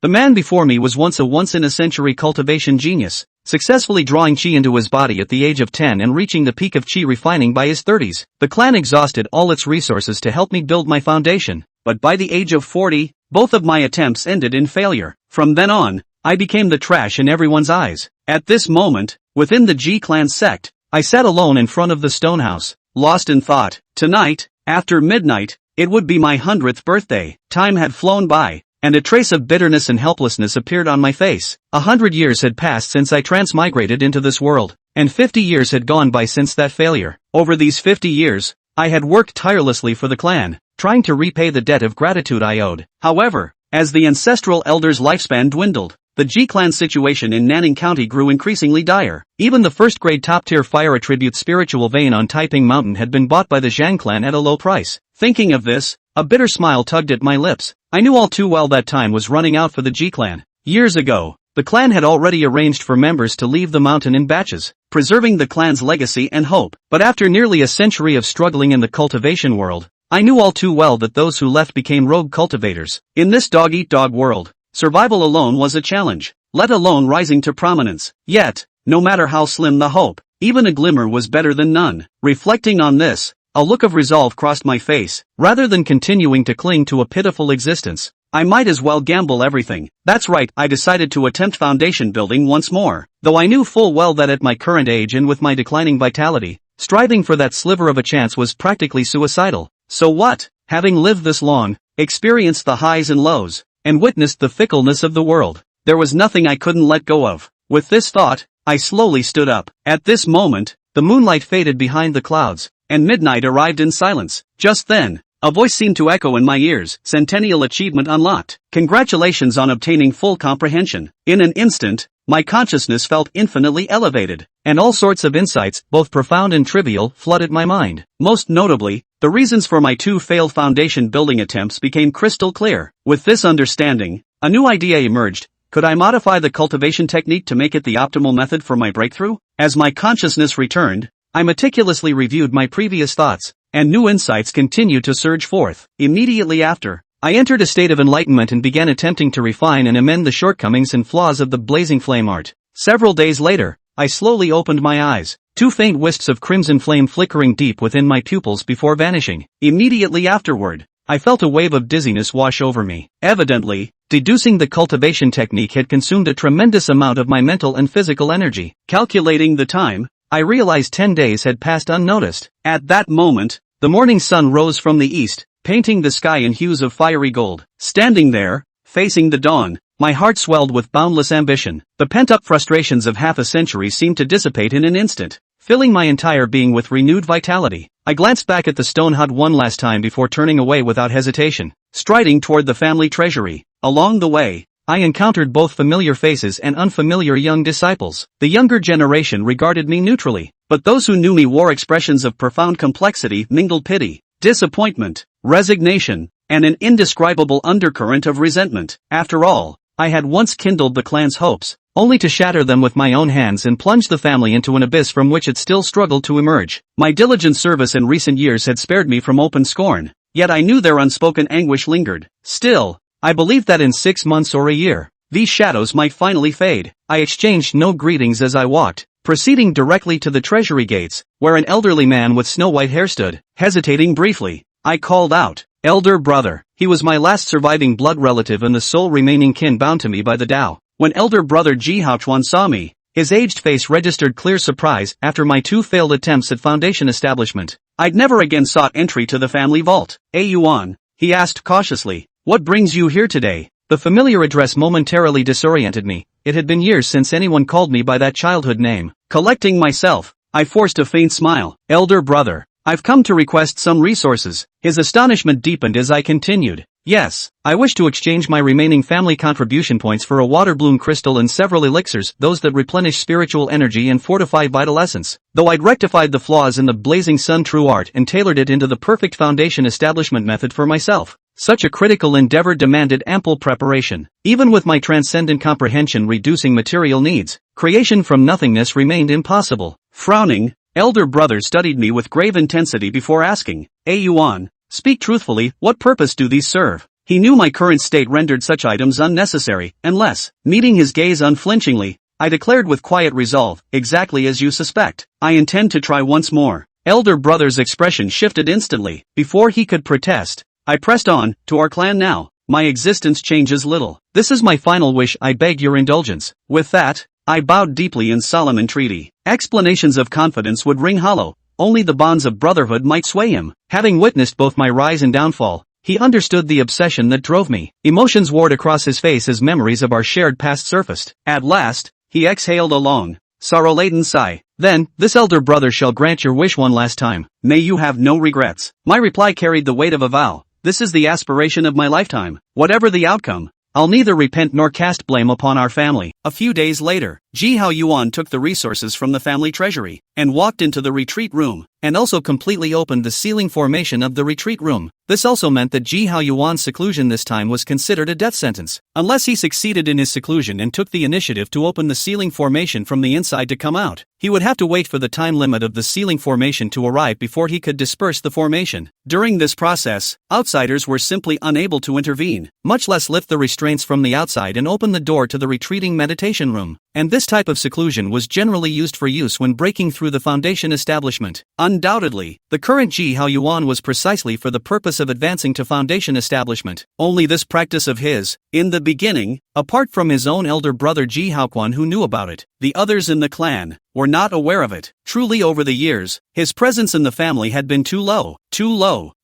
The man before me was once a once-in-a-century cultivation genius, successfully drawing chi into his body at the age of 10 and reaching the peak of chi refining by his 30s. The clan exhausted all its resources to help me build my foundation, but by the age of 40, both of my attempts ended in failure. From then on, I became the trash in everyone's eyes. At this moment, within the G clan sect, I sat alone in front of the stone house, lost in thought. Tonight, after midnight, it would be my 100th birthday. Time had flown by, and a trace of bitterness and helplessness appeared on my face. 100 years had passed since I transmigrated into this world, and 50 years had gone by since that failure. Over these 50 years, I had worked tirelessly for the clan, trying to repay the debt of gratitude I owed. However, as the ancestral elder's lifespan dwindled, the G-clan situation in Nanning County grew increasingly dire. Even the first-grade top-tier fire attribute spiritual vein on Taiping Mountain had been bought by the Zhang clan at a low price. Thinking of this, a bitter smile tugged at my lips. I knew all too well that time was running out for the G-clan. Years ago, the clan had already arranged for members to leave the mountain in batches, preserving the clan's legacy and hope. But after nearly a century of struggling in the cultivation world, I knew all too well that those who left became rogue cultivators. In this dog-eat-dog world, survival alone was a challenge, let alone rising to prominence. Yet, no matter how slim the hope, even a glimmer was better than none. Reflecting on this, a look of resolve crossed my face. Rather than continuing to cling to a pitiful existence, I might as well gamble everything. That's right, I decided to attempt foundation building once more. Though I knew full well that at my current age and with my declining vitality, striving for that sliver of a chance was practically suicidal. So what? Having lived this long, experienced the highs and lows, and witnessed the fickleness of the world, there was nothing I couldn't let go of. With this thought, I slowly stood up. At this moment, the moonlight faded behind the clouds, and midnight arrived in silence. Just then, a voice seemed to echo in my ears. Centennial achievement unlocked. Congratulations on obtaining full comprehension. In an instant, my consciousness felt infinitely elevated, and all sorts of insights, both profound and trivial, flooded my mind. Most notably, the reasons for my 2 failed foundation building attempts became crystal clear. With this understanding, a new idea emerged. Could I modify the cultivation technique to make it the optimal method for my breakthrough? As my consciousness returned, I meticulously reviewed my previous thoughts, and new insights continued to surge forth. Immediately after, I entered a state of enlightenment and began attempting to refine and amend the shortcomings and flaws of the blazing flame art. Several days later, I slowly opened my eyes, 2 faint wisps of crimson flame flickering deep within my pupils before vanishing. Immediately afterward, I felt a wave of dizziness wash over me. Evidently, deducing the cultivation technique had consumed a tremendous amount of my mental and physical energy. Calculating the time, I realized 10 days had passed unnoticed. At that moment, the morning sun rose from the east, painting the sky in hues of fiery gold. Standing there, facing the dawn, my heart swelled with boundless ambition. The pent-up frustrations of half a century seemed to dissipate in an instant, filling my entire being with renewed vitality. I glanced back at the stone hut one last time before turning away without hesitation, striding toward the family treasury. Along the way, I encountered both familiar faces and unfamiliar young disciples. The younger generation regarded me neutrally, but those who knew me wore expressions of profound complexity, mingled pity, disappointment, resignation, and an indescribable undercurrent of resentment. After all, I had once kindled the clan's hopes, only to shatter them with my own hands and plunge the family into an abyss from which it still struggled to emerge. My diligent service in recent years had spared me from open scorn, yet I knew their unspoken anguish lingered. Still, I believed that in 6 months or a year, these shadows might finally fade. I exchanged no greetings as I walked, proceeding directly to the treasury gates, where an elderly man with snow-white hair stood. Hesitating briefly, I called out, "Elder brother." He was my last surviving blood relative and the sole remaining kin bound to me by the Tao. When elder brother Ji Haochuan saw me, his aged face registered clear surprise. After my 2 failed attempts at foundation establishment, I'd never again sought entry to the family vault. Yuan, he asked cautiously, "What brings you here today?" The familiar address momentarily disoriented me. It had been years since anyone called me by that childhood name. Collecting myself, I forced a faint smile. "Elder brother, I've come to request some resources." His astonishment deepened as I continued. "Yes, I wish to exchange my remaining family contribution points for a water bloom crystal and several elixirs, those that replenish spiritual energy and fortify vital essence." Though I'd rectified the flaws in the blazing sun true art and tailored it into the perfect foundation establishment method for myself, such a critical endeavor demanded ample preparation. Even with my transcendent comprehension reducing material needs, creation from nothingness remained impossible. Frowning, elder brother studied me with grave intensity before asking, "Yuan, speak truthfully, what purpose do these serve?" He knew my current state rendered such items unnecessary, unless, meeting his gaze unflinchingly, I declared with quiet resolve, exactly as you suspect. I intend to try once more. Elder brother's expression shifted instantly. Before he could protest, I pressed on, to our clan now. My existence changes little. This is my final wish, I beg your indulgence. With that, I bowed deeply in solemn entreaty. Explanations of confidence would ring hollow. Only the bonds of brotherhood might sway him. Having witnessed both my rise and downfall, he understood the obsession that drove me. Emotions warred across his face as memories of our shared past surfaced. At last, he exhaled a long, sorrow-laden sigh. Then, this elder brother shall grant your wish one last time. May you have no regrets. My reply carried the weight of a vow. This is the aspiration of my lifetime. Whatever the outcome, I'll neither repent nor cast blame upon our family. A few days later, Ji Hao Yuan took the resources from the family treasury, and walked into the retreat room, and also completely opened the sealing formation of the retreat room. This also meant that Ji Hao Yuan's seclusion this time was considered a death sentence. Unless he succeeded in his seclusion and took the initiative to open the sealing formation from the inside to come out, he would have to wait for the time limit of the sealing formation to arrive before he could disperse the formation. During this process, outsiders were simply unable to intervene, much less lift the restraints from the outside and open the door to the retreating meditation room. And this type of seclusion was generally used for use when breaking through the foundation establishment. Undoubtedly, the current Ji Hao Yuan was precisely for the purpose of advancing to foundation establishment. Only this practice of his, in the beginning, apart from his own elder brother Ji Haoquan who knew about it, the others in the clan were not aware of it. Truly over the years, his presence in the family had been too low,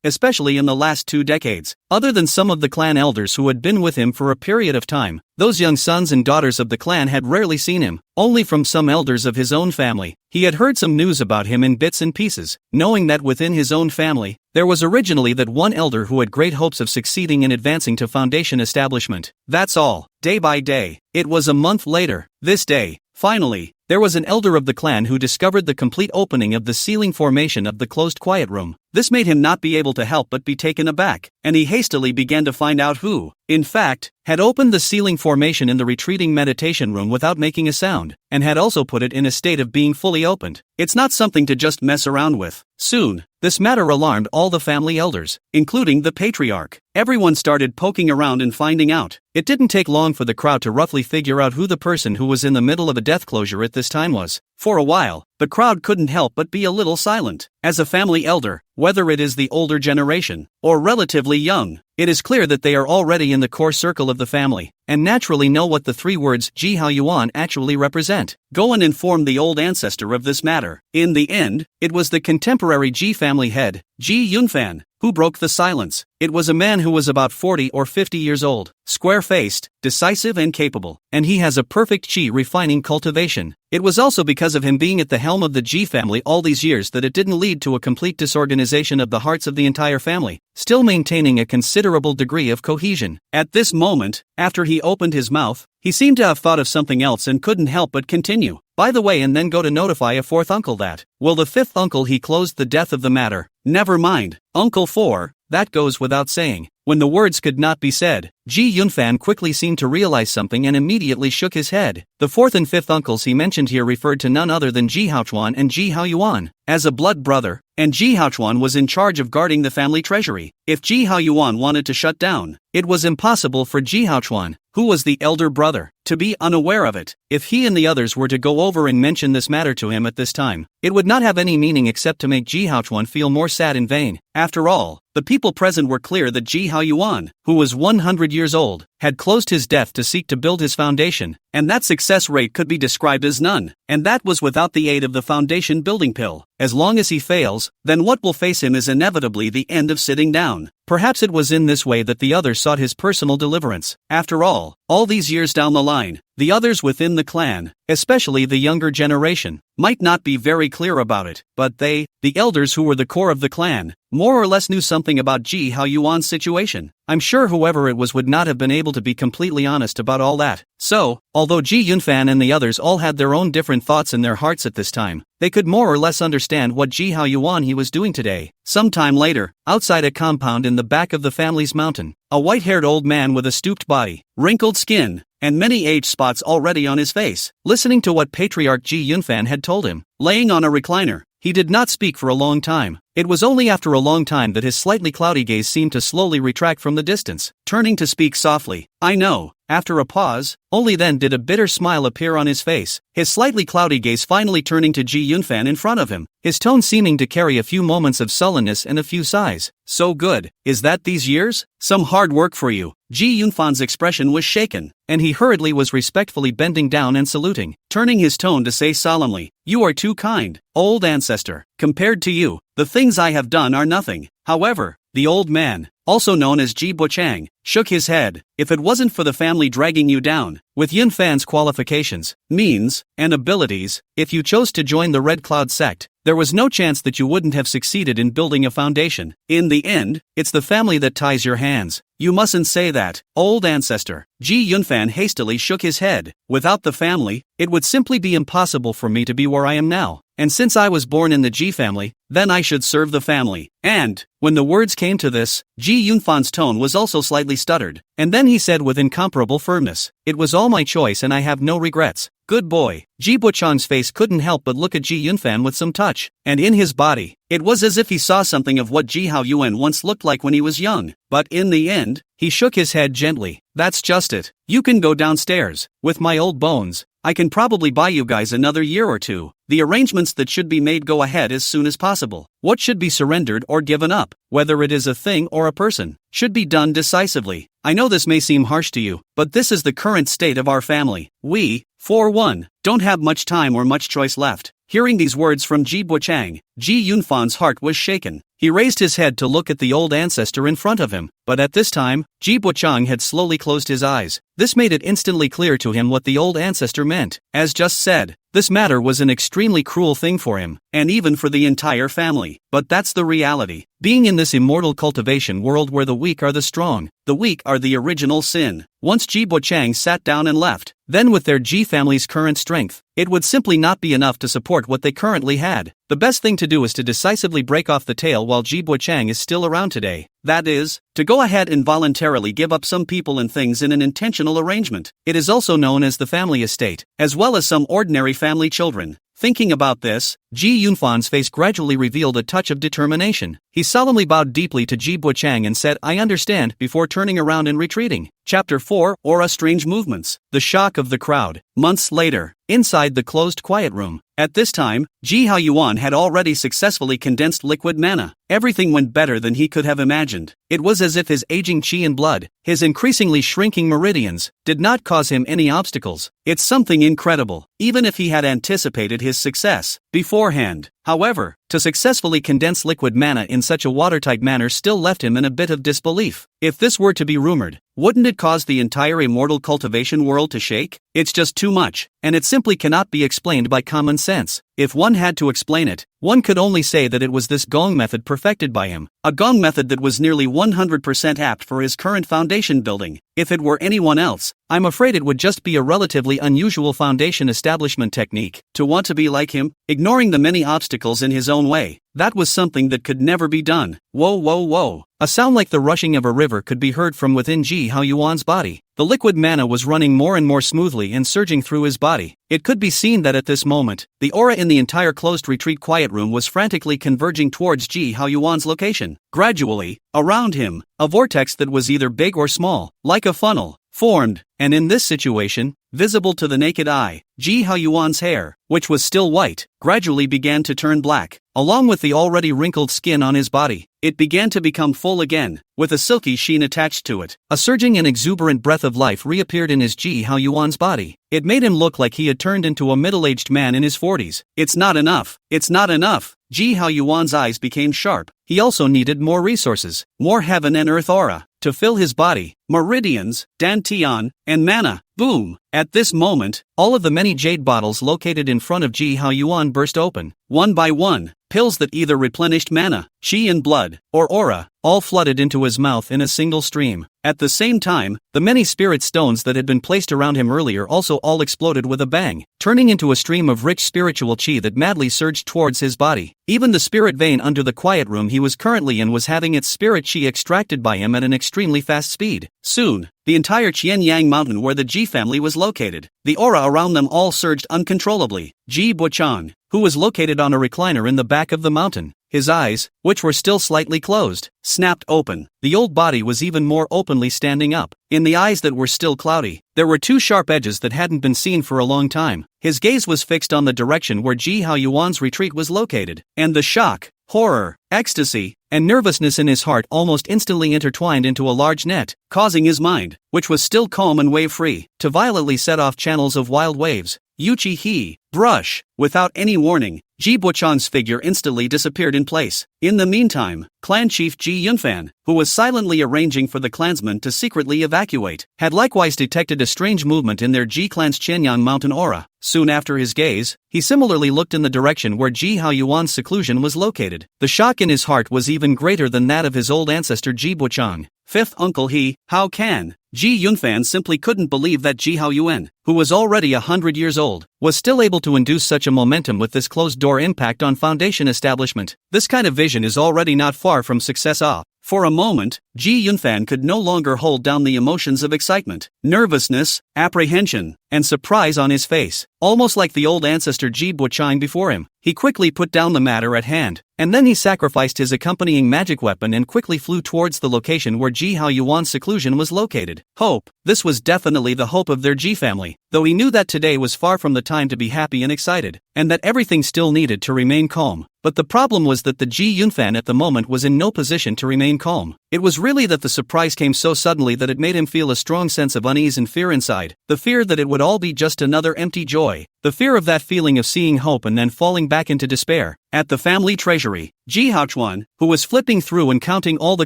especially in the last 2 decades. Other than some of the clan elders who had been with him for a period of time, those young sons and daughters of the clan had rarely seen him. Only from some elders of his own family, he had heard some news about him in bits and pieces, knowing that within his own family, there was originally that one elder who had great hopes of succeeding in advancing to foundation establishment. That's all. Day by day, it was a month later, this day, finally, there was an elder of the clan who discovered the complete opening of the sealing formation of the closed quiet room. This made him not be able to help but be taken aback, and he hastily began to find out who, in fact, had opened the sealing formation in the retreating meditation room without making a sound, and had also put it in a state of being fully opened. It's not something to just mess around with. Soon, this matter alarmed all the family elders, including the patriarch. Everyone started poking around and finding out. It didn't take long for the crowd to roughly figure out who the person who was in the middle of a death closure at this time was. For a while, the crowd couldn't help but be a little silent. As a family elder, whether it is the older generation or relatively young, it is clear that they are already in the core circle of the family, and naturally know what the 3 words Ji Hao Yuan actually represent. Go and inform the old ancestor of this matter. In the end, it was the contemporary Ji family head, Ji Yunfan, who broke the silence. It was a man who was about 40 or 50 years old, square-faced, decisive and capable, and he has a perfect Qi refining cultivation. It was also because of him being at the helm of the Ji family all these years that it didn't lead to a complete disorganization of the hearts of the entire family, still maintaining a considerable degree of cohesion. At this moment, after he opened his mouth, he seemed to have thought of something else and couldn't help but continue. By the way, and then go to notify a 4th uncle that, well, the 5th uncle he closed the death of the matter. Never mind, Uncle 4, that goes without saying. When the words could not be said, Ji Yunfan quickly seemed to realize something and immediately shook his head. The 4th and 5th uncles he mentioned here referred to none other than Ji Haochuan and Ji Hao Yuan, as a blood brother, and Ji Haochuan was in charge of guarding the family treasury. If Ji Hao Yuan wanted to shut down, it was impossible for Ji Haochuan, who was the elder brother, to be unaware of it. If he and the others were to go over and mention this matter to him at this time, it would not have any meaning except to make Ji Haochuan feel more sad in vain. After all, the people present were clear that Ji Hao Yuan, who was 100 years old, had closed his death to seek to build his foundation, and that success rate could be described as none, and that was without the aid of the foundation building pill. As long as he fails, then what will face him is inevitably the end of sitting down. Perhaps it was in this way that the others sought his personal deliverance. After all these years down the line, the others within the clan, especially the younger generation, might not be very clear about it, but they, the elders who were the core of the clan, more or less knew something about Ji Hao Yuan's situation. I'm sure whoever it was would not have been able to be completely honest about all that. So, although Ji Yunfan and the others all had their own different thoughts in their hearts at this time, they could more or less understand what Ji Hao Yuan he was doing today. Sometime later, outside a compound in the back of the family's mountain, a white-haired old man with a stooped body, wrinkled skin, and many age spots already on his face, listening to what Patriarch Ji Yunfan had told him. Laying on a recliner, He did not speak for a long time. It was only after a long time that his slightly cloudy gaze seemed to slowly retract from the distance, turning to speak softly. I know. After a pause, only then did a bitter smile appear on his face, his slightly cloudy gaze finally turning to Ji Yunfan in front of him, his tone seeming to carry a few moments of sullenness and a few sighs. So good. Is that these years? Some hard work for you. Ji Yunfan's expression was shaken, and he hurriedly was respectfully bending down and saluting, turning his tone to say solemnly, You are too kind, old ancestor. Compared to you, the things I have done are nothing. However, the old man, also known as Ji Buchang, shook his head. If it wasn't for the family dragging you down, with Yunfan's qualifications, means, and abilities, if you chose to join the Redcloud sect, there was no chance that you wouldn't have succeeded in building a foundation. In the end, it's the family that ties your hands. You mustn't say that, old ancestor. Ji Yunfan hastily shook his head. Without the family, it would simply be impossible for me to be where I am now. And since I was born in the Ji family, then I should serve the family. And, when the words came to this, Ji Yunfan's tone was also slightly stuttered, and then he said with incomparable firmness, It was all my choice and I have no regrets. Good boy. Ji Buchang's face couldn't help but look at Ji Yunfan with some touch, and in his body, it was as if he saw something of what Ji Haoyuan once looked like when he was young. But in the end, he shook his head gently. That's just it. You can go downstairs. With my old bones, I can probably buy you guys another year or two. The arrangements that should be made go ahead as soon as possible. What should be surrendered or given up, whether it is a thing or a person, should be done decisively. I know this may seem harsh to you, but this is the current state of our family. We, for one, don't have much time or much choice left. Hearing these words from Ji Buchang, Ji Yunfan's heart was shaken. He raised his head to look at the old ancestor in front of him, but at this time, Ji Buchang had slowly closed his eyes. This made it instantly clear to him what the old ancestor meant. As just said, this matter was an extremely cruel thing for him, and even for the entire family. But that's the reality. Being in this immortal cultivation world where the weak are the strong, the weak are the original sin. Once Ji Buchang sat down and left, then with their Ji family's current strength, it would simply not be enough to support what they currently had. The best thing to do is to decisively break off the tail while Ji Buchang is still around today. That is, to go ahead and voluntarily give up some people and things in an intentional arrangement. It is also known as the family estate, as well as some ordinary family children. Thinking about this, Ji Yunfan's face gradually revealed a touch of determination. He solemnly bowed deeply to Ji Buchang and said, I understand, before turning around and retreating. Chapter 4, Aura Strange Movements. The shock of the crowd. Months later, inside the closed quiet room. At this time, Ji Haoyuan had already successfully condensed liquid mana. Everything went better than he could have imagined. It was as if his aging qi and blood, his increasingly shrinking meridians, did not cause him any obstacles. It's something incredible, even if he had anticipated his success beforehand. However, to successfully condense liquid mana in such a watertight manner still left him in a bit of disbelief. If this were to be rumored, wouldn't it cause the entire immortal cultivation world to shake? It's just too much, and it simply cannot be explained by common sense. If one had to explain it, one could only say that it was this gong method perfected by him, a gong method that was nearly 100% apt for his current foundation building. If it were anyone else, I'm afraid it would just be a relatively unusual foundation establishment technique. To want to be like him, ignoring the many obstacles in his own way, that was something that could never be done. Whoa whoa whoa. A sound like the rushing of a river could be heard from within Ji Haoyuan's body. The liquid mana was running more and more smoothly and surging through his body. It could be seen that at this moment, the aura in the entire closed retreat quiet room was frantically converging towards Ji Haoyuan's location. Gradually, around him, a vortex that was either big or small, like a funnel, formed, and in this situation, visible to the naked eye, Ji Haoyuan's hair, which was still white, gradually began to turn black. Along with the already wrinkled skin on his body, it began to become full again, with a silky sheen attached to it. A surging and exuberant breath of life reappeared in his Ji Haoyuan's body. It made him look like he had turned into a middle-aged man in his 40s. It's not enough. It's not enough. Ji Haoyuan's eyes became sharp. He also needed more resources, more heaven and earth aura, to fill his body, meridians, dantian, and mana. Boom! At this moment, all of the many jade bottles located in front of Ji Haoyuan burst open, one by one. Pills that either replenished mana, qi and blood, or aura, all flooded into his mouth in a single stream. At the same time, the many spirit stones that had been placed around him earlier also all exploded with a bang, turning into a stream of rich spiritual qi that madly surged towards his body. Even the spirit vein under the quiet room he was currently in was having its spirit qi extracted by him at an extremely fast speed. Soon, the entire Chinyang mountain where the Ji family was located, the aura around them all surged uncontrollably. Ji Buchang, who was located on a recliner in the back of the mountain. His eyes, which were still slightly closed, snapped open. The old body was even more openly standing up. In the eyes that were still cloudy, there were two sharp edges that hadn't been seen for a long time. His gaze was fixed on the direction where Ji Haoyuan's retreat was located, and the shock, horror, ecstasy, and nervousness in his heart almost instantly intertwined into a large net, causing his mind, which was still calm and wave-free, to violently set off channels of wild waves. Yuchi he, brush. Without any warning, Ji Bochang's figure instantly disappeared in place. In the meantime, clan chief Ji Yunfan, who was silently arranging for the clansmen to secretly evacuate, had likewise detected a strange movement in their Ji clan's Chinyang mountain aura. Soon after his gaze, he similarly looked in the direction where Ji Haoyuan's seclusion was located. The shock in his heart was even greater than that of his old ancestor Ji Bochang. Fifth uncle he, how can? Ji Yunfan simply couldn't believe that Ji Haoyuan, who was already 100 years old, was still able to induce such a momentum with this closed-door impact on Foundation establishment. This kind of vision is already not far from success. For a moment, Ji Yunfan could no longer hold down the emotions of excitement, nervousness, apprehension, and surprise on his face. Almost like the old ancestor Ji Bochang before him, he quickly put down the matter at hand, and then he sacrificed his accompanying magic weapon and quickly flew towards the location where Ji Haoyuan's seclusion was located. Hope. This was definitely the hope of their Ji family, though he knew that today was far from the time to be happy and excited, and that everything still needed to remain calm. But the problem was that the Ji Yunfan at the moment was in no position to remain calm. It was really that the surprise came so suddenly that it made him feel a strong sense of unease and fear inside. The fear that it would all be just another empty joy. The fear of that feeling of seeing hope and then falling back into despair. At the family treasury, Ji Haochuan, who was flipping through and counting all the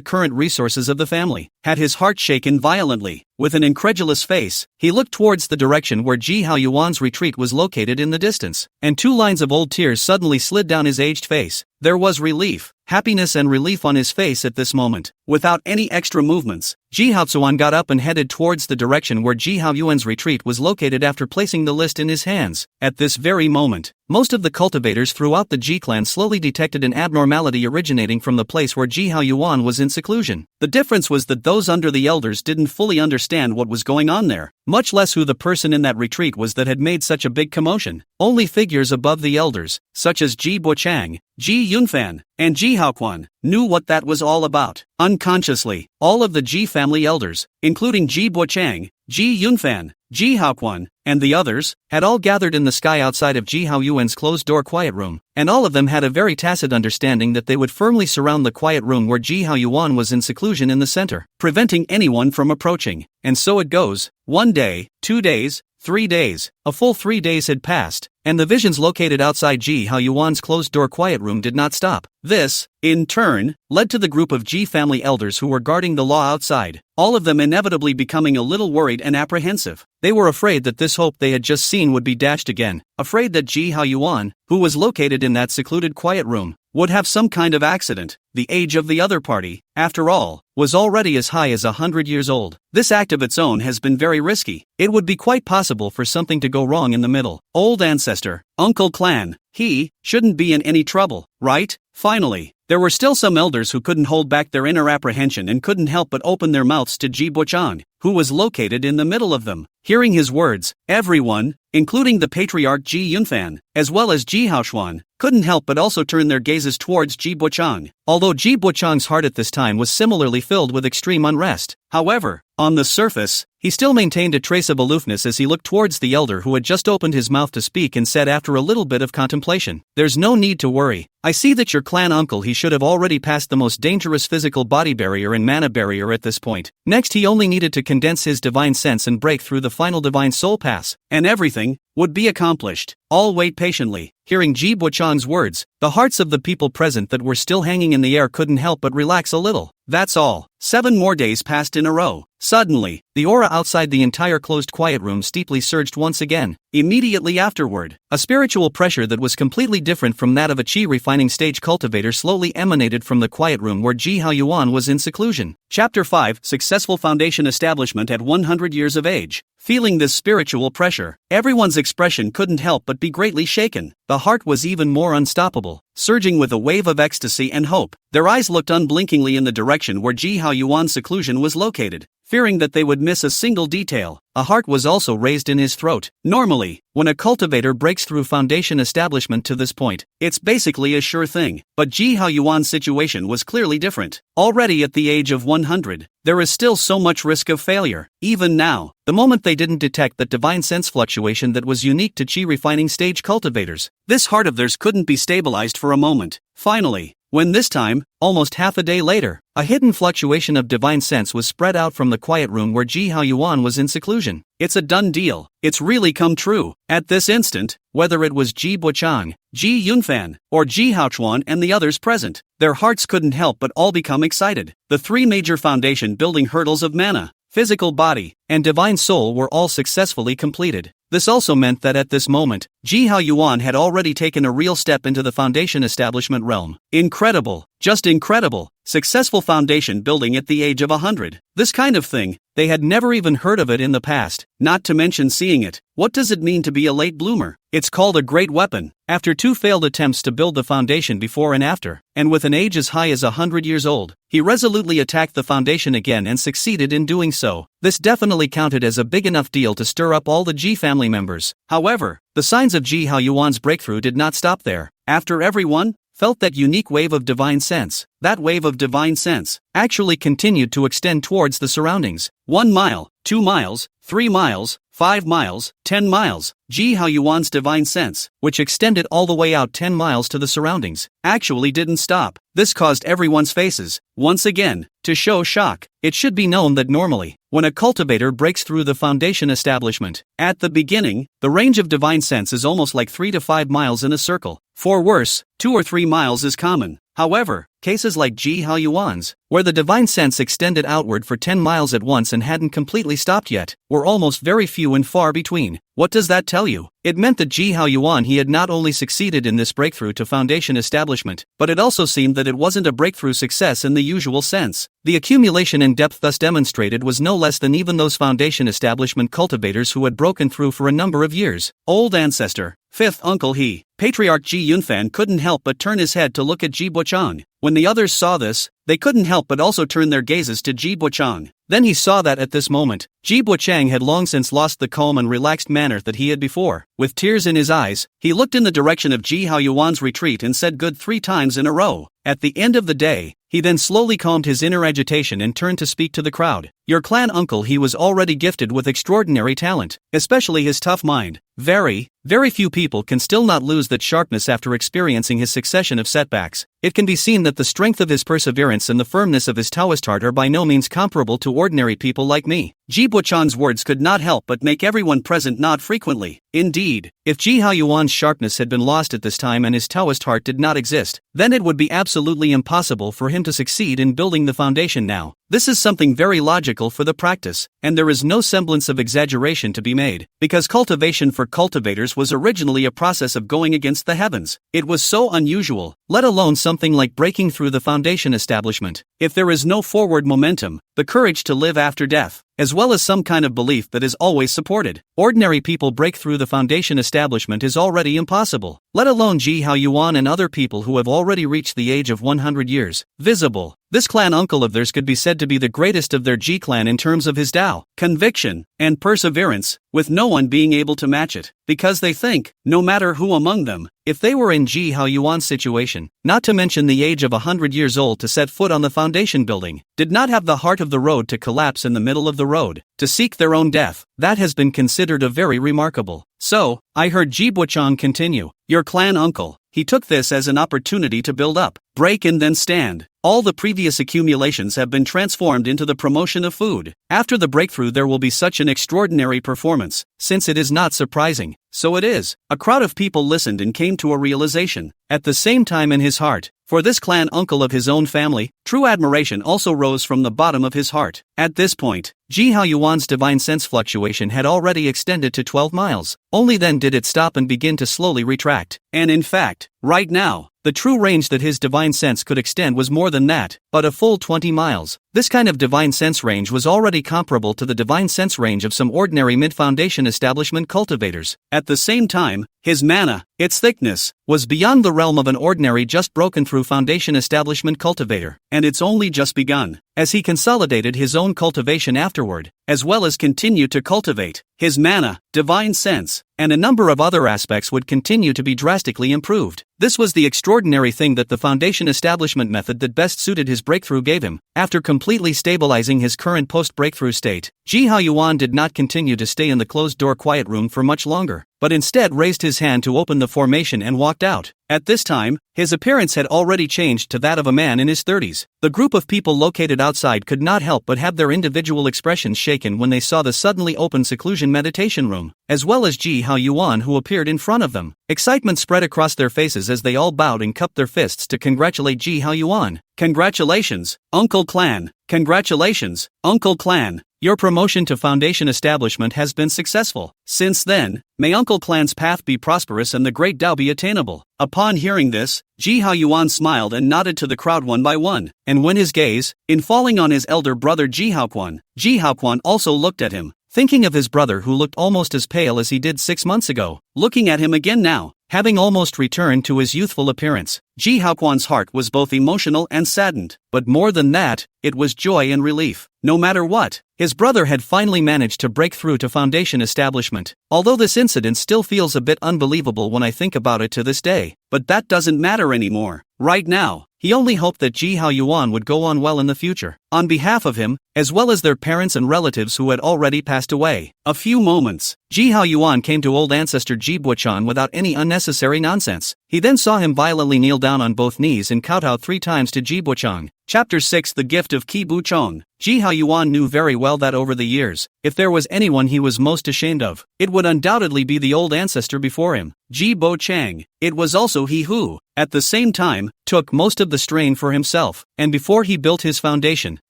current resources of the family, had his heart shaken violently. With an incredulous face, he looked towards the direction where Ji Haoyuan's retreat was located in the distance, and two lines of old tears suddenly slid down his aged face. There was relief, happiness and relief on his face at this moment. Without any extra movements, Ji Haochuan got up and headed towards the direction where Ji Haoyuan's retreat was located after placing the list in his hands. At this very moment, most of the cultivators throughout the Ji clan slowly detected an abnormality originating from the place where Ji Haoyuan was in seclusion. The difference was that those under the elders didn't fully understand what was going on there, much less who the person in that retreat was that had made such a big commotion. Only figures above the elders, such as Ji Bochang, Ji Yunfan, and Ji Haochuan, knew what that was all about. Unconsciously, all of the Ji family elders, including Ji Bochang, Ji Yunfan, Ji Haochuan, and the others, had all gathered in the sky outside of Ji Haoyuan's closed-door quiet room, and all of them had a very tacit understanding that they would firmly surround the quiet room where Ji Haoyuan was in seclusion in the center, preventing anyone from approaching. And so it goes. 1 day, 2 days, 3 days, a full 3 days had passed, and the visions located outside Ji Haoyuan's closed-door quiet room did not stop. This, in turn, led to the group of Ji family elders who were guarding the law outside, all of them inevitably becoming a little worried and apprehensive. They were afraid that this hope they had just seen would be dashed again, afraid that Ji Haoyuan, who was located in that secluded quiet room, would have some kind of accident. The age of the other party, after all, was already as high as 100 years old. This act of its own has been very risky. It would be quite possible for something to go wrong in the middle. Old ancestor, uncle clan, he shouldn't be in any trouble, right? Finally, there were still some elders who couldn't hold back their inner apprehension and couldn't help but open their mouths to Ji Bochang, who was located in the middle of them. Hearing his words, everyone, including the patriarch Ji Yunfan, as well as Ji Haochuan, couldn't help but also turn their gazes towards Ji Bochang, although Ji Bochang's heart at this time was similarly filled with extreme unrest. However, on the surface, he still maintained a trace of aloofness as he looked towards the elder who had just opened his mouth to speak and said after a little bit of contemplation, "There's no need to worry. I see that your clan uncle he should have already passed the most dangerous physical body barrier and mana barrier at this point. Next he only needed to condense his divine sense and break through the final divine soul pass, and everything would be accomplished. All wait patiently." Hearing Ji Bochang's words, the hearts of the people present that were still hanging in the air couldn't help but relax a little. That's all. 7 more days passed in a row. Suddenly, the aura outside the entire closed quiet room steeply surged once again. Immediately afterward, a spiritual pressure that was completely different from that of a chi refining stage cultivator slowly emanated from the quiet room where Ji Haoyuan was in seclusion. Chapter 5: Successful Foundation Establishment at 100 years of age. Feeling this spiritual pressure, everyone's expression couldn't help but be greatly shaken. The heart was even more unstoppable, surging with a wave of ecstasy and hope. Their eyes looked unblinkingly in the direction where Ji Haoyuan's seclusion was located. fearing that they would miss a single detail. A heart was also raised in his throat. Normally, when a cultivator breaks through Foundation establishment to this point, it's basically a sure thing. But Ji Haoyuan's situation was clearly different. Already at the age of 100, there is still so much risk of failure. Even now, the moment they didn't detect that divine sense fluctuation that was unique to Qi refining stage cultivators, this heart of theirs couldn't be stabilized for a moment. Finally, when this time, almost half a day later, a hidden fluctuation of divine sense was spread out from the quiet room where Ji Haoyuan was in seclusion. It's a done deal. It's really come true. At this instant, whether it was Ji Bochang, Ji Yunfan, or Ji Haochuan and the others present, their hearts couldn't help but all become excited. The three major foundation building hurdles of mana, physical body, and divine soul were all successfully completed. This also meant that at this moment, Ji Haoyuan had already taken a real step into the foundation establishment realm. Incredible, just incredible, successful foundation building at the age of 100. This kind of thing, they had never even heard of it in the past, not to mention seeing it. What does it mean to be a late bloomer? It's called a great weapon. After 2 failed attempts to build the foundation before and after, and with an age as high as 100 years old, he resolutely attacked the foundation again and succeeded in doing so. This definitely counted as a big enough deal to stir up all the Ji family members. However, the signs of Ji Haoyuan's breakthrough did not stop there. After everyone felt that unique wave of divine sense, that wave of divine sense actually continued to extend towards the surroundings. 1 mile, 2 miles, 3 miles, 5 miles, 10 miles. Ji Haoyuan's divine sense, which extended all the way out 10 miles to the surroundings, actually didn't stop. This caused everyone's faces, once again, to show shock. It should be known that normally, when a cultivator breaks through the foundation establishment, at the beginning, the range of divine sense is almost like 3 to 5 miles in a circle. For worse, 2 or 3 miles is common. However, cases like Ji Haoyuan's, where the divine sense extended outward for 10 miles at once and hadn't completely stopped yet, were almost very few and far between. What does that tell you? It meant that Ji Haoyuan he had not only succeeded in this breakthrough to foundation establishment, but it also seemed that it wasn't a breakthrough success in the usual sense. The accumulation and depth thus demonstrated was no less than even those foundation establishment cultivators who had broken through for a number of years. Old Ancestor, fifth uncle he, Patriarch Ji Yunfan couldn't help but turn his head to look at Ji Bochang. When the others saw this, they couldn't help but also turn their gazes to Ji Bochang. Then he saw that at this moment, Ji Bochang had long since lost the calm and relaxed manner that he had before. With tears in his eyes, he looked in the direction of Ji Haoyuan's retreat and said good 3 times in a row. At the end of the day, he then slowly calmed his inner agitation and turned to speak to the crowd. Your clan uncle he was already gifted with extraordinary talent, especially his tough mind. Very few people can still not lose that sharpness after experiencing his succession of setbacks. It can be seen that the strength of his perseverance and the firmness of his Taoist heart are by no means comparable to ordinary people like me. Ji Bochang's words could not help but make everyone present nod frequently. Indeed, if Ji Haoyuan's sharpness had been lost at this time and his Taoist heart did not exist, then it would be absolutely impossible for him to succeed in building the foundation now. This is something very logical for the practice, and there is no semblance of exaggeration to be made, because cultivation for cultivators was originally a process of going against the heavens. It was so unusual, let alone something like breaking through the foundation establishment. If there is no forward momentum, the courage to live after death, as well as some kind of belief that is always supported, ordinary people break through the foundation establishment is already impossible, let alone Ji Haoyuan and other people who have already reached the age of 100 years. Visible. This clan uncle of theirs could be said to be the greatest of their Ji clan in terms of his Tao, conviction, and perseverance, with no one being able to match it, because they think, no matter who among them, if they were in Ji Haoyuan's situation, not to mention the age of 100 years old to set foot on the foundation building, did not have the heart of the road to collapse in the middle of the road, to seek their own death, that has been considered a very remarkable. So, I heard Ji Bochang continue, your clan uncle, he took this as an opportunity to build up, break and then stand. All the previous accumulations have been transformed into the promotion of food. After the breakthrough there will be such an extraordinary performance, since it is not surprising. So it is. A crowd of people listened and came to a realization. At the same time in his heart, for this clan uncle of his own family, true admiration also rose from the bottom of his heart. At this point, Ji Haoyuan's divine sense fluctuation had already extended to 12 miles. Only then did it stop and begin to slowly retract. And in fact, right now, the true range that his divine sense could extend was more than that, but a full 20 miles. This kind of divine sense range was already comparable to the divine sense range of some ordinary mid-foundation establishment cultivators. At the same time, His mana, its thickness, was beyond the realm of an ordinary just broken through foundation establishment cultivator, and it's only just begun. As he consolidated his own cultivation afterward, as well as continued to cultivate, his mana, divine sense, and a number of other aspects would continue to be drastically improved. This was the extraordinary thing that the foundation establishment method that best suited his breakthrough gave him. After completely stabilizing his current post-breakthrough state, Ji Haoyuan did not continue to stay in the closed-door quiet room for much longer, but instead raised his hand to open the formation and walked out. At this time, his appearance had already changed to that of a man in his 30s. The group of people located outside could not help but have their individual expressions shaken when they saw the suddenly opened Seclusion meditation room, as well as Ji Haoyuan who appeared in front of them. Excitement spread across their faces as they all bowed and cupped their fists to congratulate Ji Haoyuan. Congratulations, Uncle Clan! Congratulations, Uncle Clan! Your promotion to foundation establishment has been successful. Since then, may Uncle Clan's path be prosperous and the great Tao be attainable. Upon hearing this, Ji Haoyuan smiled and nodded to the crowd one by one, and when his gaze, in falling on his elder brother Ji Haoquan also looked at him, thinking of his brother who looked almost as pale as he did 6 months ago, looking at him again now, having almost returned to his youthful appearance. Ji Haoquan's heart was both emotional and saddened, but more than that, it was joy and relief. No matter what, his brother had finally managed to break through to foundation establishment. Although this incident still feels a bit unbelievable when I think about it to this day, but that doesn't matter anymore. Right now, he only hoped that Ji Haoyuan would go on well in the future, on behalf of him, as well as their parents and relatives who had already passed away. A few moments, Ji Haoyuan came to old ancestor Ji Buchan without any unnecessary nonsense. He then saw him violently kneel down on both knees and kowtow 3 times to Ji Buchang. Chapter 6 The Gift of Qi Buchong. Ji Haoyuan knew very well that over the years, if there was anyone he was most ashamed of, it would undoubtedly be the old ancestor before him, Ji Bochang. It was also he who, at the same time, took most of the strain for himself, and before he built his foundation,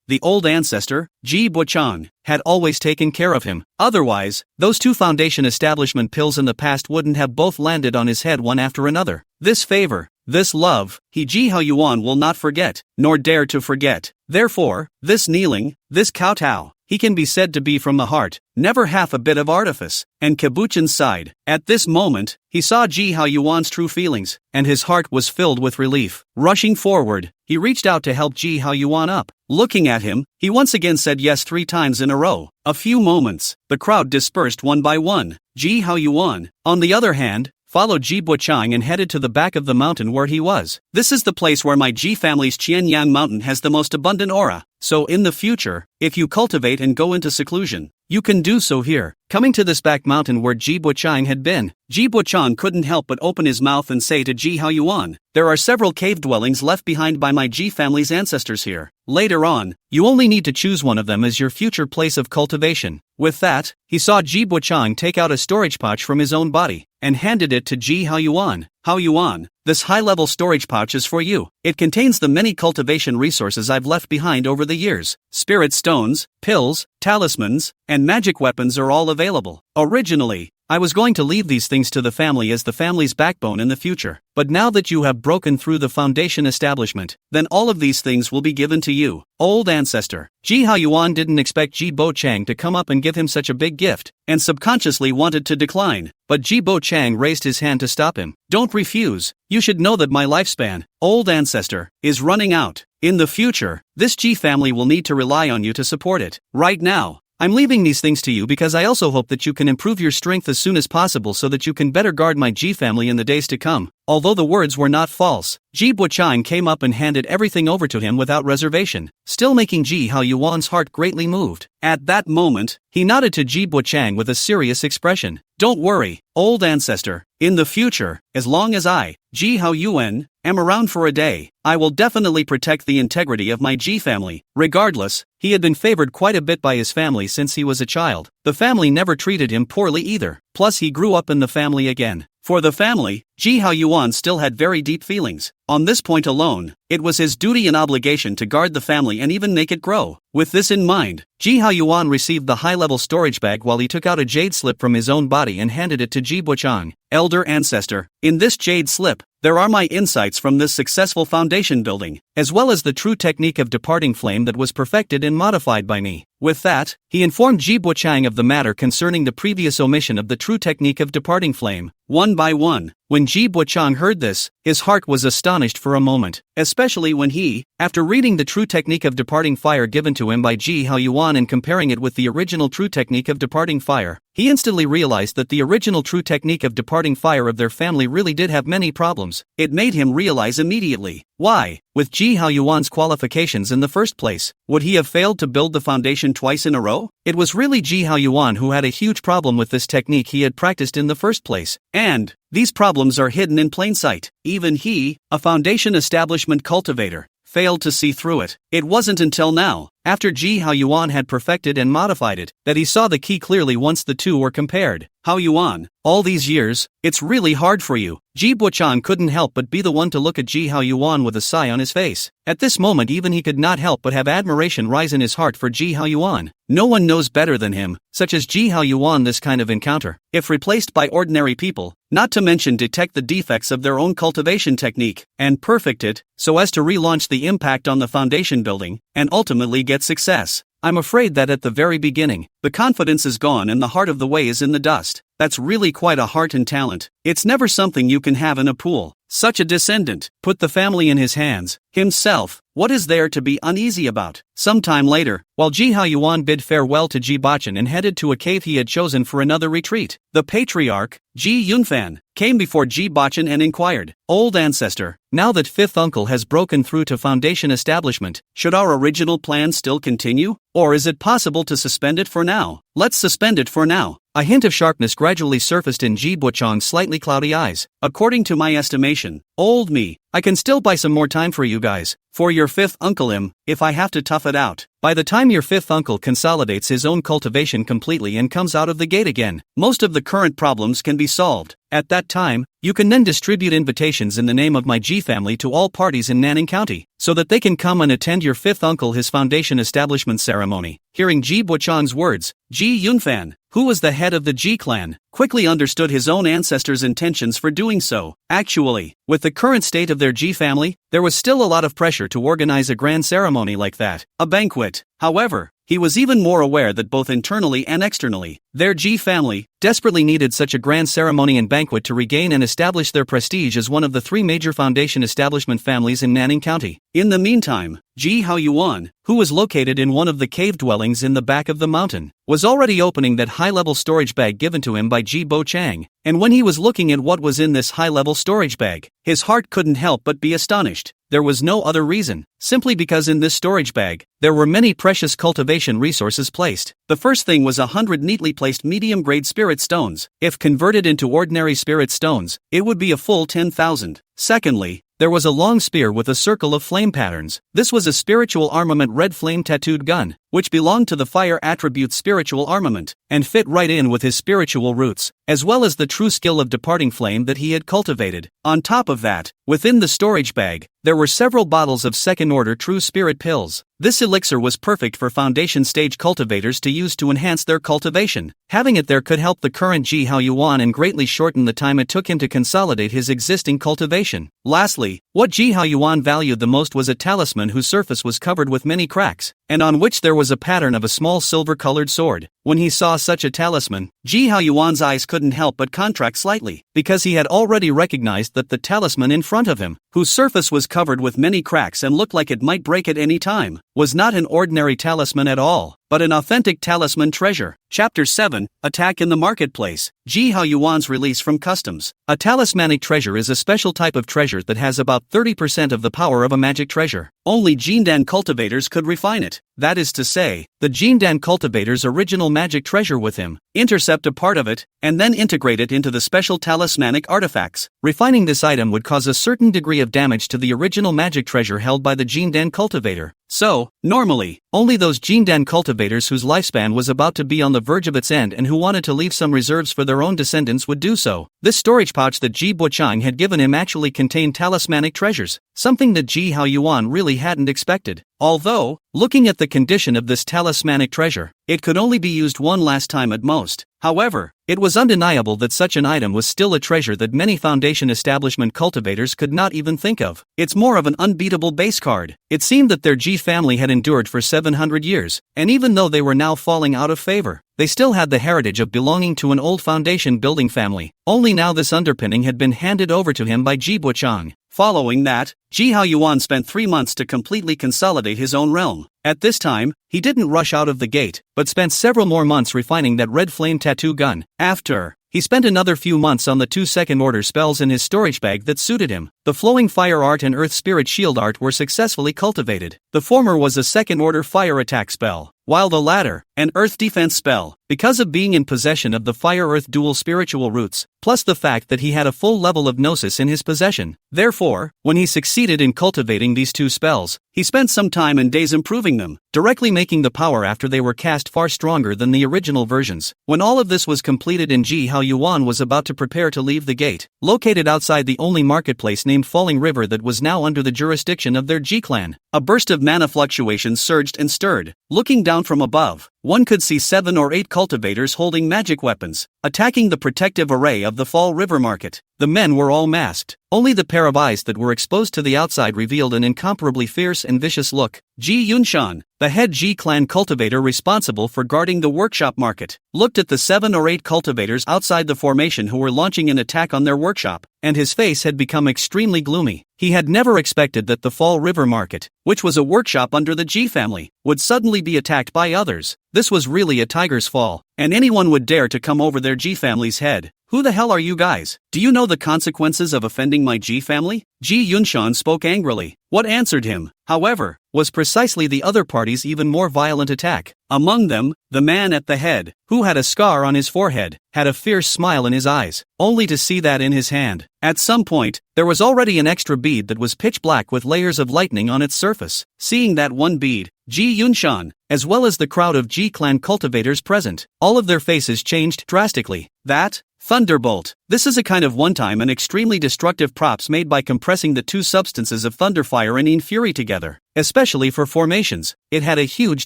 the old ancestor, Ji Buchang, had always taken care of him. Otherwise, those 2 foundation establishment pills in the past wouldn't have both landed on his head one after another. This favor, this love, Ji Haoyuan will not forget, nor dare to forget. Therefore, this kneeling, this kowtow, he can be said to be from the heart, never half a bit of artifice. And Cabuchin sighed. At this moment, he saw Ji Haoyuan's true feelings, and his heart was filled with relief. Rushing forward, he reached out to help Ji Haoyuan up. Looking at him, he once again said yes 3 times in a row. A few moments, the crowd dispersed one by one. Ji Haoyuan, on the other hand, followed Ji Buchang and headed to the back of the mountain where he was. This is the place where my Ji family's Chinyang mountain has the most abundant aura, so in the future, if you cultivate and go into seclusion, you can do so here. Coming to this back mountain where Ji Buchang had been, Ji Buchang couldn't help but open his mouth and say to Ji Haoyuan, there are several cave dwellings left behind by my Ji family's ancestors here. Later on, you only need to choose one of them as your future place of cultivation. With that, he saw Ji Buchang take out a storage pouch from his own body, and handed it to Ji Haoyuan. Haoyuan, this high-level storage pouch is for you. It contains the many cultivation resources I've left behind over the years. Spirit stones, pills, talismans, and magic weapons are all available. Originally, I was going to leave these things to the family as the family's backbone in the future, but now that you have broken through the foundation establishment, then all of these things will be given to you, old ancestor. Ji Haoyuan didn't expect Ji Bochang to come up and give him such a big gift, and subconsciously wanted to decline, but Ji Bochang raised his hand to stop him. Don't refuse. You should know that my lifespan, old ancestor, is running out. In the future, this Ji family will need to rely on you to support it. Right now, I'm leaving these things to you because I also hope that you can improve your strength as soon as possible so that you can better guard my Ji family in the days to come. Although the words were not false, Ji Buchang came up and handed everything over to him without reservation, still making Ji Haoyuan's heart greatly moved. At that moment, he nodded to Ji Buchang with a serious expression. Don't worry, old ancestor. In the future, as long as I, Ji Haoyuan, am around for a day, I will definitely protect the integrity of my Ji family. Regardless, he had been favored quite a bit by his family since he was a child. The family never treated him poorly either. Plus he grew up in the family again. For the family, Ji Haoyuan still had very deep feelings. On this point alone, it was his duty and obligation to guard the family and even make it grow. With this in mind, Ji Haoyuan received the high-level storage bag while he took out a jade slip from his own body and handed it to Ji Buchang. Elder Ancestor, in this jade slip, there are my insights from this successful foundation building. as well as the true technique of departing flame that was perfected and modified by me. With that, he informed Ji Buochang of the matter concerning the previous omission of the true technique of departing flame. One by one, when Ji Buochang heard this, his heart was astonished for a moment, especially when he, after reading the true technique of departing fire given to him by Ji Haoyuan and comparing it with the original true technique of departing fire, he instantly realized that the original true technique of departing fire of their family really did have many problems. It made him realize immediately, why, with Ji Haoyuan's qualifications in the first place, would he have failed to build the foundation twice in a row? It was really Ji Haoyuan who had a huge problem with this technique he had practiced in the first place, and these problems are hidden in plain sight. Even he, a foundation establishment cultivator, failed to see through it. It wasn't until now, after Ji Haoyuan had perfected and modified it, that he saw the key clearly once the two were compared. Haoyuan, all these years, it's really hard for you. Ji Buochang couldn't help but be the one to look at Ji Haoyuan with a sigh on his face. At this moment even he could not help but have admiration rise in his heart for Ji Haoyuan. No one knows better than him, such as Ji Haoyuan, this kind of encounter, if replaced by ordinary people, not to mention detect the defects of their own cultivation technique, and perfect it, so as to relaunch the impact on the foundation building, and ultimately get success. I'm afraid that at the very beginning, the confidence is gone and the heart of the way is in the dust. That's really quite a heart and talent. It's never something you can have in a pool. Such a descendant, put the family in his hands, himself, what is there to be uneasy about? Sometime later, while Ji Haoyuan bid farewell to Ji Bachan and headed to a cave he had chosen for another retreat, the patriarch, Ji Yunfan, came before Ji Bachan and inquired, "Old Ancestor, now that fifth uncle has broken through to foundation establishment, should our original plan still continue? Or is it possible to suspend it for now?" "Let's suspend it for now." A hint of sharpness gradually surfaced in Ji Buochang's slightly cloudy eyes. "According to my estimation, old me, I can still buy some more time for you guys. For your fifth uncle if I have to tough it out. By the time your fifth uncle consolidates his own cultivation completely and comes out of the gate again, most of the current problems can be solved. At that time, you can then distribute invitations in the name of my Ji family to all parties in Nanning County, so that they can come and attend your fifth uncle his foundation establishment ceremony." Hearing Ji Buochang's words, Ji Yunfan, who was the head of the Ji clan, quickly understood his own ancestors' intentions for doing so. Actually, with the current state of their Ji family, there was still a lot of pressure to organize a grand ceremony like that, a banquet. However, he was even more aware that both internally and externally, their Ji family desperately needed such a grand ceremony and banquet to regain and establish their prestige as one of the three major foundation establishment families in Nanning County. In the meantime, Ji Haoyuan, who was located in one of the cave dwellings in the back of the mountain, was already opening that high-level storage bag given to him by Ji Buochang, and when he was looking at what was in this high-level storage bag, his heart couldn't help but be astonished. There was no other reason, simply because in this storage bag, there were many precious cultivation resources placed. The first thing was 100 neatly placed medium-grade spirit stones. If converted into ordinary spirit stones, it would be a full 10,000. Secondly, there was a long spear with a circle of flame patterns. This was a spiritual armament red flame tattooed gun, which belonged to the fire attribute spiritual armament, and fit right in with his spiritual roots, as well as the true skill of departing flame that he had cultivated. On top of that, within the storage bag, there were several bottles of second-order true spirit pills. This elixir was perfect for foundation stage cultivators to use to enhance their cultivation. Having it there could help the current Ji Haoyuan and greatly shorten the time it took him to consolidate his existing cultivation. Lastly, what Ji Haoyuan valued the most was a talisman whose surface was covered with many cracks, and on which there was a pattern of a small silver-colored sword. When he saw such a talisman, Ji Haoyuan's eyes couldn't help but contract slightly, because he had already recognized that the talisman in front of him, whose surface was covered with many cracks and looked like it might break at any time, was not an ordinary talisman at all, but an authentic talisman treasure. Chapter 7, Attack in the Marketplace. Ji Haoyuan's release from customs. A talismanic treasure is a special type of treasure that has about 30% of the power of a magic treasure. Only Jindan cultivators could refine it. That is to say, the Jindan cultivator's original magic treasure with him, intercept a part of it, and then integrate it into the special talismanic artifacts. Refining this item would cause a certain degree of damage to the original magic treasure held by the Jindan cultivator. So, normally, only those Jindan cultivators whose lifespan was about to be on the verge of its end and who wanted to leave some reserves for their own descendants would do so. This storage pouch that Ji Buochang had given him actually contained talismanic treasures, something that Ji Haoyuan really hadn't expected. Although, looking at the condition of this talismanic treasure, it could only be used one last time at most. However, It was undeniable that such an item was still a treasure that many Foundation establishment cultivators could not even think of. It's more of an unbeatable base card. It seemed that their G family had endured for 700 years, and even though they were now falling out of favor, they still had the heritage of belonging to an old foundation building family. Only now this underpinning had been handed over to him by Ji Buchang. Following that, Ji Haoyuan spent 3 months to completely consolidate his own realm. At this time, he didn't rush out of the gate, but spent several more months refining that red flame tattoo gun. After, he spent another few months on the 2 second-order spells in his storage bag that suited him. The flowing fire art and earth spirit shield art were successfully cultivated. The former was a second-order fire attack spell, while the latter, an earth defense spell, because of being in possession of the fire-earth dual spiritual roots, plus the fact that he had a full level of gnosis in his possession. Therefore, when he succeeded in cultivating these 2 spells, he spent some time and days improving them, directly making the power after they were cast far stronger than the original versions. When all of this was completed and Ji Haoyuan was about to prepare to leave the gate, located outside the only marketplace named Falling River that was now under the jurisdiction of their Ji clan, a burst of mana fluctuations surged and stirred. Looking down from above, one could see 7 or 8 cultivators holding magic weapons, attacking the protective array of the Fall River market. The men were all masked. Only the pair of eyes that were exposed to the outside revealed an incomparably fierce and vicious look. Ji Yunshan, the head Ji clan cultivator responsible for guarding the workshop market, looked at the 7 or 8 cultivators outside the formation who were launching an attack on their workshop, and his face had become extremely gloomy. He had never expected that the Fall River market, which was a workshop under the Ji family, would suddenly be attacked by others. This was really a tiger's fall, and anyone would dare to come over their Ji family's head. Who the hell are you guys? Do you know the consequences of offending my Ji family? Ji Yunshan spoke angrily. What answered him, however, was precisely the other party's even more violent attack. Among them, the man at the head, who had a scar on his forehead, had a fierce smile in his eyes, only to see that in his hand. At some point, there was already an extra bead that was pitch black with layers of lightning on its surface. Seeing that one bead, Ji Yunshan, as well as the crowd of Ji clan cultivators present, all of their faces changed drastically. That Thunderbolt. This is a kind of one-time and extremely destructive props made by compressing the 2 substances of Thunderfire and Yin Fury together. Especially for formations, it had a huge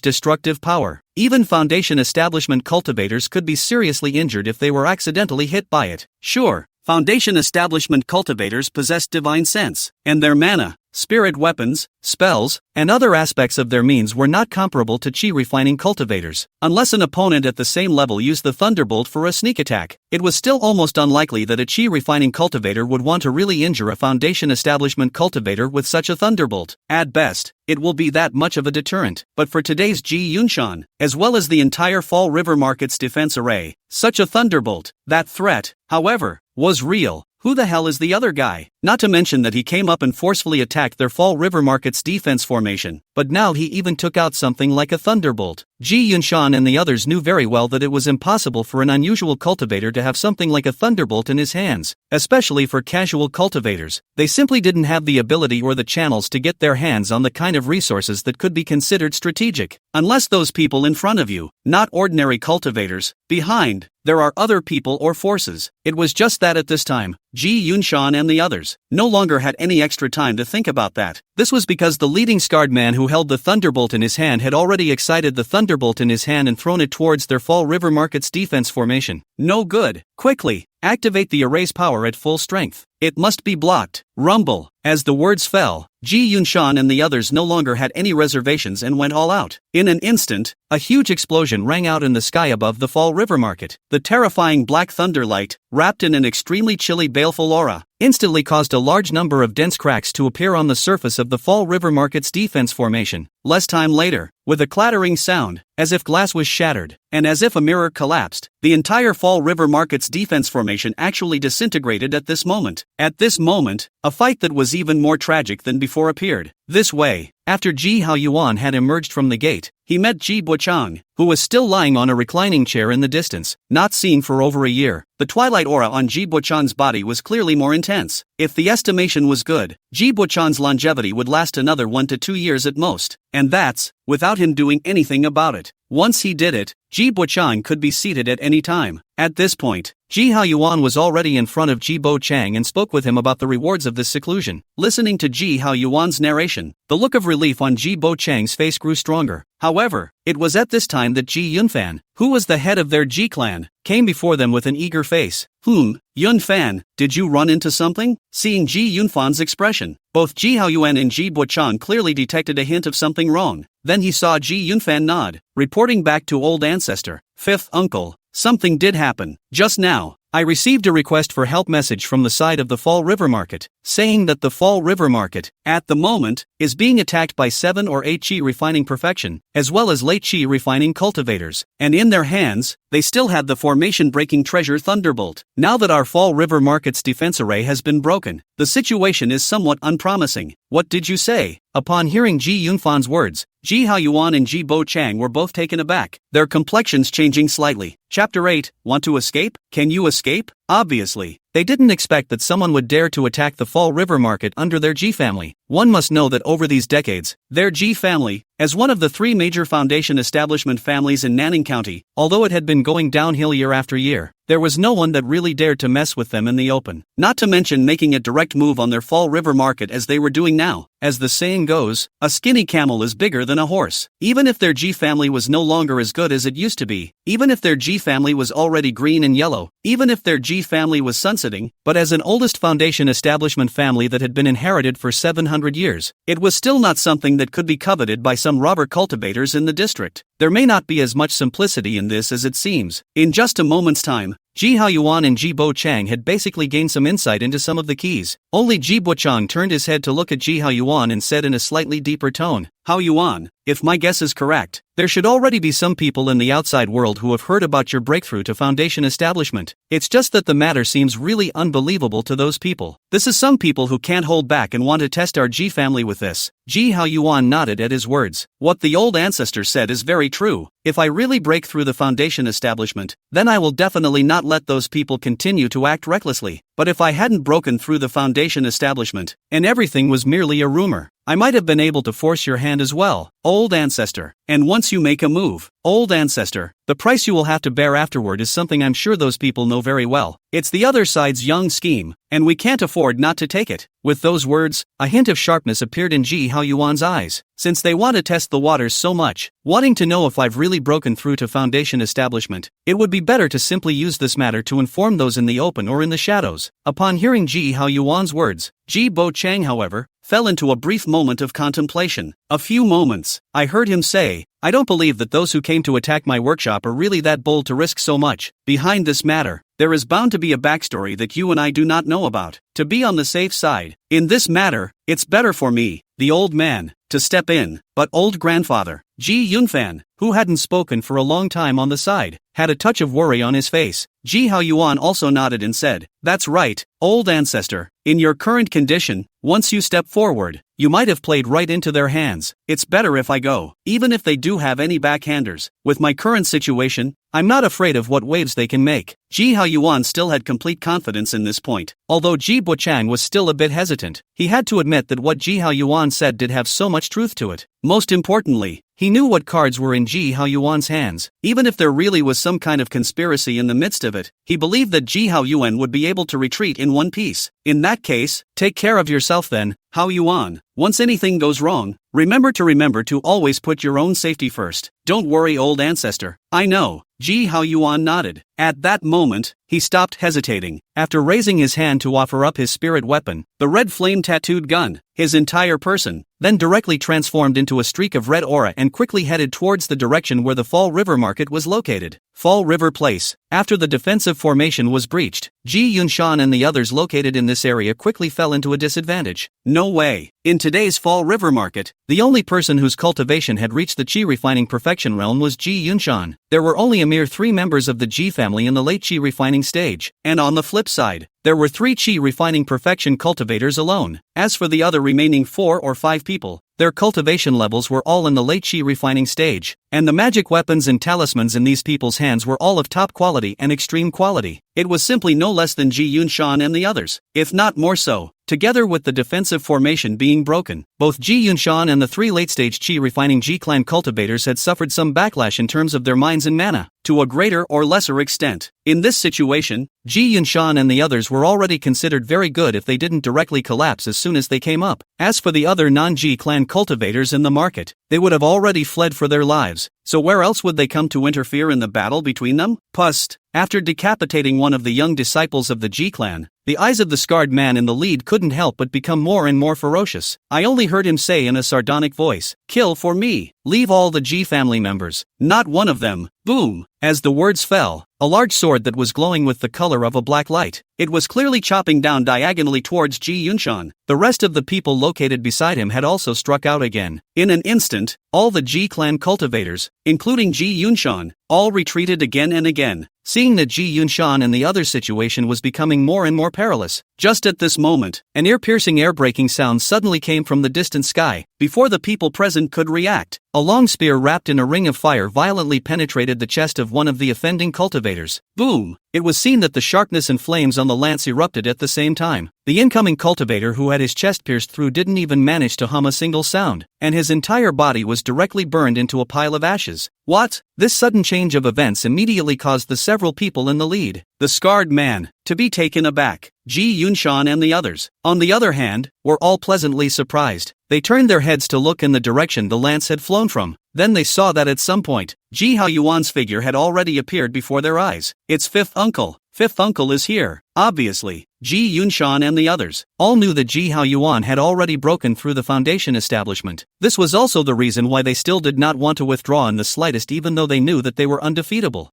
destructive power. Even Foundation establishment cultivators could be seriously injured if they were accidentally hit by it. Sure, Foundation establishment cultivators possessed divine sense, and their mana, spirit weapons, spells, and other aspects of their means were not comparable to chi refining cultivators. Unless an opponent at the same level used the Thunderbolt for a sneak attack, it was still almost unlikely that a chi refining cultivator would want to really injure a Foundation establishment cultivator with such a Thunderbolt. At best, it will be that much of a deterrent. But for today's Ji Yunshan, as well as the entire Fall River market's defense array, such a Thunderbolt, that threat, however, was real. Who the hell is the other guy? Not to mention that he came up and forcefully attacked their Fall River market's defense formation, but now he even took out something like a Thunderbolt. Ji Yunshan and the others knew very well that it was impossible for an unusual cultivator to have something like a Thunderbolt in his hands, especially for casual cultivators. They simply didn't have the ability or the channels to get their hands on the kind of resources that could be considered strategic. Unless those people in front of you, not ordinary cultivators, behind, there are other people or forces. It was just that at this time, Ji Yunshan and the others no longer had any extra time to think about that. This was because the leading scarred man who held the Thunderbolt in his hand had already excited the Thunderbolt in his hand and thrown it towards their Fall River market's defense formation. No good. Quickly, activate the erase power at full strength. It must be blocked. Rumble. As the words fell, Ji Yunshan and the others no longer had any reservations and went all out. In an instant, a huge explosion rang out in the sky above the Fall River market. The terrifying black thunder light, wrapped in an extremely chilly baleful aura, instantly caused a large number of dense cracks to appear on the surface of the Fall River market's defense formation. Less time later, with a clattering sound, as if glass was shattered, and as if a mirror collapsed, the entire Fall River market's defense formation actually disintegrated at this moment. At this moment, a fight that was even more tragic than before appeared. This way, after Ji Haoyuan had emerged from the gate, he met Ji Buchang, who was still lying on a reclining chair in the distance, not seen for over a year. The twilight aura on Ji Buchang's body was clearly more intense. If the estimation was good, Ji Buchang's longevity would last another 1 to 2 years at most, and that's without him doing anything about it. Once he did it, Ji Buchang could be seated at any time. At this point, Ji Haoyuan was already in front of Ji Bo Chang and spoke with him about the rewards of this seclusion. Listening to Ji Haoyuan's narration, the look of relief on Ji Bo Chang's face grew stronger. However, it was at this time that Ji Yunfan, who was the head of their Ji clan, came before them with an eager face. Yunfan, did you run into something? Seeing Ji Yunfan's expression, both Ji Haoyuan and Ji Bo Chang clearly detected a hint of something wrong. Then he saw Ji Yunfan nod, reporting back to old Ancestor. Fifth uncle, something did happen. Just now, I received a request for help message from the side of the Fall River Market, saying that the Fall River Market, at the moment, is being attacked by 7 or 8 Qi refining perfection, as well as late Qi refining cultivators, and in their hands, they still had the formation-breaking treasure Thunderbolt. Now that our Fall River Market's defense array has been broken, the situation is somewhat unpromising. What did you say? Upon hearing Ji Yunfan's words, Ji Haoyuan and Ji Bo Chang were both taken aback, their complexions changing slightly. Chapter 8, Want to escape? Can you escape? Obviously, they didn't expect that someone would dare to attack the Fall River Market under their Ji family. One must know that over these decades, their Ji family, as one of the 3 major foundation establishment families in Nanning County, although it had been going downhill year after year, there was no one that really dared to mess with them in the open. Not to mention making a direct move on their Fall River Market as they were doing now. As the saying goes, a skinny camel is bigger than a horse. Even if their Ji family was no longer as good as it used to be, even if their Ji family was already green and yellow, even if their Ji family was sunsetting, but as an oldest foundation establishment family that had been inherited for 700 years, it was still not something that could be coveted by some robber cultivators in the district. There may not be as much simplicity in this as it seems. In just a moment's time, Ji Haoyuan and Ji Bo Chang had basically gained some insight into some of the keys. Only Ji Bo Chang turned his head to look at Ji Haoyuan and said in a slightly deeper tone, Haoyuan, if my guess is correct, there should already be some people in the outside world who have heard about your breakthrough to foundation establishment. It's just that the matter seems really unbelievable to those people. This is some people who can't hold back and want to test our Ji family with this. Ji Haoyuan nodded at his words. What the old ancestor said is very true. If I really break through the foundation establishment, then I will definitely not let those people continue to act recklessly. But if I hadn't broken through the foundation establishment, and everything was merely a rumor, I might have been able to force your hand as well, old ancestor. And once you make a move, old ancestor, the price you will have to bear afterward is something I'm sure those people know very well. It's the other side's young scheme, and we can't afford not to take it. With those words, a hint of sharpness appeared in Ji Haoyuan's eyes. Since they want to test the waters so much, wanting to know if I've really broken through to foundation establishment, it would be better to simply use this matter to inform those in the open or in the shadows. Upon hearing Ji Haoyuan's words, Ji Bo Chang, however, fell into a brief moment of contemplation. A few moments, I heard him say, I don't believe that those who came to attack my workshop are really that bold to risk so much. Behind this matter, there is bound to be a backstory that you and I do not know about. To be on the safe side, in this matter, it's better for me, the old man, to step in. But old grandfather, Ji Yunfan, who hadn't spoken for a long time on the side, had a touch of worry on his face. Ji Haoyuan also nodded and said, That's right, old ancestor. In your current condition, once you step forward, you might have played right into their hands. It's better if I go, even if they do have any backhanders. With my current situation, I'm not afraid of what waves they can make. Ji Haoyuan still had complete confidence in this point. Although Ji Bo Chang was still a bit hesitant, he had to admit that what Ji Haoyuan said did have so much truth to it. Most importantly, he knew what cards were in Ji Haoyuan's hands. Even if there really was some kind of conspiracy in the midst of it, he believed that Ji Haoyuan would be able to retreat in one piece. In that case, take care of yourself then, Haoyuan. Once anything goes wrong, remember to always put your own safety first. Don't worry, old ancestor. I know. Ji Haoyuan nodded. At that moment, he stopped hesitating. After raising his hand to offer up his spirit weapon, the red flame-tattooed gun, his entire person, then directly transformed into a streak of red aura and quickly headed towards the direction where the Fall River Market was located. Fall River Place. After the defensive formation was breached, Ji Yunshan and the others located in this area quickly fell into a disadvantage. No way. In today's Fall River Market, the only person whose cultivation had reached the Qi refining perfection realm was Ji Yunshan. There were only a mere 3 members of the Ji family in the late Qi refining stage, and on the flip side, there were 3 Qi refining perfection cultivators alone. As for the other remaining 4 or 5 people, their cultivation levels were all in the late Qi refining stage, and the magic weapons and talismans in these people's hands were all of top quality and extreme quality. It was simply no less than Ji Yunshan and the others, if not more so. Together with the defensive formation being broken, both Ji Yunshan and the 3 late-stage Qi refining Ji clan cultivators had suffered some backlash in terms of their minds and mana. to a greater or lesser extent. In this situation, Ji Yunshan and the others were already considered very good if they didn't directly collapse as soon as they came up. As for the other non-Ji clan cultivators in the market, they would have already fled for their lives, so where else would they come to interfere in the battle between them? Pust! After decapitating one of the young disciples of the Ji clan, the eyes of the scarred man in the lead couldn't help but become more and more ferocious. I only heard him say in a sardonic voice, "Kill for me. Leave all the Ji family members. Not one of them." Boom! As the words fell, a large sword that was glowing with the color of a black light. It was clearly chopping down diagonally towards Ji Yunshan. The rest of the people located beside him had also struck out again. In an instant, all the Ji clan cultivators, including Ji Yunshan, all retreated again and again, seeing that Ji Yunshan and the other situation was becoming more and more perilous. Just at this moment, an ear-piercing air-breaking sound suddenly came from the distant sky. Before the people present could react, a long spear wrapped in a ring of fire violently penetrated the chest of one of the offending cultivators. Boom! It was seen that the sharpness and flames on the lance erupted at the same time. The incoming cultivator who had his chest pierced through didn't even manage to hum a single sound, and his entire body was directly burned into a pile of ashes. What? This sudden change of events immediately caused the several people in the lead, the scarred man, to be taken aback. Ji Yunshan and the others, on the other hand, were all pleasantly surprised. They turned their heads to look in the direction the lance had flown from. Then they saw that at some point, Ji Haoyuan's figure had already appeared before their eyes. It's Fifth Uncle. Fifth Uncle is here. Obviously, Ji Yunshan and the others all knew that Ji Haoyuan had already broken through the foundation establishment. This was also the reason why they still did not want to withdraw in the slightest, even though they knew that they were undefeatable.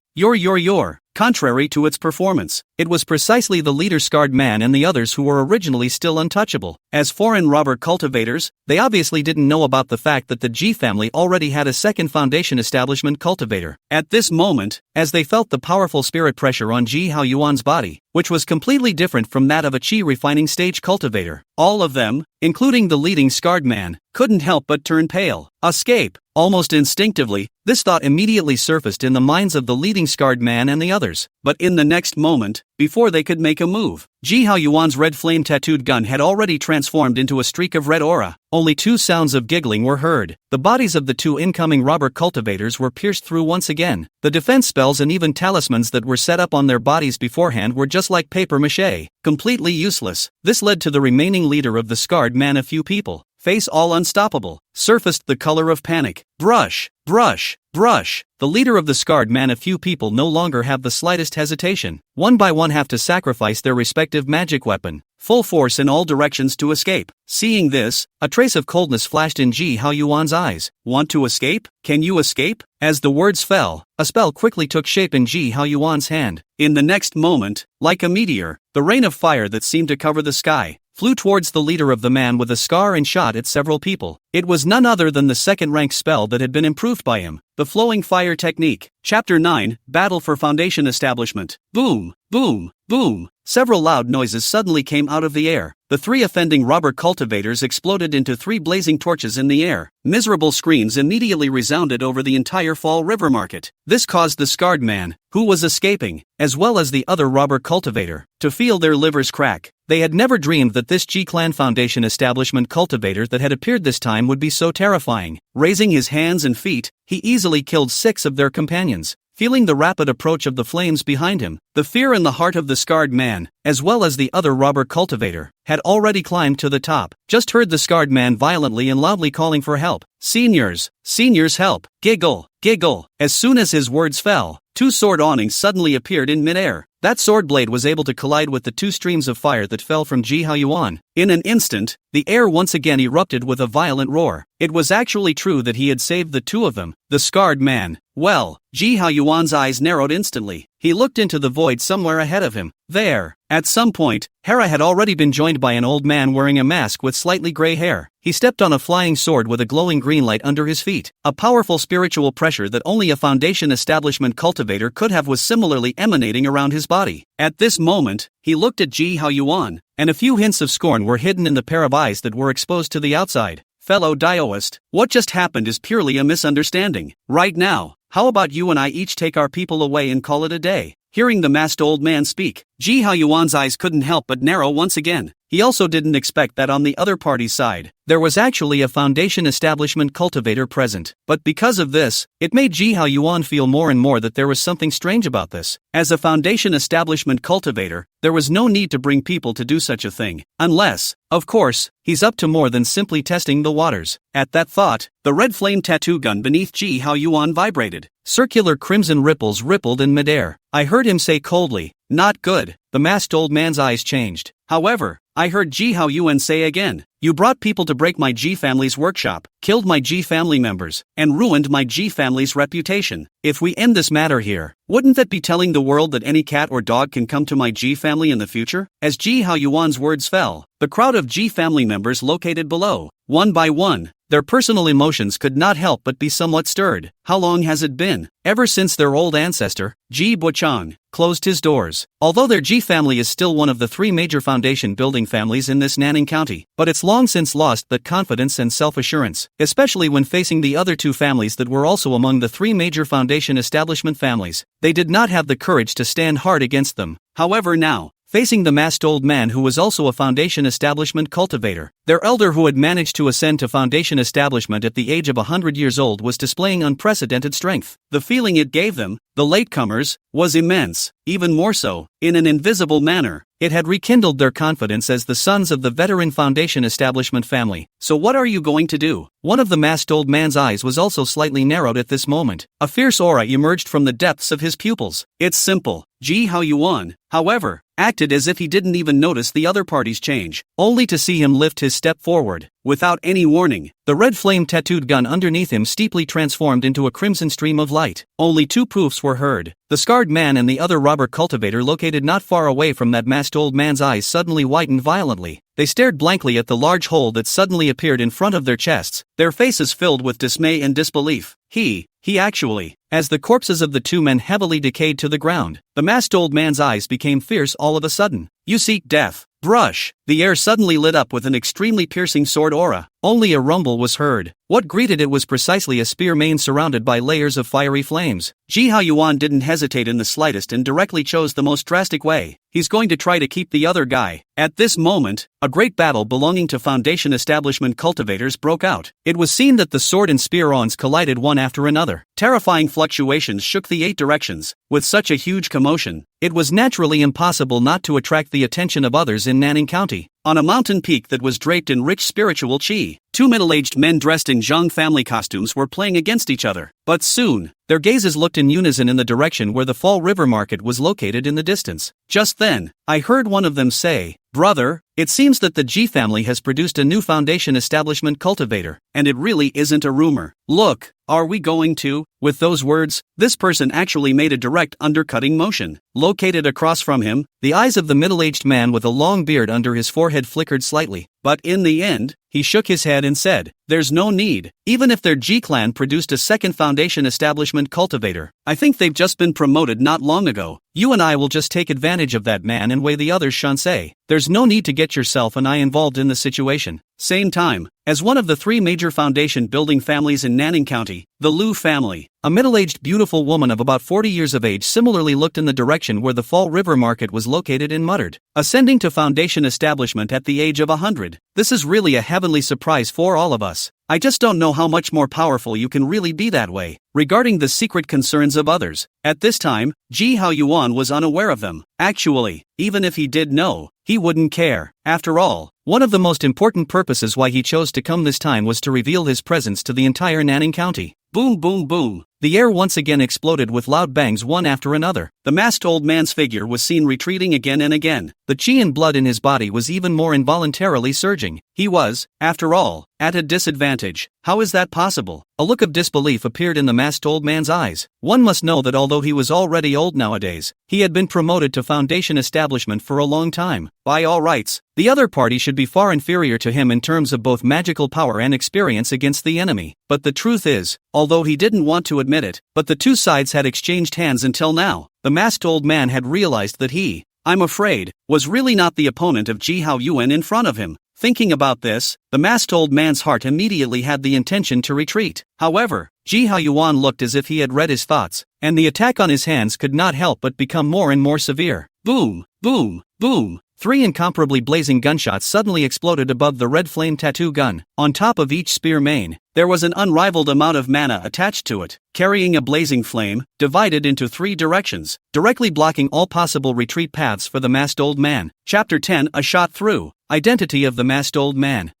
Contrary to its performance, it was precisely the leader scarred man and the others who were originally still untouchable. As foreign robber cultivators, they obviously didn't know about the fact that the Ji family already had a second foundation establishment cultivator. At this moment, as they felt the powerful spirit pressure on Ji Haoyuan's body, which was completely different from that of a Qi refining stage cultivator, all of them, including the leading scarred man, couldn't help but turn pale. Escape! Almost instinctively, this thought immediately surfaced in the minds of the leading scarred man and the others. But in the next moment, before they could make a move, Ji Haoyuan's red flame tattooed gun had already transformed into a streak of red aura. Only two sounds of giggling were heard. The bodies of the two incoming robber cultivators were pierced through once again. The defense spells and even talismans that were set up on their bodies beforehand were just like paper mache, completely useless. This led to the remaining leader of the scarred man, a few people, face all unstoppable, surfaced the color of panic. Brush, brush, brush. The leader of the scarred man, a few people no longer have the slightest hesitation. One by one have to sacrifice their respective magic weapon, full force in all directions to escape. Seeing this, a trace of coldness flashed in Ji Haoyuan's eyes. Want to escape? Can you escape? As the words fell, a spell quickly took shape in Ji Haoyuan's hand. In the next moment, like a meteor, the rain of fire that seemed to cover the sky flew towards the leader of the man with a scar and shot at several people. It was none other than the second-rank spell that had been improved by him, the Flowing Fire Technique. Chapter 9, Battle for Foundation Establishment. Boom, boom, boom. Several loud noises suddenly came out of the air. The three offending robber cultivators exploded into three blazing torches in the air. Miserable screams immediately resounded over the entire Fall River market. This caused the scarred man, who was escaping, as well as the other robber cultivator, to feel their livers crack. They had never dreamed that this Ji Clan Foundation establishment cultivator that had appeared this time would be so terrifying. Raising his hands and feet, he easily killed 6 of their companions. Feeling the rapid approach of the flames behind him, the fear in the heart of the scarred man, as well as the other robber cultivator, had already climbed to the top. Just heard the scarred man violently and loudly calling for help. Seniors, seniors help, giggle, giggle. As soon as his words fell, 2 sword awnings suddenly appeared in midair. That sword blade was able to collide with the 2 streams of fire that fell from Ji Haoyuan. In an instant, the air once again erupted with a violent roar. It was actually true that he had saved the 2 of them. The scarred man. Well, Ji Haoyuan's eyes narrowed instantly. He looked into the void somewhere ahead of him. There. At some point, Hera had already been joined by an old man wearing a mask with slightly gray hair. He stepped on a flying sword with a glowing green light under his feet. A powerful spiritual pressure that only a foundation establishment cultivator could have was similarly emanating around his body. At this moment, he looked at Ji Haoyuan, and a few hints of scorn were hidden in the pair of eyes that were exposed to the outside. Fellow Daoist, what just happened is purely a misunderstanding. Right now, how about you and I each take our people away and call it a day? Hearing the masked old man speak, Ji Haoyuan's eyes couldn't help but narrow once again. he also didn't expect that on the other party's side, there was actually a Foundation establishment cultivator present. But because of this, it made Ji Haoyuan feel more and more that there was something strange about this. As a Foundation establishment cultivator, there was no need to bring people to do such a thing. Unless, of course, he's up to more than simply testing the waters. At that thought, the red flame tattoo gun beneath Ji Haoyuan vibrated. Circular crimson ripples rippled in midair. I heard him say coldly, "Not good." The masked old man's eyes changed. However, I heard Ji Haoyuan say again, "You brought people to break my Ji family's workshop, killed my Ji family members, and ruined my Ji family's reputation. If we end this matter here, wouldn't that be telling the world that any cat or dog can come to my Ji family in the future?" As Ji Haoyuan's words fell, the crowd of Ji family members located below, one by one, their personal emotions could not help but be somewhat stirred. How long has it been? Ever since their old ancestor, Ji Buchang, closed his doors. Although their Ji family is still one of the three major foundation building families in this Nanning County, but it's long since lost that confidence and self-assurance, especially when facing the other two families that were also among the three major foundation establishment families. They did not have the courage to stand hard against them. However, now, facing the masked old man who was also a foundation establishment cultivator, their elder who had managed to ascend to foundation establishment at the age of 100 years old was displaying unprecedented strength. The feeling it gave them, the latecomers, was immense. Even more so, in an invisible manner, it had rekindled their confidence as the sons of the veteran foundation establishment family. "So what are you going to do?" One of the masked old man's eyes was also slightly narrowed at this moment. A fierce aura emerged from the depths of his pupils. "It's simple." Ji Haoyuan, however, acted as if he didn't even notice the other party's change, only to see him lift his step forward. Without any warning, the red flame tattooed gun underneath him steeply transformed into a crimson stream of light. Only two poofs were heard. The scarred man and the other robber cultivator located not far away from that masked old man's eyes suddenly whitened violently. They stared blankly at the large hole that suddenly appeared in front of their chests, their faces filled with dismay and disbelief. He actually, as the corpses of the two men heavily decayed to the ground, the masked old man's eyes became fierce all of a sudden. "You seek death. Brush!" The air suddenly lit up with an extremely piercing sword aura. Only a rumble was heard. What greeted it was precisely a spear mane surrounded by layers of fiery flames. Ji Haoyuan didn't hesitate in the slightest and directly chose the most drastic way. He's going to try to keep the other guy. At this moment, a great battle belonging to Foundation Establishment cultivators broke out. It was seen that the sword and spear ons collided one after another. Terrifying fluctuations shook the 8 directions. With such a huge commotion, it was naturally impossible not to attract the attention of others in Nanning County. On a mountain peak that was draped in rich spiritual qi, two middle-aged men dressed in Zhang family costumes were playing against each other. But soon, their gazes looked in unison in the direction where the Fall River Market was located in the distance. Just then, I heard one of them say, "Brother, it seems that the Ji family has produced a new foundation establishment cultivator, and it really isn't a rumor. Look, are we going to?" With those words, this person actually made a direct undercutting motion. Located across from him, the eyes of the middle-aged man with a long beard under his forehead flickered slightly, but in the end, he shook his head and said, "There's no need. Even if their Ji clan produced a second foundation establishment cultivator, I think they've just been promoted not long ago. You and I will just take advantage of that man and weigh the others Shansei. There's no need to get yourself and I involved in the situation." Same time, as one of the three major foundation building families in Nanning County, the Liu family, a middle-aged beautiful woman of about 40 years of age similarly looked in the direction where the Fall River Market was located and muttered, "Ascending to foundation establishment at the age of 100. This is really a heavenly surprise for all of us. I just don't know how much more powerful you can really be that way." Regarding the secret concerns of others, at this time, Ji Haoyuan was unaware of them. Actually, even if he did know, he wouldn't care. After all, one of the most important purposes why he chose to come this time was to reveal his presence to the entire Nanning County. Boom boom boom. The air once again exploded with loud bangs one after another. The masked old man's figure was seen retreating again and again. The qi and blood in his body was even more involuntarily surging. He was, after all, at a disadvantage. How is that possible? A look of disbelief appeared in the masked old man's eyes. One must know that although he was already old nowadays, he had been promoted to foundation establishment for a long time. By all rights, the other party should be far inferior to him in terms of both magical power and experience against the enemy. But the truth is, although he didn't want to admit it, but the two sides had exchanged hands until now. The masked old man had realized that he, I'm afraid, was really not the opponent of Ji Haoyuan in front of him. Thinking about this, the masked old man's heart immediately had the intention to retreat. However, Ji Haoyuan looked as if he had read his thoughts, and the attack on his hands could not help but become more and more severe. Boom, boom, boom. 3 incomparably blazing gunshots suddenly exploded above the red flame tattoo gun. On top of each spear main, there was an unrivaled amount of mana attached to it, carrying a blazing flame, divided into 3 directions, directly blocking all possible retreat paths for the masked old man. Chapter 10: A Shot Through. Identity of the Masked Old Man.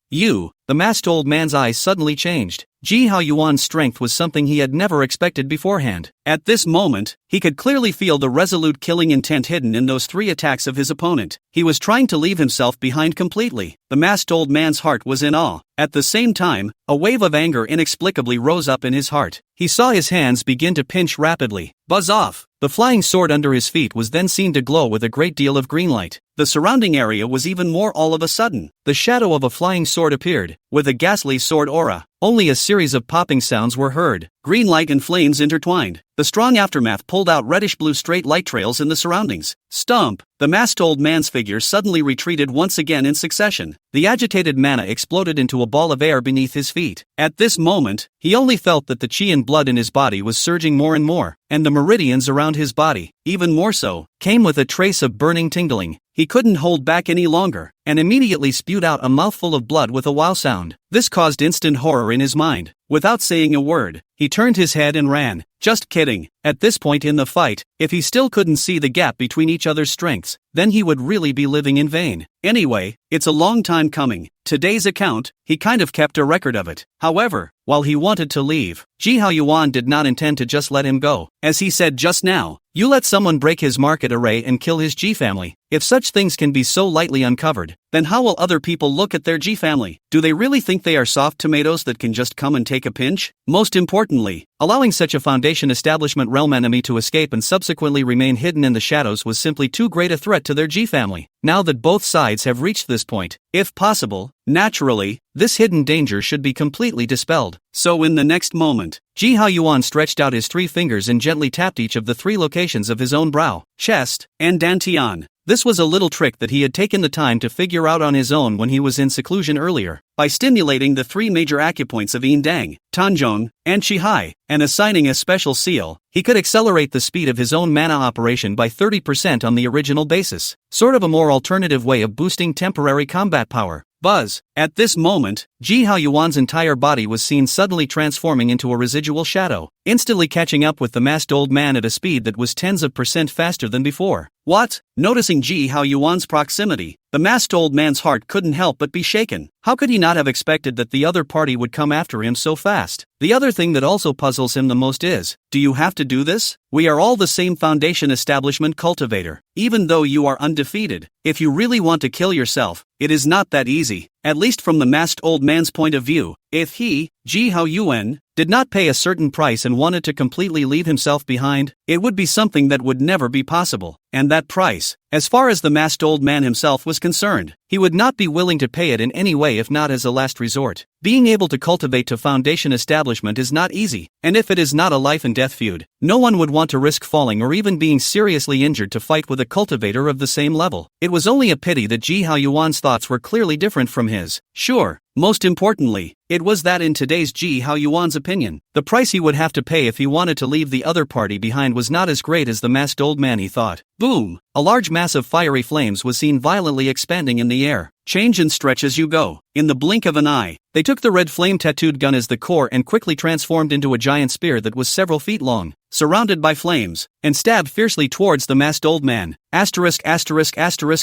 The masked old man's eyes suddenly changed. Ji Haoyuan's strength was something he had never expected beforehand. At this moment, he could clearly feel the resolute killing intent hidden in those 3 attacks of his opponent. He was trying to leave himself behind completely. The masked old man's heart was in awe. At the same time, a wave of anger inexplicably rose up in his heart. He saw his hands begin to pinch rapidly. Buzz off! The flying sword under his feet was then seen to glow with a great deal of green light. The surrounding area was even more all of a sudden. The shadow of a flying sword appeared, with a ghastly sword aura. Only a series of popping sounds were heard. Green light and flames intertwined. The strong aftermath pulled out reddish-blue straight light trails in the surroundings. Stomp! The masked old man's figure suddenly retreated once again in succession. The agitated mana exploded into a ball of air beneath his feet. At this moment, he only felt that the chi and blood in his body was surging more and more, and the meridians around his body, even more so, came with a trace of burning tingling. He couldn't hold back any longer, and immediately spewed out a mouthful of blood with a wow sound. This caused instant horror in his mind. Without saying a word, he turned his head and ran. Just kidding. At this point in the fight, if he still couldn't see the gap between each other's strengths, then he would really be living in vain. Anyway, it's a long time coming. Today's account, he kind of kept a record of it. However, while he wanted to leave, Ji Haoyuan did not intend to just let him go. As he said just now, you let someone break his market array and kill his Ji family. If such things can be so lightly uncovered, then how will other people look at their Ji family? Do they really think they are soft tomatoes that can just come and take a pinch? Most importantly, allowing such a Foundation establishment realm enemy to escape and subsequently remain hidden in the shadows was simply too great a threat to their Ji family. Now that both sides have reached this point, if possible, naturally, this hidden danger should be completely dispelled. So in the next moment, Ji Haoyuan stretched out his 3 fingers and gently tapped each of the 3 locations of his own brow, chest, and dantian. This was a little trick that he had taken the time to figure out on his own when he was in seclusion earlier. By stimulating the 3 major acupoints of Yindang, Tanzhong, and Qihai, and assigning a special seal, he could accelerate the speed of his own mana operation by 30% on the original basis. Sort of a more alternative way of boosting temporary combat power. Buzz! At this moment, Ji Haoyuan's entire body was seen suddenly transforming into a residual shadow, instantly catching up with the masked old man at a speed that was tens of % faster than before. What? Noticing Ji Haoyuan's proximity, the masked old man's heart couldn't help but be shaken. How could he not have expected that the other party would come after him so fast? The other thing that also puzzles him the most is, do you have to do this? We are all the same Foundation establishment cultivator, even though you are undefeated. If you really want to kill yourself, it is not that easy, at least from the masked old man's point of view. If he, Ji Haoyuan, did not pay a certain price and wanted to completely leave himself behind, it would be something that would never be possible. And that price, as far as the masked old man himself was concerned, he would not be willing to pay it in any way if not as a last resort. Being able to cultivate to Foundation establishment is not easy, and if it is not a life and death feud, no one would want to risk falling or even being seriously injured to fight with a cultivator of the same level. It was only a pity that Ji Haoyuan's thoughts were clearly different from his. Sure. Most importantly, it was that in today's Ji Haoyuan's opinion, the price he would have to pay if he wanted to leave the other party behind was not as great as the masked old man he thought. Boom! A large mass of fiery flames was seen violently expanding in the air. Change and stretch as you go. In the blink of an eye, they took the red flame-tattooed gun as the core and quickly transformed into a giant spear that was several feet long, surrounded by flames, and stabbed fiercely towards the masked old man. The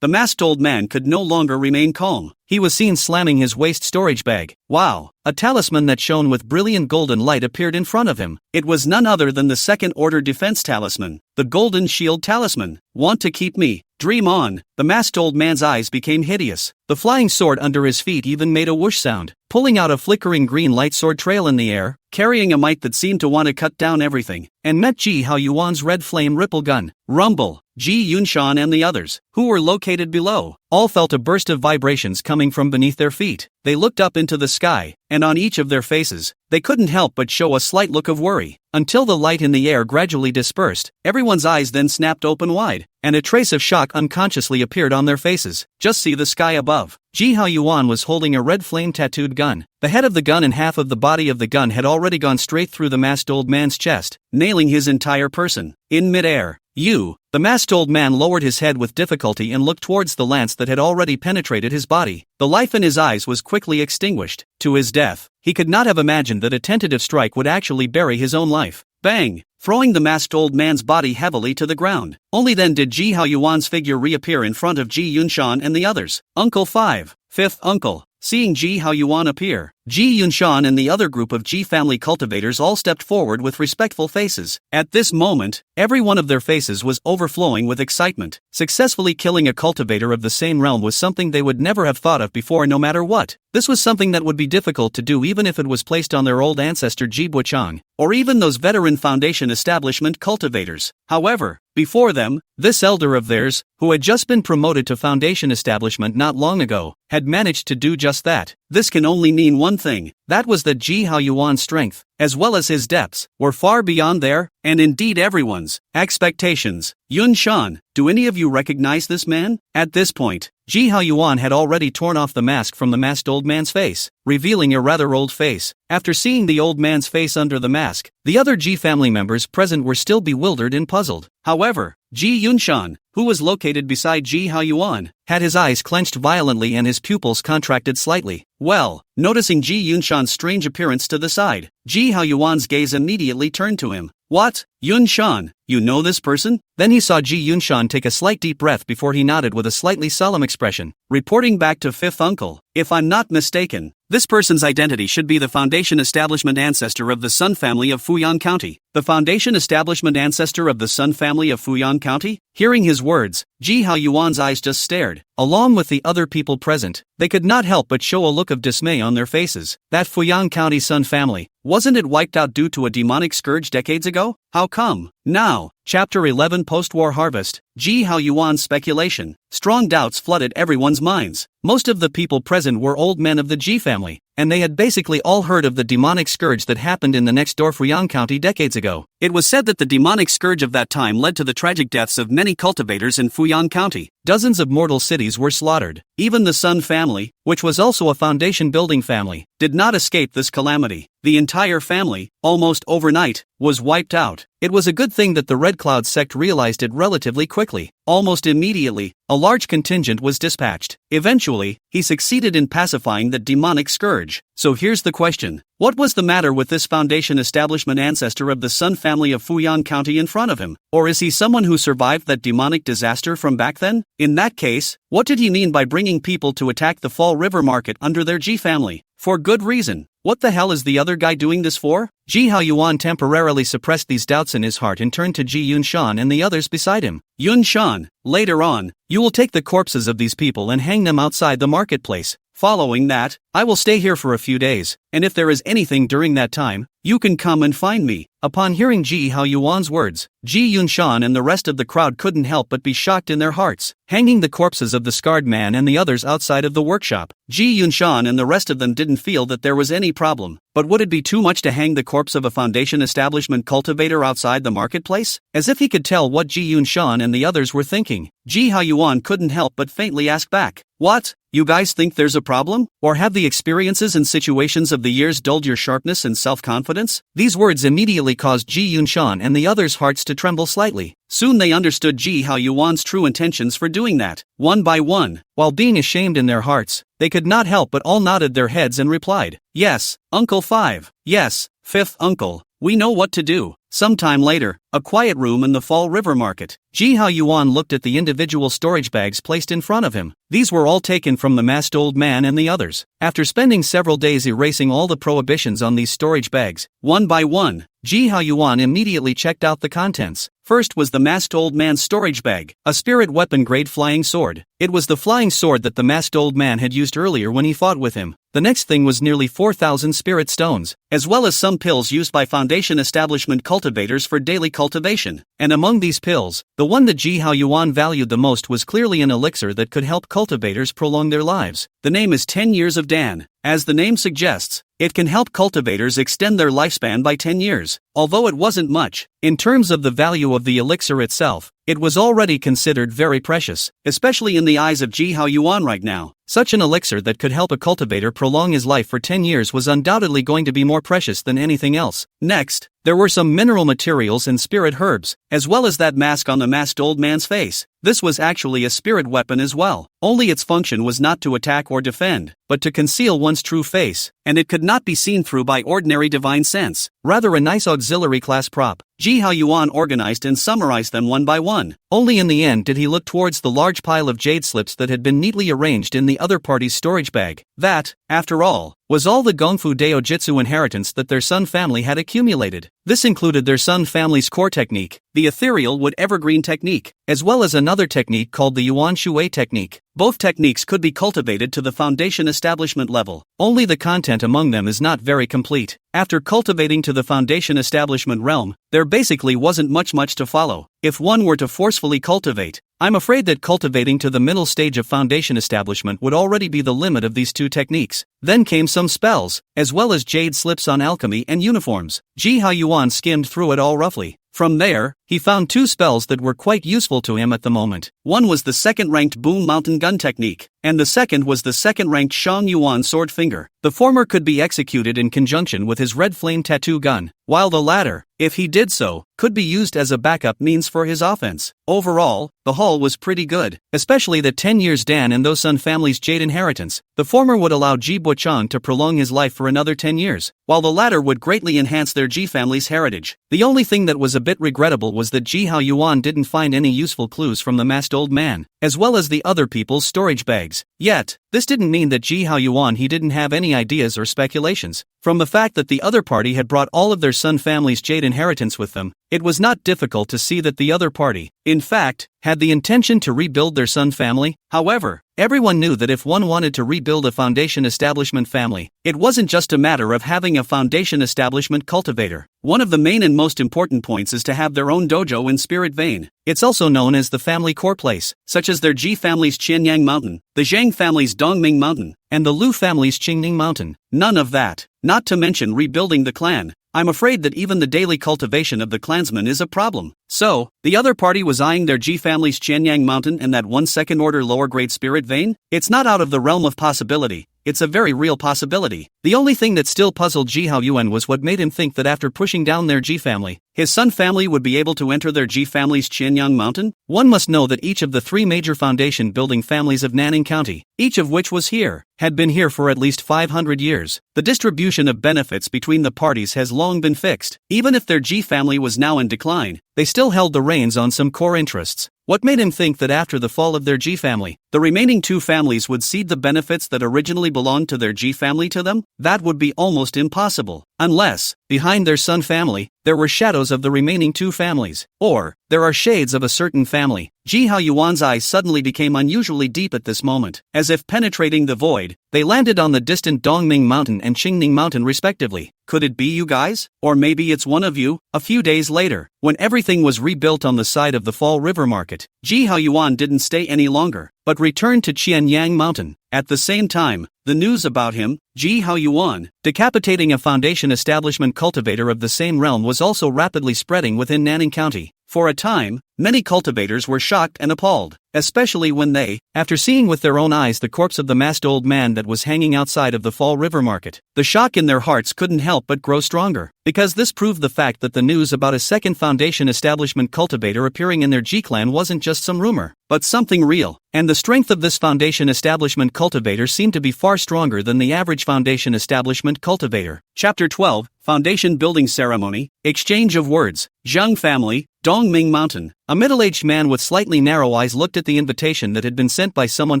masked old man could no longer remain calm. He was seen slamming his waist storage bag. Wow! A talisman that shone with brilliant golden light appeared in front of him. It was none other than the second-order defense talisman, the Golden Shield Talisman. Want to keep me? Dream on. The masked old man's eyes became hideous. The flying sword under his feet even made a whoosh sound, pulling out a flickering green light sword trail in the air, carrying a might that seemed to want to cut down everything, and met Ji Haoyuan's red flame ripple gun. Rumble! Ji Yunshan and the others, who were located below, all felt a burst of vibrations coming from beneath their feet. They looked up into the sky, and on each of their faces, they couldn't help but show a slight look of worry. Until the light in the air gradually dispersed, everyone's eyes then snapped open wide, and a trace of shock unconsciously appeared on their faces. Just see the sky above. Ji Haoyuan was holding a red flame-tattooed gun. The head of the gun and half of the body of the gun had already gone straight through the masked old man's chest, nailing his entire person. In midair, You. The masked old man lowered his head with difficulty and looked towards the lance that had already penetrated his body. The life in his eyes was quickly extinguished. To his death, he could not have imagined that a tentative strike would actually bury his own life. Bang! Throwing the masked old man's body heavily to the ground. Only then did Ji Haoyuan's figure reappear in front of Ji Yunshan and the others. Uncle 5. Fifth uncle. Seeing Ji Haoyuan appear, Ji Yunshan and the other group of Ji family cultivators all stepped forward with respectful faces. At this moment, every one of their faces was overflowing with excitement. Successfully killing a cultivator of the same realm was something they would never have thought of before, no matter what. This was something that would be difficult to do even if it was placed on their old ancestor Ji Buchang, or even those veteran Foundation establishment cultivators. However, before them, this elder of theirs, who had just been promoted to Foundation establishment not long ago, had managed to do just that. This can only mean one thing, that was that Ji Haoyuan's strength, as well as his depths, were far beyond their, and indeed everyone's, expectations. Yun Shan, do any of you recognize this man? At this point, Ji Haoyuan had already torn off the mask from the masked old man's face, revealing a rather old face. After seeing the old man's face under the mask, the other Ji family members present were still bewildered and puzzled. However, Ji Yunshan, who was located beside Ji Haoyuan, had his eyes clenched violently and his pupils contracted slightly. Well, noticing Ji Yunshan's strange appearance to the side, Ji Haoyuan's gaze immediately turned to him. What? Yunshan, you know this person? Then he saw Ji Yunshan take a slight deep breath before he nodded with a slightly solemn expression. Reporting back to fifth uncle, if I'm not mistaken, this person's identity should be the Foundation Establishment Ancestor of the Sun family of Fuyang County. The Foundation Establishment Ancestor of the Sun family of Fuyang County? Hearing his words, Ji Haoyuan's eyes just stared. Along with the other people present, they could not help but show a look of dismay on their faces. That Fuyang County Sun family, wasn't it wiped out due to a demonic scourge decades ago? How come? Now, Chapter 11 Post-War Harvest, Ji Haoyuan's speculation. Strong doubts flooded everyone's minds. Most of the people present were old men of the Ji family, and they had basically all heard of the demonic scourge that happened in the next door Fuyang County decades ago. It was said that the demonic scourge of that time led to the tragic deaths of many cultivators in Fuyang County. Dozens of mortal cities were slaughtered. Even the Sun family, which was also a foundation building family, did not escape this calamity. The entire family, almost overnight, was wiped out. It was a good thing that the Redcloud sect realized it relatively quickly. Almost immediately, a large contingent was dispatched. Eventually, he succeeded in pacifying the demonic scourge. So here's the question. What was the matter with this Foundation Establishment Ancestor of the Sun family of Fuyang County in front of him? Or is he someone who survived that demonic disaster from back then? In that case, what did he mean by bringing people to attack the Fall River Market under their Ji family? For good reason. What the hell is the other guy doing this for? Ji Haoyuan temporarily suppressed these doubts in his heart and turned to Ji Yunshan and the others beside him. Yunshan, later on, you will take the corpses of these people and hang them outside the marketplace. Following that, I will stay here for a few days, and if there is anything during that time, you can come and find me. Upon hearing Ji Haoyuan's words, Ji Yunshan and the rest of the crowd couldn't help but be shocked in their hearts. Hanging the corpses of the scarred man and the others outside of the workshop, Ji Yunshan and the rest of them didn't feel that there was any problem. But would it be too much to hang the corpse of a Foundation Establishment cultivator outside the marketplace? As if he could tell what Ji Yunshan and the others were thinking, Ji Haoyuan couldn't help but faintly ask back. What? You guys think there's a problem? Or have the experiences and situations of the years dulled your sharpness and self-confidence? These words immediately caused Ji Yunshan and the others' hearts to tremble slightly. Soon they understood Ji Haoyuan's true intentions for doing that. One by one, while being ashamed in their hearts, they could not help but all nodded their heads and replied, Yes, Uncle 5. Yes, fifth uncle. We know what to do. Sometime later, a quiet room in the Fall River Market. Ji Haoyuan looked at the individual storage bags placed in front of him. These were all taken from the masked old man and the others. After spending several days erasing all the prohibitions on these storage bags, one by one, Ji Haoyuan immediately checked out the contents. First was the masked old man's storage bag, a spirit weapon grade flying sword. It was the flying sword that the masked old man had used earlier when he fought with him. The next thing was nearly 4,000 spirit stones, as well as some pills used by Foundation Establishment cultivators for daily cultivation. And among these pills, the one that Ji Haoyuan valued the most was clearly an elixir that could help cultivators prolong their lives. The name is 10 Years of Dan. As the name suggests, it can help cultivators extend their lifespan by 10 years. Although it wasn't much, in terms of the value of the elixir itself, It was already considered very precious, especially in the eyes of Ji Hao Yuan right now. Such an elixir that could help a cultivator prolong his life for 10 years was undoubtedly going to be more precious than anything else. Next, there were some mineral materials and spirit herbs, as well as that mask on the masked old man's face. This was actually a spirit weapon as well, only its function was not to attack or defend, but to conceal one's true face, and it could not be seen through by ordinary divine sense. Rather a nice auxiliary class prop. Ji Hao Yuan organized and summarized them one by one. Only in the end did he look towards the large pile of jade slips that had been neatly arranged in the other party's storage bag. That, after all, was all the Gongfu Daojitsu inheritance that their Sun family had accumulated. This included their Sun family's core technique, the ethereal wood evergreen technique, as well as another technique called the Yuan Shui technique. Both techniques could be cultivated to the foundation establishment level, only the content among them is not very complete. After cultivating to the foundation establishment realm, there basically wasn't much to follow. If one were to forcefully cultivate, I'm afraid that cultivating to the middle stage of foundation establishment would already be the limit of these two techniques. Then came some spells, as well as jade slips on alchemy and uniforms. Ji Hao Yuan skimmed through it all roughly. From there, he found two spells that were quite useful to him at the moment. One was the second-ranked Boom Mountain Gun technique, and the second was the second-ranked Shang Yuan Sword Finger. The former could be executed in conjunction with his red flame tattoo gun, while the latter, if he did so, could be used as a backup means for his offense. Overall, the haul was pretty good, especially the 10 years Dan and those Sun family's jade inheritance. The former would allow Ji Buchang to prolong his life for another 10 years, while the latter would greatly enhance their Ji family's heritage. The only thing that was a bit regrettable was that Ji Hao Yuan didn't find any useful clues from the masked old man, as well as the other people's storage bags. Yet, this didn't mean that Ji Hao Yuan he didn't have any ideas or speculations. From the fact that the other party had brought all of their Sun family's jade inheritance with them, it was not difficult to see that the other party, in fact, had the intention to rebuild their Sun family. However, everyone knew that if one wanted to rebuild a foundation establishment family, it wasn't just a matter of having a foundation establishment cultivator. One of the main and most important points is to have their own dojo in Spirit Vein. It's also known as the family core place, such as their Ji family's Chinyang Mountain, the Zhang family's Dongming Mountain, and the Lu family's Qingning Mountain. None of that, not to mention rebuilding the clan. I'm afraid that even the daily cultivation of the clansmen is a problem. So, the other party was eyeing their Ji family's Chinyang Mountain and that 1 second order lower grade spirit vein? It's not out of the realm of possibility. It's a very real possibility. The only thing that still puzzled Ji Hao Yuan was what made him think that after pushing down their Ji family, his Sun family would be able to enter their Ji family's Chinyang Mountain. One must know that each of the 3 major foundation building families of Nanning County, each of which was here, had been here for at least 500 years. The distribution of benefits between the parties has long been fixed. Even if their Ji family was now in decline, they still held the reins on some core interests. What made him think that after the fall of their Ji family, the remaining 2 families would cede the benefits that originally belonged to their Ji family to them? That would be almost impossible. Unless, behind their Sun family, there were shadows of the remaining 2 families. Or, there are shades of a certain family. Ji Hao Yuan's eyes suddenly became unusually deep at this moment. As if penetrating the void, they landed on the distant Dongming Mountain and Qingning Mountain respectively. Could it be you guys? Or maybe it's one of you? A few days later, when everything was rebuilt on the side of the Fall River Market, Ji Hao Yuan didn't stay any longer, but returned to Chinyang Mountain. At the same time, the news about him, Ji Hao Yuan, decapitating a foundation establishment cultivator of the same realm was also rapidly spreading within Nanning County. For a time, many cultivators were shocked and appalled, especially when they, after seeing with their own eyes the corpse of the masked old man that was hanging outside of the Fall River Market. The shock in their hearts couldn't help but grow stronger, because this proved the fact that the news about a second foundation establishment cultivator appearing in their Ji clan wasn't just some rumor, but something real. And the strength of this foundation establishment cultivator seemed to be far stronger than the average foundation establishment cultivator. Chapter 12, Foundation Building Ceremony, Exchange of Words, Zhang Family, Dongming Mountain. A middle-aged man with slightly narrow eyes looked at the invitation that had been sent by someone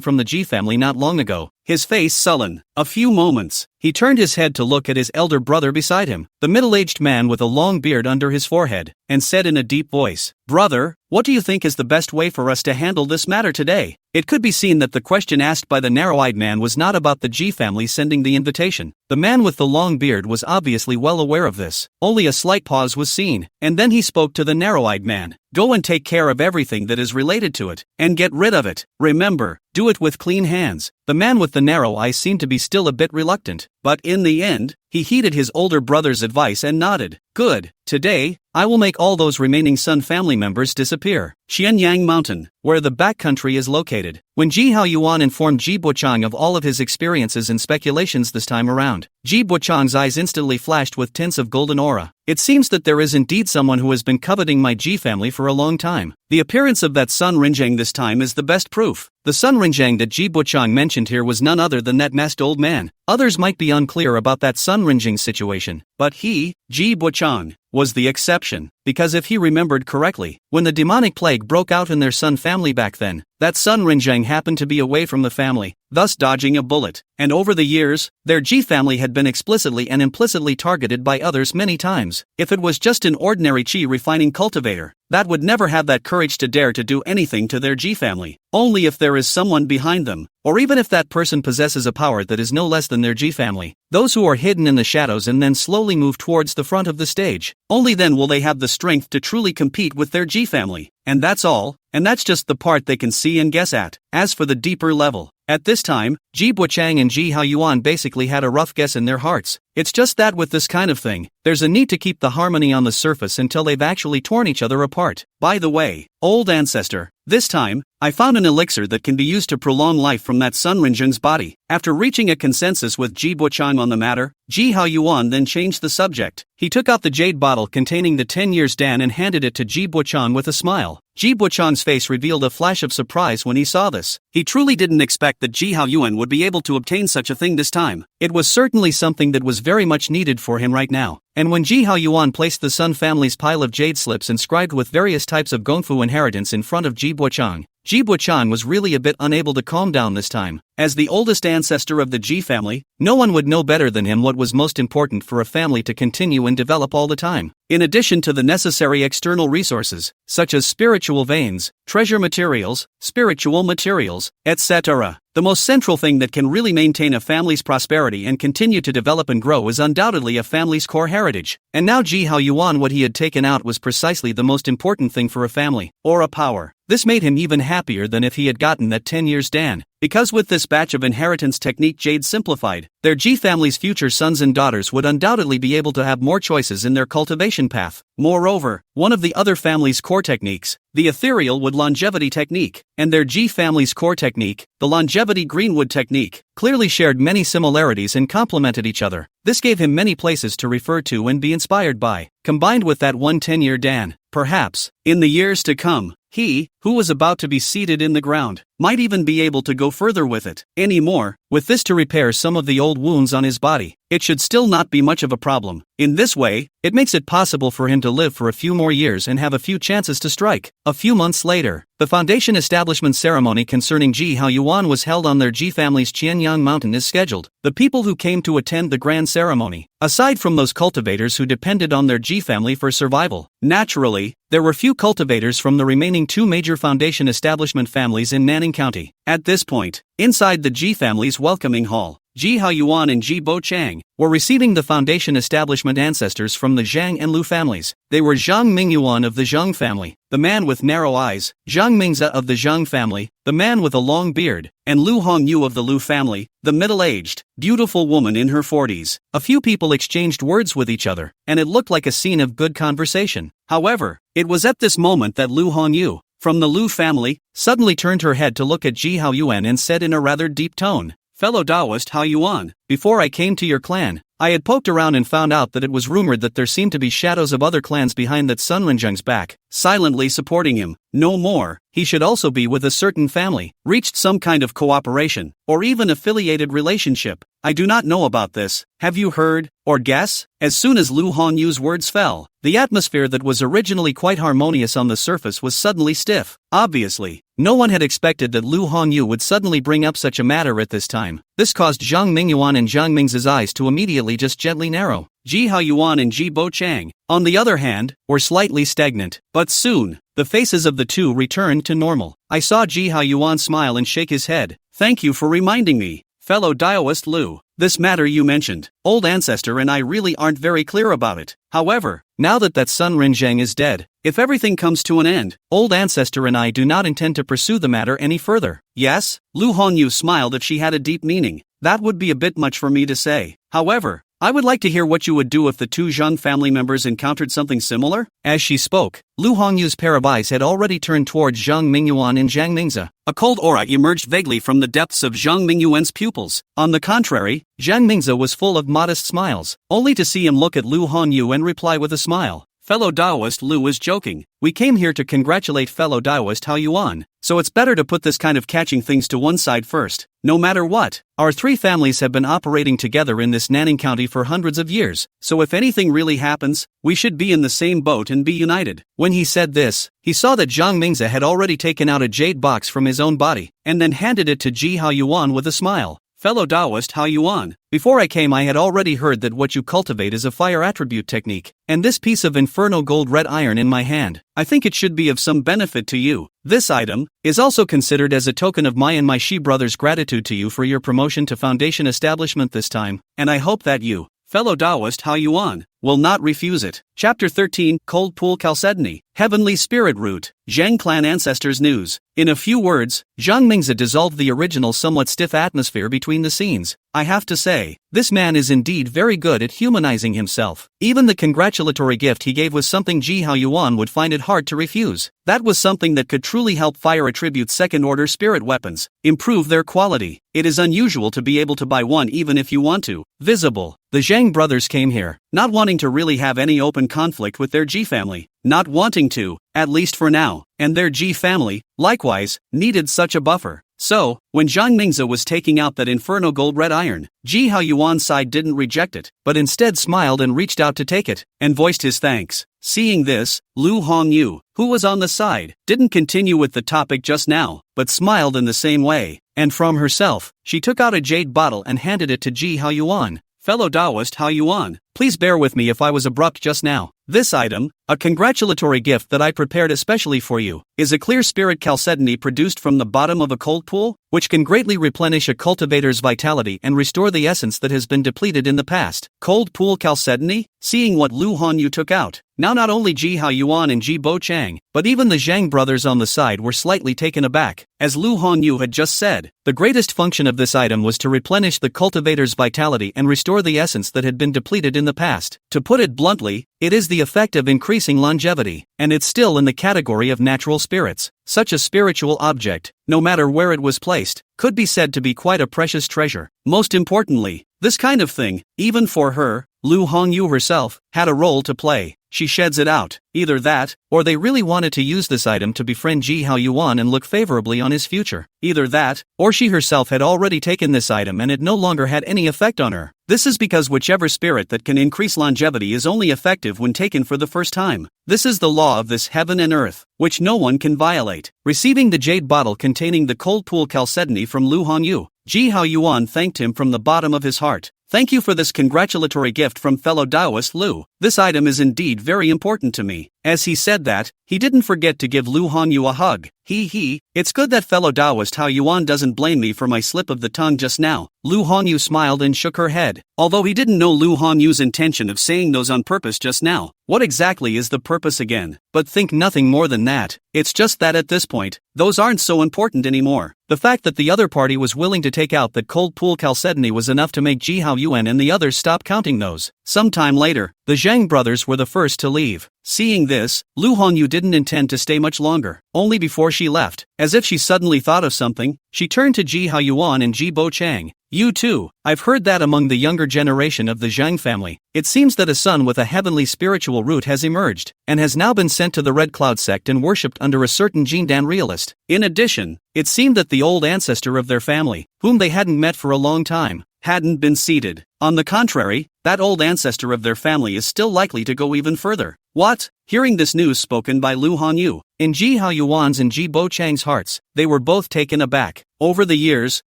from the Ji family not long ago, his face sullen. A few moments, he turned his head to look at his elder brother beside him, the middle-aged man with a long beard under his forehead, and said in a deep voice, "Brother, what do you think is the best way for us to handle this matter today?" It could be seen that the question asked by the narrow-eyed man was not about the Ji family sending the invitation. The man with the long beard was obviously well aware of this. Only a slight pause was seen, and then he spoke to the narrow-eyed man. "Go and take care of everything that is related to it, and get rid of it. Remember, do it with clean hands." The man with the narrow eyes seemed to be still a bit reluctant. but in the end, he heeded his older brother's advice and nodded. Good, today, I will make all those remaining Sun family members disappear. Chinyang Mountain, where the backcountry is located. When Ji Haoyuan informed Ji Buchang of all of his experiences and speculations this time around, Ji Buchang's eyes instantly flashed with tints of golden aura. It seems that there is indeed someone who has been coveting my Ji family for a long time. The appearance of that Sun Rinzhang this time is the best proof. The Sun Rinzhang that Ji Buchang mentioned here was none other than that masked old man. Others might be unclear about that Sun Rinzhang situation, but he, Ji Buchang, was the exception, because if he remembered correctly, when the demonic plague broke out in their Sun family back then, that Sun Rinzhang happened to be away from the family, thus dodging a bullet, and over the years, their Ji family had been explicitly and implicitly targeted by others many times. If it was just an ordinary Qi refining cultivator, that would never have that courage to dare to do anything to their Ji family. Only if there is someone behind them, or even if that person possesses a power that is no less than their Ji family. Those who are hidden in the shadows and then slowly move towards the front of the stage. Only then will they have the strength to truly compete with their Ji family. And that's all, and that's just the part they can see and guess at. As for the deeper level, at this time, Ji Buchang and Ji Haoyuan basically had a rough guess in their hearts. It's just that with this kind of thing, there's a need to keep the harmony on the surface until they've actually torn each other apart. By the way, old Ancestor, this time, I found an elixir that can be used to prolong life from that Sun Rinzhang's body. After reaching a consensus with Ji Buchang on the matter, Ji Haoyuan then changed the subject. He took out the jade bottle containing the 10 years Dan and handed it to Ji Buchang with a smile. Ji Buchang's face revealed a flash of surprise when he saw this. He truly didn't expect that Ji Haoyuan would be able to obtain such a thing this time. It was certainly something that was very much needed for him right now. And when Ji Haoyuan placed the Sun family's pile of jade slips inscribed with various types of Gongfu inheritance in front of Ji Buchang, Ji Buchang was really a bit unable to calm down this time. As the oldest ancestor of the Ji family, no one would know better than him what was most important for a family to continue and develop all the time. In addition to the necessary external resources, such as spiritual veins, treasure materials, spiritual materials, etc., the most central thing that can really maintain a family's prosperity and continue to develop and grow is undoubtedly a family's core heritage. And now Ji Haoyuan, what he had taken out was precisely the most important thing for a family, or a power. This made him even happier than if he had gotten that 10 years Dan. Because with this batch of inheritance technique Jade simplified, their Ji family's future sons and daughters would undoubtedly be able to have more choices in their cultivation path. Moreover, one of the other family's core techniques, the ethereal wood longevity technique, and their Ji family's core technique, the longevity greenwood technique, clearly shared many similarities and complemented each other. This gave him many places to refer to and be inspired by. Combined with that 10-year Dan, perhaps, in the years to come, he, who was about to be seated in the ground, might even be able to go further with it. Anymore, with this to repair some of the old wounds on his body, it should still not be much of a problem. In this way, it makes it possible for him to live for a few more years and have a few chances to strike. A few months later, the foundation establishment ceremony concerning Ji Haoyuan was held on their Ji family's Chinyang mountain as scheduled. The people who came to attend the grand ceremony, aside from those cultivators who depended on their Ji family for survival, naturally, there were few cultivators from the remaining two major foundation establishment families in Nanning County. At this point, inside the Ji family's welcoming hall, Ji Haoyuan and Ji Buchang were receiving the foundation establishment ancestors from the Zhang and Lu families. They were Zhang Mingyuan of the Zhang family, the man with narrow eyes, Zhang Mingza of the Zhang family, the man with a long beard, and Lu Hongyu of the Lu family, the middle-aged, beautiful woman in her 40s. A few people exchanged words with each other, and it looked like a scene of good conversation. However, it was at this moment that Lu Hongyu, from the Lu family, suddenly turned her head to look at Ji Haoyuan and said in a rather deep tone, "Fellow Taoist Haoyuan, before I came to your clan, I had poked around and found out that it was rumored that there seemed to be shadows of other clans behind that Sun Rinzhang's back, silently supporting him. No more, he should also be with a certain family, reached some kind of cooperation, or even affiliated relationship. I do not know about this. Have you heard, or guess?" As soon as Lu Hongyu's words fell, the atmosphere that was originally quite harmonious on the surface was suddenly stiff. Obviously, no one had expected that Lu Hongyu would suddenly bring up such a matter at this time. This caused Zhang Mingyuan and Zhang Ming's eyes to immediately just gently narrow. Ji Haoyuan and Ji Buchang, on the other hand, were slightly stagnant, but soon, the faces of the two returned to normal. I saw Ji Haoyuan smile and shake his head. "Thank you for reminding me, fellow Daoist Lu. This matter you mentioned, old Ancestor and I really aren't very clear about it. However, now that Sun Rinzhang is dead, if everything comes to an end, old Ancestor and I do not intend to pursue the matter any further. Yes? Lu Hongyu smiled if she had a deep meaning. That would be a bit much for me to say. However, I would like to hear what you would do if the two Zhang family members encountered something similar. As she spoke, Lu Hongyu's pair of eyes had already turned towards Zhang Mingyuan and Zhang Mingze. A cold aura emerged vaguely from the depths of Zhang Mingyuan's pupils. On the contrary, Zhang Mingze was full of modest smiles, only to see him look at Lu Hongyu and reply with a smile. Fellow Daoist Lu was joking. We came here to congratulate fellow Daoist Hao Yuan, so it's better to put this kind of catching things to one side first. No matter what, our three families have been operating together in this Nanning County for hundreds of years, so if anything really happens, we should be in the same boat and be united. When he said this, he saw that Zhang Mingze had already taken out a jade box from his own body, and then handed it to Ji Hao Yuan with a smile. Fellow Daoist Hao Yuan, before I came I had already heard that what you cultivate is a fire attribute technique, and this piece of Inferno Gold Red Iron in my hand, I think it should be of some benefit to you. This item is also considered as a token of my and my Shi brothers' gratitude to you for your promotion to Foundation establishment this time, and I hope that you, fellow Daoist Hao Yuan, will not refuse it. Chapter 13, Cold Pool Chalcedony, Heavenly Spirit Root, Zhang Clan Ancestors News. In a few words, Zhang Mingze dissolved the original somewhat stiff atmosphere between the scenes. I have to say, this man is indeed very good at humanizing himself. Even the congratulatory gift he gave was something Ji Hao Yuan would find it hard to refuse. That was something that could truly help Fire Attribute's second-order spirit weapons improve their quality. It is unusual to be able to buy one even if you want to. Visible. The Zhang brothers came here, not wanting to really have any open conflict with their Ji family. Not wanting to, at least for now, and their Ji family, likewise, needed such a buffer. So, when Zhang Mingze was taking out that Inferno Gold Red Iron, Ji Hao Yuan's side didn't reject it, but instead smiled and reached out to take it, and voiced his thanks. Seeing this, Lu Hongyu, who was on the side, didn't continue with the topic just now, but smiled in the same way, and from herself, she took out a jade bottle and handed it to Ji Hao Yuan. Fellow Daoist Hao Yuan, please bear with me if I was abrupt just now. This item, a congratulatory gift that I prepared especially for you, is a clear spirit chalcedony produced from the bottom of a cold pool, which can greatly replenish a cultivator's vitality and restore the essence that has been depleted in the past. Cold pool chalcedony? Seeing what Lu Hongyu took out, now not only Ji Hao Yuan and Ji Bo Chang, but even the Zhang brothers on the side were slightly taken aback. As Lu Hongyu had just said, the greatest function of this item was to replenish the cultivator's vitality and restore the essence that had been depleted in the past. To put it bluntly, it is the effect of increasing longevity, and it's still in the category of natural spirits. Such a spiritual object, no matter where it was placed, could be said to be quite a precious treasure. Most importantly, this kind of thing, even for her, Lu Hongyu herself, had a role to play. She sheds it out. Either that, or they really wanted to use this item to befriend Ji Hao Yuan and look favorably on his future. Either that, or she herself had already taken this item and it no longer had any effect on her. This is because whichever spirit that can increase longevity is only effective when taken for the first time. This is the law of this heaven and earth, which no one can violate. Receiving the jade bottle containing the cold pool chalcedony from Lu Hongyu, Ji Hao Yuan thanked him from the bottom of his heart. Thank you for this congratulatory gift from fellow Daoist Lu. This item is indeed very important to me. As he said that, he didn't forget to give Lu Hongyu a hug. It's good that fellow Daoist Hao Yuan doesn't blame me for my slip of the tongue just now. Lu Hongyu smiled and shook her head. Although he didn't know Lu Hongyu's intention of saying those on purpose just now. What exactly is the purpose again? But think nothing more than that. It's just that at this point, those aren't so important anymore. The fact that the other party was willing to take out that cold pool chalcedony was enough to make Ji Hao Yuan and the others stop counting those. Sometime later, the Zhang brothers were the first to leave. Seeing this, Lu Hongyu didn't intend to stay much longer. Only before she left, as if she suddenly thought of something, she turned to Ji Hao Yuan and Ji Bo Chang. You too. I've heard that among the younger generation of the Zhang family, it seems that a son with a heavenly spiritual root has emerged, and has now been sent to the Redcloud sect and worshipped under a certain Jindan realist. In addition, it seemed that the old ancestor of their family, whom they hadn't met for a long time, hadn't been seated. On the contrary, that old ancestor of their family is still likely to go even further. What? Hearing this news spoken by Lu Hongyu, in Ji Hao Yuan's and Ji Bo Chang's hearts, they were both taken aback. Over the years,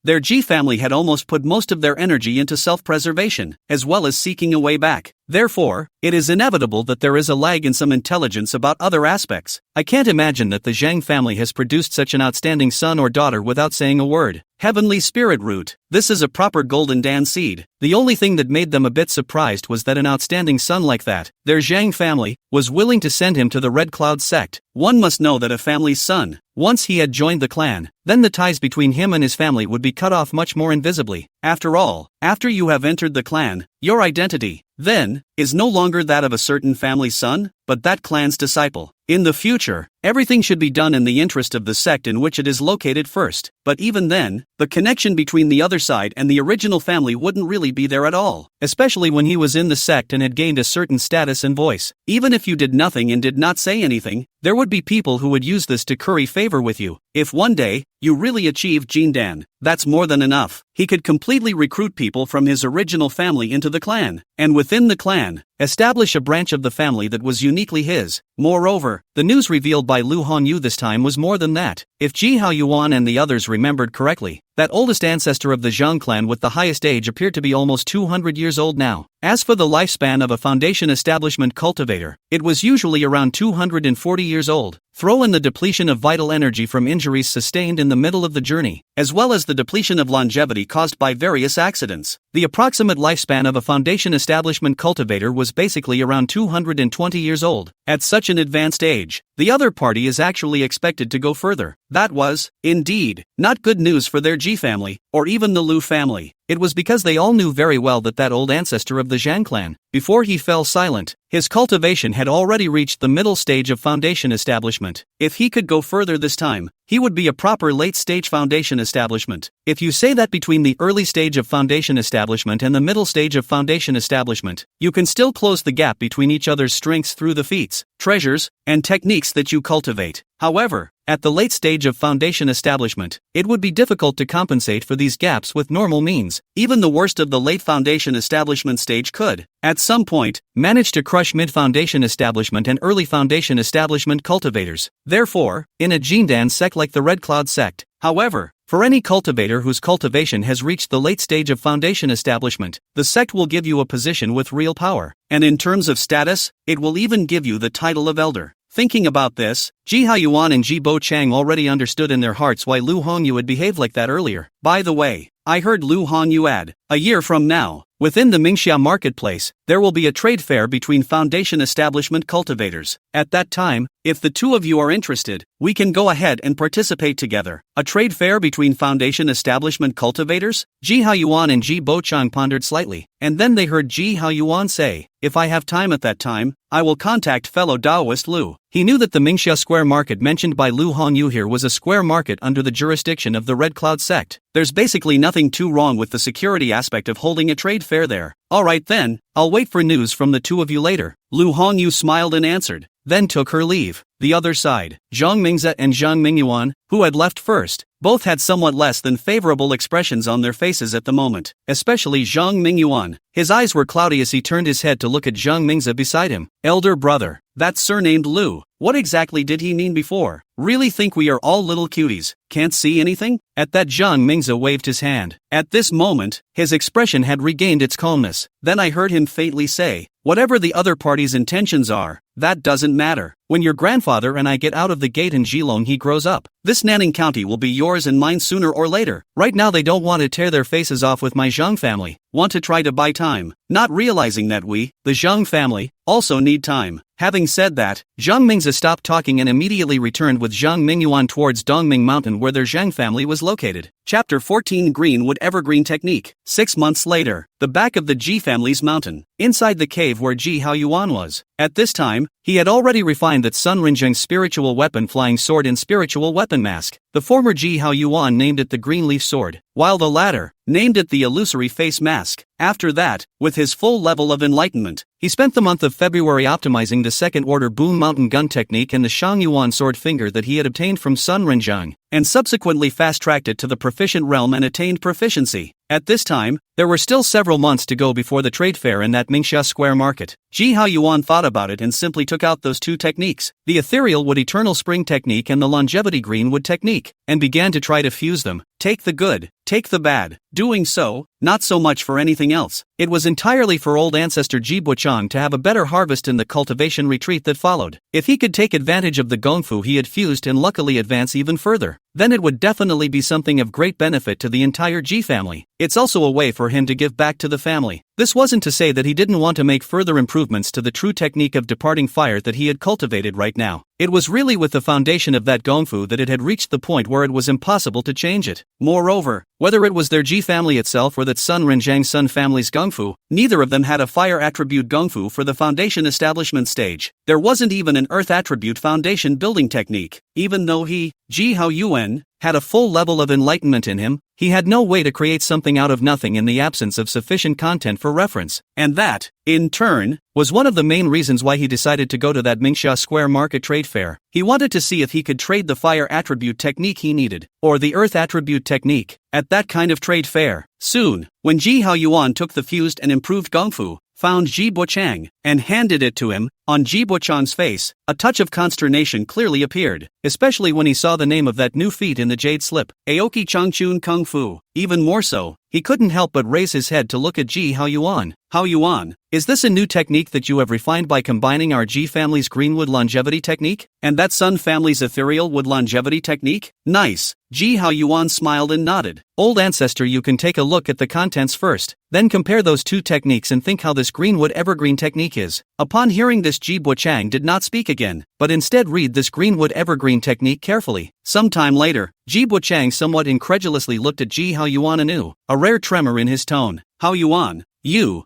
their Ji family had almost put most of their energy into self-preservation, as well as seeking a way back. Therefore, it is inevitable that there is a lag in some intelligence about other aspects. I can't imagine that the Zhang family has produced such an outstanding son or daughter without saying a word. Heavenly Spirit Root. This is a proper Golden Dan seed. The only thing that made them a bit surprised was that an outstanding son like that, their Zhang family, was willing to send him to the Redcloud sect. One must know that a family's son, once he had joined the clan, then the ties between him and his family would be cut off much more invisibly. After all, after you have entered the clan, your identity, then, is no longer that of a certain family's son, but that clan's disciple. In the future, everything should be done in the interest of the sect in which it is located first, but even then, the connection between the other side and the original family wouldn't really be there at all, especially when he was in the sect and had gained a certain status and voice. Even if you did nothing and did not say anything, there would be people who would use this to curry favor with you. If one day, you really achieved Jindan, that's more than enough. He could completely recruit people from his original family into the clan, and within the clan, establish a branch of the family that was uniquely his. Moreover, the news revealed by Lu Hongyu this time was more than that. If Ji Haoyuan and the others remembered correctly, that oldest ancestor of the Zhang clan with the highest age appeared to be almost 200 years old now. As for the lifespan of a foundation establishment cultivator, it was usually around 240 years old. Throw in the depletion of vital energy from injuries sustained in the middle of the journey, as well as the depletion of longevity caused by various accidents. The approximate lifespan of a foundation establishment cultivator was basically around 220 years old. At such an advanced age, the other party is actually expected to go further. That was, indeed, not good news for their Ji family, or even the Lu family. It was because they all knew very well that old ancestor of the Zhang clan, before he fell silent, his cultivation had already reached the middle stage of foundation establishment. If he could go further this time, he would be a proper late-stage foundation establishment. If you say that between the early stage of foundation establishment and the middle stage of foundation establishment, you can still close the gap between each other's strengths through the feats, treasures, and techniques that you cultivate. However, at the late stage of foundation establishment, it would be difficult to compensate for these gaps with normal means. Even the worst of the late foundation establishment stage could, at some point, manage to crush mid-foundation establishment and early foundation establishment cultivators. Therefore, in a Jindan sect like the Redcloud sect, however, for any cultivator whose cultivation has reached the late stage of foundation establishment, the sect will give you a position with real power. And in terms of status, it will even give you the title of elder. Thinking about this, Ji Haoyuan and Ji Bo Chang already understood in their hearts why Lu Hongyu had behaved like that earlier. By the way, I heard Lu Hongyu add, a year from now, within the Mingxia marketplace, there will be a trade fair between foundation establishment cultivators. At that time, if the two of you are interested, we can go ahead and participate together. A trade fair between foundation establishment cultivators? Ji Haoyuan and Ji Bo Chang pondered slightly, and then they heard Ji Haoyuan say, if I have time at that time, I will contact fellow Taoist Lu. He knew that the Mingxia square market mentioned by Lu Hongyu here was a square market under the jurisdiction of the Redcloud sect. There's basically nothing too wrong with the security aspect of holding a trade fair there. Alright then, I'll wait for news from the two of you later. Lu Hongyu smiled and answered, then took her leave. The other side, Zhang Mingze and Zhang Mingyuan, who had left first, both had somewhat less than favorable expressions on their faces at the moment, especially Zhang Mingyuan. His eyes were cloudy as he turned his head to look at Zhang Mingze beside him. Elder brother, that's surnamed Lu. What exactly did he mean before? Really think we are all little cuties, can't see anything? At that Zhang Mingze waved his hand. At this moment, his expression had regained its calmness. Then I heard him faintly say, whatever the other party's intentions are, that doesn't matter. When your grandfather and I get out of the gate in Jilong he grows up, this Nanning County will be yours and mine sooner or later. Right now they don't want to tear their faces off with my Zhang family, want to try to buy time, not realizing that we, the Zhang family, also need time. Having said that, Zhang Mingze stopped talking and immediately returned with Zhang Mingyuan towards Dongming Mountain where their Zhang family was located. Chapter 14 Greenwood Evergreen Technique. 6 months later, the back of the Ji family's mountain, inside the cave where Ji Haoyuan was. At this time, he had already refined that Sun Rinzheng's spiritual weapon flying sword and spiritual weapon mask. The former Ji Haoyuan named it the green leaf sword, while the latter named it the illusory face mask. After that, with his full level of enlightenment, he spent the month of February optimizing the second-order boom mountain gun technique and the Shangyuan sword finger that he had obtained from Sun Rinzheng, and subsequently fast-tracked it to the proficient realm and attained proficiency. At this time, there were still several months to go before the trade fair in that Mingxia square market. Ji Haoyuan thought about it and simply took out those two techniques, the ethereal wood eternal spring technique and the longevity green wood technique, and began to try to fuse them. Take the good, take the bad. Doing so, not so much for anything else. It was entirely for old ancestor Ji Buchang to have a better harvest in the cultivation retreat that followed. If he could take advantage of the gongfu he had fused and luckily advance even further, then it would definitely be something of great benefit to the entire Ji family. It's also a way for him to give back to the family. This wasn't to say that he didn't want to make further improvements to the true technique of departing fire that he had cultivated right now. It was really with the foundation of that gongfu that it had reached the point where it was impossible to change it. Moreover, whether it was their Ji family itself or that Sun Renjiang Sun family's gongfu, neither of them had a fire attribute gongfu for the foundation establishment stage. There wasn't even an earth attribute foundation building technique. Even though he, Ji Hao Yuan, had a full level of enlightenment in him, he had no way to create something out of nothing in the absence of sufficient content for reference. And that, in turn, was one of the main reasons why he decided to go to that Mingsha Square Market trade fair. He wanted to see if he could trade the fire attribute technique he needed, or the earth attribute technique, at that kind of trade fair. Soon, when Ji Hao Yuan took the fused and improved gongfu, found Ji Buchang, and handed it to him, on Ji Buchang's face, a touch of consternation clearly appeared, especially when he saw the name of that new feat in the jade slip, Aoki Changchun Kung Fu. Even more so, he couldn't help but raise his head to look at Ji Hao Yuan. Hao Yuan, is this a new technique that you have refined by combining our Ji family's greenwood longevity technique, and that Sun family's ethereal wood longevity technique? Nice. Ji Hao Yuan smiled and nodded. Old ancestor, you can take a look at the contents first, then compare those two techniques and think how this greenwood evergreen technique is. Upon hearing this, Ji Buchang did not speak again, but instead read this greenwood evergreen technique carefully. Sometime later, Ji Buchang somewhat incredulously looked at Ji Hao Yuan anew, a rare tremor in his tone. Hao Yuan, you,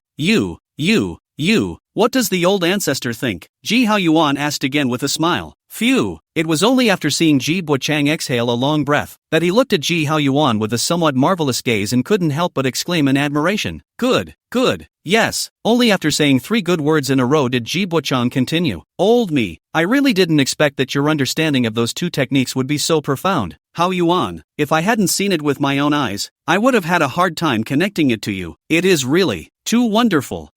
what does the old ancestor think? Ji Hao Yuan asked again with a smile. Phew. It was only after seeing Ji Buchang exhale a long breath that he looked at Ji Hao Yuan with a somewhat marvelous gaze and couldn't help but exclaim in admiration. Good. Yes. Only after saying 3 good words in a row did Ji Buchang continue. Old me, I really didn't expect that your understanding of those two techniques would be so profound. Hao Yuan, if I hadn't seen it with my own eyes, I would have had a hard time connecting it to you. It is really too wonderful.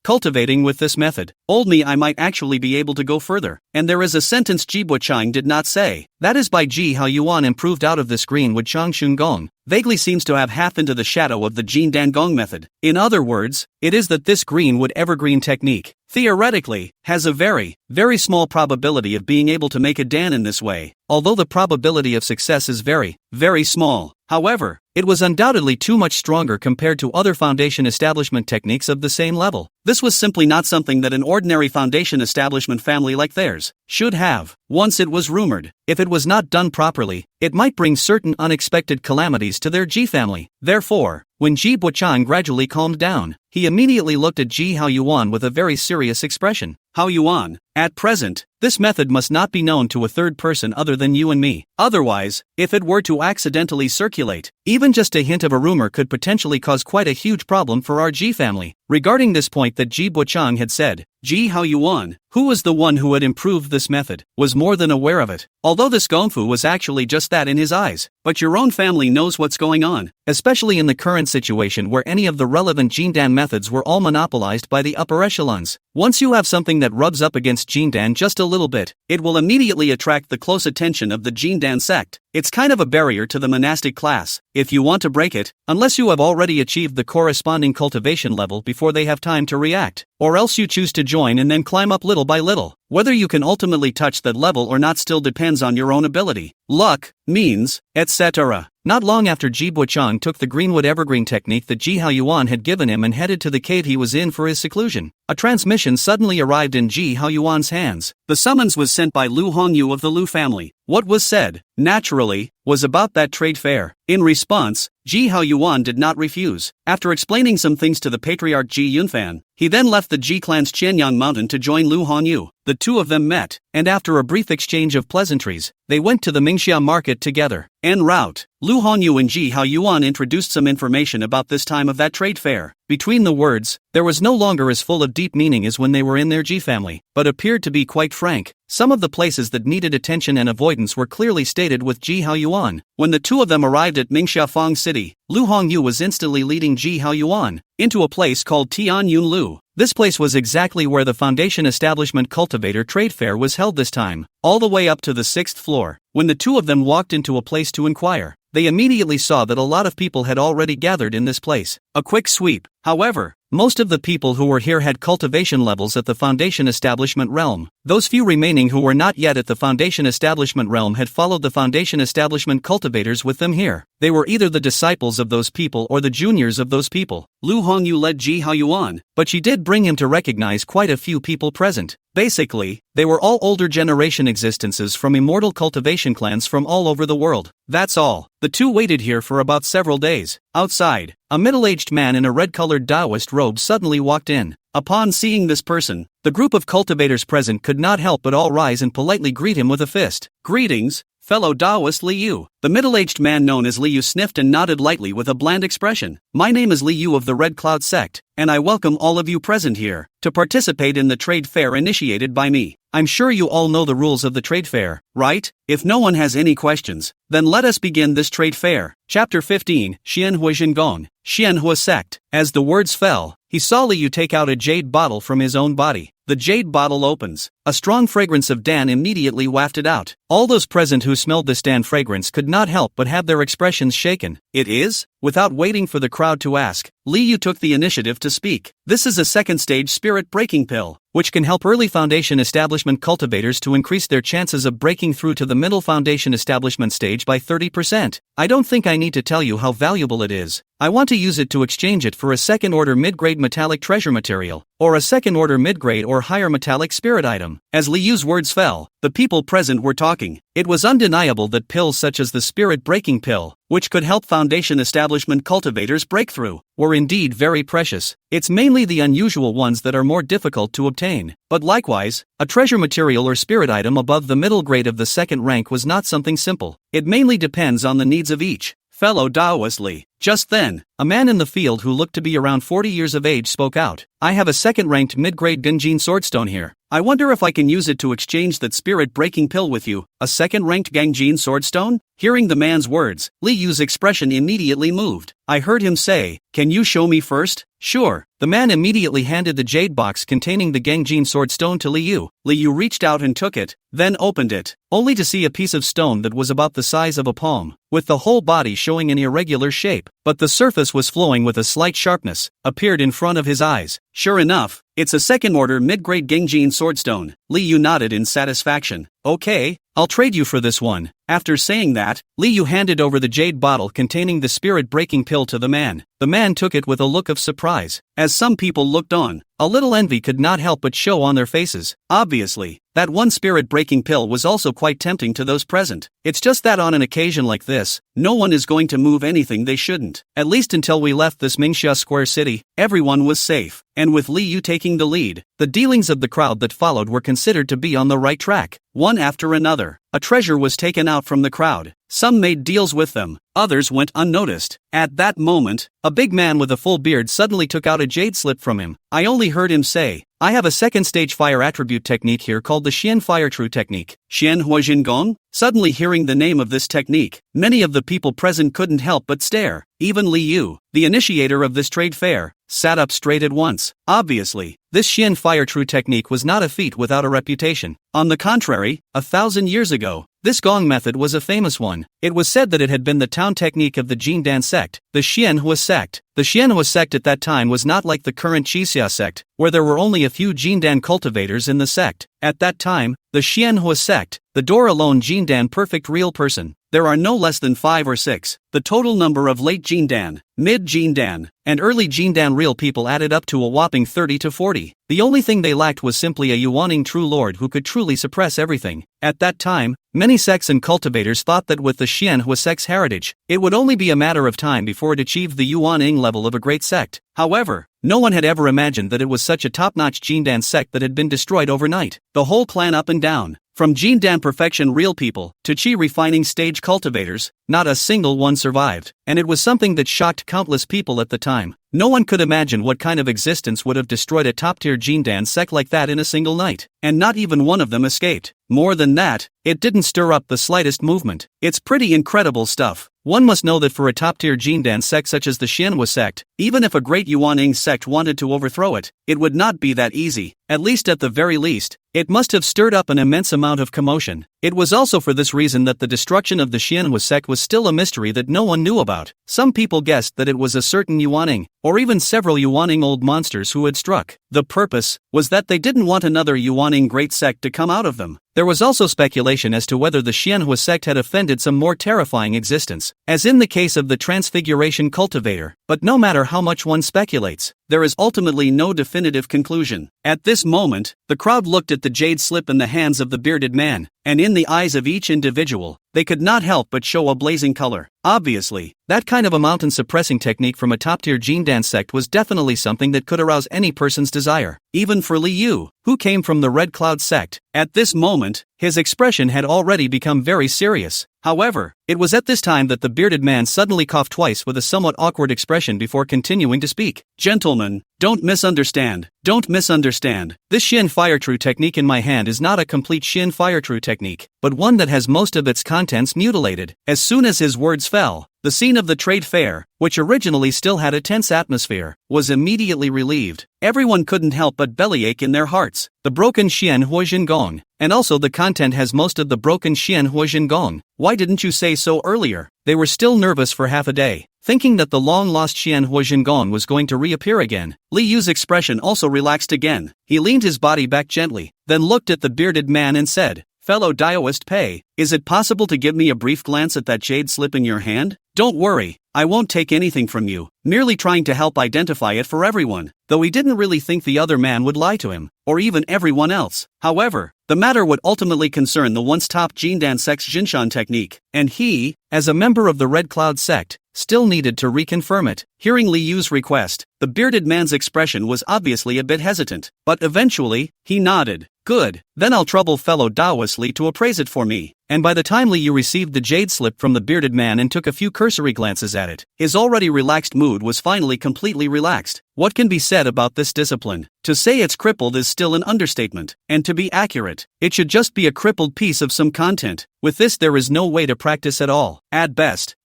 Cultivating with this method, old me, I might actually be able to go further. And there is a sentence Ji Buchang did not say. That is by Ji Hao Yuan improved out of this greenwood Changshun Gong. Vaguely seems to have half into the shadow of the Jindan Gong method. In other words, it is that this greenwood evergreen technique, theoretically, has a very small probability of being able to make a dan in this way, although the probability of success is very small. However, it was undoubtedly too much stronger compared to other foundation establishment techniques of the same level. This was simply not something that an ordinary foundation establishment family like theirs should have. Once it was rumored, if it was not done properly, it might bring certain unexpected calamities to their Ji family. Therefore, when Ji Buchang gradually calmed down, he immediately looked at Ji Hao Yuan with a very serious expression. Hao Yuan, at present, this method must not be known to a third person other than you and me. Otherwise, if it were to accidentally circulate, even just a hint of a rumor could potentially cause quite a huge problem for our Ji family. Regarding this point that Ji Buchang had said, Ji Hao Yuan, who was the one who had improved this method, was more than aware of it. Although this gongfu was actually just that in his eyes. But your own family knows what's going on, especially in the current situation where any of the relevant Jindan methods were all monopolized by the upper echelons. Once you have something that rubs up against Jindan just a little bit, it will immediately attract the close attention of the Jindan sect. It's kind of a barrier to the monastic class, if you want to break it, unless you have already achieved the corresponding cultivation level before they have time to react, or else you choose to join and then climb up little by little. Whether you can ultimately touch that level or not still depends on your own ability, luck, means, etc. Not long after Ji Buchang took the greenwood evergreen technique that Ji Hao Yuan had given him and headed to the cave he was in for his seclusion, a transmission suddenly arrived in Ji Hao Yuan's hands. The summons was sent by Lu Hongyu of the Lu family. What was said, naturally, was about that trade fair. In response, Ji Hao Yuan did not refuse. After explaining some things to the patriarch Ji Yunfan, he then left the Ji clan's Chinyang mountain to join Lu Hongyu. The two of them met, and after a brief exchange of pleasantries, they went to the Mingxia market together. En route, Lu Hongyu and Ji Hao Yuan introduced some information about this time of that trade fair. Between the words, there was no longer as full of deep meaning as when they were in their Ji family, but appeared to be quite frank. Some of the places that needed attention and avoidance were clearly stated with Ji Hao Yuan. When the two of them arrived at Mingxia Fong City, Lu Hongyu was instantly leading Ji Hao Yuan into a place called Tian Yun Lu. This place was exactly where the Foundation Establishment Cultivator Trade Fair was held this time, all the way up to the 6th floor. When the two of them walked into a place to inquire, they immediately saw that a lot of people had already gathered in this place. A quick sweep, however. Most of the people who were here had cultivation levels at the Foundation Establishment realm. Those few remaining who were not yet at the Foundation Establishment realm had followed the Foundation Establishment cultivators with them here. They were either the disciples of those people or the juniors of those people. Lu Hongyu led Ji Haoyuan, but she did bring him to recognize quite a few people present. Basically, they were all older generation existences from immortal cultivation clans from all over the world. That's all. The two waited here for about several days. Outside, a middle-aged man in a red-colored Taoist robe suddenly walked in. Upon seeing this person, the group of cultivators present could not help but all rise and politely greet him with a fist. Greetings, fellow Taoist Li Yu. The middle-aged man known as Li Yu sniffed and nodded lightly with a bland expression. My name is Li Yu of the Redcloud Sect, and I welcome all of you present here to participate in the trade fair initiated by me. I'm sure you all know the rules of the trade fair, right? If no one has any questions, then let us begin this trade fair. Chapter 15, Xianhua Jingong, Xianhua Sect. As the words fell, he saw Li Yu take out a jade bottle from his own body. The jade bottle opens. A strong fragrance of Dan immediately wafted out. All those present who smelled this Dan fragrance could not help but have their expressions shaken. It is? Without waiting for the crowd to ask, Li Yu took the initiative to speak. This is a second-stage spirit-breaking pill, which can help early Foundation Establishment cultivators to increase their chances of breaking through to the middle Foundation Establishment stage by 30%. I don't think I need to tell you how valuable it is. I want to use it to exchange it for a second-order mid-grade metallic treasure material, or a second-order mid-grade or higher metallic spirit item. As Li Yu's words fell, the people present were talking. It was undeniable that pills such as the spirit-breaking pill, which could help Foundation Establishment cultivators break through, were indeed very precious. It's mainly the unusual ones that are more difficult to obtain. But likewise, a treasure material or spirit item above the middle grade of the second rank was not something simple. It mainly depends on the needs of each fellow Taoist Li. Just then, a man in the field who looked to be around 40 years of age spoke out. I have a second-ranked mid-grade Genjin swordstone here. I wonder if I can use it to exchange that spirit-breaking pill with you. A second-ranked Gangjin swordstone? Hearing the man's words, Li Yu's expression immediately moved. I heard him say, "Can you show me first?" Sure. The man immediately handed the jade box containing the Gangjin swordstone to Li Yu. Li Yu reached out and took it, then opened it, only to see a piece of stone that was about the size of a palm, with the whole body showing an irregular shape, but the surface was flowing with a slight sharpness, appeared in front of his eyes. Sure enough, it's a second-order mid-grade Gangjin swordstone. Li Yu nodded in satisfaction. Okay, I'll trade you for this one. After saying that, Li Yu handed over the jade bottle containing the spirit-breaking pill to the man. The man took it with a look of surprise. As some people looked on, a little envy could not help but show on their faces. Obviously, that one spirit-breaking pill was also quite tempting to those present. It's just that on an occasion like this, no one is going to move anything they shouldn't. At least until we left this Mingxia Square City, everyone was safe. And with Li Yu taking the lead, the dealings of the crowd that followed were considered to be on the right track. One after another, a treasure was taken out from the crowd. Some made deals with them, others went unnoticed. At that moment, a big man with a full beard suddenly took out a jade slip from him. I only heard him say, I have a second-stage fire attribute technique here called the Xian Fire True Technique. Xianhua Jingong? Suddenly hearing the name of this technique, many of the people present couldn't help but stare. Even Li Yu, the initiator of this trade fair, sat up straight at once. Obviously, this Xian Fire True Technique was not a feat without a reputation. On the contrary, 1,000 years ago, this gong method was a famous one. It was said that it had been the town technique of the Jindan sect, the Xianhua sect. The Xianhua sect at that time was not like the current Qixia sect, where there were only a few Jindan cultivators in the sect. At that time, the Xianhua sect, the door alone Jindan perfect real person. There are no less than 5 or 6. The total number of late Jindan, mid Jindan, and early Jindan real people added up to a whopping 30 to 40. The only thing they lacked was simply a Yuaning true lord who could truly suppress everything. At that time, many sects and cultivators thought that with the Xianhua sect's heritage, it would only be a matter of time before it achieved the Yuaning level of a great sect. However, no one had ever imagined that it was such a top-notch Jindan sect that had been destroyed overnight. The whole clan up and down, from Jindan perfection real people to Qi refining stage cultivators, not a single one survived, and it was something that shocked countless people at the time. No one could imagine what kind of existence would have destroyed a top-tier Jindan sect like that in a single night, and not even one of them escaped. More than that, it didn't stir up the slightest movement. It's pretty incredible stuff. One must know that for a top-tier Jindan sect such as the Xianhua sect, even if a great Yuaning sect wanted to overthrow it, it would not be that easy. At least at the very least, It must have stirred up an immense amount of commotion. It was also for this reason that the destruction of the Xianhua sect was still a mystery that no one knew about. Some people guessed that it was a certain Yuaning, or even several Yuaning old monsters who had struck. The purpose was that they didn't want another Yuaning great sect to come out of them. There was also speculation as to whether the Xianhua sect had offended some more terrifying existence, as in the case of the Transfiguration Cultivator. But no matter how much one speculates, there is ultimately no definitive conclusion. At this moment, the crowd looked at the jade slip in the hands of the bearded man, and in the eyes of each individual, they could not help but show a blazing color. Obviously, that kind of a mountain-suppressing technique from a top-tier Jindan sect was definitely something that could arouse any person's desire, even for Li Yu, who came from the Redcloud sect. At this moment, his expression had already become very serious. However, it was at this time that the bearded man suddenly coughed twice with a somewhat awkward expression before continuing to speak. Gentlemen, don't misunderstand. Don't misunderstand. This Xin Fire True technique in my hand is not a complete Xin Fire True technique, but one that has most of its contents mutilated. As soon as his words fell, the scene of the trade fair, which originally still had a tense atmosphere, was immediately relieved. Everyone couldn't help but bellyache in their hearts. The broken Xian Huojin Gong, and also the content has most of the broken Xian Huojin Gong. Why didn't you say so earlier? They were still nervous for half a day, thinking that the long-lost Xian Huojin Gong was going to reappear again. Li Yu's expression also relaxed again. He leaned his body back gently, then looked at the bearded man and said, "Fellow Daoist Pei, is it possible to give me a brief glance at that jade slip in your hand? Don't worry, I won't take anything from you, merely trying to help identify it for everyone," though he didn't really think the other man would lie to him, or even everyone else. However, the matter would ultimately concern the once top Jindan sect's Jinshan technique, and he, as a member of the Redcloud sect, still needed to reconfirm it. Hearing Li Yu's request, the bearded man's expression was obviously a bit hesitant, but eventually, he nodded. "Good, then I'll trouble fellow Daoist Li to appraise it for me." And by the time Li Yu received the jade slip from the bearded man and took a few cursory glances at it, his already relaxed mood was finally completely relaxed. What can be said about this discipline? To say it's crippled is still an understatement, and to be accurate, it should just be a crippled piece of some content. With this there is no way to practice at all. At best,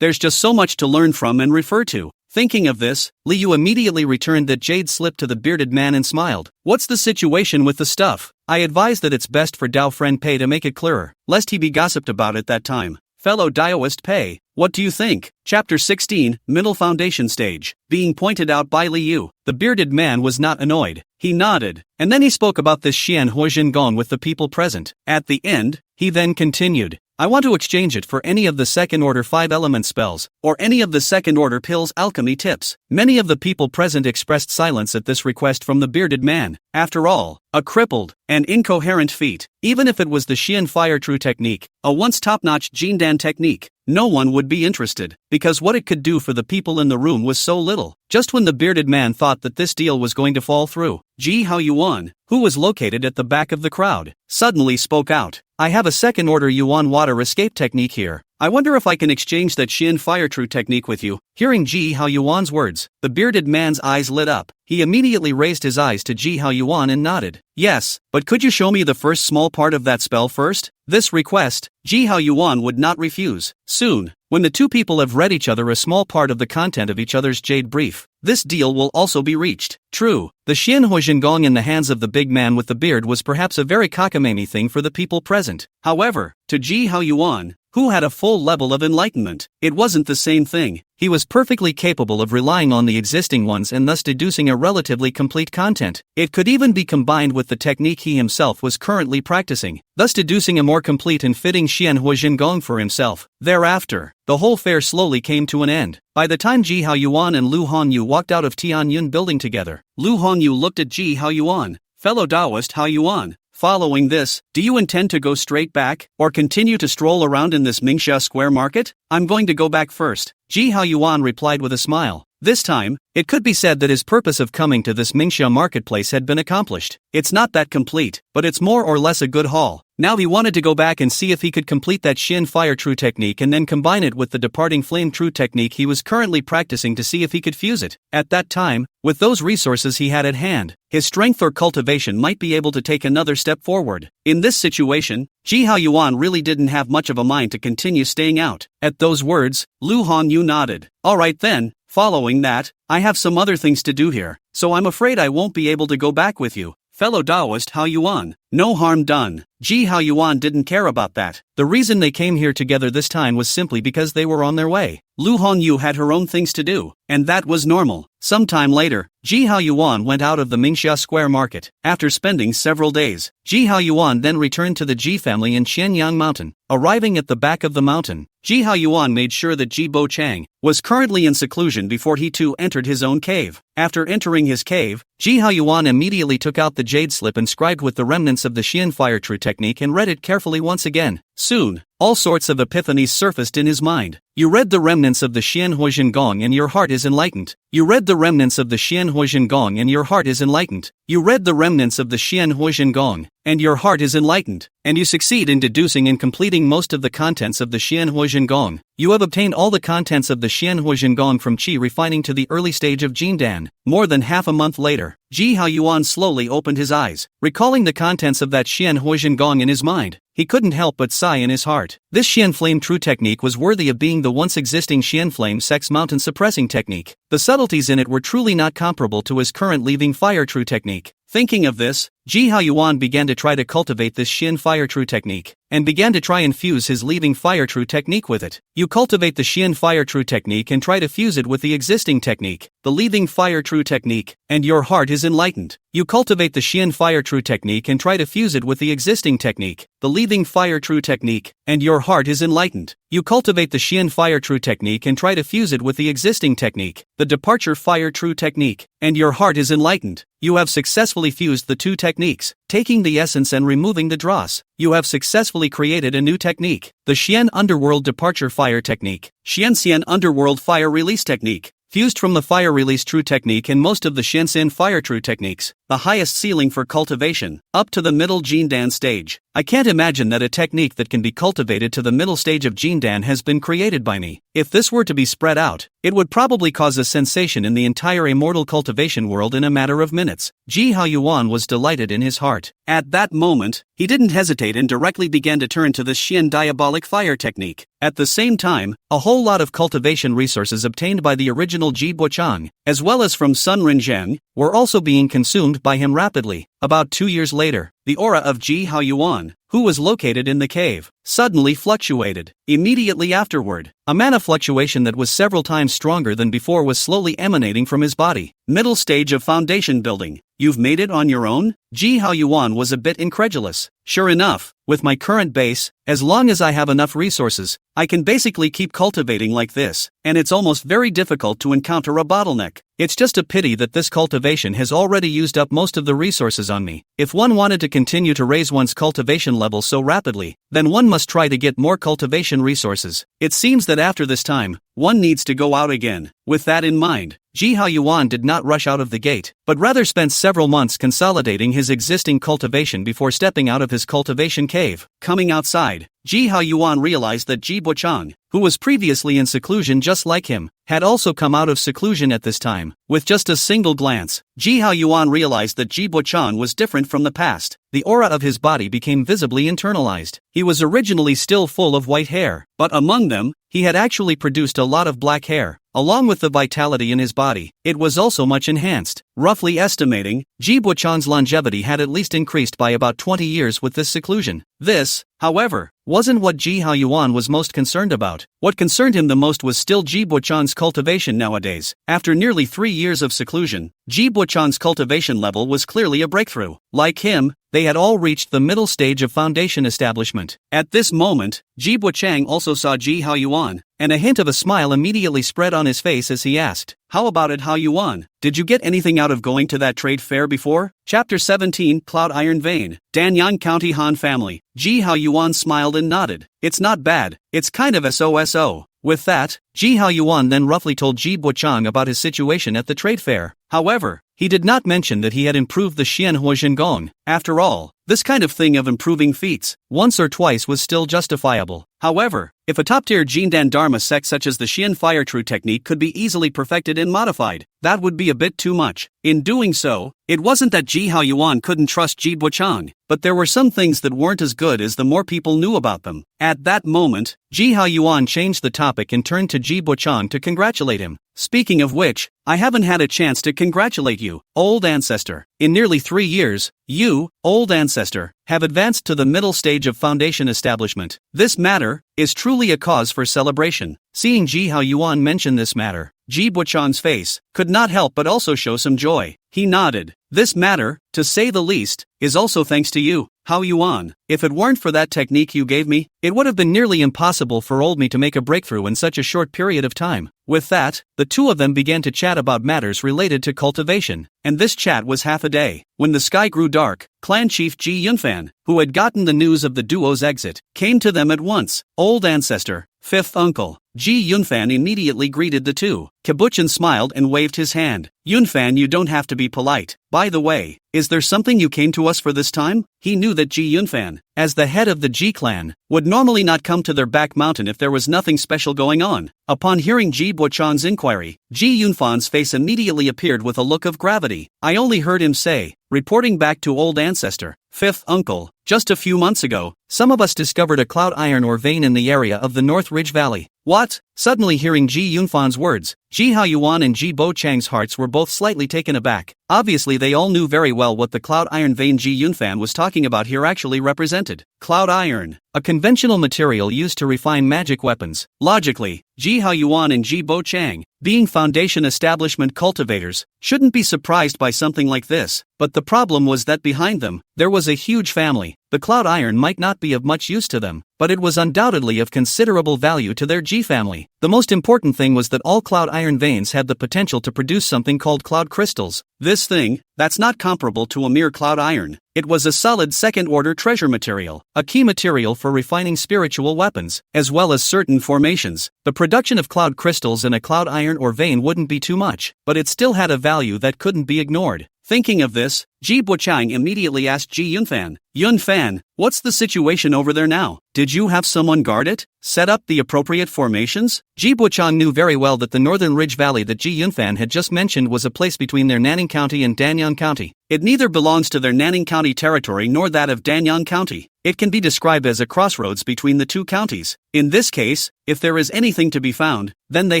there's just so much to learn from and refer to. Thinking of this, Li Yu immediately returned that jade slip to the bearded man and smiled. "What's the situation with the stuff? I advise that it's best for Dao friend Pei to make it clearer, lest he be gossiped about at that time. Fellow Daoist Pei, what do you think?" Chapter 16, Middle Foundation Stage. Being pointed out by Li Yu, the bearded man was not annoyed. He nodded, and then he spoke about this Xian Huojin Gong with the people present. At the end, he then continued, "I want to exchange it for any of the second-order 5-element spells, or any of the second-order pills alchemy tips." Many of the people present expressed silence at this request from the bearded man. After all, a crippled and incoherent feat, even if it was the Xian Fire True technique, a once top-notch Jindan technique, no one would be interested, because what it could do for the people in the room was so little. Just when the bearded man thought that this deal was going to fall through, Ji Haoyuan, who was located at the back of the crowd, suddenly spoke out. "I have a second-order Yuan water escape technique here. I wonder if I can exchange that Xian Fire True technique with you." Hearing Ji Haoyuan's words, the bearded man's eyes lit up. He immediately raised his eyes to Ji Haoyuan and nodded. "Yes, but could you show me the first small part of that spell first?" This request, Ji Haoyuan would not refuse. Soon, when the two people have read each other a small part of the content of each other's jade brief, this deal will also be reached. True, the Xian Huojin Gong in the hands of the big man with the beard was perhaps a very cockamamie thing for the people present. However, to Ji Haoyuan, who had a full level of enlightenment, it wasn't the same thing. He was perfectly capable of relying on the existing ones and thus deducing a relatively complete content. It could even be combined with the technique he himself was currently practicing, thus deducing a more complete and fitting Xian Huojin Gong for himself. Thereafter, the whole fair slowly came to an end. By the time Ji Haoyuan and Lu Hongyu walked out of Tianyun building together, Lu Hongyu looked at Ji Haoyuan. "Fellow Daoist Haoyuan, following this, do you intend to go straight back, or continue to stroll around in this Mingxia Square market?" "I'm going to go back first," Ji Haoyuan replied with a smile. This time, it could be said that his purpose of coming to this Mingxia marketplace had been accomplished. It's not that complete, but it's more or less a good haul. Now he wanted to go back and see if he could complete that Xian Fire True technique and then combine it with the Departing Flame True technique he was currently practicing to see if he could fuse it. At that time, with those resources he had at hand, his strength or cultivation might be able to take another step forward. In this situation, Ji Haoyuan really didn't have much of a mind to continue staying out. At those words, Lu Hongyu nodded. "Alright then, following that, I have some other things to do here, so I'm afraid I won't be able to go back with you." fellow Taoist Hao Yuan. No harm done. Ji Hao Yuan didn't care about that. The reason they came here together this time was simply because they were on their way. Lu Hongyu had her own things to do, and that was normal. Sometime later, Ji Hao Yuan went out of the Mingxia Square Market. After spending several days, Ji Hao Yuan then returned to the Ji family in Chinyang Mountain. Arriving at the back of the mountain, Ji Hao Yuan made sure that Ji Bochang was currently in seclusion before he too entered his own cave. After entering his cave, Ji Hao Yuan immediately took out the jade slip inscribed with the remnants of the Xian Fire True technique and read it carefully once again. Soon, all sorts of epiphanies surfaced in his mind. You read the remnants of the Xian Huojian Gong and your heart is enlightened. You read the remnants of the Xian Huojian Gong and your heart is enlightened. You read the remnants of the Xian Huojian Gong, and your heart is enlightened. And you succeed in deducing and completing most of the contents of the Xian Huojian Gong. You have obtained all the contents of the Xian Huojian Gong from qi refining to the early stage of Jindan. More than half a month later, Ji Hao Yuan slowly opened his eyes, recalling the contents of that Xian Huojian Gong in his mind. He couldn't help but sigh in his heart. This Xian Flame True technique was worthy of being the once existing Xian Flame Sect's mountain suppressing technique. The subtleties in it were truly not comparable to his current Leaving Fire True technique. Thinking of this, Ji Hao Yuan began to try to cultivate this Xian Fire True technique, and began to try and fuse his Leaving Fire True technique with it. You cultivate the Xian Fire True technique and try to fuse it with the existing technique, the Leaving Fire True technique, and your heart is enlightened. You cultivate the Xian Fire True technique and try to fuse it with the existing technique, the Leaving Fire True technique, and your heart is enlightened. You cultivate the Xian Fire True technique and try to fuse it with the existing technique, the Departure Fire True technique, and your heart is enlightened. You have successfully fused the two techniques, taking the essence and removing the dross. You have successfully created a new technique, the Xian Underworld Departure Fire technique, Xian Underworld Fire Release technique. Fused from the Fire Release True technique and most of the Xianxin Fire True techniques, the highest ceiling for cultivation, up to the middle Jindan stage. I can't imagine that a technique that can be cultivated to the middle stage of Jindan has been created by me. If this were to be spread out, it would probably cause a sensation in the entire immortal cultivation world in a matter of minutes. Ji Hao Yuan was delighted in his heart. At that moment, he didn't hesitate and directly began to turn to the Xian Diabolic Fire technique. At the same time, a whole lot of cultivation resources obtained by the original Ji Bochang, as well as from Sun Rinzheng, were also being consumed by him rapidly. About 2 years later, the aura of Ji Hao Yuan, who was located in the cave, suddenly fluctuated. Immediately afterward, a mana fluctuation that was several times stronger than before was slowly emanating from his body. Middle stage of foundation building. You've made it on your own? Ji Hao Yuan was a bit incredulous. Sure enough, with my current base, as long as I have enough resources, I can basically keep cultivating like this, and it's almost very difficult to encounter a bottleneck. It's just a pity that this cultivation has already used up most of the resources on me. If one wanted to continue to raise one's cultivation level so rapidly, then one must try to get more cultivation resources. It seems that after this time, one needs to go out again. With that in mind, Ji Hao Yuan did not rush out of the gate, but rather spent several months consolidating his existing cultivation before stepping out of his cultivation cave. Coming outside, Ji Hao Yuan realized that Ji Bochang, who was previously in seclusion just like him, had also come out of seclusion at this time. With just a single glance, Ji Hao Yuan realized that Ji Bochang was different from the past. The aura of his body became visibly internalized. He was originally still full of white hair, but among them, he had actually produced a lot of black hair. Along with the vitality in his body, it was also much enhanced. Roughly estimating, Ji Bochang's longevity had at least increased by about 20 years with this seclusion. This, however, wasn't what Ji Hao Yuan was most concerned about. What concerned him the most was still Ji Bochang's cultivation nowadays. After nearly 3 years of seclusion, Ji Bochang's cultivation level was clearly a breakthrough. Like him, they had all reached the middle stage of foundation establishment. At this moment, Ji Bochang also saw Ji Hao Yuan, and a hint of a smile immediately spread on his face as he asked, "How about it, Hao Yuan? Did you get anything out of going to that trade fair before?" Chapter 17, Cloud Iron Vein. Danyang County Han Family. Ji Hao Yuan smiled and nodded. "It's not bad, it's kind of SOSO." With that, Ji Hao Yuan then roughly told Ji Bochang about his situation at the trade fair. However, he did not mention that he had improved the Xian Huojian Gong, After all, this kind of thing of improving feats, once or twice was still justifiable. However, if a top-tier Jindan Dharma sect such as the Xian Fire True technique could be easily perfected and modified, that would be a bit too much. In doing so, it wasn't that Ji Haoyuan couldn't trust Ji Buchang, but there were some things that weren't as good as the more people knew about them. At that moment, Ji Haoyuan changed the topic and turned to Ji Buchang to congratulate him. Speaking of which, I haven't had a chance to congratulate you, old ancestor. In nearly 3 years, you, old ancestor, have advanced to the middle stage of foundation establishment. This matter is truly a cause for celebration. Seeing Ji Haoyuan mention this matter, Ji Buchang's face could not help but also show some joy. He nodded. This matter, to say the least, is also thanks to you, Haoyuan. If it weren't for that technique you gave me, it would have been nearly impossible for old me to make a breakthrough in such a short period of time. With that, the two of them began to chat about matters related to cultivation, and this chat was half a day. When the sky grew dark, clan chief Ji Yunfan, who had gotten the news of the duo's exit, came to them at once. Old ancestor, fifth uncle. Ji Yunfan immediately greeted the two. Capuchin smiled and waved his hand. Yunfan, you don't have to be polite. By the way, is there something you came to us for this time? He knew that Ji Yunfan, as the head of the Ji clan, would normally not come to their back mountain if there was nothing special going on. Upon hearing Ji Buchang's inquiry, Ji Yunfan's face immediately appeared with a look of gravity. I only heard him say, reporting back to old ancestor, fifth uncle, just a few months ago, some of us discovered a cloud iron ore vein in the area of the North Ridge Valley. What? Suddenly hearing Ji Yunfan's words, Ji Haoyuan and Ji Bochang's hearts were both slightly taken aback. Obviously they all knew very well what the cloud iron vein Ji Yunfan was talking about here actually represented. Cloud iron, a conventional material used to refine magic weapons. Logically, Ji Haoyuan and Ji Bochang, being foundation establishment cultivators, shouldn't be surprised by something like this. But the problem was that behind them, there was a huge family. The cloud iron might not be of much use to them, but it was undoubtedly of considerable value to their Ji family. The most important thing was that all cloud iron veins had the potential to produce something called cloud crystals. This thing, that's not comparable to a mere cloud iron. It was a solid second-order treasure material, a key material for refining spiritual weapons, as well as certain formations. The production of cloud crystals in a cloud iron or vein wouldn't be too much, but it still had a value that couldn't be ignored. Thinking of this, Ji Buchang immediately asked Ji Yunfan, Yunfan, what's the situation over there now? Did you have someone guard it? Set up the appropriate formations? Ji Buchang knew very well that the Northern Ridge Valley that Ji Yunfan had just mentioned was a place between their Nanning County and Danyang County. It neither belongs to their Nanning County territory nor that of Danyang County. It can be described as a crossroads between the two counties. In this case, if there is anything to be found, then they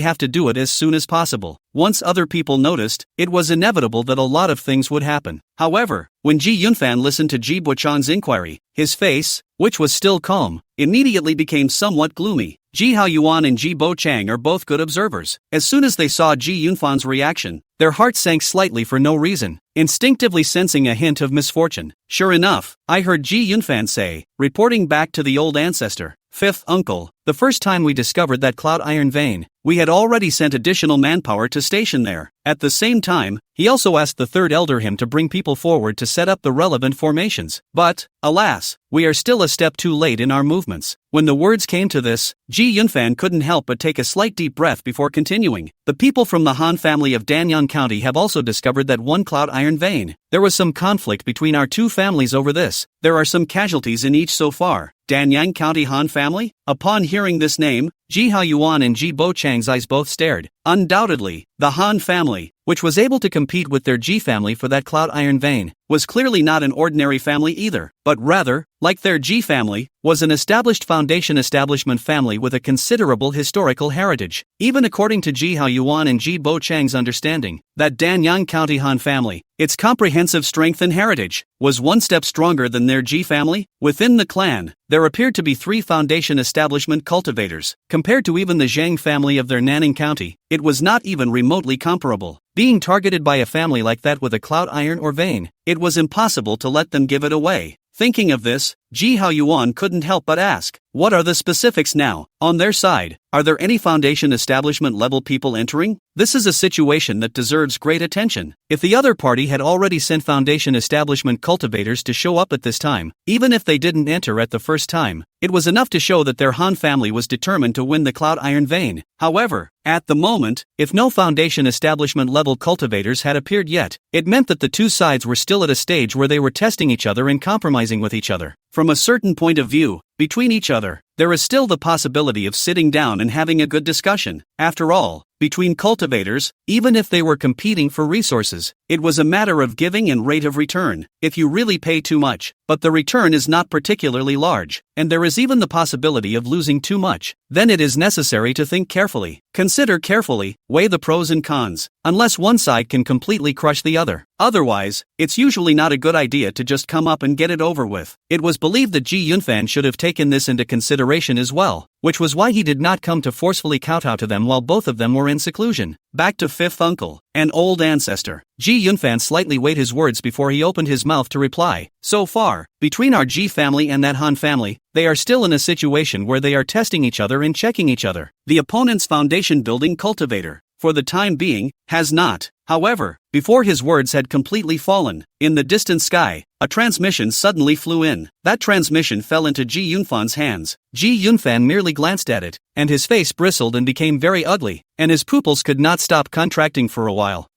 have to do it as soon as possible. Once other people noticed, it was inevitable that a lot of things would happen. However, when Ji Yunfan listened to Ji Buchang's inquiry, his face, which was still calm, immediately became somewhat gloomy. Ji Haoyuan and Ji Bochang are both good observers. As soon as they saw Ji Yunfan's reaction, their hearts sank slightly for no reason, instinctively sensing a hint of misfortune. Sure enough, I heard Ji Yunfan say, reporting back to the old ancestor, fifth uncle, the first time we discovered that cloud iron vein, we had already sent additional manpower to station there. At the same time, he also asked the third elder him to bring people forward to set up the relevant formations. But, alas, we are still a step too late in our movements. When the words came to this, Ji Yunfan couldn't help but take a slight deep breath before continuing. The people from the Han family of Danyang County have also discovered that one cloud iron vein. There was some conflict between our two families over this. There are some casualties in each so far. Danyang County Han family? Upon hearing this name, Ji Haoyuan and Ji Bochang's eyes both stared. Undoubtedly, the Han family, which was able to compete with their Ji family for that cloud iron vein, was clearly not an ordinary family either, but rather, like their Ji family, was an established foundation establishment family with a considerable historical heritage. Even according to Ji Haoyuan and Ji Bochang's understanding, that Danyang County Han family, its comprehensive strength and heritage, was one step stronger than their Ji family. Within the clan, there appeared to be 3 foundation establishment cultivators. Compared to even the Zhang family of their Nanning County, it was not even remotely comparable. Being targeted by a family like that with a cloud iron or vein, it was impossible to let them give it away. Thinking of this, Ji Haoyuan couldn't help but ask, what are the specifics now? On their side, are there any Foundation establishment level people entering? This is a situation that deserves great attention. If the other party had already sent Foundation establishment cultivators to show up at this time, even if they didn't enter at the first time, it was enough to show that their Han family was determined to win the Cloud Iron Vein. However, at the moment, if no Foundation establishment level cultivators had appeared yet, it meant that the two sides were still at a stage where they were testing each other and compromising with each other. From a certain point of view, between each other, there is still the possibility of sitting down and having a good discussion. After all, between cultivators, even if they were competing for resources, it was a matter of giving and rate of return. If you really pay too much, but the return is not particularly large, and there is even the possibility of losing too much, then it is necessary to think carefully. Consider carefully, weigh the pros and cons, unless one side can completely crush the other. Otherwise, it's usually not a good idea to just come up and get it over with. It was believed that Ji Yunfan should have taken this into consideration as well, which was why he did not come to forcefully kowtow to them while both of them were in seclusion. Back to fifth uncle, an old ancestor. Ji Yunfan slightly weighed his words before he opened his mouth to reply. So far, between our Ji family and that Han family, they are still in a situation where they are testing each other and checking each other. The opponent's foundation building cultivator, for the time being, has not. However, before his words had completely fallen, in the distant sky, a transmission suddenly flew in. That transmission fell into Ji Yunfan's hands. Ji Yunfan merely glanced at it, and his face bristled and became very ugly, and his pupils could not stop contracting for a while.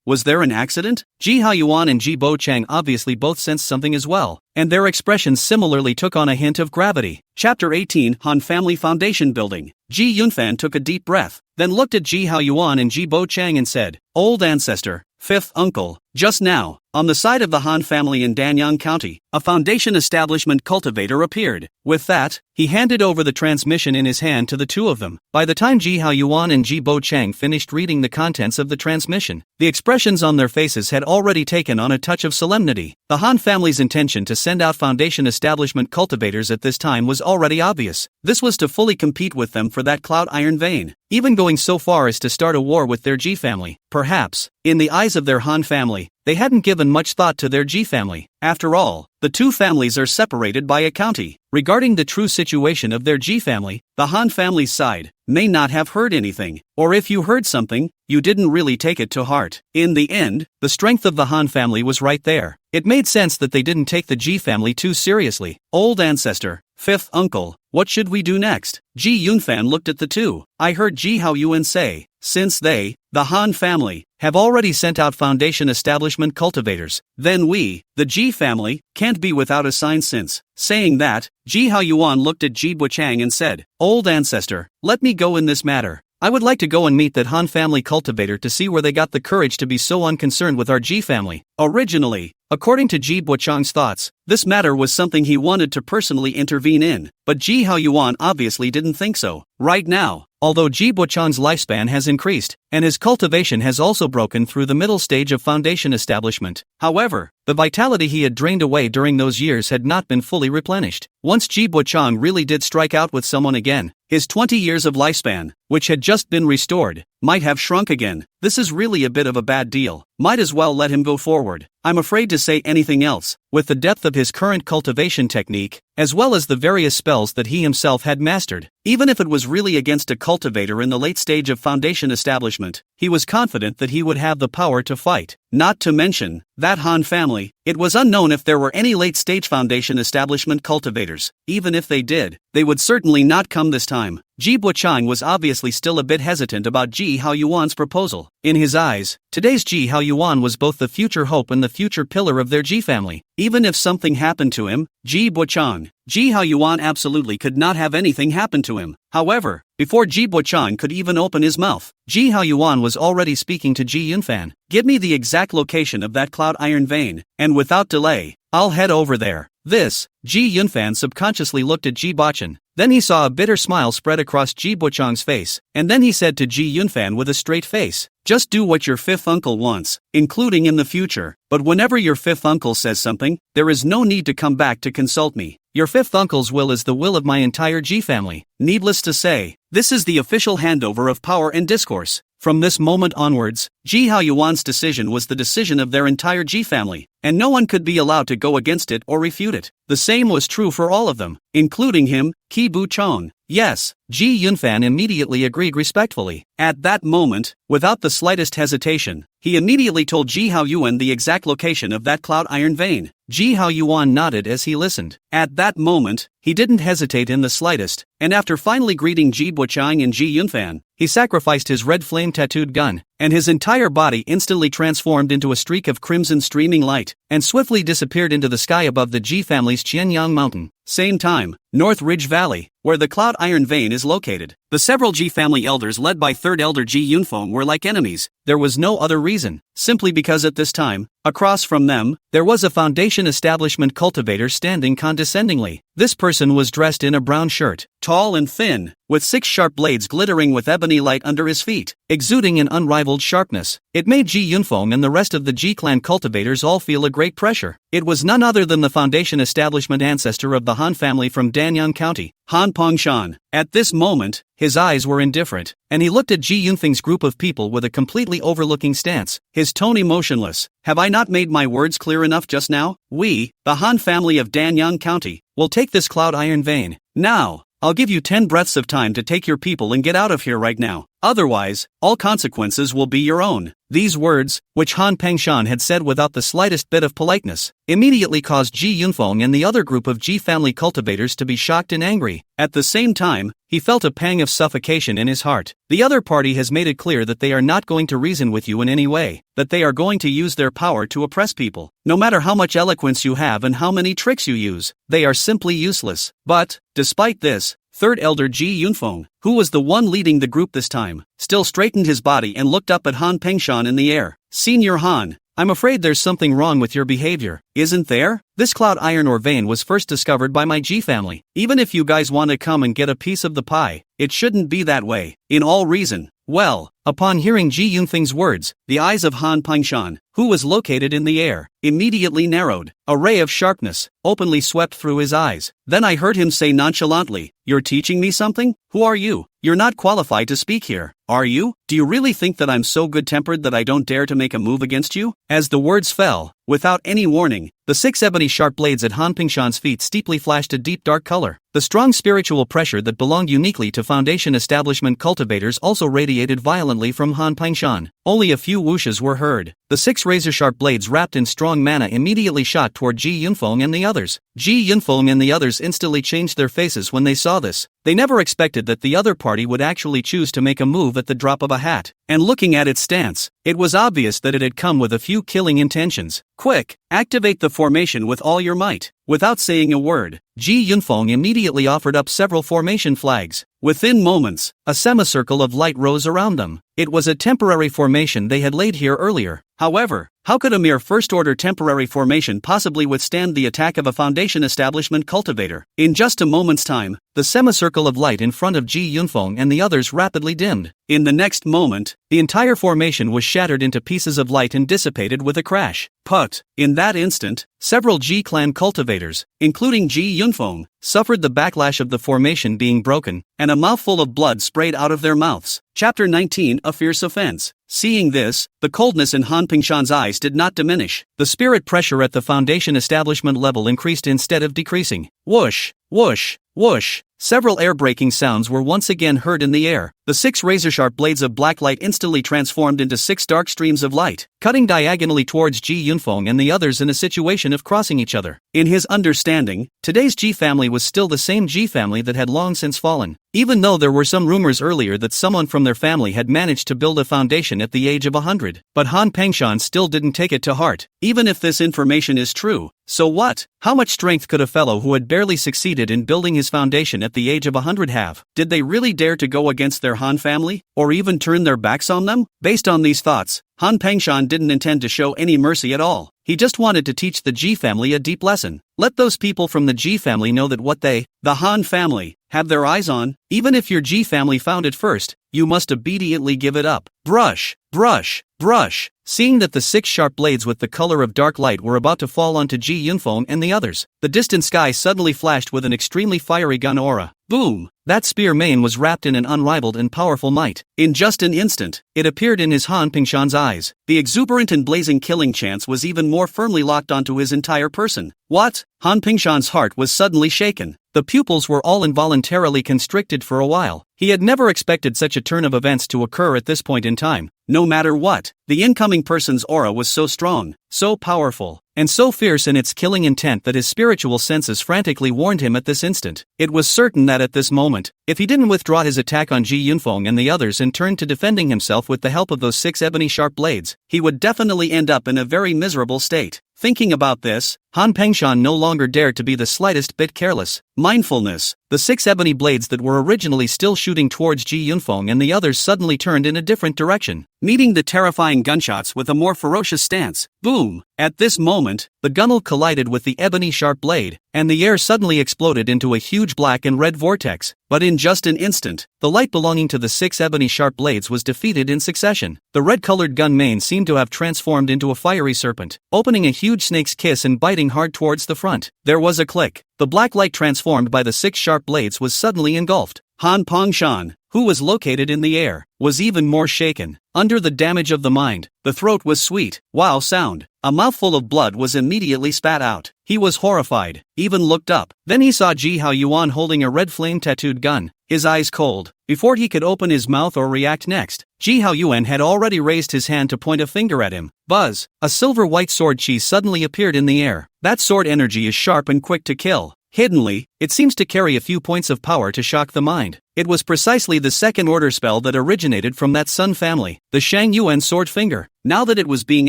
Was there an accident? Ji Haoyuan and Ji Bochang obviously both sensed something as well, and their expressions similarly took on a hint of gravity. Chapter 18, Han Family Foundation Building. Ji Yunfan took a deep breath, then looked at Ji Haoyuan and Ji Bochang and said, Old ancestor, fifth uncle, just now, on the side of the Han family in Danyang County, a foundation establishment cultivator appeared. With that, he handed over the transmission in his hand to the two of them. By the time Ji Haoyuan and Ji Bochang finished reading the contents of the transmission, the expressions on their faces had already taken on a touch of solemnity. The Han family's intention to send out foundation establishment cultivators at this time was already obvious. This was to fully compete with them for that Cloud Iron Vein, even going so far as to start a war with their Ji family. Perhaps, in the eyes of their Han family, they hadn't given much thought to their Ji family. After all, the two families are separated by a county. Regarding the true situation of their Ji family, the Han family's side may not have heard anything, or if you heard something, you didn't really take it to heart. In the end, the strength of the Han family was right there. It made sense that they didn't take the Ji family too seriously. Old ancestor, fifth uncle, what should we do next? Ji Yunfan looked at the two. I heard Ji Haoyuan say, since they, the Han family, have already sent out foundation establishment cultivators, then we, the Ji family, can't be without a sign since. Saying that, Ji Haoyuan looked at Ji Bochang and said, Old ancestor, let me go in this matter. I would like to go and meet that Han family cultivator to see where they got the courage to be so unconcerned with our Ji family. Originally, according to Ji Bochang's thoughts, this matter was something he wanted to personally intervene in, but Ji Haoyuan obviously didn't think so. Right now, although Ji Bochang's lifespan has increased, and his cultivation has also broken through the middle stage of foundation establishment, however, the vitality he had drained away during those years had not been fully replenished. Once Ji Bochang really did strike out with someone again, his 20 years of lifespan, which had just been restored, might have shrunk again. This is really a bit of a bad deal. Might as well let him go forward. I'm afraid to say anything else. With the depth of his current cultivation technique, as well as the various spells that he himself had mastered, even if it was really against a cultivator in the late stage of foundation establishment, he was confident that he would have the power to fight. Not to mention, that Han family, it was unknown if there were any late-stage foundation establishment cultivators. Even if they did, they would certainly not come this time. Ji Bochang was obviously still a bit hesitant about Ji Haoyuan's proposal. In his eyes, today's Ji Haoyuan was both the future hope and the future pillar of their Ji family. Even if something happened to him, Ji Bochang, Ji Haoyuan absolutely could not have anything happen to him. However, before Ji Bochang could even open his mouth, Ji Haoyuan was already speaking to Ji Yunfan. Give me the exact location of that Cloud Iron Vein, and without delay, I'll head over there. This, Ji Yunfan subconsciously looked at Ji Bochang. Then he saw a bitter smile spread across Ji Bochang's face, and then he said to Ji Yunfan with a straight face, just do what your fifth uncle wants, including in the future, but whenever your fifth uncle says something, there is no need to come back to consult me. Your fifth uncle's will is the will of my entire Ji family. Needless to say, this is the official handover of power and discourse. From this moment onwards, Ji Haoyuan's decision was the decision of their entire Ji family, and no one could be allowed to go against it or refute it. The same was true for all of them, including him, Qi Bu-chong. Yes, Ji Yunfan immediately agreed respectfully. At that moment, without the slightest hesitation, he immediately told Ji Haoyuan the exact location of that cloud iron vein. Ji Haoyuan nodded as he listened. At that moment, he didn't hesitate in the slightest, and after finally greeting Ji Buchang and Ji Yunfan, he sacrificed his red flame-tattooed gun, and his entire body instantly transformed into a streak of crimson streaming light, and swiftly disappeared into the sky above the Ji family's Chinyang mountain. Same time, North Ridge Valley, where the cloud iron vein is located. The several Ji family elders led by third elder Ji Yunfeng were like enemies. There was no other reason, simply because at this time, across from them, there was a Foundation establishment cultivator standing condescendingly. This person was dressed in a brown shirt, tall and thin, with 6 sharp blades glittering with ebony light under his feet, exuding an unrivaled sharpness. It made Ji Yunfeng and the rest of the Ji clan cultivators all feel a great pressure. It was none other than the Foundation establishment ancestor of the Han family from Danyang County, Han Pongshan. At this moment, his eyes were indifferent, and he looked at Ji Yunfeng's group of people with a completely overlooking stance, his tone emotionless. Have I not made my words clear enough just now? We, the Han family of Danyang County, will take this cloud iron vein. Now, I'll give you 10 breaths of time to take your people and get out of here right now. Otherwise, all consequences will be your own. These words, which Han Pengshan had said without the slightest bit of politeness, immediately caused Ji Yunfeng and the other group of Ji family cultivators to be shocked and angry. At the same time, he felt a pang of suffocation in his heart. The other party has made it clear that they are not going to reason with you in any way, that they are going to use their power to oppress people. No matter how much eloquence you have and how many tricks you use, they are simply useless. But, despite this, third elder Ji Yunfeng, who was the one leading the group this time, still straightened his body and looked up at Han Pengshan in the air. Senior Han, I'm afraid there's something wrong with your behavior, isn't there? This cloud iron or vein was first discovered by my Ji family. Even if you guys want to come and get a piece of the pie, it shouldn't be that way. In all reason. Well, upon hearing Ji Yunfeng's words, the eyes of Han Pengshan, who was located in the air, immediately narrowed. A ray of sharpness openly swept through his eyes. Then I heard him say nonchalantly, "You're teaching me something? Who are you? You're not qualified to speak here, are you? Do you really think that I'm so good-tempered that I don't dare to make a move against you?" As the words fell, without any warning, the 6 ebony sharp blades at Han Pengshan's feet steeply flashed a deep dark color. The strong spiritual pressure that belonged uniquely to Foundation establishment cultivators also radiated violently from Han Pengshan. Only a few whooshes were heard. The 6 razor-sharp blades wrapped in strong mana immediately shot toward Ji Yunfeng and the others. Ji Yunfeng and the others instantly changed their faces when they saw this. They never expected that the other party would actually choose to make a move at the drop of a hat. And looking at its stance, it was obvious that it had come with a few killing intentions. Quick, activate the formation with all your might. Without saying a word, Ji Yunfeng immediately offered up several formation flags. Within moments, a semicircle of light rose around them. It was a temporary formation they had laid here earlier. However, how could a mere first-order temporary formation possibly withstand the attack of a Foundation establishment cultivator? In just a moment's time, the semicircle of light in front of Ji Yunfeng and the others rapidly dimmed. In the next moment, the entire formation was shattered into pieces of light and dissipated with a crash. But, in that instant, several Ji clan cultivators, including Ji Yunfeng, suffered the backlash of the formation being broken, and a mouthful of blood sprayed out of their mouths. Chapter 19, A Fierce Offense. Seeing this, the coldness in Han Pengshan's eyes did not diminish. The spirit pressure at the Foundation establishment level increased instead of decreasing. Whoosh, whoosh, whoosh. Several air-breaking sounds were once again heard in the air. The 6 razor-sharp blades of black light instantly transformed into 6 dark streams of light, cutting diagonally towards Ji Yunfeng and the others in a situation of crossing each other. In his understanding, today's Ji family was still the same Ji family that had long since fallen. Even though there were some rumors earlier that someone from their family had managed to build a foundation at the age of 100, but Han Pengshan still didn't take it to heart. Even if this information is true, so what? How much strength could a fellow who had barely succeeded in building his foundation at the age of 100 have? Did they really dare to go against their Han family, or even turn their backs on them? Based on these thoughts, Han Pengshan didn't intend to show any mercy at all. He just wanted to teach the Ji family a deep lesson. Let those people from the Ji family know that what they, the Han family, have their eyes on. Even if your G family found it first, you must immediately give it up. Brush, brush, brush. Seeing that the 6 sharp blades with the color of dark light were about to fall onto Ji Yunfeng and the others, the distant sky suddenly flashed with an extremely fiery gun aura. Boom! That spear main was wrapped in an unrivaled and powerful might. In just an instant, it appeared in his Han Pingshan's eyes. The exuberant and blazing killing chance was even more firmly locked onto his entire person. What? Han Pingshan's heart was suddenly shaken. The pupils were all involuntarily constricted for a while. He had never expected such a turn of events to occur at this point in time. No matter what, the incoming person's aura was so strong, so powerful, and so fierce in its killing intent that his spiritual senses frantically warned him at this instant. It was certain that at this moment, if he didn't withdraw his attack on Ji Yunfeng and the others and turn to defending himself with the help of those 6 ebony sharp blades, he would definitely end up in a very miserable state. Thinking about this, Han Pingshan no longer dared to be the slightest bit careless. Mindfulness. The 6 ebony blades that were originally still shooting towards Ji Yunfeng and the others suddenly turned in a different direction, meeting the terrifying gunshots with a more ferocious stance. Boom! At this moment, the gunwale collided with the ebony sharp blade, and the air suddenly exploded into a huge black and red vortex. But in just an instant, the light belonging to the 6 ebony sharp blades was defeated in succession. The red-colored gun main seemed to have transformed into a fiery serpent, opening a huge snake's kiss and biting hard towards the front. There was a click. The black light transformed by the 6 sharp blades was suddenly engulfed. Han Pingshan, who was located in the air, was even more shaken. Under the damage of the mind, the throat was sweet, wow sound. A mouthful of blood was immediately spat out. He was horrified, even looked up. Then he saw Ji Haoyuan holding a red flame-tattooed gun, his eyes cold. Before he could open his mouth or react next, Ji Haoyuan had already raised his hand to point a finger at him. Buzz! A silver-white sword chi suddenly appeared in the air. That sword energy is sharp and quick to kill. Hiddenly, it seems to carry a few points of power to shock the mind. It was precisely the second-order spell that originated from that Sun family, the Shang Yuan sword finger. Now that it was being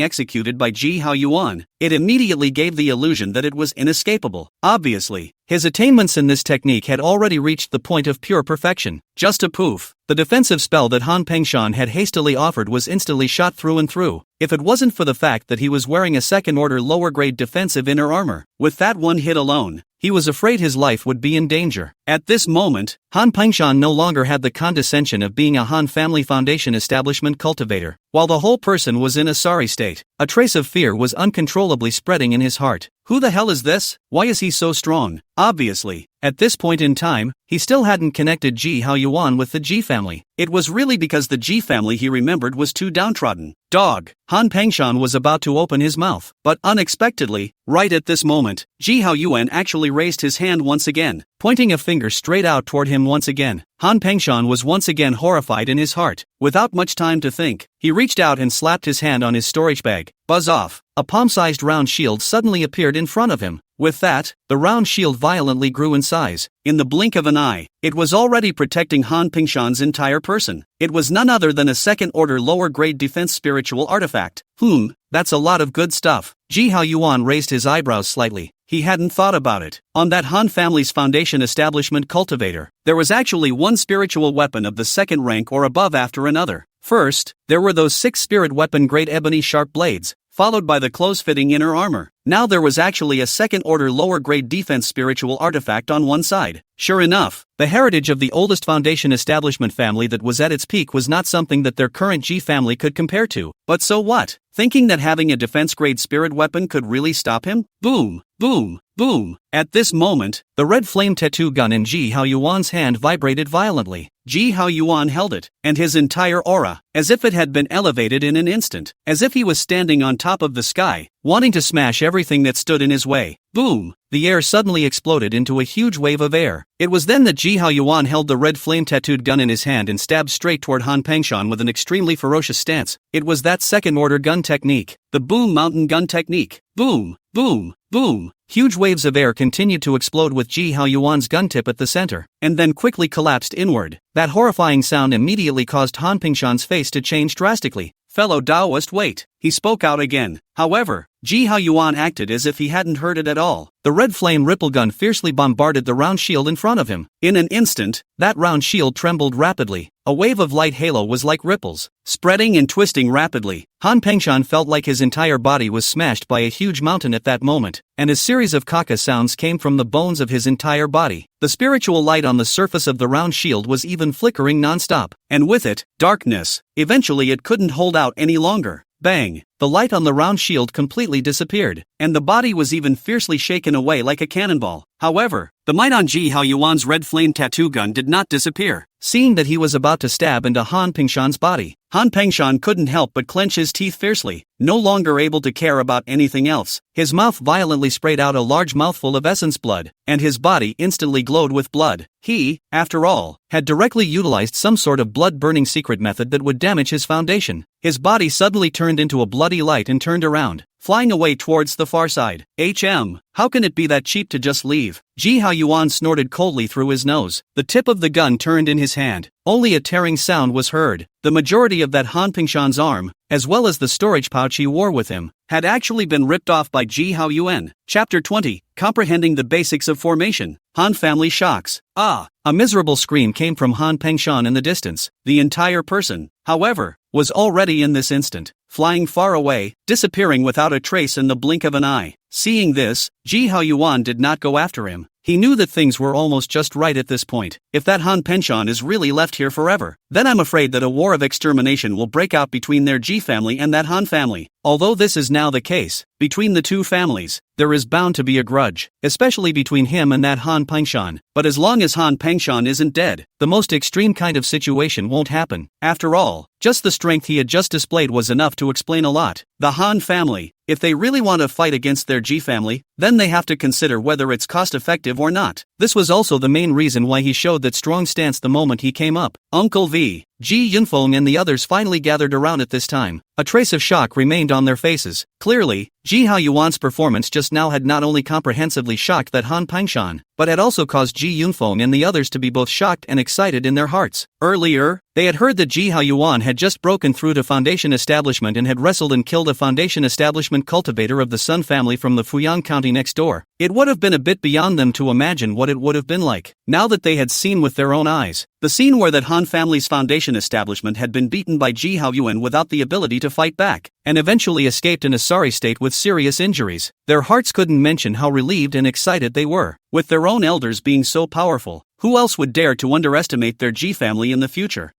executed by Ji Haoyuan, it immediately gave the illusion that it was inescapable. Obviously, his attainments in this technique had already reached the point of pure perfection. Just a poof. The defensive spell that Han Pingshan had hastily offered was instantly shot through and through, if it wasn't for the fact that he was wearing a second-order lower-grade defensive inner armor. With that one hit alone, he was afraid his life would be in danger. At this moment, Han Pingshan no longer had the condescension of being a Han Family Foundation establishment cultivator. While the whole person was in a sorry state, a trace of fear was uncontrollably spreading in his heart. Who the hell is this? Why is he so strong? Obviously, at this point in time, he still hadn't connected Ji Haoyuan with the Ji family. It was really because the Ji family he remembered was too downtrodden. Dog! Han Pingshan was about to open his mouth, but unexpectedly, right at this moment, Ji Haoyuan actually raised his hand once again, pointing a finger straight out toward him once again. Han Pingshan was once again horrified in his heart. Without much time to think, he reached out and slapped his hand on his storage bag. Buzz off! A palm-sized round shield suddenly appeared in front of him. With that, the round shield violently grew in size. In the blink of an eye, it was already protecting Han Pingshan's entire person. It was none other than a second-order lower-grade defense spiritual artifact. That's a lot of good stuff. Ji Haoyuan raised his eyebrows slightly. He hadn't thought about it. On that Han family's foundation establishment cultivator, there was actually one spiritual weapon of the second rank or above after another. First, there were those 6 spirit weapon grade ebony sharp blades, followed by the close-fitting inner armor. Now there was actually a second-order lower-grade defense spiritual artifact on one side. Sure enough, the heritage of the oldest foundation establishment family that was at its peak was not something that their current G family could compare to. But so what? Thinking that having a defense-grade spirit weapon could really stop him? Boom! Boom! Boom! At this moment, the red flame tattoo gun in Ji Haoyuan's hand vibrated violently. Ji Haoyuan held it, and his entire aura, as if it had been elevated in an instant, as if he was standing on top of the sky, wanting to smash everything that stood in his way. Boom! The air suddenly exploded into a huge wave of air. It was then that Ji Haoyuan held the red flame-tattooed gun in his hand and stabbed straight toward Han Pingshan with an extremely ferocious stance. It was that second-order gun technique, the Boom Mountain gun technique. Boom! Boom! Boom! Huge waves of air continued to explode with Ji Haoyuan's gun tip at the center, and then quickly collapsed inward. That horrifying sound immediately caused Han Pingshan's face to change drastically. Fellow Taoist, wait! He spoke out again. However, Ji Haoyuan acted as if he hadn't heard it at all. The red flame ripple gun fiercely bombarded the round shield in front of him. In an instant, that round shield trembled rapidly. a wave of light halo was like ripples, spreading and twisting rapidly. Han Pengshan felt like his entire body was smashed by a huge mountain at that moment, and a series of kaka sounds came from the bones of his entire body. The spiritual light on the surface of the round shield was even flickering non-stop, and with it, darkness. Eventually it couldn't hold out any longer. Bang! The light on the round shield completely disappeared, and the body was even fiercely shaken away like a cannonball. However, the might on Ji Haoyuan's red flame tattoo gun did not disappear. Seeing that he was about to stab into Han Pengshan's body, Han Pengshan couldn't help but clench his teeth fiercely, no longer able to care about anything else. His mouth violently sprayed out a large mouthful of essence blood, and his body instantly glowed with blood. He, after all, had directly utilized some sort of blood-burning secret method that would damage his foundation. His body suddenly turned into a bloody light and turned around, flying away towards the far side. How can it be that cheap to just leave? Ji Haoyuan snorted coldly through his nose. The tip of the gun turned in his hand. Only a tearing sound was heard. The majority of that Han Pengshan's arm, as well as the storage pouch he wore with him, had actually been ripped off by Ji Haoyuan. Chapter 20, Comprehending the Basics of Formation. Han family shocks. Ah! A miserable scream came from Han Pengshan in the distance. The entire person, however, was already in this instant, flying far away, disappearing without a trace in the blink of an eye. Seeing this, Ji Haoyuan did not go after him. He knew that things were almost just right at this point. If that Han Pengshan is really left here forever, then I'm afraid that a war of extermination will break out between their Ji family and that Han family. Although this is now the case, between the two families, there is bound to be a grudge, especially between him and that Han Pengshan. But as long as Han Pengshan isn't dead, the most extreme kind of situation won't happen. After all, just the strength he had just displayed was enough to explain a lot. The Han family, if they really want to fight against their Ji family, then they have to consider whether it's cost-effective or not. This was also the main reason why he showed that strong stance the moment he came up. Uncle V, Ji Yunfeng and the others finally gathered around at this time. A trace of shock remained on their faces. Clearly, Ji Haoyuan's performance just now had not only comprehensively shocked that Han Pengshan, but had also caused Ji Yunfeng and the others to be both shocked and excited in their hearts. Earlier, they had heard that Ji Haoyuan had just broken through to Foundation Establishment and had wrestled and killed a Foundation Establishment cultivator of the Sun family from the Fuyang County next door. It would have been a bit beyond them to imagine what it would have been like, now that they had seen with their own eyes. The scene where that Han family's Foundation Establishment had been beaten by Ji Haoyuan without the ability to fight back, and eventually escaped in a sorry state with serious injuries. Their hearts couldn't mention how relieved and excited they were. With their own elders being so powerful, who else would dare to underestimate their Ji family in the future?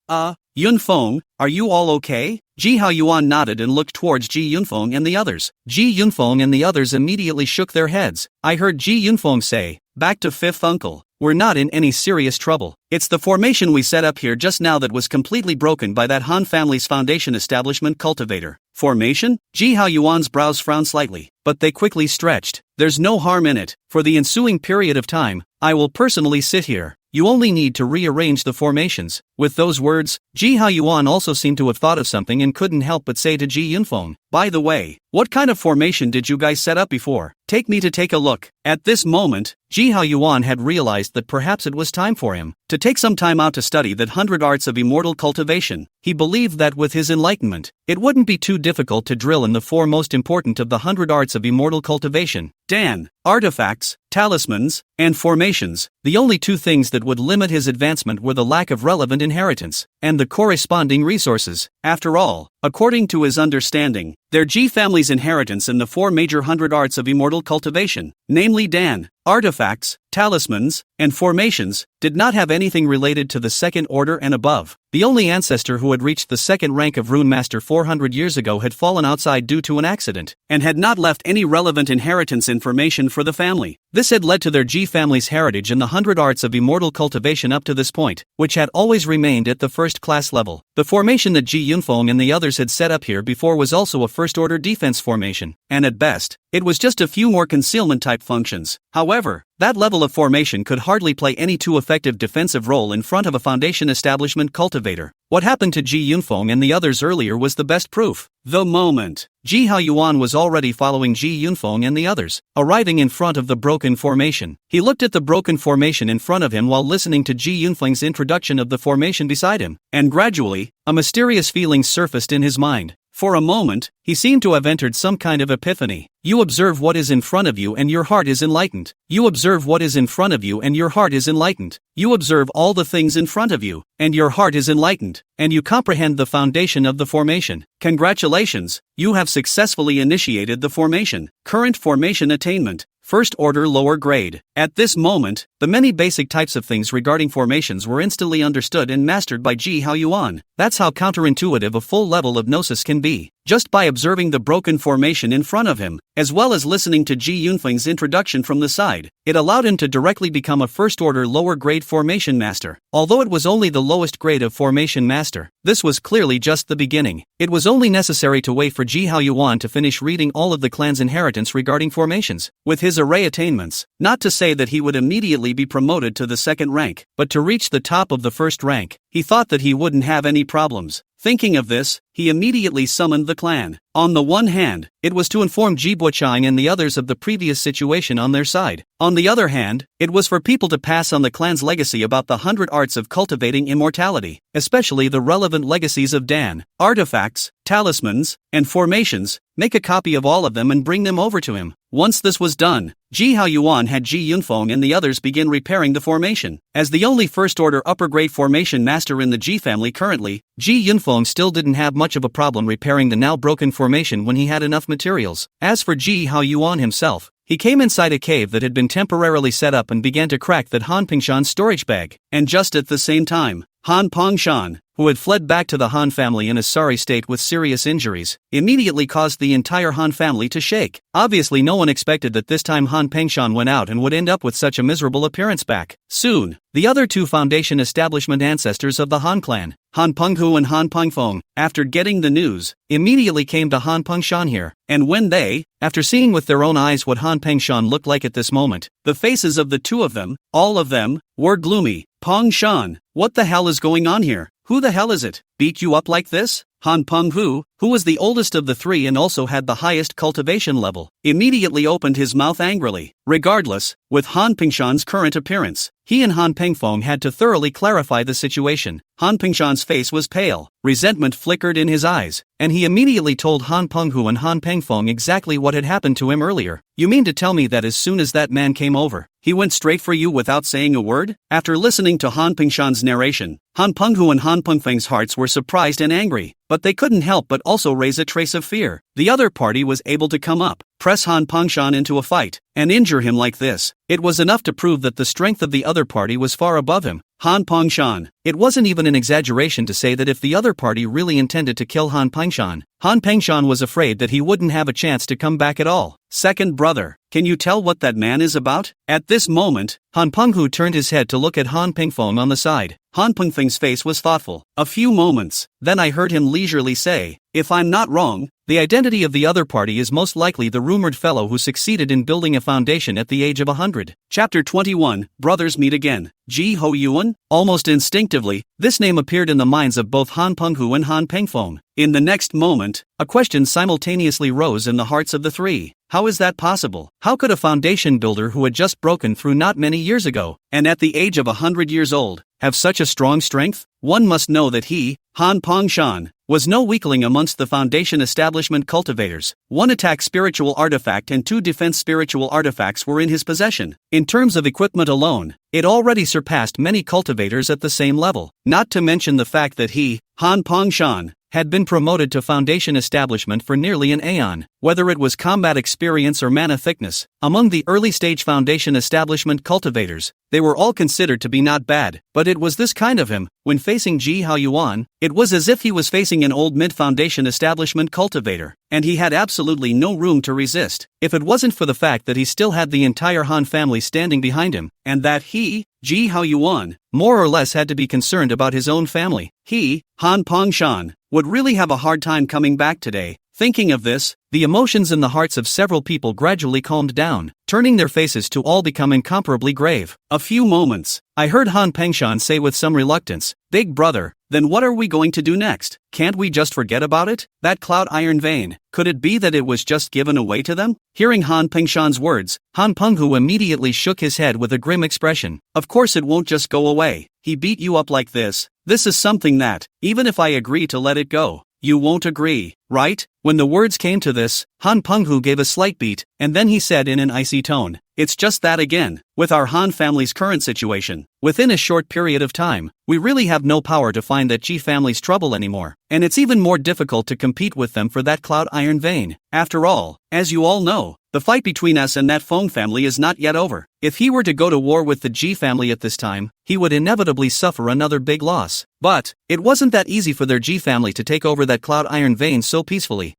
Yunfeng, are you all okay? Ji Haoyuan nodded and looked towards Ji Yunfeng and the others. Ji Yunfeng and the others immediately shook their heads. I heard Ji Yunfeng say, "Back to fifth uncle. We're not in any serious trouble. It's the formation we set up here just now that was completely broken by that Han family's Foundation Establishment cultivator." Formation? Ji Haoyuan's brows frowned slightly, but they quickly stretched. There's no harm in it. For the ensuing period of time, I will personally sit here. You only need to rearrange the formations. With those words, Ji Haoyuan also seemed to have thought of something and couldn't help but say to Ji Yunfeng, "By the way, what kind of formation did you guys set up before? Take me to take a look." At this moment, Ji Haoyuan had realized that perhaps it was time for him to take some time out to study that 100 arts of immortal cultivation. He believed that with his enlightenment, it wouldn't be too difficult to drill in the four most important of the 100 arts of immortal cultivation: Dan, artifacts, talismans, and formations. The only two things that would limit his advancement were the lack of relevant inheritance, and the corresponding resources. After all, according to his understanding, their Ji family's inheritance in the four major 100 arts of immortal cultivation, namely Dan, artifacts, talismans, and formations, did not have anything related to the second order and above. The only ancestor who had reached the second rank of Rune Master 400 years ago had fallen outside due to an accident, and had not left any relevant inheritance information for the family. This had led to their Ji family's heritage in the 100 arts of immortal cultivation up to this point, which had always remained at the first class level. The formation that Ji Yunfeng and the others had set up here before was also a first-order defense formation, and at best, it was just a few more concealment-type functions. However, that level of formation could hardly play any too effective defensive role in front of a Foundation Establishment cultivator. What happened to Ji Yunfeng and the others earlier was the best proof. The moment, Ji Haoyuan was already following Ji Yunfeng and the others, arriving in front of the broken formation. He looked at the broken formation in front of him while listening to Ji Yunfeng's introduction of the formation beside him, and gradually, a mysterious feeling surfaced in his mind. For a moment, he seemed to have entered some kind of epiphany. You observe what is in front of you and your heart is enlightened. You observe what is in front of you and your heart is enlightened. You observe all the things in front of you, and your heart is enlightened, and you comprehend the foundation of the formation. Congratulations, you have successfully initiated the formation. Current formation attainment. First order lower grade. At this moment, the many basic types of things regarding formations were instantly understood and mastered by Ji Haoyuan. That's how counterintuitive a full level of gnosis can be. Just by observing the broken formation in front of him, as well as listening to Ji Yunfeng's introduction from the side, it allowed him to directly become a first-order lower-grade formation master. Although it was only the lowest grade of formation master, this was clearly just the beginning. It was only necessary to wait for Ji Haoyuan to finish reading all of the clan's inheritance regarding formations. With his array attainments, not to say that he would immediately be promoted to the second rank, but to reach the top of the first rank, he thought that he wouldn't have any problems. Thinking of this, he immediately summoned the clan. On the one hand, it was to inform Ji Buochang and the others of the previous situation on their side. On the other hand, it was for people to pass on the clan's legacy about the 100 arts of cultivating immortality, especially the relevant legacies of Dan, artifacts, talismans, and formations. Make a copy of all of them and bring them over to him. Once this was done, Ji Haoyuan had Ji Yunfeng and the others begin repairing the formation. As the only first-order upper-grade formation master in the Ji family currently, Ji Yunfeng still didn't have much of a problem repairing the now broken formation when he had enough materials. As for Ji Haoyuan himself, he came inside a cave that had been temporarily set up and began to crack that Han Pingshan's storage bag. And just at the same time, Han Pongshan, who had fled back to the Han family in a sorry state with serious injuries, immediately caused the entire Han family to shake. Obviously no one expected that this time Han Pongshan went out and would end up with such a miserable appearance back. Soon, the other two foundation establishment ancestors of the Han clan, Han Penghu and Han Pengfeng, after getting the news, immediately came to Han Pongshan here. And when they, after seeing with their own eyes what Han Pongshan looked like at this moment, the faces of the two of them, all of them, were gloomy. Pongshan, what the hell is going on here? Who the hell is it? Beat you up like this? Han Penghu, who was the oldest of the three and also had the highest cultivation level, immediately opened his mouth angrily. Regardless, with Han Pingshan's current appearance, he and Han Pengfeng had to thoroughly clarify the situation. Han Pingshan's face was pale, resentment flickered in his eyes, and he immediately told Han Penghu and Han Pengfeng exactly what had happened to him earlier. You mean to tell me that as soon as that man came over, he went straight for you without saying a word? After listening to Han Pingshan's narration, Han Penghu and Han Pengfeng's hearts were surprised and angry, but they couldn't help but also raise a trace of fear. The other party was able to come up, press Han Pongshan into a fight, and injure him like this. It was enough to prove that the strength of the other party was far above him. Han Pongshan. It wasn't even an exaggeration to say that if the other party really intended to kill Han Pongshan was afraid that he wouldn't have a chance to come back at all. Second brother, can you tell what that man is about? At this moment, Han Penghu turned his head to look at Han Pengfeng on the side. Han Pengfeng's face was thoughtful. A few moments, then I heard him leisurely say, if I'm not wrong, the identity of the other party is most likely the rumored fellow who succeeded in building a foundation at the age of 100. Chapter 21, Brothers Meet Again. Ji Haoyuan? Almost instinctively, this name appeared in the minds of both Han Penghu and Han Pengfeng. In the next moment, a question simultaneously rose in the hearts of the three. How is that possible? How could a foundation builder who had just broken through not many years ago, and at the age of 100 years old, have such a strong strength? One must know that he, Han Pongshan, was no weakling amongst the foundation establishment cultivators. 1 attack spiritual artifact and 2 defense spiritual artifacts were in his possession. In terms of equipment alone, it already surpassed many cultivators at the same level. Not to mention the fact that he, Han Pongshan, had been promoted to foundation establishment for nearly an aeon. Whether it was combat experience or mana thickness, among the early-stage foundation establishment cultivators, they were all considered to be not bad, but it was this kind of him. When facing Ji Haoyuan, it was as if he was facing an old mid-foundation establishment cultivator, and he had absolutely no room to resist. If it wasn't for the fact that he still had the entire Han family standing behind him, and that he, Ji Haoyuan, more or less had to be concerned about his own family, he, Han Pongshan, would really have a hard time coming back today. Thinking of this, the emotions in the hearts of several people gradually calmed down, turning their faces to all become incomparably grave. A few moments, I heard Han Pongshan say with some reluctance, "Big brother, then what are we going to do next? Can't we just forget about it? That cloud iron vein, could it be that it was just given away to them?" Hearing Han Pongshan's words, Han Penghu immediately shook his head with a grim expression. Of course it won't just go away. He beat you up like this. This is something that, even if I agree to let it go, you won't agree. right? When the words came to this, Han Penghu gave a slight beat, and then he said in an icy tone, "It's just that again, with our Han family's current situation. Within a short period of time, we really have no power to find that Ji family's trouble anymore, and it's even more difficult to compete with them for that Cloud Iron Vein. After all, as you all know, the fight between us and that Feng family is not yet over. If he were to go to war with the Ji family at this time, he would inevitably suffer another big loss. But it wasn't that easy for their Ji family to take over that Cloud Iron Vein so peacefully.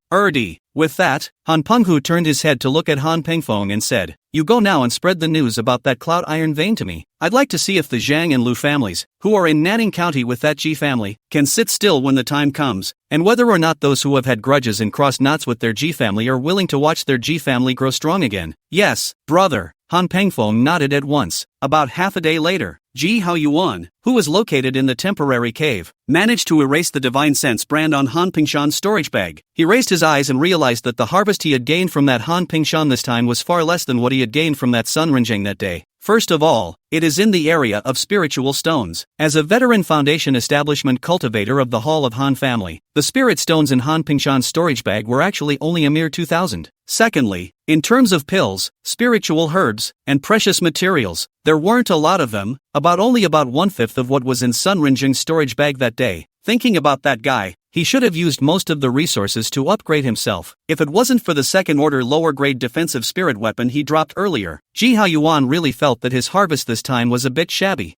With that, Han Penghu turned his head to look at Han Pengfeng and said, "You go now and spread the news about that Cloud Iron Vein to me. I'd like to see if the Zhang and Lu families, who are in Nanning County with that Ji family, can sit still when the time comes, and whether or not those who have had grudges and crossed knots with their Ji family are willing to watch their Ji family grow strong again." "Yes, brother." Han Pengfeng nodded at once. About half a day later, Ji Haoyuan, who was located in the temporary cave, managed to erase the Divine Sense brand on Han Pingshan's storage bag. He raised his eyes and realized that the harvest he had gained from that Han Pingshan this time was far less than what he had gained from that Sun Renjing that day. First of all, it is in the area of spiritual stones. As a veteran Foundation establishment cultivator of the Hall of Han family, the spirit stones in Han Pingshan's storage bag were actually only a mere 2,000. Secondly, in terms of pills, spiritual herbs, and precious materials, there weren't a lot of them, only about 1/5 of what was in Sun Renjing's storage bag that day. Thinking about that guy, he should have used most of the resources to upgrade himself, if it wasn't for the second-order lower-grade defensive spirit weapon he dropped earlier. Ji Haoyuan really felt that his harvest this time was a bit shabby.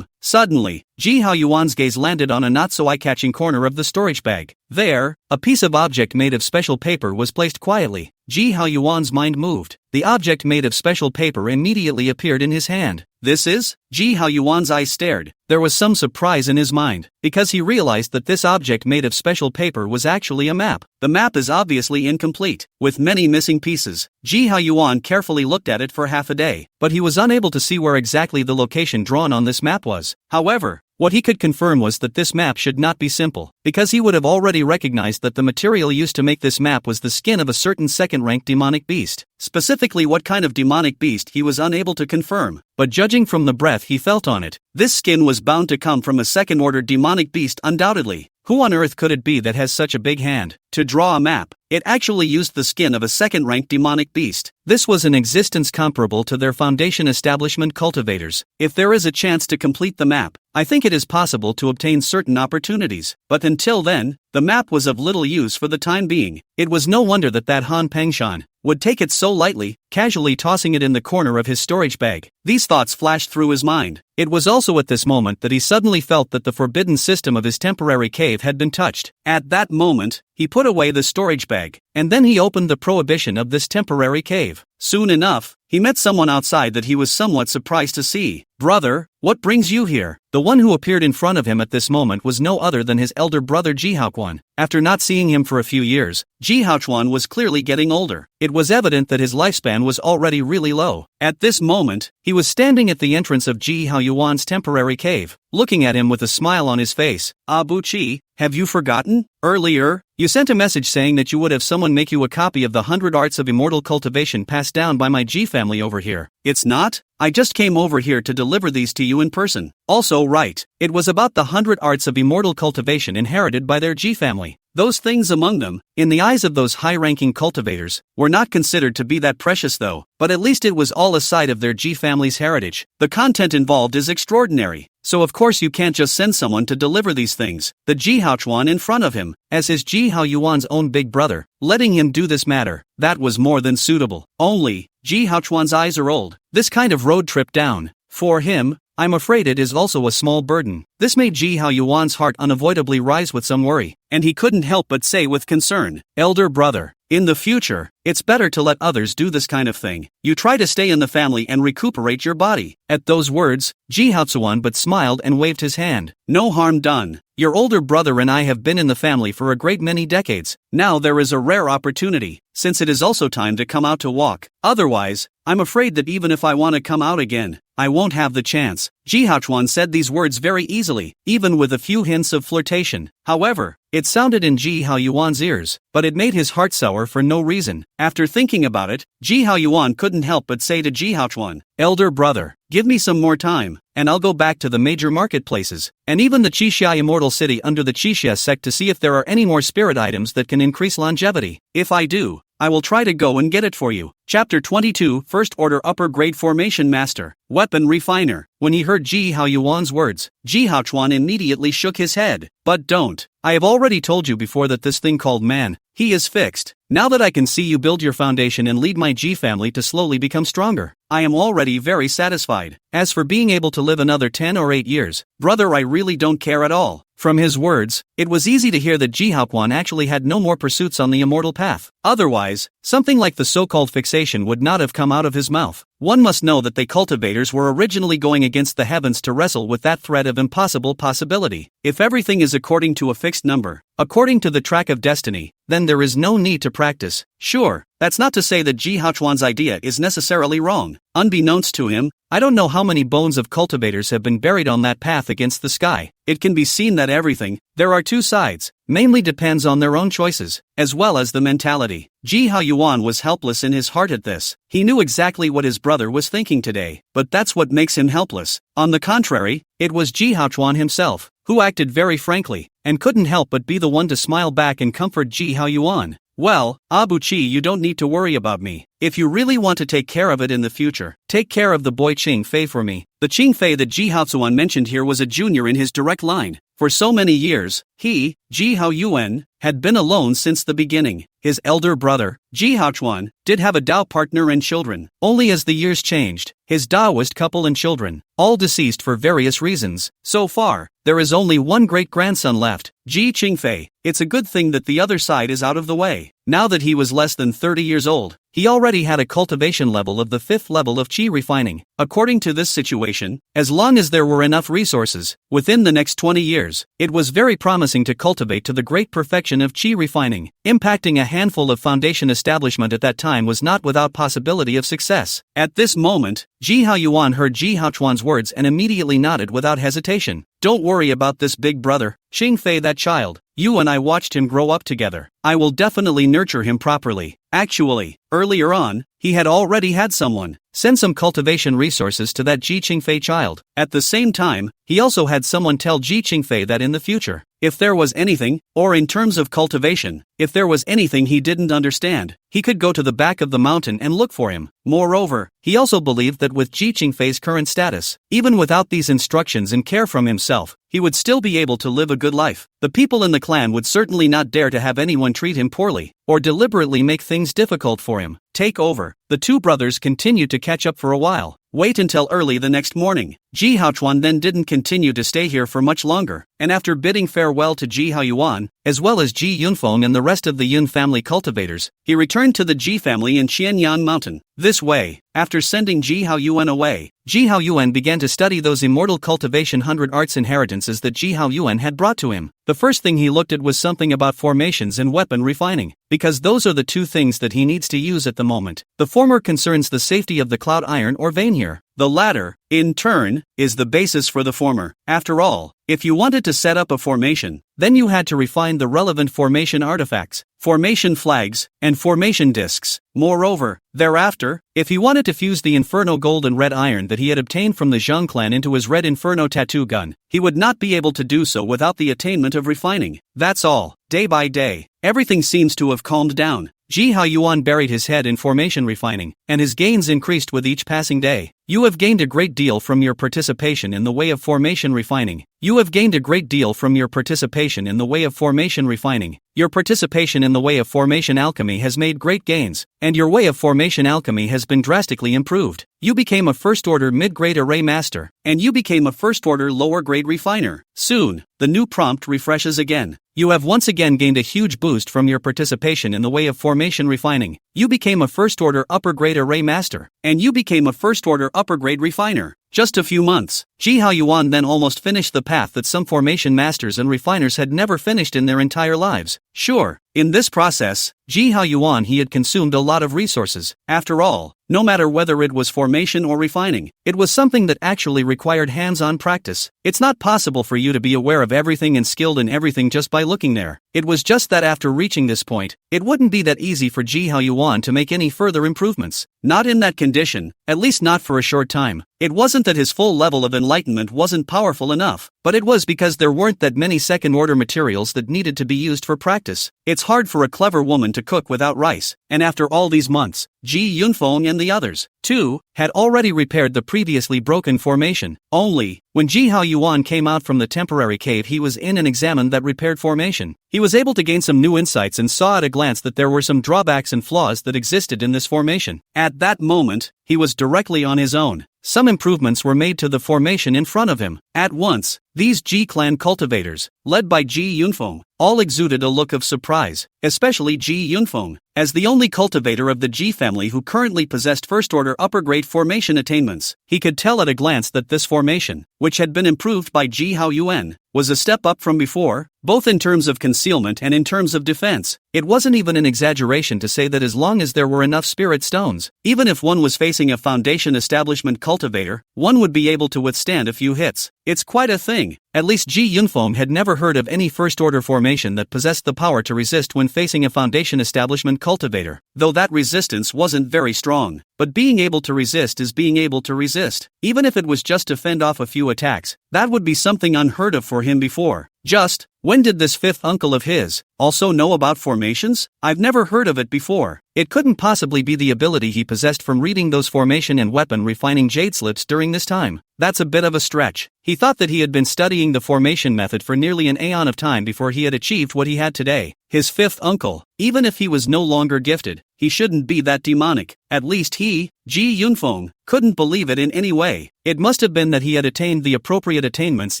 Suddenly, Ji Haoyuan's gaze landed on a not-so-eye-catching corner of the storage bag. There, a piece of object made of special paper was placed quietly. Ji Haoyuan's mind moved. The object made of special paper immediately appeared in his hand. "This is?" Ji Haoyuan's eyes stared. There was some surprise in his mind, because he realized that this object made of special paper was actually a map. The map is obviously incomplete, with many missing pieces. Ji Haoyuan carefully looked at it for half a day, but he was unable to see where exactly the location drawn on this map was. However, what he could confirm was that this map should not be simple, because he would have already recognized that the material used to make this map was the skin of a certain second-ranked demonic beast. Specifically what kind of demonic beast he was unable to confirm, but judging from the breath he felt on it, this skin was bound to come from a second-order demonic beast undoubtedly. Who on earth could it be that has such a big hand? To draw a map, it actually used the skin of a second-ranked demonic beast. This was an existence comparable to their Foundation establishment cultivators. If there is a chance to complete the map, I think it is possible to obtain certain opportunities, but until then, the map was of little use for the time being. It was no wonder that Han Pengshan would take it so lightly, casually tossing it in the corner of his storage bag. These thoughts flashed through his mind. It was also at this moment that he suddenly felt that the forbidden system of his temporary cave had been touched. At that moment, he put away the storage bag, and then he opened the prohibition of this temporary cave. Soon enough, he met someone outside that he was somewhat surprised to see. "Brother, what brings you here?" The one who appeared in front of him at this moment was no other than his elder brother Ji Haoquan. After not seeing him for a few years, Ji Haoquan was clearly getting older. It was evident that his lifespan was already really low. At this moment, he was standing at the entrance of Ji Haoyuan's temporary cave, looking at him with a smile on his face. "Abu Chi, have you forgotten? Earlier, you sent a message saying that you would have someone make you a copy of the 100 Arts of Immortal Cultivation passed down by my Ji family over here. It's not? I just came over here to deliver these to you in person." Also right, it was about the 100 Arts of Immortal Cultivation inherited by their Ji family. Those things among them, in the eyes of those high-ranking cultivators, were not considered to be that precious though, but at least it was all a side of their Ji family's heritage. The content involved is extraordinary, so of course you can't just send someone to deliver these things. The Ji Haochuan in front of him, as his Ji Haoyuan's own big brother, letting him do this matter, that was more than suitable. Only, Ji Haochuan's eyes are old. This kind of road trip down, for him, I'm afraid it is also a small burden. This made Ji Haoyuan's heart unavoidably rise with some worry, and he couldn't help but say with concern, "Elder brother, in the future, it's better to let others do this kind of thing. You try to stay in the family and recuperate your body." At those words, Ji Haochuan but smiled and waved his hand. "No harm done. Your older brother and I have been in the family for a great many decades. Now there is a rare opportunity, since it is also time to come out to walk. Otherwise, I'm afraid that even if I want to come out again, I won't have the chance. Ji Haochuan said these words very easily, even with a few hints of flirtation. However, it sounded in Ji Haoyuan's ears, but it made his heart sour for no reason. After thinking about it, Ji Haoyuan couldn't help but say to Ji Haochuan, "Elder brother, give me some more time, and I'll go back to the major marketplaces, and even the Qixia Immortal City under the Qixia Sect to see if there are any more spirit items that can increase longevity. If I do, I will try to go and get it for you." Chapter 22 First Order Upper Grade Formation Master, Weapon Refiner. When he heard Ji Haoyuan's words, Ji Haochuan immediately shook his head. "But don't. I have already told you before that this thing called man, he is fixed. Now that I can see you build your foundation and lead my Ji family to slowly become stronger, I am already very satisfied. As for being able to live another 10 or 8 years, brother, I really don't care at all." From his words, it was easy to hear that Ji Haochuan actually had no more pursuits on the immortal path. Otherwise, something like the so-called fixation would not have come out of his mouth. One must know that the cultivators were originally going against the heavens to wrestle with that threat of impossible possibility. If everything is according to a fixed number, according to the track of destiny, then there is no need to practice. Sure, that's not to say that Ji Haochuan's idea is necessarily wrong. Unbeknownst to him, I don't know how many bones of cultivators have been buried on that path against the sky. It can be seen that everything, there are two sides, mainly depends on their own choices, as well as the mentality. Ji Haoyuan was helpless in his heart at this. He knew exactly what his brother was thinking today, but that's what makes him helpless. On the contrary, it was Ji Haochuan himself, who acted very frankly, and couldn't help but be the one to smile back and comfort Ji Haoyuan. "Well, Abu Qi, you don't need to worry about me. If you really want to take care of it in the future, take care of the boy Qing Fei for me." The Qing Fei that Ji Haochuan mentioned here was a junior in his direct line. For so many years, he, Ji Haoyuan, had been alone since the beginning. His elder brother, Ji Haochuan, did have a Dao partner and children. Only as the years changed, his Daoist couple and children, all deceased for various reasons. So far, there is only one great-grandson left, Ji Qingfei. It's a good thing that the other side is out of the way. Now that he was less than 30 years old, he already had a cultivation level of the 5th level of qi refining. According to this situation, as long as there were enough resources, within the next 20 years, it was very promising to cultivate to the great perfection of qi refining. Impacting a handful of foundation establishment at that time was not without possibility of success. At this moment, Ji Haoyuan heard Ji Haochuan's words and immediately nodded without hesitation. "Don't worry about this big brother, Qing Fei, that child. You and I watched him grow up together. I will definitely nurture him properly." Actually, earlier on, he had already had someone send some cultivation resources to that Ji Qingfei child. At the same time, he also had someone tell Ji Qingfei that in the future, if there was anything, or in terms of cultivation, if there was anything he didn't understand, he could go to the back of the mountain and look for him. Moreover, he also believed that with Ji Qingfei's current status, even without these instructions and care from himself, he would still be able to live a good life. The people in the clan would certainly not dare to have anyone treat him poorly, or deliberately make things difficult for him. Take over. The two brothers continued to catch up for a while. Wait until early the next morning. Ji Haochuan then didn't continue to stay here for much longer, and after bidding farewell to Ji Haoyuan, as well as Ji Yunfeng and the rest of the Yun family cultivators, he returned to the Ji family in Chinyang mountain. This way, after sending Ji Haoyuan away, Ji Haoyuan began to study those immortal cultivation 100 arts inheritances that Ji Haoyuan had brought to him. The first thing he looked at was something about formations and weapon refining, because those are the two things that he needs to use at the moment. The former concerns the safety of the cloud iron or vanir. The latter, in turn, is the basis for the former. After all, if you wanted to set up a formation, then you had to refine the relevant formation artifacts, formation flags, and formation discs. Moreover, thereafter, if he wanted to fuse the Inferno gold and red iron that he had obtained from the Zhang clan into his red Inferno tattoo gun, he would not be able to do so without the attainment of refining. That's all. Day by day, everything seems to have calmed down. Ji Haoyuan buried his head in formation refining, and his gains increased with each passing day. You have gained a great deal from your participation in the way of formation refining. You have gained a great deal from your participation in the way of formation refining. Your participation in the way of formation alchemy has made great gains, and your way of formation alchemy has been drastically improved. You became a first-order mid-grade array master, and you became a first-order lower-grade refiner. Soon, the new prompt refreshes again. You have once again gained a huge boost from your participation in the way of formation refining. You became a first-order upper-grade array master, and you became a first-order upper-grade refiner. Just a few months. Ji Haoyuan then almost finished the path that some formation masters and refiners had never finished in their entire lives. Sure, in this process, Ji Haoyuan he had consumed a lot of resources. After all, no matter whether it was formation or refining, it was something that actually required hands-on practice. It's not possible for you to be aware of everything and skilled in everything just by looking there. It was just that after reaching this point, it wouldn't be that easy for Ji Haoyuan to make any further improvements. Not in that condition, at least not for a short time. It wasn't that his full level of enlightenment wasn't powerful enough, but it was because there weren't that many second-order materials that needed to be used for practice. It's hard for a clever woman to cook without rice, and after all these months, Ji Yunfeng and the others, too, had already repaired the previously broken formation. Only, when Ji Haoyuan came out from the temporary cave he was in and examined that repaired formation, he was able to gain some new insights and saw at a glance that there were some drawbacks and flaws that existed in this formation. At that moment, he was directly on his own. Some improvements were made to the formation in front of him. At once, these Ji clan cultivators, led by Ji Yunfeng, all exuded a look of surprise, especially Ji Yunfeng, as the only cultivator of the Ji family who currently possessed first-order upper-grade formation attainments. He could tell at a glance that this formation, which had been improved by Ji Haoyuan, was a step up from before, both in terms of concealment and in terms of defense. It wasn't even an exaggeration to say that as long as there were enough spirit stones, even if one was facing a foundation establishment cultivator, one would be able to withstand a few hits. It's quite a thing. At least Ji Yunfeng had never heard of any first-order formation that possessed the power to resist when facing a foundation establishment cultivator, though that resistance wasn't very strong. But being able to resist is being able to resist. Even if it was just to fend off a few attacks, that would be something unheard of for him before. Just, when did this fifth uncle of his also know about formations? I've never heard of it before. It couldn't possibly be the ability he possessed from reading those formation and weapon refining jade slips during this time. That's a bit of a stretch. He thought that he had been studying the formation method for nearly an aeon of time before he had achieved what he had today. His fifth uncle, even if he was no longer gifted, he shouldn't be that demonic. At least he, Ji Yunfeng, couldn't believe it in any way. It must have been that he had attained the appropriate attainments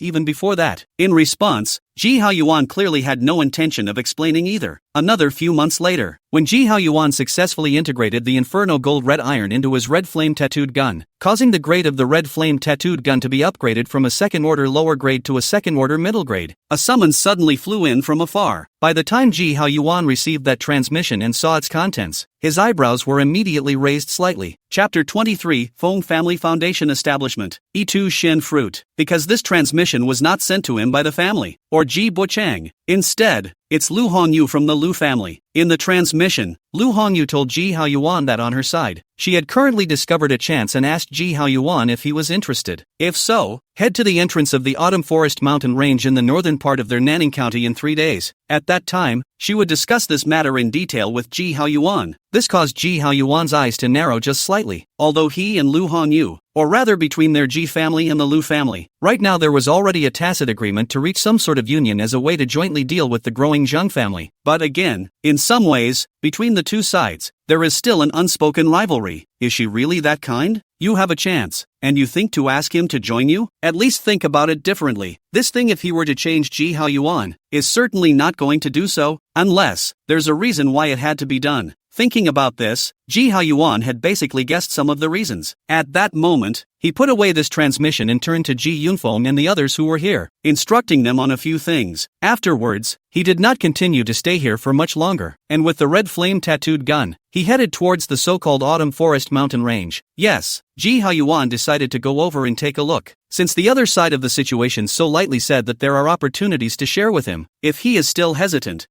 even before that. In response, Ji Haoyuan clearly had no intention of explaining either. Another few months later, when Ji Haoyuan successfully integrated the Inferno Gold Red Iron into his Red Flame Tattooed gun, causing the grade of the Red Flame Tattooed gun to be upgraded from a second-order lower grade to a second-order middle grade, a summons suddenly flew in from afar. By the time Ji Haoyuan received that transmission and saw its contents, his eyebrows were immediately raised slightly. Chapter 23, Feng Family Foundation Establishment, E2 Shen Fruit. Because this transmission was not sent to him by the family, or Ji Bochang. Instead, it's Lu Hongyu from the Lu family. In the transmission, Lu Hongyu told Ji Haoyuan that on her side, she had currently discovered a chance and asked Ji Haoyuan if he was interested. If so, head to the entrance of the Autumn Forest mountain range in the northern part of their Nanning County in 3 days. At that time, she would discuss this matter in detail with Ji Haoyuan. This caused Ji Haoyuan's eyes to narrow just slightly. Although he and Lu Hongyu, or rather between their Ji family and the Lu family, right now there was already a tacit agreement to reach some sort of union as a way to jointly deal with the growing Zheng family. But again, in some ways, between the two sides, there is still an unspoken rivalry. Is she really that kind? You have a chance, and you think to ask him to join you? At least think about it differently. This thing, if he were to change Ji Haoyuan, is certainly not going to do so, unless there's a reason why it had to be done. Thinking about this, Ji Haoyuan had basically guessed some of the reasons. At that moment, he put away this transmission and turned to Ji Yunfeng and the others who were here, instructing them on a few things. Afterwards, he did not continue to stay here for much longer, and with the red flame tattooed gun, he headed towards the so-called Autumn Forest mountain range. Yes, Ji Haoyuan decided to go over and take a look, since the other side of the situation so lightly said that there are opportunities to share with him. If he is still hesitant,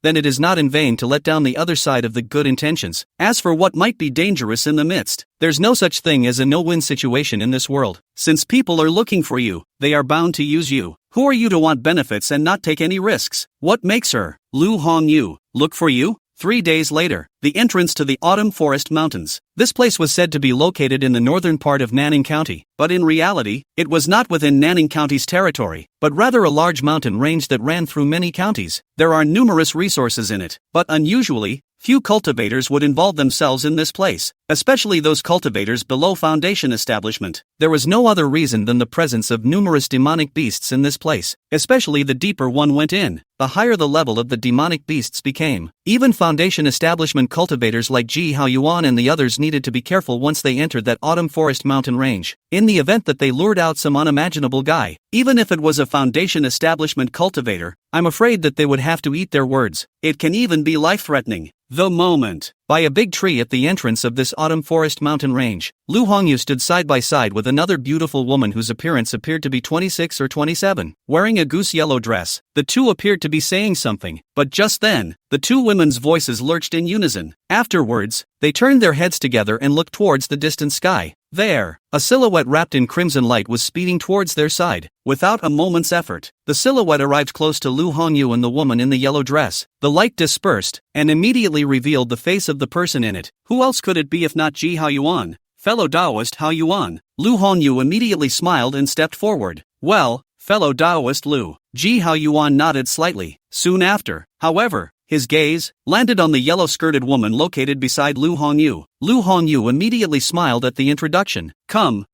then it is not in vain to let down the other side of the good intentions. As for what might be dangerous in the midst, there's no such thing as a no-win situation in this world. Since people are looking for you, they are bound to use you. Who are you to want benefits and not take any risks? What makes her, Lu Hongyu, look for you? 3 days later, the entrance to the Autumn Forest Mountains. This place was said to be located in the northern part of Nanning County, but in reality, it was not within Nanning County's territory, but rather a large mountain range that ran through many counties. There are numerous resources in it, but unusually, few cultivators would involve themselves in this place, especially those cultivators below foundation establishment. There was no other reason than the presence of numerous demonic beasts in this place, especially the deeper one went in, the higher the level of the demonic beasts became. Even foundation establishment cultivators like Ji Haoyuan and the others needed to be careful once they entered that autumn forest mountain range. In the event that they lured out some unimaginable guy, even if it was a Foundation establishment cultivator, I'm afraid that they would have to eat their words. It can even be life-threatening. The moment. By a big tree at the entrance of this autumn forest mountain range, Lu Hongyu stood side by side with another beautiful woman whose appearance appeared to be 26 or 27. Wearing a goose yellow dress, the two appeared to be saying something, but just then, the two women's voices lurched in unison. Afterwards, they turned their heads together and looked towards the distant sky. There, a silhouette wrapped in crimson light was speeding towards their side. Without a moment's effort, the silhouette arrived close to Lu Hongyu and the woman in the yellow dress. The light dispersed, and immediately revealed the face of the person in it. Who else could it be if not Ji Haoyuan? Fellow Taoist Haoyuan. Lu Hongyu immediately smiled and stepped forward. Well, fellow Taoist Lu. Ji Haoyuan nodded slightly. Soon after, however, his gaze landed on the yellow-skirted woman located beside Lu Hongyu. Lu Hongyu immediately smiled at the introduction. Come,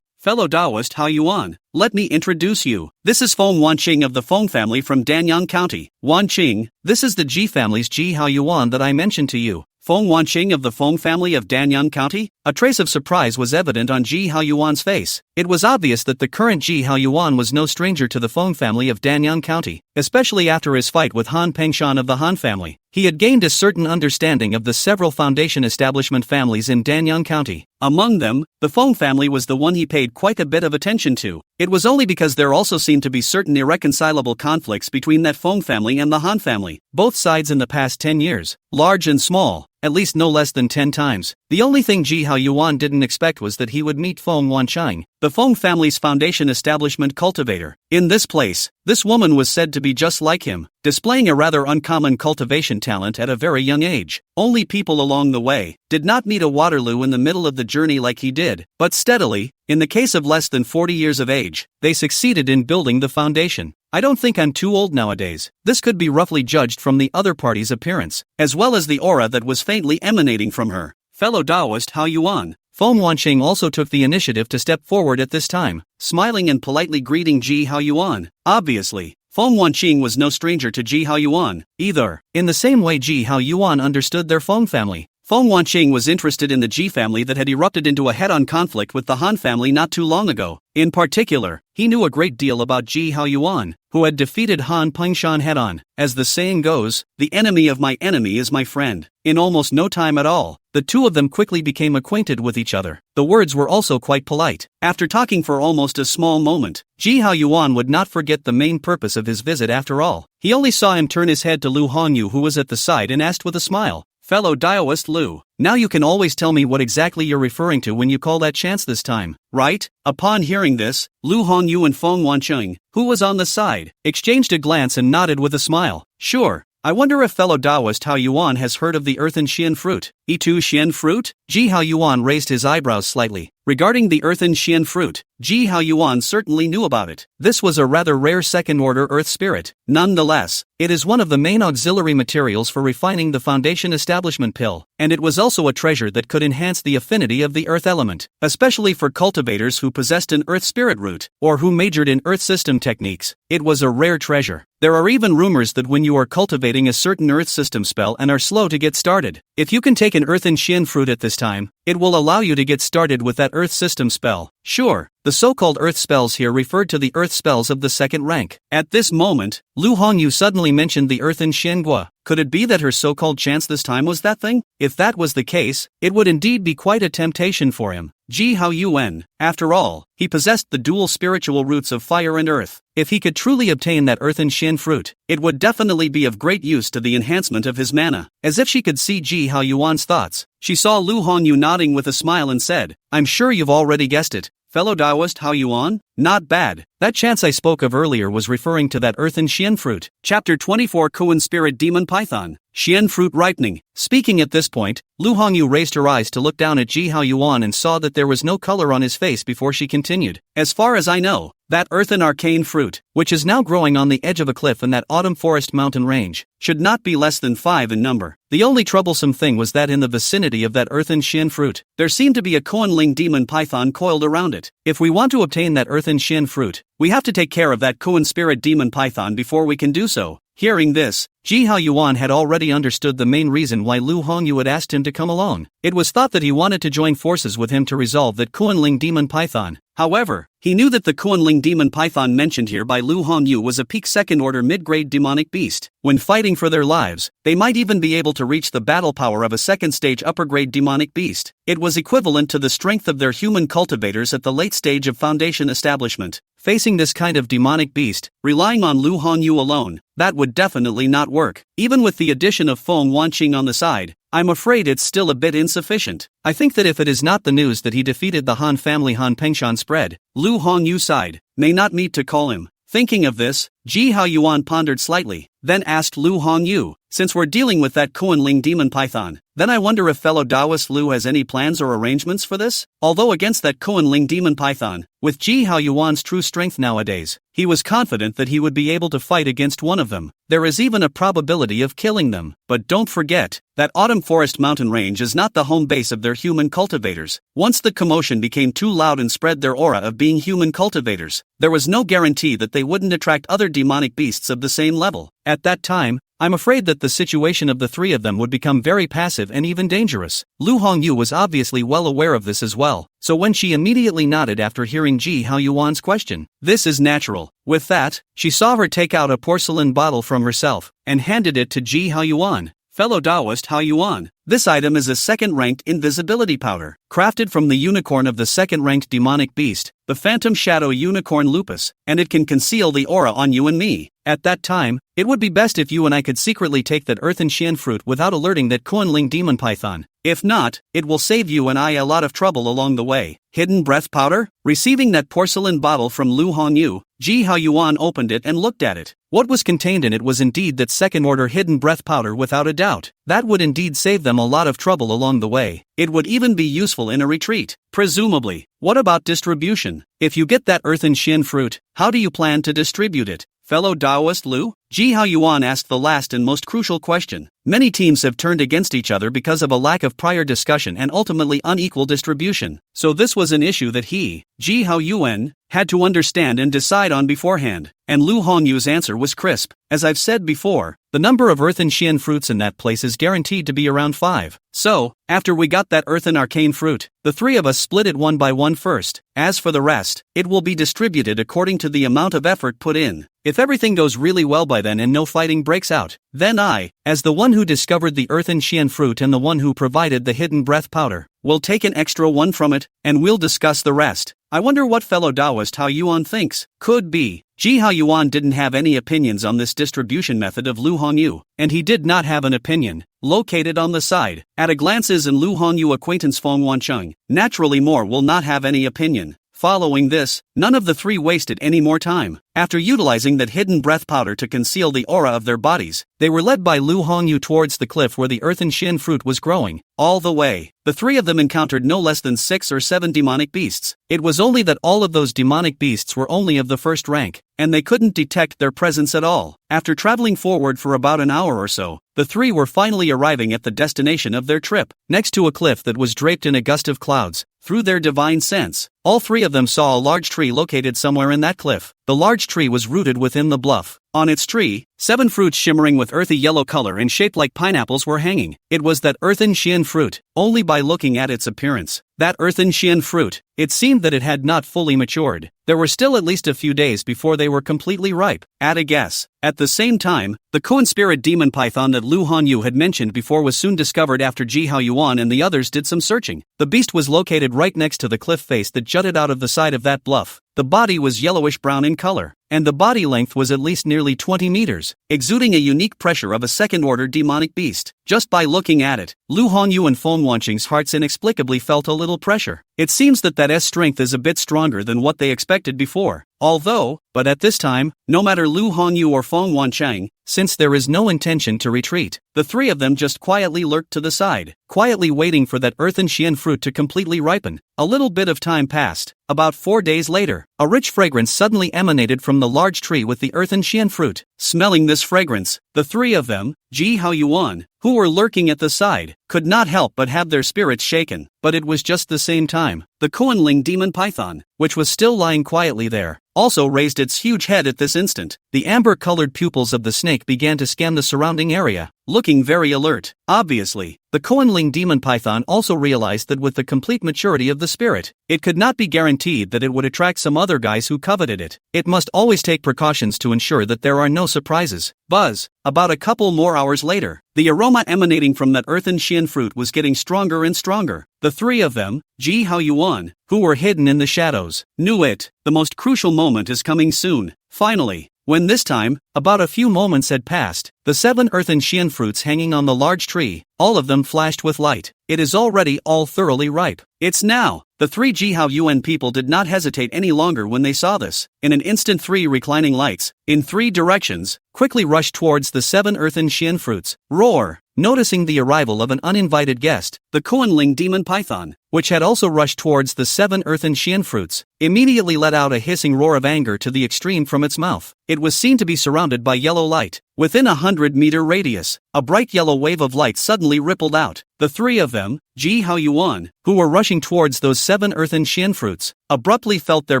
fellow Taoist Haoyuan, let me introduce you. This is Feng Wanqing of the Feng family from Danyang County. Wanqing, this is the Ji family's Ji Haoyuan that I mentioned to you. Feng Wanqing of the Feng family of Danyang County? A trace of surprise was evident on Ji Haoyuan's face. It was obvious that the current Ji Haoyuan was no stranger to the Feng family of Danyang County, especially after his fight with Han Pengshan of the Han family. He had gained a certain understanding of the several Foundation establishment families in Danyang County. Among them, the Feng family was the one he paid quite a bit of attention to. It was only because there also seemed to be certain irreconcilable conflicts between that Feng family and the Han family. Both sides in the past 10 years, large and small, at least no less than 10 times. The only thing Ji Haoyuan didn't expect was that he would meet Feng Wanqing, the Feng family's Foundation establishment cultivator. In this place, this woman was said to be just like him, displaying a rather uncommon cultivation talent at a very young age. Only people along the way did not meet a Waterloo in the middle of the journey like he did, but steadily, in the case of less than 40 years of age, they succeeded in building the foundation. I don't think I'm too old nowadays. This could be roughly judged from the other party's appearance, as well as the aura that was faintly emanating from her. Fellow Taoist Haoyuan. Feng Wanqing also took the initiative to step forward at this time, smiling and politely greeting Ji Haoyuan. Obviously, Feng Wanqing was no stranger to Ji Haoyuan, either. In the same way Ji Haoyuan understood their Feng family, Feng Wanqing was interested in the Ji family that had erupted into a head-on conflict with the Han family not too long ago. In particular, he knew a great deal about Ji Haoyuan, who had defeated Han Pengshan head-on. As the saying goes, the enemy of my enemy is my friend. In almost no time at all, the two of them quickly became acquainted with each other. The words were also quite polite. After talking for almost a small moment, Ji Haoyuan would not forget the main purpose of his visit after all. He only saw him turn his head to Lu Hongyu, who was at the side, and asked with a smile, "Fellow Taoist Lu, now you can always tell me what exactly you're referring to when you call that chance this time, right?" Upon hearing this, Lu Hongyu and Feng Wanqing, who was on the side, exchanged a glance and nodded with a smile. Sure. I wonder if fellow Taoist Haoyuan has heard of the earthen Xian fruit. E2 Xian fruit? Ji Haoyuan raised his eyebrows slightly. Regarding the earthen Xian fruit, Ji Haoyuan certainly knew about it. This was a rather rare second-order earth spirit. Nonetheless, it is one of the main auxiliary materials for refining the Foundation establishment pill, and it was also a treasure that could enhance the affinity of the earth element, especially for cultivators who possessed an earth spirit root, or who majored in earth system techniques. It was a rare treasure. There are even rumors that when you are cultivating a certain earth system spell and are slow to get started, if you can take an earthen Xian fruit at this time, it will allow you to get started with that earth system spell. Sure, the so-called earth spells here referred to the earth spells of the second rank. At this moment, Lu Hongyu suddenly mentioned the earthen Xiangua. Could it be that her so-called chance this time was that thing? If that was the case, it would indeed be quite a temptation for him. Ji Haoyuan, after all, he possessed the dual spiritual roots of fire and earth. If he could truly obtain that earthen Xian fruit, it would definitely be of great use to the enhancement of his mana. As if she could see Ji Haoyuan's thoughts, she saw Lu Hongyu nodding with a smile and said, "I'm sure you've already guessed it. Fellow Taoist Haoyuan? Not bad. That chance I spoke of earlier was referring to that earthen Xian fruit." Chapter 24 Kuan Spirit Demon Python. Xian fruit ripening. Speaking at this point, Lu Hongyu raised her eyes to look down at Ji Haoyuan and saw that there was no color on his face before she continued. As far as I know, that earthen arcane fruit, which is now growing on the edge of a cliff in that autumn forest mountain range, should not be less than 5 in number. The only troublesome thing was that in the vicinity of that earthen Xian fruit, there seemed to be a Koanling demon python coiled around it. If we want to obtain that earthen Xian fruit, we have to take care of that Koan spirit demon python before we can do so. Hearing this, Ji Haoyuan had already understood the main reason why Lu Hongyu had asked him to come along. It was thought that he wanted to join forces with him to resolve that Kuanling demon python. However, he knew that the Kuanling demon python mentioned here by Lu Hongyu was a peak second-order mid-grade demonic beast. When fighting for their lives, they might even be able to reach the battle power of a second-stage upper-grade demonic beast. It was equivalent to the strength of their human cultivators at the late stage of Foundation establishment. Facing this kind of demonic beast, relying on Lu Hongyu alone, that would definitely not work. Even with the addition of Feng Wanqing on the side, I'm afraid it's still a bit insufficient. I think that if it is not the news that he defeated the Han family Han Pengshan spread, Lu Hongyu side may not need to call him. Thinking of this, Ji Haoyuan pondered slightly, then asked Lu Hongyu, since we're dealing with that Kuanling demon python, then I wonder if fellow Taoist Lu has any plans or arrangements for this? Although against that Kuanling demon python, with Ji Haoyuan's true strength nowadays, he was confident that he would be able to fight against one of them. There is even a probability of killing them. But don't forget, that Autumn Forest mountain range is not the home base of their human cultivators. Once the commotion became too loud and spread their aura of being human cultivators, there was no guarantee that they wouldn't attract other demonic beasts of the same level. At that time, I'm afraid that the situation of the three of them would become very passive and even dangerous. Lu Hongyu was obviously well aware of this as well, so when she immediately nodded after hearing Ji Haoyuan's question, this is natural. With that, she saw her take out a porcelain bottle from herself, and handed it to Ji Haoyuan. Fellow Taoist Haoyuan, this item is a second-ranked invisibility powder, crafted from the unicorn of the second-ranked demonic beast, the Phantom Shadow Unicorn Lupus, and it can conceal the aura on you and me. At that time, it would be best if you and I could secretly take that Earthen Xian fruit without alerting that Kuanling demon python. If not, it will save you and I a lot of trouble along the way. Hidden breath powder? Receiving that porcelain bottle from Lu Hongyu, Ji Haoyuan opened it and looked at it. What was contained in it was indeed that second-order hidden breath powder without a doubt. That would indeed save them a lot of trouble along the way. It would even be useful in a retreat. Presumably. What about distribution? If you get that Earthen Xian fruit, how do you plan to distribute it? Fellow Taoist Lu? Ji Haoyuan asked the last and most crucial question. Many teams have turned against each other because of a lack of prior discussion and ultimately unequal distribution. So this was an issue that he, Ji Haoyuan, had to understand and decide on beforehand. And Lu Hongyu's answer was crisp. As I've said before, the number of Earthen Xian fruits in that place is guaranteed to be around 5. So, after we got that Earthen Arcane fruit, the three of us split it one by one first. As for the rest, it will be distributed according to the amount of effort put in. If everything goes really well by then and no fighting breaks out, then I, as the one who discovered the Earthen Xian fruit and the one who provided the hidden breath powder, will take an extra one from it, and we'll discuss the rest. I wonder what fellow Taoist Haoyuan thinks. Could be. Ji Haoyuan didn't have any opinions on this distribution method of Lu Hongyu, and he did not have an opinion. Located on the side, at a glance is in Lu Hongyu acquaintance Feng Wancheng. Naturally more will not have any opinion. Following this, none of the three wasted any more time. After utilizing that hidden breath powder to conceal the aura of their bodies, they were led by Lu Hongyu towards the cliff where the Earthen Xian fruit was growing. All the way, the three of them encountered no less than 6 or 7 demonic beasts. It was only that all of those demonic beasts were only of the first rank, and they couldn't detect their presence at all. After traveling forward for about an hour or so, the three were finally arriving at the destination of their trip, next to a cliff that was draped in a gust of clouds. Through their divine sense, all three of them saw a large tree located somewhere in that cliff. The large tree was rooted within the bluff. On its tree, 7 fruits shimmering with earthy yellow color and shaped like pineapples were hanging. It was that Earthen Xian fruit, only by looking at its appearance. That Earthen Xian fruit, it seemed that it had not fully matured. There were still at least a few days before they were completely ripe. At a guess. At the same time, the Kuan Spirit Demon Python that Lu Hongyu had mentioned before was soon discovered after Ji Haoyuan and the others did some searching. The beast was located right next to the cliff face that jutted out of the side of that bluff. The body was yellowish-brown in color, and the body length was at least nearly 20 meters, exuding a unique pressure of a second-order demonic beast. Just by looking at it, Lu Hongyu and Feng Wanqing's hearts inexplicably felt a little pressure. It seems that S strength is a bit stronger than what they expected before. But at this time, no matter Lu Hongyu or Feng Wanqing, since there is no intention to retreat, the three of them just quietly lurked to the side, quietly waiting for that Earthen Xian fruit to completely ripen. A little bit of time passed. About 4 days later, a rich fragrance suddenly emanated from the large tree with the Earthen Xian fruit. Smelling this fragrance, the three of them, Ji Haoyuan, who were lurking at the side, could not help but have their spirits shaken. But it was just the same time. The Kuanling demon python, which was still lying quietly there, also raised its huge head at this instant. the amber-colored pupils of the snake began to scan the surrounding area, looking very alert. Obviously, the Coanling demon python also realized that with the complete maturity of the spirit, it could not be guaranteed that it would attract some other guys who coveted it. It must always take precautions to ensure that there are no surprises. Buzz. About a couple more hours later, the aroma emanating from that earthen Xian fruit was getting stronger and stronger. The three of them, Ji Hao Yuan, who were hidden in the shadows, knew it. The most crucial moment is coming soon. Finally, when this time, about a few moments had passed, the 7 earthen Xian fruits hanging on the large tree, all of them flashed with light. It is already all thoroughly ripe. It's now. The 3 Jihao Yuan people did not hesitate any longer when they saw this. In an instant, 3 reclining lights, in 3 directions, quickly rushed towards the 7 earthen Xian fruits. Roar! Noticing the arrival of an uninvited guest, the Coanling demon python, which had also rushed towards the 7 earthen Xian fruits, immediately let out a hissing roar of anger to the extreme from its mouth. It was seen to be surrounded by yellow light. Within a 100-meter radius, a bright yellow wave of light suddenly rippled out. The 3 of them, Ji Hao Yuan, who were rushing towards those 7 earthen Xian fruits, abruptly felt their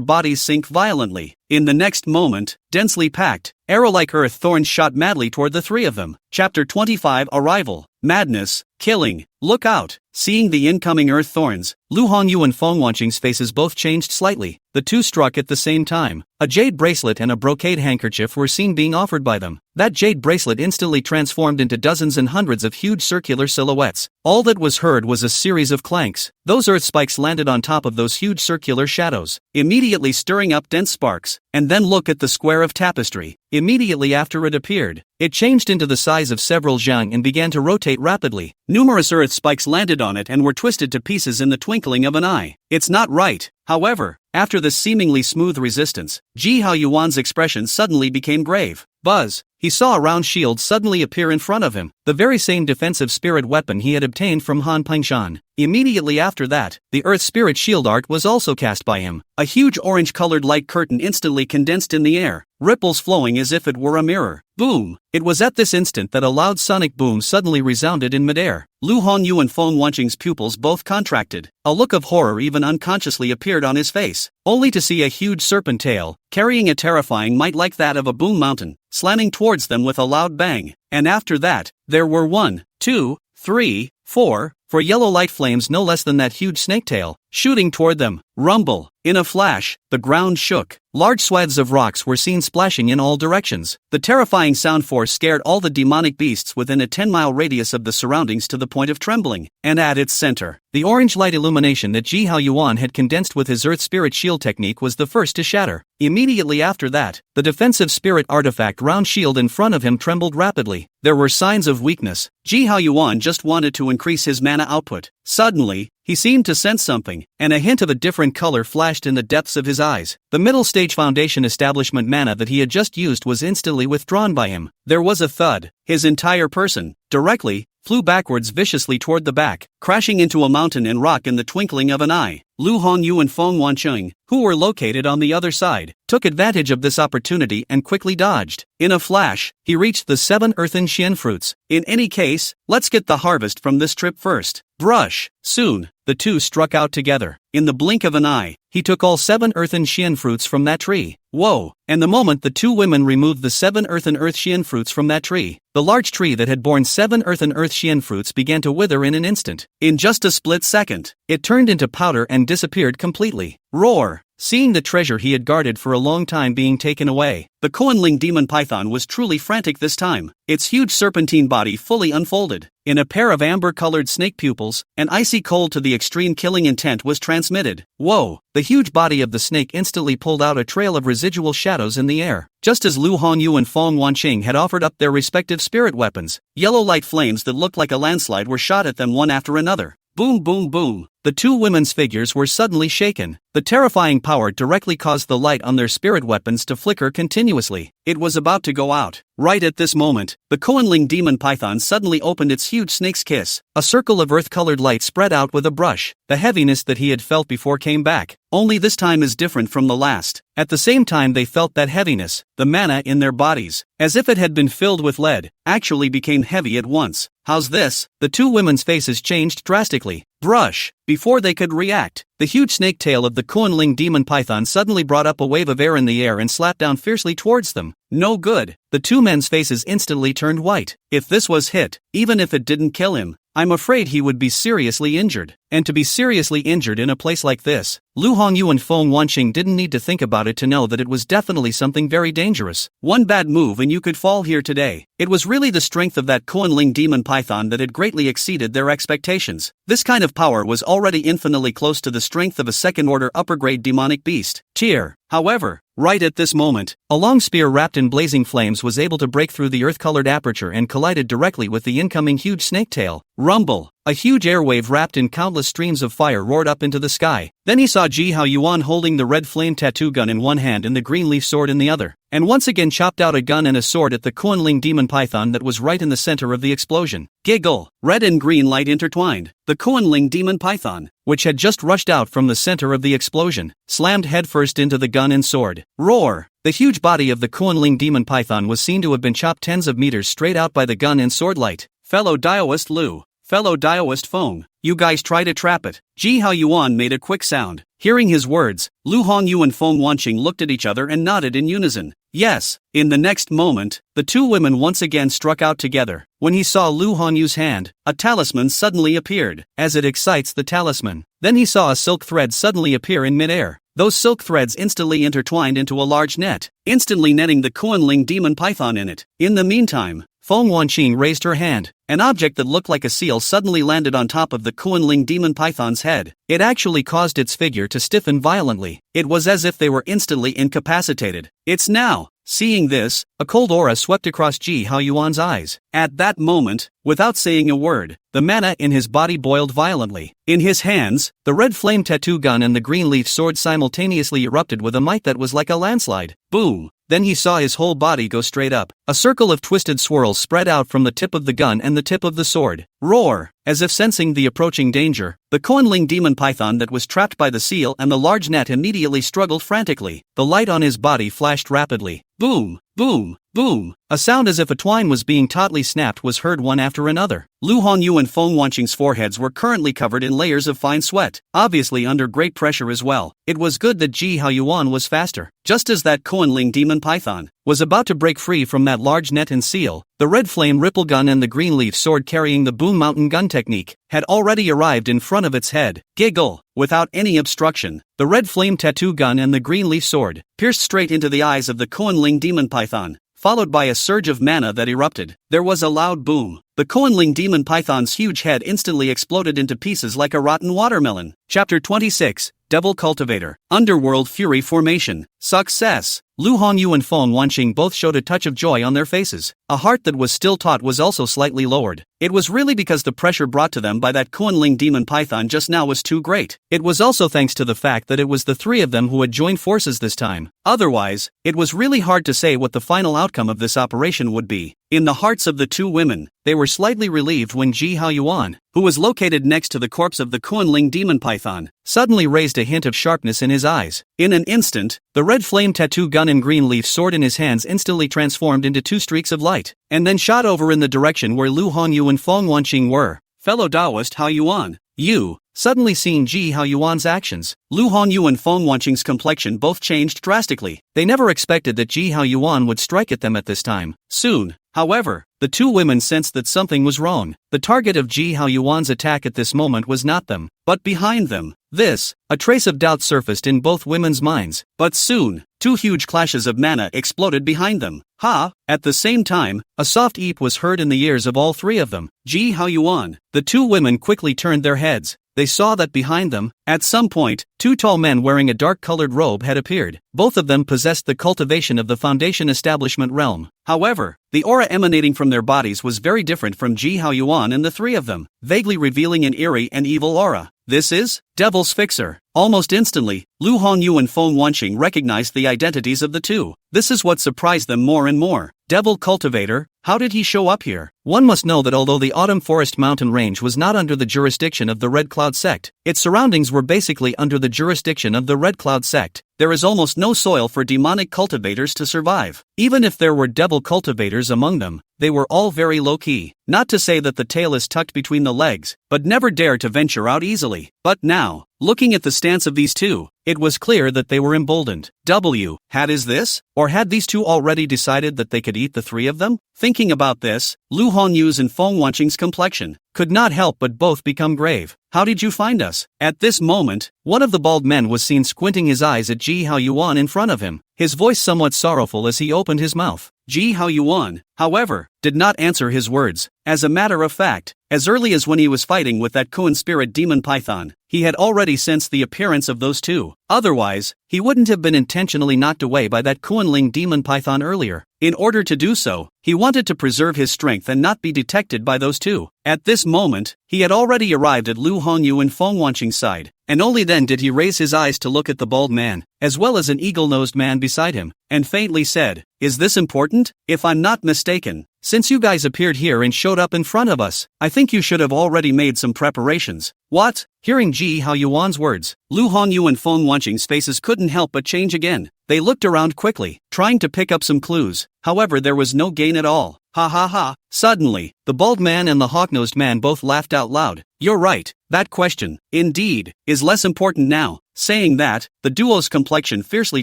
bodies sink violently. In the next moment, densely packed, arrow-like earth thorns shot madly toward the 3 of them. Chapter 25 Arrival. Madness. Killing. Look out. Seeing the incoming earth thorns, Lu Hongyu and Feng Wanqing's faces both changed slightly. The two struck at the same time. A jade bracelet and a brocade handkerchief were seen being offered by them. That jade bracelet instantly transformed into dozens and hundreds of huge circular silhouettes. All that was heard was a series of clanks. Those earth spikes landed on top of those huge circular shadows, immediately stirring up dense sparks. And then look at the square of tapestry. Immediately after it appeared, it changed into the size of several zhang and began to rotate rapidly. Numerous earth spikes landed on it and were twisted to pieces in the twinkling of an eye. It's not right. However, after this seemingly smooth resistance, Ji Hao Yuan's expression suddenly became grave. Buzz. He saw a round shield suddenly appear in front of him, the very same defensive spirit weapon he had obtained from Han Pingshan. Immediately after that, the Earth Spirit Shield art was also cast by him. A huge orange-colored light curtain instantly condensed in the air, ripples flowing as if it were a mirror. Boom! It was at this instant that a loud sonic boom suddenly resounded in midair. Lu Hongyu and Feng Wanqing's pupils both contracted. A look of horror even unconsciously appeared on his face, only to see a huge serpent tail, carrying a terrifying might like that of a boom mountain, slamming towards them with a loud bang. And after that, there were 1, 2, 3, 4 yellow light flames no less than that huge snake tail, shooting toward them. Rumble. In a flash, the ground shook. Large swaths of rocks were seen splashing in all directions. The terrifying sound force scared all the demonic beasts within a 10-mile radius of the surroundings to the point of trembling. And at its center, the orange light illumination that Ji Hao Yuan had condensed with his Earth Spirit Shield technique was the first to shatter. Immediately after that, the defensive spirit artifact round shield in front of him trembled rapidly. There were signs of weakness. Ji Hao Yuan just wanted to increase his mana output. Suddenly, he seemed to sense something, and a hint of a different color flashed in the depths of his eyes. The middle stage foundation establishment mana that he had just used was instantly withdrawn by him. There was a thud. His entire person, directly, flew backwards viciously toward the back, crashing into a mountain and rock in the twinkling of an eye. Lu Hongyu and Feng Wanqing, who were located on the other side, took advantage of this opportunity and quickly dodged. In a flash, he reached the 7 earthen Xian fruits. In any case, let's get the harvest from this trip first. Brush. Soon, the two struck out together. In the blink of an eye, he took all 7 earthen Xian fruits from that tree. Whoa! And the moment the two women removed the 7 earthen earth Xian fruits from that tree, the large tree that had borne 7 earthen earth Xian fruits began to wither in an instant. In just a split second, it turned into powder and disappeared completely. Roar! Seeing the treasure he had guarded for a long time being taken away, the Coanling demon python was truly frantic this time. Its huge serpentine body fully unfolded. In a pair of amber-colored snake pupils, an icy cold to the extreme killing intent was transmitted. Whoa! The huge body of the snake instantly pulled out a trail of residual shadows in the air. Just as Lu Hongyu and Feng Wanqing had offered up their respective spirit weapons, yellow light flames that looked like a landslide were shot at them one after another. Boom boom boom. The two women's figures were suddenly shaken. The terrifying power directly caused the light on their spirit weapons to flicker continuously. It was about to go out. Right at this moment, the Coanling demon python suddenly opened its huge snake's kiss. A circle of earth-colored light spread out with a brush. The heaviness that he had felt before came back, only this time is different from the last. At the same time they felt that heaviness, the mana in their bodies, as if it had been filled with lead, actually became heavy at once. How's this? The two women's faces changed drastically. Brush! Before they could react, The huge snake tail of the Kunling demon python suddenly brought up a wave of air in the air and slapped down fiercely towards them. No good. The two men's faces instantly turned white. If this was hit, even if it didn't kill him, I'm afraid he would be seriously injured. And to be seriously injured in a place like this, Lu Hongyu and Feng Wanqing didn't need to think about it to know that it was definitely something very dangerous. One bad move and you could fall here today. It was really the strength of that Kunling demon python that had greatly exceeded their expectations. This kind of power was already infinitely close to the strength of a second-order upper-grade demonic beast. Tier. However, right at this moment, a long spear wrapped in blazing flames was able to break through the earth-colored aperture and collided directly with the incoming huge snake tail. Rumble! A huge airwave wrapped in countless streams of fire roared up into the sky. Then he saw Ji Hao Yuan holding the red flame tattoo gun in one hand and the green leaf sword in the other, and once again chopped out a gun and a sword at the Kunling demon python that was right in the center of the explosion. Giggle! Red and green light intertwined. The Kunling demon python, which had just rushed out from the center of the explosion, slammed headfirst into the gun and sword. Roar! The huge body of the Kunling demon python was seen to have been chopped tens of meters straight out by the gun and sword light. Fellow Daoist Lu. Fellow Daoist Feng, you guys try to trap it. Ji Hao Yuan made a quick sound. Hearing his words, Lu Hongyu and Feng Wanqing looked at each other and nodded in unison. Yes. In the next moment, the two women once again struck out together. When he saw Lu Hongyu's hand, a talisman suddenly appeared, as it excites the talisman. Then he saw a silk thread suddenly appear in midair. Those silk threads instantly intertwined into a large net, instantly netting the Kunling demon python in it. In the meantime, Feng Wanqing raised her hand. An object that looked like a seal suddenly landed on top of the Kunling demon python's head. It actually caused its figure to stiffen violently. It was as if they were instantly incapacitated. It's now. Seeing this, a cold aura swept across Ji Hao Yuan's eyes. At that moment, without saying a word, the mana in his body boiled violently. In his hands, the red flame tattoo gun and the green leaf sword simultaneously erupted with a might that was like a landslide. Boom! Then he saw his whole body go straight up. A circle of twisted swirls spread out from the tip of the gun and the tip of the sword. Roar! As if sensing the approaching danger, the Kunling demon python that was trapped by the seal and the large net immediately struggled frantically. The light on his body flashed rapidly. Boom! Boom! Boom! A sound as if a twine was being tautly snapped was heard one after another. Lu Hongyu and Feng Wanqing's foreheads were currently covered in layers of fine sweat, obviously under great pressure as well. It was good that Ji Hao Yuan was faster. Just as that Kunling demon python was about to break free from that large net and seal, the red flame ripple gun and the green leaf sword carrying the boom mountain gun technique had already arrived in front of its head. Giggle! Without any obstruction, the red flame tattoo gun and the green leaf sword pierced straight into the eyes of the Kunling demon python, followed by a surge of mana that erupted. There was a loud boom. The Kunling demon python's huge head instantly exploded into pieces like a rotten watermelon. Chapter 26, Devil Cultivator. Underworld Fury Formation. Success! Lu Hongyu and Feng Wanqing both showed a touch of joy on their faces. A heart that was still taut was also slightly lowered. It was really because the pressure brought to them by that Kunling demon python just now was too great. It was also thanks to the fact that it was the three of them who had joined forces this time. Otherwise, it was really hard to say what the final outcome of this operation would be. In the hearts of the two women, they were slightly relieved when Ji Hao Yuan, who was located next to the corpse of the Kunling demon python, suddenly raised a hint of sharpness in his eyes. In an instant, the red flame tattoo gun and green leaf sword in his hands instantly transformed into two streaks of light, and then shot over in the direction where Lu Hongyu and Feng Wanqing were. Fellow Daoist Hao Yuan, you. Suddenly seeing Ji Hao Yuan's actions, Lu Hongyu and Feng Wanqing's complexion both changed drastically. They never expected that Ji Hao Yuan would strike at them at this time. Soon, however, the two women sensed that something was wrong. The target of Ji Hao Yuan's attack at this moment was not them, but behind them. A trace of doubt surfaced in both women's minds, but soon, two huge clashes of mana exploded behind them. At the same time, a soft eep was heard in the ears of all three of them. Ji Hao Yuan. The two women quickly turned their heads. They saw that behind them, at some point, two tall men wearing a dark-colored robe had appeared. Both of them possessed the cultivation of the Foundation Establishment realm. However, the aura emanating from their bodies was very different from Ji Hao Yuan and the three of them, vaguely revealing an eerie and evil aura. This is Devil's Fixer. Almost instantly, Lu Hongyu and Feng Wanqing recognized the identities of the two. This is what surprised them more and more. Devil Cultivator, how did he show up here? One must know that although the Autumn Forest mountain range was not under the jurisdiction of the Redcloud sect, its surroundings were basically under the jurisdiction of the Redcloud sect. There is almost no soil for demonic cultivators to survive. Even if there were devil cultivators among them, they were all very low-key. Not to say that the tail is tucked between the legs, but never dare to venture out easily. But now, looking at the stance of these two, it was clear that they were emboldened. Is this? Or had these two already decided that they could eat the three of them? Thinking about this, Lu Hongyu's and Feng Wanqing's complexion could not help but both become grave. How did you find us? At this moment, one of the bald men was seen squinting his eyes at Ji Haoyuan in front of him, his voice somewhat sorrowful as he opened his mouth. Ji Haoyuan, however, did not answer his words. As a matter of fact, as early as when he was fighting with that Kuan spirit demon python, he had already sensed the appearance of those two. Otherwise, he wouldn't have been intentionally knocked away by that Kuanling demon python earlier. In order to do so, he wanted to preserve his strength and not be detected by those two. At this moment, he had already arrived at Lu Hongyu and Feng Wanqing's side, and only then did he raise his eyes to look at the bald man, as well as an eagle-nosed man beside him, and faintly said, "Is this important? If I'm not mistaken, since you guys appeared here and showed up in front of us, I think you should have already made some preparations." What? Hearing Ji Haoyuan's words, Lu Hongyu and Feng Wanqing's faces couldn't help but change again. They looked around quickly, trying to pick up some clues. However, there was no gain at all. Ha ha ha. Suddenly, the bald man and the hawk-nosed man both laughed out loud. "You're right, that question, indeed, is less important now." Saying that, the duo's complexion fiercely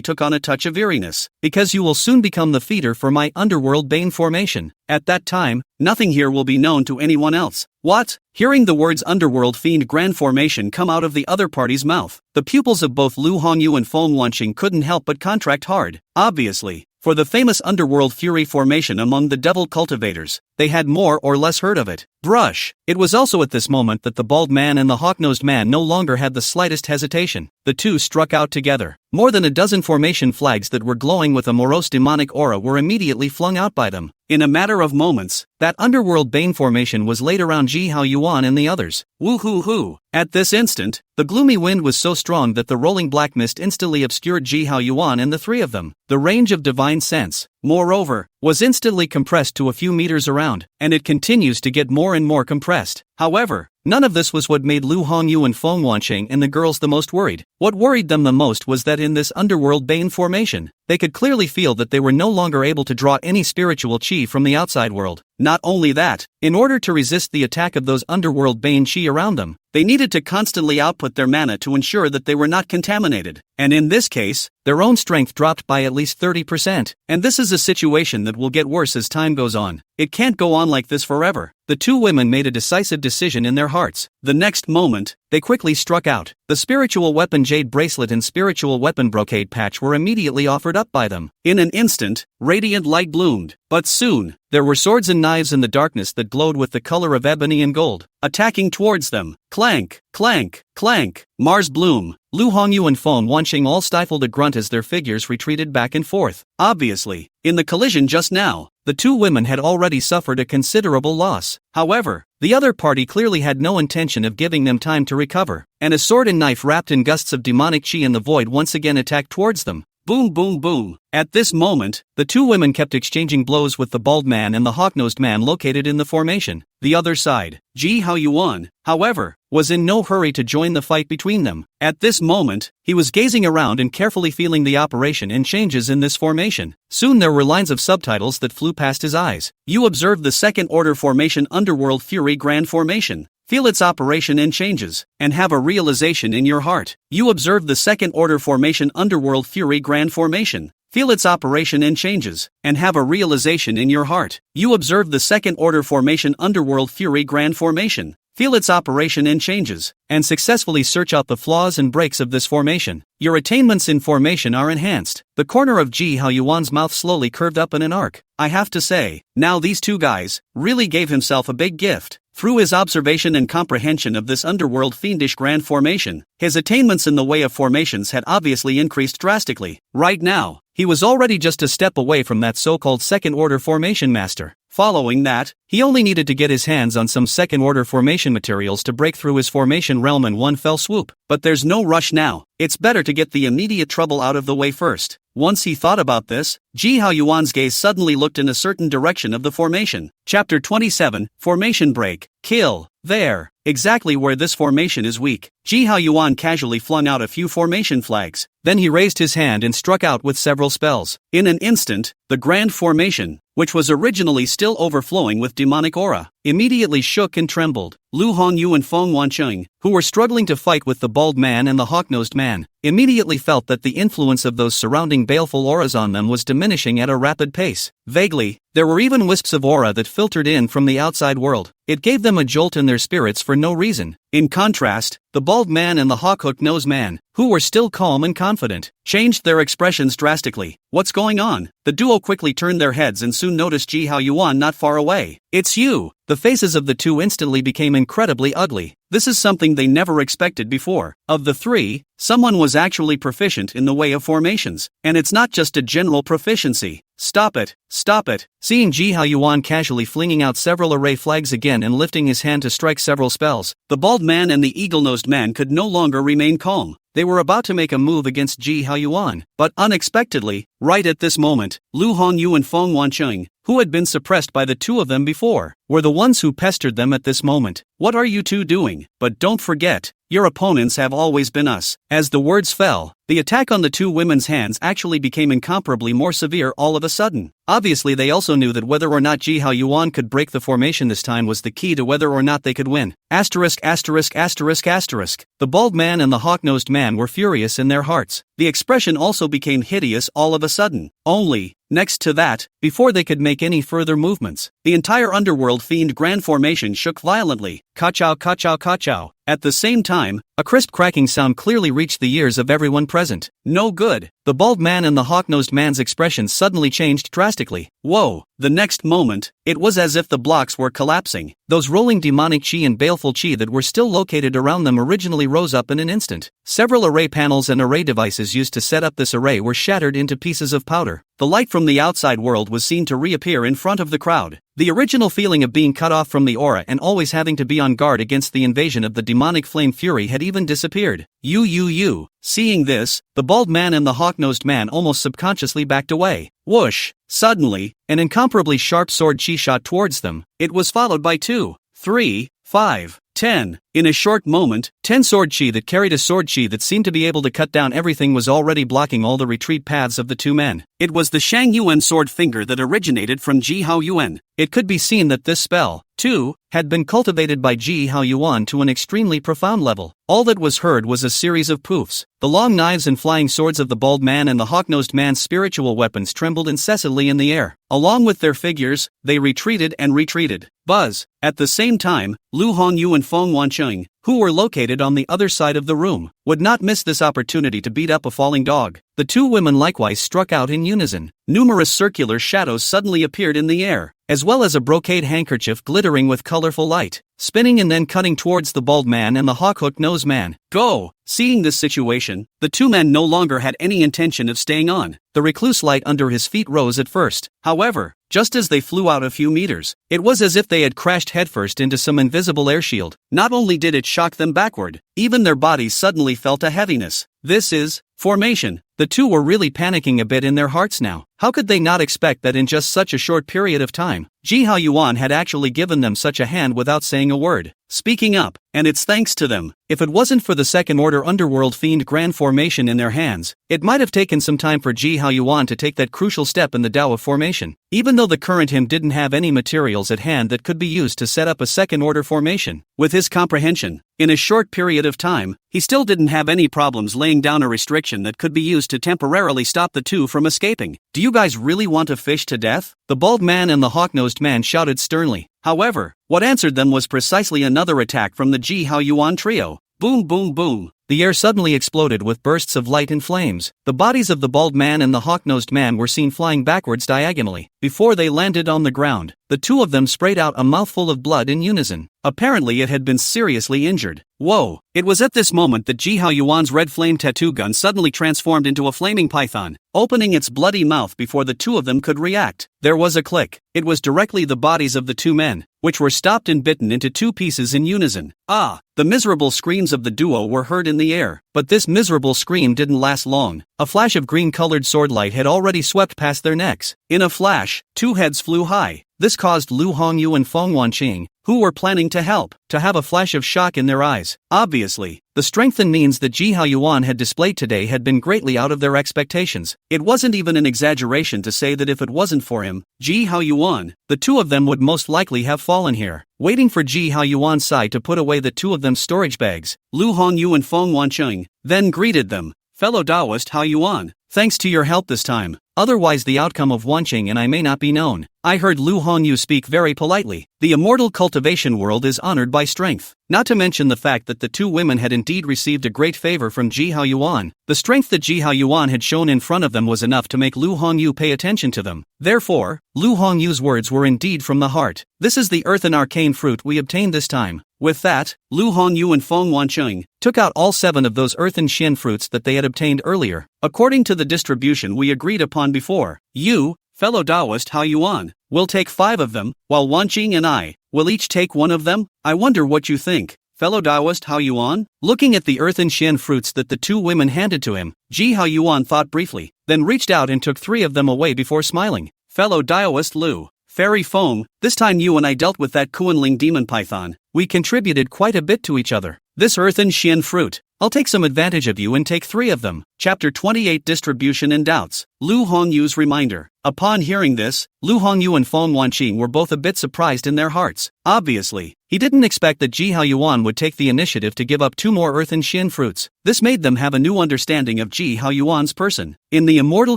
took on a touch of eeriness. "Because you will soon become the feeder for my underworld bane formation. At that time, nothing here will be known to anyone else." What? Hearing the words underworld fiend grand formation come out of the other party's mouth, the pupils of both Lu Hongyu and Feng Wanqing couldn't help but contract hard. Obviously, for the famous underworld fury formation among the devil cultivators, they had more or less heard of it. Brush. It was also at this moment that the bald man and the hawk-nosed man no longer had the slightest hesitation. The two struck out together. More than a dozen formation flags that were glowing with a morose demonic aura were immediately flung out by them. In a matter of moments, that underworld bane formation was laid around Ji Haoyuan and the others. Woo-hoo-hoo. At this instant, the gloomy wind was so strong that the rolling black mist instantly obscured Ji Haoyuan and the three of them. The range of divine sense, moreover, was instantly compressed to a few meters around, and it continues to get more and more compressed. However, none of this was what made Lu Hongyu and Feng Wanqing and the girls the most worried. What worried them the most was that in this underworld bane formation, they could clearly feel that they were no longer able to draw any spiritual chi from the outside world. Not only that, in order to resist the attack of those underworld bane chi around them, they needed to constantly output their mana to ensure that they were not contaminated. And in this case, their own strength dropped by at least 30%. And this is a situation that will get worse as time goes on. It can't go on like this forever. The two women made a decisive decision in their hearts. The next moment, they quickly struck out. The spiritual weapon jade bracelet and spiritual weapon brocade patch were immediately offered up by them. In an instant, radiant light bloomed. But soon, there were swords and knives in the darkness that glowed with the color of ebony and gold, attacking towards them. Clank, clank, clank. Mars bloom. Lu Hongyu and Feng Wanqing all stifled a grunt as their figures retreated back and forth. Obviously, in the collision just now, the two women had already suffered a considerable loss. However, the other party clearly had no intention of giving them time to recover, and a sword and knife wrapped in gusts of demonic chi in the void once again attacked towards them. Boom boom boom. At this moment, the two women kept exchanging blows with the bald man and the hawk-nosed man located in the formation. The other side, Ji Haoyuan, however, was in no hurry to join the fight between them. At this moment, he was gazing around and carefully feeling the operation and changes in this formation. Soon there were lines of subtitles that flew past his eyes. "You observe the second order formation underworld fury grand formation. Feel its operation and changes, and have a realization in your heart. You observe the second order formation underworld fury grand formation. Feel its operation and changes, and have a realization in your heart. You observe the second order formation underworld fury grand formation. Feel its operation and changes, and successfully search out the flaws and breaks of this formation. Your attainments in formation are enhanced." The corner of Ji Haoyuan's mouth slowly curved up in an arc. I have to say, now these two guys really gave himself a big gift. Through his observation and comprehension of this underworld fiendish grand formation, his attainments in the way of formations had obviously increased drastically. Right now, he was already just a step away from that so-called second-order formation master. Following that, he only needed to get his hands on some second-order formation materials to break through his formation realm in one fell swoop. But there's no rush now. It's better to get the immediate trouble out of the way first. Once he thought about this, Ji Haoyuan's gaze suddenly looked in a certain direction of the formation. Chapter 27, Formation Break. Kill. There. exactly where this formation is weak. Ji Haoyuan casually flung out a few formation flags. Then he raised his hand and struck out with several spells. In an instant, the Grand Formation, which was originally still overflowing with demonic aura, immediately shook and trembled. Lu Hongyu and Feng Wancheng, who were struggling to fight with the bald man and the hawk-nosed man, immediately felt that the influence of those surrounding baleful auras on them was diminishing at a rapid pace. Vaguely, there were even wisps of aura that filtered in from the outside world. It gave them a jolt in their spirits for no reason. In contrast, the bald man and the hawk-hook-nosed man, who were still calm and confident, changed their expressions drastically. What's going on? The duo quickly turned their heads and soon noticed Ji Haoyuan not far away. It's you! The faces of the two instantly became incredibly ugly. This is something they never expected before. Of the three, someone was actually proficient in the way of formations, and it's not just a general proficiency. Stop it! Stop it! Seeing Ji Haoyuan casually flinging out several array flags again and lifting his hand to strike several spells, the bald man and the eagle-nosed man could no longer remain calm. They were about to make a move against Ji Haoyuan, but unexpectedly, right at this moment, Lu Hongyu and Feng Wancheng, who had been suppressed by the two of them before, were the ones who pestered them at this moment. What are you two doing? But don't forget, your opponents have always been us. As the words fell, the attack on the two women's hands actually became incomparably more severe all of a sudden. Obviously they also knew that whether or not Ji Haoyuan could break the formation this time was the key to whether or not they could win. Asterisk asterisk asterisk asterisk. The bald man and the hawk-nosed man were furious in their hearts. The expression also became hideous all of a sudden. Only, next to that, before they could make any further movements, the entire underworld fiend grand formation shook violently. Ka-chow ka-chow ka-chow. At the same time, a crisp cracking sound clearly reached the ears of everyone present. No good. The bald man and the hawk-nosed man's expression suddenly changed drastically. Whoa! The next moment, it was as if the blocks were collapsing. Those rolling demonic chi and baleful chi that were still located around them originally rose up in an instant. Several array panels and array devices used to set up this array were shattered into pieces of powder. The light from the outside world was seen to reappear in front of the crowd. The original feeling of being cut off from the aura and always having to be on guard against the invasion of the demonic flame fury had even disappeared. You. Seeing this, the bald man and the hawk-nosed man almost subconsciously backed away. Whoosh! Suddenly, an incomparably sharp sword chi shot towards them. It was followed by 2, 3, 5, 10. In a short moment, 10 sword chi that carried a sword chi that seemed to be able to cut down everything was already blocking all the retreat paths of the two men. It was the Shang Yuan sword finger that originated from Ji Haoyuan. It could be seen that this spell, too, had been cultivated by Ji Haoyuan to an extremely profound level. All that was heard was a series of poofs. The long knives and flying swords of the bald man and the hawk-nosed man's spiritual weapons trembled incessantly in the air. Along with their figures, they retreated and retreated. Buzz! At the same time, Lu Hongyu and Feng Wancheng, who were located on the other side of the room, would not miss this opportunity to beat up a falling dog. The two women likewise struck out in unison. Numerous circular shadows suddenly appeared in the air, as well as a brocade handkerchief glittering with colorful light, spinning and then cutting towards the bald man and the hawk-hook-nosed man. Go! Seeing this situation, the two men no longer had any intention of staying on. The recluse light under his feet rose at first. However, just as they flew out a few meters, it was as if they had crashed headfirst into some invisible air shield. Not only did it shock them backward, even their bodies suddenly felt a heaviness. This is formation. The two were really panicking a bit in their hearts now. How could they not expect that in just such a short period of time, Ji Haoyuan had actually given them such a hand without saying a word? Speaking up, and it's thanks to them. If it wasn't for the second order underworld fiend grand formation in their hands, it might have taken some time for Ji Haoyuan to take that crucial step in the Tao of formation. Even though the current him didn't have any materials at hand that could be used to set up a second order formation, with his comprehension, in a short period of time, he still didn't have any problems laying down a restriction that could be used to temporarily stop the two from escaping. Do you guys really want to fish to death? The bald man and the hawk-nosed man shouted sternly. However, what answered them was precisely another attack from the Ji Haoyuan trio. Boom boom boom. The air suddenly exploded with bursts of light and flames. The bodies of the bald man and the hawk-nosed man were seen flying backwards diagonally. Before they landed on the ground, the two of them sprayed out a mouthful of blood in unison. Apparently it had been seriously injured. Whoa! It was at this moment that Ji Haoyuan's red flame tattoo gun suddenly transformed into a flaming python, opening its bloody mouth before the two of them could react. There was a click. It was directly the bodies of the two men, which were stopped and bitten into two pieces in unison. Ah! The miserable screams of the duo were heard in the air, but this miserable scream didn't last long. A flash of green-colored swordlight had already swept past their necks. In a flash, two heads flew high. This caused Lu Hongyu and Feng Wanqing, who were planning to help, to have a flash of shock in their eyes. Obviously, the strength and means that Ji Haoyuan had displayed today had been greatly out of their expectations. It wasn't even an exaggeration to say that if it wasn't for him, Ji Haoyuan, the two of them would most likely have fallen here. Waiting for Ji Haoyuan's side to put away the two of them's storage bags, Lu Hongyu and Feng Wanqing then greeted them. Fellow Taoist Haoyuan, thanks to your help this time. Otherwise the outcome of Wanqing and I may not be known. I heard Lu Hongyu speak very politely. The immortal cultivation world is honored by strength. Not to mention the fact that the two women had indeed received a great favor from Ji Haoyuan. The strength that Ji Haoyuan had shown in front of them was enough to make Lu Hongyu pay attention to them. Therefore, Lu Hongyu's words were indeed from the heart. This is the earthen arcane fruit we obtained this time. With that, Lu Hongyu and Feng Wanqing took out all 7 of those earthen Xian fruits that they had obtained earlier, according to the distribution we agreed upon before. You, fellow Taoist Haoyuan, will take 5 of them, while Wanqing and I will each take 1 of them. I wonder what you think, fellow Taoist Haoyuan? Looking at the earthen Xian fruits that the two women handed to him, Ji Haoyuan thought briefly, then reached out and took 3 of them away before smiling. Fellow Taoist Lu, Fairy Feng, this time you and I dealt with that Kuanling demon python. We contributed quite a bit to each other. This earthen Xian fruit, I'll take some advantage of you and take 3 of them. Chapter 28 Distribution and Doubts. Lu Hongyu's Reminder. Upon hearing this, Lu Hongyu and Feng Wanqing were both a bit surprised in their hearts. Obviously, he didn't expect that Ji Haoyuan would take the initiative to give up 2 more earthen Xian fruits. This made them have a new understanding of Ji Haoyuan's person. In the immortal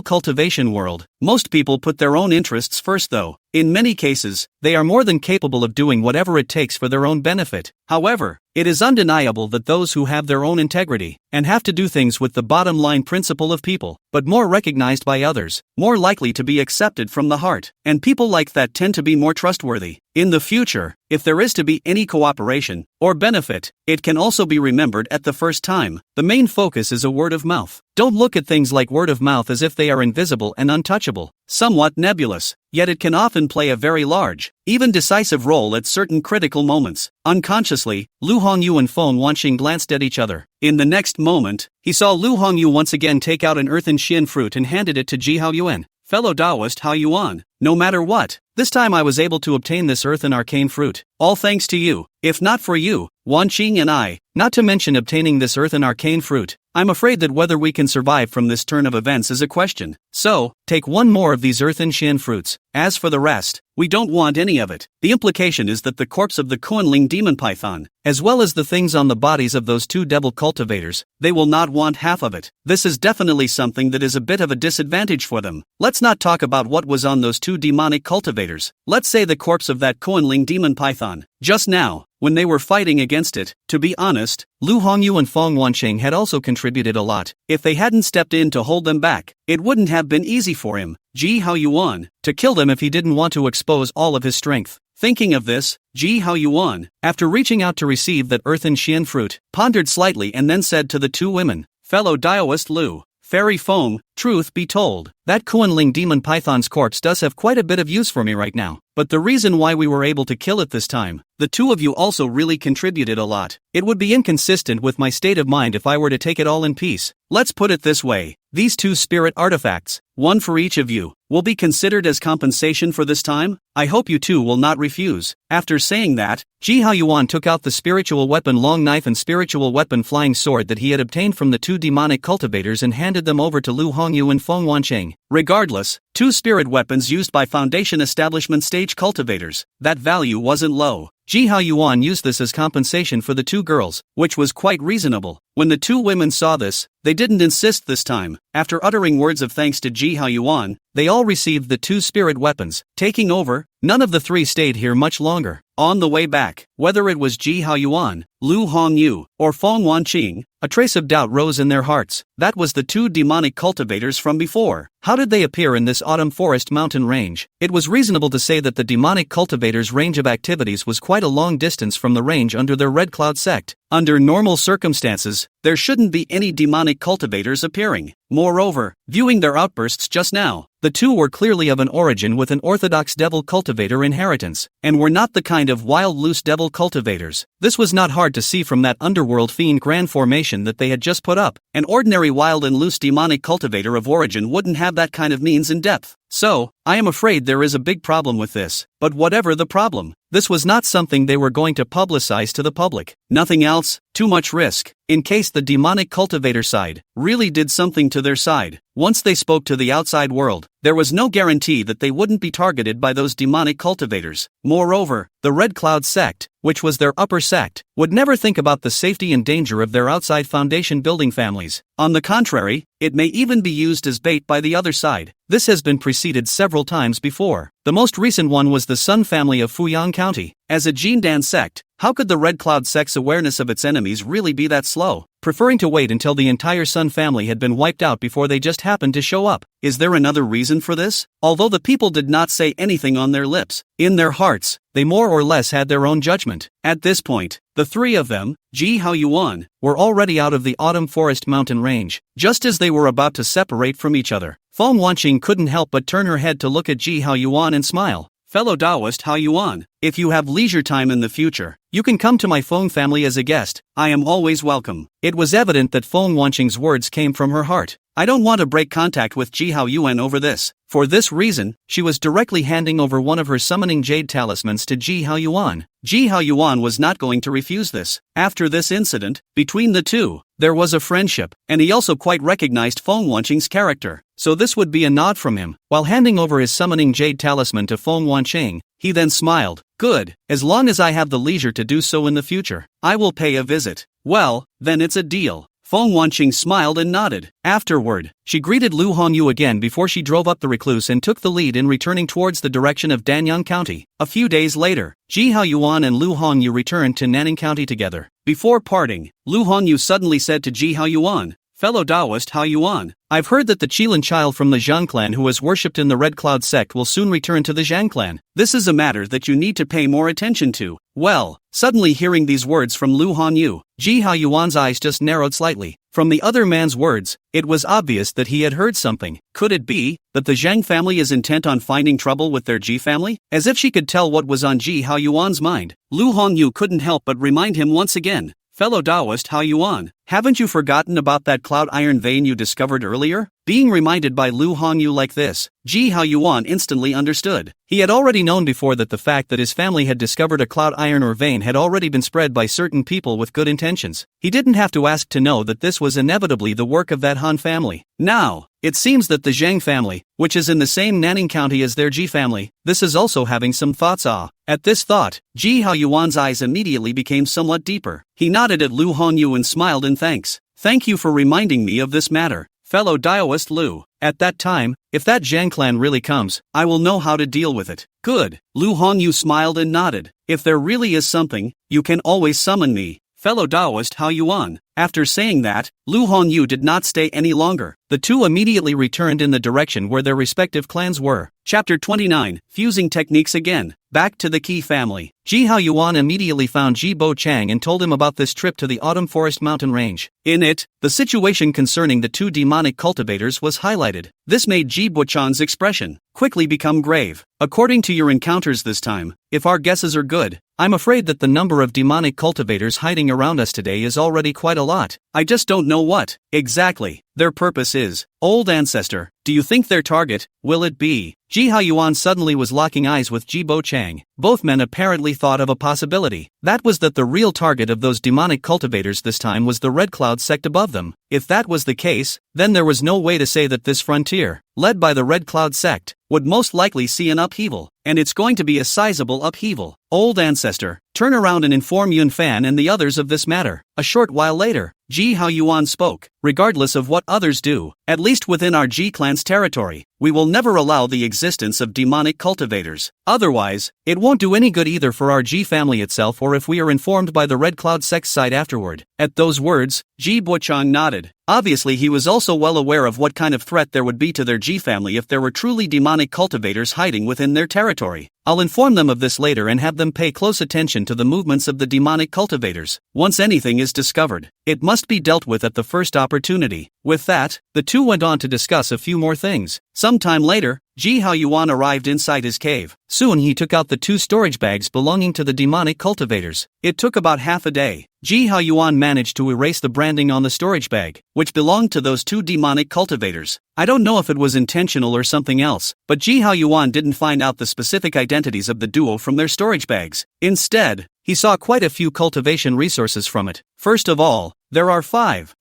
cultivation world, most people put their own interests first though. In many cases, they are more than capable of doing whatever it takes for their own benefit. However, it is undeniable that those who have their own integrity, and have to do things with the bottom line principle of people, but more recognized by others, more likely to be accepted from the heart, and people like that tend to be more trustworthy. In the future, if there is to be any cooperation, or benefit, it can also be remembered at the first time. The main focus is a word of mouth. Don't look at things like word of mouth as if they are invisible and untouchable, somewhat nebulous, yet it can often play a very large, even decisive role at certain critical moments. Unconsciously, Lu Hongyu and Feng Wanqing glanced at each other. In the next moment, he saw Lu Hongyu once again take out an earthen Xian fruit and handed it to Ji Haoyuan. Fellow Taoist Haoyuan, no matter what, this time I was able to obtain this earthen arcane fruit, all thanks to you. If not for you, Wanqing and I, not to mention obtaining this earthen arcane fruit, I'm afraid that whether we can survive from this turn of events is a question. So, take 1 more of these earthen Xian fruits. As for the rest, we don't want any of it. The implication is that the corpse of the Kuanling demon python, as well as the things on the bodies of those 2 devil cultivators, they will not want half of it. This is definitely something that is a bit of a disadvantage for them. Let's not talk about what was on those 2 demonic cultivators. Let's say the corpse of that Kuanling demon python. Just now, when they were fighting against it, to be honest, Lu Hongyu and Feng Wanqing had also contributed a lot. If they hadn't stepped in to hold them back, it wouldn't have been easy for him, Ji Haoyuan, to kill them if he didn't want to expose all of his strength. Thinking of this, Ji Haoyuan, after reaching out to receive that earthen Xian fruit, pondered slightly and then said to the 2 women, Fellow Taoist Lu, Fairy Feng, truth be told, that Kuanling demon python's corpse does have quite a bit of use for me right now. But the reason why we were able to kill it this time, the 2 of you also really contributed a lot. It would be inconsistent with my state of mind if I were to take it all in peace. Let's put it this way, these 2 spirit artifacts, 1 for each of you, will be considered as compensation for this time. I hope you 2 will not refuse. After saying that, Ji Haoyuan took out the spiritual weapon long knife and spiritual weapon flying sword that he had obtained from the 2 demonic cultivators and handed them over to Lu Hongyu and Feng Wanqing. Regardless, 2 spirit weapons used by Foundation Establishment stage cultivators, that value wasn't low. Ji Haoyuan used this as compensation for the 2 girls, which was quite reasonable. When the 2 women saw this, they didn't insist this time. After uttering words of thanks to Ji Haoyuan, they all received the 2 spirit weapons. Taking over, none of the 3 stayed here much longer. On the way back, whether it was Ji Haoyuan, Lu Hongyu, or Feng Wanqing, a trace of doubt rose in their hearts. That was the 2 demonic cultivators from before. How did they appear in this autumn forest mountain range? It was reasonable to say that the demonic cultivators' range of activities was quite a long distance from the range under their Redcloud sect. Under normal circumstances, there shouldn't be any demonic cultivators appearing. Moreover, viewing their outbursts just now, the two were clearly of an origin with an orthodox devil cultivator inheritance, and were not the kind of wild loose devil cultivators. This was not hard to see from that underworld fiend grand formation that they had just put up. An ordinary wild and loose demonic cultivator of origin wouldn't have that kind of means and depth. So, I am afraid there is a big problem with this, but whatever the problem, this was not something they were going to publicize to the public. Nothing else, too much risk, in case the demonic cultivator side really did something to their side. Once they spoke to the outside world, there was no guarantee that they wouldn't be targeted by those demonic cultivators. Moreover, the Redcloud sect, which was their upper sect, would never think about the safety and danger of their outside foundation building families. On the contrary, it may even be used as bait by the other side. This has been preceded several times before. The most recent one was the Sun family of Fuyang County. As a Jindan sect, how could the Redcloud sect's awareness of its enemies really be that slow, preferring to wait until the entire Sun family had been wiped out before they just happened to show up? Is there another reason for this? Although the people did not say anything on their lips, in their hearts, they more or less had their own judgment. At this point, the three of them, Ji Haoyuan, were already out of the autumn forest mountain range. Just as they were about to separate from each other, Feng Wanqing couldn't help but turn her head to look at Ji Haoyuan and smile. Fellow Taoist Haoyuan, if you have leisure time in the future, you can come to my Feng family as a guest. I am always welcome. It was evident that Feng Wanqing's words came from her heart. I don't want to break contact with Ji Haoyuan over this. For this reason, she was directly handing over one of her summoning jade talismans to Ji Haoyuan. Ji Haoyuan was not going to refuse this. After this incident, between the two, there was a friendship, and he also quite recognized Feng Wanqing's character. So this would be a nod from him. While handing over his summoning jade talisman to Feng Wanqing, he then smiled. Good, as long as I have the leisure to do so in the future, I will pay a visit. Well, then it's a deal. Feng Wanqing smiled and nodded. Afterward, she greeted Lu Hongyu again before she drove up the recluse and took the lead in returning towards the direction of Danyang County. A few days later, Ji Haoyuan and Lu Hongyu returned to Nanning County together. Before parting, Lu Hongyu suddenly said to Ji Haoyuan, Fellow Taoist Haoyuan, I've heard that the Qilin child from the Zhang clan who was worshipped in the Redcloud sect will soon return to the Zhang clan. This is a matter that you need to pay more attention to. Well, suddenly hearing these words from Lu Hongyu, Ji Haoyuan's eyes just narrowed slightly. From the other man's words, it was obvious that he had heard something. Could it be that the Zhang family is intent on finding trouble with their Ji family? As if she could tell what was on Ji Haoyuan's mind, Lu Hongyu couldn't help but remind him once again. Fellow Taoist Haoyuan, haven't you forgotten about that cloud iron vein you discovered earlier? Being reminded by Lu Hongyu like this, Ji Haoyuan instantly understood. He had already known before that the fact that his family had discovered a cloud iron or vein had already been spread by certain people with good intentions. He didn't have to ask to know that this was inevitably the work of that Han family. Now, it seems that the Zhang family, which is in the same Nanning County as their Ji family, this is also having some thoughts. At this thought, Ji Haoyuan's eyes immediately became somewhat deeper. He nodded at Lu Hongyu and smiled in thanks. Thank you for reminding me of this matter, fellow Taoist Lu. At that time, if that Zhang clan really comes, I will know how to deal with it. Good. Lu Hongyu smiled and nodded. If there really is something, you can always summon me, fellow Taoist Haoyuan. After saying that, Lu Hongyu did not stay any longer. The two immediately returned in the direction where their respective clans were. Chapter 29, Fusing Techniques Again. Back to the Qi family. Ji Haoyuan immediately found Ji Bo Chang and told him about this trip to the Autumn Forest mountain range. In it, the situation concerning the two demonic cultivators was highlighted. This made Ji Bo Chang's expression quickly become grave. According to your encounters this time, if our guesses are good, I'm afraid that the number of demonic cultivators hiding around us today is already quite a lot. I just don't know what, exactly, their purpose is. Old Ancestor, do you think their target will it be? Ji Haoyuan suddenly was locking eyes with Ji Bo Chang. Both men apparently thought of a possibility. That was that the real target of those demonic cultivators this time was the Redcloud sect above them. If that was the case, then there was no way to say that this frontier, led by the Redcloud sect, would most likely see an upheaval, and it's going to be a sizable upheaval. Old Ancestor, turn around and inform Yun Fan and the others of this matter. A short while later, Ji Haoyuan spoke. Regardless of what others do, at least within our Ji clan's territory, we will never allow the existence of demonic cultivators. Otherwise, it won't do any good either for our Ji family itself or if we are informed by the Redcloud sect side afterward. At those words, Ji Bo Chang nodded. Obviously he was also well aware of what kind of threat there would be to their Ji family if there were truly demonic cultivators hiding within their territory. territory. I'll inform them of this later and have them pay close attention to the movements of the demonic cultivators. Once anything is discovered, it must be dealt with at the first opportunity. With that, the two went on to discuss a few more things. Sometime later, Ji Haoyuan arrived inside his cave. Soon he took out the 2 storage bags belonging to the demonic cultivators. It took about half a day. Ji Haoyuan managed to erase the branding on the storage bag, which belonged to those 2 demonic cultivators. I don't know if it was intentional or something else, but Ji Haoyuan didn't find out the specific identities of the duo from their storage bags. Instead, he saw quite a few cultivation resources from it. First of all, there are 5,000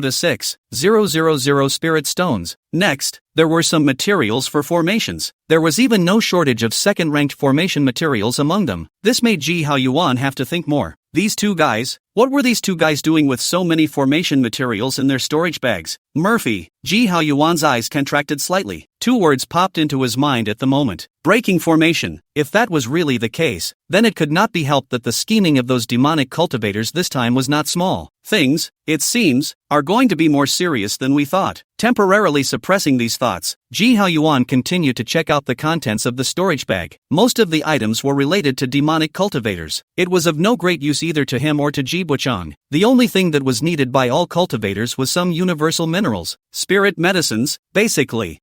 to 6,000 spirit stones. Next, there were some materials for formations. There was even no shortage of second-ranked formation materials among them. This made Ji Haoyuan have to think more. These 2 guys? What were these 2 guys doing with so many formation materials in their storage bags? Murphy. Ji Haoyuan's eyes contracted slightly. 2 words popped into his mind at the moment. Breaking formation. If that was really the case, then it could not be helped that the scheming of those demonic cultivators this time was not small. Things, it seems, are going to be more serious than we thought. Temporarily suppressing these thoughts, Ji Haoyuan continued to check out the contents of the storage bag. Most of the items were related to demonic cultivators. It was of no great use either to him or to Ji Buchang. The only thing that was needed by all cultivators was some universal minerals. Spirit medicines, basically.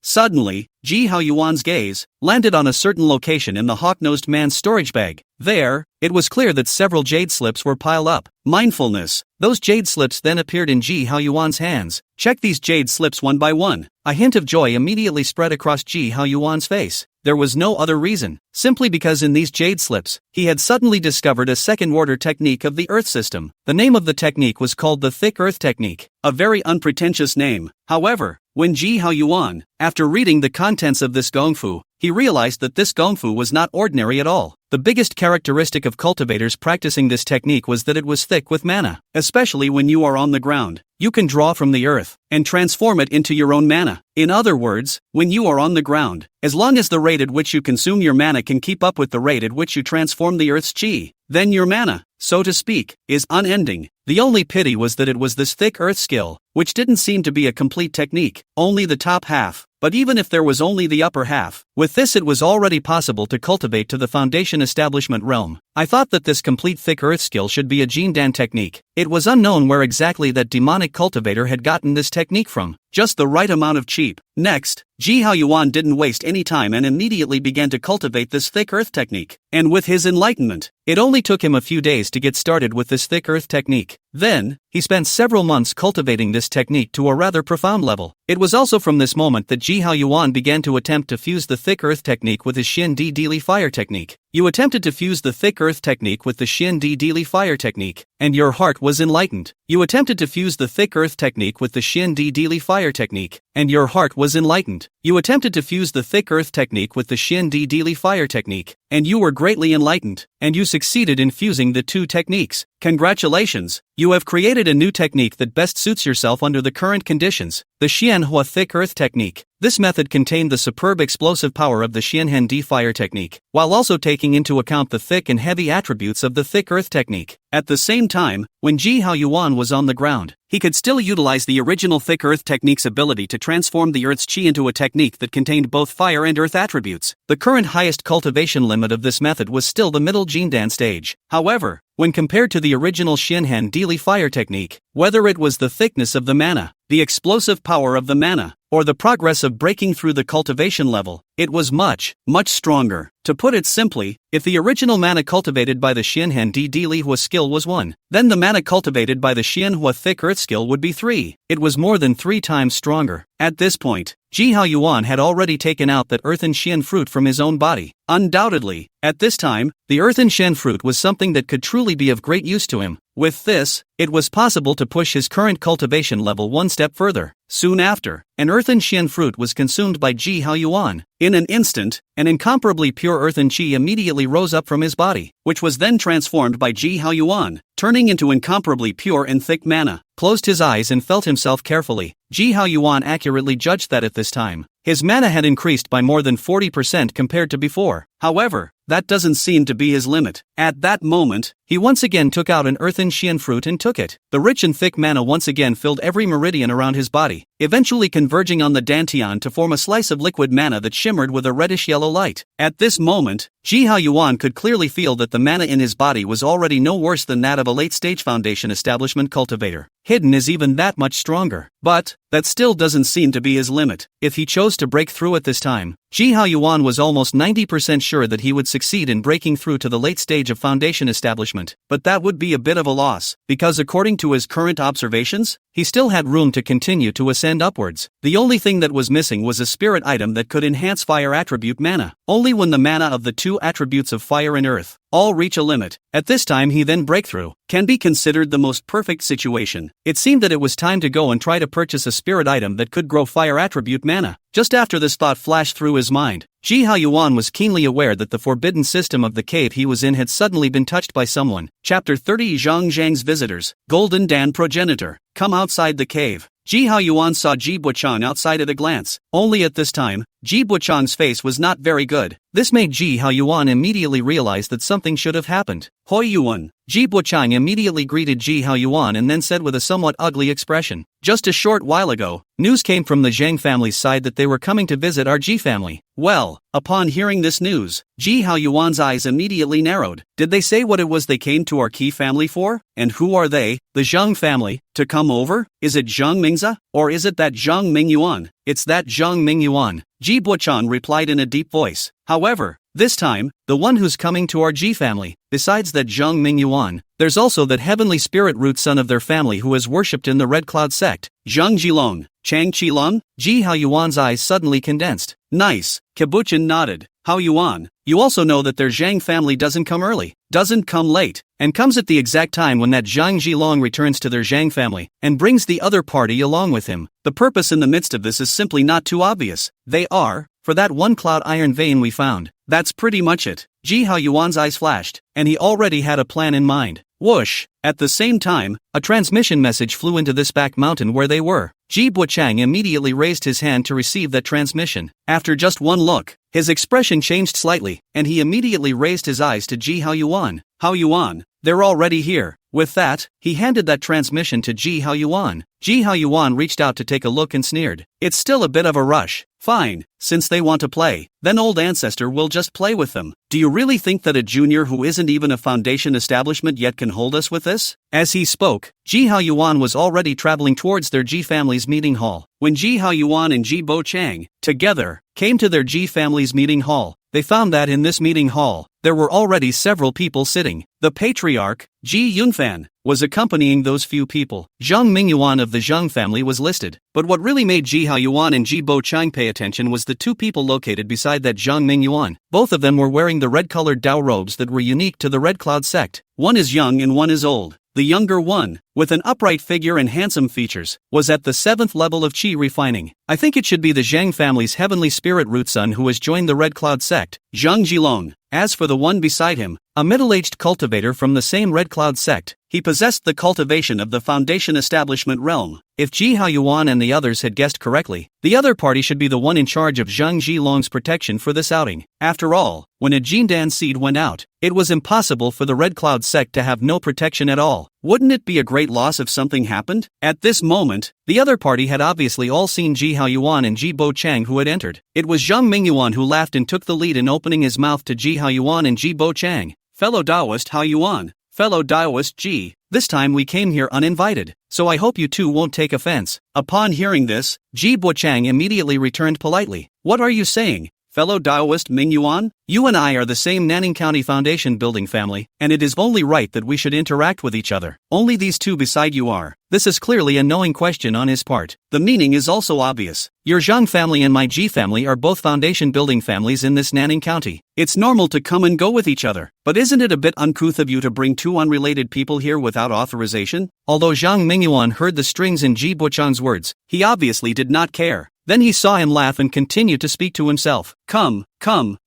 Suddenly, Ji Haoyuan's gaze landed on a certain location in the hawk-nosed man's storage bag. There, it was clear that several jade slips were piled up. Mindfulness. Those jade slips then appeared in Ji Haoyuan's hands. Check these jade slips one by one. A hint of joy immediately spread across Ji Haoyuan's face. There was no other reason, simply because in these jade slips, he had suddenly discovered a second-order technique of the Earth system. The name of the technique was called the Thick Earth Technique, a very unpretentious name. However, when Ji Haoyuan, after reading the contents of this gongfu, he realized that this gongfu was not ordinary at all. The biggest characteristic of cultivators practicing this technique was that it was thick with mana, especially when you are on the ground. You can draw from the earth and transform it into your own mana. In other words, when you are on the ground, as long as the rate at which you consume your mana can keep up with the rate at which you transform the earth's chi, then your mana, so to speak, is unending. The only pity was that it was this thick earth skill, which didn't seem to be a complete technique, only the top half. But even if there was only the upper half, with this it was already possible to cultivate to the foundation establishment realm. I thought that this complete thick earth skill should be a Jindan technique. It was unknown where exactly that demonic cultivator had gotten this technique from. Just the right amount of cheap. Next, Ji Haoyuan didn't waste any time and immediately began to cultivate this thick earth technique. And with his enlightenment, it only took him a few days to get started with this thick earth technique. Then, he spent several months cultivating this technique to a rather profound level. It was also from this moment that Ji Haoyuan began to attempt to fuse the thick earth technique with his Xin Di Dili fire technique. You attempted to fuse the thick earth technique with the Xin Di Dili fire technique, and your heart was enlightened. You attempted to fuse the thick earth technique with the Xin Di Dili fire technique, and your heart was enlightened. You attempted to fuse the thick earth technique with the Xin Di Dili fire technique, and you were greatly enlightened, and you succeeded in fusing the 2 techniques. Congratulations! You have created a new technique that best suits yourself under the current conditions, the Xianhua Thick Earth Technique. This method contained the superb explosive power of the Xianhen fire technique, while also taking into account the thick and heavy attributes of the Thick Earth Technique. At the same time, when Ji Haoyuan was on the ground, he could still utilize the original Thick Earth Technique's ability to transform the Earth's chi into a technique that contained both fire and earth attributes. The current highest cultivation limit of this method was still the middle Jindan stage. However, when compared to the original Xianhen Dili fire technique, whether it was the thickness of the mana, the explosive power of the mana, or the progress of breaking through the cultivation level, it was much, much stronger. To put it simply, if the original mana cultivated by the Xianhen Dili Hua skill was 1, then the mana cultivated by the Xianhua Thick Earth skill would be 3. It was more than 3 times stronger. At this point, Ji Haoyuan had already taken out that earthen Xian fruit from his own body. Undoubtedly, at this time, the earthen Xian fruit was something that could truly be of great use to him. With this, it was possible to push his current cultivation level 1 step further. Soon after, an earthen Xian fruit was consumed by Ji Haoyuan. In an instant, an incomparably pure earthen chi immediately rose up from his body, which was then transformed by Ji Haoyuan, turning into incomparably pure and thick mana. Closed his eyes and felt himself carefully. Ji Haoyuan accurately judged that at this time, his mana had increased by more than 40% compared to before. However, that doesn't seem to be his limit. At that moment, he once again took out an earthen Xian fruit and took it. The rich and thick mana once again filled every meridian around his body. eventually converging on the dantian to form a slice of liquid mana that shimmered with a reddish-yellow light. At this moment, Ji Haoyuan could clearly feel that the mana in his body was already no worse than that of a late-stage Foundation Establishment cultivator. Hidden is even that much stronger. But that still doesn't seem to be his limit. If he chose to break through at this time, Ji Haoyuan was almost 90% sure that he would succeed in breaking through to the late stage of Foundation Establishment. But that would be a bit of a loss, because according to his current observations, he still had room to continue to ascend upwards. The only thing that was missing was a spirit item that could enhance fire attribute mana. Only when the mana of the two attributes of fire and earth all reach a limit, at this time he then breakthrough, can be considered the most perfect situation. It seemed that it was time to go and try to purchase a spirit item that could grow fire attribute mana. Just after this thought flashed through his mind, Ji Haoyuan was keenly aware that the forbidden system of the cave he was in had suddenly been touched by someone. Chapter 30 Zhang Zhang's Visitors, Golden Dan Progenitor, come outside the cave. Ji Haoyuan saw Ji Buchang outside at a glance. Only at this time, Ji Buchang's face was not very good. This made Ji Haoyuan immediately realize that something should have happened. Hoi Yuan. Ji Buchang immediately greeted Ji Haoyuan and then said with a somewhat ugly expression, "Just a short while ago, news came from the Zhang family's side that they were coming to visit our Ji family." Well, upon hearing this news, Ji Haoyuan's eyes immediately narrowed. Did they say what it was they came to our Qi family for? And who are they, the Zhang family, to come over? Is it Zhang Mingza? Or is it that Zhang Mingyuan? It's that Zhang Mingyuan, Ji Buchang replied in a deep voice. However, this time, the one who's coming to our Ji family, besides that Zhang Mingyuan, there's also that heavenly spirit root son of their family who is worshipped in the Redcloud sect, Zhang Jilong, Chang Qilong. Ji Haoyuan's eyes suddenly condensed. Nice, Cabuchin nodded. Haoyuan, you also know that their Zhang family doesn't come early, doesn't come late, and comes at the exact time when that Zhang Jilong returns to their Zhang family, and brings the other party along with him. The purpose in the midst of this is simply not too obvious. They are, for that one cloud iron vein we found. That's pretty much it. Ji Haoyuan's eyes flashed, and he already had a plan in mind. Whoosh! At the same time, a transmission message flew into this back mountain where they were. Ji Buchang immediately raised his hand to receive that transmission. After just one look, his expression changed slightly, and he immediately raised his eyes to Ji Haoyuan. Haoyuan, they're already here. With that, he handed that transmission to Ji Haoyuan. Ji Haoyuan reached out to take a look and sneered. It's still a bit of a rush. Fine, since they want to play, then old Ancestor will just play with them. Do you really think that a junior who isn't even a Foundation establishment yet can hold us with this? As he spoke, Ji Haoyuan was already traveling towards their Ji family's meeting hall. When Ji Haoyuan and Ji Bochang, together, came to their Ji family's meeting hall, they found that in this meeting hall, there were already several people sitting. The patriarch, Ji Yunfan, was accompanying those few people. Zhang Mingyuan of the Zhang family was listed. But what really made Ji Haoyuan and Ji Bochang pay attention was the two people located beside that Zhang Mingyuan. Both of them were wearing the red-colored Dao robes that were unique to the Redcloud sect. One is young and one is old. The younger one, with an upright figure and handsome features, was at the 7th level of Qi refining. I think it should be the Zhang family's heavenly spirit root son who has joined the Redcloud sect, Zhang Jilong. As for the one beside him, a middle-aged cultivator from the same Redcloud sect, he possessed the cultivation of the Foundation Establishment realm. If Ji Haoyuan and the others had guessed correctly, the other party should be the one in charge of Zhang Jilong's protection for this outing. After all, when a Jindan seed went out, it was impossible for the Redcloud sect to have no protection at all. Wouldn't it be a great loss if something happened? At this moment, the other party had obviously all seen Ji Haoyuan and Ji Bochang who had entered. It was Zhang Mingyuan who laughed and took the lead in opening his mouth to Ji Haoyuan and Ji Bochang. Fellow Taoist Haoyuan, fellow Taoist Ji, this time we came here uninvited, so I hope you two won't take offense. Upon hearing this, Ji Bochang immediately returned politely. What are you saying, fellow Taoist Mingyuan? You and I are the same Nanning County Foundation building family, and it is only right that we should interact with each other. Only these two beside you are. This is clearly a knowing question on his part. The meaning is also obvious. Your Zhang family and my Ji family are both Foundation building families in this Nanning County. It's normal to come and go with each other, but isn't it a bit uncouth of you to bring two unrelated people here without authorization? Although Zhang Mingyuan heard the strings in Ji Bochang's words, he obviously did not care. Then he saw him laugh and continued to speak to himself. Come,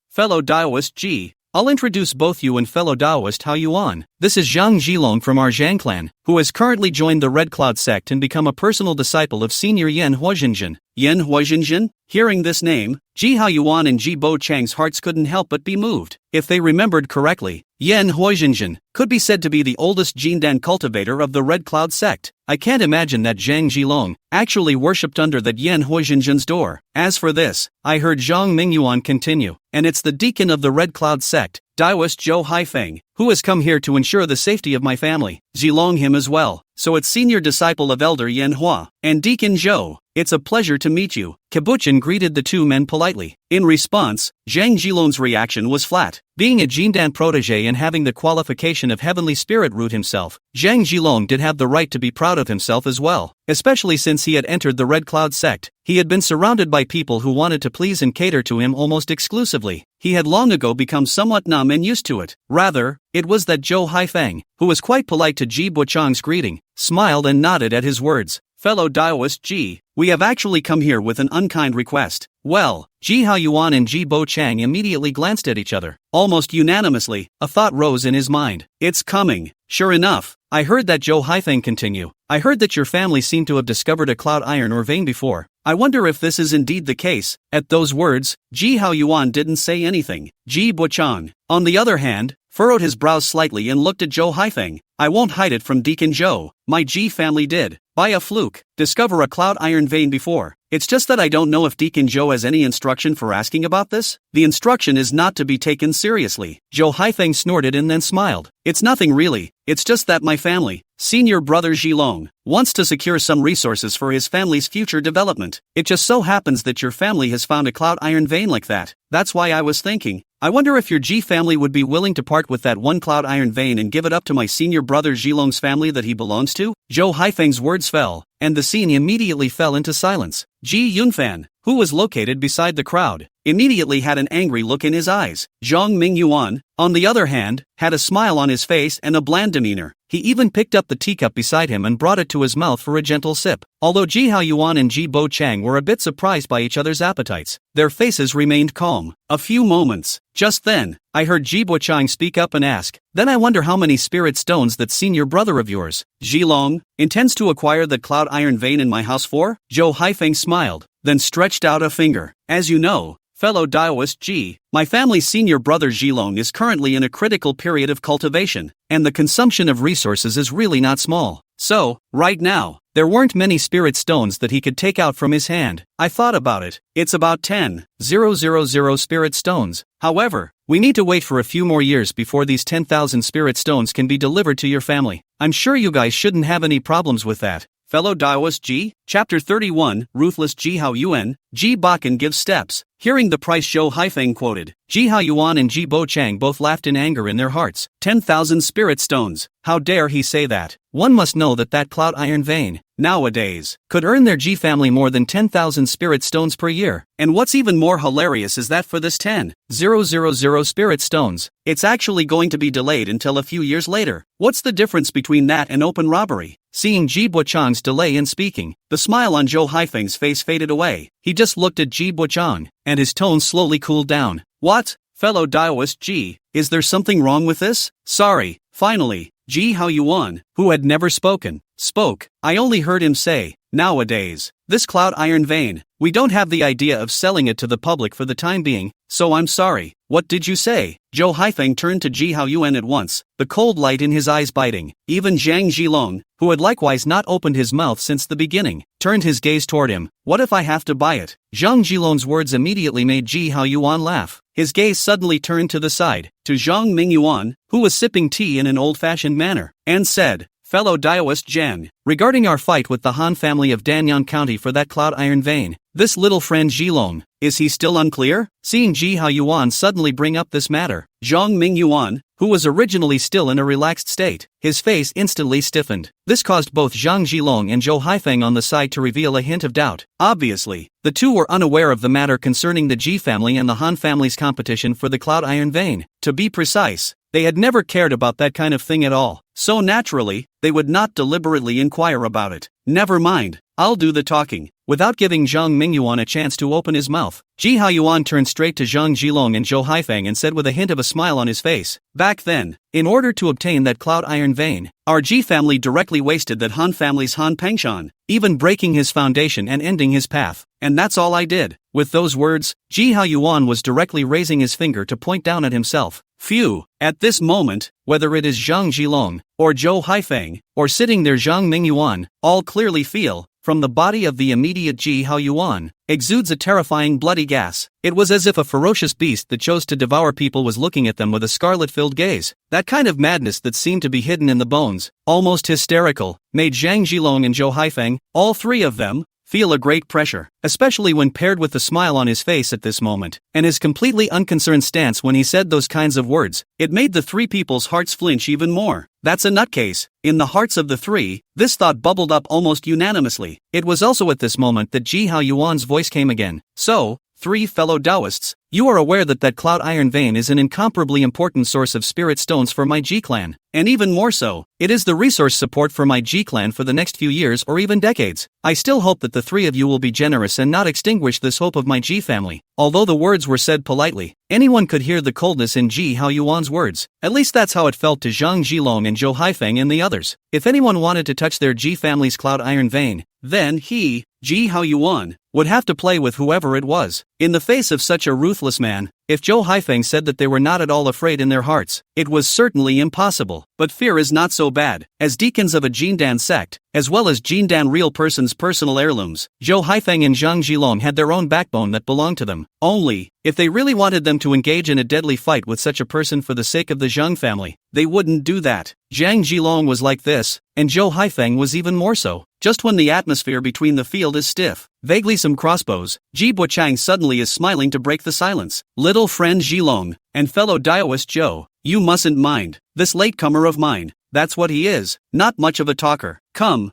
fellow Taoist Ji. I'll introduce both you and fellow Taoist Haoyuan. this is Zhang Zhilong from our Zhang clan, who has currently joined the Redcloud sect and become a personal disciple of Senior Yan Huazhenjin. Yan Huazhenjin? Hearing this name, Ji Haoyuan and Ji Bo Chang's hearts couldn't help but be moved. If they remembered correctly, Yan Huazhenjin could be said to be the oldest Jindan cultivator of the Redcloud sect. I can't imagine that Zhang Zhilong actually worshipped under that Yan Huazhenjin's door. As for this, I heard Zhang Mingyuan continue, and it's the deacon of the Redcloud sect, Daoist Zhou Haifeng, who has come here to ensure the safety of my family. Zhilong him as well. So it's senior disciple of Elder Yan Hua, and Deacon Zhou. It's a pleasure to meet you. Kabuchin greeted the two men politely. In response, Zhang Zhilong's reaction was flat. Being a Jindan protege and having the qualification of Heavenly Spirit Root himself, Zhang Zhilong did have the right to be proud of himself as well, especially since he had entered the Redcloud sect. He had been surrounded by people who wanted to please and cater to him almost exclusively. He had long ago become somewhat numb and used to it. Rather, it was that Zhou Haifeng, who was quite polite to Ji Bochang's greeting, smiled and nodded at his words. Fellow Daoist Ji, we have actually come here with an unkind request. Well, Ji Haoyuan and Ji Bo Chang immediately glanced at each other. Almost unanimously, a thought rose in his mind. It's coming. Sure enough, I heard that Zhou Haifeng continue. I heard that your family seemed to have discovered a cloud iron or vein before. I wonder if this is indeed the case. At those words, Ji Haoyuan didn't say anything. Ji Bochang, on the other hand, furrowed his brows slightly and looked at Zhou Haifeng. I won't hide it from Deacon Zhou. My Ji family did, by a fluke, discover a cloud iron vein before. It's just that I don't know if Deacon Zhou has any instruction for asking about this. The instruction is not to be taken seriously. Zhou Haifeng snorted and then smiled. It's nothing really, it's just that my family, senior brother Zhilong, wants to secure some resources for his family's future development. It just so happens that your family has found a cloud iron vein like that. That's why I was thinking, I wonder if your Ji family would be willing to part with that one cloud iron vein and give it up to my senior brother Zhilong's family that he belongs to? Zhou Haifeng's words fell, and the scene immediately fell into silence. Ji Yunfan, who was located beside the crowd, immediately had an angry look in his eyes. Zhang Mingyuan, on the other hand, had a smile on his face and a bland demeanor. He even picked up the teacup beside him and brought it to his mouth for a gentle sip. Although Ji Haoyuan and Ji Bo Chang were a bit surprised by each other's appetites, their faces remained calm. A few moments. Just then, I heard Ji Bo Chang speak up and ask, then I wonder how many spirit stones that senior brother of yours, Zhilong, intends to acquire the cloud iron vein in my house for? Zhou Haifeng smiled, then stretched out a finger. As you know, fellow Daoist Ji, my family's senior brother Zhilong is currently in a critical period of cultivation, and the consumption of resources is really not small. So, right now, there weren't many spirit stones that he could take out from his hand. I thought about it. It's about 10,000 spirit stones. However, we need to wait for a few more years before these 10,000 spirit stones can be delivered to your family. I'm sure you guys shouldn't have any problems with that. Fellow Daoist Ji, Chapter 31, Ruthless Ji Haoyuan, Ji Bakan gives steps. Hearing the price Zhou Haifeng quoted, Ji Haoyuan and Ji Bo Chang both laughed in anger in their hearts. 10,000 spirit stones. How dare he say that? One must know that cloud iron vein, nowadays, could earn their Ji family more than 10,000 spirit stones per year. And what's even more hilarious is that for this 10,000 spirit stones, it's actually going to be delayed until a few years later. What's the difference between that and open robbery? Seeing Ji Bochang's delay in speaking, the smile on Zhou Haifeng's face faded away. He just looked at Ji Bochang, and his tone slowly cooled down. What? Fellow Daoist Ji, is there something wrong with this? Sorry. Finally, Ji Haoyuan, who had never spoken, spoke. I only heard him say, nowadays, this cloud iron vein, we don't have the idea of selling it to the public for the time being, so I'm sorry. What did you say? Zhou Haifeng turned to Ji Haoyuan at once, the cold light in his eyes biting. Even Zhang Zhilong, who had likewise not opened his mouth since the beginning, turned his gaze toward him. What if I have to buy it? Zhang Zhilong's words immediately made Ji Haoyuan laugh. His gaze suddenly turned to the side, to Zhang Mingyuan, who was sipping tea in an old-fashioned manner, and said, Fellow Daoist Jan, regarding our fight with the Han family of Danyang County for that cloud iron vein, this little friend Zhilong, is he still unclear? Seeing Ji Haoyuan suddenly bring up this matter, Zhang Mingyuan, who was originally still in a relaxed state, his face instantly stiffened. This caused both Zhang Zhilong and Zhou Haifeng on the side to reveal a hint of doubt. Obviously, the two were unaware of the matter concerning the Ji family and the Han family's competition for the cloud iron vein. To be precise, they had never cared about that kind of thing at all, so naturally, they would not deliberately inquire about it. Never mind, I'll do the talking. Without giving Zhang Mingyuan a chance to open his mouth, Ji Haoyuan turned straight to Zhang Zhilong and Zhou Haifeng and said with a hint of a smile on his face, "Back then, in order to obtain that cloud iron vein, our Ji family directly wasted that Han family's Han Pengshan, even breaking his foundation and ending his path. And that's all I did." With those words, Ji Haoyuan was directly raising his finger to point down at himself. Phew! At this moment, whether it is Zhang Zhilong, or Zhou Haifeng, or sitting there Zhang Mingyuan, all clearly feel, from the body of the immediate Ji Haoyuan, exudes a terrifying bloody gas. It was as if a ferocious beast that chose to devour people was looking at them with a scarlet-filled gaze. That kind of madness that seemed to be hidden in the bones, almost hysterical, made Zhang Zhilong and Zhou Haifeng, all three of them, feel a great pressure, especially when paired with the smile on his face at this moment, and his completely unconcerned stance when he said those kinds of words. It made the three people's hearts flinch even more. That's a nutcase. In the hearts of the three, this thought bubbled up almost unanimously. It was also at this moment that Ji Haoyuan's voice came again. "So, three fellow Taoists, you are aware that that cloud iron vein is an incomparably important source of spirit stones for my Ji clan. And even more so, it is the resource support for my Ji clan for the next few years or even decades. I still hope that the three of you will be generous and not extinguish this hope of my Ji family." Although the words were said politely, anyone could hear the coldness in Ji Haoyuan's words. At least that's how it felt to Zhang Zhilong and Zhou Haifeng and the others. If anyone wanted to touch their Ji family's cloud iron vein, then he, Ji Haoyuan, would have to play with whoever it was. In the face of such a ruthless man, if Zhou Haifeng said that they were not at all afraid in their hearts, it was certainly impossible. But fear is not so bad. As deacons of a Jindan sect, as well as Jindan real person's personal heirlooms, Zhou Haifeng and Zhang Zhilong had their own backbone that belonged to them. Only, if they really wanted them to engage in a deadly fight with such a person for the sake of the Zhang family, they wouldn't do that. Zhang Zhilong was like this, and Zhou Haifeng was even more so. Just when the atmosphere between the field is stiff, vaguely some crossbows, Ji Buochang suddenly is smiling to break the silence. "Little friend Zhilong, and fellow Daoist Zhou, you mustn't mind this latecomer of mine. That's what he is, not much of a talker. Come,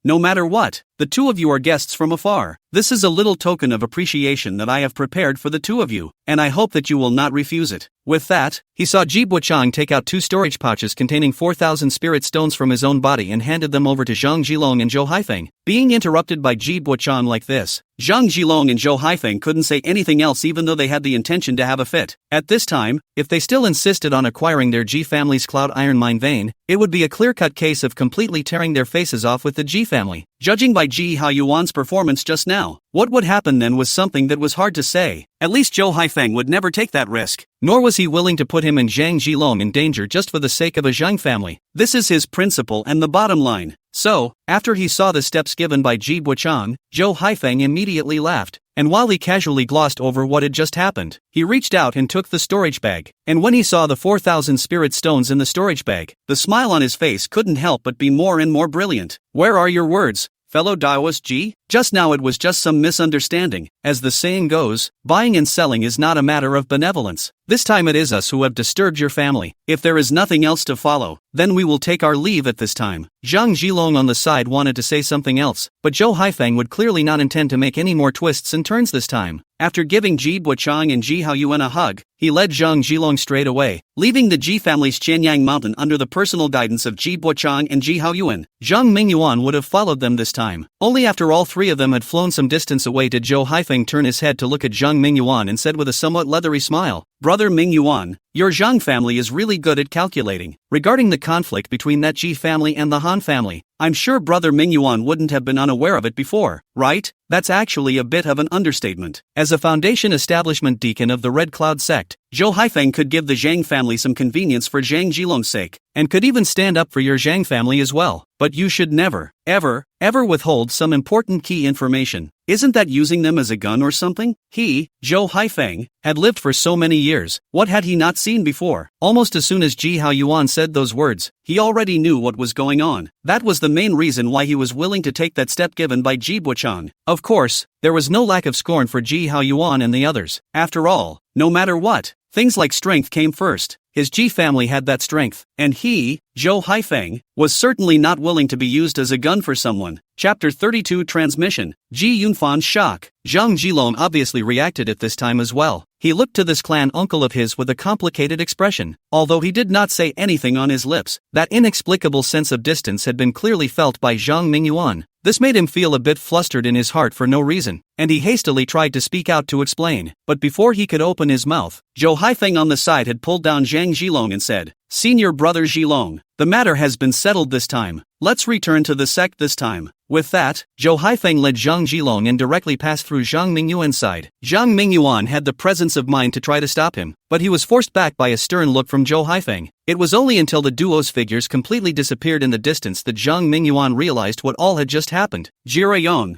no matter what, the two of you are guests from afar. This is a little token of appreciation that I have prepared for the two of you, and I hope that you will not refuse it." With that, he saw Ji Buochang take out 2 storage pouches containing 4,000 spirit stones from his own body and handed them over to Zhang Zhilong and Zhou Haifeng. Being interrupted by Ji Buochang like this, Zhang Zhilong and Zhou Haifeng couldn't say anything else even though they had the intention to have a fit. At this time, if they still insisted on acquiring their Ji family's cloud iron mine vein, it would be a clear-cut case of completely tearing their faces off with the Ji family. Judging by Ji Haoyuan's performance just now, what would happen then was something that was hard to say. At least Zhou Haifeng would never take that risk. Nor was he willing to put him and Zhang Zhilong in danger just for the sake of a Zhang family. This is his principle and the bottom line. So, after he saw the steps given by Ji Buochang, Zhou Haifeng immediately laughed. And while he casually glossed over what had just happened, he reached out and took the storage bag. And when he saw the 4,000 spirit stones in the storage bag, the smile on his face couldn't help but be more and more brilliant. "Where are your words, fellow Daoist Ji? Just now it was just some misunderstanding. As the saying goes, buying and selling is not a matter of benevolence. This time it is us who have disturbed your family. If there is nothing else to follow, then we will take our leave at this time." Zhang Zhilong on the side wanted to say something else, but Zhou Haifeng would clearly not intend to make any more twists and turns this time. After giving Ji Buochang and Ji Haoyuan a hug, he led Zhang Zhilong straight away, leaving the Ji family's Chinyang mountain under the personal guidance of Ji Buochang and Ji Haoyuan. Zhang Mingyuan would have followed them this time. Only after all three of them had flown some distance away did Zhou Haifeng turn his head to look at Zhang Mingyuan and said with a somewhat leathery smile, "Brother Mingyuan, your Zhang family is really good at calculating. Regarding the conflict between that Ji family and the Han family, I'm sure Brother Mingyuan wouldn't have been unaware of it before, right?" That's actually a bit of an understatement. As a foundation establishment deacon of the Redcloud sect, Zhou Haifeng could give the Zhang family some convenience for Zhang Zhilong's sake, and could even stand up for your Zhang family as well. But you should never, ever withhold some important key information. Isn't that using them as a gun or something? He, Zhou Haifeng, had lived for so many years. What had he not seen before? Almost as soon as Ji Haoyuan said those words, he already knew what was going on. That was the main reason why he was willing to take that step given by Ji Buochang. Of course, there was no lack of scorn for Ji Haoyuan and the others. After all, no matter what, things like strength came first. His Ji family had that strength, and he, Zhou Haifeng, was certainly not willing to be used as a gun for someone. Chapter 32 Transmission. Ji Yunfan's shock. Zhang Zhilong obviously reacted at this time as well. He looked to this clan uncle of his with a complicated expression. Although he did not say anything on his lips, that inexplicable sense of distance had been clearly felt by Zhang Mingyuan. This made him feel a bit flustered in his heart for no reason, and he hastily tried to speak out to explain. But before he could open his mouth, Zhou Haifeng on the side had pulled down Zhang Zhilong and said, "Senior brother Zhilong, the matter has been settled this time. Let's return to the sect this time." With that, Zhou Haifeng led Zhang Zhilong and directly passed through Zhang Mingyuan's side. Zhang Mingyuan had the presence of mind to try to stop him, but he was forced back by a stern look from Zhou Haifeng. It was only until the duo's figures completely disappeared in the distance that Zhang Mingyuan realized what all had just happened. Jirayong,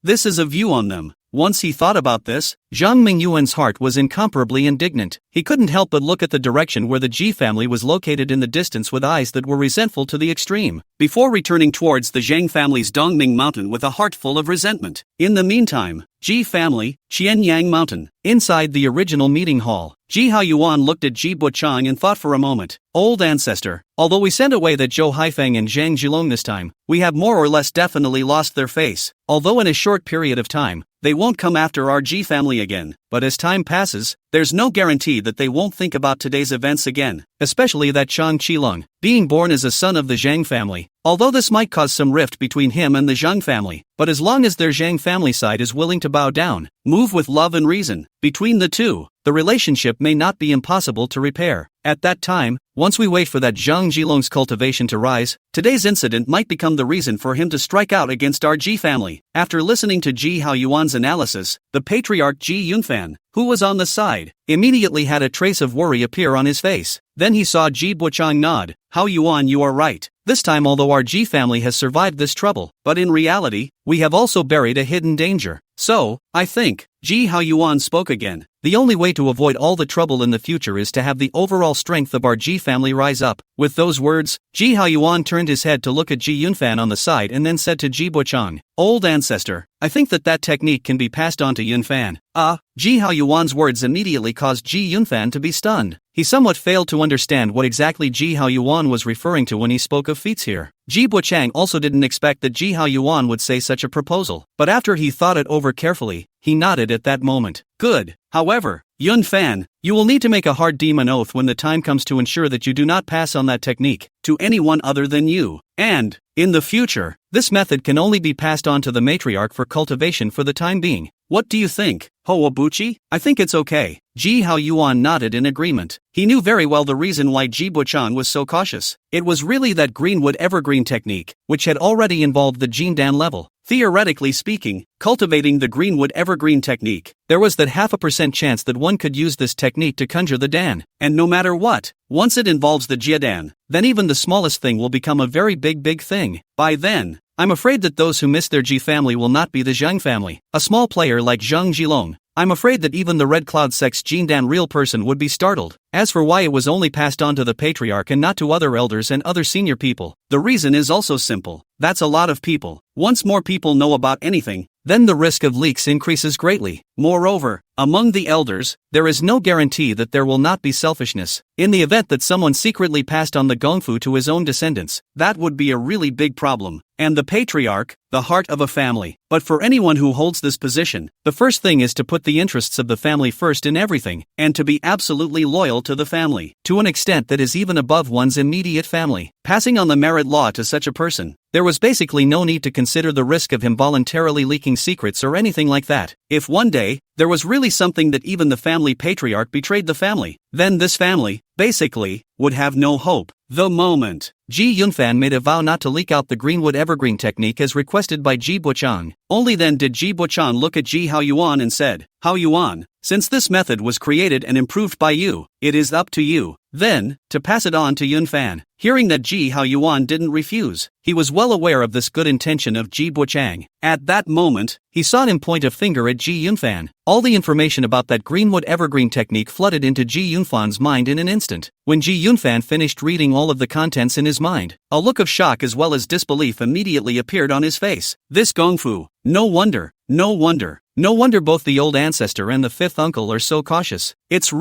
this is a view on them. Once he thought about this, Zhang Mingyuan's heart was incomparably indignant. He couldn't help but look at the direction where the Ji family was located in the distance with eyes that were resentful to the extreme, before returning towards the Zhang family's Dongming Mountain with a heart full of resentment. In the meantime, Ji family, Chinyang Mountain. Inside the original meeting hall, Ji Haoyuan looked at Ji Buchang and thought for a moment. Old Ancestor, although we sent away that Zhou Haifeng and Zhang Zhilong this time, we have more or less definitely lost their face. Although in a short period of time, they won't come after our Ji family again, but as time passes, there's no guarantee that they won't think about today's events again, especially that Chang Qilong, being born as a son of the Zhang family. Although this might cause some rift between him and the Zhang family, but as long as their Zhang family side is willing to bow down, move with love and reason, between the two, the relationship may not be impossible to repair. At that time, once we wait for that Zhang Zhilong's cultivation to rise, today's incident might become the reason for him to strike out against our Ji family. After listening to Ji Haoyuan's analysis, the patriarch Ji Yunfan, who was on the side, immediately had a trace of worry appear on his face. Then he saw Ji Buchang nod. "Haoyuan, you are right. This time although our Ji family has survived this trouble, but in reality, we have also buried a hidden danger. So, I think," Ji Haoyuan spoke again, "the only way to avoid all the trouble in the future is to have the overall strength of our Ji family rise up." With those words, Ji Haoyuan turned his head to look at Ji Yunfan on the side and then said to Ji Buchang, "Old Ancestor, I think that technique can be passed on to Yunfan." Ji Haoyuan's words immediately caused Ji Yunfan to be stunned. He somewhat failed to understand what exactly Ji Haoyuan was referring to when he spoke of feats here. Ji Buchang also didn't expect that Ji Haoyuan would say such a proposal, but after he thought it over carefully, he nodded at that moment. "Good. However, Yunfan, you will need to make a hard demon oath when the time comes to ensure that you do not pass on that technique to anyone other than you. And, in the future, this method can only be passed on to the matriarch for cultivation for the time being. What do you think, Howabuchi?" "I think it's okay." Ji Haoyuan nodded in agreement. He knew very well the reason why Ji Buchang was so cautious. It was really that greenwood evergreen technique, which had already involved the Jindan level. Theoretically speaking, cultivating the greenwood evergreen technique, there was that 0.5% chance that one could use this technique to conjure the Dan. And no matter what, once it involves the Jiadan, then even the smallest thing will become a very big thing. By then, I'm afraid that those who miss their Ji family will not be the Zhang family. A small player like Zhang Zhilong, I'm afraid that even the Redcloud sect's Jindan real person would be startled. As for why it was only passed on to the patriarch and not to other elders and other senior people, the reason is also simple. That's a lot of people. Once more people know about anything, then the risk of leaks increases greatly. Moreover, among the elders, there is no guarantee that there will not be selfishness. In the event that someone secretly passed on the gongfu to his own descendants, that would be a really big problem. And the patriarch, the heart of a family. But for anyone who holds this position, the first thing is to put the interests of the family first in everything, and to be absolutely loyal to the family, to an extent that is even above one's immediate family. Passing on the merit law to such a person, there was basically no need to consider the risk of him voluntarily leaking secrets or anything like that. If one day, there was really something that even the family patriarch betrayed the family, then this family, basically, would have no hope. The moment Ji Yunfan made a vow not to leak out the Greenwood Evergreen technique as requested by Ji Buchang, only then did Ji Buchang look at Ji Haoyuan and said, "Haoyuan, since this method was created and improved by you, it is up to you, then, to pass it on to Yunfan." Hearing that Ji Haoyuan didn't refuse, he was well aware of this good intention of Ji Buchang. At that moment, he saw him point a finger at Ji Yunfan. All the information about that Greenwood Evergreen technique flooded into Ji Yunfan's mind in an instant. When Ji Yunfan finished reading all of the contents in his mind, a look of shock as well as disbelief immediately appeared on his face. This gongfu, no wonder both the old ancestor and the fifth uncle are so cautious. It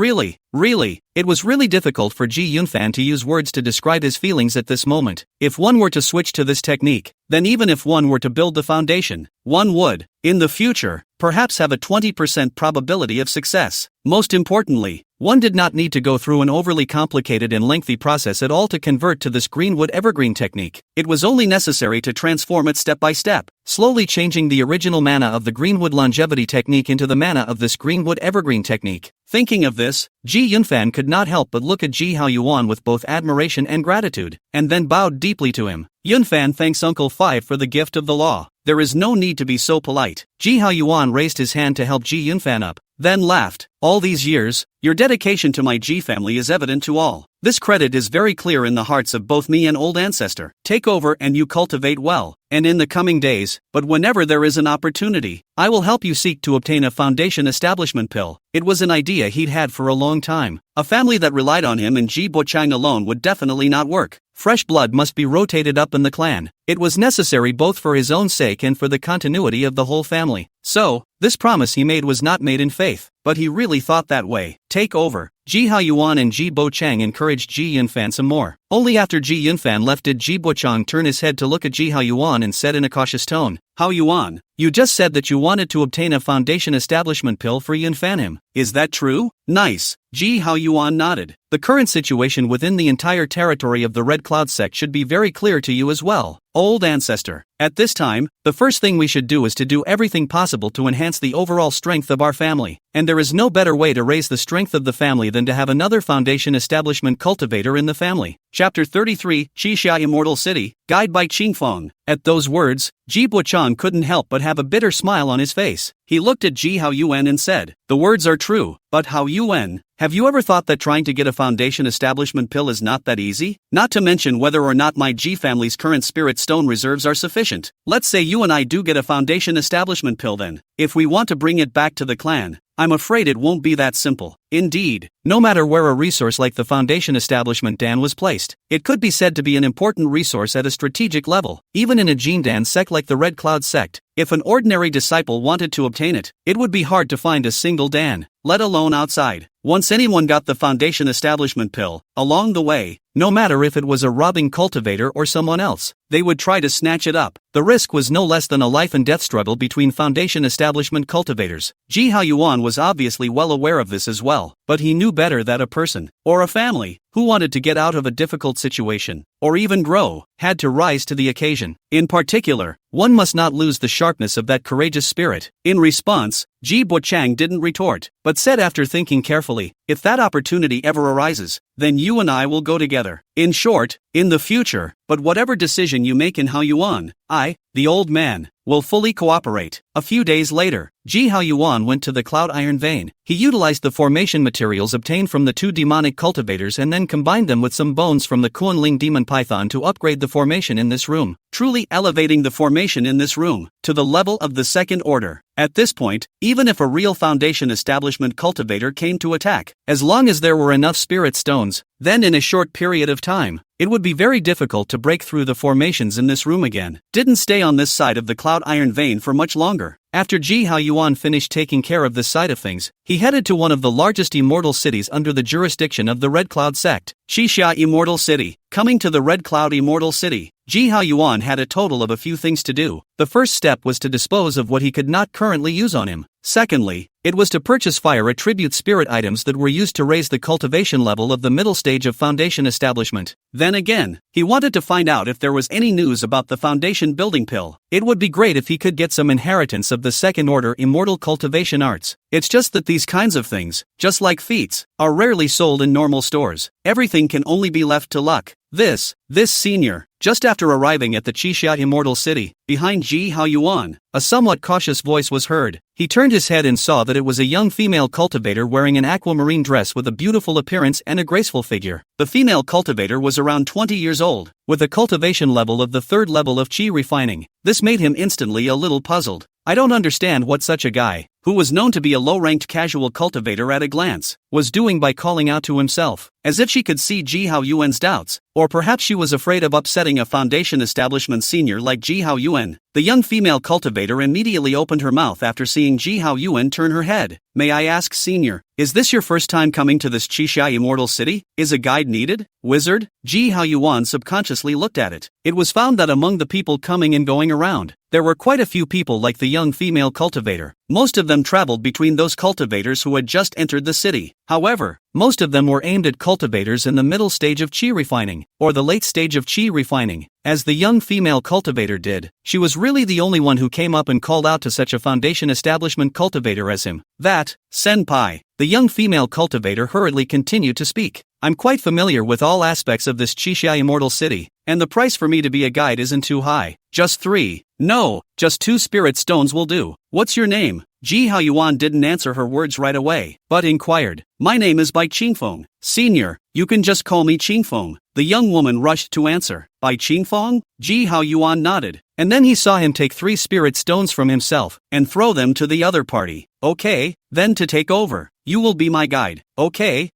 was really difficult for Ji Yunfan to use words to describe his feelings at this moment. If one were to switch to this technique, then even if one were to build the foundation, one would, in the future, perhaps have a 20% probability of success. Most importantly, One did not need to go through an overly complicated and lengthy process at all to convert to this greenwood evergreen technique. It was only necessary to transform it step by step, slowly changing the original mana of the greenwood longevity technique into the mana of this greenwood evergreen technique. Thinking of this, Ji Yunfan could not help but look at Ji Haoyuan with both admiration and gratitude, and then bowed deeply to him. Yunfan thanks Uncle Five for the gift of the law. There is no need to be so polite. Ji Haoyuan raised his hand to help Ji Yunfan up, then laughed. All these years, your dedication to my Ji family is evident to all. This credit is very clear in the hearts of both me and old Ancestor. Take over and you cultivate well, and in the coming days, but whenever there is an opportunity, I will help you seek to obtain a foundation establishment pill. It was an idea he'd had for a long time. A family that relied on him and Ji Bochang alone would definitely not work. Fresh blood must be rotated up in the clan. It was necessary both for his own sake and for the continuity of the whole family. So, this promise he made was not made in faith, but he really thought that way. Take over. Ji Haoyuan and Ji Bochang encouraged Ji Yunfan some more. Only after Ji Yunfan left did Ji Bochang turn his head to look at Ji Haoyuan and said in a cautious tone, Haoyuan, you just said that you wanted to obtain a foundation establishment pill for Yunfan him. Is that true? Nice. Ji Haoyuan nodded. The current situation within the entire territory of the Redcloud sect should be very clear to you as well, old Ancestor. At this time, the first thing we should do is to do everything possible to enhance the overall strength of our family, and there is no better way to raise the strength of the family than to have another foundation establishment cultivator in the family. Chapter 33, Qixia Immortal City, Guide by Qingfeng. At those words, Ji Bochang couldn't help but have a bitter smile on his face. He looked at Ji Haoyuan and said, the words are true, but Haoyuan, have you ever thought that trying to get a foundation establishment pill is not that easy? Not to mention whether or not my Ji family's current spirit stone reserves are sufficient. Let's say you and I do get a foundation establishment pill then. If we want to bring it back to the clan, I'm afraid it won't be that simple. Indeed, no matter where a resource like the foundation establishment Dan was placed, it could be said to be an important resource at a strategic level. Even in a Jindan sect like the Redcloud sect, if an ordinary disciple wanted to obtain it, it would be hard to find a single Dan, let alone outside. Once anyone got the foundation establishment pill, along the way, no matter if it was a robbing cultivator or someone else, they would try to snatch it up. The risk was no less than a life and death struggle between foundation establishment cultivators. Ji Haoyuan was obviously well aware of this as well, but he knew better that a person, or a family, who wanted to get out of a difficult situation, or even grow, had to rise to the occasion. In particular, one must not lose the sharpness of that courageous spirit. In response, Ji Bochang didn't retort, but said after thinking carefully, if that opportunity ever arises, then you and I will go together. In short, in the future, but whatever decision you make in Haoyuan, I, the old man, will fully cooperate. A few days later, Ji Haoyuan went to the Cloud Iron Vein. He utilized the formation materials obtained from the two demonic cultivators and then combined them with some bones from the Kuanling demon python to upgrade the formation in this room, truly elevating the formation in this room to the level of the second order. At this point, even if a real foundation establishment cultivator came to attack, as long as there were enough spirit stones, then in a short period of time, it would be very difficult to break through the formations in this room again. Didn't stay on this side of the Cloud Iron Vein for much longer. After Ji Haoyuan finished taking care of this side of things, he headed to one of the largest immortal cities under the jurisdiction of the Redcloud sect, Qixia Immortal City. Coming to the Redcloud Immortal City, Ji Haoyuan had a total of a few things to do. The first step was to dispose of what he could not currently use on him. Secondly, it was to purchase fire attribute spirit items that were used to raise the cultivation level of the middle stage of foundation establishment. Then again, he wanted to find out if there was any news about the foundation building pill. It would be great if he could get some inheritance of the second order immortal cultivation arts. It's just that these kinds of things, just like feats, are rarely sold in normal stores. Everything can only be left to luck. This senior, just after arriving at the Qixia Immortal City, behind Ji Haoyuan, a somewhat cautious voice was heard. He turned his head and saw that it was a young female cultivator wearing an aquamarine dress with a beautiful appearance and a graceful figure. The female cultivator was around 20 years old, with a cultivation level of the third level of Qi refining. This made him instantly a little puzzled. I don't understand what such a guy, who was known to be a low-ranked casual cultivator at a glance, was doing by calling out to himself, as if she could see Ji Haoyuan's doubts, or perhaps she was afraid of upsetting a foundation establishment senior like Ji Haoyuan. The young female cultivator immediately opened her mouth after seeing Ji Haoyuan turn her head. May I ask, senior, is this your first time coming to this Qixia Immortal City? Is a guide needed? Wizard? Ji Haoyuan subconsciously looked at it. It was found that among the people coming and going around, there were quite a few people like the young female cultivator. Most of them traveled between those cultivators who had just entered the city. However, most of them were aimed at cultivators in the middle stage of chi refining, or the late stage of chi refining, as the young female cultivator did. She was really the only one who came up and called out to such a foundation establishment cultivator as him. That, senpai. The young female cultivator hurriedly continued to speak. I'm quite familiar with all aspects of this Chixia immortal city, and the price for me to be a guide isn't too high. Just 3. No, just 2 spirit stones will do. What's your name? Ji Haoyuan didn't answer her words right away, but inquired. My name is Bai Qingfeng. Senior, you can just call me Qingfeng. The young woman rushed to answer. Bai Qingfeng? Ji Haoyuan nodded, and then he saw him take 3 spirit stones from himself and throw them to the other party. Okay, then to take over. You will be my guide. Okay.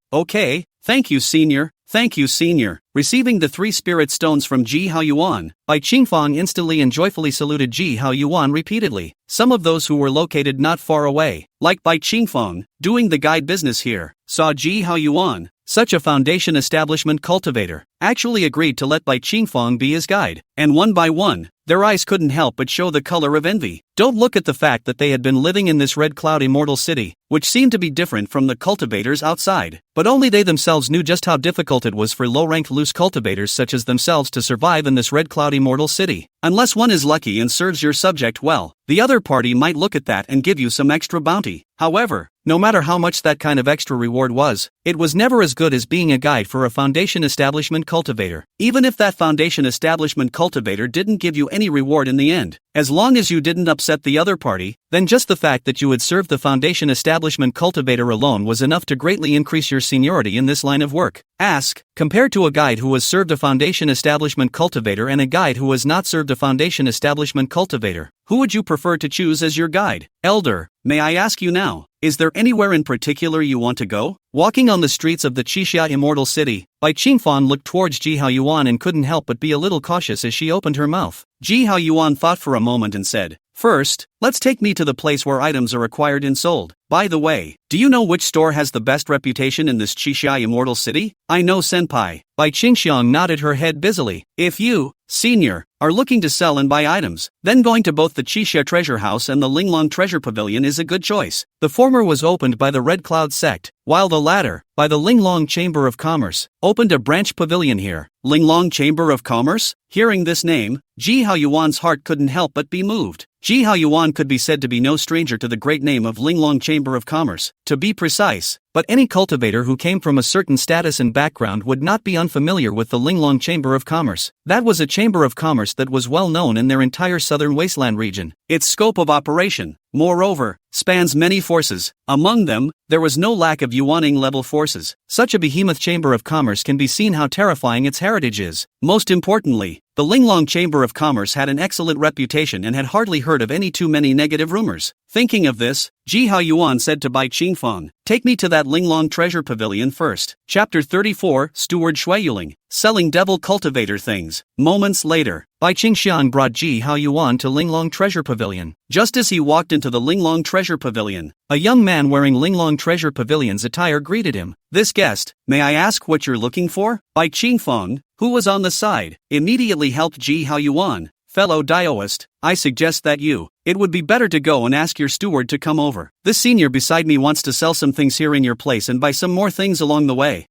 Thank you, senior. Thank you, senior. Receiving the 3 spirit stones from Ji Haoyuan, Bai Qingfeng instantly and joyfully saluted Ji Haoyuan repeatedly. Some of those who were located not far away, like Bai Qingfeng, doing the guide business here, saw Ji Haoyuan, such a foundation establishment cultivator, actually agreed to let Bai Qingfeng be his guide, and one by one, their eyes couldn't help but show the color of envy. Don't look at the fact that they had been living in this Redcloud immortal city, which seemed to be different from the cultivators outside, but only they themselves knew just how difficult it was for low-ranked loose cultivators such as themselves to survive in this Redcloud immortal city. Unless one is lucky and serves your subject well, the other party might look at that and give you some extra bounty. However, no matter how much that kind of extra reward was, it was never as good as being a guide for a foundation establishment cultivator. Even if that foundation establishment cultivator didn't give you any reward in the end, as long as you didn't upset the other party, then just the fact that you had served the foundation establishment cultivator alone was enough to greatly increase your seniority in this line of work. Ask, compared to a guide who has served a foundation establishment cultivator and a guide who has not served a foundation establishment cultivator, who would you prefer to choose as your guide? Elder, may I ask you now, is there anywhere in particular you want to go? Walking on the streets of the Chixia immortal city, Bai Qingfeng looked towards Ji Haoyuan and couldn't help but be a little cautious as she opened her mouth. Ji Haoyuan thought for a moment and said, First, let's take me to the place where items are acquired and sold. By the way, do you know which store has the best reputation in this Chixia immortal city? I know, senpai. Bai Qingxiang nodded her head busily. If you, senior, are looking to sell and buy items, then going to both the Chixia Treasure House and the Linglong Treasure Pavilion is a good choice. The former was opened by the Redcloud Sect, while the latter, by the Linglong Chamber of Commerce, opened a branch pavilion here. Linglong Chamber of Commerce? Hearing this name, Ji Haoyuan's heart couldn't help but be moved. Ji Haoyuan could be said to be no stranger to the great name of Linglong Chamber of Commerce, to be precise, but any cultivator who came from a certain status and background would not be unfamiliar with the Linglong Chamber of Commerce. That was a chamber of commerce that was well known in their entire southern wasteland region. Its scope of operation, moreover, spans many forces. Among them, there was no lack of Yuaning-level forces. Such a behemoth chamber of commerce can be seen how terrifying its heritage is. Most importantly, the Linglong Chamber of Commerce had an excellent reputation and had hardly heard of any too many negative rumors. Thinking of this, Ji Haoyuan said to Bai Qingfeng, Take me to that Linglong Treasure Pavilion first. Chapter 34, Steward Shuiyuling, Selling Devil Cultivator Things. Moments later, Bai Qingxiang brought Ji Haoyuan to Linglong Treasure Pavilion. Just as he walked into the Linglong Treasure Pavilion, a young man wearing Linglong Treasure Pavilion's attire greeted him. This guest, may I ask what you're looking for? Bai Qingfeng, who was on the side, immediately helped Ji Haoyuan. Fellow Daoist, I suggest that it would be better to go and ask your steward to come over. This senior beside me wants to sell some things here in your place and buy some more things along the way.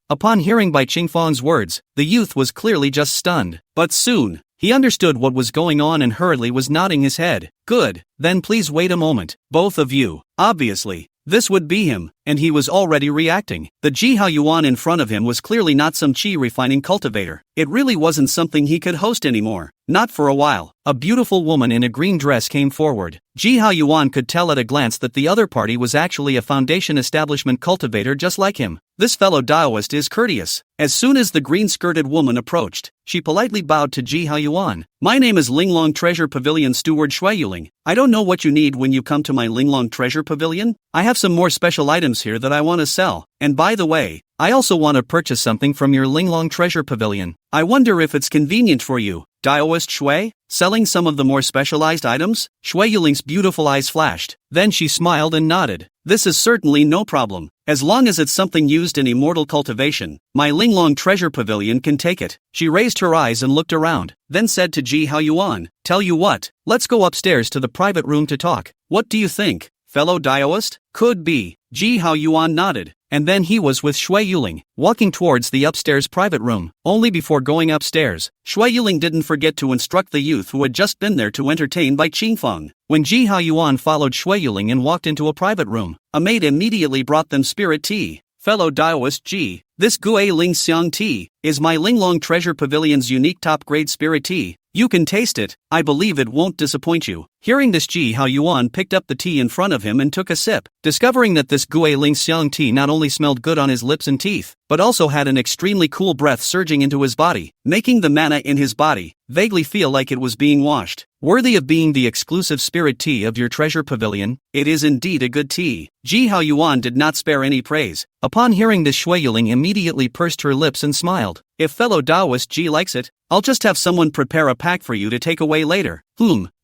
Upon hearing Bai Qingfeng's words, the youth was clearly just stunned. But soon, he understood what was going on and hurriedly was nodding his head. Good, then please wait a moment. Both of you, obviously. This would be him, and he was already reacting. The Ji Haoyuan in front of him was clearly not some chi refining cultivator. It really wasn't something he could host anymore. Not for a while. A beautiful woman in a green dress came forward. Ji Haoyuan could tell at a glance that the other party was actually a foundation establishment cultivator just like him. This fellow Daoist is courteous. As soon as the green-skirted woman approached, she politely bowed to Ji Haoyuan. My name is Linglong Treasure Pavilion Steward Shuiyuling. I don't know what you need when you come to my Linglong Treasure Pavilion. I have some more special items here that I want to sell. And by the way, I also want to purchase something from your Linglong Treasure Pavilion. I wonder if it's convenient for you. Daoist Shui? Selling some of the more specialized items? Shuiyuling's beautiful eyes flashed. Then she smiled and nodded. This is certainly no problem. As long as it's something used in immortal cultivation, my Linglong Treasure Pavilion can take it. She raised her eyes and looked around, then said to Ji Haoyuan, Tell you what, let's go upstairs to the private room to talk. What do you think? fellow Daoist? Could be. Ji Haoyuan nodded, and then he was with Shui Yuling, walking towards the upstairs private room. Only before going upstairs, Shui Yuling didn't forget to instruct the youth who had just been there to entertain by Qingfeng. When Ji Haoyuan followed Shui Yuling and walked into a private room, a maid immediately brought them spirit tea. Fellow Daoist Ji, this Gue Ling Xiang tea is my Linglong Treasure Pavilion's unique top-grade spirit tea. You can taste it, I believe it won't disappoint you. Hearing this, Ji Haoyuan picked up the tea in front of him and took a sip, discovering that this Gue Ling Xiang tea not only smelled good on his lips and teeth, but also had an extremely cool breath surging into his body, making the mana in his body vaguely feel like it was being washed. Worthy of being the exclusive spirit tea of your treasure pavilion, it is indeed a good tea. Ji Haoyuan did not spare any praise. Upon hearing this, Shui Yuling immediately pursed her lips and smiled. If fellow Daoist Ji likes it, I'll just have someone prepare a pack for you to take away later.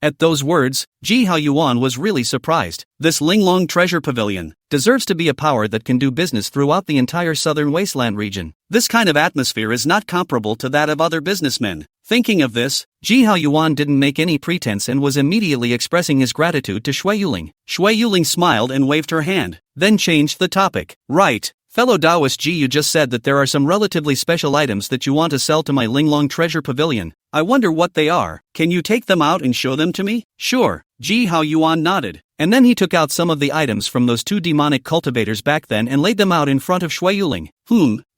At those words, Ji Haoyuan was really surprised. This Linglong Treasure Pavilion deserves to be a power that can do business throughout the entire southern wasteland region. This kind of atmosphere is not comparable to that of other businessmen. Thinking of this, Ji Haoyuan didn't make any pretense and was immediately expressing his gratitude to Shui Yuling. Shui Yuling smiled and waved her hand, then changed the topic. Right. Fellow Daoist Ji, you just said that there are some relatively special items that you want to sell to my Linglong Treasure Pavilion. I wonder what they are. Can you take them out and show them to me? Sure. Ji Haoyuan nodded, and then he took out some of the items from those two demonic cultivators back then and laid them out in front of Shui Yuling.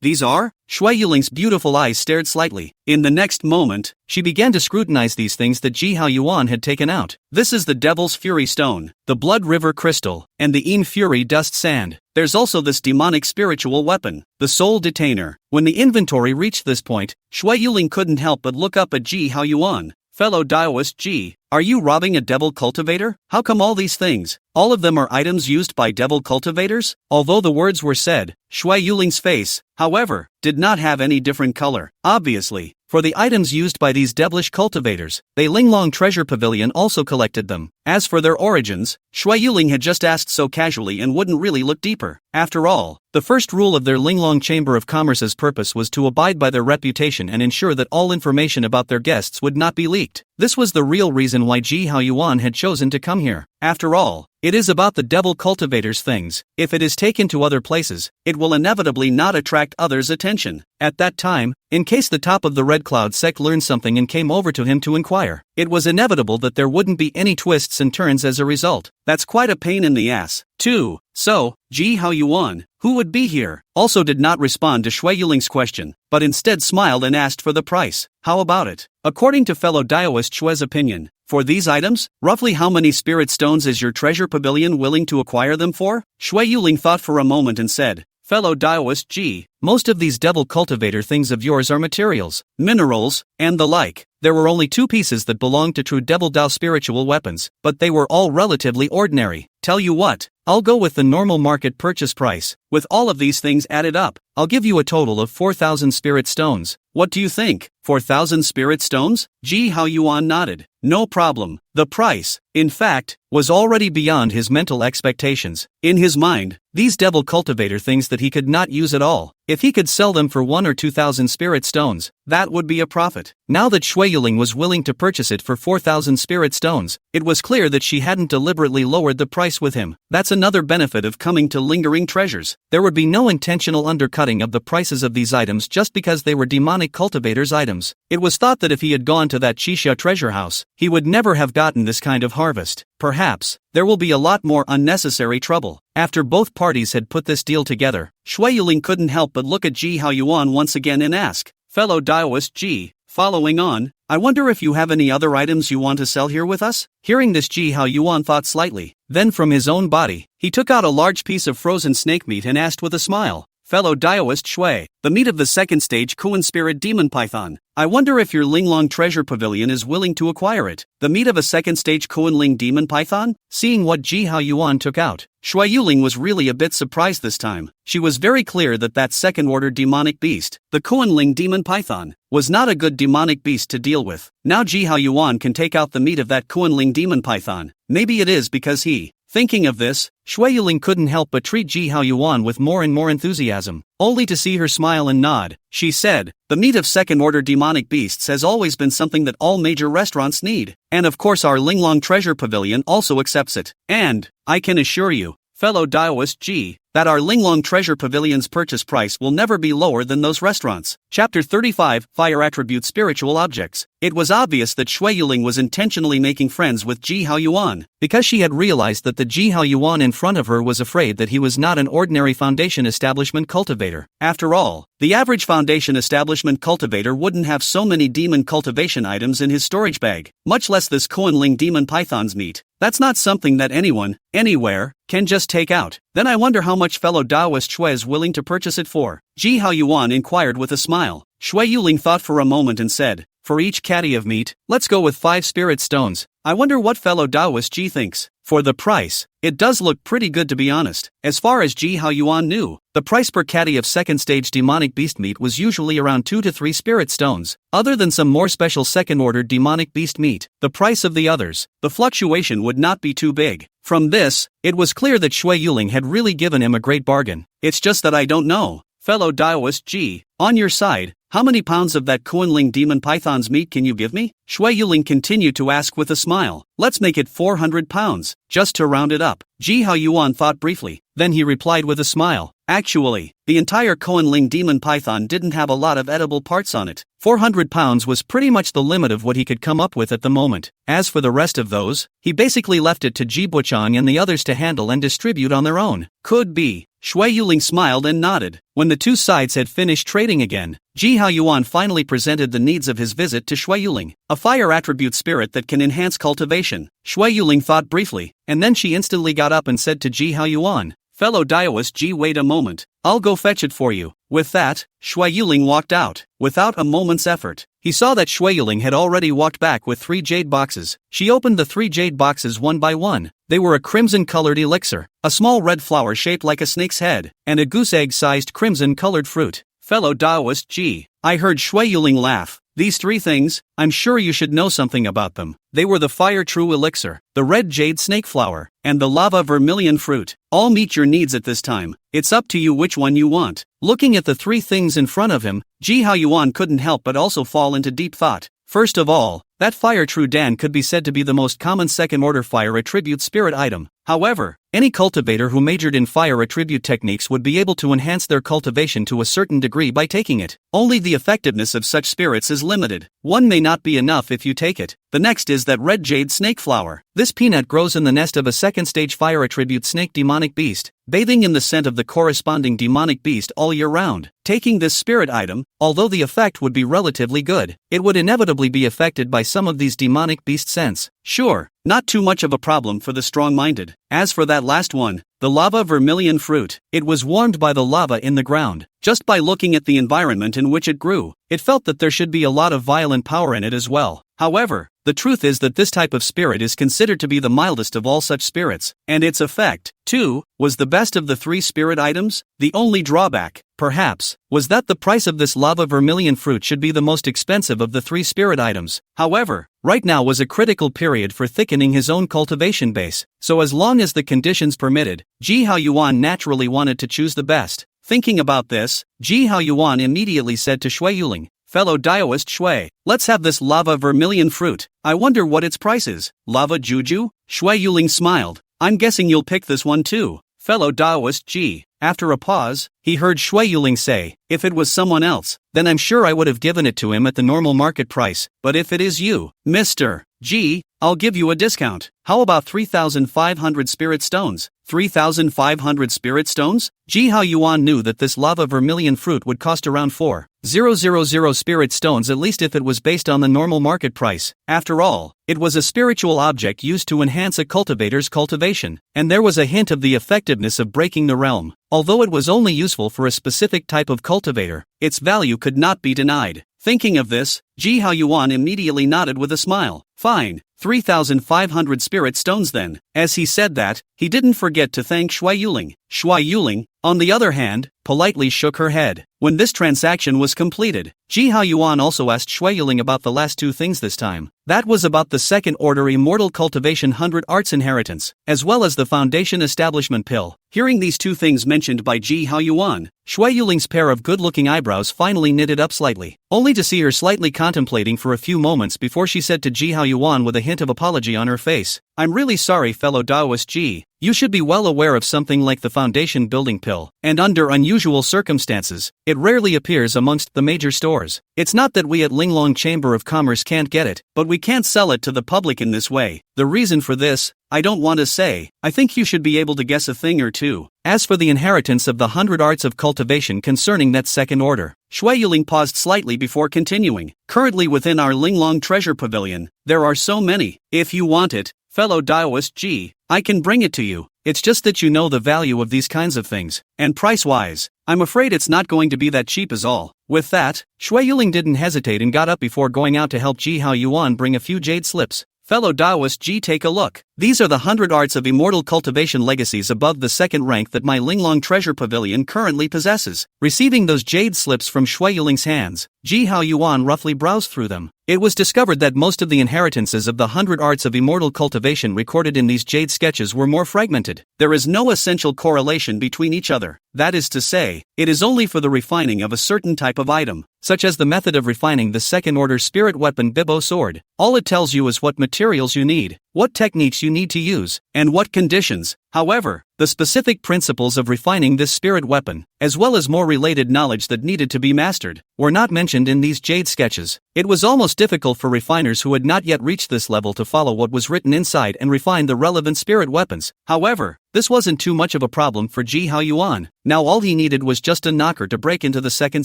These are? Shui Yuling's beautiful eyes stared slightly. In the next moment, she began to scrutinize these things that Ji Haoyuan had taken out. This is the Devil's Fury Stone, the Blood River Crystal, and the Een Fury Dust Sand. There's also this demonic spiritual weapon, the Soul Detainer. When the inventory reached this point, Shui Yuling couldn't help but look up at Ji Haoyuan. Fellow Daoist Ji, are you robbing a devil cultivator? How come all these things? All of them are items used by devil cultivators? Although the words were said, Shui Yuling's face, however, did not have any different color. Obviously, for the items used by these devilish cultivators, the Linglong Treasure Pavilion also collected them. As for their origins, Shui Yuling had just asked so casually and wouldn't really look deeper. After all, the first rule of their Linglong Chamber of Commerce's purpose was to abide by their reputation and ensure that all information about their guests would not be leaked. This was the real reason why Ji Haoyuan had chosen to come here. After all, it is about the devil cultivators things. If it is taken to other places, it will inevitably not attract others' attention. At that time, in case the top of the Redcloud Sect learned something and came over to him to inquire, it was inevitable that there wouldn't be any twists and turns as a result. That's quite a pain in the ass, too. So, Ji Haoyuan, who would be here, also did not respond to Shui Yuling's question, but instead smiled and asked for the price. How about it? According to fellow Daoist Shui's opinion, for these items, roughly how many spirit stones is your treasure pavilion willing to acquire them for? Shui Yuling thought for a moment and said, fellow Daoist Ji, most of these devil cultivator things of yours are materials, minerals, and the like. There were only two pieces that belonged to true devil Dao spiritual weapons, but they were all relatively ordinary. Tell you what, I'll go with the normal market purchase price. With all of these things added up, I'll give you a total of 4,000 spirit stones. What do you think? 4,000 spirit stones? Ji Haoyuan nodded. No problem. The price, in fact, was already beyond his mental expectations. In his mind, these devil cultivator things that he could not use at all, if he could sell them for 1 or 2,000 spirit stones, that would be a profit. Now that Shui Yuling was willing to purchase it for 4,000 spirit stones, it was clear that she hadn't deliberately lowered the price with him. That's another benefit of coming to Lingering Treasures. There would be no intentional undercutting of the prices of these items just because they were demonic cultivators' items. It was thought that if he had gone to that Qixia treasure house, he would never have gotten this kind of harvest. Perhaps, there will be a lot more unnecessary trouble. After both parties had put this deal together, Shui Yuling couldn't help but look at Ji Haoyuan once again and ask, fellow Daoist Ji, following on, I wonder if you have any other items you want to sell here with us? Hearing this, Ji Haoyuan thought slightly. Then from his own body, he took out a large piece of frozen snake meat and asked with a smile, fellow Daoist Shui, the meat of the second stage Kuan Spirit Demon Python. I wonder if your Linglong Treasure Pavilion is willing to acquire it. The meat of a second stage Kuan Ling Demon Python? Seeing what Ji Haoyuan took out, Shui Yuling was really a bit surprised this time. She was very clear that that second-order demonic beast, the Kuan Ling Demon Python, was not a good demonic beast to deal with. Now Ji Haoyuan can take out the meat of that Kuan Ling Demon Python. Maybe it is because he, Thinking of this, Shui Yuling couldn't help but treat Ji Haoyuan with more and more enthusiasm, only to see her smile and nod. She said, "The meat of second-order demonic beasts has always been something that all major restaurants need, and of course our Linglong Treasure Pavilion also accepts it. And, I can assure you, fellow Daoist Ji, that our Linglong Treasure Pavilion's purchase price will never be lower than those restaurants." Chapter 35, Fire Attribute Spiritual Objects. It was obvious that Shui Yuling was intentionally making friends with Ji Haoyuan, because she had realized that the Ji Haoyuan in front of her was afraid that he was not an ordinary Foundation Establishment cultivator. After all, the average Foundation Establishment cultivator wouldn't have so many demon cultivation items in his storage bag, much less this Koanling demon python's meat. That's not something that anyone, anywhere, can just take out. Then I wonder how much fellow Daoist Shui is willing to purchase it for. Ji Haoyuan inquired with a smile. Shui Yuling thought for a moment and said, "For each caddy of meat, let's go with 5 spirit stones. I wonder what fellow Daoist Ji thinks. For the price, it does look pretty good to be honest." As far as Ji Haoyuan knew, the price per caddy of second-stage demonic beast meat was usually around 2 to 3 spirit stones. Other than some more special second-order demonic beast meat, the price of the others, the fluctuation would not be too big. From this, it was clear that Shui Yuling had really given him a great bargain. "It's just that I don't know, fellow Daoist Ji, on your side, how many pounds of that Koanling demon python's meat can you give me?" Shui Yuling continued to ask with a smile. "Let's make it 400 pounds, just to round it up." Ji Haoyuan thought briefly, then he replied with a smile. Actually, the entire Koanling demon python didn't have a lot of edible parts on it. 400 pounds was pretty much the limit of what he could come up with at the moment. As for the rest of those, he basically left it to Ji Buchang and the others to handle and distribute on their own. Could be. Shui Yuling smiled and nodded. When the two sides had finished trading again, Ji Haoyuan finally presented the needs of his visit to Shui Yuling. A fire attribute spirit that can enhance cultivation. Shui Yuling thought briefly, and then she instantly got up and said to Ji Haoyuan, "Fellow Daoist Ji, wait a moment. I'll go fetch it for you." With that, Shui Yuling walked out, without a moment's effort. He saw that Shui Yuling had already walked back with 3 jade boxes. She opened the 3 jade boxes one by one. They were a crimson-colored elixir, a small red flower shaped like a snake's head, and a goose egg-sized crimson-colored fruit. "Fellow Daoist Ji," I heard Shui Yuling laugh. "These 3 things, I'm sure you should know something about them." They were the Fire True Elixir, the Red Jade Snake Flower, and the Lava Vermilion Fruit. All meet your needs at this time. It's up to you which one you want. Looking at the 3 things in front of him, Ji Haoyuan couldn't help but also fall into deep thought. First of all, that Fire True Dan could be said to be the most common second-order fire attribute spirit item. However, any cultivator who majored in fire attribute techniques would be able to enhance their cultivation to a certain degree by taking it. Only the effectiveness of such spirits is limited. One may not be enough if you take it. The next is that Red Jade Snake Flower. This peanut grows in the nest of a second-stage fire attribute snake demonic beast, bathing in the scent of the corresponding demonic beast all year round. Taking this spirit item, although the effect would be relatively good, it would inevitably be affected by some of these demonic beast scents. Sure, not too much of a problem for the strong-minded. As for that last one, the Lava Vermilion Fruit, it was warmed by the lava in the ground. Just by looking at the environment in which it grew, it felt that there should be a lot of violent power in it as well. However, the truth is that this type of spirit is considered to be the mildest of all such spirits, and its effect, too, was the best of the 3 spirit items. The only drawback, perhaps, was that the price of this Lava Vermilion Fruit should be the most expensive of the 3 spirit items. However, right now was a critical period for thickening his own cultivation base, so as long as the conditions permitted, Ji Haoyuan naturally wanted to choose the best. Thinking about this, Ji Haoyuan immediately said to Shui Yuling, "Fellow Daoist Shui, let's have this Lava Vermilion Fruit. I wonder what its price is." "Lava Juju?" Shui Yuling smiled. "I'm guessing you'll pick this one too, fellow Daoist Ji." After a pause, he heard Shui Yuling say, "If it was someone else, then I'm sure I would have given it to him at the normal market price, but if it is you, Mr. Ji, I'll give you a discount. How about 3,500 spirit stones?" 3,500 spirit stones? Ji Haoyuan knew that this Lava Vermilion Fruit would cost around 4,000 spirit stones, at least if it was based on the normal market price. After all, it was a spiritual object used to enhance a cultivator's cultivation, and there was a hint of the effectiveness of breaking the realm. Although it was only useful for a specific type of cultivator, its value could not be denied. Thinking of this, Ji Haoyuan immediately nodded with a smile. Fine, 3,500 spirit stones then. As he said that, he didn't forget to thank Shui Yuling. Shui Yuling, on the other hand, politely shook her head. When this transaction was completed, Ji Haoyuan also asked Shui Yuling about the last two things this time. That was about the second order Immortal Cultivation 100 Arts Inheritance, as well as the Foundation Establishment Pill. Hearing these two things mentioned by Ji Haoyuan, Shui Yuling's pair of good-looking eyebrows finally knitted up slightly, only to see her slightly contemplating for a few moments before she said to Ji Haoyuan with a hint of apology on her face, "I'm really sorry, fellow Taoist Ji. You should be well aware of something like the Foundation Building Pill, and under unusual circumstances, it rarely appears amongst the major stores. It's not that we at Linglong Chamber of Commerce can't get it, but we can't sell it to the public in this way. The reason for this, I don't want to say. I think you should be able to guess a thing or two. As for the inheritance of the 100 arts of cultivation concerning that second order." Shui Yuling paused slightly before continuing. "Currently within our Linglong Treasure Pavilion, there are so many. If you want it, fellow Taoist Ji, I can bring it to you. It's just that you know the value of these kinds of things, and price-wise, I'm afraid it's not going to be that cheap is all." With that, Shui Yuling didn't hesitate and got up before going out to help Ji Haoyuan bring a few jade slips. "Fellow Taoist Ji, take a look. These are the 100 arts of immortal cultivation legacies above the second rank that my Linglong Treasure Pavilion currently possesses." Receiving those jade slips from Shui Yuling's hands, Ji Haoyuan roughly browsed through them. It was discovered that most of the inheritances of the 100 arts of immortal cultivation recorded in these jade sketches were more fragmented. There is no essential correlation between each other. That is to say, it is only for the refining of a certain type of item, such as the method of refining the second-order spirit weapon Bibo sword. All it tells you is what materials you need, what techniques you need to use, and what conditions. However, the specific principles of refining this spirit weapon, as well as more related knowledge that needed to be mastered, were not mentioned in these jade sketches. It was almost difficult for refiners who had not yet reached this level to follow what was written inside and refine the relevant spirit weapons. However, this wasn't too much of a problem for Ji Haoyuan. Now all he needed was just a knocker to break into the second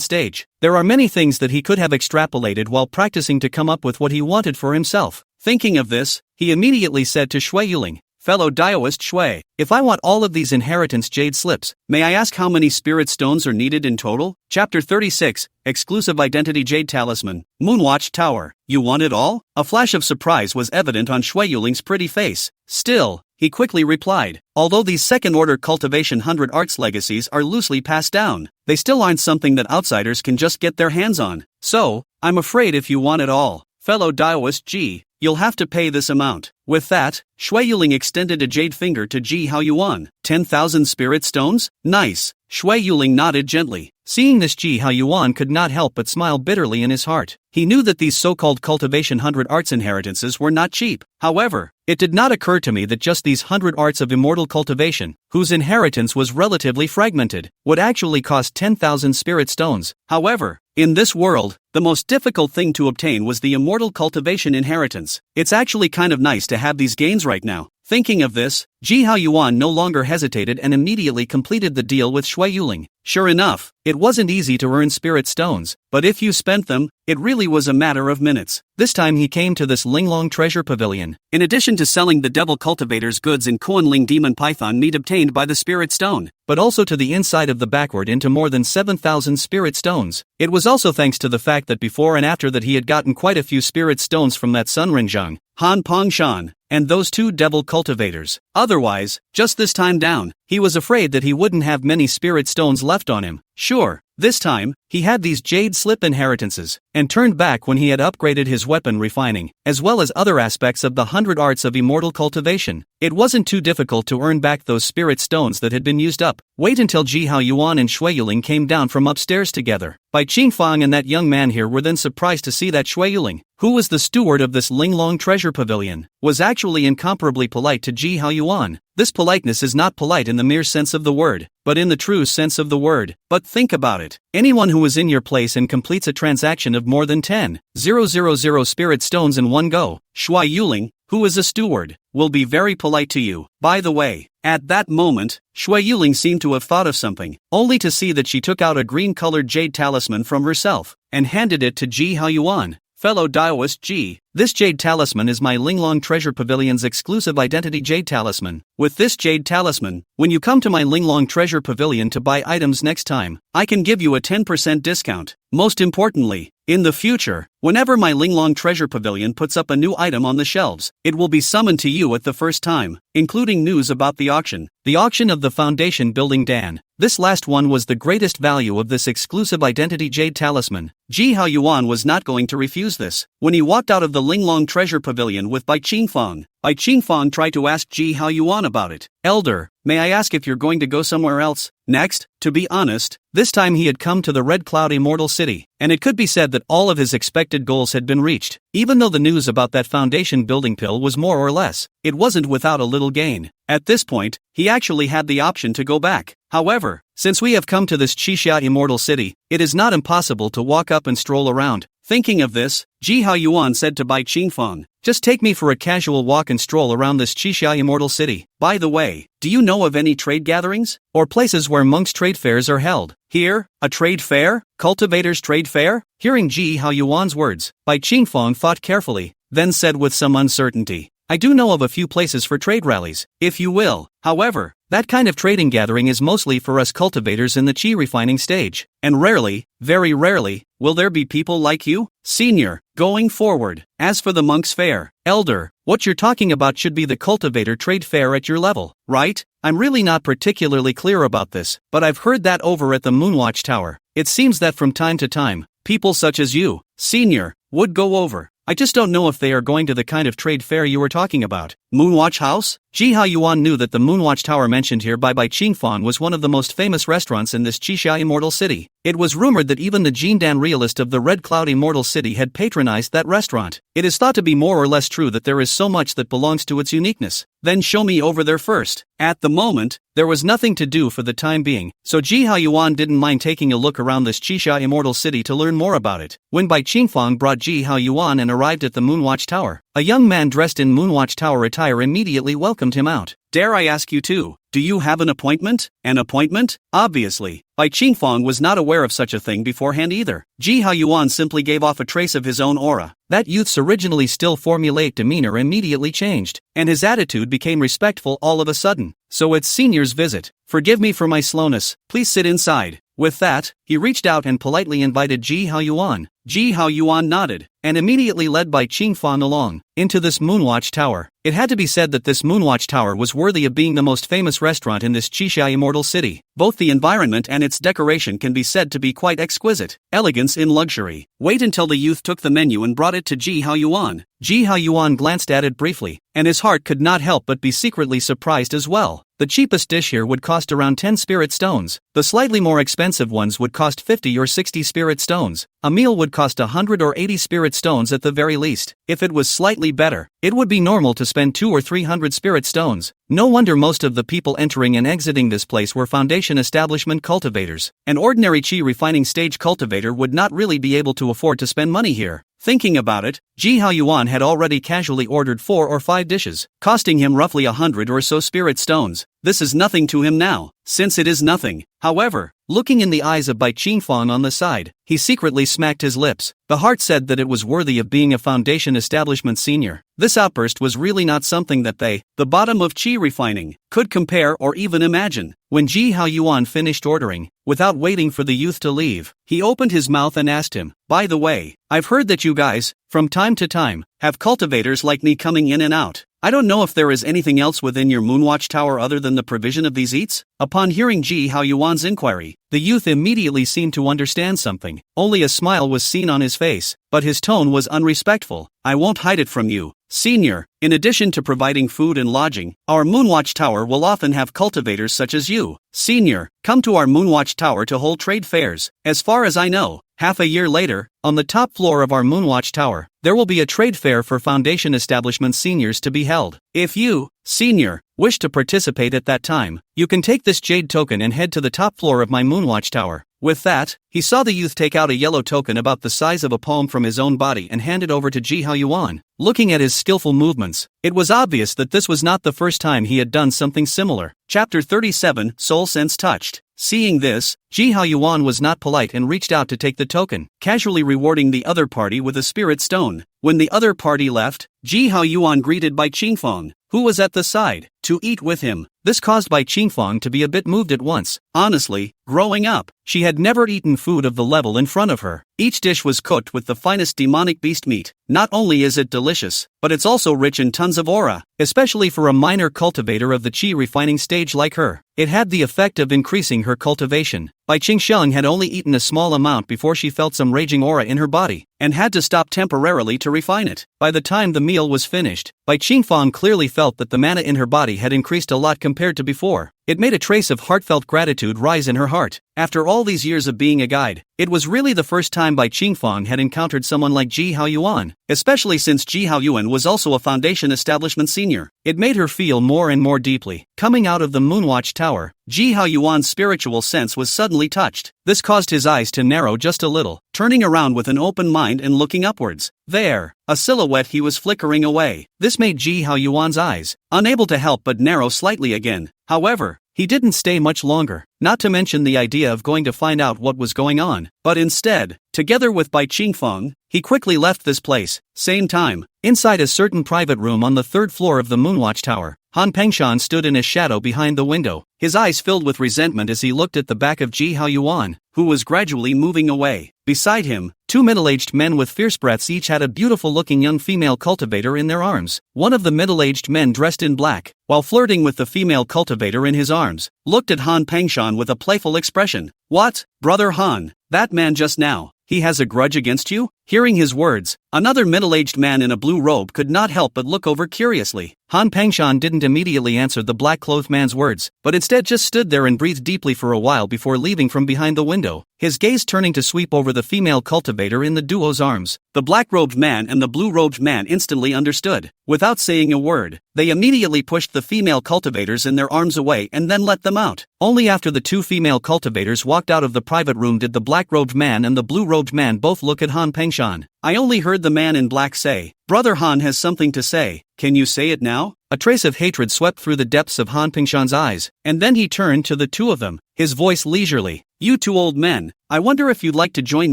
stage. There are many things that he could have extrapolated while practicing to come up with what he wanted for himself. Thinking of this, he immediately said to Shui Yuling, "Fellow Taoist Shui, if I want all of these inheritance jade slips, may I ask how many spirit stones are needed in total?" Chapter 36, Exclusive Identity Jade Talisman, Moonwatch Tower. "You want it all?" A flash of surprise was evident on Shui Yuling's pretty face. Still, he quickly replied, "Although these second-order cultivation 100 arts legacies are loosely passed down, they still aren't something that outsiders can just get their hands on. So, I'm afraid if you want it all, fellow Taoist Ji, you'll have to pay this amount." With that, Shui Yuling extended a jade finger to Ji Haoyuan. 10,000 spirit stones? Nice. Shui Yuling nodded gently. Seeing this, Ji Haoyuan could not help but smile bitterly in his heart. He knew that these so-called cultivation 100 arts inheritances were not cheap. However, it did not occur to me that just these 100 arts of immortal cultivation, whose inheritance was relatively fragmented, would actually cost 10,000 spirit stones. However, in this world, the most difficult thing to obtain was the immortal cultivation inheritance. It's actually kind of nice to have these gains right now. Thinking of this, Ji Haoyuan no longer hesitated and immediately completed the deal with Shui Yuling. Sure enough, it wasn't easy to earn spirit stones, but if you spent them, it really was a matter of minutes. This time he came to this Linglong Treasure Pavilion. In addition to selling the Devil Cultivator's goods and Kuanling Demon Python meat obtained by the Spirit Stone, but also to the inside of the backward into more than 7,000 spirit stones. It was also thanks to the fact that before and after that he had gotten quite a few spirit stones from that Sun Renjiang, Han Pongshan, and those two Devil Cultivators. Otherwise, just this time down, he was afraid that he wouldn't have many spirit stones left on him. Sure, this time, he had these jade slip inheritances, and turned back when he had upgraded his weapon refining, as well as other aspects of the 100 arts of immortal cultivation. It wasn't too difficult to earn back those spirit stones that had been used up. Wait until Ji Haoyuan and Shui Yuling came down from upstairs together. Bai Qingfang and that young man here were then surprised to see that Shui Yuling, who was the steward of this Linglong Treasure Pavilion, was actually incomparably polite to Ji Haoyuan. This politeness is not polite in the mere sense of the word, but in the true sense of the word. But think about it. Anyone who is in your place and completes a transaction of more than 10,000 spirit stones in one go, Shui Yuling, who is a steward, will be very polite to you. By the way, at that moment, Shui Yuling seemed to have thought of something, only to see that she took out a green-colored jade talisman from herself, and handed it to Ji Haoyuan. Fellow Taoist Ji, this jade talisman is my Linglong Treasure Pavilion's exclusive identity jade talisman. With this jade talisman, when you come to my Linglong Treasure Pavilion to buy items next time, I can give you a 10% discount. Most importantly, in the future, Whenever my Linglong Treasure Pavilion puts up a new item on the shelves, it will be summoned to you at the first time, including news about the auction. The auction of the foundation building Dan. This last one was the greatest value of this exclusive identity jade talisman. Ji Hao Yuan was not going to refuse this. When he walked out of the Linglong Treasure Pavilion with Bai Qingfang tried to ask Ji Hao Yuan about it. Elder, may I ask if you're going to go somewhere else? Next, to be honest, this time he had come to the Redcloud Immortal City, and it could be said that all of his expected goals had been reached. Even though the news about that foundation building pill was more or less, it wasn't without a little gain. At this point, he actually had the option to go back. However, since we have come to this Qixia Immortal City, it is not impossible to walk up and stroll around. Thinking of this, Ji Hao Yuan said to Bai Qingfang, just take me for a casual walk and stroll around this Qixia Immortal City. By the way, do you know of any trade gatherings? Or places where monks' trade fairs are held? Here, a trade fair? Cultivators' trade fair? Hearing Ji Hao Yuan's words, Bai Qingfang thought carefully, then said with some uncertainty, I do know of a few places for trade rallies, if you will. However, that kind of trading gathering is mostly for us cultivators in the chi refining stage, and rarely, very rarely, will there be people like you, senior, going forward. As for the monk's fair, elder, what you're talking about should be the cultivator trade fair at your level, right? I'm really not particularly clear about this, but I've heard that over at the Moonwatch Tower. It seems that from time to time, people such as you, senior, would go over. I just don't know if they are going to the kind of trade fair you were talking about. Moonwatch House? Ji Hao Yuan knew that the Moonwatch Tower mentioned here by Bai Qingfang was one of the most famous restaurants in this Qixia Immortal City. It was rumored that even the Jindan realist of the Redcloud Immortal City had patronized that restaurant. It is thought to be more or less true that there is so much that belongs to its uniqueness. Then show me over there first. At the moment, there was nothing to do for the time being, so Ji Hao Yuan didn't mind taking a look around this Qixia Immortal City to learn more about it. When Bai Qingfang brought Ji Hao Yuan and arrived at the Moonwatch Tower, a young man dressed in Moonwatch Tower attire immediately welcomed him out. Dare I ask you too, do you have an appointment? An appointment? Obviously, Bai Qingfang was not aware of such a thing beforehand either. Ji Hao Yuan simply gave off a trace of his own aura. That youth's originally still formulaic demeanor immediately changed, and his attitude became respectful all of a sudden. So it's senior's visit. Forgive me for my slowness, please sit inside. With that, he reached out and politely invited Ji Hao Yuan. Ji Hao Yuan nodded, and immediately led Bai Qingfang along, into this Moonwatch Tower. It had to be said that this Moonwatch Tower was worthy of being the most famous restaurant in this Qixia Immortal City. Both the environment and its decoration can be said to be quite exquisite. Elegance in luxury. Wait until the youth took the menu and brought it to Ji Hao Yuan. Ji Hao Yuan glanced at it briefly, and his heart could not help but be secretly surprised as well. The cheapest dish here would cost around 10 spirit stones. The slightly more expensive ones would cost 50 or 60 spirit stones. A meal would cost 100 or 80 spirit stones at the very least. If it was slightly better, it would be normal to spend 200 or 300 spirit stones. No wonder most of the people entering and exiting this place were Foundation Establishment cultivators. An ordinary chi refining stage cultivator would not really be able to afford to spend money here. Thinking about it, Ji Hao Yuan had already casually ordered 4 or 5 dishes, costing him roughly 100 or so spirit stones. This is nothing to him now, since it is nothing. However, looking in the eyes of Bai Qingfang on the side, he secretly smacked his lips. The heart said that it was worthy of being a Foundation Establishment senior. This outburst was really not something that they, the bottom of chi refining, could compare or even imagine. When Ji Hao Yuan finished ordering, without waiting for the youth to leave, he opened his mouth and asked him, by the way, I've heard that you guys, from time to time, have cultivators like me coming in and out. I don't know if there is anything else within your Moonwatch Tower other than the provision of these eats? Upon hearing Ji Hao Yuan's inquiry, the youth immediately seemed to understand something. Only a smile was seen on his face, but his tone was unrespectful. I won't hide it from you, senior. In addition to providing food and lodging, our Moonwatch Tower will often have cultivators such as you, senior, come to our Moonwatch Tower to hold trade fairs. As far as I know, half a year later, on the top floor of our Moonwatch Tower, there will be a trade fair for Foundation Establishment seniors to be held. If you, senior, wish to participate at that time, you can take this jade token and head to the top floor of my Moonwatch Tower. With that, he saw the youth take out a yellow token about the size of a palm from his own body and hand it over to Ji Hao Yuan. Looking at his skillful movements, it was obvious that this was not the first time he had done something similar. Chapter 37, Soul Sense Touched. Seeing this, Ji Hao Yuan was not polite and reached out to take the token, casually rewarding the other party with a spirit stone. When the other party left, Ji Hao Yuan greeted Bai Qingfang, who was at the side, to eat with him. This caused Bai Qingfang to be a bit moved at once. Honestly, growing up, she had never eaten food of the level in front of her. Each dish was cooked with the finest demonic beast meat. Not only is it delicious, but it's also rich in tons of aura, especially for a minor cultivator of the qi refining stage like her. It had the effect of increasing her cultivation. Bai Qingxiang had only eaten a small amount before she felt some raging aura in her body, and had to stop temporarily to refine it. By the time the meal was finished, Bai Qingfang clearly felt that the mana in her body had increased a lot compared to before. It made a trace of heartfelt gratitude rise in her heart. After all these years of being a guide, it was really the first time Bai Qingfang had encountered someone like Ji Haoyuan, especially since Ji Haoyuan was also a Foundation Establishment senior. It made her feel more and more deeply. Coming out of the Moonwatch Tower, Ji Haoyuan's spiritual sense was suddenly touched. This caused his eyes to narrow just a little, turning around with an open mind and looking upwards. There, a silhouette he was flickering away. This made Ji Haoyuan's eyes, unable to help but narrow slightly again. However, he didn't stay much longer, not to mention the idea of going to find out what was going on, but instead, together with Bai Qingfang, he quickly left this place. Same time, inside a certain private room on the 3rd floor of the Moonwatch Tower, Han Pengshan stood in his shadow behind the window, his eyes filled with resentment as he looked at the back of Ji Haoyuan, who was gradually moving away. Beside him, 2 middle-aged men with fierce breaths each had a beautiful-looking young female cultivator in their arms. One of the middle-aged men dressed in black, while flirting with the female cultivator in his arms, looked at Han Pengshan with a playful expression. "What, Brother Han, that man just now, he has a grudge against you?" Hearing his words, another middle-aged man in a blue robe could not help but look over curiously. Han Pengshan didn't immediately answer the black-clothed man's words, but instead just stood there and breathed deeply for a while before leaving from behind the window, his gaze turning to sweep over the female cultivator in the duo's arms. The black-robed man and the blue-robed man instantly understood. Without saying a word, they immediately pushed the female cultivators in their arms away and then let them out. Only after the 2 female cultivators walked out of the private room did the black-robed man and the blue-robed man both look at Han Pengshan. "I only heard the man in black say, Brother Han has something to say, can you say it now?" A trace of hatred swept through the depths of Han Pengshan's eyes, and then he turned to the 2 of them, his voice leisurely. "You 2 old men, I wonder if you'd like to join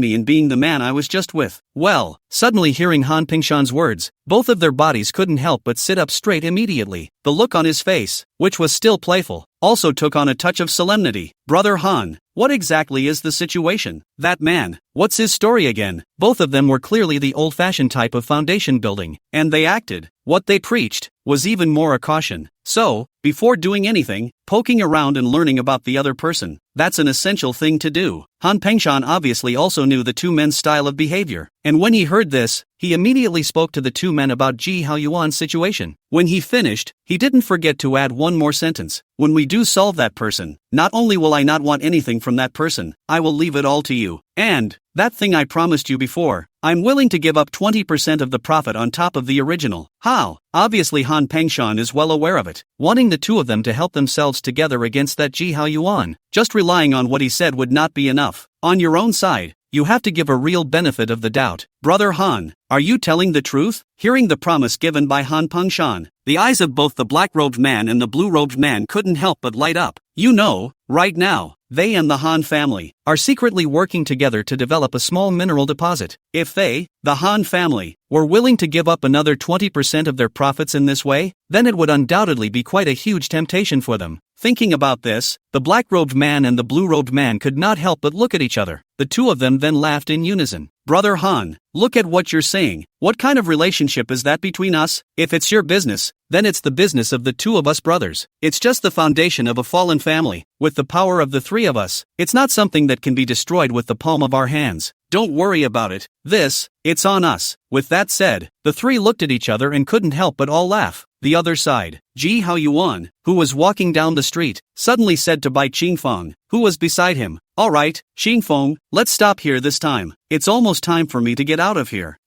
me in being the man I was just with." Well, suddenly hearing Han Pengshan's words, both of their bodies couldn't help but sit up straight immediately. The look on his face, which was still playful, also took on a touch of solemnity. "Brother Han, what exactly is the situation? That man, what's his story again?" Both of them were clearly the old-fashioned type of foundation building, and they acted. What they preached was even more a caution. So, before doing anything, poking around and learning about the other person, that's an essential thing to do. Han Pengshan obviously also knew the 2 men's style of behavior, and when he heard this, he immediately spoke to the 2 men about Ji Haoyuan's situation. When he finished, he didn't forget to add one more sentence. "When we do solve that person, not only will I not want anything from that person, I will leave it all to you. And, that thing I promised you before, I'm willing to give up 20% of the profit on top of the original." How? Obviously Han Pengshan is well aware of it, wanting the 2 of them to help themselves together against that Ji Haoyuan. Just relying on what he said would not be enough. On your own side, you have to give a real benefit of the doubt. "Brother Han, are you telling the truth?" Hearing the promise given by Han Pengshan, the eyes of both the black-robed man and the blue-robed man couldn't help but light up. "You know, right now, they and the Han family are secretly working together to develop a small mineral deposit. If they, the Han family, were willing to give up another 20% of their profits in this way, then it would undoubtedly be quite a huge temptation for them." Thinking about this, the black-robed man and the blue-robed man could not help but look at each other. The 2 of them then laughed in unison. "Brother Han, look at what you're saying. What kind of relationship is that between us? If it's your business, then it's the business of the 2 of us brothers. It's just the foundation of a fallen family. With the power of the 3 of us, it's not something that can be destroyed with the palm of our hands. Don't worry about it. It's on us." With that said, the 3 looked at each other and couldn't help but all laugh. The other side, Ji Haoyuan, who was walking down the street, suddenly said to Bai Qingfang, who was beside him, "All right, Qingfeng, let's stop here this time. It's almost time for me to get out of here."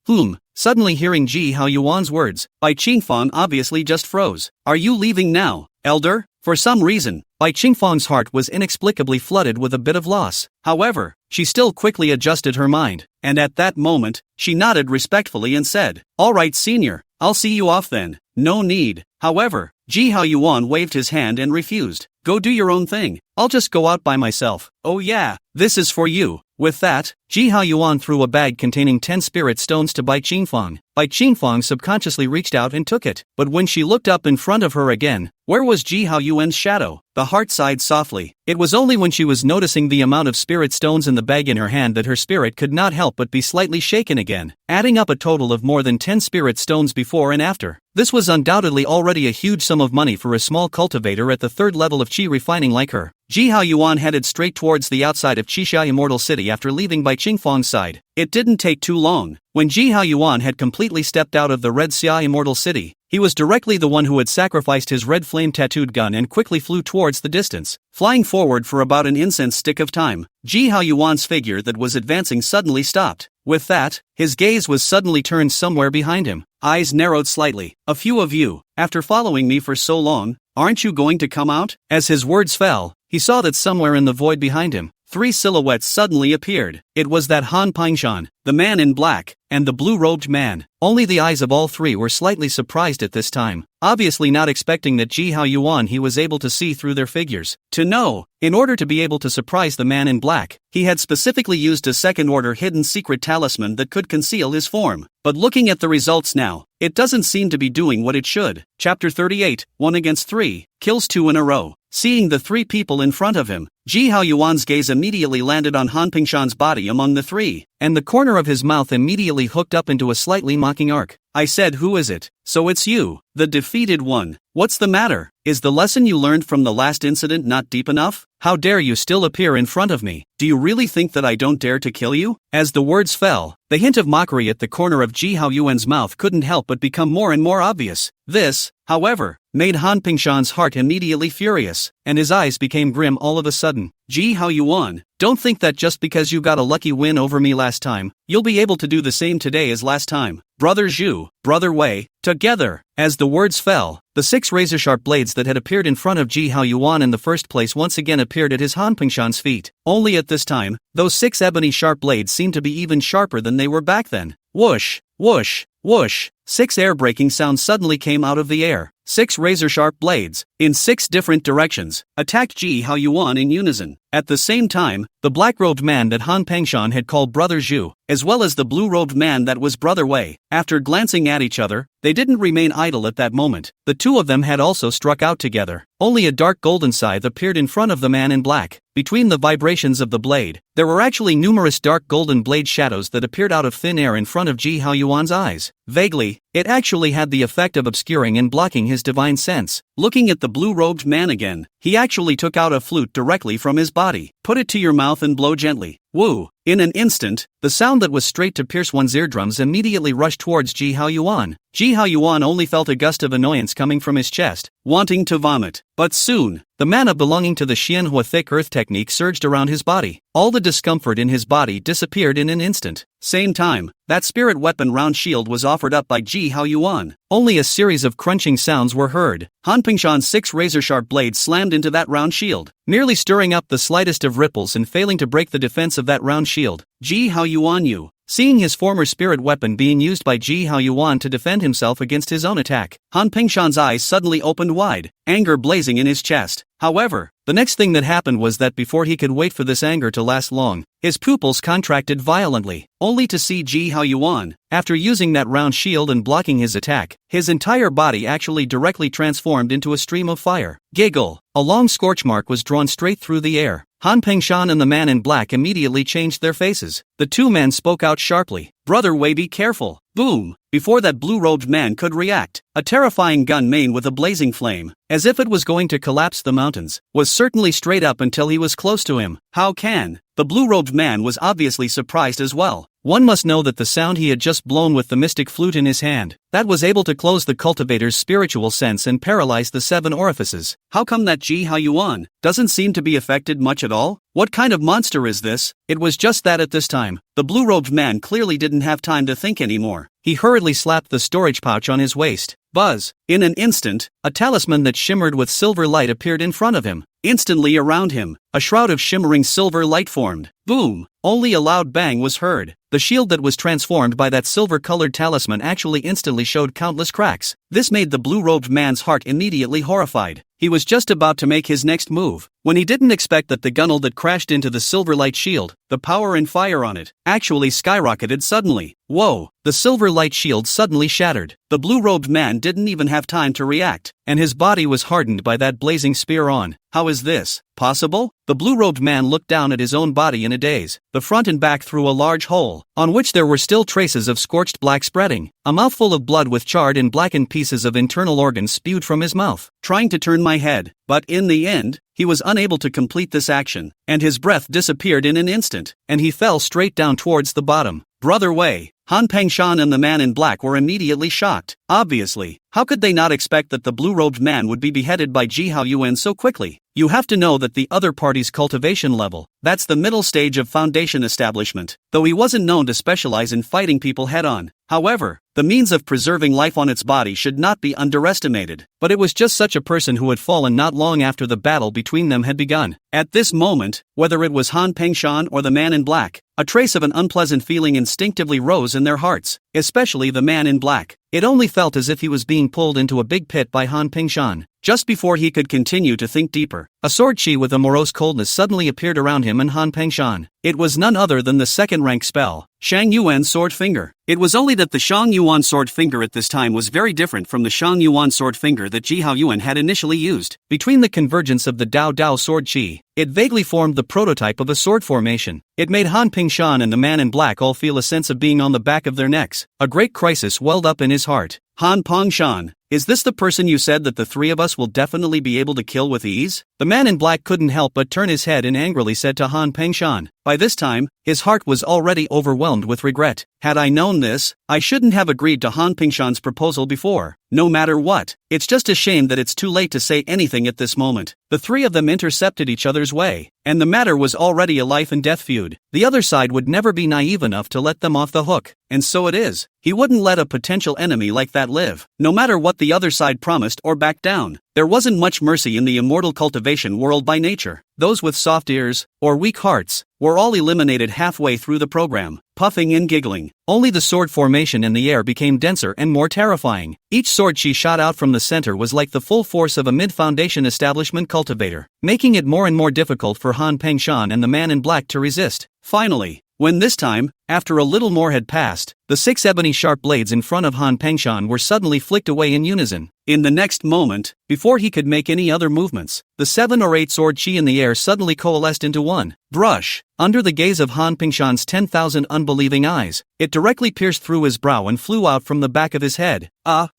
Suddenly hearing Ji Haoyuan's words, Bai Qingfang obviously just froze. "Are you leaving now, elder?" For some reason, Bai Qingfang's heart was inexplicably flooded with a bit of loss. However, she still quickly adjusted her mind, and at that moment, she nodded respectfully and said, "All right, senior, I'll see you off then." "No need." However, Ji Haoyuan waved his hand and refused. "Go do your own thing. I'll just go out by myself." "Oh yeah, this is for you." With that, Ji Haoyuan threw a bag containing 10 spirit stones to Bai Qingfang. Bai Qingfang subconsciously reached out and took it, but when she looked up in front of her again, where was Ji Haoyuan's shadow? The heart sighed softly. It was only when she was noticing the amount of spirit stones in the bag in her hand that her spirit could not help but be slightly shaken again, adding up a total of more than 10 spirit stones before and after. This was undoubtedly already a huge sum of money for a small cultivator at the 3rd level of Qi refining like her. Ji Haoyuan headed straight towards the outside of Qixia Immortal City after leaving Bai Qingfang's side. It didn't take too long. When Ji Haoyuan had completely stepped out of the Red Xia Immortal City, he was directly the one who had sacrificed his red flame-tattooed gun and quickly flew towards the distance, flying forward for about an incense stick of time. Ji Haoyuan's figure that was advancing suddenly stopped. With that, his gaze was suddenly turned somewhere behind him. Eyes narrowed slightly. A few of you, after following me for so long, aren't you going to come out? As his words fell, he saw that somewhere in the void behind him, 3 silhouettes suddenly appeared. It was that Han Pingshan, the man in black, and the blue-robed man. Only the eyes of all 3 were slightly surprised at this time, obviously not expecting that Ji Haoyuan he was able to see through their figures. To know, in order to be able to surprise the man in black, he had specifically used a second-order hidden secret talisman that could conceal his form. But looking at the results now, it doesn't seem to be doing what it should. Chapter 38, 1 against 3, kills 2 in a row. Seeing the 3 people in front of him, Ji Haoyuan's gaze immediately landed on Han Pingshan's body among the 3, and the corner of his mouth immediately hooked up into a slightly mocking arc. I said, who is it? So it's you, the defeated one. What's the matter? Is the lesson you learned from the last incident not deep enough? How dare you still appear in front of me? Do you really think that I don't dare to kill you? As the words fell, the hint of mockery at the corner of Ji Haoyuan's mouth couldn't help but become more and more obvious. This, however, made Han Pingshan's heart immediately furious, and his eyes became grim all of a sudden. Ji Haoyuan, don't think that just because you got a lucky win over me last time, you'll be able to do the same today as last time. Brother Zhu, Brother Wei, together. As the words fell, the 6 razor-sharp blades that had appeared in front of Ji Haoyuan in the first place once again appeared at his Han Pingshan's feet. Only at this time, those 6 ebony sharp blades seemed to be even sharper than they were back then. Whoosh, whoosh, whoosh. 6 air-breaking sounds suddenly came out of the air. 6 razor-sharp blades, in 6 different directions, attacked Ji Haoyuan in unison. At the same time, the black-robed man that Han Pingshan had called Brother Zhu, as well as the blue-robed man that was Brother Wei, after glancing at each other, they didn't remain idle at that moment. The 2 of them had also struck out together. Only a dark golden scythe appeared in front of the man in black. Between the vibrations of the blade, there were actually numerous dark golden blade shadows that appeared out of thin air in front of Ji Haoyuan's eyes. Vaguely, it actually had the effect of obscuring and blocking his divine sense. Looking at the blue-robed man again, he actually took out a flute directly from his body. Put it to your mouth and blow gently. Woo! In an instant, the sound that was straight to pierce one's eardrums immediately rushed towards Ji Haoyuan. Ji Haoyuan only felt a gust of annoyance coming from his chest, wanting to vomit. But soon, the mana belonging to the Xianhua thick earth technique surged around his body. All the discomfort in his body disappeared in an instant. Same time, that spirit weapon round shield was offered up by Ji Haoyuan. Only a series of crunching sounds were heard. Han Pingshan's 6 razor-sharp blades slammed into that round shield, merely stirring up the slightest of ripples and failing to break the defense of that round shield. Ji Haoyuan seeing his former spirit weapon being used by Ji Haoyuan to defend himself against his own attack, Han Pingshan's eyes suddenly opened wide, anger blazing in his chest. However, the next thing that happened was that before he could wait for this anger to last long, his pupils contracted violently, only to see Ji Haoyuan, after using that round shield and blocking his attack, his entire body actually directly transformed into a stream of fire. Giggle! A long scorch mark was drawn straight through the air. Han Pingshan and the man in black immediately changed their faces. The 2 men spoke out sharply. Brother Wei, be careful. Boom! Before that blue-robed man could react, a terrifying gun main with a blazing flame, as if it was going to collapse the mountains, was certainly straight up until he was close to him. How can? The blue-robed man was obviously surprised as well. One must know that the sound he had just blown with the mystic flute in his hand, that was able to close the cultivator's spiritual sense and paralyze the 7 orifices. How come that Ji Haoyuan doesn't seem to be affected much at all? What kind of monster is this? It was just that at this time, the blue-robed man clearly didn't have time to think anymore. He hurriedly slapped the storage pouch on his waist. Buzz! In an instant, a talisman that shimmered with silver light appeared in front of him. Instantly around him, a shroud of shimmering silver light formed. Boom! Only a loud bang was heard. The shield that was transformed by that silver-colored talisman actually instantly showed countless cracks. This made the blue-robed man's heart immediately horrified. He was just about to make his next move, when he didn't expect that the gunnel that crashed into the silver light shield, the power and fire on it, actually skyrocketed suddenly. Whoa, the silver light shield suddenly shattered. The blue-robed man didn't even have time to react, and his body was hardened by that blazing spear on. How is this possible? The blue-robed man looked down at his own body in a daze, the front and back through a large hole, on which there were still traces of scorched black spreading. A mouthful of blood with charred and blackened pieces of internal organs spewed from his mouth, trying to turn my head, but in the end, he was unable to complete this action, and his breath disappeared in an instant, and he fell straight down towards the bottom. Brother Wei, Han Pengshan and the man in black were immediately shocked. Obviously, how could they not expect that the blue-robed man would be beheaded by Ji Haoyuan so quickly? You have to know that the other party's cultivation level, that's the middle stage of foundation establishment, though he wasn't known to specialize in fighting people head-on. However, the means of preserving life on its body should not be underestimated, but it was just such a person who had fallen not long after the battle between them had begun. At this moment, whether it was Han Pengshan or the man in black, a trace of an unpleasant feeling instinctively rose in their hearts, especially the man in black. It only felt as if he was being pulled into a big pit by Han Pengshan. Just before he could continue to think deeper, a sword chi with a morose coldness suddenly appeared around him and Han Pengshan. It was none other than the second-rank spell, Shang Yuan's Sword Finger. It was only that the Shang Yuan Sword Finger at this time was very different from the Shang Yuan Sword Finger that Ji Haoyuan had initially used. Between the convergence of the Dao Dao Sword Chi, it vaguely formed the prototype of a sword formation. It made Han Pengshan and the man in black all feel a sense of being on the back of their necks. A great crisis welled up in his heart. Han Pengshan, is this the person you said that the three of us will definitely be able to kill with ease? The man in black couldn't help but turn his head and angrily said to Han Pengshan. By this time, his heart was already overwhelmed with regret. Had I known this, I shouldn't have agreed to Han Pengshan's proposal before. No matter what, it's just a shame that it's too late to say anything at this moment. The three of them intercepted each other's way, and the matter was already a life and death feud. The other side would never be naive enough to let them off the hook, and so it is. He wouldn't let a potential enemy like that live, no matter what the other side promised or backed down. There wasn't much mercy in the immortal cultivation world by nature. Those with soft ears, or weak hearts, were all eliminated halfway through the program, puffing and giggling. Only the sword formation in the air became denser and more terrifying. Each sword she shot out from the center was like the full force of a mid-foundation establishment cultivator, making it more and more difficult for Han Pengshan and the man in black to resist. Finally, when this time, after a little more had passed, the 6 ebony sharp blades in front of Han Pengshan were suddenly flicked away in unison. In the next moment, before he could make any other movements, the 7 or 8 sword chi in the air suddenly coalesced into one brush. Under the gaze of Han Pengshan's 10,000 unbelieving eyes, it directly pierced through his brow and flew out from the back of his head.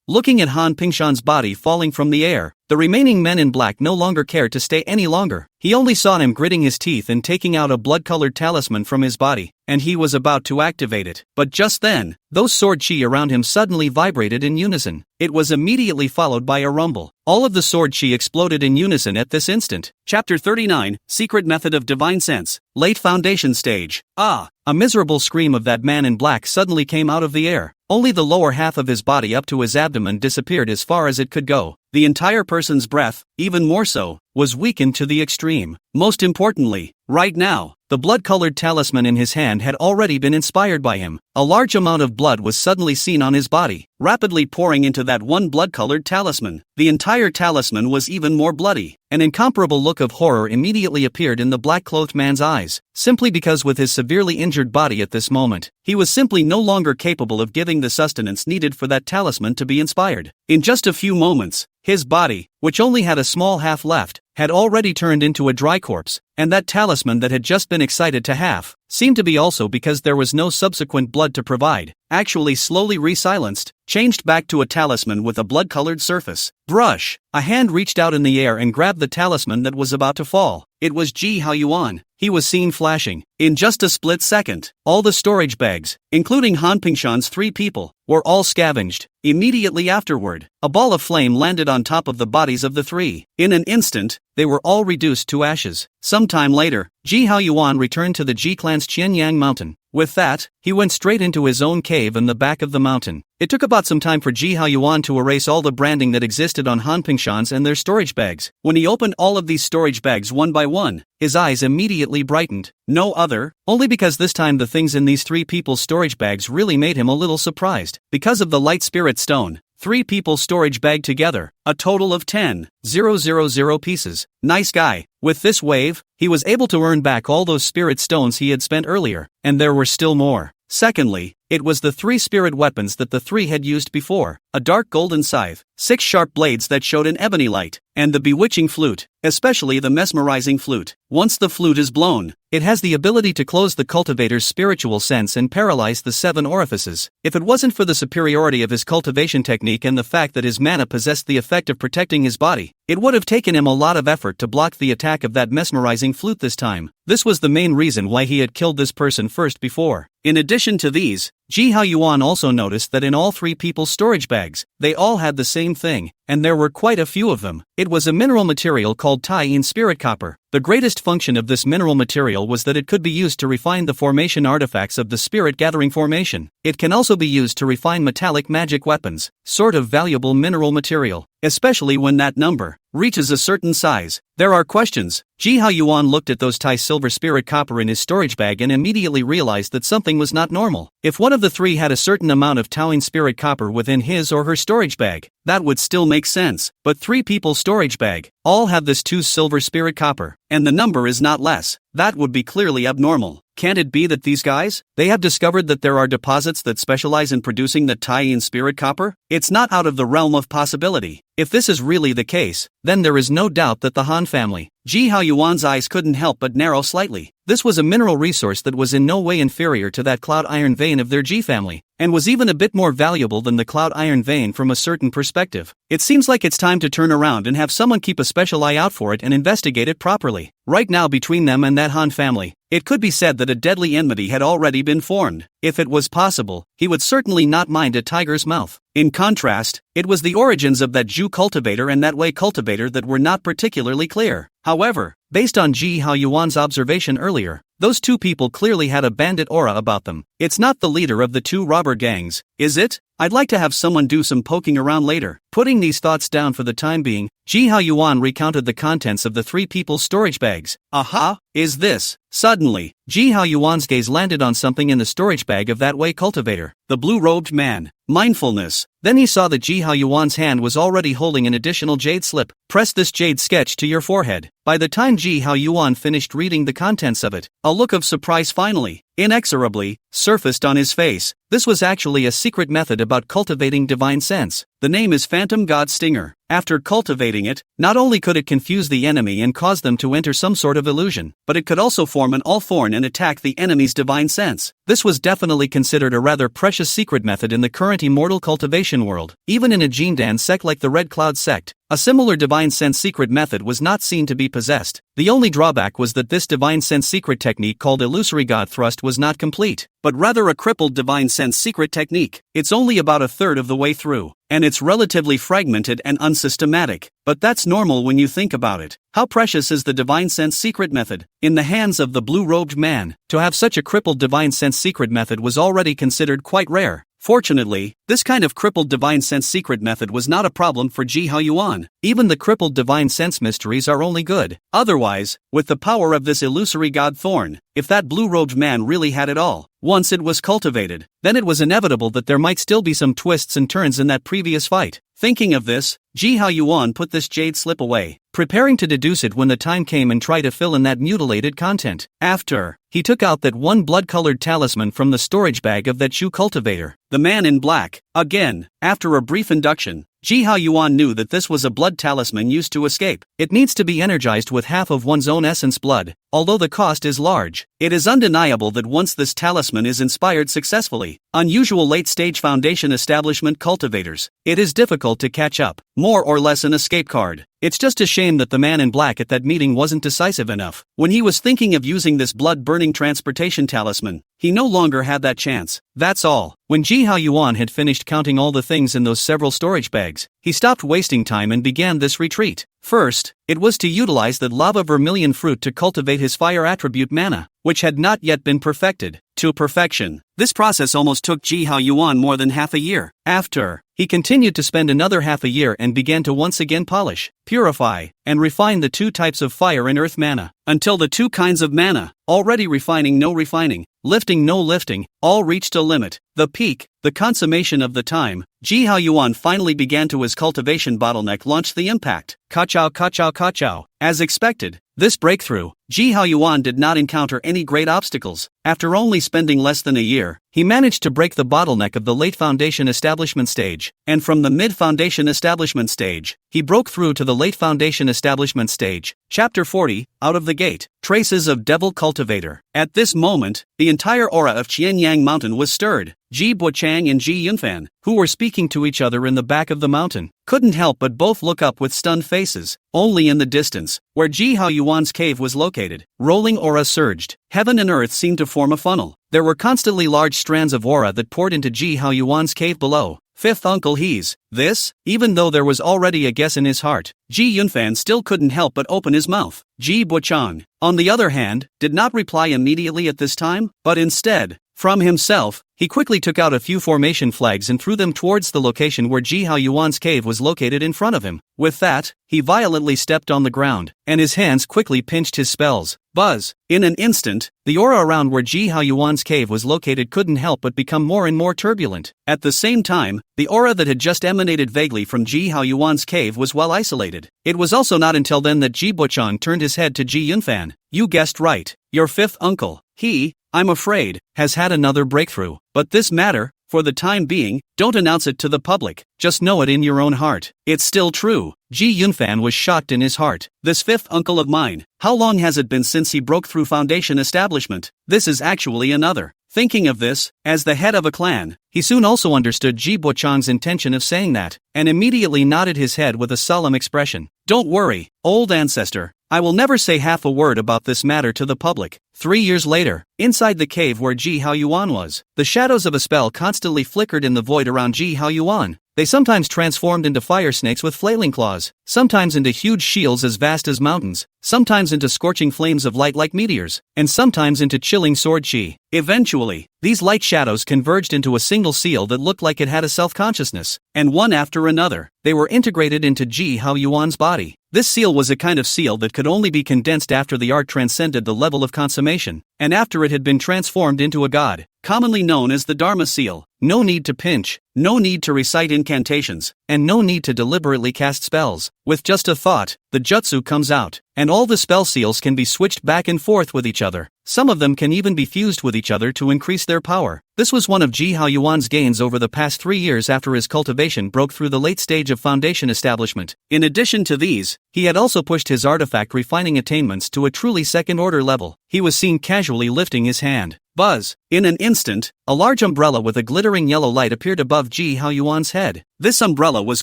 Looking at Han Pengshan's body falling from the air, the remaining men in black no longer cared to stay any longer. He only saw him gritting his teeth and taking out a blood-colored talisman from his body, and he was about to activate it. But just then, those sword chi around him suddenly vibrated in unison. It was immediately followed by a rumble. All of the sword chi exploded in unison at this instant. Chapter 39, Secret Method of Divine Sense, Late Foundation Stage. A miserable scream of that man in black suddenly came out of the air. Only the lower half of his body up to his abdomen disappeared as far as it could go. The entire person's breath, even more so, was weakened to the extreme. Most importantly, right now, the blood-colored talisman in his hand had already been inspired by him. A large amount of blood was suddenly seen on his body, rapidly pouring into that one blood-colored talisman. The entire talisman was even more bloody. An incomparable look of horror immediately appeared in the black-clothed man's eyes, simply because with his severely injured body at this moment, he was simply no longer capable of giving the sustenance needed for that talisman to be inspired. In just a few moments, his body, which only had a small half left, had already turned into a dry corpse, and that talisman that had just been excited to half, seemed to be also, because there was no subsequent blood to provide, actually slowly re-silenced, changed back to a talisman with a blood-colored surface. Brush! A hand reached out in the air and grabbed the talisman that was about to fall. It was Ji Haoyuan. He was seen flashing. In just a split second, all the storage bags, including Han Pengshan's 3 people, were all scavenged. Immediately afterward, a ball of flame landed on top of the bodies of the 3. In an instant, they were all reduced to ashes. Sometime later, Ji Haoyuan returned to the Ji clan's Chinyang mountain. With that, he went straight into his own cave in the back of the mountain. It took about some time for Ji Haoyuan to erase all the branding that existed on Han Pengshan's and their storage bags. When he opened all of these storage bags one by one, his eyes immediately brightened. No other, only because this time the things in these 3 people's storage bags really made him a little surprised. Because of the light spirit stone, 3 people storage bag together, a total of 10,000 pieces. Nice guy. With this wave, he was able to earn back all those spirit stones he had spent earlier, and there were still more. Secondly, it was the 3 spirit weapons that the 3 had used before, a dark golden scythe, 6 sharp blades that showed an ebony light, and the bewitching flute, especially the mesmerizing flute. Once the flute is blown, it has the ability to close the cultivator's spiritual sense and paralyze the 7 orifices. If it wasn't for the superiority of his cultivation technique and the fact that his mana possessed the effect of protecting his body, it would have taken him a lot of effort to block the attack of that mesmerizing flute this time. This was the main reason why he had killed this person first before. In addition to these, Ji Haoyuan also noticed that in all 3 people's storage bags, they all had the same thing, and there were quite a few of them. It was a mineral material called Tai-in spirit copper. The greatest function of this mineral material was that it could be used to refine the formation artifacts of the spirit gathering formation. It can also be used to refine metallic magic weapons, sort of valuable mineral material, especially when that number reaches a certain size. There are questions. Ji Haoyuan looked at those Tai silver spirit copper in his storage bag and immediately realized that something was not normal. If one of the 3 had a certain amount of Taoing spirit copper within his or her storage bag, that would still make sense, but 3 people's storage bag all have this 2 silver spirit copper, and the number is not less. That would be clearly abnormal. Can't it be that these guys, they have discovered that there are deposits that specialize in producing the Tai-in spirit copper? It's not out of the realm of possibility. If this is really the case, then there is no doubt that the Han family. Ji Haoyuan's eyes couldn't help but narrow slightly. This was a mineral resource that was in no way inferior to that cloud iron vein of their Ji family, and was even a bit more valuable than the cloud iron vein from a certain perspective. It seems like it's time to turn around and have someone keep a special eye out for it and investigate it properly. Right now, between them and that Han family, it could be said that a deadly enmity had already been formed. If it was possible, he would certainly not mind a tiger's mouth. In contrast, it was the origins of that Zhu cultivator and that Wei cultivator that were not particularly clear. However, based on Ji Haoyuan's observation earlier, those 2 people clearly had a bandit aura about them. It's not the leader of the 2 robber gangs, is it? I'd like to have someone do some poking around later. Putting these thoughts down for the time being, Ji Haoyuan recounted the contents of the 3 people's storage bags. Aha, is this? Suddenly, Ji Haoyuan's gaze landed on something in the storage bag of that Wei cultivator, the blue-robed man. Mindfulness. Then he saw that Ji Haoyuan's hand was already holding an additional jade slip. Press this jade sketch to your forehead. By the time Ji Haoyuan finished reading the contents of it, a look of surprise finally, inexorably, surfaced on his face. This was actually a secret method about cultivating divine sense. The name is Phantom God Stinger. After cultivating it, not only could it confuse the enemy and cause them to enter some sort of illusion, but it could also form an all-thorn and attack the enemy's divine sense. This was definitely considered a rather precious secret method in the current immortal cultivation world. Even in a Jindan sect like the Redcloud sect, a similar divine sense secret method was not seen to be possessed. The only drawback was that this divine sense secret technique called Illusory God Thrust was not complete, but rather a crippled divine sense secret technique. It's only about a third of the way through, and it's relatively fragmented and unsystematic, but that's normal when you think about it. How precious is the divine sense secret method in the hands of the blue-robed man? To have such a crippled divine sense secret method was already considered quite rare. Fortunately, this kind of crippled divine sense secret method was not a problem for Ji Haoyuan. Even the crippled divine sense mysteries are only good. Otherwise, with the power of this illusory god Thorn, if that blue-robed man really had it all, once it was cultivated, then it was inevitable that there might still be some twists and turns in that previous fight. Thinking of this, Ji Haoyuan put this jade slip away, preparing to deduce it when the time came and try to fill in that mutilated content. After, he took out that one blood-colored talisman from the storage bag of that Zhu cultivator, the man in black. Again, after a brief induction, Ji Haoyuan knew that this was a blood talisman used to escape. It needs to be energized with half of one's own essence blood, although the cost is large. It is undeniable that once this talisman is inspired successfully, unusual late-stage foundation establishment cultivators, it is difficult to catch up, more or less an escape card. It's just a shame that the man in black at that meeting wasn't decisive enough. When he was thinking of using this blood-burning transportation talisman, he no longer had that chance. That's all. When Ji Haoyuan had finished counting all the things in those several storage bags, he stopped wasting time and began this retreat. First, it was to utilize the lava vermilion fruit to cultivate his fire attribute mana, which had not yet been perfected to perfection. This process almost took Ji Haoyuan more than half a year. After, he continued to spend another half a year and began to once again polish, purify, and refined the two types of fire and earth mana, until the two kinds of mana, already refining no refining, lifting no lifting, all reached a limit. The peak, the consummation of the time, Ji Haoyuan finally began to his cultivation bottleneck launched the impact. Ka-chow ka-chow ka-chow. As expected, this breakthrough, Ji Haoyuan did not encounter any great obstacles. After only spending less than a year, he managed to break the bottleneck of the late foundation establishment stage, and from the mid-foundation establishment stage, he broke through to the late foundation establishment stage. Chapter 40, Out of the Gate, Traces of Devil Cultivator. At this moment, the entire aura of Chinyang Mountain was stirred. Ji Buochang and Ji Yunfan, who were speaking to each other in the back of the mountain, couldn't help but both look up with stunned faces. Only in the distance, where Ji Haoyuan's cave was located, rolling aura surged. Heaven and earth seemed to form a funnel. There were constantly large strands of aura that poured into Ji Haoyuan's cave below. Fifth uncle he's this? Even though there was already a guess in his heart, Ji Yunfan still couldn't help but open his mouth. Ji Buochang, on the other hand, did not reply immediately at this time, but instead, from himself, he quickly took out a few formation flags and threw them towards the location where Ji Haoyuan's cave was located in front of him. With that, he violently stepped on the ground, and his hands quickly pinched his spells. Buzz! In an instant, the aura around where Ji Haoyuan's cave was located couldn't help but become more and more turbulent. At the same time, the aura that had just emanated vaguely from Ji Haoyuan's cave was well isolated. It was also not until then that Ji Buochang turned his head to Ji Yunfan. You guessed right. Your fifth uncle. He, I'm afraid, has had another breakthrough. But this matter, for the time being, don't announce it to the public, just know it in your own heart. It's still true. Ji Yunfan was shocked in his heart. This fifth uncle of mine, how long has it been since he broke through foundation establishment? This is actually another. Thinking of this, as the head of a clan, he soon also understood Ji Buochang's intention of saying that, and immediately nodded his head with a solemn expression. Don't worry, old ancestor. I will never say half a word about this matter to the public. 3 years later, inside the cave where Ji Haoyuan was, the shadows of a spell constantly flickered in the void around Ji Haoyuan. They sometimes transformed into fire snakes with flailing claws, sometimes into huge shields as vast as mountains, sometimes into scorching flames of light like meteors, and sometimes into chilling sword chi. Eventually, these light shadows converged into a single seal that looked like it had a self-consciousness, and one after another, they were integrated into Ji Haoyuan's body. This seal was a kind of seal that could only be condensed after the art transcended the level of consummation, and after it had been transformed into a god, commonly known as the Dharma seal. No need to pinch, no need to recite incantations, and no need to deliberately cast spells. With just a thought, the jutsu comes out, and all the spell seals can be switched back and forth with each other. Some of them can even be fused with each other to increase their power. This was one of Ji Haoyuan's gains over the past 3 years after his cultivation broke through the late stage of foundation establishment. In addition to these, he had also pushed his artifact refining attainments to a truly second-order level. He was seen casually lifting his hand. Buzz! In an instant, a large umbrella with a glittering yellow light appeared above Ji Haoyuan's head. This umbrella was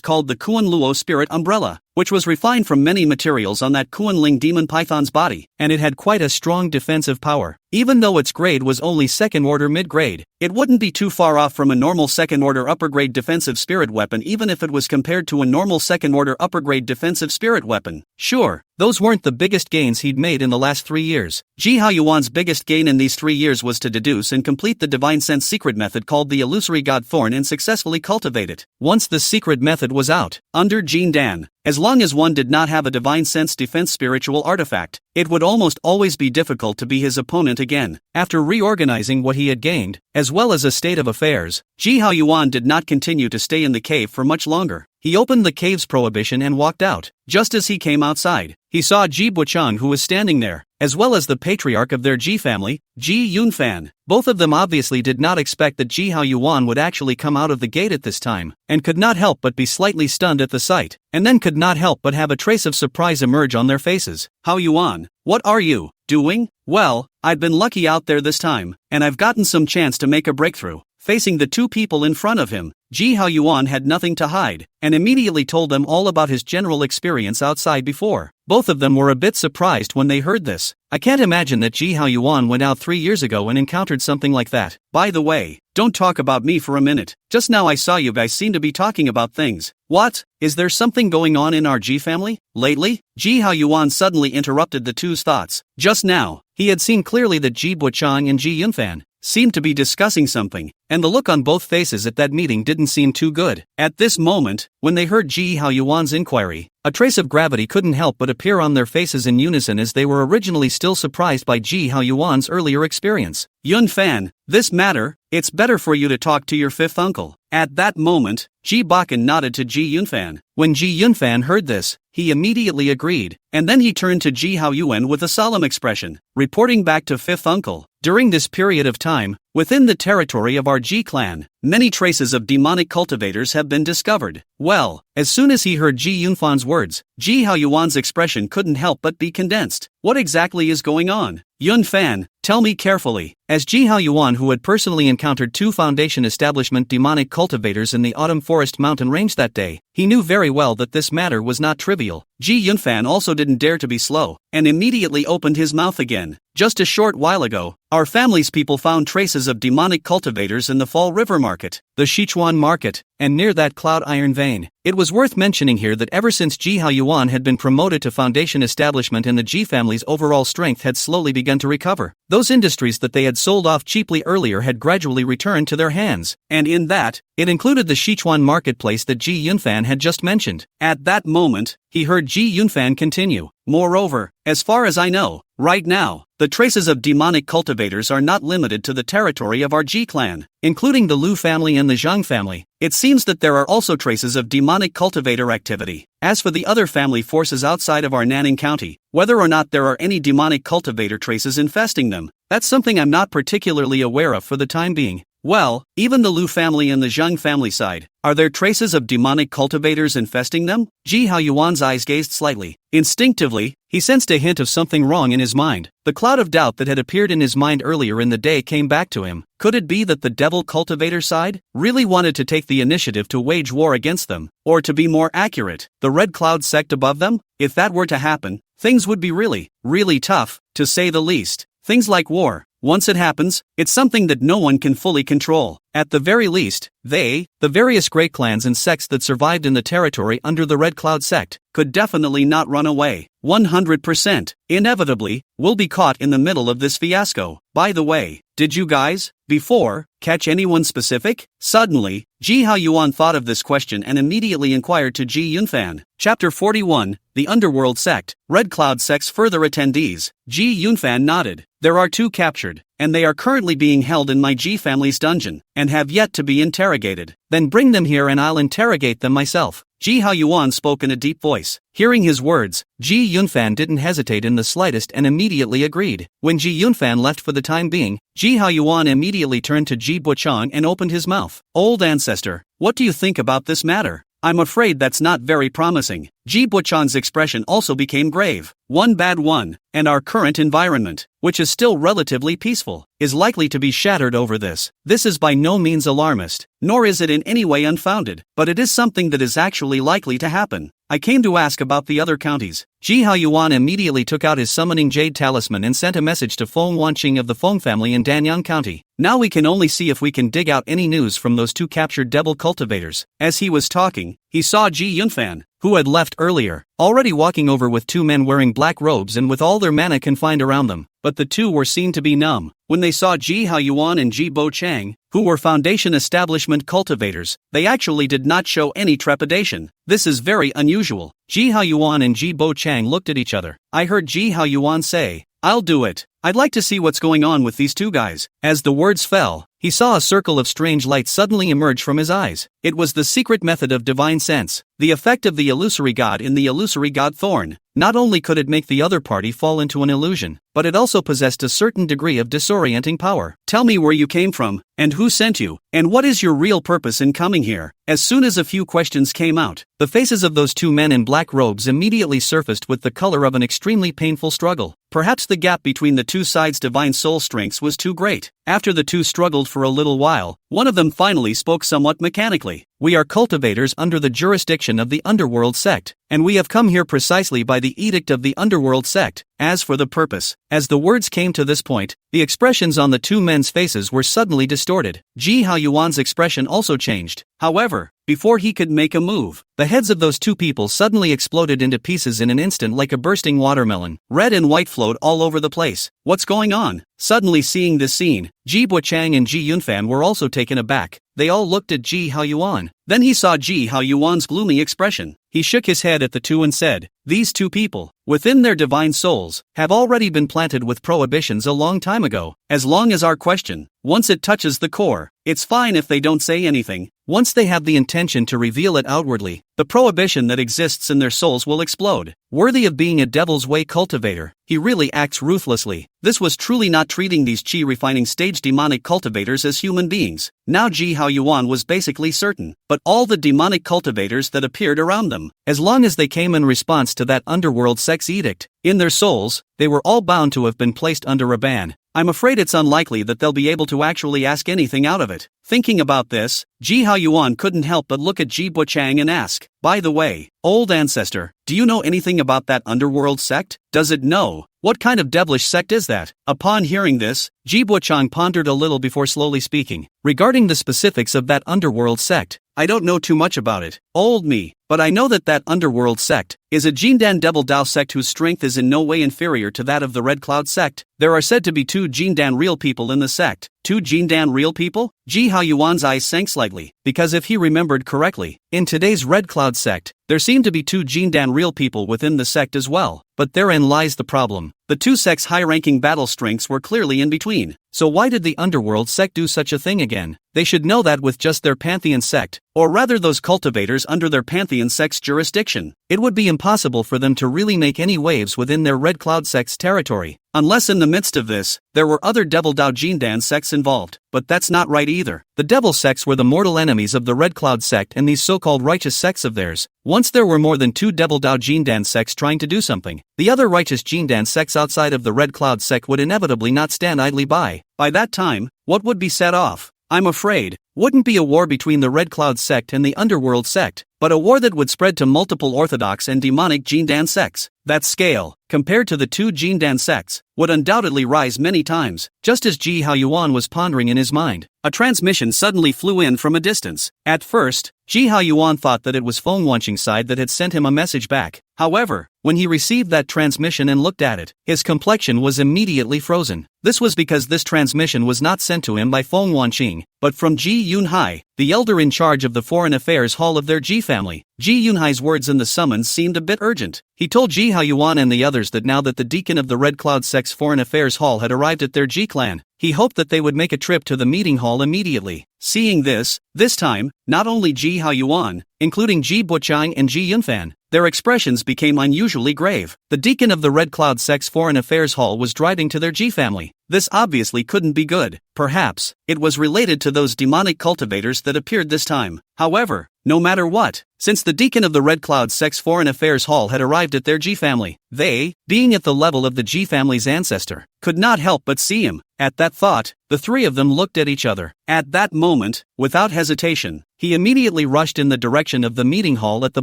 called the Kuan Luo Spirit Umbrella, which was refined from many materials on that Kuan Ling demon python's body, and it had quite a strong defensive power. Even though its grade was only second-order mid-grade, it wouldn't be too far off from a normal second-order upper-grade defensive spirit weapon even if it was compared to a normal second-order upper-grade defensive spirit weapon. Sure, those weren't the biggest gains he'd made in the last 3 years. Ji Haoyuan's biggest gain in these 3 years was to deduce and complete the Divine Sense secret method called the Illusory God Thorn and successfully cultivate it. Once the secret method was out, under Jindan, as long as one did not have a Divine Sense defense spiritual artifact, it would almost always be difficult to be his opponent again. After reorganizing what he had gained, as well as a state of affairs, Ji Haoyuan did not continue to stay in the cave for much longer. He opened the cave's prohibition and walked out. Just as he came outside, he saw Ji Buochang who was standing there, as well as the patriarch of their Ji family, Ji Yunfan. Both of them obviously did not expect that Ji Haoyuan would actually come out of the gate at this time, and could not help but be slightly stunned at the sight, and then could not help but have a trace of surprise emerge on their faces. Haoyuan, what are you doing? Well, I've been lucky out there this time, and I've gotten some chance to make a breakthrough. Facing the two people in front of him, Ji Haoyuan had nothing to hide, and immediately told them all about his general experience outside before. Both of them were a bit surprised when they heard this. I can't imagine that Ji Haoyuan went out 3 years ago and encountered something like that. By the way, don't talk about me for a minute. Just now I saw you guys seem to be talking about things. What? Is there something going on in our Ji family? Lately? Ji Haoyuan suddenly interrupted the two's thoughts. Just now, he had seen clearly that Ji Buochang and Ji Yunfan, seemed to be discussing something, and the look on both faces at that meeting didn't seem too good. At this moment, when they heard Ji Haoyuan's inquiry, a trace of gravity couldn't help but appear on their faces in unison, as they were originally still surprised by Ji Haoyuan's earlier experience. Yun Fan, this matter, it's better for you to talk to your fifth uncle. At that moment, Ji Bakan nodded to Ji Yunfan. When Ji Yunfan heard this, he immediately agreed, and then he turned to Ji Haoyuan with a solemn expression, reporting back to fifth uncle. During this period of time, within the territory of our Ji clan, many traces of demonic cultivators have been discovered. Well, as soon as he heard Ji Yunfan's words, Ji Haoyuan's expression couldn't help but be condensed. What exactly is going on? Yun Fan, tell me carefully. As Ji Haoyuan, who had personally encountered 2 Foundation establishment demonic cultivators in the Autumn Forest mountain range that day, he knew very well that this matter was not trivial. Ji Yunfan also didn't dare to be slow, and immediately opened his mouth again. Just a short while ago, our family's people found traces of demonic cultivators in the Fall River Market, the Sichuan Market, and near that Cloud Iron Vein. It was worth mentioning here that ever since Ji Haoyuan had been promoted to Foundation establishment and the Ji family's overall strength had slowly begun to recover, those industries that they had sold off cheaply earlier had gradually returned to their hands, and in that, it included the Sichuan marketplace that Ji Yunfan had just mentioned. At that moment, he heard Ji Yunfan continue. Moreover, as far as I know, right now, the traces of demonic cultivators are not limited to the territory of our Ji clan, including the Lu family and the Zhang family. It seems that there are also traces of demonic cultivator activity. As for the other family forces outside of our Nanning County, whether or not there are any demonic cultivator traces infesting them, that's something I'm not particularly aware of for the time being. Well, even the Lu family and the Zhang family side, are there traces of demonic cultivators infesting them? Ji Haoyuan's eyes gazed slightly. Instinctively, he sensed a hint of something wrong in his mind. The cloud of doubt that had appeared in his mind earlier in the day came back to him. Could it be that the devil cultivator side really wanted to take the initiative to wage war against them? Or to be more accurate, the Redcloud sect above them? If that were to happen, things would be really, really tough, to say the least. Things like war. Once it happens, it's something that no one can fully control. At the very least, the various great clans and sects that survived in the territory under the Redcloud sect, could definitely not run away. 100%, inevitably, will be caught in the middle of this fiasco. By the way, did you guys, before, catch anyone specific? Suddenly, Ji Haoyuan thought of this question and immediately inquired to Ji Yunfan. Chapter 41, The Underworld Sect, Redcloud Sect's further attendees. Ji Yunfan nodded. There are 2 captured, and they are currently being held in my Ji family's dungeon, and have yet to be interrogated. Then bring them here and I'll interrogate them myself. Ji Haoyuan spoke in a deep voice. Hearing his words, Ji Yunfan didn't hesitate in the slightest and immediately agreed. When Ji Yunfan left for the time being, Ji Haoyuan immediately turned to Ji Buchang and opened his mouth. Old Ancestor, what do you think about this matter? I'm afraid that's not very promising. Ji Buchang's expression also became grave. One bad one, and our current environment, which is still relatively peaceful, is likely to be shattered over this. This is by no means alarmist, nor is it in any way unfounded, but it is something that is actually likely to happen. I came to ask about the other counties. Ji Haoyuan immediately took out his summoning jade talisman and sent a message to Feng Wanqing of the Feng family in Danyang County. Now we can only see if we can dig out any news from those 2 captured devil cultivators. As he was talking, he saw Ji Yunfan, who had left earlier, already walking over with 2 men wearing black robes and with all their mana confined around them, but the 2 were seen to be numb. When they saw Ji Haoyuan and Ji Bochang, who were Foundation establishment cultivators, they actually did not show any trepidation. This is very unusual. Ji Haoyuan and Ji Bochang looked at each other. I heard Ji Haoyuan say, I'll do it. I'd like to see what's going on with these 2 guys. As the words fell, he saw a circle of strange light suddenly emerge from his eyes. It was the secret method of divine sense, the effect of the illusory god in the illusory god Thorn. Not only could it make the other party fall into an illusion, but it also possessed a certain degree of disorienting power. Tell me where you came from, and who sent you, and what is your real purpose in coming here? As soon as a few questions came out, the faces of those 2 men in black robes immediately surfaced with the color of an extremely painful struggle. Perhaps the gap between the 2 sides' divine soul strengths was too great. After the 2 struggled for a little while, one of them finally spoke somewhat mechanically. We are cultivators under the jurisdiction of the Underworld Sect, and we have come here precisely by the edict of the Underworld Sect. As for the purpose, As the words came to this point, the expressions on the two men's faces were suddenly distorted. Ji Haoyuan's expression also changed. However, before he could make a move, the heads of those two people suddenly exploded into pieces in an instant like a bursting watermelon. Red and white flowed all over the place. What's going on? Suddenly seeing this scene, Ji Bochang and Ji Yunfan were also taken aback. They all looked at Ji Haoyuan. Then he saw Ji Haoyuan's gloomy expression. He shook his head at the two and said, "These two people, within their divine souls, have already been planted with prohibitions a long time ago. As long as our question, once it touches the core, it's fine if they don't say anything. Once they have the intention to reveal it outwardly, the prohibition that exists in their souls will explode. Worthy of being a devil's way cultivator, he really acts ruthlessly." This was truly not treating these chi refining stage demonic cultivators as human beings. Now Ji Haoyuan was basically certain, but all the demonic cultivators that appeared around them, as long as they came in response to that underworld sex edict, in their souls, they were all bound to have been placed under a ban. I'm afraid it's unlikely that they'll be able to actually ask anything out of it. Thinking about this, Ji Haoyuan couldn't help but look at Ji Bochang and ask, "By the way, old ancestor, do you know anything about that underworld sect? Does it know? What kind of devilish sect is that?" Upon hearing this, Ji Bochang pondered a little before slowly speaking. "Regarding the specifics of that underworld sect, I don't know too much about it, old me, but I know that underworld sect is a Jindan Devil Dao sect whose strength is in no way inferior to that of the Redcloud sect. There are said to be 2 Jindan real people in the sect." 2 Jindan real people? Ji Haoyuan's eyes sank slightly, because if he remembered correctly, in today's Redcloud sect, there seemed to be 2 Jindan real people within the sect as well. But therein lies the problem. The two sects' high-ranking battle strengths were clearly in between. So why did the underworld sect do such a thing again? They should know that with just their pantheon sect, or rather those cultivators under their pantheon sect's jurisdiction, it would be impossible for them to really make any waves within their Redcloud sect's territory. Unless in the midst of this, there were other Devil Dao Jindan sects involved. But that's not right either. The devil sects were the mortal enemies of the Redcloud sect and these so-called righteous sects of theirs. Once there were more than 2 Devil Dao Jindan sects trying to do something, the other righteous Jindan sects outside of the Redcloud sect would inevitably not stand idly by. By that time, what would be set off? I'm afraid, wouldn't be a war between the Redcloud sect and the Underworld sect, but a war that would spread to multiple orthodox and demonic Jindan sects. That scale, compared to the 2 Jindan sects, would undoubtedly rise many times. Just as Ji Haoyuan was pondering in his mind, a transmission suddenly flew in from a distance. At first, Ji Haoyuan thought that it was Feng Wanqing's side that had sent him a message back. However, when he received that transmission and looked at it, his complexion was immediately frozen. This was because this transmission was not sent to him by Feng Wanqing, but from Ji Yunhai, the elder in charge of the Foreign Affairs Hall of their Ji family. Ji Yunhai's words in the summons seemed a bit urgent. He told Ji Haoyuan and the others that now that the deacon of the Redcloud sect's Foreign Affairs Hall had arrived at their Ji clan, he hoped that they would make a trip to the meeting hall immediately. Seeing this time, not only Ji Haoyuan, including Ji Bochang and Ji Yunfan, their expressions became unusually grave. The deacon of the Redcloud sect's Foreign Affairs Hall was driving to their Ji family. This obviously couldn't be good. Perhaps, it was related to those demonic cultivators that appeared this time. However, no matter what, since the deacon of the Redcloud sect's Foreign Affairs Hall had arrived at their Ji family, they, being at the level of the Ji family's ancestor, could not help but see him. At that thought, the three of them looked at each other. At that moment, without hesitation, he immediately rushed in the direction of the meeting hall at the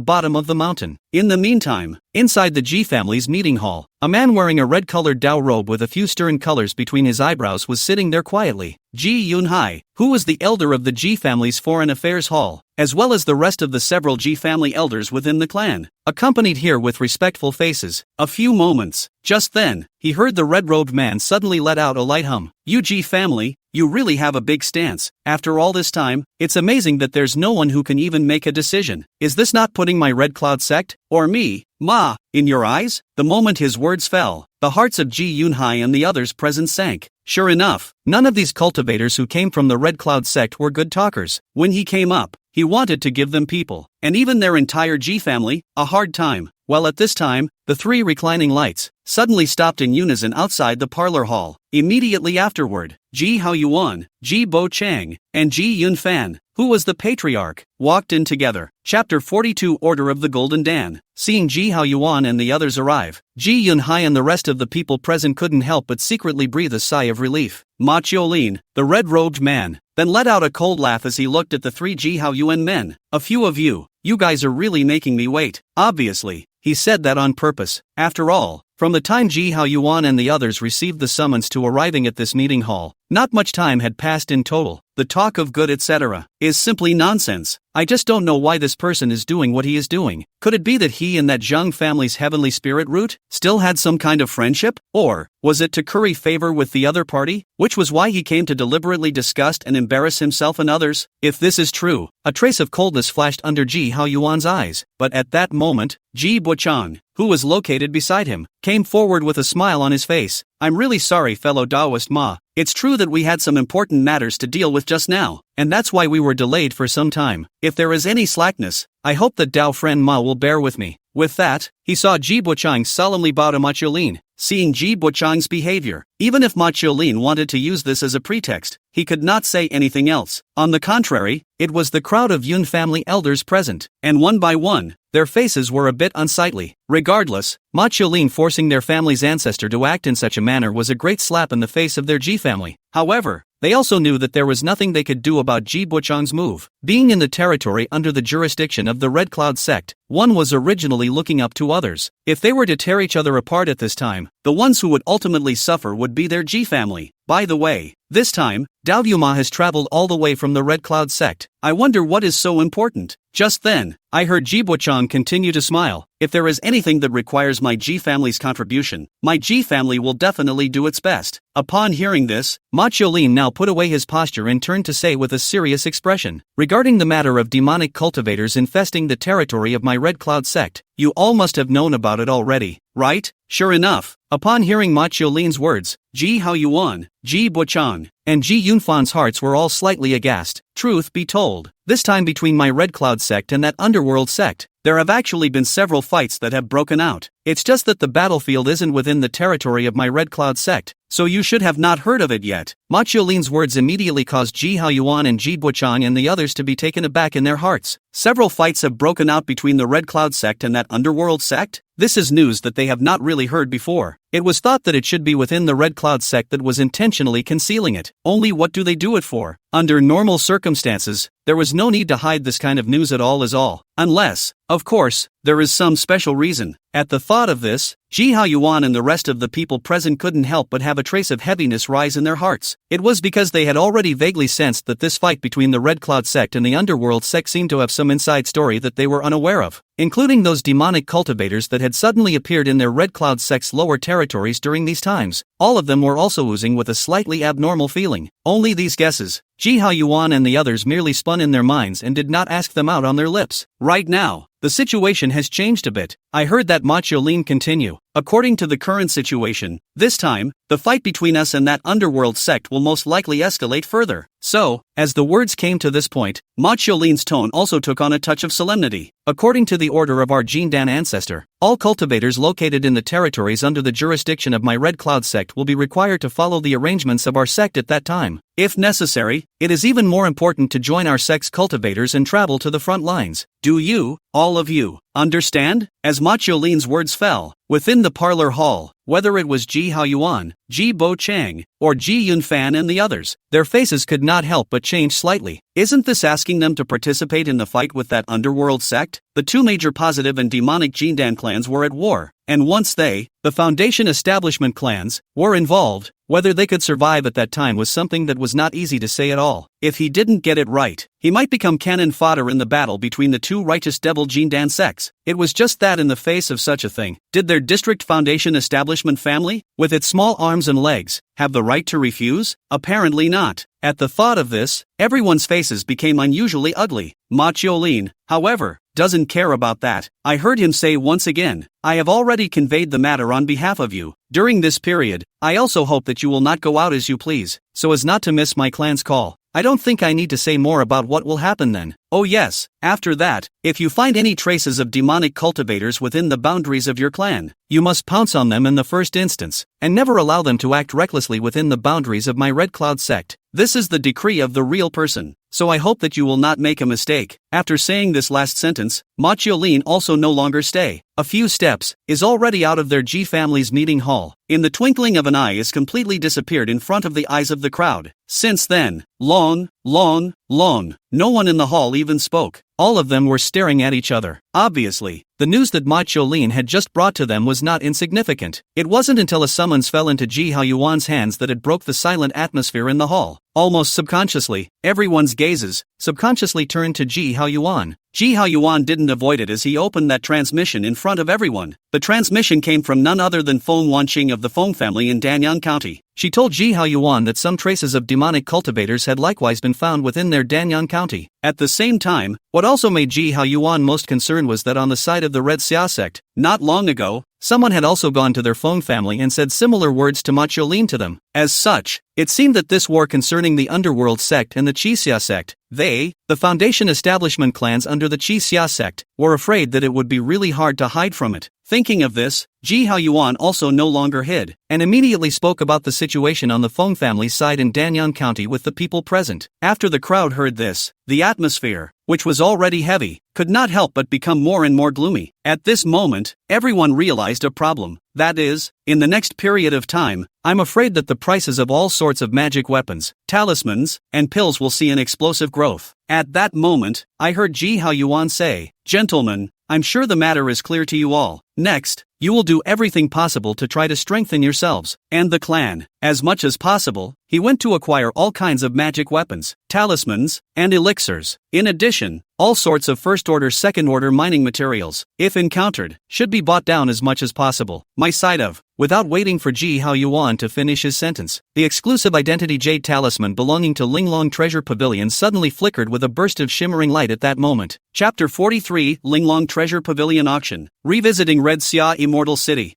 bottom of the mountain. In the meantime, inside the Ji family's meeting hall, a man wearing a red-colored Dao robe with a few stern colors between his eyebrows was sitting there quietly. Ji Yunhai, who was the elder of the Ji family's Foreign Affairs Hall, as well as the rest of the several Ji family elders within the clan, accompanied here with respectful faces. A few moments. Just then, he heard the red-robed man suddenly let out a light hum. "You Ji family, you really have a big stance. After all this time, it's amazing that there's no one who can even make a decision. Is this not putting my Redcloud sect, or me, Ma, in your eyes?" The moment his words fell, the hearts of Ji Yunhai and the others present sank. Sure enough, none of these cultivators who came from the Redcloud sect were good talkers. When he came up, he wanted to give them people, and even their entire Ji family, a hard time. Well, at this time, the 3 reclining lights suddenly stopped in unison outside the parlor hall. Immediately afterward, Ji Haoyuan, Ji Bochang, and Ji Yunfan, who was the patriarch, walked in together. Chapter 42 Order of the Golden Dan. Seeing Ji Haoyuan and the others arrive, Ji Yunhai and the rest of the people present couldn't help but secretly breathe a sigh of relief. Ma Qiulin, the red-robed man, then let out a cold laugh as he looked at the 3 Ji Haoyuan men. "A few of you guys are really making me wait." Obviously, he said that on purpose. After all, from From the time Ji Haoyuan and the others received the summons to arriving at this meeting hall, not much time had passed in total. The talk of good etc. is simply nonsense. I just don't know why this person is doing what he is doing. Could it be that he and that Zheng family's heavenly spirit root still had some kind of friendship? Or was it to curry favor with the other party, which was why he came to deliberately disgust and embarrass himself and others? If this is true, a trace of coldness flashed under Ji Haoyuan's eyes, but at that moment, Ji Buchang, who was located beside him, came forward with a smile on his face. I'm really sorry, fellow Daoist Ma. It's true that we had some important matters to deal with just now, and that's why we were delayed for some time. If there is any slackness, I hope that Dao friend Ma will bear with me. With that, he saw Ji Buchang solemnly bow to Ma Qiulin. Seeing Ji Buchang's behavior, even if Ma Qiulin wanted to use this as a pretext, he could not say anything else. On the contrary, it was the crowd of Yun family elders present, and one by one, their faces were a bit unsightly. Regardless, Ma Qiulin forcing their family's ancestor to act in such a manner was a great slap in the face of their Ji family. However, they also knew that there was nothing they could do about Ji Buchang's move. Being in the territory under the jurisdiction of the Redcloud sect, one was originally looking up to others. If they were to tear each other apart at this time, the ones who would ultimately suffer would be their Ji family. By the way, this time, Dao Yuma has traveled all the way from the Redcloud sect. I wonder what is so important. Just then, I heard Ji Buchang continue to smile. If there is anything that requires my Ji family's contribution, my Ji family will definitely do its best. Upon hearing this, Ma Qiulin now put away his posture and turned to say with a serious expression, regarding the matter of demonic cultivators infesting the territory of my Redcloud sect, you all must have known about it already, right? Sure enough, upon hearing Ma Qiulin's words, Ji Haoyuan, Ji Buchang, and Ji Yunfan's hearts were all slightly aghast. Truth be told, this time between my Redcloud sect and that underworld sect, there have actually been several fights that have broken out. It's just that the battlefield isn't within the territory of my Redcloud sect, so you should have not heard of it yet. Ma Qiulin's words immediately caused Ji Haoyuan and Ji Buchang and the others to be taken aback in their hearts. Several fights have broken out between the Redcloud sect and that underworld sect? This is news that they have not really heard before. It was thought that it should be within the Redcloud sect that was intentionally concealing it. Only what do they do it for? Under normal circumstances, there was no need to hide this kind of news at all. Unless, of course, there is some special reason. At the thought of this, Ji Haoyuan and the rest of the people present couldn't help but have a trace of heaviness rise in their hearts. It was because they had already vaguely sensed that this fight between the Redcloud sect and the underworld sect seemed to have some inside story that they were unaware of, including those demonic cultivators that had suddenly appeared in their Redcloud sect's lower territories during these times. All of them were also oozing with a slightly abnormal feeling. Only these guesses, Ji Haoyuan and the others merely spun in their minds and did not ask them out on their lips. Right now, the situation has changed a bit. I heard that Ma Qiulin continue. According to the current situation, this time, the fight between us and that underworld sect will most likely escalate further. So, as the words came to this point, Ma Qiulin's tone also took on a touch of solemnity. According to the order of our Jindan Ancestor, all cultivators located in the territories under the jurisdiction of my Redcloud sect will be required to follow the arrangements of our sect at that time. If necessary, it is even more important to join our sect's cultivators and travel to the front lines. Do you, all of you, understand? As Ma Qiulin's words fell, within the parlor hall, whether it was Ji Haoyuan, Ji Buchang, or Ji Yunfan and the others, their faces could not help but change slightly. Isn't this asking them to participate in the fight with that underworld sect? The two major positive and demonic Jindan clans were at war, and once they, the Foundation establishment clans, were involved, whether they could survive at that time was something that was not easy to say at all. If he didn't get it right, he might become cannon fodder in the battle between the two righteous devil Jindan sects. It was just that in the face of such a thing, did their district Foundation establishment family, with its small arms and legs, have the right to refuse? Apparently not. At the thought of this, everyone's faces became unusually ugly. Ma Qiulin, however, doesn't care about that. I heard him say once again, I have already conveyed the matter on behalf of you. During this period, I also hope that you will not go out as you please, so as not to miss my clan's call. I don't think I need to say more about what will happen then. Oh yes, after that, if you find any traces of demonic cultivators within the boundaries of your clan, you must pounce on them in the first instance, and never allow them to act recklessly within the boundaries of my Redcloud sect. This is the decree of the real person, so I hope that you will not make a mistake. After saying this last sentence, Ma Qiulin also no longer stay a few steps, is already out of their Ji family's meeting hall. In the twinkling of an eye is completely disappeared in front of the eyes of the crowd. Since then, long, no one in the hall even spoke. All of them were staring at each other. Obviously, the news that Ma Cholin had just brought to them was not insignificant. It wasn't until a summons fell into Ji Haoyuan's hands that it broke the silent atmosphere in the hall. Almost subconsciously, everyone's gazes subconsciously turned to Ji Haoyuan. Ji Haoyuan didn't avoid it as he opened that transmission in front of everyone. The transmission came from none other than Feng Wanqing of the Feng family in Danyang County. She told Ji Haoyuan that some traces of demonic cultivators had likewise been found within their Danyang County. At the same time, what also made Ji Haoyuan most concerned was that on the side of the Red Xia sect, not long ago, someone had also gone to their Feng family and said similar words to Ma Cholin to them. As such, it seemed that this war concerning the Underworld sect and the Qixia sect, the Foundation establishment clans under the Qixia sect, were afraid that it would be really hard to hide from it. Thinking of this, Ji Haoyuan also no longer hid, and immediately spoke about the situation on the Feng family's side in Danyang County with the people present. After the crowd heard this, the atmosphere, which was already heavy, could not help but become more and more gloomy. At this moment, everyone realized a problem. That is, in the next period of time, I'm afraid that the prices of all sorts of magic weapons, talismans, and pills will see an explosive growth. At that moment, I heard Ji Haoyuan say, "Gentlemen, I'm sure the matter is clear to you all. Next, you will do everything possible to try to strengthen yourselves and the clan. As much as possible, he went to acquire all kinds of magic weapons, talismans, and elixirs. In addition, all sorts of first-order, second-order mining materials, if encountered, should be bought down as much as possible." My side of. Without waiting for Ji Haoyuan to finish his sentence, the exclusive identity jade talisman belonging to Linglong Treasure Pavilion suddenly flickered with a burst of shimmering light at that moment. Chapter 43, Linglong Treasure Pavilion Auction. Revisiting Red Xia Immortal City.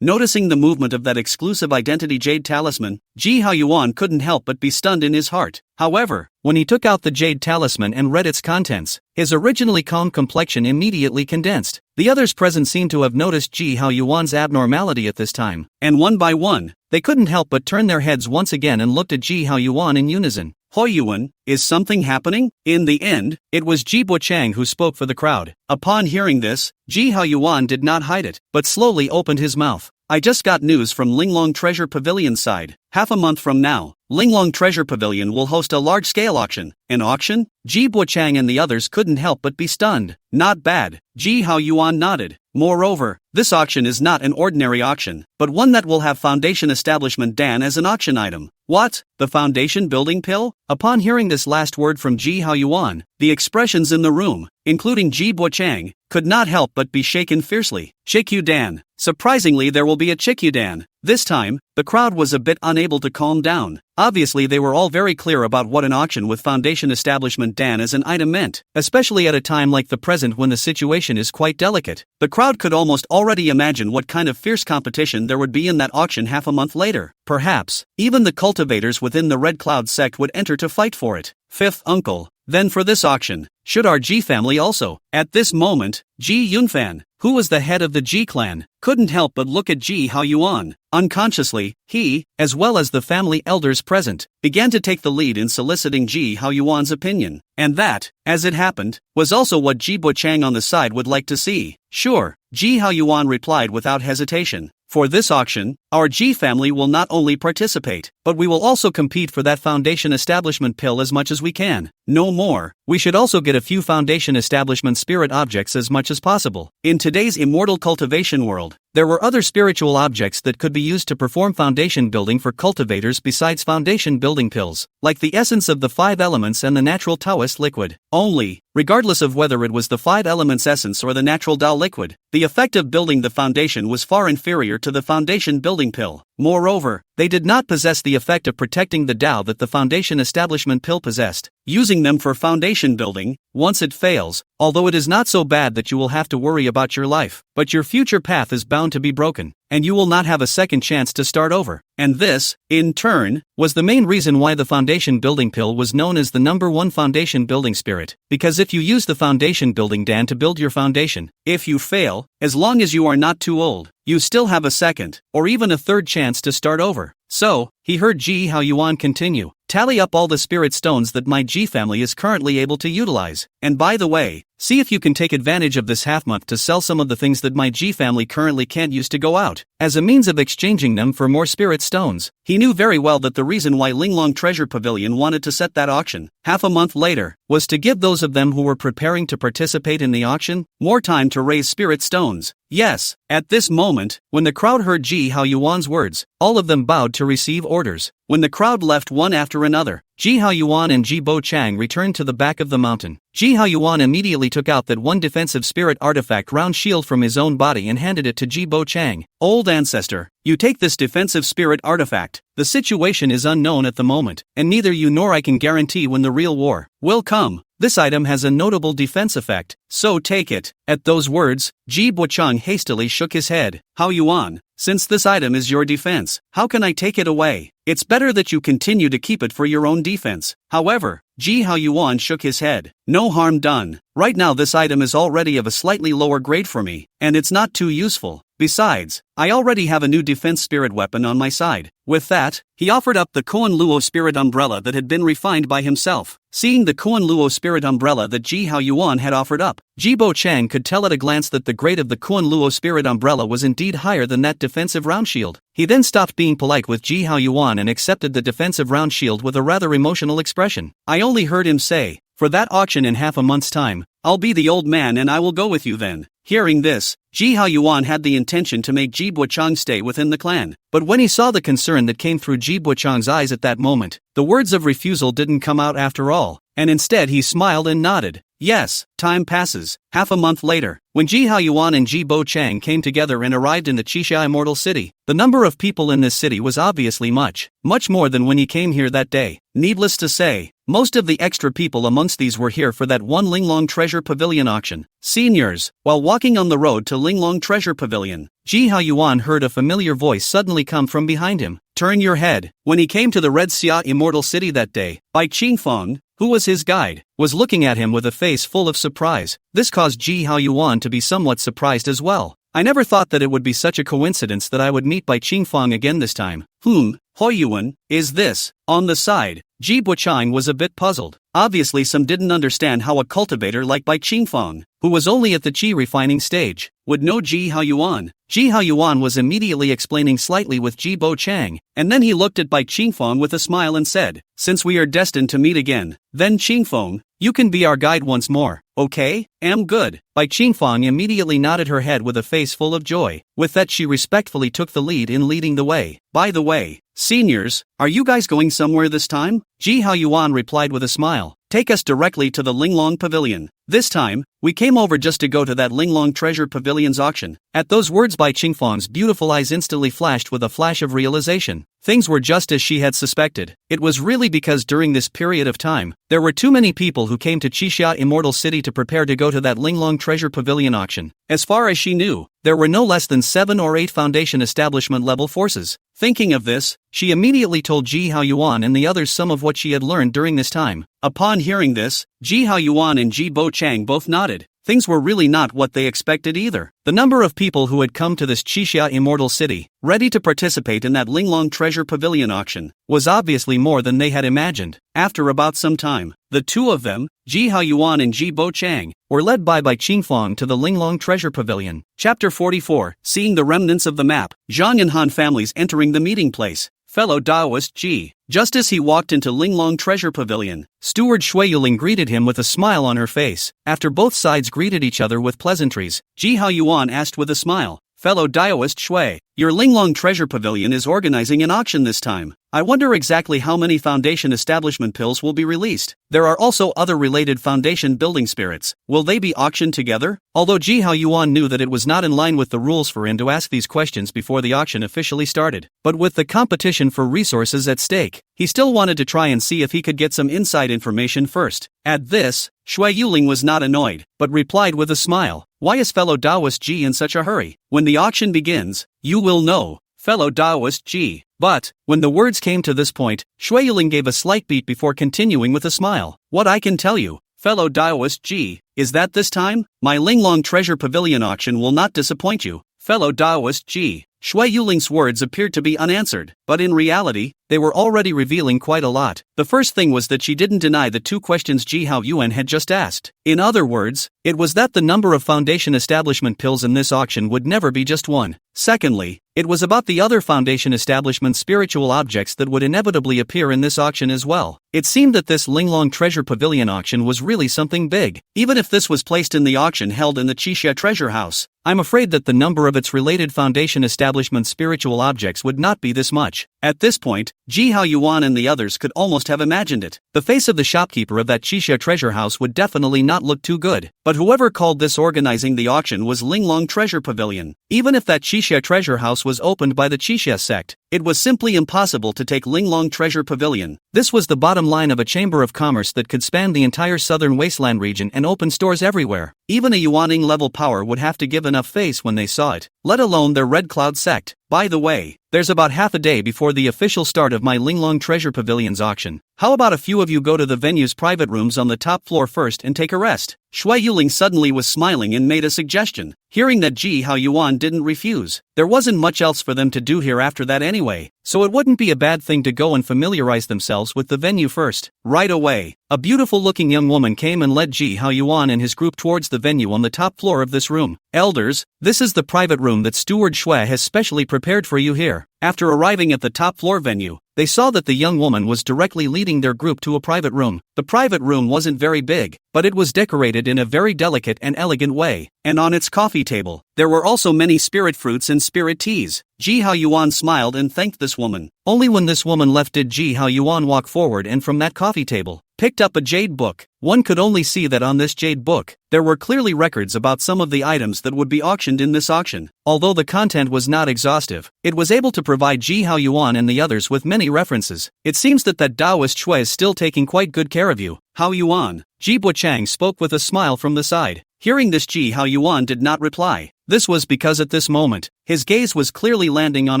Noticing the movement of that exclusive identity jade talisman, Ji Haoyuan couldn't help but be stunned in his heart. However, when he took out the jade talisman and read its contents, his originally calm complexion immediately condensed. The others present seemed to have noticed Ji Haoyuan's abnormality at this time, and one by one, they couldn't help but turn their heads once again and looked at Ji Haoyuan in unison. "Haoyuan, is something happening?" In the end, it was Ji Bochang who spoke for the crowd. Upon hearing this, Ji Haoyuan did not hide it, but slowly opened his mouth. "I just got news from Linglong Treasure Pavilion side. Half a month from now, Linglong Treasure Pavilion will host a large-scale auction." An auction? Ji Bochang and the others couldn't help but be stunned. Not bad. Ji Haoyuan nodded. Moreover, this auction is not an ordinary auction, but one that will have Foundation Establishment Dan as an auction item. What? The Foundation building pill? Upon hearing this last word from Ji Haoyuan, the expressions in the room, including Ji Bochang, could not help but be shaken fiercely. Chikyudan. Surprisingly, there will be a Chikyudan. This time, the crowd was a bit unable to calm down. Obviously, they were all very clear about what an auction with Foundation Establishment Dan as an item meant, especially at a time like the present when the situation is quite delicate. The crowd could almost already imagine what kind of fierce competition there would be in that auction half a month later. Perhaps, even the cultivators within the Redcloud sect would enter to fight for it. Fifth uncle. Then for this auction, should our Ji family also? At this moment, Ji Yunfan, who was the head of the Ji clan, couldn't help but look at Ji Haoyuan. Unconsciously, he, as well as the family elders present, began to take the lead in soliciting Ji Haoyuan's opinion. And that, as it happened, was also what Ji Bochang on the side would like to see. Sure, Ji Haoyuan replied without hesitation. For this auction, our Ji family will not only participate, but we will also compete for that Foundation Establishment pill as much as we can. No more, we should also get a few Foundation Establishment spirit objects as much as possible. In today's immortal cultivation world, there were other spiritual objects that could be used to perform foundation building for cultivators besides foundation building pills, like the essence of the 5 elements and the natural Taoist liquid. Only, regardless of whether it was the 5 elements essence or the natural Tao liquid, the effect of building the foundation was far inferior to the foundation building pill. Moreover, they did not possess the effect of protecting the Tao that the Foundation Establishment pill possessed. Using them for foundation building, once it fails, although it is not so bad that you will have to worry about your life, but your future path is bound to be broken, and you will not have a second chance to start over. And this, in turn, was the main reason why the foundation building pill was known as the #1 foundation building spirit, because if you use the foundation building Dan to build your foundation, if you fail, as long as you are not too old, you still have a second, or even a third chance to start over. So, he heard Ji Haoyuan continue. Tally up all the spirit stones that my Ji family is currently able to utilize. And by the way, See if you can take advantage of this half month to sell some of the things that my G family currently can't use to go out, as a means of exchanging them for more spirit stones. He knew very well that the reason why Linglong Treasure Pavilion wanted to set that auction, half a month later, was to give those of them who were preparing to participate in the auction more time to raise spirit stones. Yes, at this moment, when the crowd heard Ji Haoyuan's words, all of them bowed to receive orders. When the crowd left one after another, Ji Haoyuan and Ji Bo Chang returned to the back of the mountain. Ji Haoyuan immediately took out that one defensive spirit artifact round shield from his own body and handed it to Ji Bo Chang. Old Ancestor, you take this defensive spirit artifact. The situation is unknown at the moment, and neither you nor I can guarantee when the real war will come. This item has a notable defense effect, so take it. At those words, Ji Bochang hastily shook his head. Haoyuan, since this item is your defense, how can I take it away? It's better that you continue to keep it for your own defense. However, Ji Haoyuan shook his head. No harm done. Right now this item is already of a slightly lower grade for me, and it's not too useful. Besides, I already have a new defense spirit weapon on my side. With that, he offered up the Koan Luo spirit umbrella that had been refined by himself. Seeing the Koan Luo spirit umbrella that Ji Haoyuan had offered up, Ji Bo Chang could tell at a glance that the grade of the Koan Luo spirit umbrella was indeed higher than that defensive round shield. He then stopped being polite with Ji Haoyuan and accepted the defensive round shield with a rather emotional expression. I only heard him say, "For that auction in half a month's time, I'll be the old man and I will go with you then." Hearing this, Ji Haoyuan had the intention to make Ji Bochang stay within the clan, but when he saw the concern that came through Ji Bochang's eyes at that moment, the words of refusal didn't come out after all, and instead he smiled and nodded. Yes, time passes. Half a month later, when Ji Haoyuan and Ji Bo Chang came together and arrived in the Qixia Immortal City, the number of people in this city was obviously much more than when he came here that day. Needless to say, most of the extra people amongst these were here for that one Linglong Treasure Pavilion auction. Seniors, while walking on the road to Linglong Treasure Pavilion, Ji Haoyuan heard a familiar voice suddenly come from behind him. Turn your head. When he came to the Red Xia Immortal City that day, Bai Qingfeng, who was his guide, was looking at him with a face full of surprise. This caused Ji Haoyuan to be somewhat surprised as well. I never thought that it would be such a coincidence that I would meet Bai Qingfeng again this time. Haoyuan, is this? On the side, Ji Bochang was a bit puzzled. Obviously some didn't understand how a cultivator like Bai Qingfeng, who was only at the qi refining stage, would know Ji Haoyuan. Ji Haoyuan was immediately explaining slightly with Ji Bo Chang, and then he looked at Bai Qingfeng with a smile and said, "Since we are destined to meet again, then Qingfeng, you can be our guide once more, okay? Am good." Bai Qingfeng immediately nodded her head with a face full of joy. With that she respectfully took the lead in leading the way. By the way, seniors, are you guys going somewhere this time? Ji Haoyuan replied with a smile. Take us directly to the Linglong Pavilion. This time, we came over just to go to that Linglong Treasure Pavilion's auction. At those words Bai Qingfeng's beautiful eyes instantly flashed with a flash of realization. Things were just as she had suspected. It was really because during this period of time, there were too many people who came to Qixia Immortal City to prepare to go to that Linglong Treasure Pavilion auction. As far as she knew, there were no less than 7 or 8 Foundation establishment level forces. Thinking of this, she immediately told Ji Haoyuan and the others some of what she had learned during this time. Upon hearing this, Ji Haoyuan and Ji Bo Chang both nodded. Things were really not what they expected either. The number of people who had come to this Qixia Immortal City, ready to participate in that Linglong Treasure Pavilion auction, was obviously more than they had imagined. After about some time, the two of them, Ji Haoyuan and Ji Bo Chang, were led by Bai Qingfeng to the Linglong Treasure Pavilion. Chapter 44, Seeing the Remnants of the Map. Zhang and Han families entering the meeting place. Fellow Daoist Ji. Just as he walked into Linglong Treasure Pavilion, Steward Shui Yuling greeted him with a smile on her face. After both sides greeted each other with pleasantries, Ji Haoyuan asked with a smile, "Fellow Daoist Shui, your Linglong Treasure Pavilion is organizing an auction this time. I wonder exactly how many Foundation establishment pills will be released. There are also other related Foundation building spirits. Will they be auctioned together?" Although Ji Haoyuan knew that it was not in line with the rules for him to ask these questions before the auction officially started, but with the competition for resources at stake, he still wanted to try and see if he could get some inside information first. At this, Shui Yuling was not annoyed, but replied with a smile, "Why is fellow Daoist Ji in such a hurry? When the auction begins, you will know, fellow Daoist Ji." But, when the words came to this point, Shui Yuling gave a slight beat before continuing with a smile. "What I can tell you, fellow Daoist Ji, is that this time, my Linglong Treasure Pavilion auction will not disappoint you, fellow Daoist Ji." Shui Yuling's words appeared to be unanswered, but in reality, they were already revealing quite a lot. The first thing was that she didn't deny the two questions Ji Hao Yuan had just asked. In other words, it was that the number of Foundation establishment pills in this auction would never be just one. Secondly, it was about the other Foundation establishment spiritual objects that would inevitably appear in this auction as well. It seemed that this Linglong Treasure Pavilion auction was really something big. Even if this was placed in the auction held in the Qixia Treasure House, I'm afraid that the number of its related Foundation establishment spiritual objects would not be this much. At this point, Ji Hao Yuan and the others could almost have imagined it. The face of the shopkeeper of that Qixia Treasure House would definitely not look too good. But whoever called this organizing the auction was Linglong Treasure Pavilion. Even if that Qixia Treasure House was opened by the Qixia sect, it was simply impossible to take Linglong Treasure Pavilion. This was the bottom line of a chamber of commerce that could span the entire southern wasteland region and open stores everywhere. Even a Yuaning level power would have to give enough face when they saw it, let alone their Redcloud sect. By the way, there's about half a day before the official start of my Linglong Treasure Pavilion's auction. How about a few of you go to the venue's private rooms on the top floor first and take a rest? Shui Yuling suddenly was smiling and made a suggestion. Hearing that Ji Hao Yuan didn't refuse, there wasn't much else for them to do here after that anyway, so it wouldn't be a bad thing to go and familiarize themselves with the venue first. Right away, a beautiful-looking young woman came and led Ji Hao Yuan and his group towards the venue on the top floor of this room. Elders, this is the private room that Steward Shui has specially prepared for you here. After arriving at the top floor venue, they saw that the young woman was directly leading their group to a private room. The private room wasn't very big, but it was decorated in a very delicate and elegant way, and on its coffee table, there were also many spirit fruits and spirit teas. Ji Hao Yuan smiled and thanked this woman. Only when this woman left did Ji Hao Yuan walk forward and from that coffee table, picked up a jade book. One could only see that on this jade book, there were clearly records about some of the items that would be auctioned in this auction. Although the content was not exhaustive, it was able to provide Ji Hao Yuan and the others with many references. It seems that Taoist Shui is still taking quite good care of you, Hao Yuan. Ji Buchang spoke with a smile from the side. Hearing this, Ji Hao Yuan did not reply. This was because at this moment, his gaze was clearly landing on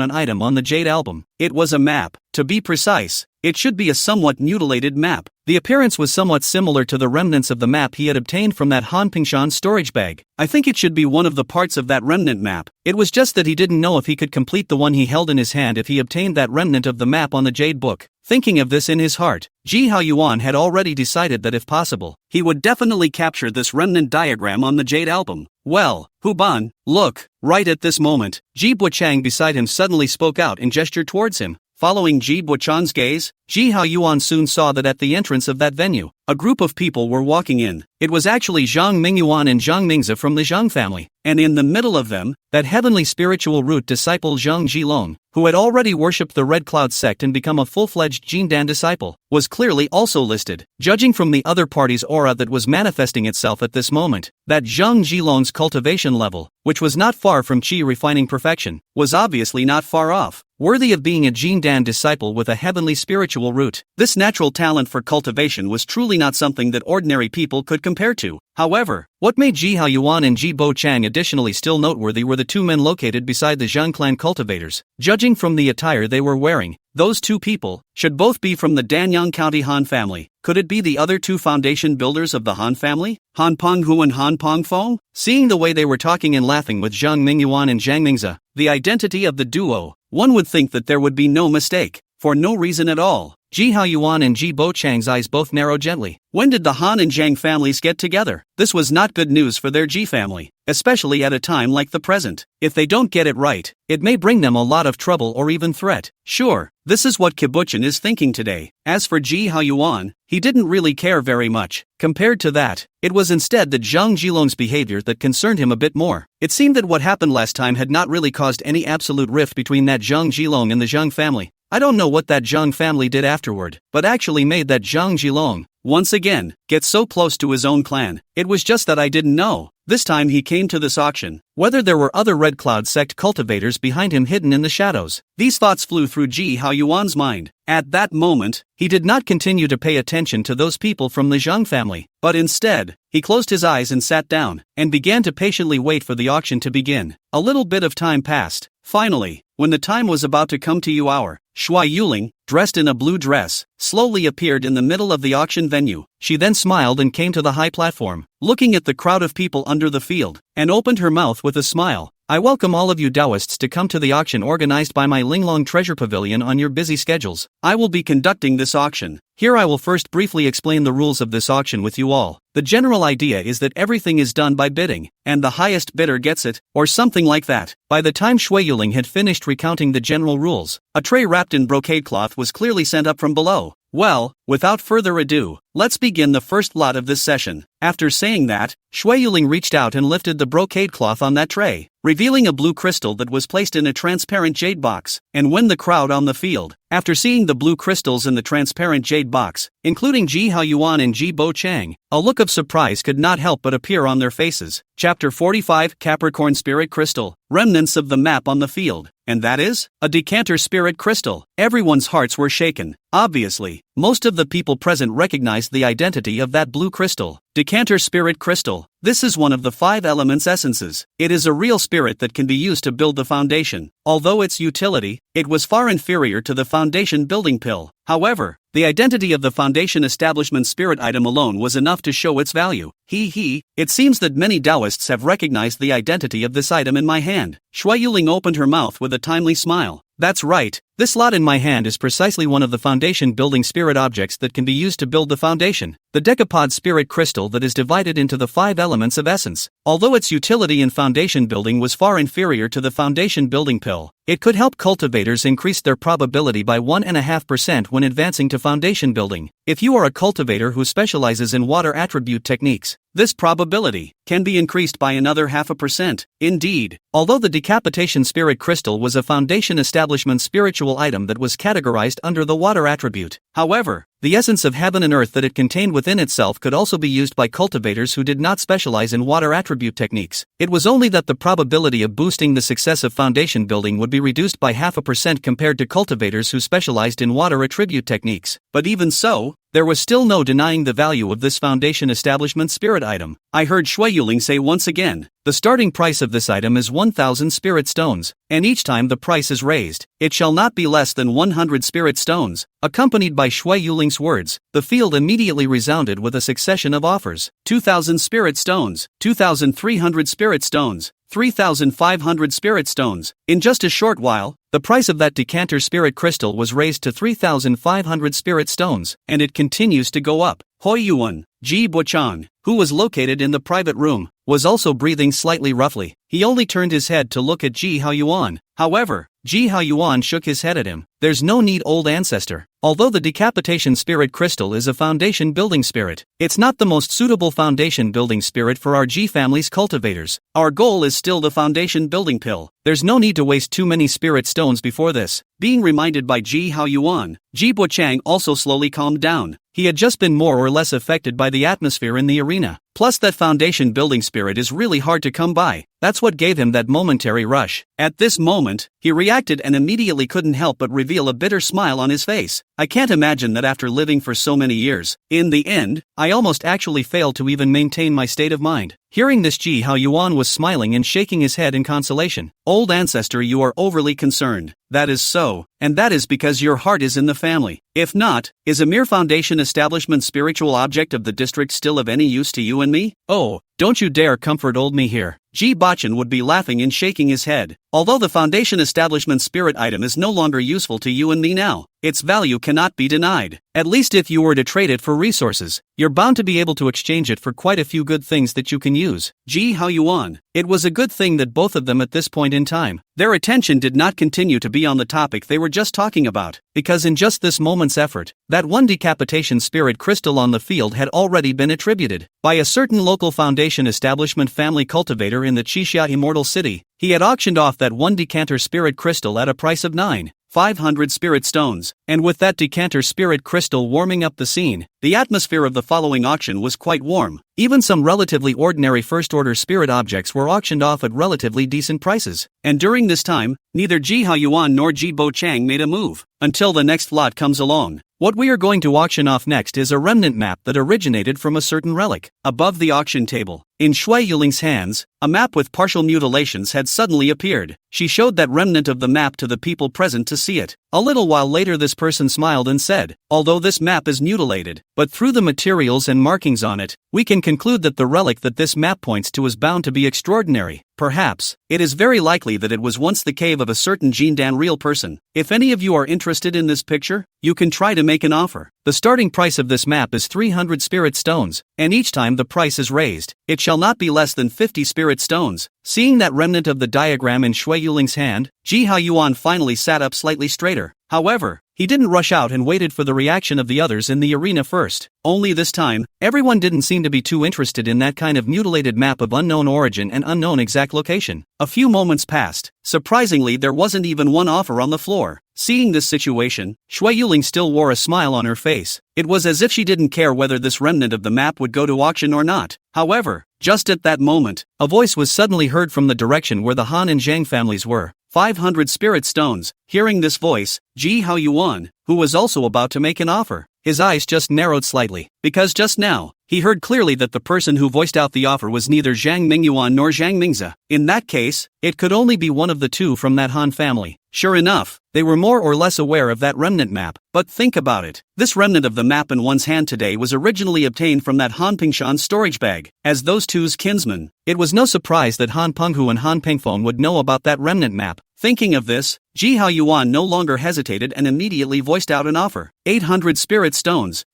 an item on the jade album. It was a map. To be precise, it should be a somewhat mutilated map. The appearance was somewhat similar to the remnants of the map he had obtained from that Han Pingshan storage bag. I think it should be one of the parts of that remnant map. It was just that he didn't know if he could complete the one he held in his hand if he obtained that remnant of the map on the jade book. Thinking of this in his heart, Ji Hao Yuan had already decided that if possible, he would definitely capture this remnant diagram on the jade album. Well, Huban, look. Right at this moment, Ji Buchang beside him suddenly spoke out and gestured towards him. Following Ji Buchang's gaze, Ji Hao Yuan soon saw that at the entrance of that venue, a group of people were walking in. It was actually Zhang Mingyuan and Zhang Mingzi from the Zhang family, and in the middle of them, that heavenly spiritual root disciple Zhang Zhilong, who had already worshipped the Redcloud sect and become a full-fledged Jindan disciple, was clearly also listed. Judging from the other party's aura that was manifesting itself at this moment, that Zhang Zhilong's cultivation level, which was not far from qi refining perfection, was obviously not far off, worthy of being a Jindan disciple with a heavenly spiritual root. This natural talent for cultivation was truly not something that ordinary people could compare to. However, what made Ji Hao Yuan and Ji Bo Chang additionally still noteworthy were the two men located beside the Zhang clan cultivators. Judging from the attire they were wearing, those two people should both be from the Danyang County Han family. Could it be the other two foundation builders of the Han family, Han Penghu and Han Pengfeng? Seeing the way they were talking and laughing with Zhang Mingyuan and Zhang Mingzi, the identity of the duo, one would think that there would be no mistake. For no reason at all, Ji Hao Yuan and Ji Bo Chang's eyes both narrowed gently. When did the Han and Zhang families get together? This was not good news for their Ji family, especially at a time like the present. If they don't get it right, it may bring them a lot of trouble or even threat. Sure, this is what Kibuchin is thinking today. As for Ji Hao Yuan, he didn't really care very much. Compared to that, it was instead the Zhang Zhilong's behavior that concerned him a bit more. It seemed that what happened last time had not really caused any absolute rift between that Zhang Zhilong and the Zhang family. I don't know what that Zhang family did afterward, but actually made that Zhang Zhilong, once again, get so close to his own clan. It was just that I didn't know. This time he came to this auction, whether there were other Redcloud sect cultivators behind him hidden in the shadows. These thoughts flew through Ji Hao Yuan's mind. At that moment, he did not continue to pay attention to those people from the Zhang family, but instead, he closed his eyes and sat down, and began to patiently wait for the auction to begin. A little bit of time passed. Finally, when the time was about to come to Shui Yuling, dressed in a blue dress, slowly appeared in the middle of the auction venue. She then smiled and came to the high platform, looking at the crowd of people under the field, and opened her mouth with a smile. I welcome all of you Taoists to come to the auction organized by my Linglong Treasure Pavilion on your busy schedules. I will be conducting this auction. Here I will first briefly explain the rules of this auction with you all. The general idea is that everything is done by bidding, and the highest bidder gets it, or something like that. By the time Shui Yuling had finished recounting the general rules, a tray wrapped in brocade cloth was clearly sent up from below. Well, without further ado, let's begin the first lot of this session. After saying that, Shui Yuling reached out and lifted the brocade cloth on that tray, revealing a blue crystal that was placed in a transparent jade box. And when the crowd on the field, after seeing the blue crystals in the transparent jade box, including Ji Haoyuan and Ji Bo Chang, a look of surprise could not help but appear on their faces. Chapter 45, Capricorn Spirit Crystal, Remnants of the Map on the Field. And that is? A decanter spirit crystal. Everyone's hearts were shaken. Obviously, most of the people present recognized the identity of that blue crystal. Decanter spirit crystal. This is one of the 5 elements essences. It is a real spirit that can be used to build the foundation. Although its utility, it was far inferior to the foundation building pill. However, the identity of the foundation establishment spirit item alone was enough to show its value. It seems that many Taoists have recognized the identity of this item in my hand. Shui Yuling opened her mouth with a timely smile. That's right, this lot in my hand is precisely one of the foundation building spirit objects that can be used to build the foundation. The decapod spirit crystal that is divided into the 5 elements of essence. Although its utility in foundation building was far inferior to the foundation building pill, it could help cultivators increase their probability by 1.5% when advancing to foundation building. If you are a cultivator who specializes in water attribute techniques, this probability can be increased by another 0.5%. Indeed, although the decapitation spirit crystal was a foundation establishment spiritual item that was categorized under the water attribute, however, the essence of heaven and earth that it contained within itself could also be used by cultivators who did not specialize in water attribute techniques. It was only that the probability of boosting the success of foundation building would be reduced by 0.5% compared to cultivators who specialized in water attribute techniques. But even so, there was still no denying the value of this foundation establishment spirit item. I heard Shui Yuling say once again, the starting price of this item is 1,000 spirit stones, and each time the price is raised, it shall not be less than 100 spirit stones. Accompanied by Shui Yuling's words, the field immediately resounded with a succession of offers. 2,000 spirit stones, 2,300 spirit stones, 3,500 spirit stones. In just a short while, the price of that decanter spirit crystal was raised to 3,500 spirit stones, and it continues to go up. Hoi Yuan, Ji Bochang, who was located in the private room, was also breathing slightly roughly. He only turned his head to look at Ji Haoyuan. However, Ji Haoyuan shook his head at him. There's no need, old ancestor. Although the decapitation spirit crystal is a foundation building spirit, it's not the most suitable foundation building spirit for our Ji family's cultivators. Our goal is still the foundation building pill. There's no need to waste too many spirit stones before this. Being reminded by Ji Haoyuan, Ji Bochang also slowly calmed down. He had just been more or less affected by the atmosphere in the arena. Plus that foundation building spirit is really hard to come by. That's what gave him that momentary rush. At this moment, he reacted and immediately couldn't help but reveal a bitter smile on his face. I can't imagine that after living for so many years, in the end, I almost actually failed to even maintain my state of mind. Hearing this, Ji Haoyuan was smiling and shaking his head in consolation. Old ancestor, you are overly concerned. That is so, and that is because your heart is in the family. If not, is a mere foundation establishment spiritual object of the district still of any use to you and me? Oh, don't you dare comfort old me here. Ji Bachan would be laughing and shaking his head. Although the foundation establishment spirit item is no longer useful to you and me now, its value cannot be denied. At least if you were to trade it for resources, you're bound to be able to exchange it for quite a few good things that you can use. Ji Haoyuan. It was a good thing that both of them at this point in time, their attention did not continue to be on the topic they were just talking about, because in just this moment's effort, that one decapitation spirit crystal on the field had already been attributed by a certain local foundation establishment family cultivator in the Qixia Immortal City. He had auctioned off that one decanter spirit crystal at a price of 9,500 spirit stones, and with that decanter spirit crystal warming up the scene, the atmosphere of the following auction was quite warm. Even some relatively ordinary first-order spirit objects were auctioned off at relatively decent prices, and during this time, neither Ji Haoyuan nor Ji Bochang made a move, until the next lot comes along. What we are going to auction off next is a remnant map that originated from a certain relic. Above the auction table, in Shui Yuling's hands, a map with partial mutilations had suddenly appeared. She showed that remnant of the map to the people present to see it. A little while later this person smiled and said, although this map is mutilated, but through the materials and markings on it, we can conclude that the relic that this map points to is bound to be extraordinary. Perhaps, it is very likely that it was once the cave of a certain Jindan real person. If any of you are interested in this picture, you can try to make an offer. The starting price of this map is 300 spirit stones, and each time the price is raised, it shall not be less than 50 spirit stones. Seeing that remnant of the diagram in Shui Yuling's hand, Ji Haoyuan finally sat up slightly straighter. However, he didn't rush out and waited for the reaction of the others in the arena first. Only this time, everyone didn't seem to be too interested in that kind of mutilated map of unknown origin and unknown exact location. A few moments passed. Surprisingly, there wasn't even one offer on the floor. Seeing this situation, Shui Yuling still wore a smile on her face. It was as if she didn't care whether this remnant of the map would go to auction or not. However, just at that moment, a voice was suddenly heard from the direction where the Han and Zhang families were. 500 spirit stones. Hearing this voice, Ji Haoyuan, who was also about to make an offer, his eyes just narrowed slightly, because just now, he heard clearly that the person who voiced out the offer was neither Zhang Mingyuan nor Zhang Mingze. In that case, it could only be one of the two from that Han family. Sure enough, they were more or less aware of that remnant map, but think about it. This remnant of the map in one's hand today was originally obtained from that Han Pingshan's storage bag. As those two's kinsmen, it was no surprise that Han Penghu and Han Pengfeng would know about that remnant map. Thinking of this, Ji Haoyuan no longer hesitated and immediately voiced out an offer. 800 spirit stones.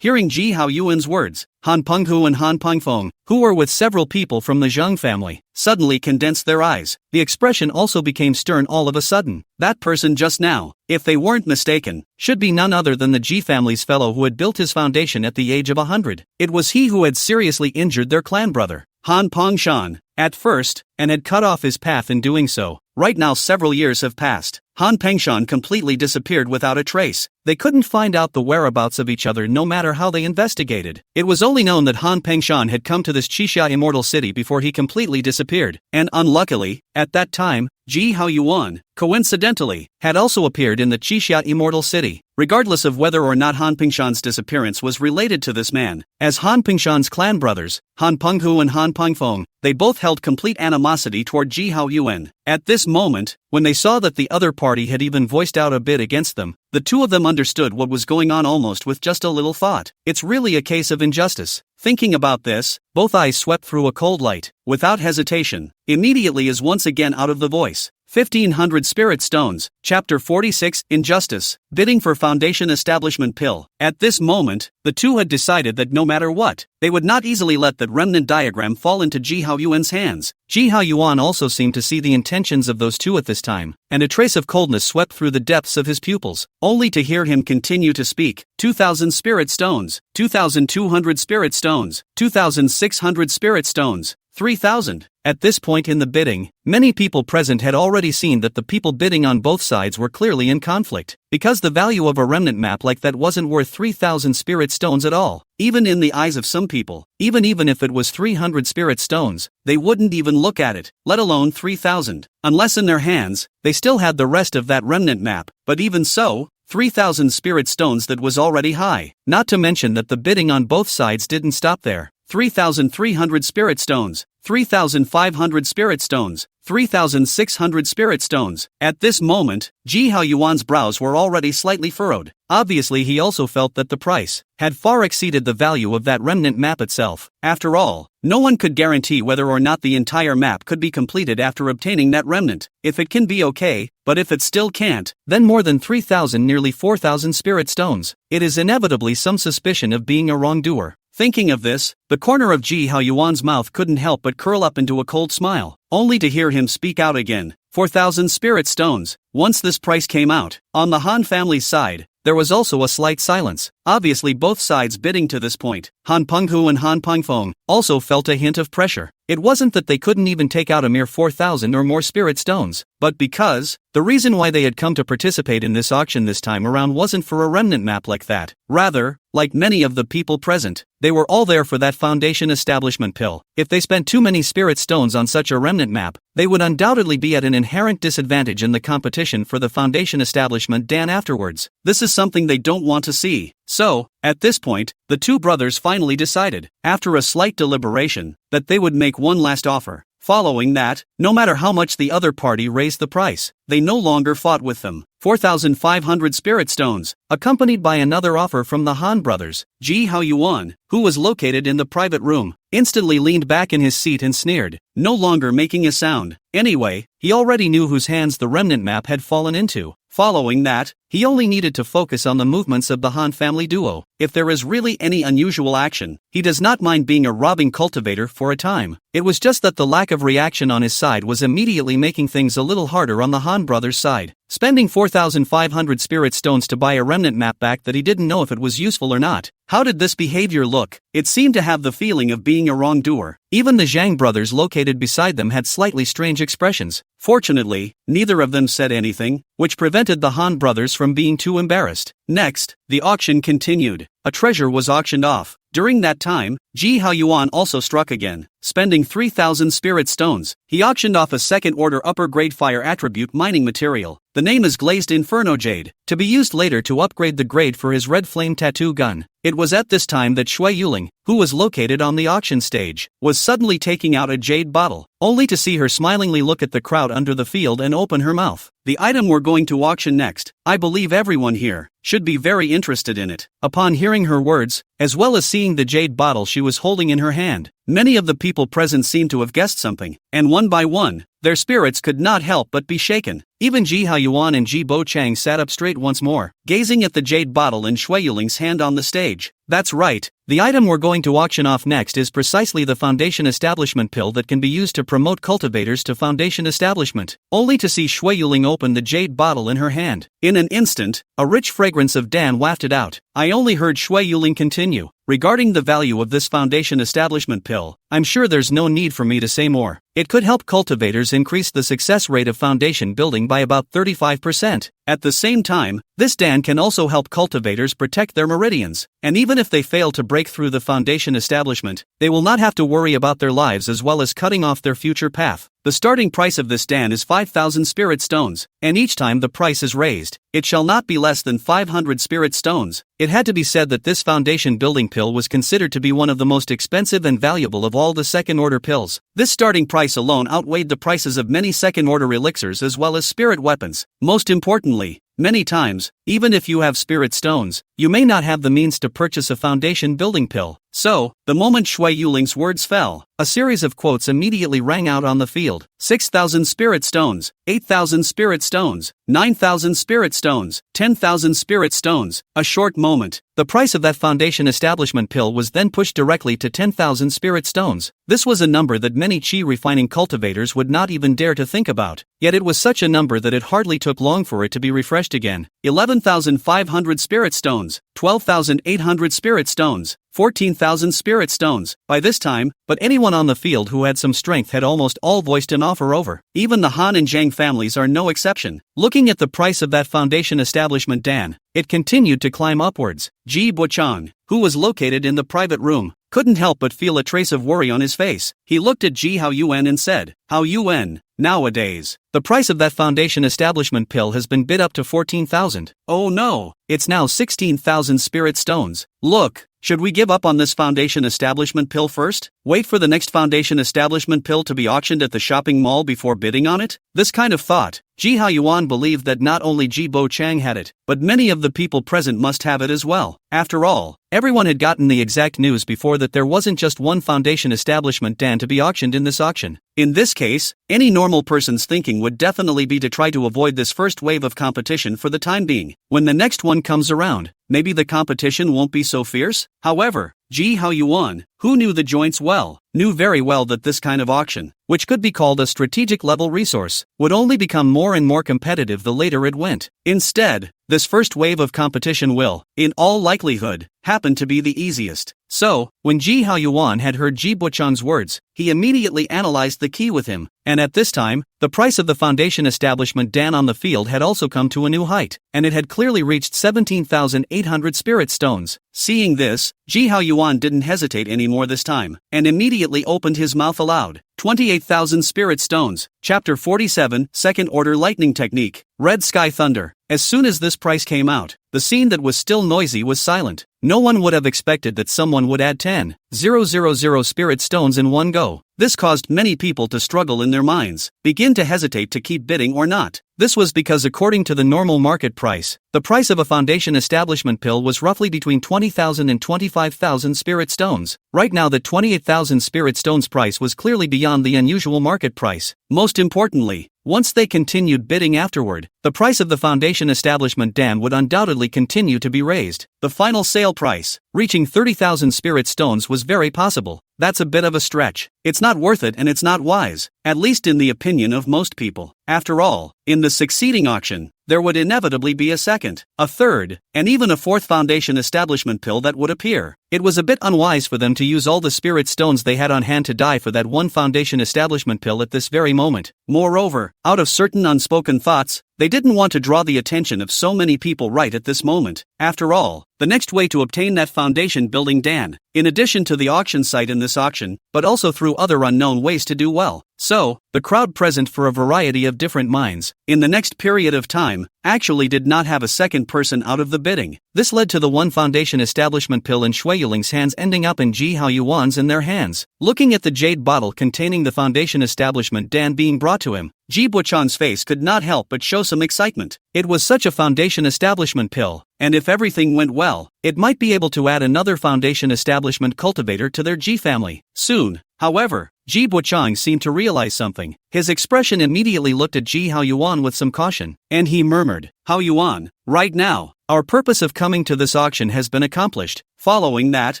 Hearing Ji Haoyuan's words, Han Penghu and Han Pengfeng, who were with several people from the Zheng family, suddenly condensed their eyes. The expression also became stern all of a sudden. That person just now, if they weren't mistaken, should be none other than the Ji family's fellow who had built his foundation at the age of 100. It was he who had seriously injured their clan brother, Han Pongshan, at first, and had cut off his path in doing so. Right now several years have passed. Han Pengshan completely disappeared without a trace. They couldn't find out the whereabouts of each other no matter how they investigated. It was only known that Han Pengshan had come to this Qixia immortal city before he completely disappeared, and unluckily, at that time, Ji Haoyuan, coincidentally, had also appeared in the Qixia immortal city. Regardless of whether or not Han Pingshan's disappearance was related to this man, as Han Pingshan's clan brothers, Han Penghu and Han Pengfeng, they both held complete animosity toward Ji Haoyuan. At this moment, when they saw that the other party had even voiced out a bid against them, the two of them understood what was going on almost with just a little thought. It's really a case of injustice. Thinking about this, both eyes swept through a cold light. Without hesitation, immediately is once again out of the voice. 1500 Spirit Stones, Chapter 46, Injustice, Bidding for Foundation Establishment Pill. At this moment, the two had decided that no matter what, they would not easily let that remnant diagram fall into Ji Haoyuan's hands. Ji Haoyuan also seemed to see the intentions of those two at this time, and a trace of coldness swept through the depths of his pupils, only to hear him continue to speak. 2,000 Spirit Stones, 2,200 Spirit Stones, 2,600 Spirit Stones, 3,000. At this point in the bidding, many people present had already seen that the people bidding on both sides were clearly in conflict, because the value of a remnant map like that wasn't worth 3,000 spirit stones at all. Even in the eyes of some people, even if it was 300 spirit stones, they wouldn't even look at it, let alone 3,000. Unless in their hands, they still had the rest of that remnant map, but even so, 3,000 spirit stones, that was already high. Not to mention that the bidding on both sides didn't stop there. 3,300 spirit stones, 3,500 spirit stones, 3,600 spirit stones. At this moment, Ji Haoyuan's brows were already slightly furrowed. Obviously he also felt that the price had far exceeded the value of that remnant map itself. After all, no one could guarantee whether or not the entire map could be completed after obtaining that remnant. If it can be okay, but if it still can't, then more than 3,000, nearly 4,000 spirit stones, it is inevitably some suspicion of being a wrongdoer. Thinking of this, the corner of Ji Haoyuan's mouth couldn't help but curl up into a cold smile, only to hear him speak out again. 4,000 spirit stones. Once this price came out, on the Han family's side, there was also a slight silence. Obviously both sides bidding to this point, Han Penghu and Han Pengfeng, also felt a hint of pressure. It wasn't that they couldn't even take out a mere 4,000 or more spirit stones, but because, the reason why they had come to participate in this auction this time around wasn't for a remnant map like that. Rather, like many of the people present, they were all there for that foundation establishment pill. If they spent too many spirit stones on such a remnant map, they would undoubtedly be at an inherent disadvantage in the competition for the foundation establishment dan afterwards. This is something they don't want to see. So, at this point, the two brothers finally decided, after a slight deliberation, that they would make one last offer. Following that, no matter how much the other party raised the price, they no longer fought with them. 4,500 spirit stones, accompanied by another offer from the Han brothers. Ji Haoyuan, who was located in the private room, instantly leaned back in his seat and sneered, no longer making a sound. Anyway, he already knew whose hands the remnant map had fallen into. Following that, he only needed to focus on the movements of the Han family duo. If there is really any unusual action, he does not mind being a robbing cultivator for a time. It was just that the lack of reaction on his side was immediately making things a little harder on the Han brothers' side. Spending 4,500 spirit stones to buy a remnant map back that he didn't know if it was useful or not. How did this behavior look? It seemed to have the feeling of being a wrongdoer. Even the Zhang brothers located beside them had slightly strange expressions. Fortunately, neither of them said anything, which prevented the Han brothers from being too embarrassed. Next, the auction continued. A treasure was auctioned off. During that time, Ji Haoyuan also struck again. Spending 3,000 spirit stones, he auctioned off a second-order upper-grade fire attribute mining material. The name is Glazed Inferno Jade, to be used later to upgrade the grade for his red flame tattoo gun. It was at this time that Shui Yuling, who was located on the auction stage, was suddenly taking out a jade bottle, only to see her smilingly look at the crowd under the field and open her mouth. The item we're going to auction next, I believe everyone here should be very interested in it. Upon hearing her words, as well as seeing the jade bottle she was holding in her hand, many of the people present seemed to have guessed something, and one by one, their spirits could not help but be shaken. Even Ji Haoyuan and Ji Bochang sat up straight once more, gazing at the jade bottle in Shui Yuling's hand on the stage. That's right, the item we're going to auction off next is precisely the Foundation Establishment pill that can be used to promote cultivators to Foundation Establishment. Only to see Shui Yuling open the jade bottle in her hand. In an instant, a rich fragrance of Dan wafted out. I only heard Shui Yuling continue. Regarding the value of this Foundation Establishment pill, I'm sure there's no need for me to say more. It could help cultivators increase the success rate of foundation building by about 35%. At the same time, this Dan can also help cultivators protect their meridians, and even if they fail to break through the foundation establishment, they will not have to worry about their lives as well as cutting off their future path. The starting price of this Dan is 5,000 spirit stones, and each time the price is raised, it shall not be less than 500 spirit stones. It had to be said that this foundation building pill was considered to be one of the most expensive and valuable of all the second-order pills. This starting price alone outweighed the prices of many second-order elixirs as well as spirit weapons. Most importantly, many times, even if you have spirit stones, you may not have the means to purchase a foundation building pill. So, the moment Shui Yuling's words fell, a series of quotes immediately rang out on the field. 6,000 spirit stones, 8,000 spirit stones, 9,000 spirit stones, 10,000 spirit stones. A short moment, the price of that foundation establishment pill was then pushed directly to 10,000 spirit stones. This was a number that many chi refining cultivators would not even dare to think about. Yet it was such a number that it hardly took long for it to be refreshed again. 11,500 spirit stones, 12,800 spirit stones, 14,000 spirit stones. By this time, but anyone on the field who had some strength had almost all voiced an offer over. Even the Han and Zhang families are no exception. Looking at the price of that foundation establishment Dan, it continued to climb upwards. Ji Bochang, who was located in the private room, couldn't help but feel a trace of worry on his face. He looked at Ji Haoyuan and said, Haoyuan, nowadays, the price of that foundation establishment pill has been bid up to 14,000. Oh no, it's now 16,000 spirit stones. Look, should we give up on this foundation establishment pill first? Wait for the next foundation establishment pill to be auctioned at the shopping mall before bidding on it? This kind of thought, Ji Haoyuan believed that not only Ji Bochang had it, but many of the people present must have it as well. After all, everyone had gotten the exact news before that there wasn't just one foundation establishment Dan to be auctioned in this auction. In this case, any normal person's thinking would definitely be to try to avoid this first wave of competition for the time being. When the next one comes around, maybe the competition won't be so fierce? However, Ji Haoyuan, who knew the joints well, knew very well that this kind of auction, which could be called a strategic level resource, would only become more and more competitive the later it went. Instead, this first wave of competition will, in all likelihood, happen to be the easiest. So, when Ji Haoyuan had heard Ji Bochang's words, he immediately analyzed the key with him, and at this time, the price of the foundation establishment Dan on the field had also come to a new height, and it had clearly reached 17,800 spirit stones. Seeing this, Ji Haoyuan didn't hesitate anymore this time, and immediately opened his mouth aloud. 28,000 spirit stones. Chapter 47, Second Order Lightning Technique, Red Sky Thunder. As soon as this price came out, the scene that was still noisy was silent. No one would have expected that someone would add 10,000 spirit stones in one go. This caused many people to struggle in their minds, begin to hesitate to keep bidding or not. This was because according to the normal market price, the price of a foundation establishment pill was roughly between 20,000 and 25,000 spirit stones. Right now the 28,000 spirit stones price was clearly beyond the unusual market price. Most importantly, once they continued bidding afterward, the price of the foundation establishment dan would undoubtedly continue to be raised. The final sale price, reaching 30,000 spirit stones, was very possible. That's a bit of a stretch. It's not worth it and it's not wise, at least in the opinion of most people. After all, in the succeeding auction, there would inevitably be a second, a third, and even a fourth foundation establishment pill that would appear. It was a bit unwise for them to use all the spirit stones they had on hand to die for that one foundation establishment pill at this very moment. Moreover, out of certain unspoken thoughts, they didn't want to draw the attention of so many people right at this moment. After all, the next way to obtain that foundation building dan, in addition to the auction site in this auction, but also through other unknown ways to do well. So, the crowd present for a variety of different minds, in the next period of time, actually did not have a second person out of the bidding. This led to the one foundation establishment pill in Shui Yuling's hands ending up in Ji Haoyuan's in their hands. Looking at the jade bottle containing the foundation establishment dan being brought to him, Ji Buchang's face could not help but show some excitement. It was such a foundation establishment pill, and if everything went well, it might be able to add another foundation establishment cultivator to their Ji family. Soon, however, Ji Buchang seemed to realize something. His expression immediately looked at Ji Haoyuan with some caution, and he murmured, "Haoyuan, right now, our purpose of coming to this auction has been accomplished. Following that,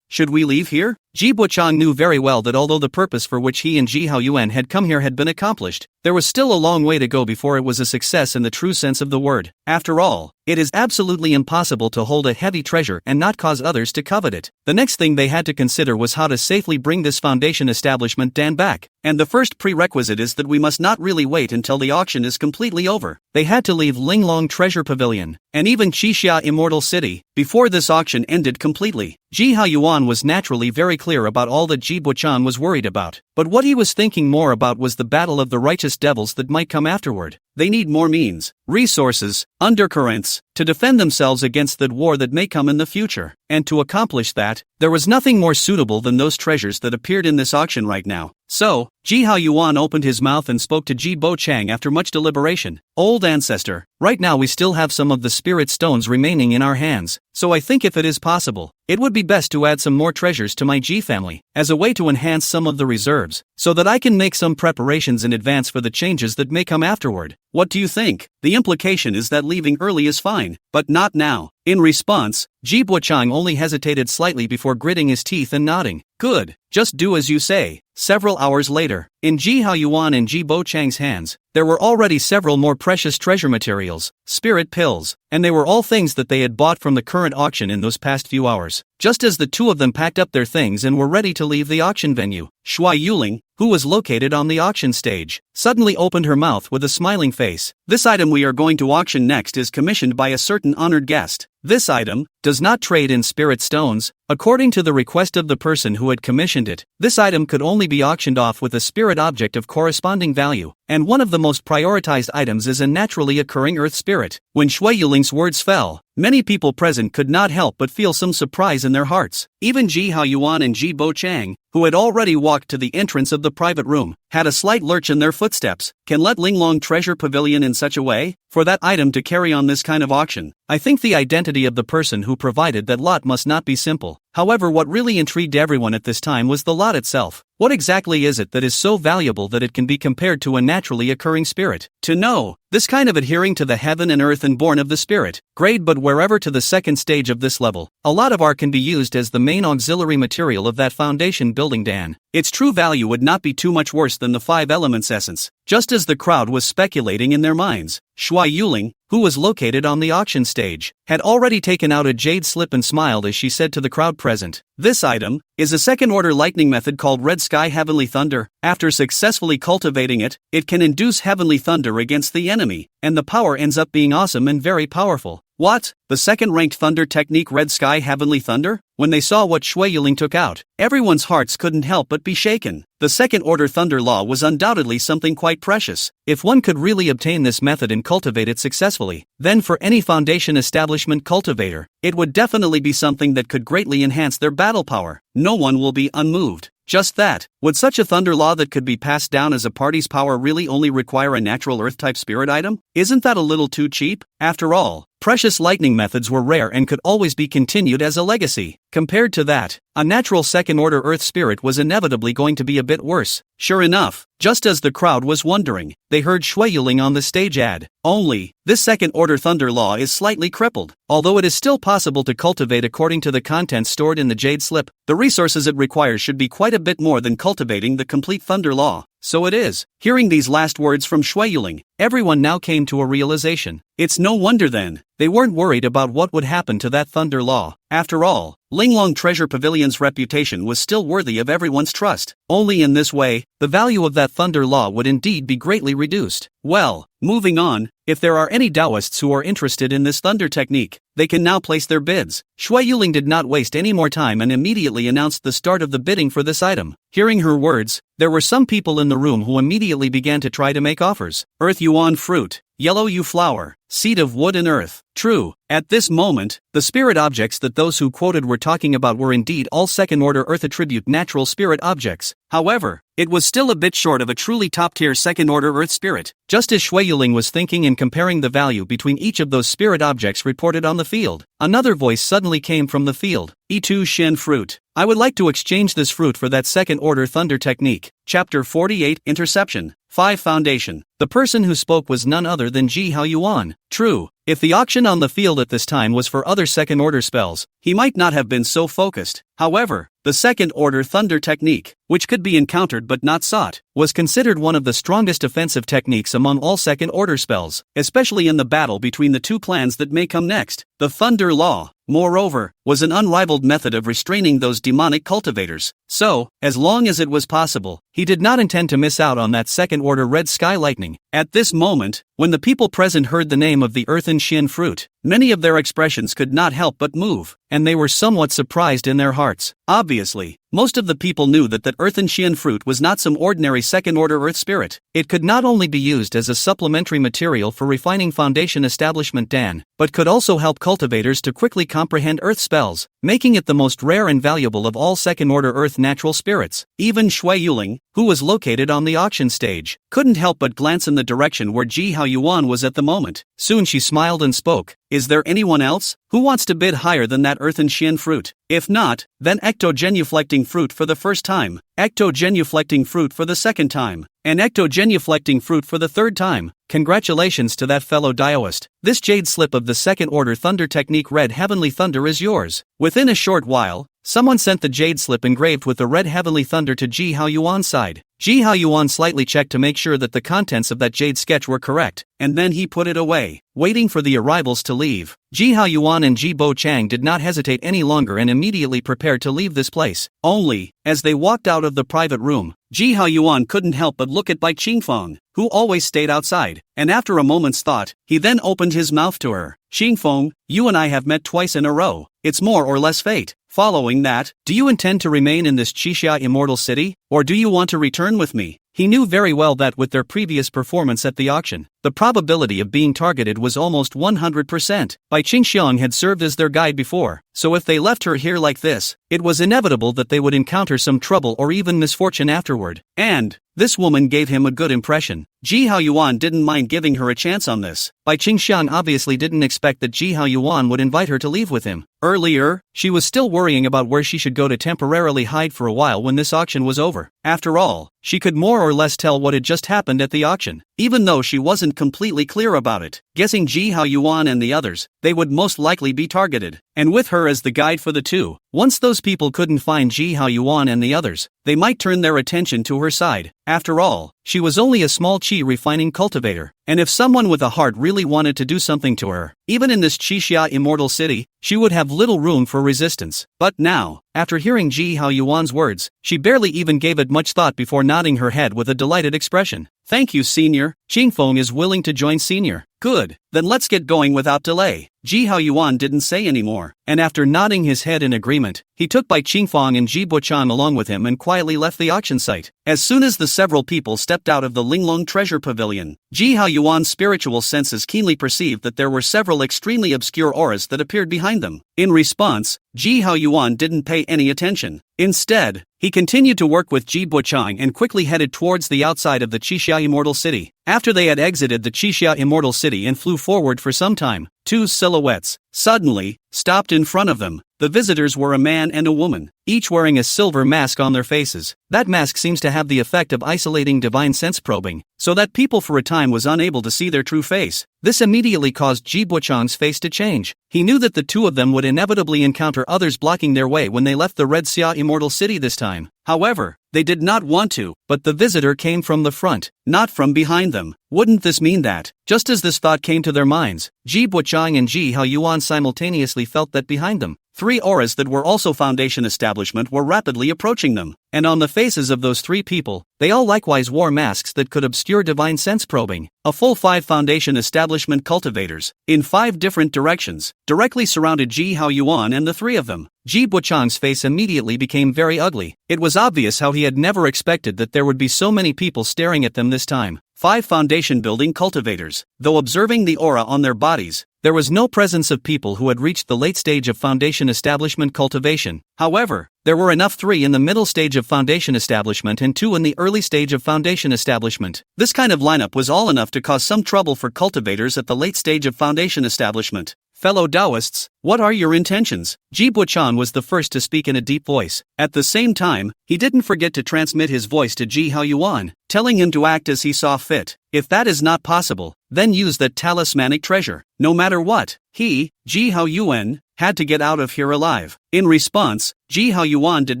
should we leave here?" Ji Buchang knew very well that although the purpose for which he and Ji Haoyuan had come here had been accomplished, there was still a long way to go before it was a success in the true sense of the word. After all, it is absolutely impossible to hold a heavy treasure and not cause others to covet it. The next thing they had to consider was how to safely bring this foundation establishment dan back. And the first prerequisite is that we must not really wait until the auction is completely over. They had to leave Linglong Treasure Pavilion, and even Qixia Immortal City, before this auction ended completely. Ji Haoyuan was naturally very clear about all that Ji Buchang was worried about, but what he was thinking more about was the battle of the righteous devils that might come afterward. They need more means, resources, undercurrents, to defend themselves against that war that may come in the future. And to accomplish that, there was nothing more suitable than those treasures that appeared in this auction right now. So, Ji Haoyuan opened his mouth and spoke to Ji Bochang after much deliberation. "Old Ancestor, right now we still have some of the spirit stones remaining in our hands, so I think if it is possible, it would be best to add some more treasures to my Ji family, as a way to enhance some of the reserves, so that I can make some preparations in advance for the changes that may come afterward. What do you think?" The implication is that leaving early is fine, but not now. In response, Ji Buchang only hesitated slightly before gritting his teeth and nodding. "Good, just do as you say." Several hours later, in Ji Haoyuan and Ji Bochang's hands, there were already several more precious treasure materials, spirit pills, and they were all things that they had bought from the current auction in those past few hours. Just as the two of them packed up their things and were ready to leave the auction venue, Shui Yuling, who was located on the auction stage, suddenly opened her mouth with a smiling face. "This item we are going to auction next is commissioned by a certain honored guest. This item does not trade in spirit stones. According to the request of the person who had commissioned it, this item could only be auctioned off with a spirit object of corresponding value, and one of the most prioritized items is a naturally occurring earth spirit." When Shui Yuling's words fell, many people present could not help but feel some surprise in their hearts. Even Ji Haoyuan and Ji Bochang, who had already walked to the entrance of the private room, had a slight lurch in their footsteps. Can let Linglong Treasure Pavilion in such a way? For that item to carry on this kind of auction, I think the identity of the person who provided that lot must not be simple. However, what really intrigued everyone at this time was the lot itself. What exactly is it that is so valuable that it can be compared to a naturally occurring spirit? To know, this kind of adhering to the heaven and earth and born of the spirit, grade but wherever to the second stage of this level, a lot of R can be used as the main auxiliary material of that foundation building dan. Its true value would not be too much worse than the 5 elements essence. Just as the crowd was speculating in their minds, Shui Yuling, who was located on the auction stage, had already taken out a jade slip and smiled as she said to the crowd present, "This item is a second-order lightning method called Red Sky Heavenly Thunder. After successfully cultivating it, it can induce heavenly thunder against the enemy, and the power ends up being awesome and very powerful." "What? The second-ranked thunder technique Red Sky Heavenly Thunder? When they saw what Shui Yuling took out, everyone's hearts couldn't help but be shaken. The second-order thunder law was undoubtedly something quite precious. If one could really obtain this method and cultivate it successfully, then for any Foundation establishment cultivator, it would definitely be something that could greatly enhance their battle power. No one will be unmoved. Just that, would such a thunder law that could be passed down as a party's power really only require a natural earth-type spirit item? Isn't that a little too cheap? After all, precious lightning methods were rare and could always be continued as a legacy. Compared to that, a natural second-order earth spirit was inevitably going to be a bit worse. Sure enough, just as the crowd was wondering, they heard Shui Yuling on the stage add, "Only, this second-order thunder law is slightly crippled. Although it is still possible to cultivate according to the contents stored in the jade slip, the resources it requires should be quite a bit more than cultivating the complete thunder law." So it is. Hearing these last words from Shui Yuling, everyone now came to a realization. It's no wonder then, they weren't worried about what would happen to that thunder law. After all, Linglong Treasure Pavilion's reputation was still worthy of everyone's trust. Only in this way, the value of that thunder law would indeed be greatly reduced. Well, moving on, if there are any Taoists who are interested in this thunder technique, they can now place their bids. Shui Yuling did not waste any more time and immediately announced the start of the bidding for this item. Hearing her words, there were some people in the room who immediately began to try to make offers. Earth Yuan fruit, yellow Yu flower, seed of wood and earth. True, at this moment, the spirit objects that those who quoted were talking about were indeed all second-order earth attribute natural spirit objects. However, it was still a bit short of a truly top-tier second-order earth spirit. Just as Shui Yuling was thinking and comparing the value between each of those spirit objects reported on the field, another voice suddenly came from the field. E2 Shen fruit. I would like to exchange this fruit for that second-order thunder technique. Chapter 48 Interception 5 Foundation. The person who spoke was none other than Ji Hao Yuan. True, if the auction on the field at this time was for other second-order spells, he might not have been so focused. However, the second-order thunder technique, which could be encountered but not sought, was considered one of the strongest offensive techniques among all second-order spells, especially in the battle between the two clans that may come next. The Thunder Law, moreover, was an unrivaled method of restraining those demonic cultivators. So, as long as it was possible, he did not intend to miss out on that second-order red sky lightning. At this moment, when the people present heard the name of the earthen Xian fruit, many of their expressions could not help but move, and they were somewhat surprised in their hearts. Obviously, most of the people knew that earthen Xian fruit was not some ordinary second-order earth spirit. It could not only be used as a supplementary material for refining Foundation Establishment Dan, but could also help cultivators to quickly comprehend earth spells, making it the most rare and valuable of all second-order earth natural spirits. Even Shui Yuling, who was located on the auction stage, couldn't help but glance in the direction where Ji Hao Yuan was at the moment. Soon she smiled and spoke. Is there anyone else who wants to bid higher than that earthen Xian fruit? If not, then ecto-genuflecting fruit for the first time, ecto-genuflecting fruit for the second time, and ecto-genuflecting fruit for the third time. Congratulations to that fellow Taoist. This jade slip of the second-order thunder technique Red Heavenly Thunder is yours. Within a short while, someone sent the jade slip engraved with the Red Heavenly Thunder to Ji Hao Yuan's side. Ji Hao Yuan slightly checked to make sure that the contents of that jade sketch were correct, and then he put it away, waiting for the arrivals to leave. Ji Hao Yuan and Ji Bo Chang did not hesitate any longer and immediately prepared to leave this place. Only, as they walked out of the private room, Ji Hao Yuan couldn't help but look at Bai Qingfeng, who always stayed outside, and after a moment's thought, he then opened his mouth to her. Qingfeng, you and I have met twice in a row. It's more or less fate. Following that, do you intend to remain in this Qixia immortal city, or do you want to return with me? He knew very well that with their previous performance at the auction, the probability of being targeted was almost 100%. Bai Qingxiang had served as their guide before, so if they left her here like this, it was inevitable that they would encounter some trouble or even misfortune afterward. And this woman gave him a good impression. Ji Hao Yuan didn't mind giving her a chance on this. Bai Qingxiang obviously didn't expect that Ji Hao Yuan would invite her to leave with him. Earlier, she was still worrying about where she should go to temporarily hide for a while when this auction was over. After all, she could more or less tell what had just happened at the auction, even though she wasn't completely clear about it. Guessing Ji Hao Yuan and the others, they would most likely be targeted. And with her as the guide for the two, once those people couldn't find Ji Hao Yuan and the others, they might turn their attention to her side. After all, she was only a small qi refining cultivator, and if someone with a heart really wanted to do something to her, even in this Qixia immortal city, she would have little room for resistance. But now, after hearing Ji Hao Yuan's words, she barely even gave it much thought before nodding her head with a delighted expression. Thank you, Senior. Qingfeng is willing to join Senior. Good. Then let's get going without delay. Ji Haoyuan didn't say anymore, and after nodding his head in agreement, he took Bai Qingfang and Ji Bochang along with him and quietly left the auction site. As soon as the several people stepped out of the Linglong treasure pavilion, Ji Haoyuan's spiritual senses keenly perceived that there were several extremely obscure auras that appeared behind them. In response, Ji Haoyuan didn't pay any attention. Instead, he continued to work with Ji Bochang and quickly headed towards the outside of the Qixia Immortal City. After they had exited the Qixia Immortal City and flew forward for some time, two silhouettes suddenly stopped in front of them. The visitors were a man and a woman, each wearing a silver mask on their faces. That mask seems to have the effect of isolating divine sense probing, so that people for a time was unable to see their true face. This immediately caused Ji Bochang's face to change. He knew that the two of them would inevitably encounter others blocking their way when they left the Red Xia Immortal City this time. However, they did not want to, but the visitor came from the front, not from behind them. Wouldn't this mean that, just as this thought came to their minds, Ji Bochang and Ji Haoyuan simultaneously felt that behind them, three auras that were also Foundation establishment were rapidly approaching them, and on the faces of those three people, they all likewise wore masks that could obscure divine sense probing. A full 5 Foundation establishment cultivators, in 5 different directions, directly surrounded Ji Haoyuan and the three of them. Ji Bochang's face immediately became very ugly. It was obvious how he had never expected that there would be so many people staring at them this time. 5 Foundation building cultivators. Though observing the aura on their bodies, there was no presence of people who had reached the late stage of Foundation establishment cultivation. However, there were enough 3 in the middle stage of Foundation establishment and 2 in the early stage of Foundation establishment. This kind of lineup was all enough to cause some trouble for cultivators at the late stage of Foundation establishment. Fellow Taoists, what are your intentions? Ji Bochang was the first to speak in a deep voice. At the same time, he didn't forget to transmit his voice to Ji Haoyuan, telling him to act as he saw fit. If that is not possible, then use that talismanic treasure. No matter what, he, Ji Haoyuan, had to get out of here alive. In response, Ji Haoyuan did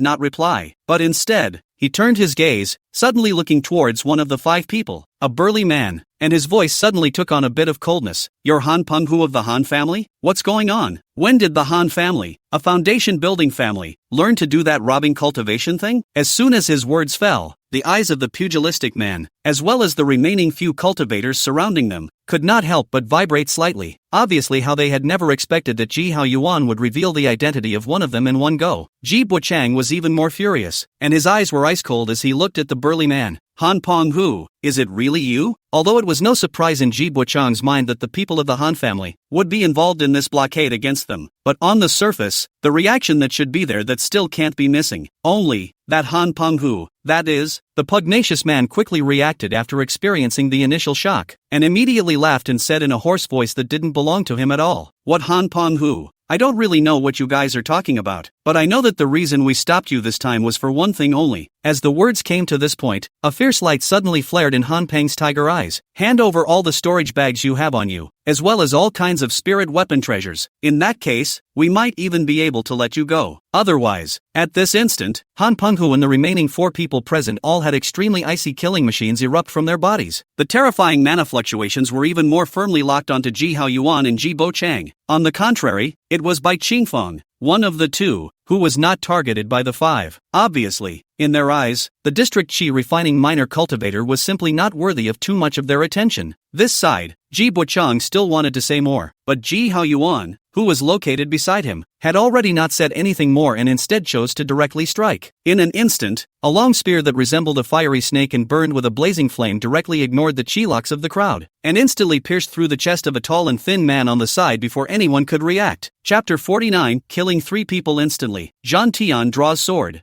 not reply, but instead, he turned his gaze, suddenly looking towards one of the 5 people, a burly man, and his voice suddenly took on a bit of coldness. You're Han Penghu of the Han family? What's going on? When did the Han family, a foundation building family, learn to do that robbing cultivation thing? As soon as his words fell, the eyes of the pugilistic man, as well as the remaining few cultivators surrounding them, could not help but vibrate slightly. Obviously how they had never expected that Ji Haoyuan would reveal the identity of one of them in one go. Ji Bochang was even more furious, and his eyes were ice cold as he looked at the burly man. Han Penghu, is it really you? Although it was no surprise in Ji Bochang's mind that the people of the Han family would be involved in this blockade against them, but on the surface, the reaction that should be there that still can't be missing. Only, that Han Penghu, that is, the pugnacious man quickly reacted after experiencing the initial shock, and immediately laughed and said in a hoarse voice that didn't belong to him at all, "What Han Penghu? I don't really know what you guys are talking about, but I know that the reason we stopped you this time was for one thing only." As the words came to this point, a fierce light suddenly flared in Han Peng's tiger eyes. Hand over all the storage bags you have on you, as well as all kinds of spirit weapon treasures. In that case, we might even be able to let you go. Otherwise, at this instant, Han Penghu and the remaining 4 people present all had extremely icy killing machines erupt from their bodies. The terrifying mana fluctuations were even more firmly locked onto Ji Haoyuan and Ji Bochang. On the contrary, it was Bai Qingfang, one of the 2, who was not targeted by the 5. Obviously, in their eyes, the district Qi refining minor cultivator was simply not worthy of too much of their attention. This side, Ji Bochang still wanted to say more, but Ji Haoyuan, who was located beside him, had already not said anything more and instead chose to directly strike. In an instant, a long spear that resembled a fiery snake and burned with a blazing flame directly ignored the chi-locks of the crowd, and instantly pierced through the chest of a tall and thin man on the side before anyone could react. Chapter 49, Killing 3 People Instantly. Zhan Tian draws sword.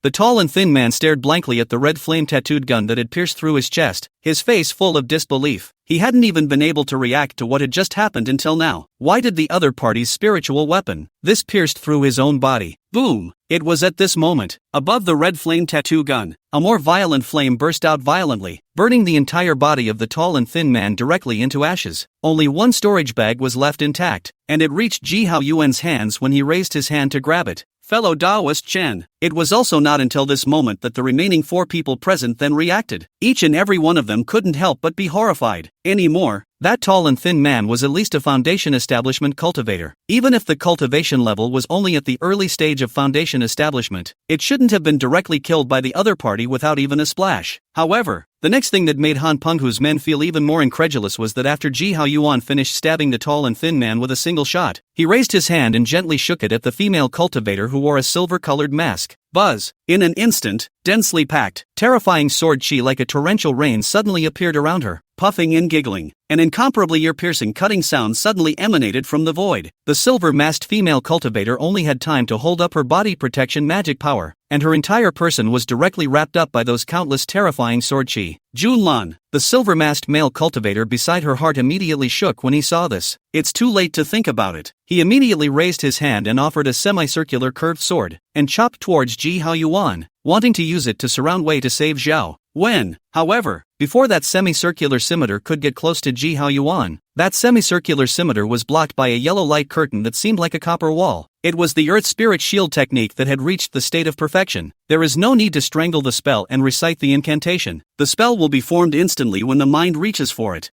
The tall and thin man stared blankly at the red flame-tattooed gun that had pierced through his chest, his face full of disbelief. He hadn't even been able to react to what had just happened until now. Why did the other party's spiritual weapon, this pierced through his own body? Boom! It was at this moment, above the red flame tattoo gun, a more violent flame burst out violently, burning the entire body of the tall and thin man directly into ashes. Only one storage bag was left intact, and it reached Ji Haoyuan's hands when he raised his hand to grab it. Fellow Taoist Chen. It was also not until this moment that the remaining 4 people present then reacted. Each and every one of them couldn't help but be horrified. Anymore, That tall and thin man was at least a Foundation Establishment cultivator. Even if the cultivation level was only at the early stage of Foundation Establishment, it shouldn't have been directly killed by the other party without even a splash. However, the next thing that made Han Penghu's men feel even more incredulous was that after Ji Haoyuan finished stabbing the tall and thin man with a single shot, he raised his hand and gently shook it at the female cultivator who wore a silver-colored mask. Buzz! In an instant, densely packed, terrifying sword chi like a torrential rain suddenly appeared around her. Puffing and giggling, an incomparably ear-piercing cutting sound suddenly emanated from the void. The silver-masked female cultivator only had time to hold up her body protection magic power, and her entire person was directly wrapped up by those countless terrifying sword chi. Junlan, the silver-masked male cultivator beside her heart immediately shook when he saw this. It's too late to think about it. He immediately raised his hand and offered a semicircular curved sword, and chopped towards Ji Haoyuan, wanting to use it to surround Wei to save Zhao Wen. However, before that semicircular scimitar could get close to Ji Haoyuan, that semicircular scimitar was blocked by a yellow light curtain that seemed like a copper wall. It was the Earth Spirit Shield technique that had reached the state of perfection. There is no need to strangle the spell and recite the incantation. The spell will be formed instantly when the mind reaches for it.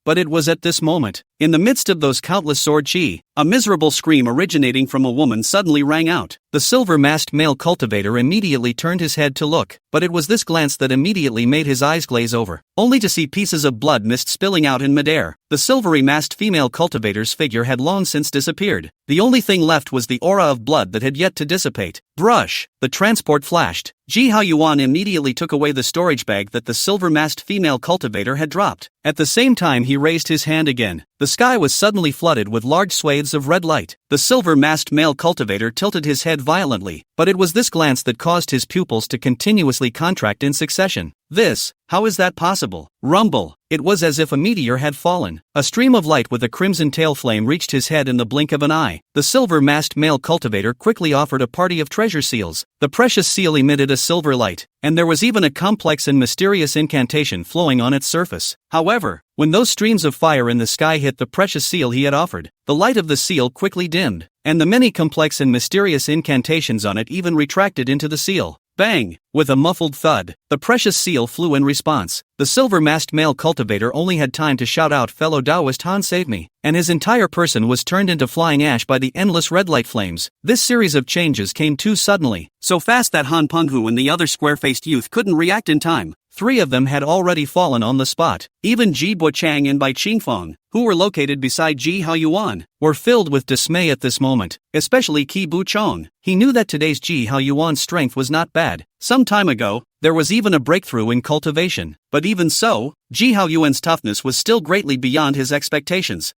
But it was at this moment, in the midst of those countless sword chi, a miserable scream originating from a woman suddenly rang out. The silver-masked male cultivator immediately turned his head to look, but it was this glance that immediately made his eyes glaze over, only to see pieces of blood mist spilling out in midair. The silvery-masked female cultivator's figure had long since disappeared. The only thing left was the aura of blood that had yet to dissipate. Brush! The transport flashed. Ji Haoyuan immediately took away the storage bag that the silver-masked female cultivator had dropped. At the same time he raised his hand again. The sky was suddenly flooded with large swathes of red light. The silver-masked male cultivator tilted his head violently, but it was this glance that caused his pupils to continuously contract in succession. How is that possible? Rumble! It was as if a meteor had fallen. A stream of light with a crimson tail flame reached his head in the blink of an eye. The silver-masked male cultivator quickly offered a party of treasure seals. The precious seal emitted a silver light, and there was even a complex and mysterious incantation flowing on its surface. However, when those streams of fire in the sky hit the precious seal he had offered, the light of the seal quickly dimmed, and the many complex and mysterious incantations on it even retracted into the seal. Bang! With a muffled thud, the precious seal flew in response. The silver-masked male cultivator only had time to shout out, "Fellow Taoist Han, save me," and his entire person was turned into flying ash by the endless red light flames. This series of changes came too suddenly, so fast that Han Penghu and the other square-faced youth couldn't react in time. 3 of them had already fallen on the spot. Even Ji Bochang and Bai Qingfeng, who were located beside Ji Haoyuan, were filled with dismay at this moment, especially Qi Buchong. He knew that today's Ji Haoyuan's strength was not bad. Some time ago, there was even a breakthrough in cultivation, but even so, Ji Haoyuan's toughness was still greatly beyond his expectations.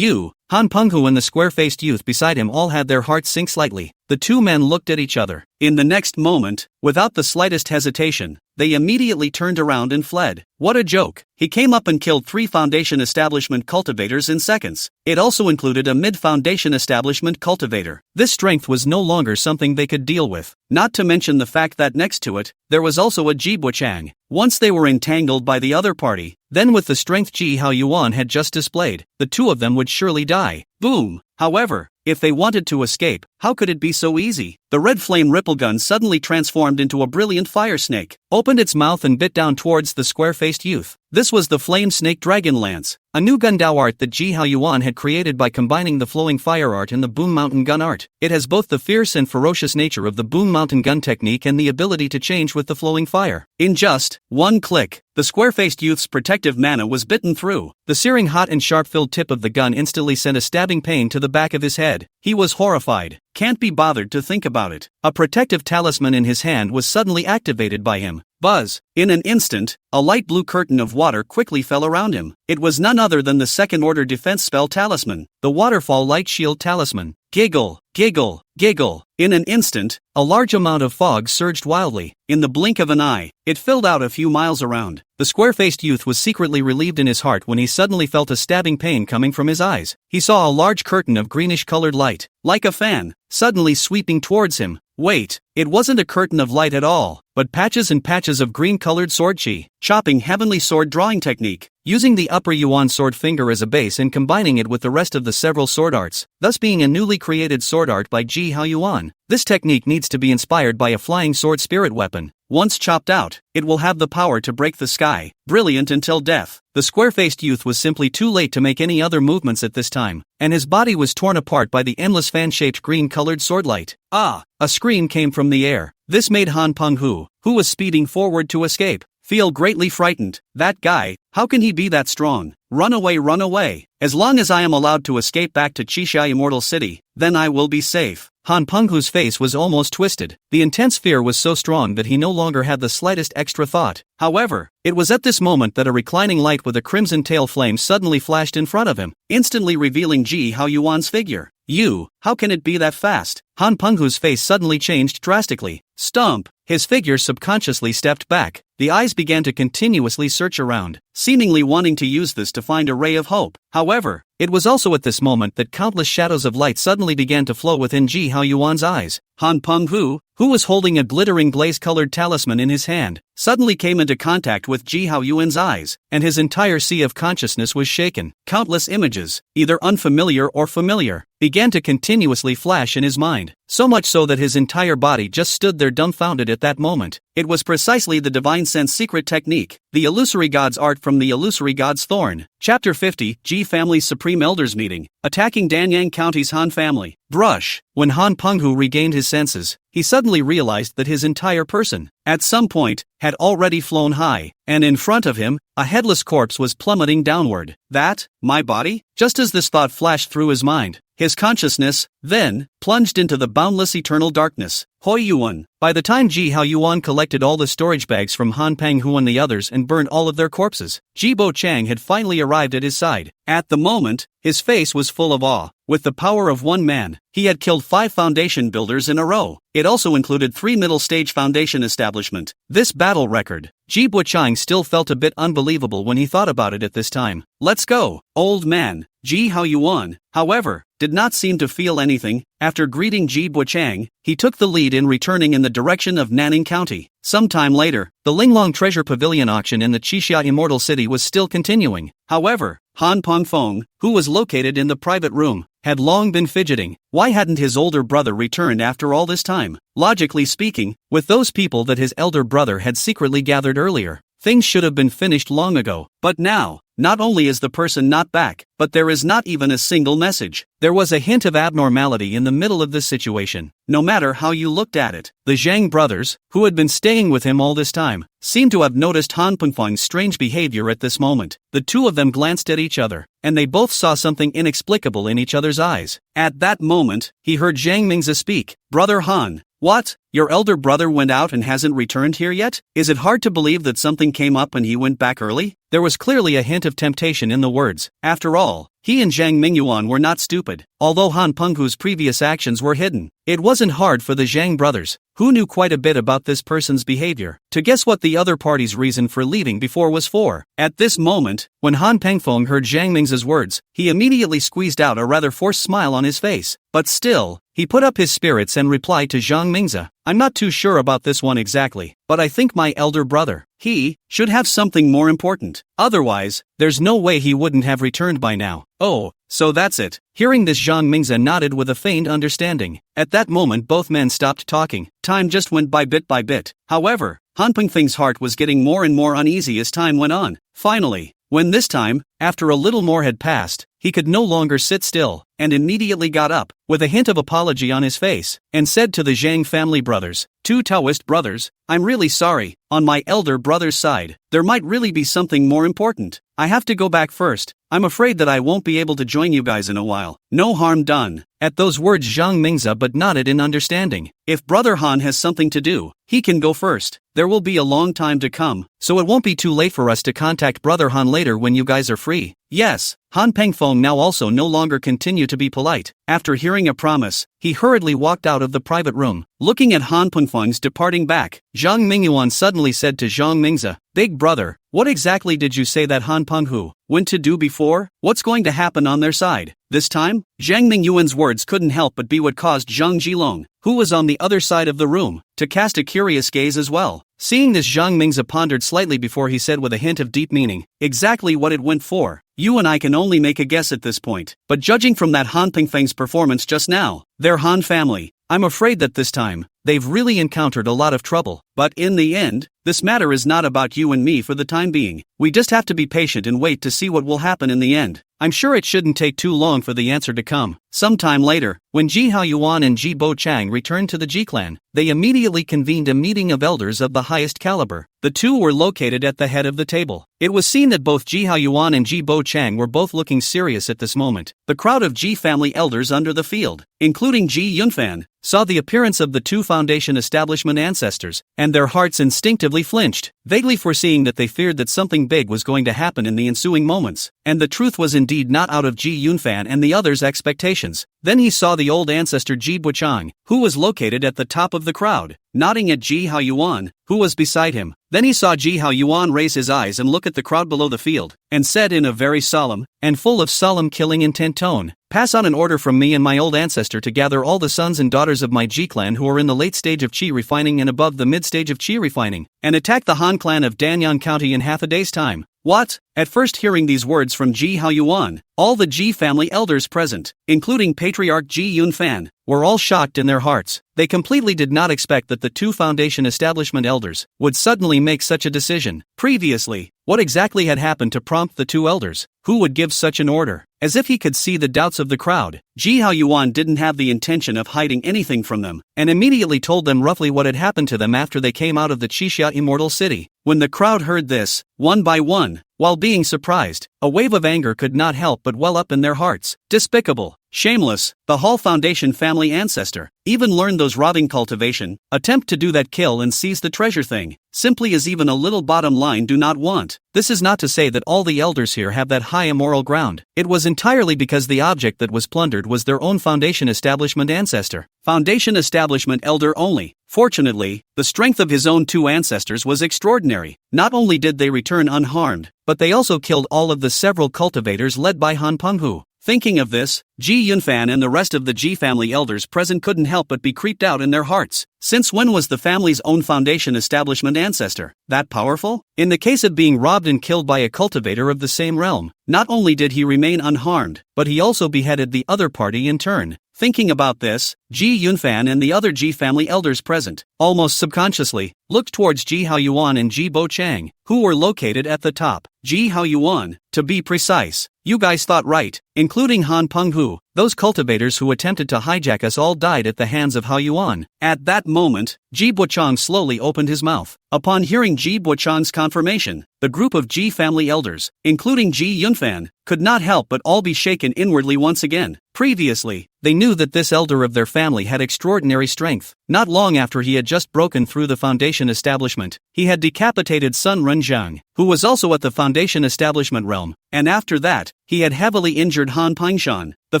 Han Penghu and the square-faced youth beside him all had their hearts sink slightly. The 2 men looked at each other. In the next moment, without the slightest hesitation, they immediately turned around and fled. What a joke! He came up and killed 3 Foundation Establishment cultivators in seconds. It also included a mid-Foundation Establishment cultivator. This strength was no longer something they could deal with. Not to mention the fact that next to it, there was also a Ji Bochang. Once they were entangled by the other party, then with the strength Ji Haoyuan had just displayed, the 2 of them would surely die. Boom! However, if they wanted to escape, how could it be so easy? The red flame ripple gun suddenly transformed into a brilliant fire snake, opened its mouth and bit down towards the square-faced youth. This was the Flame Snake Dragon Lance, a new Gundao art that Ji Haoyuan had created by combining the flowing fire art and the Boom Mountain Gun art. It has both the fierce and ferocious nature of the Boom Mountain Gun technique and the ability to change with the flowing fire. In just one click, the square-faced youth's protective mana was bitten through. The searing hot and sharp-filled tip of the gun instantly sent a stabbing pain to the back of his head. He was horrified. Can't be bothered to think about it. A protective talisman in his hand was suddenly activated by him. Buzz! In an instant, a light blue curtain of water quickly fell around him. It was none other than the second-order defense spell talisman, the Waterfall Light Shield Talisman. Giggle, giggle, giggle. In an instant, a large amount of fog surged wildly. In the blink of an eye, it filled out a few miles around. The square-faced youth was secretly relieved in his heart when he suddenly felt a stabbing pain coming from his eyes. He saw a large curtain of greenish-colored light, like a fan, suddenly sweeping towards him. Wait, It wasn't a curtain of light at all, but patches and patches of green-colored sword chi, chopping heavenly sword drawing technique, using the upper yuan sword finger as a base and combining it with the rest of the several sword arts, thus being a newly created sword art by Ji Hao Yuan. This technique needs to be inspired by a flying sword spirit weapon. Once chopped out, it will have the power to break the sky, brilliant until death. The square-faced youth was simply too late to make any other movements at this time, and his body was torn apart by the endless fan-shaped green-colored swordlight. Ah! A scream came from the air. This made Han Penghu, who was speeding forward to escape, feel greatly frightened. That guy, how can he be that strong? Run away, run away. As long as I am allowed to escape back to Qixia Immortal City, then I will be safe. Han Penghu's face was almost twisted. The intense fear was so strong that he no longer had the slightest extra thought. However, it was at this moment that a reclining light with a crimson tail flame suddenly flashed in front of him, instantly revealing Ji Hao Yuan's figure. You, how can it be that fast? Han Penghu's face suddenly changed drastically. Stump! His figure subconsciously stepped back. The eyes began to continuously search around, seemingly wanting to use this to find a ray of hope. However, it was also at this moment that countless shadows of light suddenly began to flow within Ji Hao Yuan's eyes. Han Penghu, who was holding a glittering glaze-colored talisman in his hand, suddenly came into contact with Ji Hao Yuan's eyes, and his entire sea of consciousness was shaken. Countless images, either unfamiliar or familiar, began to continuously flash in his mind, so much so that his entire body just stood there dumbfounded at that moment. It was precisely the Divine Sense secret technique, the Illusory God's art from the Illusory God's Thorn. Chapter 50, Ji Family's Supreme Elders Meeting, attacking Danyang County's Han family. Brush. When Han Penghu regained his senses, he suddenly realized that his entire person, at some point, had already flown high, and in front of him, a headless corpse was plummeting downward. That, my body? Just as this thought flashed through his mind, his consciousness, then, plunged into the boundless eternal darkness. Hoi Yuan. By the time Ji Hao Yuan collected all the storage bags from Han Penghu and the others and burned all of their corpses, Ji Bo Chang had finally arrived at his side. At the moment, his face was full of awe. With the power of one man, he had killed 5 foundation builders in a row. It also included 3 middle-stage foundation establishment. This battle record, Ji Bo Chang still felt a bit unbelievable when he thought about it at this time. Let's go, old man. Ji Hao Yuan, however, did not seem to feel anything. After greeting Ji Bo Chang, he took the lead in returning in the direction of Nanning County. Sometime later, the Linglong Treasure Pavilion auction in the Qixia Immortal City was still continuing. However, Han Pengfeng, who was located in the private room, had long been fidgeting. Why hadn't his older brother returned after all this time? Logically speaking, with those people that his elder brother had secretly gathered earlier, things should have been finished long ago. But now, not only is the person not back, but there is not even a single message. There was a hint of abnormality in the middle of this situation, no matter how you looked at it. The Zhang brothers, who had been staying with him all this time, seemed to have noticed Han Pengfeng's strange behavior at this moment. The two of them glanced at each other, and they both saw something inexplicable in each other's eyes. At that moment, he heard Zhang Mingzi speak. Brother Han. What? Your elder brother went out and hasn't returned here yet? Is it hard to believe that something came up and he went back early? There was clearly a hint of temptation in the words. After all, he and Zhang Mingyuan were not stupid. Although Han Penghu's previous actions were hidden, it wasn't hard for the Zhang brothers, who knew quite a bit about this person's behavior, to guess what the other party's reason for leaving before was for. At this moment, when Han Pengfeng heard Zhang Mingzi's words, he immediately squeezed out a rather forced smile on his face. But still, he put up his spirits and replied to Zhang Mingzi, I'm not too sure about this one exactly, but I think my elder brother, he, should have something more important. Otherwise, there's no way he wouldn't have returned by now. Oh, so that's it. Hearing this, Zhang Mingzi nodded with a feigned understanding. At that moment both men stopped talking. Time just went by bit by bit. However, Han Pengfeng's heart was getting more and more uneasy as time went on. Finally, when this time, after a little more had passed, he could no longer sit still, and immediately got up, with a hint of apology on his face, and said to the Zhang family brothers, 2 Taoist brothers, I'm really sorry, on my elder brother's side, there might really be something more important. I have to go back first. I'm afraid that I won't be able to join you guys in a while. No harm done. At those words Zhang Mingzi but nodded in understanding. If Brother Han has something to do, he can go first. There will be a long time to come, so it won't be too late for us to contact Brother Han later when you guys are free. Yes. Han Pengfeng now also no longer continued to be polite. After hearing a promise, he hurriedly walked out of the private room. Looking at Han Pengfeng's departing back, Zhang Mingyuan suddenly said to Zhang Mingzi, Big brother, What exactly did you say that Han Penghu went to do before? What's going to happen on their side this time? Zhang Mingyuan's words couldn't help but be what caused Zhang Jilong, who was on the other side of the room, to cast a curious gaze as well. Seeing this, Zhang Mingzi pondered slightly before he said with a hint of deep meaning, exactly what it went for. You and I can only make a guess at this point, but judging from that Han Pingfeng's performance just now, their Han family, I'm afraid that this time, they've really encountered a lot of trouble. But in the end, this matter is not about you and me for the time being. We just have to be patient and wait to see what will happen in the end. I'm sure it shouldn't take too long for the answer to come. Sometime later, when Ji Haoyuan and Ji Bochang returned to the Ji clan, they immediately convened a meeting of elders of the highest caliber. The two were located at the head of the table. It was seen that both Ji Haoyuan and Ji Bochang were both looking serious at this moment. The crowd of Ji family elders under the field, including Ji Yunfan, saw the appearance of the two Foundation establishment ancestors, and their hearts instinctively flinched, vaguely foreseeing that they feared that something big was going to happen in the ensuing moments. And the truth was indeed not out of Ji Yunfan and the others' expectations. Then he saw the old ancestor Ji Bochang, who was located at the top of the crowd, nodding at Ji Haoyuan, who was beside him. Then he saw Ji Haoyuan raise his eyes and look at the crowd below the field, and said in a very solemn, and full of solemn killing intent tone, pass on an order from me and my old ancestor to gather all the sons and daughters of my Ji clan who are in the late stage of Qi refining and above the mid stage of Qi refining, and attack the Han clan of Danyang County in half a day's time. What? At first hearing these words from Ji Haoyuan, all the Ji family elders present, including Patriarch Ji Yunfan, were all shocked in their hearts. They completely did not expect that the two Foundation establishment elders would suddenly make such a decision. Previously, what exactly had happened to prompt the two elders? Who would give such an order? As if he could see the doubts of the crowd, Ji Haoyuan didn't have the intention of hiding anything from them, and immediately told them roughly what had happened to them after they came out of the Qixia Immortal City. When the crowd heard this, one by one, while being surprised, a wave of anger could not help but well up in their hearts. Despicable, shameless, the Hall Foundation family ancestor, even learned those robbing cultivation, attempt to do that kill and seize the treasure thing, simply as even a little bottom line do not want. This is not to say that all the elders here have that high immoral ground. It was entirely because the object that was plundered was their own Foundation establishment ancestor. Foundation establishment elder only. Fortunately, the strength of his own two ancestors was extraordinary. Not only did they return unharmed, but they also killed all of the several cultivators led by Han Penghu. Thinking of this, Ji Yunfan and the rest of the Ji family elders present couldn't help but be creeped out in their hearts. Since when was the family's own Foundation establishment ancestor that powerful? In the case of being robbed and killed by a cultivator of the same realm, not only did he remain unharmed, but he also beheaded the other party in turn. Thinking about this, Ji Yunfan and the other Ji family elders present, almost subconsciously, looked towards Ji Haoyuan and Ji Bochang, who were located at the top. Ji Haoyuan, to be precise. You guys thought right, including Han Penghu. Those cultivators who attempted to hijack us all died at the hands of Haoyuan. At that moment, Ji Bochang slowly opened his mouth. Upon hearing Ji Bochang's confirmation, the group of Ji family elders, including Ji Yunfan, could not help but all be shaken inwardly once again. Previously, they knew that this elder of their family had extraordinary strength. Not long after he had just broken through the Foundation establishment, he had decapitated Sun Renjiang, who was also at the Foundation establishment realm, and after that, he had heavily injured Han Pingshan, the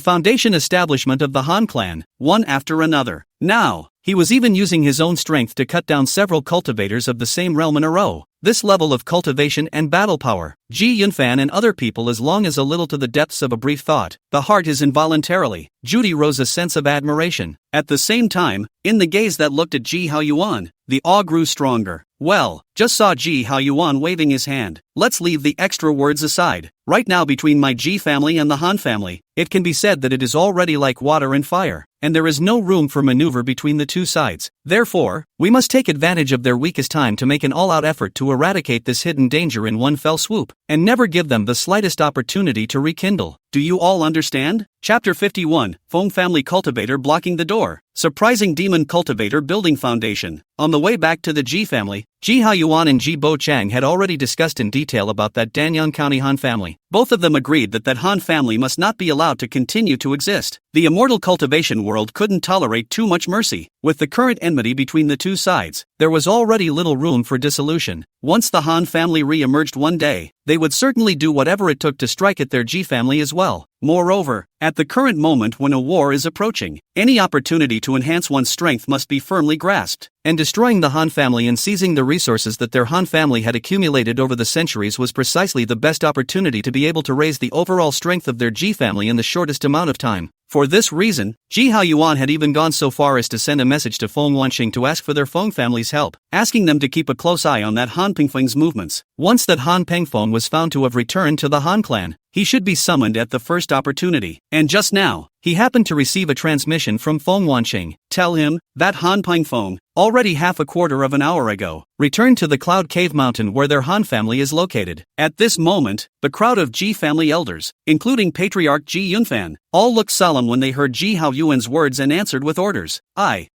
Foundation establishment of the Han clan, one after another. Now, he was even using his own strength to cut down several cultivators of the same realm in a row. This level of cultivation and battle power, Ji Yunfan and other people as long as a little to the depths of a brief thought, the heart is involuntarily, Judy rose a sense of admiration. At the same time, in the gaze that looked at Ji Haoyuan, the awe grew stronger. Well, just saw Ji Haoyuan waving his hand. Let's leave the extra words aside. Right now between my Ji family and the Han family, it can be said that it is already like water and fire, and there is no room for maneuver between the two sides. Therefore, we must take advantage of their weakest time to make an all-out effort to eradicate this hidden danger in one fell swoop, and never give them the slightest opportunity to rekindle. Do you all understand? Chapter 51, Foam Family Cultivator Blocking the Door. Surprising Demon Cultivator Building Foundation. On the way back to the Ji family, Ji Haoyuan and Ji Bochang had already discussed in detail about that Danyang County Han family. Both of them agreed that Han family must not be allowed to continue to exist. The immortal cultivation world couldn't tolerate too much mercy. With the current enmity between the two sides, there was already little room for dissolution. Once the Han family re-emerged one day, they would certainly do whatever it took to strike at their Ji family as well. well. Moreover, at the current moment when a war is approaching, any opportunity to enhance one's strength must be firmly grasped. And destroying the Han family and seizing the resources that their Han family had accumulated over the centuries was precisely the best opportunity to be able to raise the overall strength of their Ji family in the shortest amount of time. For this reason, Ji Haoyuan had even gone so far as to send a message to Feng Wanqing to ask for their Feng family's help, asking them to keep a close eye on that Han Pingfeng's movements. Once that Han Pengfeng was found to have returned to the Han clan, he should be summoned at the first opportunity. And just now, he happened to receive a transmission from Feng Wanqing. Tell him that Han Pengfeng, already half a quarter of an hour ago, returned to the Cloud Cave Mountain where their Han family is located. At this moment, the crowd of Ji family elders, including Patriarch Ji Yunfan, all looked solemn when they heard Ji Haoyuan's words and answered with orders.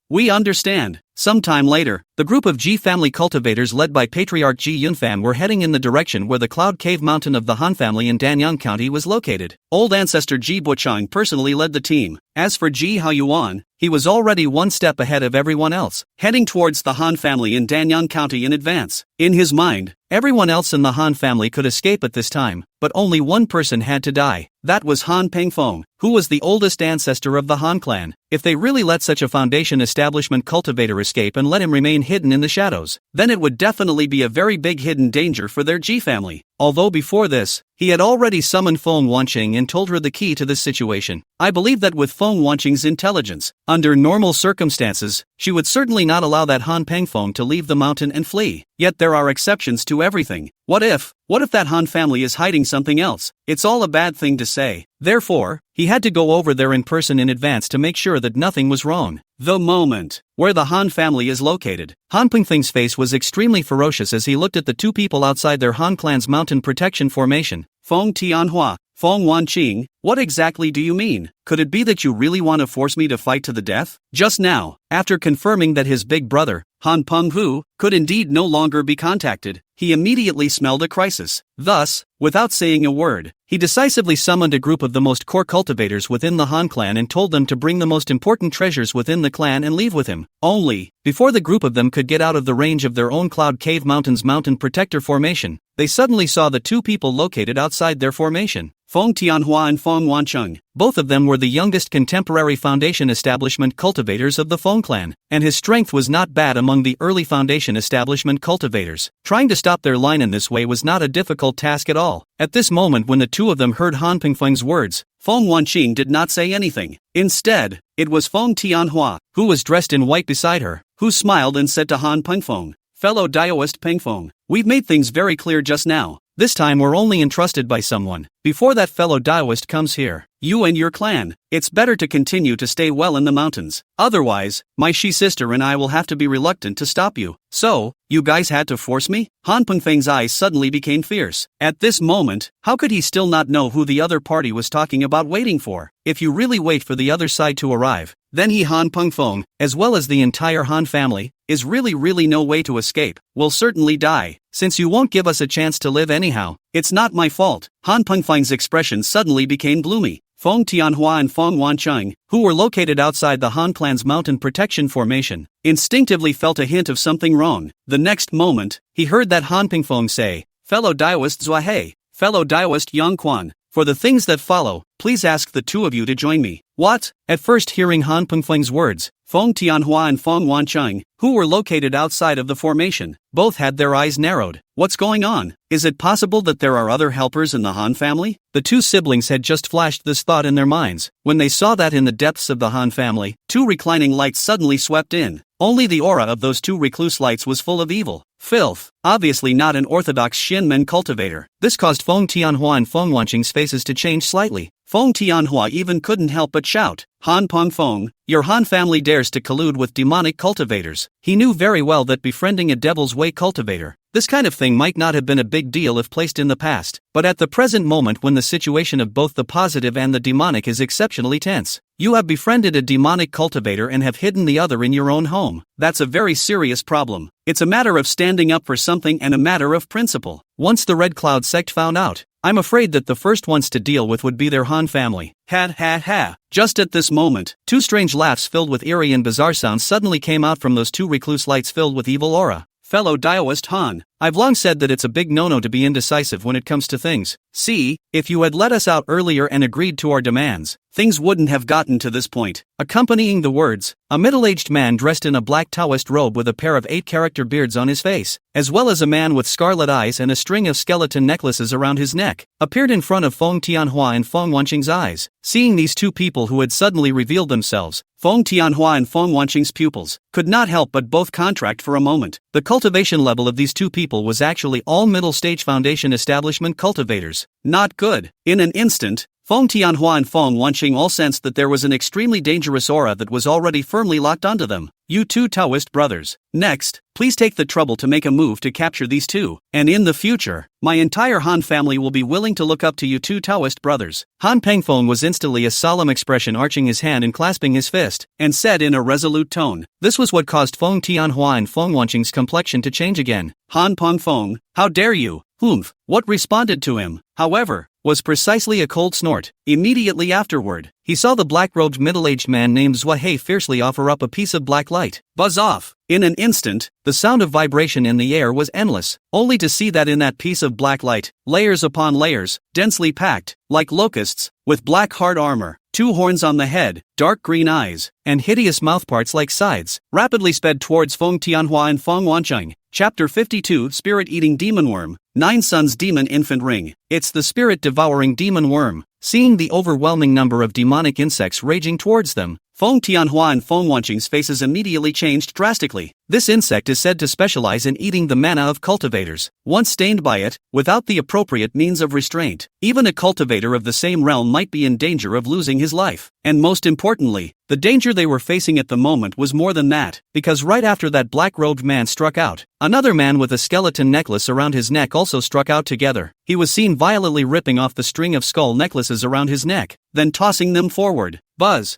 We understand. Sometime later, the group of Ji family cultivators led by Patriarch Ji Yunfan were heading in the direction where the Cloud Cave Mountain of the Han family in Danyang County was located. Old Ancestor Ji Buchang personally led the team. As for Ji Haoyuan, he was already one step ahead of everyone else, heading towards the Han family in Danyang County in advance. In his mind, everyone else in the Han family could escape at this time, but only one person had to die. That was Han Pengfeng, who was the oldest ancestor of the Han clan. If they really let such a foundation establishment cultivator escape and let him remain hidden in the shadows, then it would definitely be a very big hidden danger for their Ji family. Although before this, he had already summoned Feng Wanqing and told her the key to this situation. I believe that with Feng Wanqing's intelligence, under normal circumstances, she would certainly not allow that Han Pengfeng to leave the mountain and flee. Yet there are exceptions to everything. What if that Han family is hiding something else? It's all a bad thing to say. Therefore, he had to go over there in person in advance to make sure that nothing was wrong. The moment where the Han family is located, Han Pengfeng's face was extremely ferocious as he looked at the two people outside their Han clan's mountain protection formation. Feng Tianhua, Feng Wanqing, what exactly do you mean? Could it be that you really want to force me to fight to the death? Just now, after confirming that his big brother, Han Penghu, could indeed no longer be contacted, he immediately smelled a crisis. Thus, without saying a word, he decisively summoned a group of the most core cultivators within the Han clan and told them to bring the most important treasures within the clan and leave with him. Only, before the group of them could get out of the range of their own Cloud Cave Mountain's mountain protector formation, they suddenly saw the two people located outside their formation. Feng Tianhua and Feng Wanqing. Both of them were the youngest contemporary foundation establishment cultivators of the Feng clan, and his strength was not bad among the early foundation establishment cultivators. Trying to stop their line in this way was not a difficult task at all. At this moment when the two of them heard Han Pengfeng's words, Feng Wanqing did not say anything. Instead, it was Feng Tianhua, who was dressed in white beside her, who smiled and said to Han Pengfeng, "Fellow Daoist Pengfeng, we've made things very clear just now. This time we're only entrusted by someone. Before that fellow Daoist comes here, you and your clan, it's better to continue to stay well in the mountains. Otherwise, my she-sister and I will have to be reluctant to stop you." So, you guys had to force me? Han Pengfeng's eyes suddenly became fierce. At this moment, how could he still not know who the other party was talking about waiting for? If you really wait for the other side to arrive, then he Han Pengfeng, as well as the entire Han family, is really no way to escape. We'll certainly die. Since you won't give us a chance to live anyhow, it's not my fault. Han Pengfeng's expression suddenly became gloomy. Feng Tianhua and Feng Wanqing, who were located outside the Han clan's mountain protection formation, instinctively felt a hint of something wrong. The next moment, he heard that Han Pengfeng say, "Fellow Daoist Zuahei, fellow Daoist Yangquan, for the things that follow, please ask the two of you to join me." What? At first hearing Han Pengfeng's words, Feng Tianhua and Feng Wanqing, who were located outside of the formation, both had their eyes narrowed. What's going on? Is it possible that there are other helpers in the Han family? The two siblings had just flashed this thought in their minds, when they saw that in the depths of the Han family, two reclining lights suddenly swept in. Only the aura of those two recluse lights was full of evil. Filth. Obviously not an orthodox Shinmen cultivator. This caused Feng Tianhua and Feng Wanqing's faces to change slightly. Feng Tianhua even couldn't help but shout, "Han Pengfeng, your Han family dares to collude with demonic cultivators." He knew very well that befriending a Devil's Way cultivator, this kind of thing might not have been a big deal if placed in the past, but at the present moment when the situation of both the positive and the demonic is exceptionally tense, you have befriended a demonic cultivator and have hidden the other in your own home. That's a very serious problem. It's a matter of standing up for something and a matter of principle. Once the Redcloud sect found out, I'm afraid that the first ones to deal with would be their Han family. Ha ha ha. Just at this moment, two strange laughs filled with eerie and bizarre sounds suddenly came out from those two recluse lights filled with evil aura. fellow Daoist Han. I've long said that it's a big no-no to be indecisive when it comes to things. See, if you had let us out earlier and agreed to our demands, things wouldn't have gotten to this point. Accompanying the words, a middle-aged man dressed in a black Taoist robe with a pair of 8-character beards on his face, as well as a man with scarlet eyes and a string of skeleton necklaces around his neck, appeared in front of Feng Tianhua and Feng Wanqing's eyes. Seeing these two people who had suddenly revealed themselves, Feng Tianhua and Feng Wanqing's pupils could not help but both contract for a moment. The cultivation level of these two people was actually all middle-stage foundation establishment cultivators. Not good. In an instant, Feng Tianhua and Feng Wanqing all sensed that there was an extremely dangerous aura that was already firmly locked onto them. You two Taoist brothers. Next, please take the trouble to make a move to capture these two, and in the future, my entire Han family will be willing to look up to you two Taoist brothers. Han Pengfeng was instantly a solemn expression, arching his hand and clasping his fist, and said in a resolute tone. This was what caused Feng Tianhua and Feng Wanqing's complexion to change again. Han Pengfeng, how dare you? Humph. What responded to him, however, was precisely a cold snort. Immediately afterward, he saw the black-robed middle-aged man named Zhua He fiercely offer up a piece of black light. Buzz off! In an instant, the sound of vibration in the air was endless, only to see that in that piece of black light, layers upon layers, densely packed, like locusts, with black hard armor, 2 horns on the head, dark green eyes, and hideous mouthparts like scythes, rapidly sped towards Feng Tianhua and Feng Wanqing. Chapter 52 Spirit-Eating Demon Worm, 9 Suns Demon Infant Ring. It's the spirit-devouring demon worm. Seeing the overwhelming number of demonic insects raging towards them, Feng Tianhua and Feng Wanqing's faces immediately changed drastically. This insect is said to specialize in eating the mana of cultivators. Once stained by it, without the appropriate means of restraint, even a cultivator of the same realm might be in danger of losing his life. And most importantly, the danger they were facing at the moment was more than that, because right after that black-robed man struck out, another man with a skeleton necklace around his neck also struck out together. He was seen violently ripping off the string of skull necklaces around his neck, then tossing them forward. Buzz.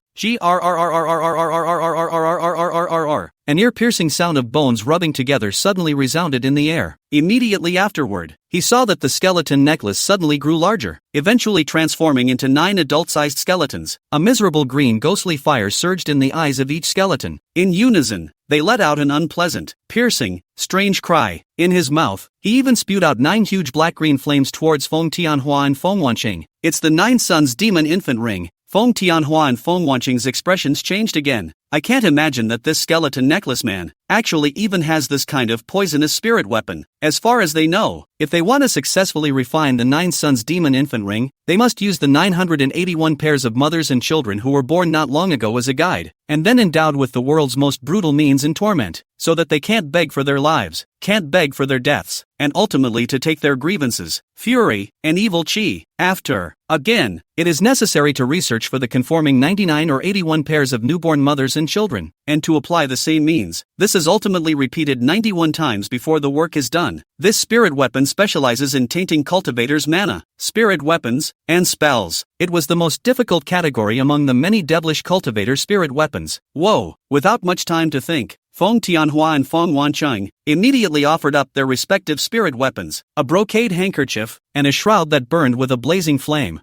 An ear-piercing sound of bones rubbing together suddenly resounded in the air. Immediately afterward, he saw that the skeleton necklace suddenly grew larger, eventually transforming into 9 adult-sized skeletons. A miserable green ghostly fire surged in the eyes of each skeleton. In unison, they let out an unpleasant, piercing, strange cry. In his mouth, he even spewed out 9 huge black-green flames towards Feng Tianhua and Feng Wanqing. It's the 9 Suns Demon Infant Ring. Feng Tianhua and Feng Wanqing's expressions changed again. I can't imagine that this skeleton necklace man actually even has this kind of poisonous spirit weapon. As far as they know, if they want to successfully refine the 9 Suns Demon Infant Ring, they must use the 981 pairs of mothers and children who were born not long ago as a guide, and then endowed with the world's most brutal means and torment, so that they can't beg for their lives, can't beg for their deaths, and ultimately to take their grievances, fury, and evil chi. After, again, it is necessary to research for the conforming 99 or 81 pairs of newborn mothers and children, and to apply the same means. This is ultimately repeated 91 times before the work is done. This spirit weapon specializes in tainting cultivators' mana, spirit weapons, and spells. It was the most difficult category among the many devilish cultivator spirit weapons. Whoa! Without much time to think, Feng Tianhua and Feng Wanqing immediately offered up their respective spirit weapons, a brocade handkerchief, and a shroud that burned with a blazing flame.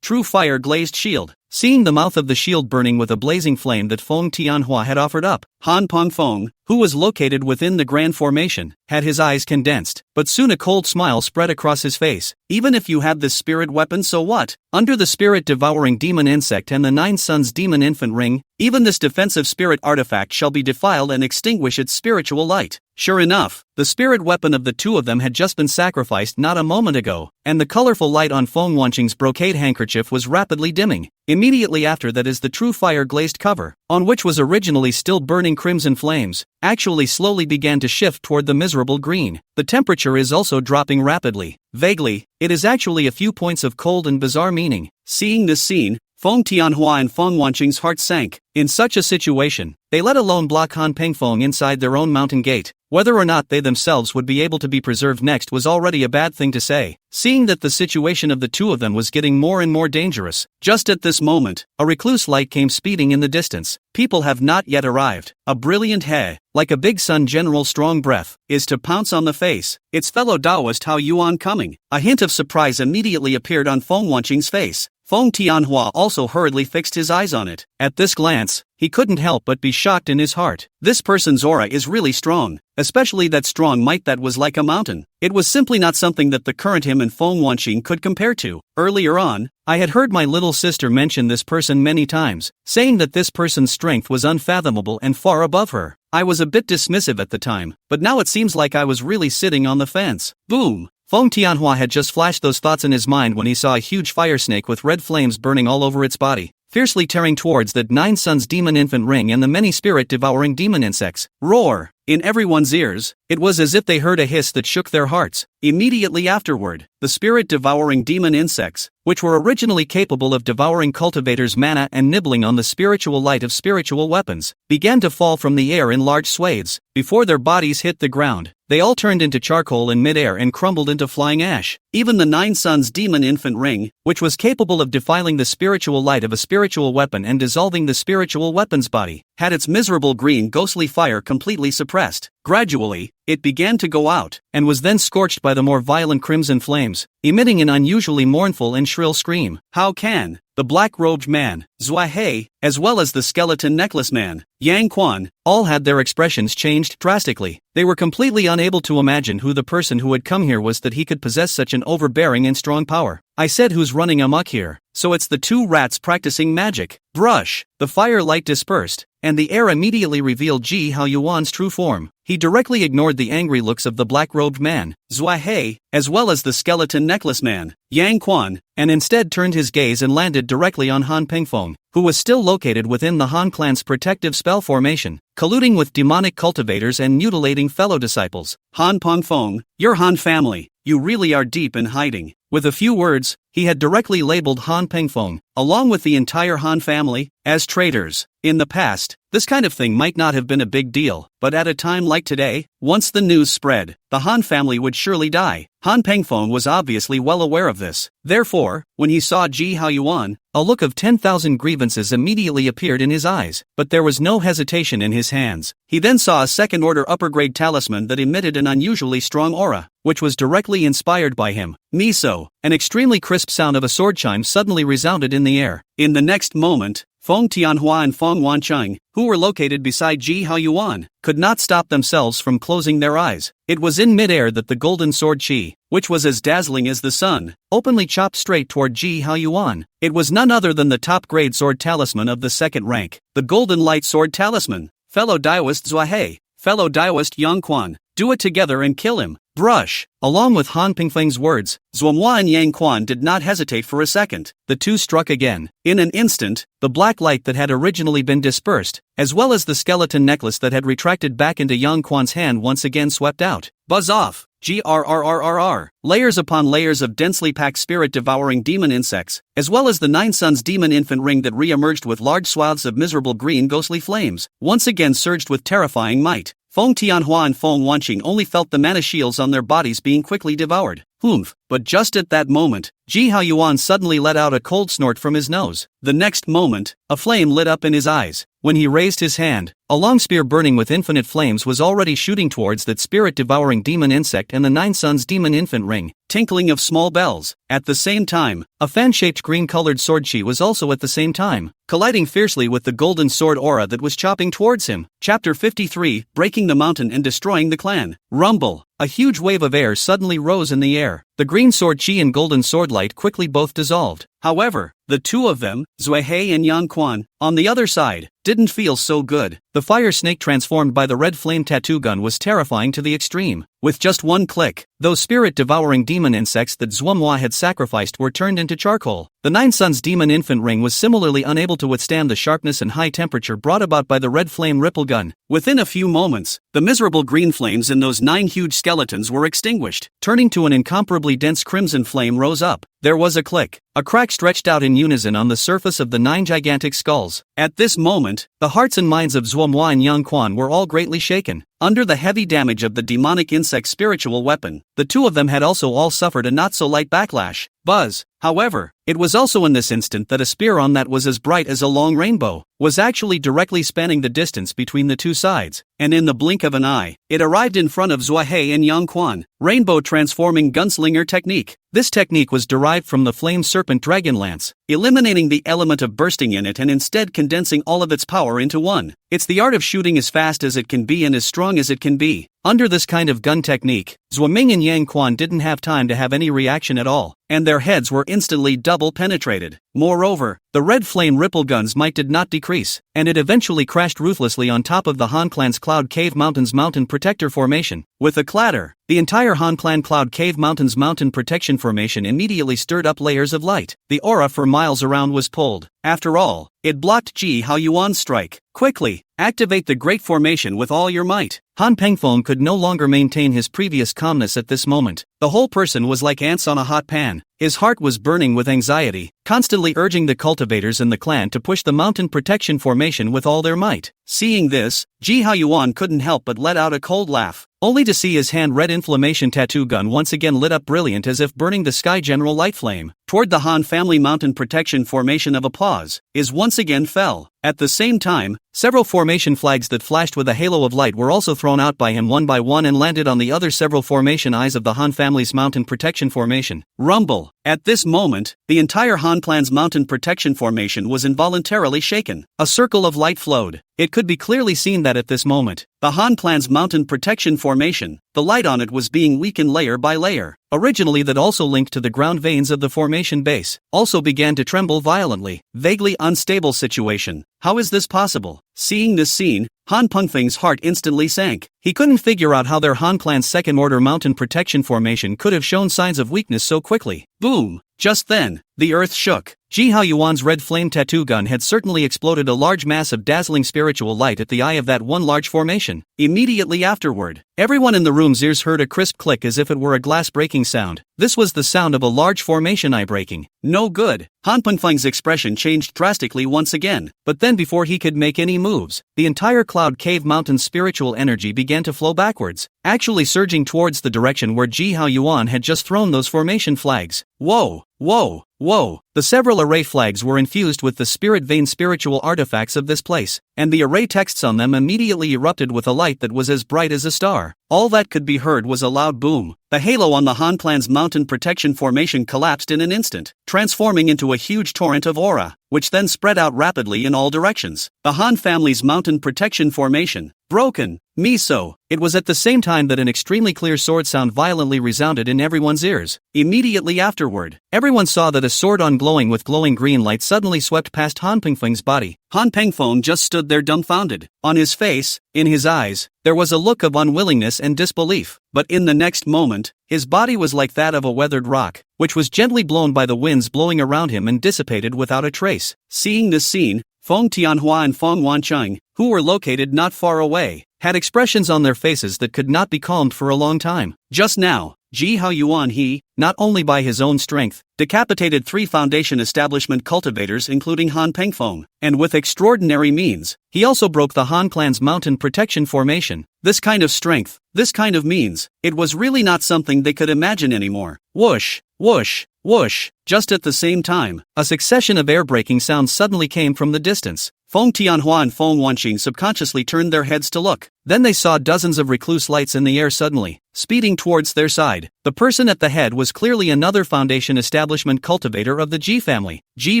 True fire glazed shield. Seeing the mouth of the shield burning with a blazing flame that Feng Tianhua had offered up, Han Pengfeng, who was located within the Grand Formation, had his eyes condensed, but soon a cold smile spread across his face. Even if you have this spirit weapon, so what? Under the spirit-devouring demon insect and the 9 Suns Demon Infant Ring, even this defensive spirit artifact shall be defiled and extinguish its spiritual light. Sure enough, the spirit weapon of the two of them had just been sacrificed not a moment ago, and the colorful light on Feng Wanqing's brocade handkerchief was rapidly dimming. Immediately after that is the true fire-glazed cover, on which was originally still burning crimson flames, actually slowly began to shift toward the miserable green. The temperature is also dropping rapidly. Vaguely, it is actually a few points of cold and bizarre meaning. Seeing this scene, Feng Tianhua and Feng Wanqing's heart sank. In such a situation, they let alone block Han Pengfeng inside their own mountain gate. Whether or not they themselves would be able to be preserved next was already a bad thing to say. Seeing that the situation of the two of them was getting more and more dangerous, just at this moment, a recluse light came speeding in the distance. People have not yet arrived. A brilliant he, like a big sun general strong breath, is to pounce on the face. It's fellow Taoist Hao Yuan coming. A hint of surprise immediately appeared on Feng Wanqing's face. Feng Tianhua also hurriedly fixed his eyes on it. At this glance, he couldn't help but be shocked in his heart. This person's aura is really strong, especially that strong might that was like a mountain. It was simply not something that the current him and Feng Wanqing could compare to. Earlier on, I had heard my little sister mention this person many times, saying that this person's strength was unfathomable and far above her. I was a bit dismissive at the time, but now it seems like I was really sitting on the fence. Boom! Feng Tianhua had just flashed those thoughts in his mind when he saw a huge fire snake with red flames burning all over its body, fiercely tearing towards the 9 Suns demon infant ring and the many spirit-devouring demon insects. Roar! In everyone's ears, it was as if they heard a hiss that shook their hearts. Immediately afterward, the spirit-devouring demon insects, which were originally capable of devouring cultivators' mana and nibbling on the spiritual light of spiritual weapons, began to fall from the air in large swathes. Before their bodies hit the ground, they all turned into charcoal in midair and crumbled into flying ash. Even the 9 Suns demon infant ring, which was capable of defiling the spiritual light of a spiritual weapon and dissolving the spiritual weapon's body, had its miserable green ghostly fire completely suppressed. Gradually, it began to go out, and was then scorched by the more violent crimson flames, emitting an unusually mournful and shrill scream. How can the black-robed man, Zhua He, as well as the skeleton necklace man, Yang Quan, all had their expressions changed drastically. They were completely unable to imagine who the person who had come here was that he could possess such an overbearing and strong power. I said, who's running amok here? So it's the 2 rats practicing magic. Brush! The firelight dispersed, and the air immediately revealed Ji Haoyuan's true form. He directly ignored the angry looks of the black-robed man, Zhua He, as well as the skeleton necklace man, Yang Quan, and instead turned his gaze and landed directly on Han Pengfeng, who was still located within the Han clan's protective spell formation, colluding with demonic cultivators and mutilating fellow disciples. Han Pengfeng, your Han family, you really are deep in hiding. With a few words, he had directly labeled Han Pengfeng, along with the entire Han family, as traitors. In the past, this kind of thing might not have been a big deal, but at a time like today, once the news spread, the Han family would surely die. Han Pengfeng was obviously well aware of this. Therefore, when he saw Ji Haoyuan, a look of 10,000 grievances immediately appeared in his eyes, but there was no hesitation in his hands. He then saw a second-order upper-grade talisman that emitted an unusually strong aura, which was directly inspired by him. Miso, an extremely crisp sound of a sword chime suddenly resounded in the air. In the next moment, Feng Tianhua and Feng Wanqing, who were located beside Ji Haoyuan, could not stop themselves from closing their eyes. It was in midair that the golden sword Qi, which was as dazzling as the sun, openly chopped straight toward Ji Haoyuan. It was none other than the top-grade sword talisman of the second rank, the golden light sword talisman. Fellow Daoist Zhua He, fellow Daoist Yang Quan, do it together and kill him. Brush! Along with Han Pengfeng's words, Zhuanhua and Yang Quan did not hesitate for a second. The two struck again. In an instant, the black light that had originally been dispersed, as well as the skeleton necklace that had retracted back into Yang Quan's hand once again swept out. Buzz off! GRRRRR. Layers upon layers of densely packed spirit-devouring demon insects, as well as the 9 Suns demon infant ring that re-emerged with large swaths of miserable green ghostly flames, once again surged with terrifying might. Feng Tianhua and Feng Wanqing only felt the mana shields on their bodies being quickly devoured. Humph! But just at that moment, Ji Haoyuan suddenly let out a cold snort from his nose. The next moment, a flame lit up in his eyes. When he raised his hand, a long spear burning with infinite flames was already shooting towards that spirit-devouring demon insect and the 9 Suns demon infant ring, tinkling of small bells. At the same time, a fan-shaped green-colored sword Qi was also at the same time, colliding fiercely with the golden sword aura that was chopping towards him. Chapter 53, Breaking the Mountain and Destroying the Clan. Rumble! A huge wave of air suddenly rose in the air. The green sword Qi and golden sword light quickly both dissolved. However, the two of them, Zhua He and Yang Quan, on the other side, didn't feel so good. The fire snake transformed by the red flame tattoo gun was terrifying to the extreme. With just one click, those spirit-devouring demon insects that Zhuanhua had sacrificed were turned into charcoal. The 9 Suns demon infant ring was similarly unable to withstand the sharpness and high temperature brought about by the red flame ripple gun. Within a few moments, the miserable green flames in those 9 huge skeletons were extinguished. Turning to an incomparably dense crimson flame rose up. There was a click. A crack stretched out in unison on the surface of the 9 gigantic skulls. At this moment, the hearts and minds of Zhuanhua and Yang Quan were all greatly shaken. Under the heavy damage of the demonic insect spiritual weapon, the two of them had also all suffered a not-so-light backlash. Buzz! However, it was also in this instant that a spiron that was as bright as a long rainbow was actually directly spanning the distance between the two sides, and in the blink of an eye, it arrived in front of Zuohei and Yang Quan. Rainbow transforming gunslinger technique. This technique was derived from the flame serpent dragon lance, eliminating the element of bursting in it and instead condensing all of its power into one. It's the art of shooting as fast as it can be and as strong as it can be. Under this kind of gun technique, Zuoming and Yang Quan didn't have time to have any reaction at all, and their heads were instantly double penetrated. Moreover, the red flame ripple gun's might did not decrease, and it eventually crashed ruthlessly on top of the Han clan's Cloud Cave Mountains mountain protector formation. With a clatter, the entire Han clan Cloud Cave Mountains mountain protection formation immediately stirred up layers of light. The aura for miles around was pulled. After all, it blocked Ji Haoyuan's strike. Quickly, activate the Great Formation with all your might. Han Pengfeng could no longer maintain his previous calmness at this moment. The whole person was like ants on a hot pan. His heart was burning with anxiety, constantly urging the cultivators in the clan to push the mountain protection formation with all their might. Seeing this, Ji Haoyuan couldn't help but let out a cold laugh, only to see his hand red inflammation tattoo gun once again lit up brilliant as if burning the sky. General light flame toward the Han family mountain protection formation of applause is once again fell. At the same time, several formation flags that flashed with a halo of light were also thrown out by him one by one and landed on the other several formation eyes of the Han family's mountain protection formation. Rumble. At this moment, the entire Han clan's mountain protection formation was involuntarily shaken. A circle of light flowed. It could be clearly seen that at this moment, the Han clan's mountain protection formation, the light on it was being weakened layer by layer. Originally that also linked to the ground veins of the formation base, also began to tremble violently. Vaguely unstable situation. How is this possible? Seeing this scene, Han Pengfeng's heart instantly sank. He couldn't figure out how their Han clan's second-order mountain protection formation could have shown signs of weakness so quickly. Boom! Just then, the earth shook. Ji Haoyuan's red flame tattoo gun had certainly exploded a large mass of dazzling spiritual light at the eye of that one large formation. Immediately afterward, everyone in the room's ears heard a crisp click as if it were a glass breaking sound. This was the sound of a large formation eye breaking. No good. Han Pengfeng's expression changed drastically once again, but then before he could make any moves, the entire Cloud Cave Mountain's spiritual energy began to flow backwards, actually surging towards the direction where Ji Haoyuan had just thrown those formation flags. Whoa! Whoa! Whoa! The several array flags were infused with the spirit vein spiritual artifacts of this place, and the array texts on them immediately erupted with a light that was as bright as a star. All that could be heard was a loud boom. The halo on the Han clan's mountain protection formation collapsed in an instant, transforming into a huge torrent of aura, which then spread out rapidly in all directions. The Han family's mountain protection formation, broken. Miso. It was at the same time that an extremely clear sword sound violently resounded in everyone's ears. Immediately afterward, everyone saw that a sword on glowing with glowing green light suddenly swept past Han Pengfeng's body. Han Pengfeng just stood there dumbfounded. On his face, in his eyes, there was a look of unwillingness and disbelief. But in the next moment, his body was like that of a weathered rock, which was gently blown by the winds blowing around him and dissipated without a trace. Seeing this scene, Feng Tianhua and Feng Wancheng, who were located not far away, had expressions on their faces that could not be calmed for a long time. Just now, Ji Haoyuan not only by his own strength, decapitated 3 foundation establishment cultivators including Han Pengfeng, and with extraordinary means, he also broke the Han clan's mountain protection formation. This kind of strength, this kind of means, it was really not something they could imagine anymore. Whoosh, whoosh, whoosh. Just at the same time, a succession of air-breaking sounds suddenly came from the distance. Feng Tianhua and Feng Wanqing subconsciously turned their heads to look. Then they saw dozens of recluse lights in the air suddenly, speeding towards their side. The person at the head was clearly another foundation establishment cultivator of the Ji family, Ji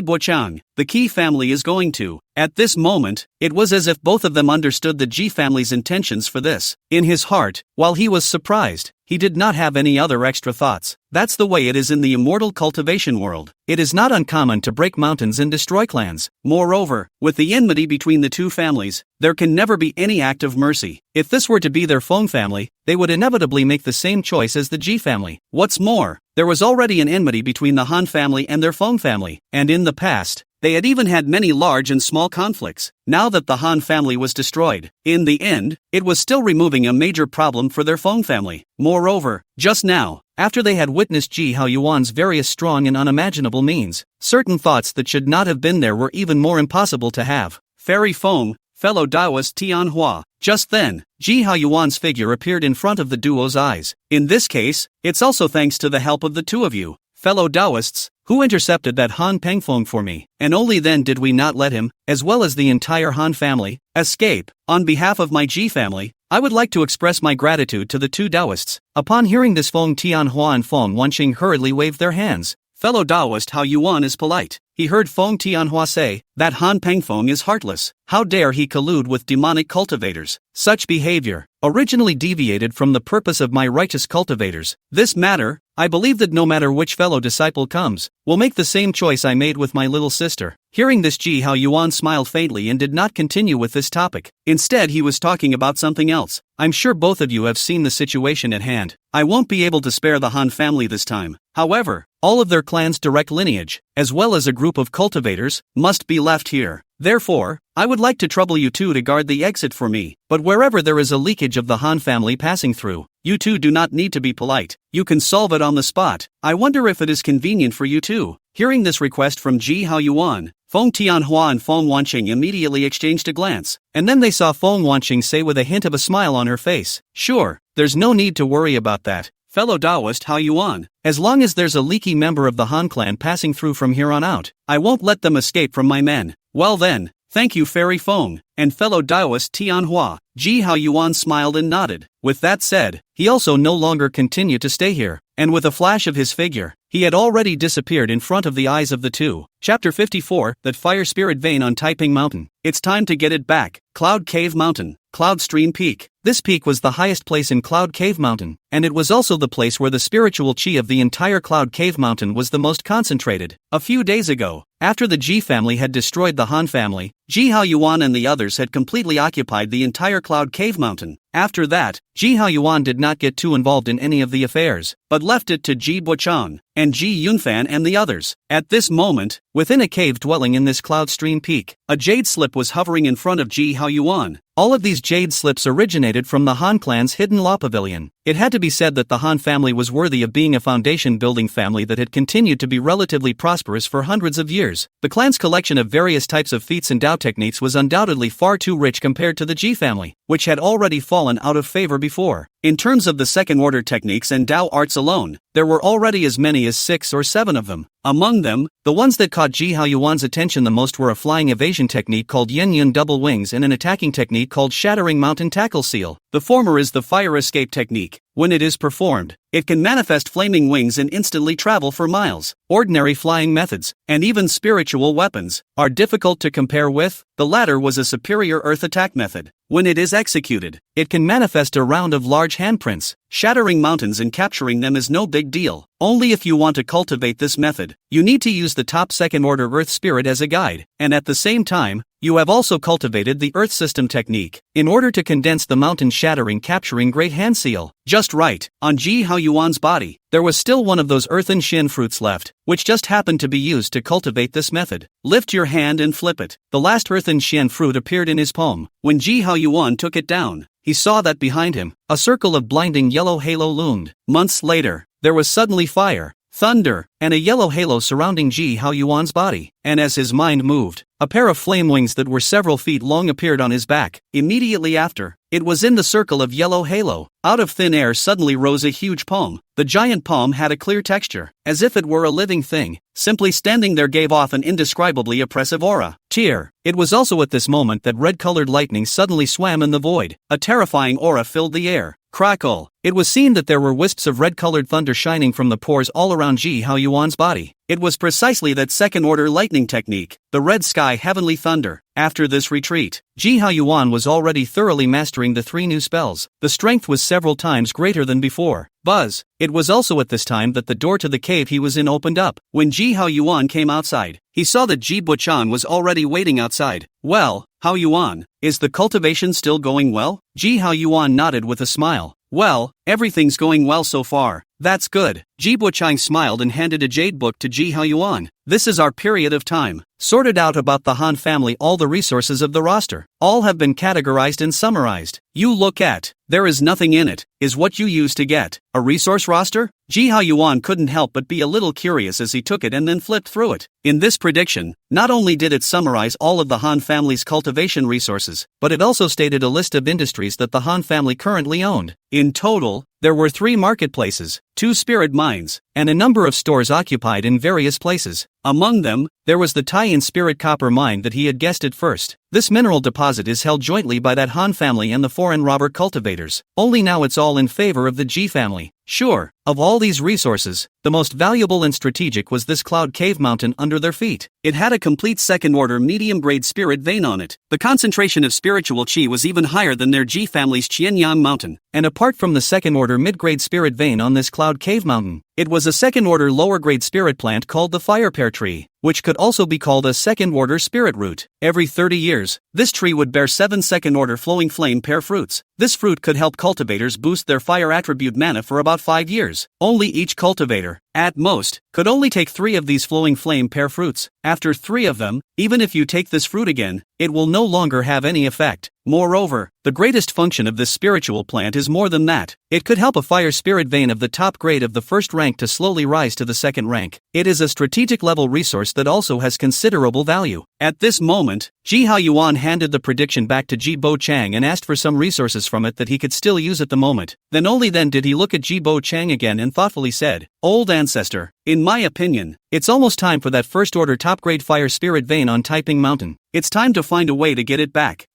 Bochang. The Qi family is going to. At this moment, it was as if both of them understood the Ji family's intentions for this. In his heart, while he was surprised, he did not have any other extra thoughts. That's the way it is in the immortal cultivation world. It is not uncommon to break mountains and destroy clans. Moreover, with the enmity between the two families, there can never be any act of mercy. If this were to be their Feng family, they would inevitably make the same choice as the Ji family. What's more, there was already an enmity between the Han family and their Feng family, and in the past, they had even had many large and small conflicts. Now that the Han family was destroyed, in the end, it was still removing a major problem for their Feng family. Moreover, just now, after they had witnessed Ji Haoyuan's various strong and unimaginable means, certain thoughts that should not have been there were even more impossible to have. Fairy Feng, fellow Taoist Tianhua. Just then, Ji Haoyuan's figure appeared in front of the duo's eyes. In this case, it's also thanks to the help of the two of you, fellow Taoists, Who intercepted that Han Pengfeng for me? And only then did we not let him, as well as the entire Han family, escape. On behalf of my Ji family, I would like to express my gratitude to the two Taoists." Upon hearing this, Feng Tianhua and Feng Wanqing hurriedly waved their hands. "Fellow Taoist Hao Yuan is polite." He heard Feng Tianhua say, "That Han Pengfeng is heartless. How dare he collude with demonic cultivators? Such behavior originally deviated from the purpose of my righteous cultivators. This matter, I believe that no matter which fellow disciple comes, will make the same choice I made with my little sister." Hearing this, Ji Hao Yuan smiled faintly and did not continue with this topic. Instead, he was talking about something else. "I'm sure both of you have seen the situation at hand. I won't be able to spare the Han family this time. However, all of their clan's direct lineage, as well as a group of cultivators, must be left here. Therefore, I would like to trouble you two to guard the exit for me. But wherever there is a leakage of the Han family passing through, you two do not need to be polite. You can solve it on the spot. I wonder if it is convenient for you too." Hearing this request from Ji Hao Yuan, Feng Tianhua and Feng Wanqing immediately exchanged a glance, and then they saw Feng Wanqing say with a hint of a smile on her face, "Sure, there's no need to worry about that. Fellow Taoist Hao Yuan, as long as there's a leaky member of the Han clan passing through from here on out, I won't let them escape from my men." "Well then, thank you Fairy Feng, and fellow Taoist Tianhua." Ji Hao Yuan smiled and nodded. With that said, he also no longer continued to stay here, and with a flash of his figure, he had already disappeared in front of the eyes of the two. Chapter 54, That Fire Spirit Vein on Taiping Mountain. It's time to get it back. Cloud Cave Mountain, Cloud Stream Peak. This peak was the highest place in Cloud Cave Mountain, and it was also the place where the spiritual chi of the entire Cloud Cave Mountain was the most concentrated. A few days ago, after the Ji family had destroyed the Han family, Ji Hao Yuan and the others had completely occupied the entire Cloud Cave Mountain. After that, Ji Hao Yuan did not get too involved in any of the affairs, but left it to Ji Buchan and Ji Yunfan and the others. At this moment, within a cave dwelling in this Cloud Stream Peak, a jade slip was hovering in front of Ji Hao Yuan. All of these jade slips originated from the Han clan's hidden law pavilion. It had to be said that the Han family was worthy of being a foundation-building family that had continued to be relatively prosperous for hundreds of years. The clan's collection of various types of feats and Dao techniques was undoubtedly far too rich compared to the Ji family, which had already fallen out of favor before. In terms of the second-order techniques and Dao arts alone, there were already as many as 6 or 7 of them. Among them, the ones that caught Ji Hao Yuan's attention the most were a flying evasion technique called Yin Yun Double Wings and an attacking technique called Shattering Mountain Tackle Seal. The former is the fire escape technique. When it is performed, it can manifest flaming wings and instantly travel for miles. Ordinary flying methods, and even spiritual weapons, are difficult to compare with. The latter was a superior earth attack method. When it is executed, it can manifest a round of large handprints. Shattering mountains and capturing them is no big deal. Only if you want to cultivate this method, you need to use the top second-order Earth Spirit as a guide, and at the same time, you have also cultivated the Earth System technique, in order to condense the mountain shattering capturing Great Hand Seal. Just right, on Ji Hao Yuan's body, there was still one of those earthen shin fruits left, which just happened to be used to cultivate this method. Lift your hand and flip it. The last earthen shin fruit appeared in his palm. When Ji Hao Yuan took it down, he saw that behind him, a circle of blinding yellow halo loomed. Months later, there was suddenly fire, thunder, and a yellow halo surrounding Ji Hao Yuan's body, and as his mind moved, a pair of flame wings that were several feet long appeared on his back. Immediately after, it was in the circle of yellow halo. Out of thin air suddenly rose a huge palm. The giant palm had a clear texture, as if it were a living thing. Simply standing there gave off an indescribably oppressive aura. Tear. It was also at this moment that red-colored lightning suddenly swam in the void. A terrifying aura filled the air. Crackle. It was seen that there were wisps of red-colored thunder shining from the pores all around Ji Hao Yuan's body. It was precisely that second-order lightning technique, the red sky heavenly thunder. After this retreat, Ji Hao Yuan was already thoroughly mastering the 3 new spells. The strength was several times greater than before. Buzz. It was also at this time that the door to the cave he was in opened up. When Ji Hao Yuan came outside, he saw that Ji Buchan was already waiting outside. "Well, Hao Yuan, is the cultivation still going well?" Ji Hao Yuan nodded with a smile. "Well, everything's going well so far." "That's good." Ji Buchang smiled and handed a jade book to Ji Hao Yuan. "This is our period of time. Sorted out about the Han family all the resources of the roster. All have been categorized and summarized. You look at, there is nothing in it, is what you use to get a resource roster?" Ji Hao Yuan couldn't help but be a little curious as he took it and then flipped through it. In this prediction, not only did it summarize all of the Han family's cultivation resources, but it also stated a list of industries that the Han family currently owned. In total, there were 3 marketplaces, 2 spirit mines, and a number of stores occupied in various places. Among them, there was the tie-in spirit copper mine that he had guessed at first. This mineral deposit is held jointly by that Han family and the foreign robber cultivators, only now it's all in favor of the G family. Sure, of all these resources, the most valuable and strategic was this cloud cave mountain under their feet. It had a complete second-order medium-grade spirit vein on it. The concentration of spiritual chi was even higher than their G family's Chinyang mountain. And apart from the second-order mid-grade spirit vein on this cloud cave mountain, it was a second-order lower-grade spirit plant called the fire pear tree, which could also be called a second-order spirit root. Every 30 years, this tree would bear 7 second-order flowing flame pear fruits. This fruit could help cultivators boost their fire attribute mana for about 5 years. Only each cultivator, at most, could only take 3 of these flowing flame pear fruits. After 3 of them, even if you take this fruit again, it will no longer have any effect. Moreover, the greatest function of this spiritual plant is more than that. It could help a fire spirit vein of the top grade of the first rank to slowly rise to the second rank. It is a strategic level resource that also has considerable value. At this moment, Ji Haoyuan handed the prediction back to Ji Bo Chang and asked for some resources from it that he could still use at the moment. Then only then did he look at Ji Bo Chang again and thoughtfully said, "Old Ancestor, in my opinion, it's almost time for that first-order top-grade fire spirit vein on Taiping Mountain. It's time to find a way to get it back."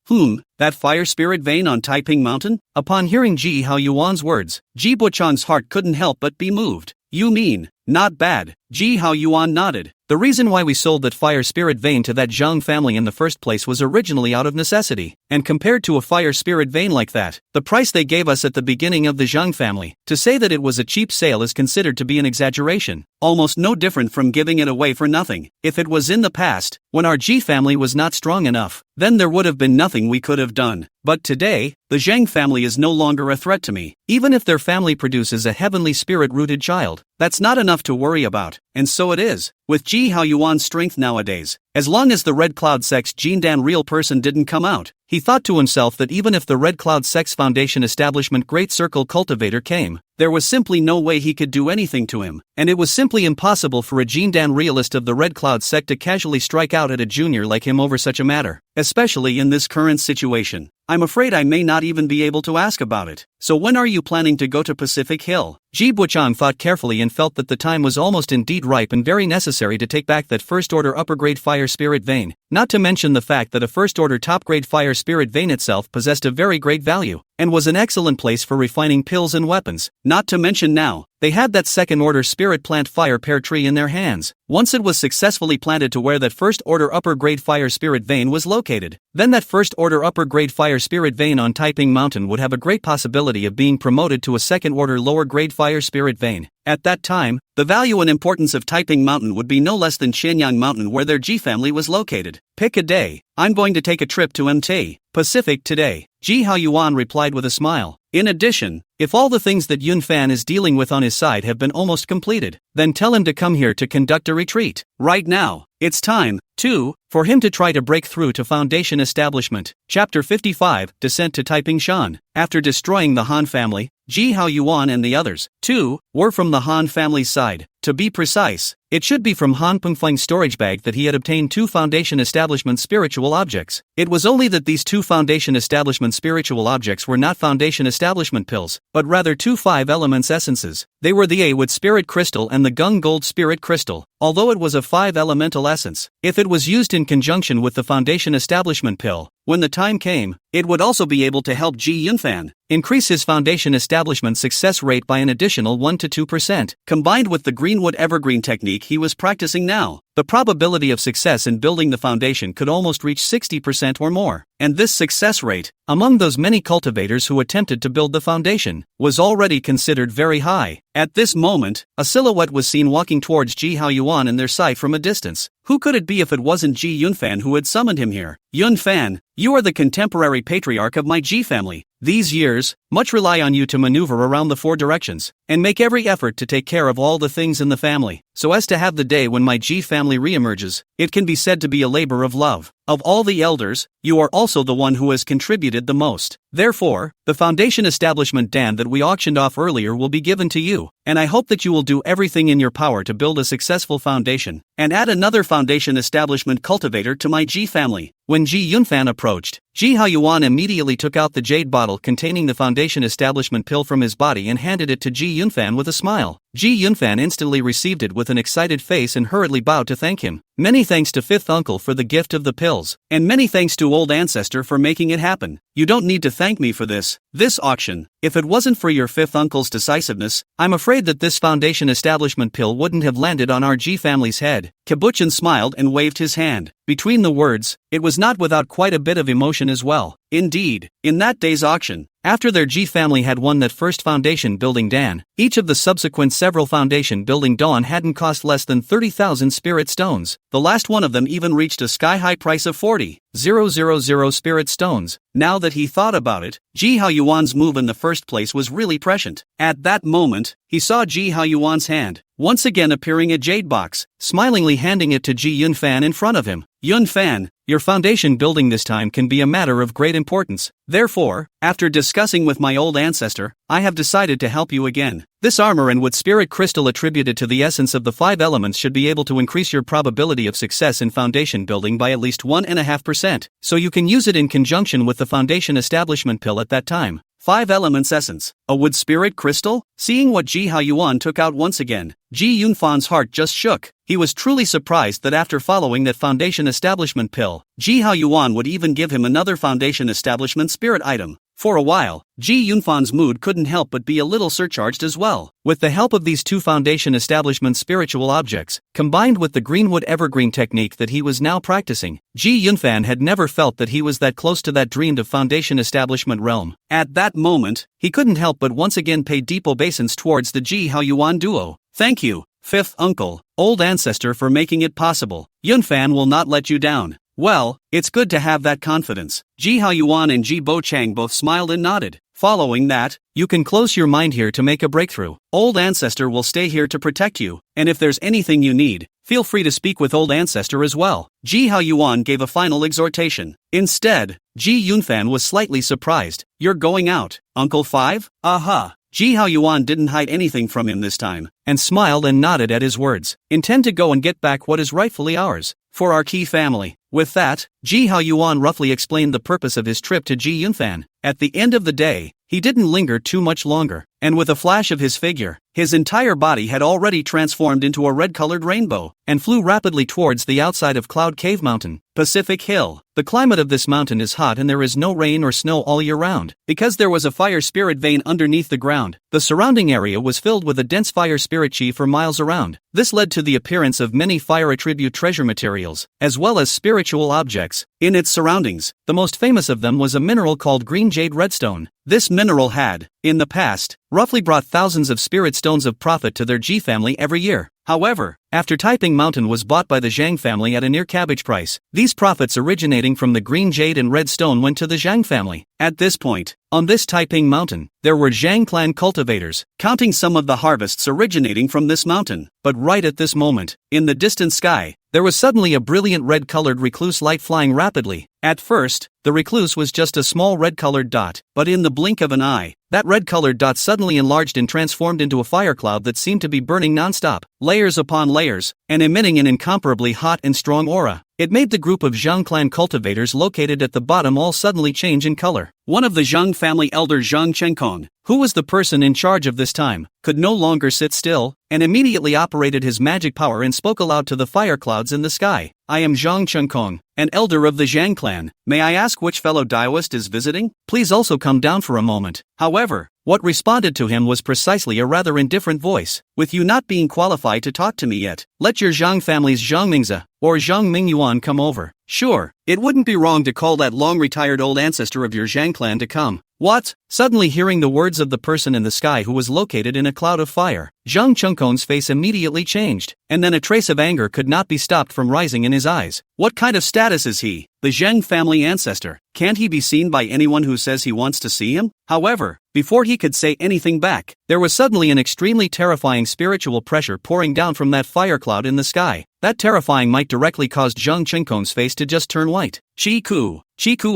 That fire spirit vein on Taiping Mountain? Upon hearing Ji Haoyuan's words, Ji Bo Chang's heart couldn't help but be moved. "You mean, not bad?" Ji Haoyuan nodded. "The reason why we sold that fire spirit vein to that Zhang family in the first place was originally out of necessity, and compared to a fire spirit vein like that, the price they gave us at the beginning of the Zhang family, to say that it was a cheap sale is considered to be an exaggeration, almost no different from giving it away for nothing. If it was in the past, when our Ji family was not strong enough, then there would have been nothing we could have done. But today, the Zhang family is no longer a threat to me. Even if their family produces a heavenly spirit-rooted child, that's not enough to worry about, and so it is with Ji Haoyuan's strength nowadays. As long as the Redcloud Sect's Jindan real person didn't come out, he thought to himself that even if the Redcloud Sect's Foundation Establishment Great Circle Cultivator came, there was simply no way he could do anything to him, and it was simply impossible for a Jindan realist of the Redcloud Sect to casually strike out at a junior like him over such a matter, especially in this current situation. I'm afraid I may not even be able to ask about it. So when are you planning to go to Pacific Hill? Ji Bochang thought carefully and felt that the time was almost indeed ripe and very necessary to take back that first-order upper-grade fire spirit vein, not to mention the fact that a first-order top-grade fire spirit vein itself possessed a very great value, and was an excellent place for refining pills and weapons, not to mention now, they had that second-order spirit plant fire pear tree in their hands. Once it was successfully planted to where that first-order upper-grade fire spirit vein was located, then that first-order upper-grade fire spirit vein on Taiping Mountain would have a great possibility of being promoted to a second-order lower-grade fire spirit vein. At that time, the value and importance of Taiping Mountain would be no less than Chinyang Mountain where their Ji family was located. Pick a day. I'm going to take a trip to MT Pacific today. Ji Haoyuan replied with a smile. In addition, if all the things that Yun Fan is dealing with on his side have been almost completed, then tell him to come here to conduct a retreat. Right now, it's time, too, for him to try to break through to Foundation Establishment. Chapter 55, Descent to Taiping Shan. After destroying the Han family, Ji Haoyuan and the others, too, were from the Han family's side. To be precise, it should be from Han Pengfeng's storage bag that he had obtained 2 Foundation Establishment spiritual objects. It was only that these 2 Foundation Establishment spiritual objects were not Foundation Establishment pills, but rather 2 5 elements essences. They were the A-Wood Spirit Crystal and the Gung Gold Spirit Crystal, although it was a 5 elemental essence. If it was used in conjunction with the Foundation Establishment pill, when the time came, it would also be able to help Ji Yunfan increase his Foundation Establishment success rate by an additional 1 to 2%. Combined with the Greenwood Evergreen technique he was practicing now, the probability of success in building the foundation could almost reach 60% or more. And this success rate, among those many cultivators who attempted to build the foundation, was already considered very high. At this moment, a silhouette was seen walking towards Ji Haoyuan in their sight from a distance. Who could it be if it wasn't Ji Yunfan who had summoned him here? Yunfan, you are the contemporary patriarch of my Ji family. These years, much rely on you to maneuver around the 4 directions, and make every effort to take care of all the things in the family, so as to have the day when my Ji family reemerges, it can be said to be a labor of love. Of all the elders, you are also the one who has contributed the most. Therefore, the Foundation Establishment Dan that we auctioned off earlier will be given to you, and I hope that you will do everything in your power to build a successful foundation, and add another Foundation Establishment cultivator to my Ji family. When Ji Yunfan approached, Ji Haoyuan immediately took out the jade bottle containing the Foundation Establishment pill from his body and handed it to Ji Yunfan with a smile. Ji Yunfan instantly received it with an excited face and hurriedly bowed to thank him. Many thanks to fifth uncle for the gift of the pills, and many thanks to old ancestor for making it happen. You don't need to thank me for this auction. If it wasn't for your fifth uncle's decisiveness, I'm afraid that this Foundation Establishment pill wouldn't have landed on our Ji family's head. Kabuchin smiled and waved his hand. Between the words, it was not without quite a bit of emotion as well. Indeed, in that day's auction, after their Ji family had won that first foundation building Dan, each of the subsequent several foundation building Dawn hadn't cost less than 30,000 spirit stones. The last one of them even reached a sky-high price of 40,000 spirit stones. Now that he thought about it, Ji Haoyuan's move in the first place was really prescient. At that moment, he saw Ji Haoyuan's hand once again appearing a jade box, smilingly handing it to Ji Yunfan in front of him. Yunfan, your foundation building this time can be a matter of great importance. Therefore, after discussing with my old ancestor, I have decided to help you again. This armor and wood spirit crystal attributed to the essence of the 5 elements should be able to increase your probability of success in foundation building by at least 1.5%, so you can use it in conjunction with the Foundation Establishment pill at that time. 5 elements essence, a wood spirit crystal? Seeing what Ji Haoyuan took out once again, Ji Yunfan's heart just shook. He was truly surprised that after following that Foundation Establishment pill, Ji Haoyuan would even give him another Foundation Establishment spirit item. For a while, Ji Yunfan's mood couldn't help but be a little surcharged as well. With the help of these 2 Foundation Establishment spiritual objects, combined with the Greenwood Evergreen technique that he was now practicing, Ji Yunfan had never felt that he was that close to that dreamed of Foundation Establishment realm. At that moment, he couldn't help but once again pay deep obeisance towards the Ji Haoyuan duo. Thank you, fifth uncle, old ancestor, for making it possible. Yunfan will not let you down. Well, it's good to have that confidence. Ji Haoyuan and Ji Bochang both smiled and nodded. Following that, you can close your mind here to make a breakthrough. Old ancestor will stay here to protect you, and if there's anything you need, feel free to speak with old ancestor as well. Ji Haoyuan gave a final exhortation. Instead, Ji Yunfan was slightly surprised. You're going out, Uncle 5? Aha. Ji Haoyuan didn't hide anything from him this time, and smiled and nodded at his words. Intend to go and get back what is rightfully ours, for our key family. With that, Ji Haoyuan roughly explained the purpose of his trip to Ji Yunfan. At the end of the day, he didn't linger too much longer, and with a flash of his figure, his entire body had already transformed into a red-colored rainbow, and flew rapidly towards the outside of Cloud Cave Mountain, Pacific Hill. The climate of this mountain is hot and there is no rain or snow all year round, because there was a fire spirit vein underneath the ground. The surrounding area was filled with a dense fire spirit chi for miles around. This led to the appearance of many fire attribute treasure materials, as well as spiritual objects, in its surroundings. The most famous of them was a mineral called green jade redstone. This mineral had, in the past, roughly brought thousands of spirit stones of profit to their Ji family every year. However, after Taiping Mountain was bought by the Zhang family at a near cabbage price, these profits originating from the green jade and red stone went to the Zhang family. At this point, on this Taiping Mountain, there were Zhang clan cultivators, counting some of the harvests originating from this mountain. But right at this moment, in the distant sky, there was suddenly a brilliant red-colored recluse light flying rapidly. At first, the recluse was just a small red-colored dot, but in the blink of an eye, that red-colored dot suddenly enlarged and transformed into a fire cloud that seemed to be burning non-stop, layers upon layers, and emitting an incomparably hot and strong aura. It made the group of Zhang clan cultivators located at the bottom all suddenly change in color. One of the Zhang family elder Zhang Chenkong, who was the person in charge of this time, could no longer sit still, and immediately operated his magic power and spoke aloud to the fire clouds in the sky. I am Zhang Chenkong, an elder of the Zhang clan. May I ask which fellow Daoist is visiting? Please also come down for a moment. However, what responded to him was precisely a rather indifferent voice. With you not being qualified to talk to me yet, let your Zhang family's Zhang Mingze, or Zhang Mingyuan come over. Sure, it wouldn't be wrong to call that long-retired old ancestor of your Zhang clan to come. What? Suddenly hearing the words of the person in the sky who was located in a cloud of fire, Zhang Chenkong's face immediately changed, and then a trace of anger could not be stopped from rising in his eyes. What kind of status is he? The Zhang family ancestor. Can't he be seen by anyone who says he wants to see him? However, before he could say anything back, there was suddenly an extremely terrifying spiritual pressure pouring down from that fire cloud in the sky. That terrifying might directly caused Zhang Chenkong's face to just turn white. Chiku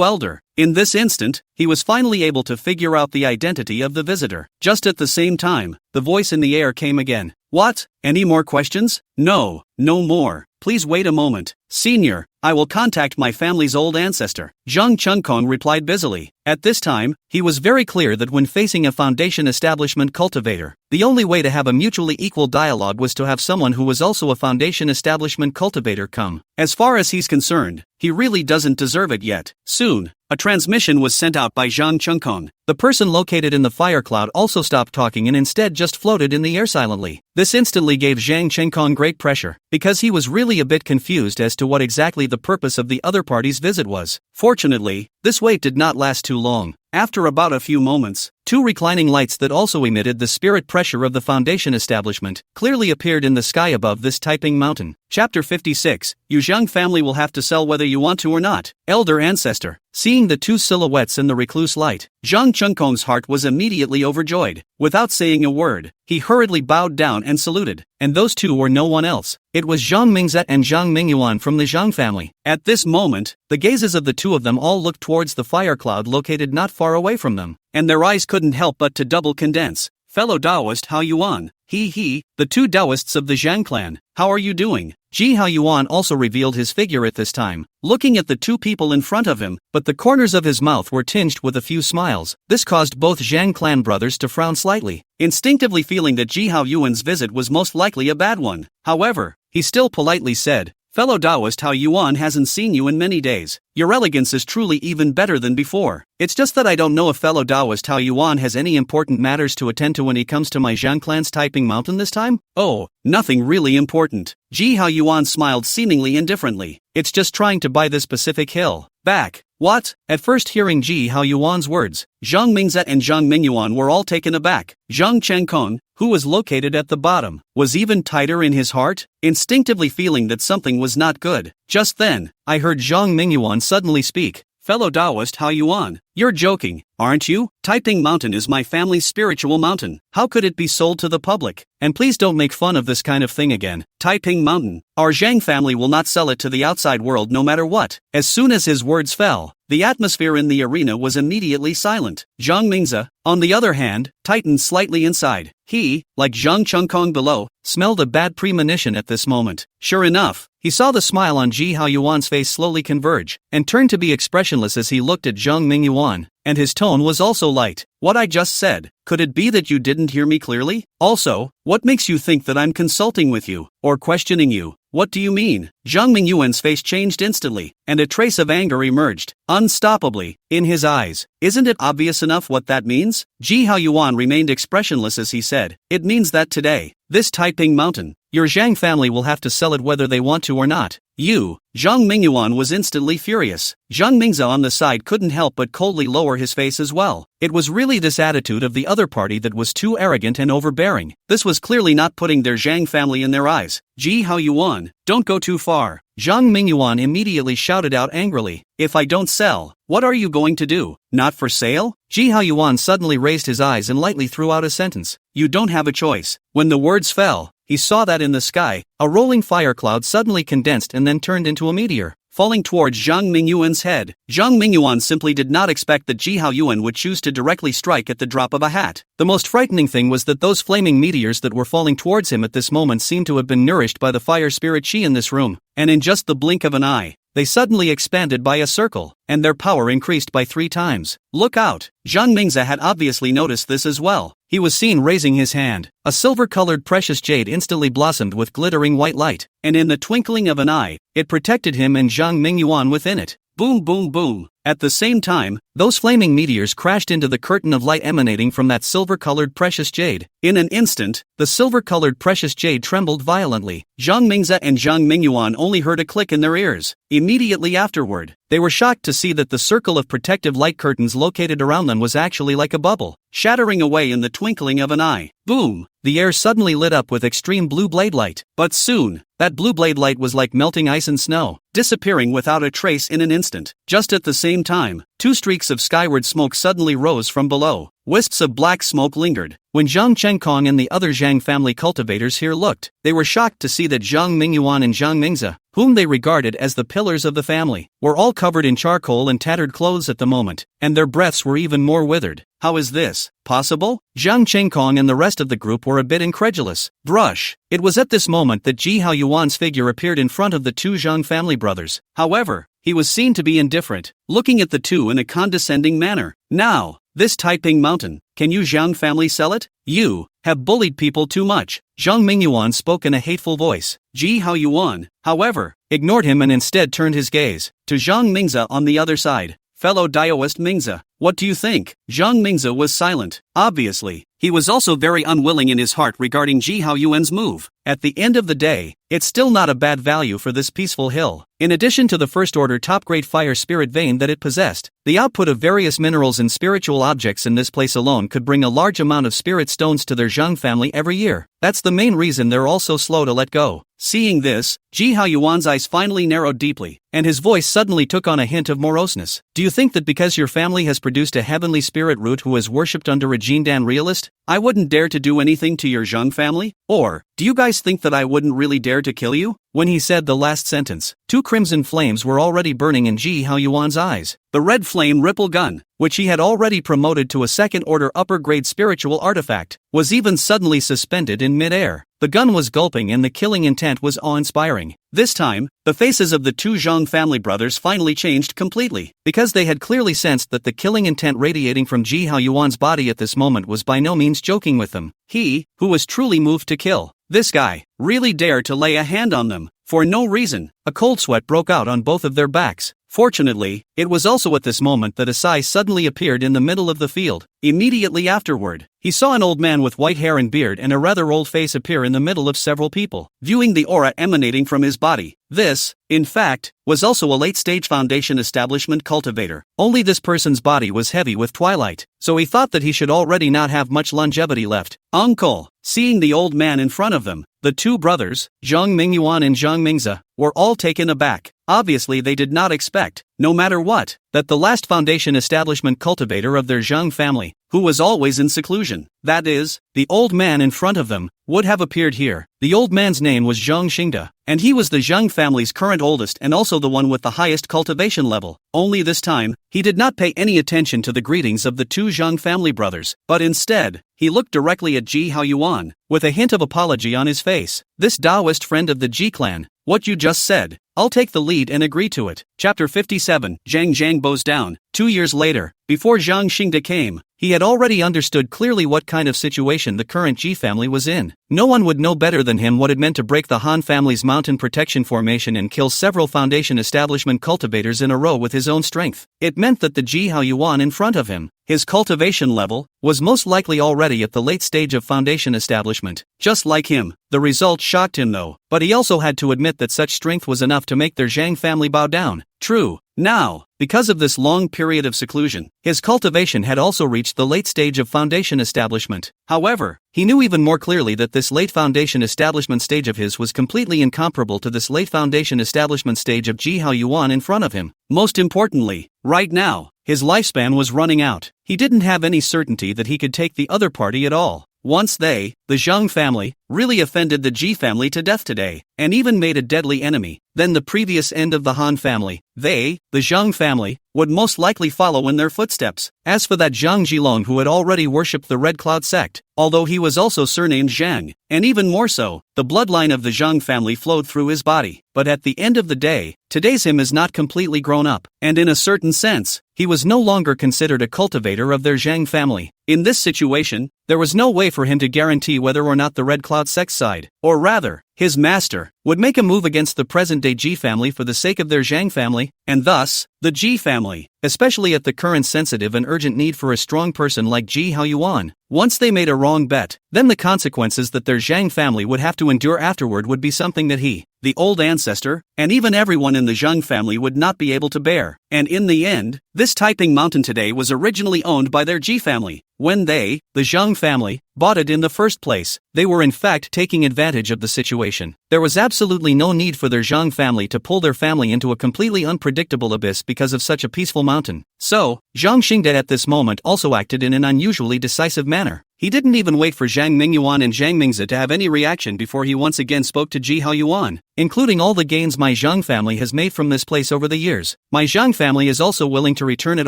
Elder. In this instant, he was finally able to figure out the identity of the visitor. Just at the same time, the voice in the air came again. What? Any more questions? No, no more. Please wait a moment. Senior, I will contact my family's old ancestor, Zhang Chengkong replied busily. At this time, he was very clear that when facing a Foundation establishment cultivator, the only way to have a mutually equal dialogue was to have someone who was also a Foundation establishment cultivator come. As far as he's concerned, he really doesn't deserve it yet. Soon, a transmission was sent out by Zhang Chengkong. The person located in the fire cloud also stopped talking and instead just floated in the air silently. This instantly gave Zhang Chengkong great pressure, because he was really a bit confused as to what exactly the purpose of the other party's visit was. Fortunately, this wait did not last too long. After about a few moments, two reclining lights that also emitted the spirit pressure of the Foundation establishment clearly appeared in the sky above this typing mountain. Chapter 56, You Zhang family will have to sell whether you want to or not. Elder Ancestor. Seeing the two silhouettes in the recluse light, Zhang Chengkong's heart was immediately overjoyed. Without saying a word, he hurriedly bowed down and saluted. And those two were no one else. It was Zhang Mingze and Zhang Mingyuan from the Zhang family. At this moment, the gazes of the two of them all looked towards the fire cloud located not far away from them, and their eyes couldn't help but to double condense. Fellow Taoist Hao Yuan. The two Taoists of the Zhang clan. How are you doing? Ji Hao Yuan also revealed his figure at this time, looking at the two people in front of him, but the corners of his mouth were tinged with a few smiles. This caused both Zhang clan brothers to frown slightly, instinctively feeling that Ji Hao Yuan's visit was most likely a bad one. However, he still politely said, Fellow Taoist Hao Yuan hasn't seen you in many days. Your elegance is truly even better than before. It's just that I don't know if fellow Taoist Hao Yuan has any important matters to attend to when he comes to my Zhang clan's typing mountain this time? Oh, nothing really important. Ji Hao Yuan smiled seemingly indifferently. It's just trying to buy this Pacific hill back. What? At first hearing Ji Hao Yuan's words, Zhang Mingze and Zhang Mingyuan were all taken aback. Zhang Chengkong, who was located at the bottom, was even tighter in his heart, instinctively feeling that something was not good. Just then, I heard Zhang Mingyuan suddenly speak. Fellow Taoist Hao Yuan, you're joking, aren't you? Typing Mountain is my family's spiritual mountain. How could it be sold to the public? And please don't make fun of this kind of thing again. Typing Mountain. Our Zhang family will not sell it to the outside world no matter what. As soon as his words fell, the atmosphere in the arena was immediately silent. Zhang Mingze, on the other hand, tightened slightly inside. He, like Zhang Chengkong below, smelled a bad premonition at this moment. Sure enough, he saw the smile on Ji Hao Yuan's face slowly converge, and turned to be expressionless as he looked at Zhang Mingyuan, and his tone was also light. What I just said, could it be that you didn't hear me clearly? Also, what makes you think that I'm consulting with you, or questioning you? What do you mean? Zhang Mingyuan's face changed instantly, and a trace of anger emerged, unstoppably, in his eyes. Isn't it obvious enough what that means? Ji Hao Yuan remained expressionless as he said, It means that today, this Taiping Mountain, your Zhang family will have to sell it whether they want to or not. You, Zhang Mingyuan was instantly furious. Zhang Mingze on the side couldn't help but coldly lower his face as well. It was really this attitude of the other party that was too arrogant and overbearing. This was clearly not putting their Zhang family in their eyes. Ji Hao Yuan, don't go too far. Zhang Mingyuan immediately shouted out angrily, If I don't sell, what are you going to do? Not for sale? Ji Hao Yuan suddenly raised his eyes and lightly threw out a sentence. You don't have a choice. When the words fell, he saw that in the sky, a rolling fire cloud suddenly condensed and then turned into a meteor, falling towards Zhang Mingyuan's head. Zhang Mingyuan simply did not expect that Ji Hao Yuan would choose to directly strike at the drop of a hat. The most frightening thing was that those flaming meteors that were falling towards him at this moment seemed to have been nourished by the fire spirit chi in this room, and in just the blink of an eye, they suddenly expanded by a circle, and their power increased by 3 times. Look out! Zhang Mingze had obviously noticed this as well. He was seen raising his hand. A silver-colored precious jade instantly blossomed with glittering white light, and in the twinkling of an eye, it protected him and Zhang Mingyuan within it. Boom boom boom. At the same time, those flaming meteors crashed into the curtain of light emanating from that silver-colored precious jade. In an instant, the silver-colored precious jade trembled violently. Zhang Mingze and Zhang Mingyuan only heard a click in their ears. Immediately afterward, they were shocked to see that the circle of protective light curtains located around them was actually like a bubble, shattering away in the twinkling of an eye. Boom! The air suddenly lit up with extreme blue blade light. But soon, that blue blade light was like melting ice and snow, disappearing without a trace in an instant. Just at the same time, 2 streaks of skyward smoke suddenly rose from below. Wisps of black smoke lingered. When Zhang Chengkong and the other Zhang family cultivators here looked, they were shocked to see that Zhang Mingyuan and Zhang Mingze, whom they regarded as the pillars of the family, were all covered in charcoal and tattered clothes at the moment, and their breaths were even more withered. How is this possible? Zhang Chengkong and the rest of the group were a bit incredulous. Brush. It was at this moment that Ji Haoyuan's figure appeared in front of the two Zhang family brothers. However, he was seen to be indifferent, looking at the two in a condescending manner. Now, this Taiping mountain, can you Zhang family sell it? You have bullied people too much. Zhang Mingyuan spoke in a hateful voice. Ji Haoyuan, however, ignored him and instead turned his gaze to Zhang Mingze on the other side. Fellow Daoist Mingze, what do you think? Zhang Mingze was silent. Obviously, he was also very unwilling in his heart regarding Ji Haoyuan's move. At the end of the day, it's still not a bad value for this peaceful hill. In addition to the first-order top-grade fire spirit vein that it possessed, the output of various minerals and spiritual objects in this place alone could bring a large amount of spirit stones to their Zhang family every year. That's the main reason they're all so slow to let go. Seeing this, Ji Haoyuan's eyes finally narrowed deeply, and his voice suddenly took on a hint of moroseness. Do you think that because your family has produced a heavenly spirit root who is worshipped under a Jindan realist, I wouldn't dare to do anything to your Zhang family? Or, do you guys think that I wouldn't really dare to kill you? When he said the last sentence, two crimson flames were already burning in Ji Haoyuan's eyes. The red flame ripple gun, which he had already promoted to a second-order upper-grade spiritual artifact, was even suddenly suspended in mid-air. The gun was gulping and the killing intent was awe-inspiring. This time, the faces of the two Zhang family brothers finally changed completely, because they had clearly sensed that the killing intent radiating from Ji Haoyuan's body at this moment was by no means joking with them. He, who was truly moved to kill, this guy, really dared to lay a hand on them. For no reason, a cold sweat broke out on both of their backs. Fortunately, it was also at this moment that Asai suddenly appeared in the middle of the field. Immediately afterward, he saw an old man with white hair and beard and a rather old face appear in the middle of several people, viewing the aura emanating from his body. This, in fact, was also a late-stage Foundation establishment cultivator. Only this person's body was heavy with twilight, so he thought that he should already not have much longevity left. Uncle, seeing the old man in front of them, the two brothers, Zhang Mingyuan and Zhang Mingze, were all taken aback. Obviously they did not expect, no matter what, that the last Foundation establishment cultivator of their Zhang family, who was always in seclusion, that is, the old man in front of them, would have appeared here. The old man's name was Zhang Xingde, and he was the Zhang family's current oldest and also the one with the highest cultivation level. Only this time, he did not pay any attention to the greetings of the two Zhang family brothers, but instead, he looked directly at Ji Haoyuan, with a hint of apology on his face. This Taoist friend of the Ji clan, what you just said, I'll take the lead and agree to it. Chapter 57, Zhang Zhang bows down. 2 years later, before Zhang Xingde came, he had already understood clearly what kind of situation the current Ji family was in. No one would know better than him what it meant to break the Han family's mountain protection formation and kill several Foundation establishment cultivators in a row with his own strength. It meant that the Ji Haoyuan in front of him, his cultivation level, was most likely already at the late stage of Foundation establishment. Just like him, the result shocked him though, but he also had to admit that such strength was enough to make their Zhang family bow down. True. Now, because of this long period of seclusion, his cultivation had also reached the late stage of Foundation establishment. However, he knew even more clearly that this late Foundation establishment stage of his was completely incomparable to this late Foundation establishment stage of Ji Haoyuan in front of him. Most importantly, right now, his lifespan was running out. He didn't have any certainty that he could take the other party at all. Once they, the Zhang family, really offended the Ji family to death today, and even made a deadly enemy, then the previous end of the Han family, they, the Zhang family, would most likely follow in their footsteps. As for that Zhang Zhilong who had already worshipped the Redcloud sect, although he was also surnamed Zhang, and even more so, the bloodline of the Zhang family flowed through his body. But at the end of the day, today's him is not completely grown up, and in a certain sense, he was no longer considered a cultivator of their Zhang family. In this situation, there was no way for him to guarantee whether or not the Redcloud sect side, or rather, his master, would make a move against the present-day Ji family for the sake of their Zhang family, and thus, the Ji family, especially at the current sensitive and urgent need for a strong person like Ji Haoyuan. Once they made a wrong bet, then the consequences that their Zhang family would have to endure afterward would be something that he, the old ancestor, and even everyone in the Zhang family would not be able to bear. And in the end, this Taiping mountain today was originally owned by their Ji family. When they, the Zhang family, bought it in the first place, they were in fact taking advantage of the situation. There was absolutely no need for their Zhang family to pull their family into a completely unpredictable abyss because of such a peaceful mountain. So, Zhang Xingde at this moment also acted in an unusually decisive manner. He didn't even wait for Zhang Mingyuan and Zhang Mingzi to have any reaction before he once again spoke to Ji Haoyuan. Including all the gains my Zhang family has made from this place over the years, my Zhang family is also willing to return it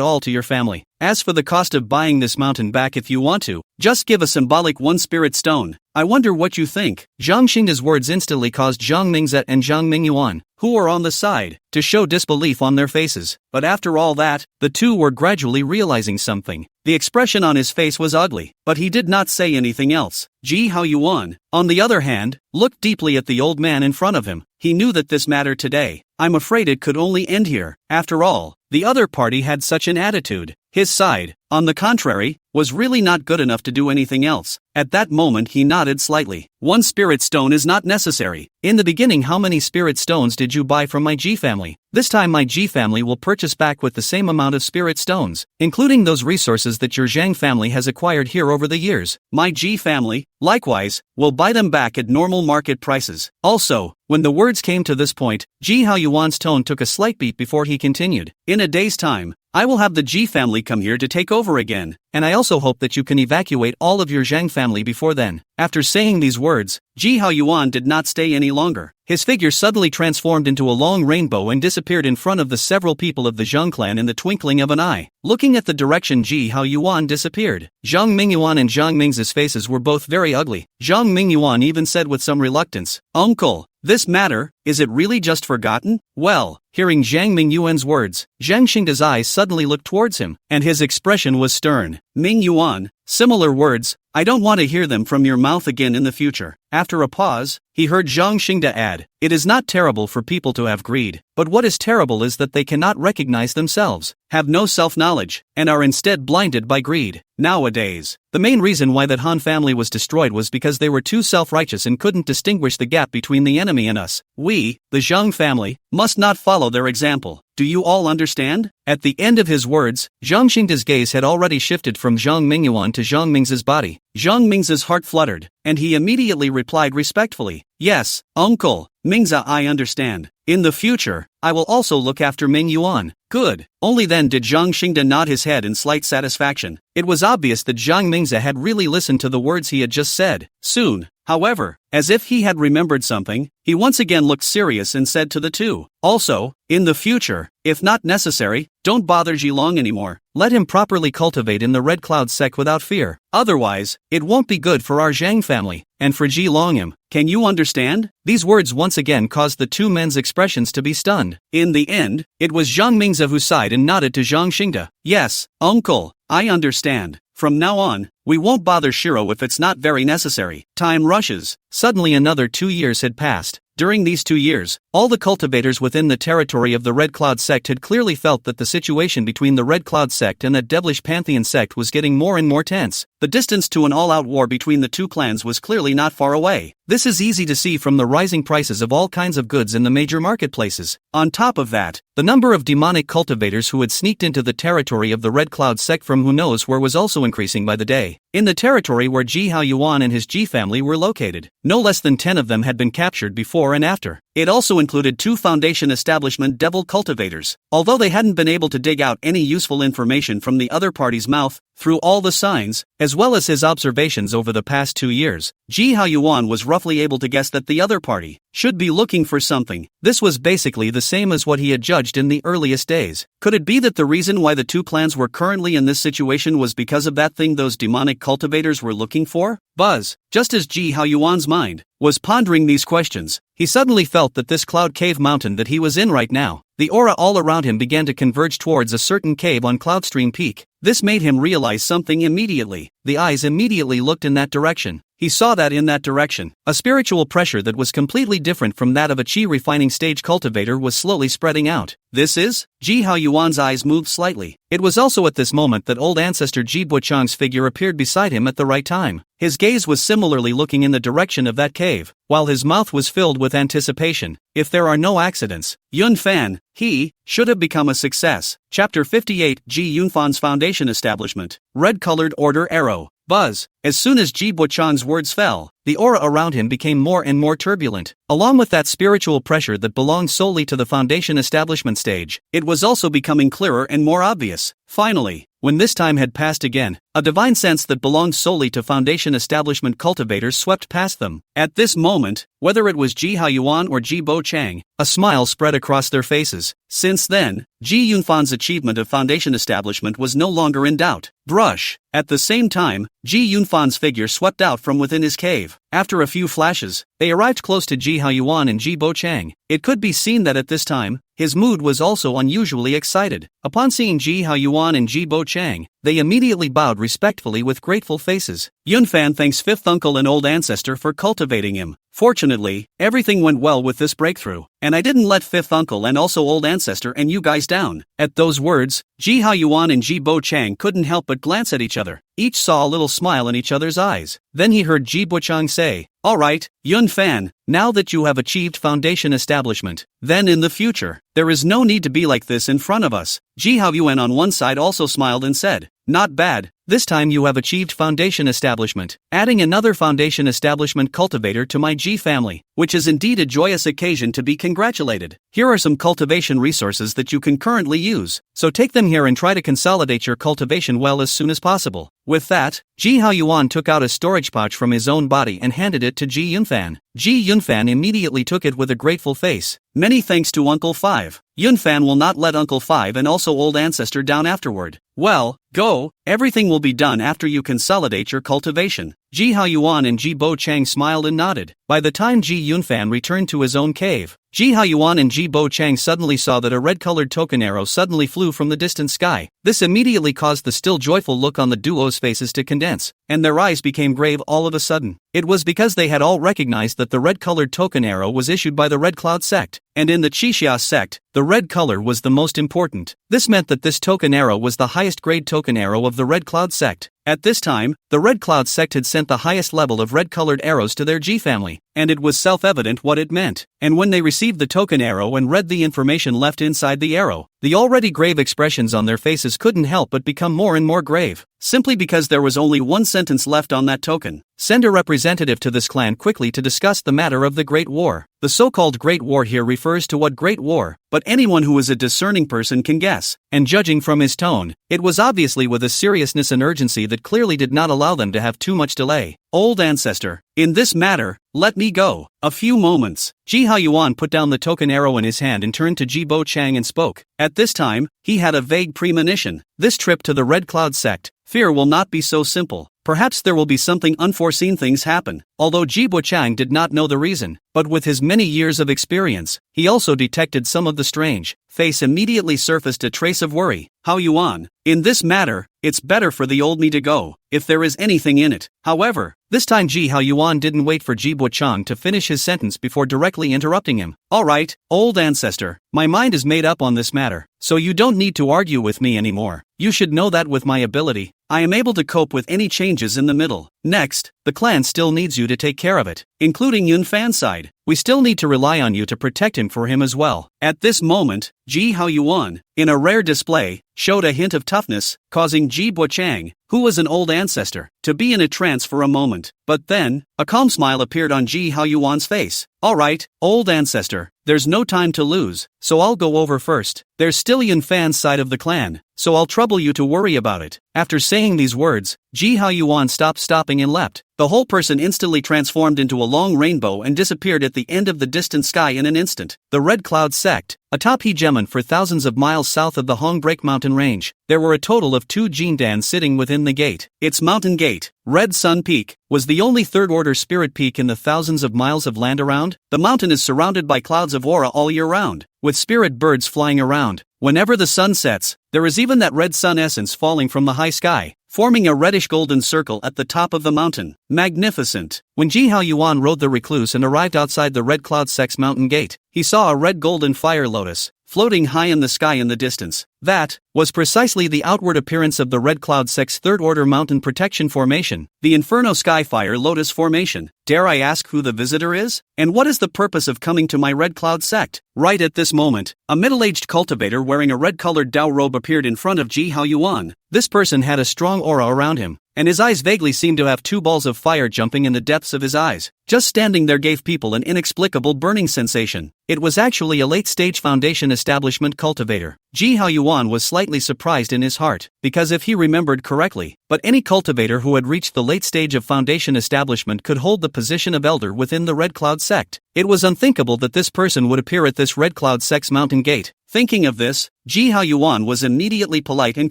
all to your family. As for the cost of buying this mountain back if you want to, just give a symbolic 1 spirit stone. I wonder what you think. Zhang Xingda's words instantly caused Zhang Mingzi and Zhang Mingyuan, who were on the side, to show disbelief on their faces. But after all that, the two were gradually realizing something. The expression on his face was ugly, but he did not say anything else. Ji Haoyuan, on the other hand, looked deeply at the old man in front of him. He knew that this matter today, I'm afraid it could only end here. After all, the other party had such an attitude. His side, on the contrary, was really not good enough to do anything else. At that moment he nodded slightly. 1 spirit stone is not necessary. In the beginning, how many spirit stones did you buy from my Ji family? This time my Ji family will purchase back with the same amount of spirit stones, including those resources that your Zhang family has acquired here over the years. My Ji family, likewise, will buy them back at normal market prices. Also, when the words came to this point, Ji Haoyuan's tone took a slight beat before he continued. In a day's time, I will have the Ji family come here to take over again, and I also hope that you can evacuate all of your Zhang family before then. After saying these words, Ji Haoyuan did not stay any longer. His figure suddenly transformed into a long rainbow and disappeared in front of the several people of the Zhang clan in the twinkling of an eye. Looking at the direction Ji Haoyuan disappeared, Zhang Mingyuan and Zhang Mingzi's faces were both very ugly. Zhang Mingyuan even said with some reluctance, "Uncle, this matter, is it really just forgotten?" Well, hearing Zhang Mingyuan's words, Zhang Xingda's eyes suddenly looked towards him, and his expression was stern. Mingyuan, similar words, I don't want to hear them from your mouth again in the future. After a pause, he heard Zhang Xingda add, it is not terrible for people to have greed, but what is terrible is that they cannot recognize themselves, have no self-knowledge, and are instead blinded by greed. Nowadays, the main reason why that Han family was destroyed was because they were too self-righteous and couldn't distinguish the gap between the enemy and us. We, the Zhang family, must not follow their example. Do you all understand? At the end of his words, Zhang Xingda's gaze had already shifted from Zhang Mingyuan to Zhang Mingzi's body. Zhang Mingzi's heart fluttered, and he immediately replied respectfully, yes, Uncle, Mingzi, I understand. In the future, I will also look after Mingyuan. Good. Only then did Zhang Xingda nod his head in slight satisfaction. It was obvious that Zhang Mingzi had really listened to the words he had just said. Soon, however, as if he had remembered something, he once again looked serious and said to the two, also, in the future, if not necessary, don't bother Zhilong anymore. Let him properly cultivate in the Redcloud Sect without fear. Otherwise, it won't be good for our Zhang family, and for Zhilong. Can you understand? These words once again caused the two men's expressions to be stunned. In the end, it was Zhang Mingzi who sighed and nodded to Zhang Xingda. Yes, Uncle, I understand. From now on, we won't bother Shiro if it's not very necessary. Time rushes. Suddenly another 2 years had passed. During these 2 years, all the cultivators within the territory of the Redcloud Sect had clearly felt that the situation between the Redcloud Sect and that devilish Pantheon Sect was getting more and more tense. The distance to an all-out war between the two clans was clearly not far away. This is easy to see from the rising prices of all kinds of goods in the major marketplaces. On top of that, the number of demonic cultivators who had sneaked into the territory of the Redcloud Sect from who knows where was also increasing by the day. In the territory where Ji Haoyuan and his Ji family were located, no less than 10 of them had been captured before and after. It also included 2 Foundation Establishment Devil Cultivators. Although they hadn't been able to dig out any useful information from the other party's mouth, through all the signs, as well as his observations over the past 2 years, Ji Haoyuan was roughly able to guess that the other party should be looking for something. This was basically the same as what he had judged in the earliest days. Could it be that the reason why the two clans were currently in this situation was because of that thing those demonic cultivators were looking for? Buzz, just as Ji Haoyuan's mind was pondering these questions, he suddenly felt that this cloud cave mountain that he was in right now, the aura all around him began to converge towards a certain cave on Cloudstream Peak. This made him realize something immediately. The eyes immediately looked in that direction. He saw that in that direction, a spiritual pressure that was completely different from that of a chi refining stage cultivator was slowly spreading out. This is? Ji Haoyuan's eyes moved slightly. It was also at this moment that old ancestor Ji Buchang's figure appeared beside him at the right time. His gaze was similarly looking in the direction of that cave, while his mouth was filled with anticipation. If there are no accidents, Yun Fan, he, should have become a success. Chapter 58 Ji Yunfan's Foundation Establishment. Red-colored order arrow. Buzz, As soon as Ji Bochang's words fell, the aura around him became more and more turbulent. Along with that spiritual pressure that belonged solely to the Foundation establishment stage, it was also becoming clearer and more obvious. Finally, when this time had passed again, a divine sense that belonged solely to Foundation establishment cultivators swept past them. At this moment, whether it was Ji Haoyuan or Ji Bochang, a smile spread across their faces. Since then, Ji Yunfan's achievement of Foundation establishment was no longer in doubt. Brush. At the same time, Ji Yunfan's figure swept out from within his cave. After a few flashes, they arrived close to Ji Haoyuan and Ji Bochang. It could be seen that at this time, his mood was also unusually excited. Upon seeing Ji Haoyuan and Ji Bochang, they immediately bowed respectfully with grateful faces. Yunfan thanks fifth uncle and old ancestor for cultivating him. Fortunately, everything went well with this breakthrough, and I didn't let fifth uncle and also old ancestor and you guys down. At those words, Ji Haoyuan and Ji Bochang couldn't help but glance at each other. Each saw a little smile in each other's eyes. Then he heard Ji Bochang say, "Alright, Yunfan, now that you have achieved Foundation establishment, then in the future, there is no need to be like this in front of us." Ji Haoyuan on one side also smiled and said, "Not bad. This time you have achieved Foundation establishment, adding another Foundation establishment cultivator to my Ji family, which is indeed a joyous occasion to be congratulated. Here are some cultivation resources that you can currently use, so take them here and try to consolidate your cultivation well as soon as possible." With that, Ji Haoyuan took out a storage pouch from his own body and handed it to Ji Yunfan. Ji Yunfan immediately took it with a grateful face. "Many thanks to Uncle Five. Yunfan will not let Uncle Five and also old ancestor down afterward. Well, go, everything will be done after you consolidate your cultivation." Ji Haoyuan and Ji Bochang smiled and nodded. By the time Ji Yunfan returned to his own cave, Ji Haoyuan and Ji Bochang suddenly saw that a red-colored token arrow suddenly flew from the distant sky. This immediately caused the still joyful look on the duo's faces to condense, and their eyes became grave all of a sudden. It was because they had all recognized that the red-colored token arrow was issued by the Redcloud Sect, and in the Qixia Sect, the red color was the most important. This meant that this token arrow was the highest grade token arrow of the Redcloud Sect. At this time, the Redcloud Sect had sent the highest level of red-colored arrows to their Ji family, and it was self-evident what it meant. And when they received the token arrow and read the information left inside the arrow, the already grave expressions on their faces couldn't help but become more and more grave, simply because there was only one sentence left on that token. "Send a representative to this clan quickly to discuss the matter of the Great War." The so-called Great War here refers to what Great War, but anyone who is a discerning person can guess, and judging from his tone, it was obviously with a seriousness and urgency that clearly did not allow them to have too much delay. "Old ancestor, in this matter, let me go." A few moments. Ji Haoyuan put down the token arrow in his hand and turned to Ji Bochang and spoke. At this time, he had a vague premonition. This trip to the Redcloud Sect, fear will not be so simple. Perhaps there will be something unforeseen things happen. Although Ji Bochang did not know the reason, but with his many years of experience, he also detected some of the strange. Face immediately surfaced a trace of worry. "Haoyuan, in this matter, it's better for the old me to go, if there is anything in it." However, this time Ji Haoyuan didn't wait for Ji Bochang to finish his sentence before directly interrupting him. "Alright, old ancestor, my mind is made up on this matter, so you don't need to argue with me anymore. You should know that with my ability, I am able to cope with any changes in the middle. Next, the clan still needs you to take care of it, including Yunfan's side. We still need to rely on you to protect him for him as well." At this moment, Ji Haoyuan, in a rare display, showed a hint of toughness, causing Ji Bochang, who was an old ancestor, to be in a trance for a moment. But then, a calm smile appeared on Ji Haoyuan's face. "Alright, old ancestor, there's no time to lose, so I'll go over first. There's still Yunfan's side of the clan, so I'll trouble you to worry about it." After saying these words, Ji Haoyuan stopped stopping and leapt. The whole person instantly transformed into a long rainbow and disappeared at the end of the distant sky in an instant. The Redcloud Sect, atop hegemon for thousands of miles south of the Hongbreak mountain range, there were a total of 2 Jindan sitting within the gate. Its mountain gate, Red Sun Peak, was the only third-order spirit peak in the thousands of miles of land around. The mountain is surrounded by clouds of aura all year round, with spirit birds flying around. Whenever the sun sets, there is even that red sun essence falling from the high sky, forming a reddish-golden circle at the top of the mountain. Magnificent. When Ji Haoyuan rode the recluse and arrived outside the Redcloud Sect's mountain gate, he saw a red-golden fire lotus, floating high in the sky in the distance. That was precisely the outward appearance of the Redcloud Sect's third-order mountain protection formation, the Inferno Skyfire Lotus Formation. Dare I ask who the visitor is? And what is the purpose of coming to my Redcloud Sect? Right at this moment, a middle-aged cultivator wearing a red-colored Dao robe appeared in front of Ji Haoyuan. This person had a strong aura around him, and his eyes vaguely seemed to have two balls of fire jumping in the depths of his eyes. Just standing there gave people an inexplicable burning sensation. It was actually a late-stage Foundation establishment cultivator. Ji Haoyuan was slightly surprised in his heart, because if he remembered correctly, but any cultivator who had reached the late stage of Foundation establishment could hold the position of elder within the Redcloud sect. It was unthinkable that this person would appear at this Redcloud sect's mountain gate. Thinking of this, Ji Haoyuan was immediately polite and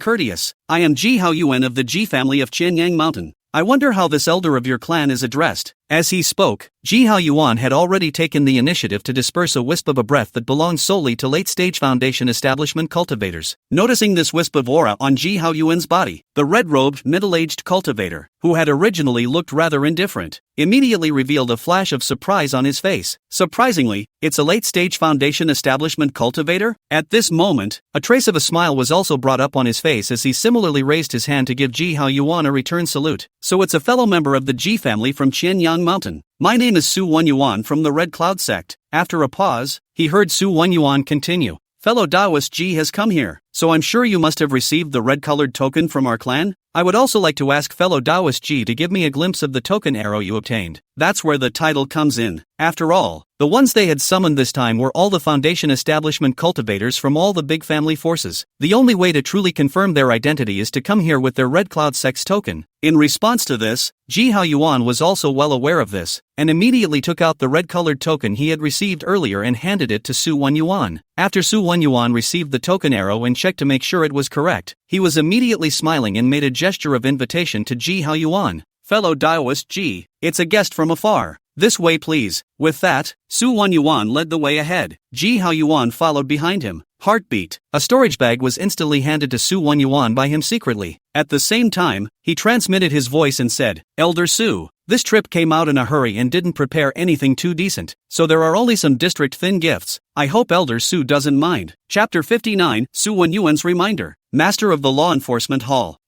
courteous. I am Ji Haoyuan of the Ji family of Chinyang Mountain. I wonder how this elder of your clan is addressed. As he spoke, Ji Haoyuan had already taken the initiative to disperse a wisp of a breath that belonged solely to late-stage Foundation establishment cultivators. Noticing this wisp of aura on Ji Haoyuan's body, the red-robed, middle-aged cultivator, who had originally looked rather indifferent, immediately revealed a flash of surprise on his face. Surprisingly, it's a late-stage Foundation establishment cultivator? At this moment, a trace of a smile was also brought up on his face as he similarly raised his hand to give Ji Haoyuan a return salute. So it's a fellow member of the Ji family from Chinyang Mountain. My name is Su Wenyuan from the Redcloud sect. After a pause, he heard Su Wenyuan continue. Fellow Taoist Ji has come here, so I'm sure you must have received the red-colored token from our clan? I would also like to ask fellow Taoist Ji to give me a glimpse of the token arrow you obtained. That's where the title comes in. After all, the ones they had summoned this time were all the Foundation establishment cultivators from all the big family forces. The only way to truly confirm their identity is to come here with their Redcloud sect's token. In response to this, Ji Haoyuan was also well aware of this, and immediately took out the red-colored token he had received earlier and handed it to Su Wenyuan. After Su Wenyuan received the token arrow and checked to make sure it was correct, he was immediately smiling and made a gesture of invitation to Ji Haoyuan. Fellow Taoist Ji, it's a guest from afar. This way please. With that, Su Wenyuan led the way ahead. Ji Haoyuan followed behind him. Heartbeat. A storage bag was instantly handed to Su Wenyuan by him secretly. At the same time, he transmitted his voice and said, Elder Su, this trip came out in a hurry and didn't prepare anything too decent, so there are only some district-thin gifts. I hope Elder Su doesn't mind. Chapter 59, Su Wenyuan's Reminder. Master of the Law Enforcement Hall.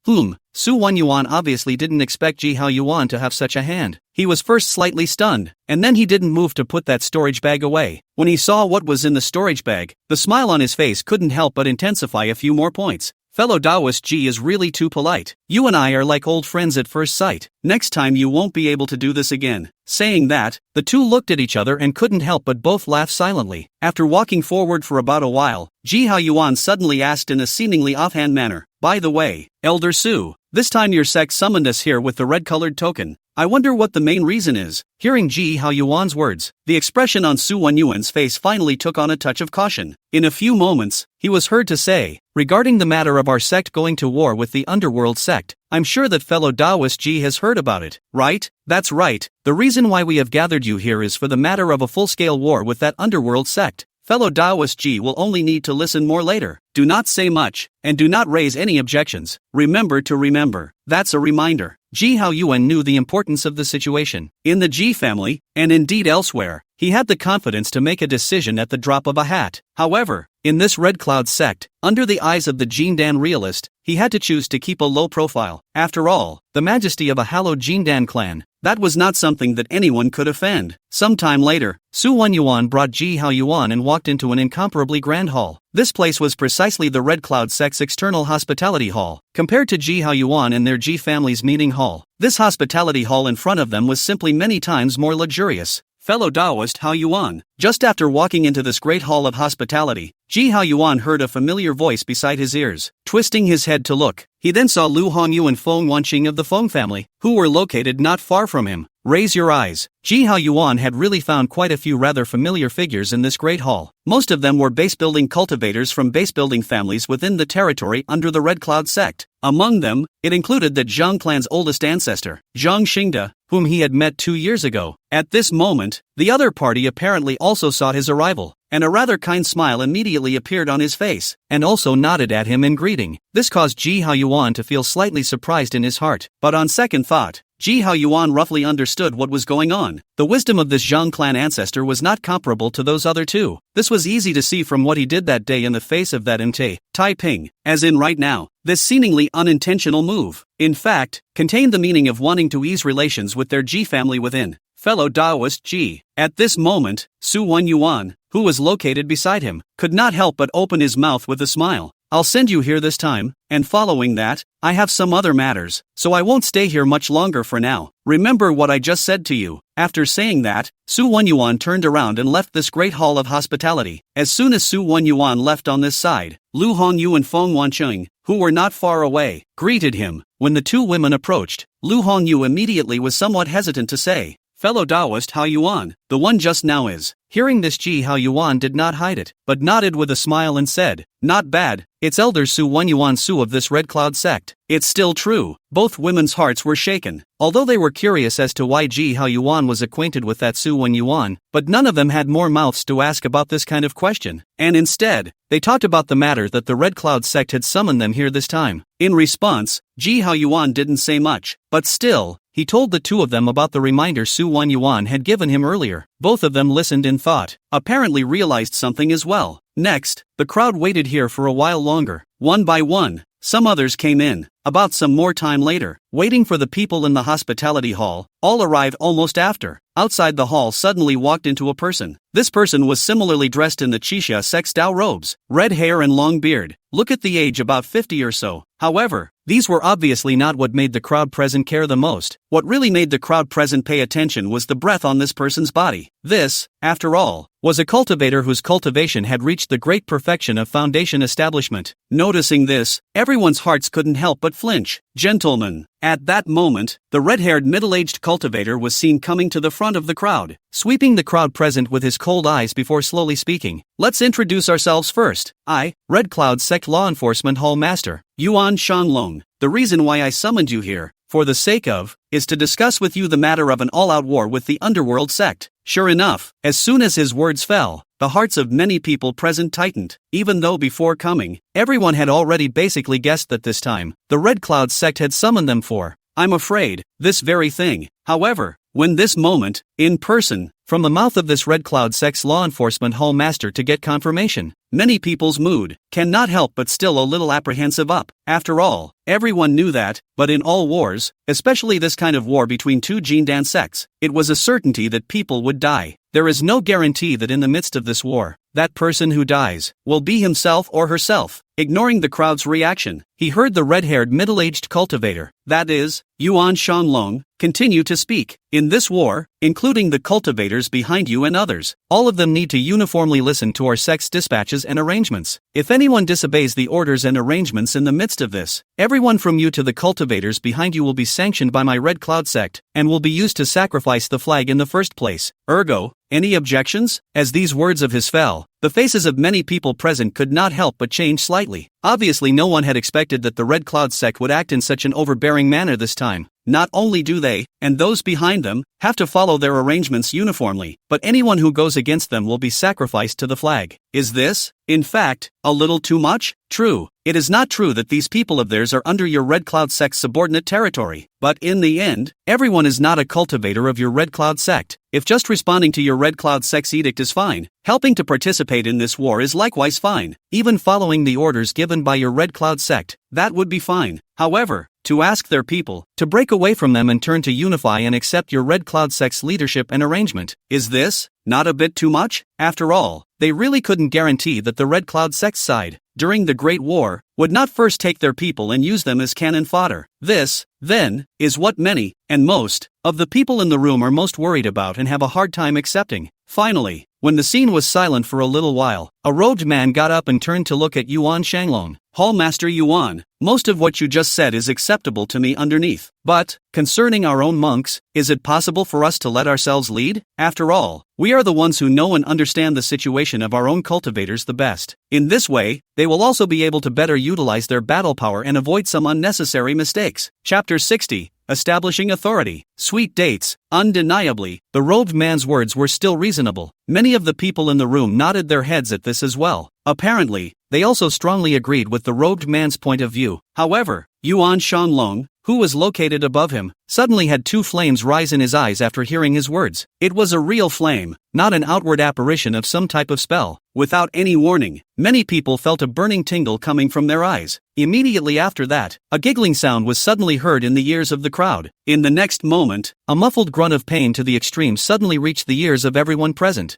Su Wenyuan obviously didn't expect Ji Haoyuan to have such a hand. He was first slightly stunned, and then he didn't move to put that storage bag away. When he saw what was in the storage bag, the smile on his face couldn't help but intensify a few more points. Fellow Taoist Ji is really too polite. You and I are like old friends at first sight. Next time you won't be able to do this again. Saying that, the two looked at each other and couldn't help but both laugh silently. After walking forward for about a while, Ji Haoyuan suddenly asked in a seemingly offhand manner, By the way, Elder Su, this time your sect summoned us here with the red-colored token. I wonder what the main reason is. Hearing Ji Haoyuan's words, the expression on Su Wenyuan's face finally took on a touch of caution. In a few moments, he was heard to say, regarding the matter of our sect going to war with the underworld sect, I'm sure that fellow Taoist Ji has heard about it, right? That's right. The reason why we have gathered you here is for the matter of a full-scale war with that underworld sect. Fellow Taoist Ji will only need to listen more later. Do not say much, and do not raise any objections. Remember to remember. That's a reminder. Ji Haoyuan knew the importance of the situation. In the Ji family, and indeed elsewhere, he had the confidence to make a decision at the drop of a hat. However, in this Redcloud sect, under the eyes of the Jindan realist, he had to choose to keep a low profile. After all, the majesty of a hallowed Jindan clan, that was not something that anyone could offend. Sometime later, Su Wenyuan brought Ji Haoyuan and walked into an incomparably grand hall. This place was precisely the Redcloud sect's external hospitality hall. Compared to Ji Haoyuan and their Ji family's meeting hall, this hospitality hall in front of them was simply many times more luxurious. Fellow Taoist Haoyuan. Just after walking into this great hall of hospitality, Ji Haoyuan heard a familiar voice beside his ears. Twisting his head to look, he then saw Lu Hongyu and Feng Wanqing of the Feng family, who were located not far from him. Raise your eyes. Ji Haoyuan had really found quite a few rather familiar figures in this great hall. Most of them were base-building cultivators from base-building families within the territory under the Redcloud sect. Among them, it included the Zhang clan's oldest ancestor, Zhang Xingda, whom he had met 2 years ago. At this moment, the other party apparently also saw his arrival, and a rather kind smile immediately appeared on his face, and also nodded at him in greeting. This caused Ji Haoyuan to feel slightly surprised in his heart, but on second thought, Ji Haoyuan roughly understood what was going on. The wisdom of this Zhang clan ancestor was not comparable to those other two. This was easy to see from what he did that day in the face of that MT, Taiping, as in right now. This seemingly unintentional move, in fact, contained the meaning of wanting to ease relations with their Ji family within. Fellow Taoist Ji. At this moment, Su Wenyuan, who was located beside him, could not help but open his mouth with a smile. I'll send you here this time, and following that, I have some other matters, so I won't stay here much longer for now. Remember what I just said to you." After saying that, Su Wenyuan turned around and left this great hall of hospitality. As soon as Su Wenyuan left on this side, Lu Hongyu and Feng Wancheng, who were not far away, greeted him. When the two women approached, Lu Hongyu immediately was somewhat hesitant to say, "Fellow Taoist Hao Yuan, the one just now is." Hearing this, Ji Hao Yuan did not hide it, but nodded with a smile and said, "Not bad, it's Elder Su Wenyuan Su of this Redcloud sect." It's still true. Both women's hearts were shaken, although they were curious as to why Ji Hao Yuan was acquainted with that Su Wenyuan, but none of them had more mouths to ask about this kind of question, and instead, they talked about the matter that the Redcloud sect had summoned them here this time. In response, Ji Hao Yuan didn't say much, but still, he told the two of them about the reminder Su Wenyuan had given him earlier. Both of them listened in thought, apparently realized something as well. Next, the crowd waited here for a while longer. One by one, some others came in. About some more time later, waiting for the people in the hospitality hall, all arrived almost after. Outside the hall suddenly walked into a person. This person was similarly dressed in the Qixia Sect's Dao robes, red hair and long beard. Look at the age, about 50 or so. However, these were obviously not what made the crowd present care the most. What really made the crowd present pay attention was the breath on this person's body. This, after all, was a cultivator whose cultivation had reached the great perfection of foundation establishment. Noticing this, everyone's hearts couldn't help but flinch. "Gentlemen." At that moment, the red-haired middle-aged cultivator was seen coming to the front of the crowd, sweeping the crowd present with his cold eyes before slowly speaking. "Let's introduce ourselves first. I, Redcloud Sect Law Enforcement Hall Master, Yuan Shanlong. The reason why I summoned you here, for the sake of, is to discuss with you the matter of an all-out war with the underworld sect." Sure enough, as soon as his words fell, the hearts of many people present tightened, even though before coming, everyone had already basically guessed that this time, the Redcloud sect had summoned them for, I'm afraid, this very thing. However, when this moment, in person, from the mouth of this Redcloud sect's law enforcement hall master to get confirmation, many people's mood cannot help but still a little apprehensive up. After all, everyone knew that, but in all wars, especially this kind of war between two Jindan sects, it was a certainty that people would die. There is no guarantee that in the midst of this war, that person who dies will be himself or herself. Ignoring the crowd's reaction, he heard the red-haired middle-aged cultivator, that is, Yuan Shanlong, continue to speak. In this war, including the cultivators behind you and others, all of them need to uniformly listen to our sect's dispatches and arrangements. If anyone disobeys the orders and arrangements in the midst of this, everyone from you to the cultivators behind you will be sanctioned by my Redcloud sect, and will be used to sacrifice the flag in the first place. Ergo, any objections? As these words of his fell, the faces of many people present could not help but change slightly. Obviously no one had expected that the Redcloud sect would act in such an overbearing manner this time. Not only do they, and those behind them, have to follow their arrangements uniformly, but anyone who goes against them will be sacrificed to the flag. Is this, in fact, a little too much? True, it is not true that these people of theirs are under your Redcloud sect's subordinate territory, but in the end, everyone is not a cultivator of your Redcloud sect. If just responding to your Redcloud sect's edict is fine, helping to participate in this war is likewise fine. Even following the orders given by your Redcloud sect, that would be fine. However, to ask their people to break away from them and turn to unify and accept your Redcloud sect's leadership and arrangement, is this not a bit too much? After all, they really couldn't guarantee that the Redcloud sect's side, during the Great War, would not first take their people and use them as cannon fodder. This, then, is what many, and most, of the people in the room are most worried about and have a hard time accepting. Finally, when the scene was silent for a little while, a robed man got up and turned to look at Yuan Shanglong. Hallmaster Yuan, most of what you just said is acceptable to me underneath. But, concerning our own monks, is it possible for us to let ourselves lead? After all, we are the ones who know and understand the situation of our own cultivators the best. In this way, they will also be able to better utilize their battle power and avoid some unnecessary mistakes. Chapter 60. Establishing authority. Sweet dates. Undeniably, the robed man's words were still reasonable. Many of the people in the room nodded their heads at this as well. Apparently, they also strongly agreed with the robed man's point of view. However, Yuan Shanlong, who was located above him, suddenly had two flames rise in his eyes after hearing his words. It was a real flame, not an outward apparition of some type of spell. Without any warning, many people felt a burning tingle coming from their eyes. Immediately after that, a giggling sound was suddenly heard in the ears of the crowd. In the next moment, a muffled grunt of pain to the extreme suddenly reached the ears of everyone present.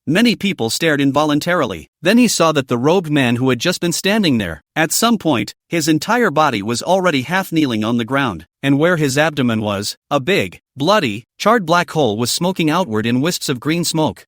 Many people stared involuntarily. Then he saw that the robed man who had just been standing there, at some point, his entire body was already half kneeling on the ground, and where his abdomen was, a big, bloody, charred black hole was smoking outward in wisps of green smoke.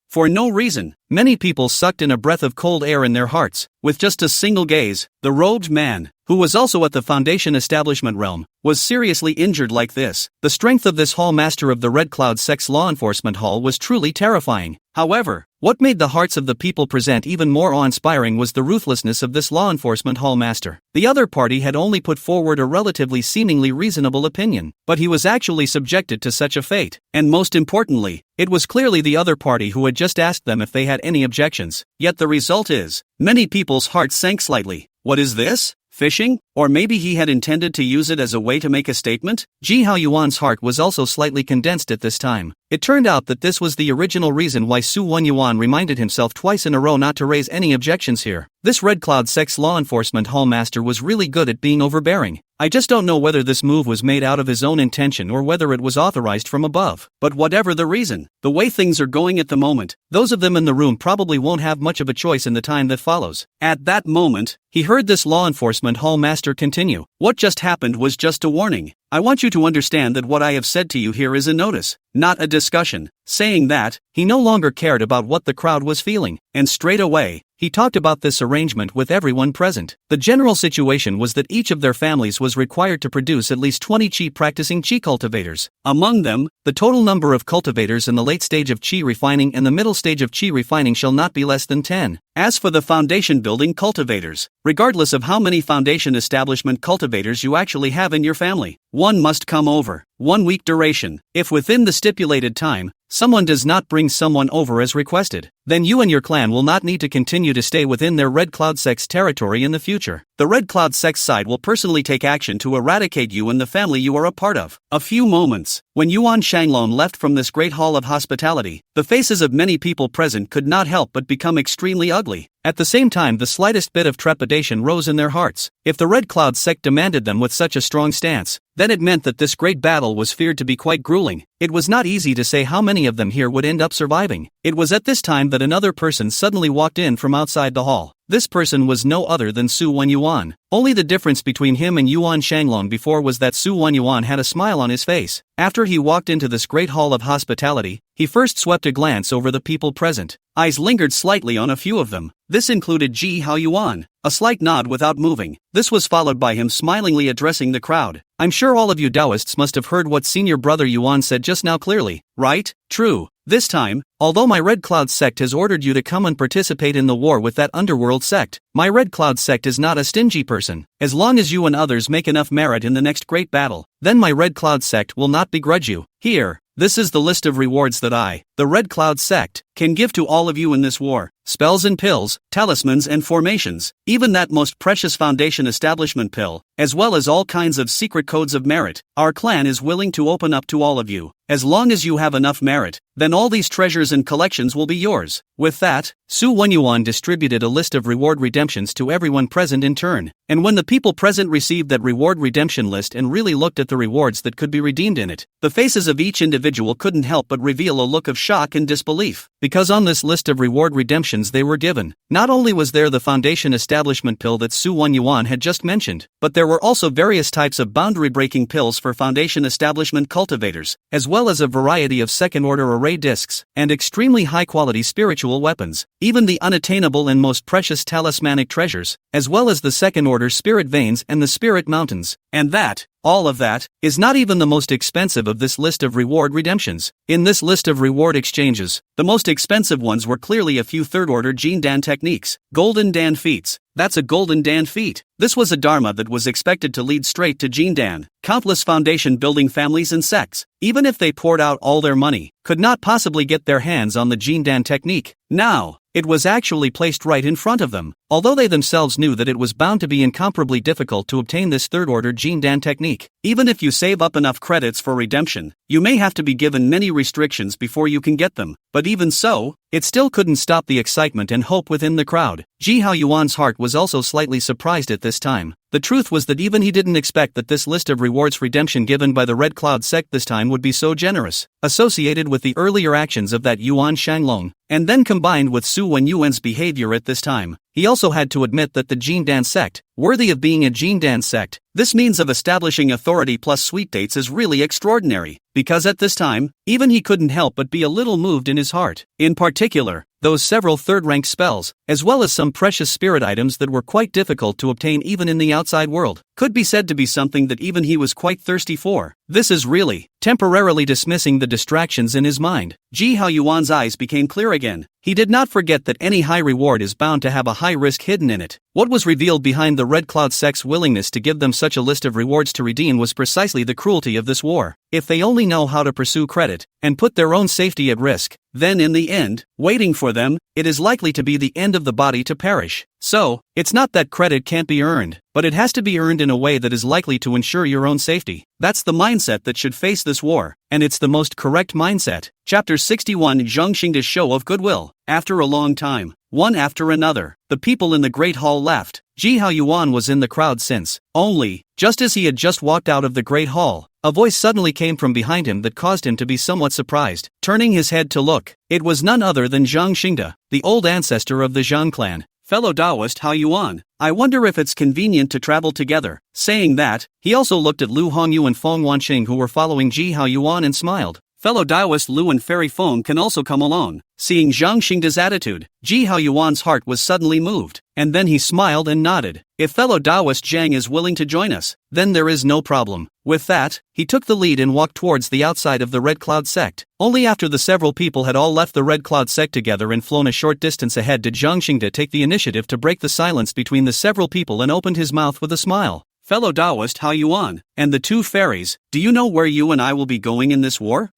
For no reason, many people sucked in a breath of cold air in their hearts. With just a single gaze, the robed man, who was also at the Foundation establishment realm, was seriously injured like this. The strength of this hall master of the Redcloud Sect's law enforcement hall was truly terrifying. However, what made the hearts of the people present even more awe-inspiring was the ruthlessness of this law enforcement hall master. The other party had only put forward a relatively seemingly reasonable opinion, but he was actually subjected to such a fate. And most importantly, it was clearly the other party who had just asked them if they had any objections. Yet the result is, many people's hearts sank slightly. What is this? Fishing? Or maybe he had intended to use it as a way to make a statement? Ji Haoyuan's heart was also slightly condensed at this time. It turned out that this was the original reason why Su Wenyuan reminded himself twice in a row not to raise any objections here. This Redcloud Sect's law enforcement hall master was really good at being overbearing. I just don't know whether this move was made out of his own intention or whether it was authorized from above. But whatever the reason, the way things are going at the moment, those of them in the room probably won't have much of a choice in the time that follows. At that moment, he heard this law enforcement hall master continue. What just happened was just a warning. I want you to understand that what I have said to you here is a notice, not a discussion. Saying that, he no longer cared about what the crowd was feeling, and straight away, he talked about this arrangement with everyone present. The general situation was that each of their families was required to produce at least 20 Qi practicing Qi cultivators. Among them, the total number of cultivators in the late stage of Qi refining and the middle stage of Qi refining shall not be less than 10. As for the foundation building cultivators, regardless of how many foundation establishment cultivators you actually have in your family, one must come over. 1 week duration. If within the stipulated time, someone does not bring someone over as requested, then you and your clan will not need to continue to stay within their Redcloud Sect's territory in the future. The Redcloud Sect's side will personally take action to eradicate you and the family you are a part of. A few moments. When Yuan Shanglong left from this great hall of hospitality, the faces of many people present could not help but become extremely ugly. At the same time, the slightest bit of trepidation rose in their hearts. If the Redcloud Sect demanded them with such a strong stance, then it meant that this great battle was feared to be quite grueling. It was not easy to say how many of them here would end up surviving. It was at this time that another person suddenly walked in from outside the hall. This person was no other than Su Wenyuan. Only the difference between him and Yuan Shanglong before was that Su Wenyuan had a smile on his face. After he walked into this great hall of hospitality, he first swept a glance over the people present. Eyes lingered slightly on a few of them. This included Ji Haoyuan. A slight nod without moving. This was followed by him smilingly addressing the crowd. I'm sure all of you Taoists must have heard what senior brother Yuan said just now clearly, right? True. This time, although my Redcloud Sect has ordered you to come and participate in the war with that underworld sect, my Redcloud Sect is not a stingy person. As long as you and others make enough merit in the next great battle, then my Redcloud Sect will not begrudge you. Here, this is the list of rewards that I, the Redcloud Sect, can give to all of you in this war. Spells and pills, talismans and formations, even that most precious foundation establishment pill, as well as all kinds of secret codes of merit, our clan is willing to open up to all of you. As long as you have enough merit, then all these treasures and collections will be yours. With that, Su Wenyuan distributed a list of reward redemptions to everyone present in turn, and when the people present received that reward redemption list and really looked at the rewards that could be redeemed in it, the faces of each individual couldn't help but reveal a look of shock and disbelief, because on this list of reward redemptions they were given, not only was there the foundation establishment pill that Su Wenyuan had just mentioned, but there were also various types of boundary-breaking pills for foundation establishment cultivators, as well as a variety of second-order array discs, and extremely high-quality spiritual weapons, even the unattainable and most precious talismanic treasures, as well as the second-order spirit veins and the spirit mountains, and that, all of that, is not even the most expensive of this list of reward redemptions. In this list of reward exchanges, the most expensive ones were clearly a few third-order Jindan techniques. Golden Dan feats. That's a Golden Dan feat. This was a dharma that was expected to lead straight to Jindan. Countless foundation-building families and sects, even if they poured out all their money, could not possibly get their hands on the Jindan technique. Now, It was actually placed right in front of them, although they themselves knew that it was bound to be incomparably difficult to obtain this third-order Jindan technique. Even if you save up enough credits for redemption, you may have to be given many restrictions before you can get them, but even so, it still couldn't stop the excitement and hope within the crowd. Ji Haoyuan's heart was also slightly surprised at this time. The truth was that even he didn't expect that this list of rewards redemption given by the Redcloud Sect this time would be so generous, associated with the earlier actions of that Yuan Shanglong, and then combined with Su Wenyuan's behavior at this time. He also had to admit that the Jindan sect, worthy of being a Jindan sect, this means of establishing authority plus sweet dates is really extraordinary, because at this time, even he couldn't help but be a little moved in his heart. In particular, those several third-rank spells, as well as some precious spirit items that were quite difficult to obtain even in the outside world, could be said to be something that even he was quite thirsty for. This is really, temporarily dismissing the distractions in his mind. Ji Haoyuan's eyes became clear again. He did not forget that any high reward is bound to have a high risk hidden in it. What was revealed behind the Redcloud Sect's willingness to give them such a list of rewards to redeem was precisely the cruelty of this war. If they only know how to pursue credit, and put their own safety at risk, then in the end, waiting for them, it is likely to be the end of the body to perish. So, it's not that credit can't be earned, but it has to be earned in a way that is likely to ensure your own safety. That's the mindset that should face this war, and it's the most correct mindset. Chapter 61 Zhang Xingda's Show of Goodwill. After a long time, one after another, the people in the Great Hall left. Ji Haoyuan was in the crowd since, only, just as he had just walked out of the Great Hall, a voice suddenly came from behind him that caused him to be somewhat surprised. Turning his head to look, it was none other than Zhang Xingda, the old ancestor of the Zhang clan. Fellow Taoist Haoyuan, I wonder if it's convenient to travel together. Saying that, he also looked at Lu Hongyu and Feng Wanqing who were following Ji Haoyuan and smiled. Fellow Taoist Lu and Fairy Feng can also come along. Seeing Zhang Xingda's attitude, Ji Haoyuan's heart was suddenly moved, and then he smiled and nodded. If fellow Taoist Zhang is willing to join us, then there is no problem. With that, he took the lead and walked towards the outside of the Redcloud Sect. Only after the several people had all left the Redcloud Sect together and flown a short distance ahead did Zhang Xingda take the initiative to break the silence between the several people and opened his mouth with a smile. Fellow Taoist Haoyuan, and the two fairies, do you know where you and I will be going in this war?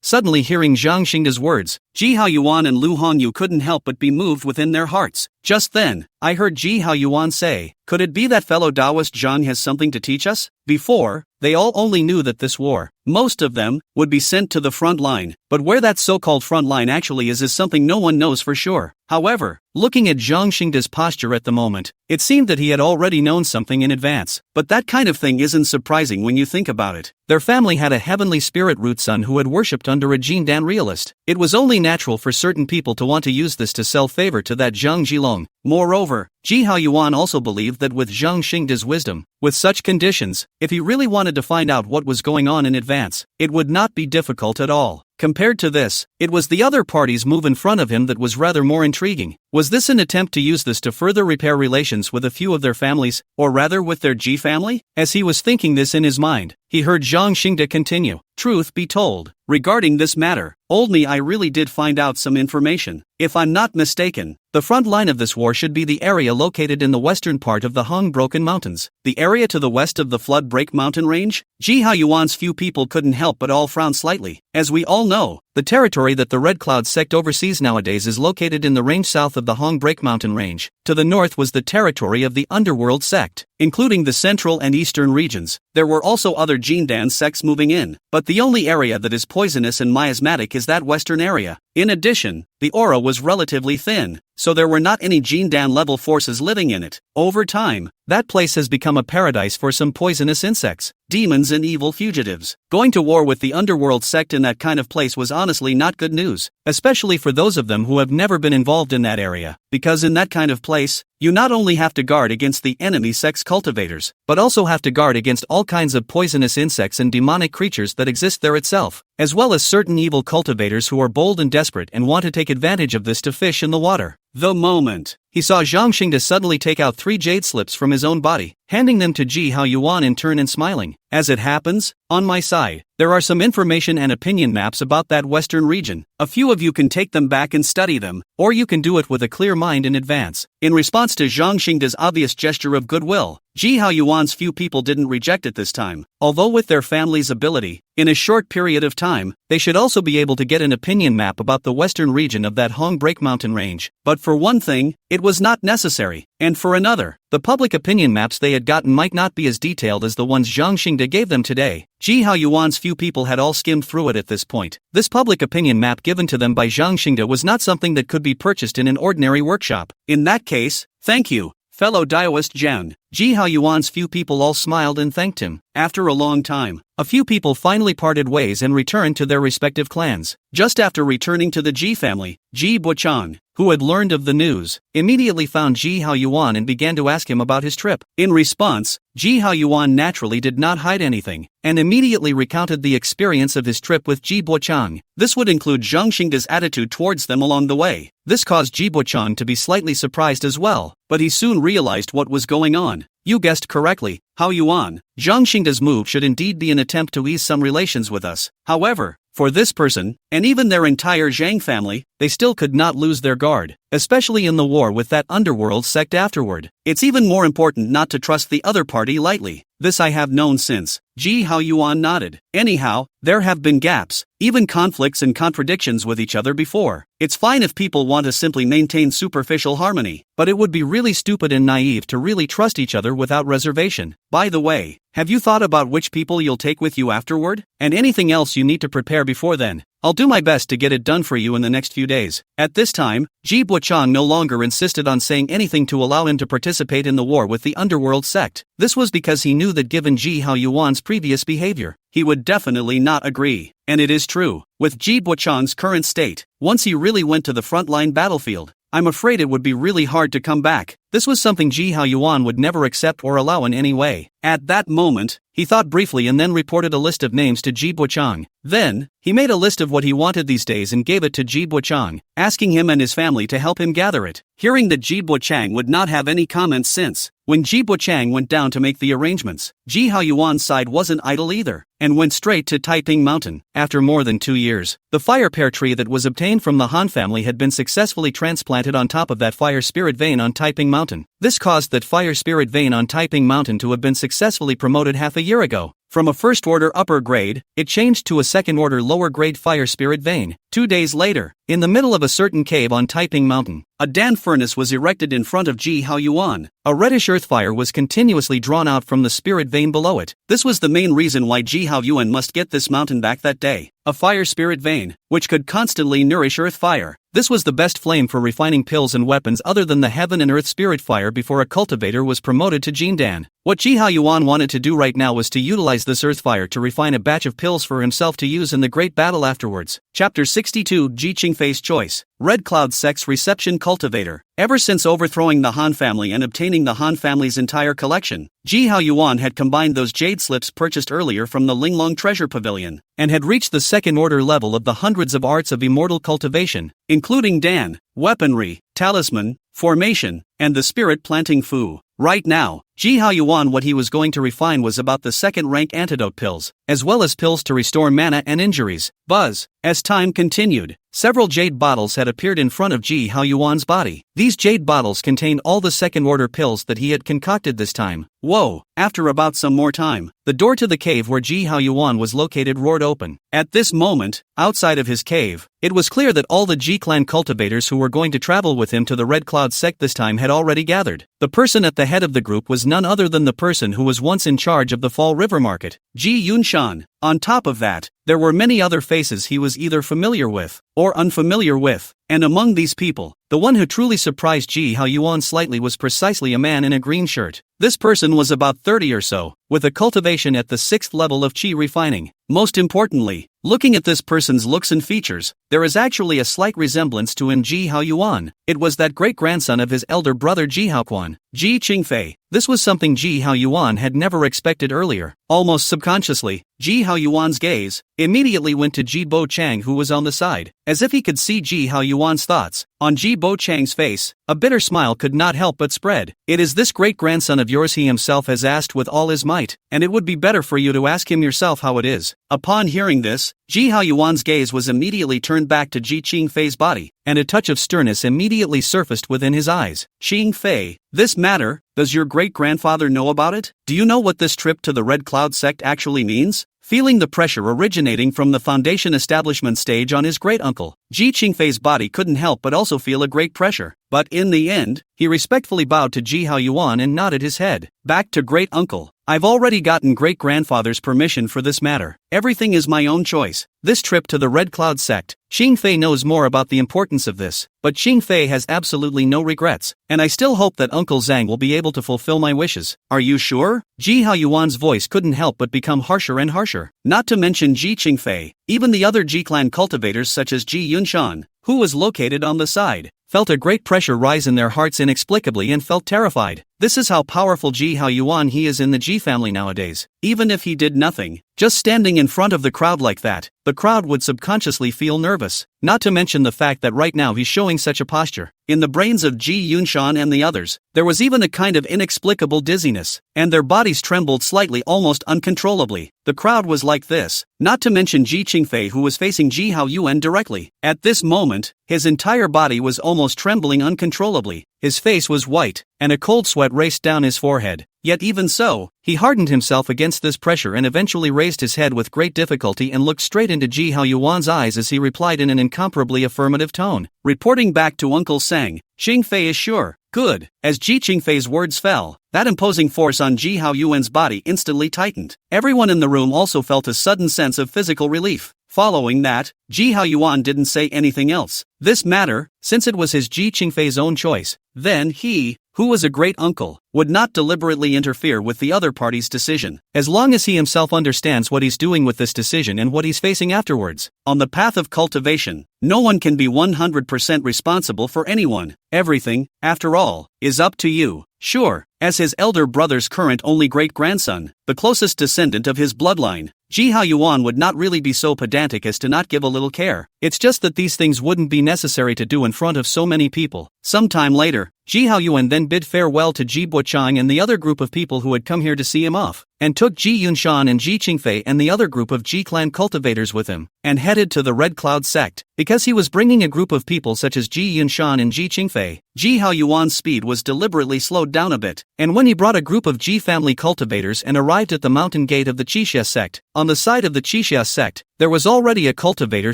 Suddenly hearing Zhang Xingda's words, Ji Haoyuan and Lu Hongyu couldn't help but be moved within their hearts. Just then, I heard Ji Haoyuan say, could it be that fellow Taoist Zhang has something to teach us? Before, they all only knew that this war, most of them, would be sent to the front line, but where that so-called front line actually is something no one knows for sure. However, looking at Zhang Xingda's posture at the moment, it seemed that he had already known something in advance. But that kind of thing isn't surprising when you think about it. Their family had a heavenly spirit root son who had worshipped under a Jindan realist. It was only natural for certain people to want to use this to sell favor to that Zhang Zhilong. Moreover, Ji Haoyuan also believed that with Zhang Xingda's wisdom, with such conditions, if he really wanted to find out what was going on in advance, it would not be difficult at all. Compared to this, it was the other party's move in front of him that was rather more intriguing. Was this an attempt to use this to further repair relations with a few of their families, or rather with their Ji family? As he was thinking this in his mind, he heard Zhang Xingda continue. Truth be told, regarding this matter, only I really did find out some information. If I'm not mistaken, the front line of this war should be the area located in the western part of the Hong Broken Mountains, the area to the west of the Flood Break Mountain Range. Ji Haoyuan's few people couldn't help but all frown slightly. As we all know, the territory that the Redcloud Sect oversees nowadays is located in the range south of the Hong Break Mountain Range. To the north was the territory of the Underworld Sect, including the central and eastern regions. There were also other Jindan sects moving in, but the only area that is poisonous and miasmatic is that western area. In addition, the aura was relatively thin, so there were not any Jindan-level forces living in it. Over time, that place has become a paradise for some poisonous insects, demons and evil fugitives. Going to war with the Underworld Sect in that kind of place was honestly not good news, especially for those of them who have never been involved in that area, because in that kind of place, you not only have to guard against the enemy sect's cultivators, but also have to guard against all kinds of poisonous insects and demonic creatures that exist there itself, as well as certain evil cultivators who are bold and desperate and want to take advantage of this to fish in the water. The moment he saw Zhang Xingda suddenly take out 3 jade slips from his own body, handing them to Ji Haoyuan in turn and smiling. As it happens, on my side, there are some information and opinion maps about that western region. A few of you can take them back and study them, or you can do it with a clear mind in advance." In response to Zhang Xingda's obvious gesture of goodwill, Ji Haoyuan's few people didn't reject it this time. Although with their family's ability, in a short period of time, they should also be able to get an opinion map about the western region of that Hong Break mountain range. But for one thing, it was not necessary, and for another, the public opinion maps they had gotten might not be as detailed as the ones Zhang Xingda gave them today. Ji Haoyuan's few people had all skimmed through it at this point. This public opinion map given to them by Zhang Xingda was not something that could be purchased in an ordinary workshop. In that case, thank you, fellow Daoist Jian. Ji Haoyuan's few people all smiled and thanked him. After a long time, a few people finally parted ways and returned to their respective clans. Just after returning to the Ji family, Ji Buchang, who had learned of the news, immediately found Ji Haoyuan and began to ask him about his trip. In response, Ji Haoyuan naturally did not hide anything, and immediately recounted the experience of his trip with Ji Buchang. This would include Zhang Xingda's attitude towards them along the way. This caused Ji Buchang to be slightly surprised as well, but he soon realized what was going on. You guessed correctly, Haoyuan. Zhang Xingda's move should indeed be an attempt to ease some relations with us. However, for this person, and even their entire Zhang family, they still could not lose their guard, especially in the war with that underworld sect afterward. It's even more important not to trust the other party lightly. This I have known since. Ji Haoyuan nodded. Anyhow, there have been gaps, even conflicts and contradictions with each other before. It's fine if people want to simply maintain superficial harmony, but it would be really stupid and naive to really trust each other without reservation. By the way, have you thought about which people you'll take with you afterward? And anything else you need to prepare before then? I'll do my best to get it done for you in the next few days. At this time, Ji Buchang no longer insisted on saying anything to allow him to participate in the war with the underworld sect. This was because he knew that given Ji Haoyuan's previous behavior, he would definitely not agree. And it is true, with Ji Buchang's current state, once he really went to the frontline battlefield, I'm afraid it would be really hard to come back. This was something Ji Haoyuan would never accept or allow in any way. At that moment, he thought briefly and then reported a list of names to Ji Buchang. Then, he made a list of what he wanted these days and gave it to Ji Buchang, asking him and his family to help him gather it. Hearing that Ji Buchang would not have any comments since, when Ji Buchang went down to make the arrangements, Ji Haoyuan's side wasn't idle either, and went straight to Taiping Mountain. After more than 2 years, the fire pear tree that was obtained from the Han family had been successfully transplanted on top of that fire spirit vein on Taiping Mountain. This caused that fire spirit vein on Taiping Mountain to have been successfully promoted half a year ago. From a first-order upper grade, it changed to a second-order lower-grade fire spirit vein. 2 days later, in the middle of a certain cave on Taiping Mountain, a Dan furnace was erected in front of Ji Haoyuan. A reddish earth fire was continuously drawn out from the spirit vein below it. This was the main reason why Ji Haoyuan must get this mountain back that day. A fire spirit vein, which could constantly nourish earth fire. This was the best flame for refining pills and weapons other than the heaven and earth spirit fire before a cultivator was promoted to Jindan. What Ji Haoyuan wanted to do right now was to utilize this earth fire to refine a batch of pills for himself to use in the great battle afterwards. Chapter 62 Ji Qingfei's Choice. Redcloud Sect's Reception Cultivator. Ever since overthrowing the Han family and obtaining the Han family's entire collection, Ji Haoyuan had combined those jade slips purchased earlier from the Linglong Treasure Pavilion, and had reached the second-order level of the hundreds of arts of immortal cultivation, including Dan, weaponry, talisman, formation, and the spirit planting fu. Right now, Ji Haoyuan what he was going to refine was about the second-rank antidote pills, as well as pills to restore mana and injuries. Buzz. As time continued, several jade bottles had appeared in front of Ji Haoyuan's body. These jade bottles contained all the second-order pills that he had concocted this time. Whoa! After about some more time, the door to the cave where Ji Haoyuan was located roared open. At this moment, outside of his cave, it was clear that all the Ji clan cultivators who were going to travel with him to the Redcloud sect this time had already gathered. The person at the head of the group was none other than the person who was once in charge of the Fall River Market, Ji Yunshan. On top of that, there were many other faces he was either familiar with, or unfamiliar with, and among these people, the one who truly surprised Ji Haoyuan slightly was precisely a man in a green shirt. This person was about 30 or so, with a cultivation at the 6th level of Qi refining. Most importantly, looking at this person's looks and features, there is actually a slight resemblance to him Ji Haoyuan. It was that great-grandson of his elder brother Ji Haoquan, Ji Qingfei. This was something Ji Haoyuan had never expected earlier. Almost subconsciously, Ji Haoyuan's gaze immediately went to Ji Bo Chang who was on the side. As if he could see Ji Haoyuan's thoughts, On Ji Bo Chang's face, a bitter smile could not help but spread. It is this great-grandson of yours he himself has asked with all his might, and it would be better for you to ask him yourself how it is. Upon hearing this, Ji Haoyuan's gaze was immediately turned back to Ji Qingfei's body, and a touch of sternness immediately surfaced within his eyes. Qingfei, this matter, does your great-grandfather know about it? Do you know what this trip to the Redcloud sect actually means? Feeling the pressure originating from the foundation establishment stage on his great-uncle, Ji Qingfei's body couldn't help but also feel a great pressure. But in the end, he respectfully bowed to Ji Haoyuan and nodded his head. Back to great-uncle. I've already gotten great-grandfather's permission for this matter. Everything is my own choice. This trip to the Redcloud sect, Qingfei knows more about the importance of this, but Qingfei has absolutely no regrets, and I still hope that Uncle Zhang will be able to fulfill my wishes. Are you sure? Ji Haoyuan's voice couldn't help but become harsher and harsher. Not to mention Ji Qingfei, even the other Ji clan cultivators such as Ji Yunshan, who was located on the side, felt a great pressure rise in their hearts inexplicably and felt terrified. This is how powerful Ji Haoyuan he is in the Ji family nowadays. Even if he did nothing, just standing in front of the crowd like that, the crowd would subconsciously feel nervous. Not to mention the fact that right now he's showing such a posture. In the brains of Ji Yunshan and the others, there was even a kind of inexplicable dizziness, and their bodies trembled slightly almost uncontrollably. The crowd was like this, not to mention Ji Qingfei who was facing Ji Haoyuan directly. At this moment, his entire body was almost trembling uncontrollably. His face was white, and a cold sweat raced down his forehead. Yet even so, he hardened himself against this pressure and eventually raised his head with great difficulty and looked straight into Ji Haoyuan's eyes as he replied in an incomparably affirmative tone. Reporting back to Uncle Sang, Qingfei is sure. Good. As Ji Qingfei's words fell, that imposing force on Ji Haoyuan's body instantly tightened. Everyone in the room also felt a sudden sense of physical relief. Following that, Ji Haoyuan didn't say anything else. This matter, since it was his Ji Qingfei's own choice, then he, who was a great uncle, would not deliberately interfere with the other party's decision, as long as he himself understands what he's doing with this decision and what he's facing afterwards. On the path of cultivation, no one can be 100% responsible for anyone. Everything, after all, is up to you. Sure, as his elder brother's current only great-grandson, the closest descendant of his bloodline, Ji Haoyuan would not really be so pedantic as to not give a little care. It's just that these things wouldn't be necessary to do in front of so many people. Sometime later, Ji Haoyuan then bid farewell to Ji Bochang and the other group of people who had come here to see him off, and took Ji Yunshan and Ji Qingfei and the other group of Ji clan cultivators with him, and headed to the Redcloud sect. Because he was bringing a group of people such as Ji Yunshan and Ji Qingfei, Ji Haoyuan's speed was deliberately slowed down a bit, and when he brought a group of Ji family cultivators and arrived at the mountain gate of the Qixia sect, on the side of the Qixia sect, there was already a cultivator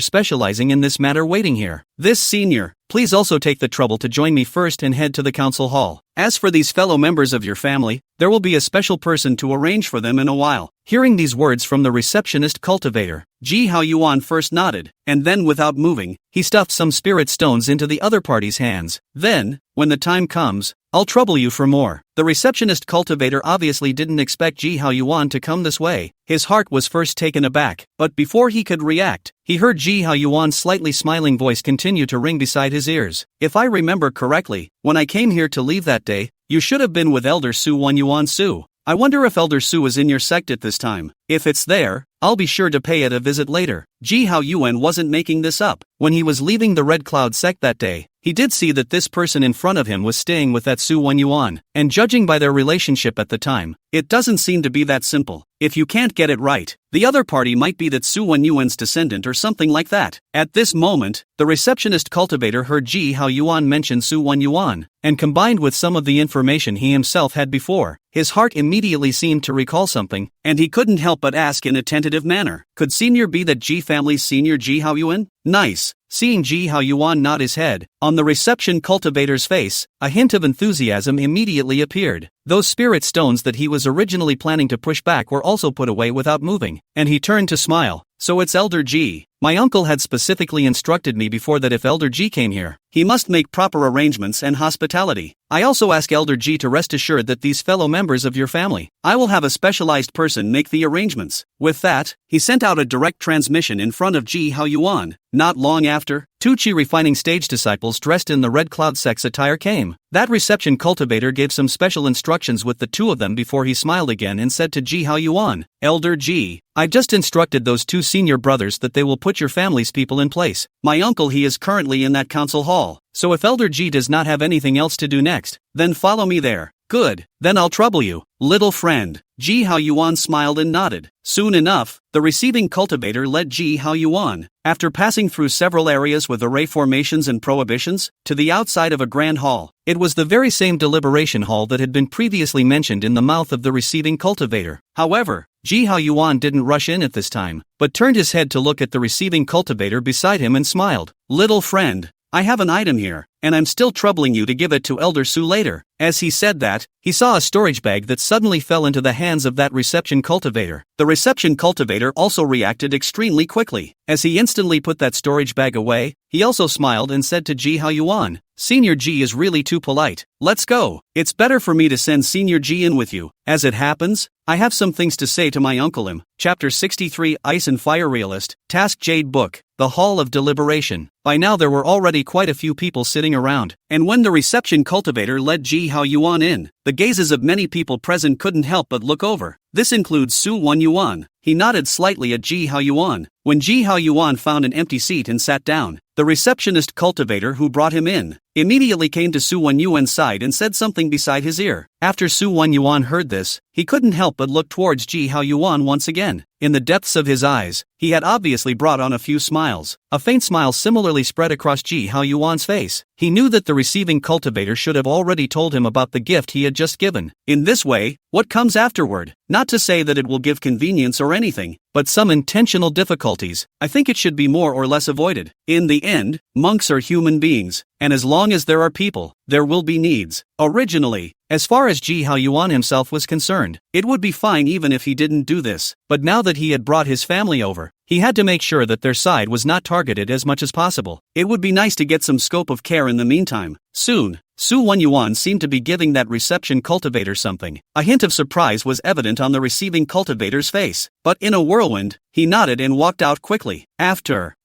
specializing in this matter waiting here. This senior, please also take the trouble to join me first and head to the council hall. As for these fellow members of your family, there will be a special person to arrange for them in a while. Hearing these words from the receptionist cultivator, Ji Haoyuan first nodded, and then without moving, he stuffed some spirit stones into the other party's hands. Then, when the time comes, I'll trouble you for more. The receptionist cultivator obviously didn't expect Ji Haoyuan to come this way. His heart was first taken aback, but before he could react, he heard Ji Haoyuan's slightly smiling voice continue to ring beside his ears. If I remember correctly, when I came here to leave that day, you should have been with Elder Su Wanyuan Su. I wonder if Elder Su is in your sect at this time. If it's there, I'll be sure to pay it a visit later. Ji Haoyuan wasn't making this up. When he was leaving the Redcloud sect that day, he did see that this person in front of him was staying with that Su Wanyuan, and judging by their relationship at the time, it doesn't seem to be that simple. If you can't get it right, the other party might be that Su Wanyuan's descendant or something like that. At this moment, the receptionist cultivator heard Ji Haoyuan mention Su Wanyuan, and combined with some of the information he himself had before, his heart immediately seemed to recall something, and he couldn't help but ask in a tentative manner, could senior be that Ji family's senior Ji Haoyuan? Nice. Seeing Ji Haoyuan nod his head, on the reception cultivator's face, a hint of enthusiasm immediately appeared. Those spirit stones that he was originally planning to push back were also put away without moving, and he turned to smile. So it's Elder Ji. My uncle had specifically instructed me before that if Elder Ji came here, he must make proper arrangements and hospitality. I also ask Elder Ji to rest assured that these fellow members of your family, I will have a specialized person make the arrangements. With that, he sent out a direct transmission in front of Ji Haoyuan. Not long after, two Qi refining stage disciples dressed in the Redcloud sect's attire came. That reception cultivator gave some special instructions with the two of them before he smiled again and said to Ji Haoyuan, Elder Ji, I've just instructed those two senior brothers that they will put your family's people in place. My uncle he is currently in that council hall. hall, so if Elder G does not have anything else to do next, then follow me there. Good, then I'll trouble you, little friend. Ji Hao Yuan smiled and nodded. Soon enough, the receiving cultivator led Ji Hao Yuan, after passing through several areas with array formations and prohibitions, to the outside of a grand hall. It was the very same deliberation hall that had been previously mentioned in the mouth of the receiving cultivator. However, Ji Hao Yuan didn't rush in at this time, but turned his head to look at the receiving cultivator beside him and smiled. Little friend, I have an item here, and I'm still troubling you to give it to Elder Su later. As he said that, he saw a storage bag that suddenly fell into the hands of that reception cultivator. The reception cultivator also reacted extremely quickly. As he instantly put that storage bag away, he also smiled and said to Ji Hao Yuan, Senior G is really too polite. Let's go. It's better for me to send Senior G in with you. As it happens, I have some things to say to my uncle him. Chapter 63 Ice and Fire Realist, Task Jade Book, The Hall of Deliberation. By now there were already quite a few people sitting around, and when the reception cultivator led Ji Hao Yuan in, the gazes of many people present couldn't help but look over. This includes Su Wan Yuan. He nodded slightly at Ji Hao Yuan. When Ji Hao Yuan found an empty seat and sat down, the receptionist cultivator who brought him in immediately came to Su Wan Yuan's side and said something beside his ear. After Su Wan Yuan heard this, he couldn't help but look towards Ji Hao Yuan once again. In the depths of his eyes, he had obviously brought on a few smiles. A faint smile similarly spread across Ji Hao Yuan's face. He knew that the receiving cultivator should have already told him about the gift he had just given. In this way, what comes afterward? Not to say that it will give convenience or anything, but some intentional difficulties, I think it should be more or less avoided. In the end, monks are human beings, and as long as there are people, there will be needs. Originally, as far as Ji Hao Yuan himself was concerned, it would be fine even if he didn't do this, but now that he had brought his family over, he had to make sure that their side was not targeted as much as possible. It would be nice to get some scope of care in the meantime. Soon, Su Wan Yuan seemed to be giving that reception cultivator something. A hint of surprise was evident on the receiving cultivator's face, but in a whirlwind, he nodded and walked out quickly.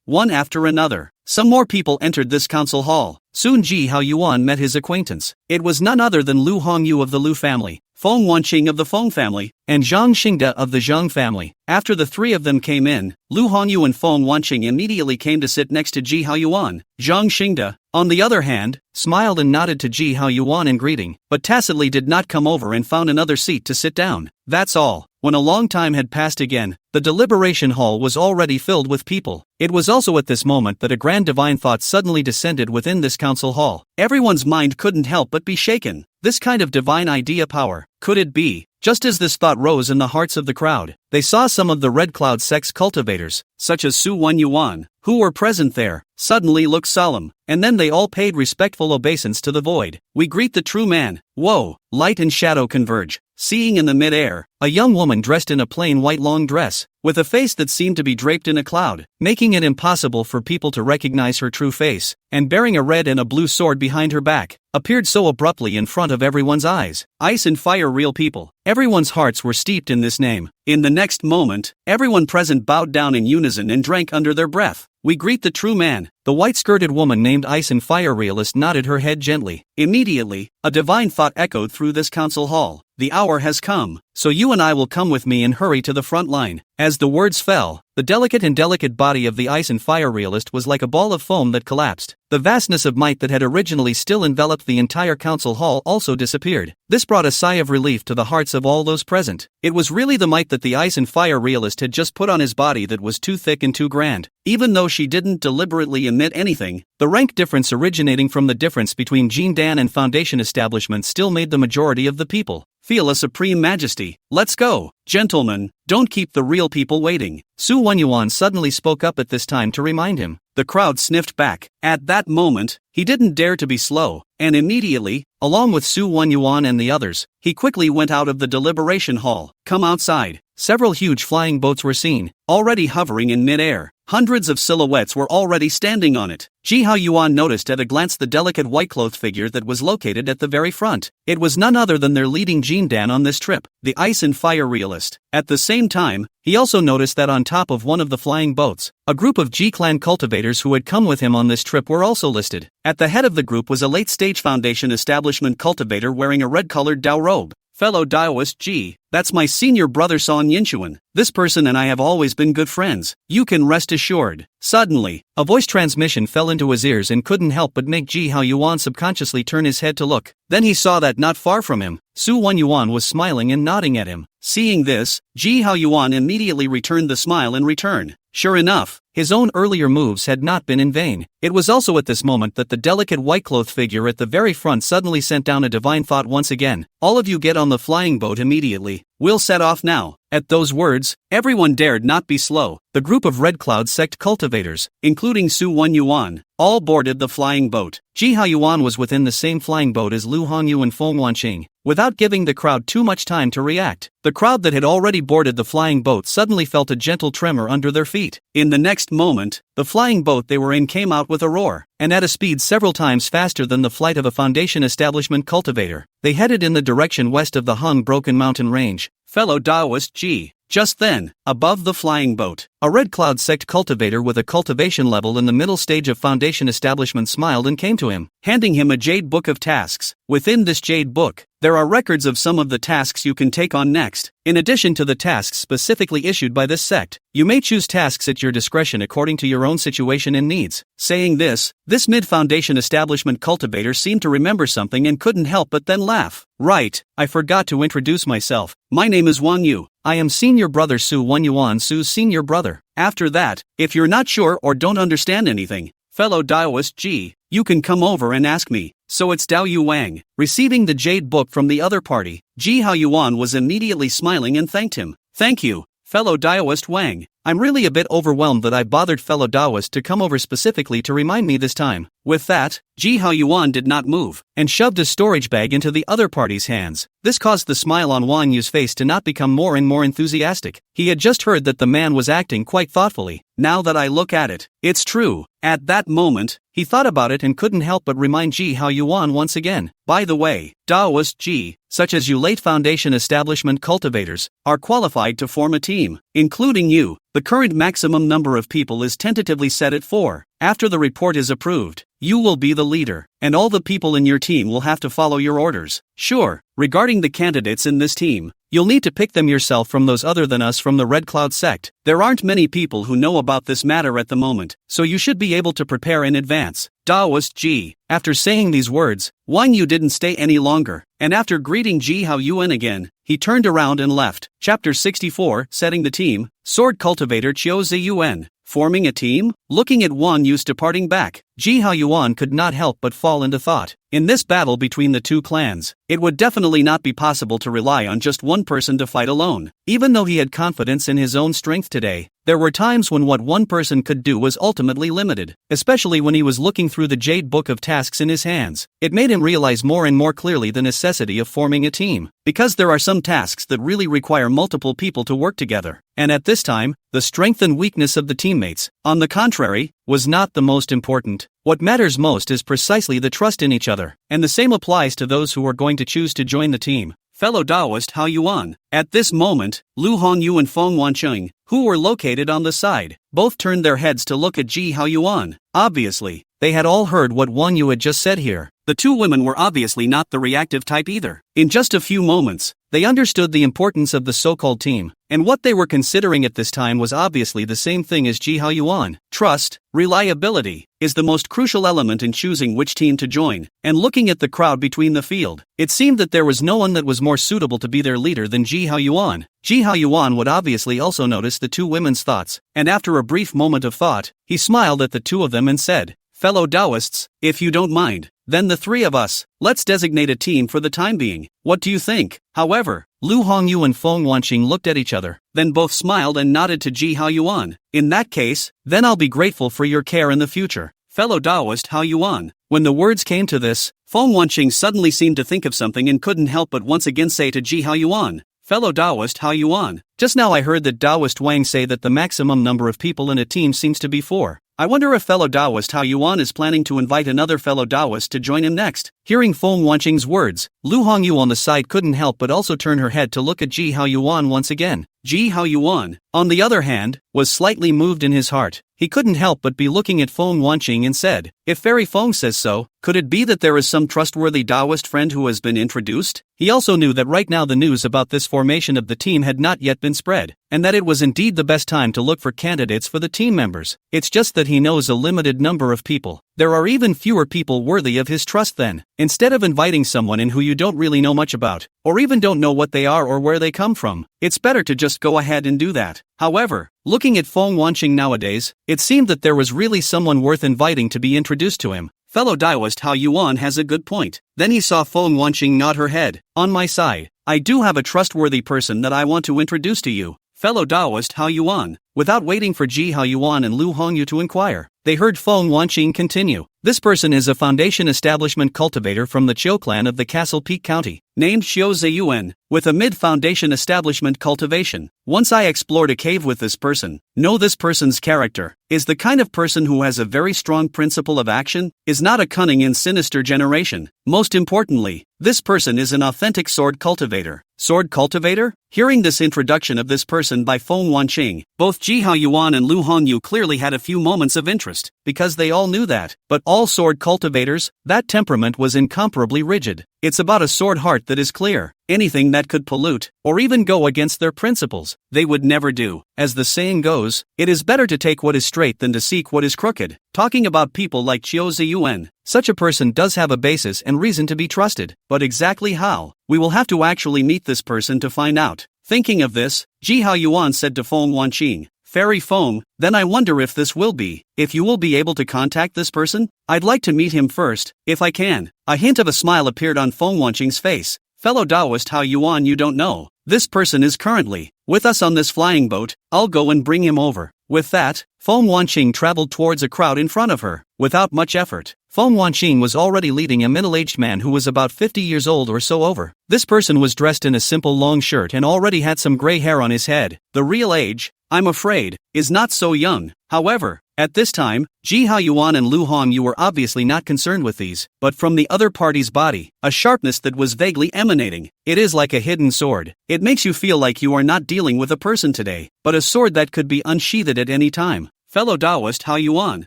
One after another, some more people entered this council hall. Soon Ji Hao Yuan met his acquaintance. It was none other than Lu Hongyu of the Lu family, Feng Wanqing of the Feng family, and Zhang Xingde of the Zhang family. After the three of them came in, Lu Hongyu and Feng Wanqing immediately came to sit next to Ji Hao Yuan. Zhang Xingde, on the other hand, smiled and nodded to Ji Hao Yuan in greeting, but tacitly did not come over and found another seat to sit down. That's all. When a long time had passed again, the deliberation hall was already filled with people. It was also at this moment that a grand divine thought suddenly descended within this council hall. Everyone's mind couldn't help but be shaken. This kind of divine idea power, could it be? Just as this thought rose in the hearts of the crowd, they saw some of the Redcloud Sect's cultivators, such as Su Wan Yuan, who were present there, suddenly look solemn, and then they all paid respectful obeisance to the void. We greet the true man. Whoa, light and shadow converge. Seeing in the mid-air, a young woman dressed in a plain white long dress, with a face that seemed to be draped in a cloud, making it impossible for people to recognize her true face, and bearing a red and a blue sword behind her back, appeared so abruptly in front of everyone's eyes. Ice and Fire Real People. Everyone's hearts were steeped in this name. In the next moment, everyone present bowed down in unison and drank under their breath. We greet the true man. The white-skirted woman named Ice and Fire Realist nodded her head gently. Immediately, a divine thought echoed through this council hall. The hour has come, so you and I will come with me and hurry to the front line. As the words fell, the delicate body of the Ice and Fire Realist was like a ball of foam that collapsed. The vastness of might that had originally still enveloped the entire council hall also disappeared. This brought a sigh of relief to the hearts of all those present. It was really the might that the Ice and Fire Realist had just put on his body that was too thick and too grand. Even though she didn't deliberately emit anything, the rank difference originating from the difference between Jindan and Foundation establishments still made the majority of the people feel a supreme majesty. Let's go, gentlemen, don't keep the real people waiting. Su Wan Yuan suddenly spoke up at this time to remind him. The crowd sniffed back. At that moment, he didn't dare to be slow, and immediately, along with Su Wan Yuan and the others, he quickly went out of the deliberation hall. Come outside. Several huge flying boats were seen, already hovering in mid-air. Hundreds of silhouettes were already standing on it. Ji Hao Yuan noticed at a glance the delicate white-clothed figure that was located at the very front. It was none other than their leading Jindan on this trip, the Ice and Fire Realist. At the same time, he also noticed that on top of one of the flying boats, a group of G-clan cultivators who had come with him on this trip were also listed. At the head of the group was a late-stage Foundation establishment cultivator wearing a red-colored Dao robe. Fellow Daoist G, that's my senior brother Son Yinchuan. This person and I have always been good friends. You can rest assured. Suddenly, a voice transmission fell into his ears and couldn't help but make Ji Haoyuan subconsciously turn his head to look. Then he saw that not far from him, Su Wenyuan was smiling and nodding at him. Seeing this, Ji Haoyuan immediately returned the smile in return. Sure enough, his own earlier moves had not been in vain. It was also at this moment that the delicate white-clothed figure at the very front suddenly sent down a divine thought once again. All of you get on the flying boat immediately. We'll set off now. At those words, everyone dared not be slow. The group of Redcloud Sect cultivators, including Su Wenyuan, all boarded the flying boat. Ji Haoyuan was within the same flying boat as Lu Hongyu and Feng Wanqing. Without giving the crowd too much time to react, the crowd that had already boarded the flying boat suddenly felt a gentle tremor under their feet. In the next moment, the flying boat they were in came out with a roar, and at a speed several times faster than the flight of a Foundation establishment cultivator. They headed in the direction west of the Hung Broken Mountain Range. Fellow Daoist G. Just then, above the flying boat, a Redcloud Sect cultivator with a cultivation level in the middle stage of Foundation establishment smiled and came to him, handing him a jade book of tasks. Within this jade book, there are records of some of the tasks you can take on next. In addition to the tasks specifically issued by this sect, you may choose tasks at your discretion according to your own situation and needs. Saying this mid-foundation establishment cultivator seemed to remember something and couldn't help but then laugh. Right, I forgot to introduce myself. My name is Wang Yu. I am senior brother Su Wenyuan, Su's senior brother. After that, if you're not sure or don't understand anything, fellow Daoist G, you can come over and ask me. So it's Dao Yu Wang. Receiving the jade book from the other party, Ji Haoyuan was immediately smiling and thanked him. Thank you, fellow Daoist Wang. I'm really a bit overwhelmed that I bothered fellow Daoist to come over specifically to remind me this time. With that, Ji Haoyuan did not move, and shoved a storage bag into the other party's hands. This caused the smile on Wang Yu's face to not become more and more enthusiastic. He had just heard that the man was acting quite thoughtfully. Now that I look at it, it's true. At that moment, he thought about it and couldn't help but remind Ji Haoyuan once again. By the way, Daoist Ji, such as you late Foundation establishment cultivators, are qualified to form a team, including you. The current maximum number of people is tentatively set at 4. After the report is approved, you will be the leader, and all the people in your team will have to follow your orders. Sure, regarding the candidates in this team, you'll need to pick them yourself from those other than us from the Redcloud sect. There aren't many people who know about this matter at the moment, so you should be able to prepare in advance. Daoist G. After saying these words, Wang Yu didn't stay any longer, and after greeting Ji Haoyuan again, he turned around and left. Chapter 64, Setting the Team, Sword Cultivator Chiu Ziyuan. Forming a team? Looking at Wang Yu's departing back, Ji Haoyuan could not help but fall into thought. In this battle between the two clans, it would definitely not be possible to rely on just one person to fight alone. Even though he had confidence in his own strength today, there were times when what one person could do was ultimately limited, especially when he was looking through the jade book of tasks in his hands. It made him realize more and more clearly the necessity of forming a team, because there are some tasks that really require multiple people to work together. And at this time, the strength and weakness of the teammates, on the contrary, was not the most important. What matters most is precisely the trust in each other, and the same applies to those who are going to choose to join the team. Fellow Daoist Haoyuan. At this moment, Lu Hongyu and Feng Wanqing, who were located on the side, both turned their heads to look at Ji Haoyuan. Obviously, they had all heard what Wang Yu had just said here. The two women were obviously not the reactive type either. In just a few moments, they understood the importance of the so-called team, and what they were considering at this time was obviously the same thing as Ji Haoyuan. Trust, reliability, is the most crucial element in choosing which team to join, and looking at the crowd between the field, it seemed that there was no one that was more suitable to be their leader than Ji Haoyuan. Ji Haoyuan would obviously also notice the two women's thoughts, and after a brief moment of thought, he smiled at the two of them and said, "Fellow Daoists, if you don't mind, then the three of us, let's designate a team for the time being. What do you think?" However, Lu Hongyu and Feng Wanqing looked at each other, then both smiled and nodded to Ji Haoyuan. "In that case, then I'll be grateful for your care in the future, fellow Daoist Haoyuan." When the words came to this, Feng Wanqing suddenly seemed to think of something and couldn't help but once again say to Ji Haoyuan, "Fellow Daoist Haoyuan, just now I heard that Daoist Wang say that the maximum number of people in a team seems to be 4. I wonder if fellow Daoist Haoyuan is planning to invite another fellow Daoist to join him next." Hearing Feng Wanqing's words, Lu Hongyu on the side couldn't help but also turn her head to look at Ji Haoyuan once again. Ji Haoyuan, on the other hand, was slightly moved in his heart. He couldn't help but be looking at Feng Wanqing and said, "If Fairy Feng says so, could it be that there is some trustworthy Taoist friend who has been introduced?" He also knew that right now the news about this formation of the team had not yet been spread, and that it was indeed the best time to look for candidates for the team members. It's just that he knows a limited number of people. There are even fewer people worthy of his trust then. Instead of inviting someone in who you don't really know much about, or even don't know what they are or where they come from, it's better to just go ahead and do that. However, looking at Feng Wanqing nowadays, it seemed that there was really someone worth inviting to be introduced to him. Fellow Taoist Haoyuan has a good point. Then he saw Feng Wanqing nod her head. "On my side, I do have a trustworthy person that I want to introduce to you, fellow Taoist Haoyuan." Without waiting for Ji Haoyuan and Lu Hongyu to inquire, they heard Feng Wanqing continue. "This person is a Foundation Establishment cultivator from the Chiu clan of the Castle Peak County, named Xiu Ziyuan, with a mid-Foundation Establishment cultivation. Once I explored a cave with this person. Know this person's character, is the kind of person who has a very strong principle of action, is not a cunning and sinister generation. Most importantly, this person is an authentic sword cultivator." Sword cultivator? Hearing this introduction of this person by Feng Wanqing, both Ji Haoyuan and Lu Hongyu clearly had a few moments of interest, because they all knew that. But all sword cultivators, that temperament was incomparably rigid. It's about a sword heart that is clear. Anything that could pollute, or even go against their principles, they would never do. As the saying goes, it is better to take what is straight than to seek what is crooked. Talking about people like Xiu Ziyuan, such a person does have a basis and reason to be trusted, but exactly how? We will have to actually meet this person to find out. Thinking of this, Ji Haoyuan said to Feng Wanqing, "Fairy Feng, then I wonder if you will be able to contact this person? I'd like to meet him first, if I can." A hint of a smile appeared on Feng Wanqing's face. "Fellow Taoist Haoyuan, you don't know. This person is currently with us on this flying boat. I'll go and bring him over." With that, Feng Wanqing traveled towards a crowd in front of her. Without much effort, Feng Wanqing was already leading a middle-aged man who was about 50 years old or so over. This person was dressed in a simple long shirt and already had some gray hair on his head. The real age, I'm afraid, is not so young. However, at this time, Ji Haoyuan and Lu Hongyu were obviously not concerned with these, but from the other party's body, a sharpness that was vaguely emanating. It is like a hidden sword. It makes you feel like you are not dealing with a person today, but a sword that could be unsheathed at any time. "Fellow Taoist Haoyuan,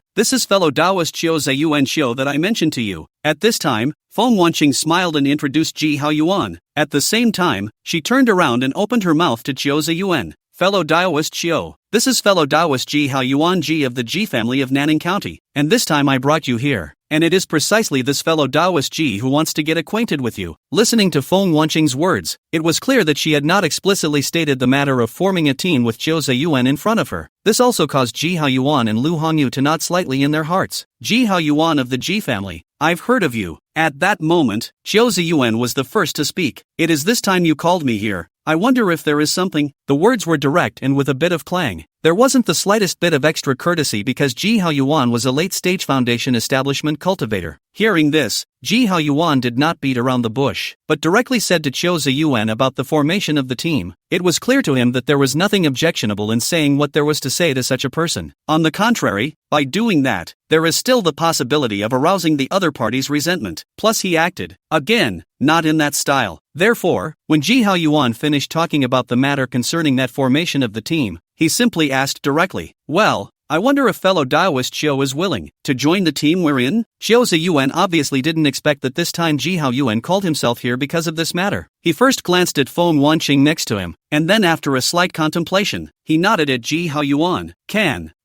this is fellow Taoist Xiu Ziyuan Xiu that I mentioned to you." At this time, Feng Wanqing smiled and introduced Ji Haoyuan. At the same time, she turned around and opened her mouth to Xiu Ziyuan. "Fellow Taoist Xiu, this is fellow Taoist Ji Haoyuan Ji of the Ji family of Nanning County, and this time I brought you here. And it is precisely this fellow Taoist Ji who wants to get acquainted with you." Listening to Feng Wanqing's words, it was clear that she had not explicitly stated the matter of forming a team with Xiu Ziyuan in front of her. This also caused Ji Haoyuan and Lu Hongyu to nod slightly in their hearts. "Ji Haoyuan of the Ji family, I've heard of you." At that moment, Xiu Ziyuan was the first to speak. "It is this time you called me here. I wonder if there is something." The words were direct and with a bit of clang. There wasn't the slightest bit of extra courtesy because Ji Haoyuan was a late-stage Foundation Establishment cultivator. Hearing this, Ji Haoyuan did not beat around the bush, but directly said to Xiu Ziyuan about the formation of the team. It was clear to him that there was nothing objectionable in saying what there was to say to such a person. On the contrary, by doing that, there is still the possibility of arousing the other party's resentment. Plus he acted, again, not in that style. Therefore, when Ji Haoyuan finished talking about the matter concerning that formation of the team, he simply asked directly, "Well, I wonder if fellow Taoist Xiu is willing to join the team we're in?" Xiu Ziyuan obviously didn't expect that this time Ji Haoyuan called himself here because of this matter. He first glanced at Feng Wanqing next to him, and then after a slight contemplation, he nodded at Ji Haoyuan.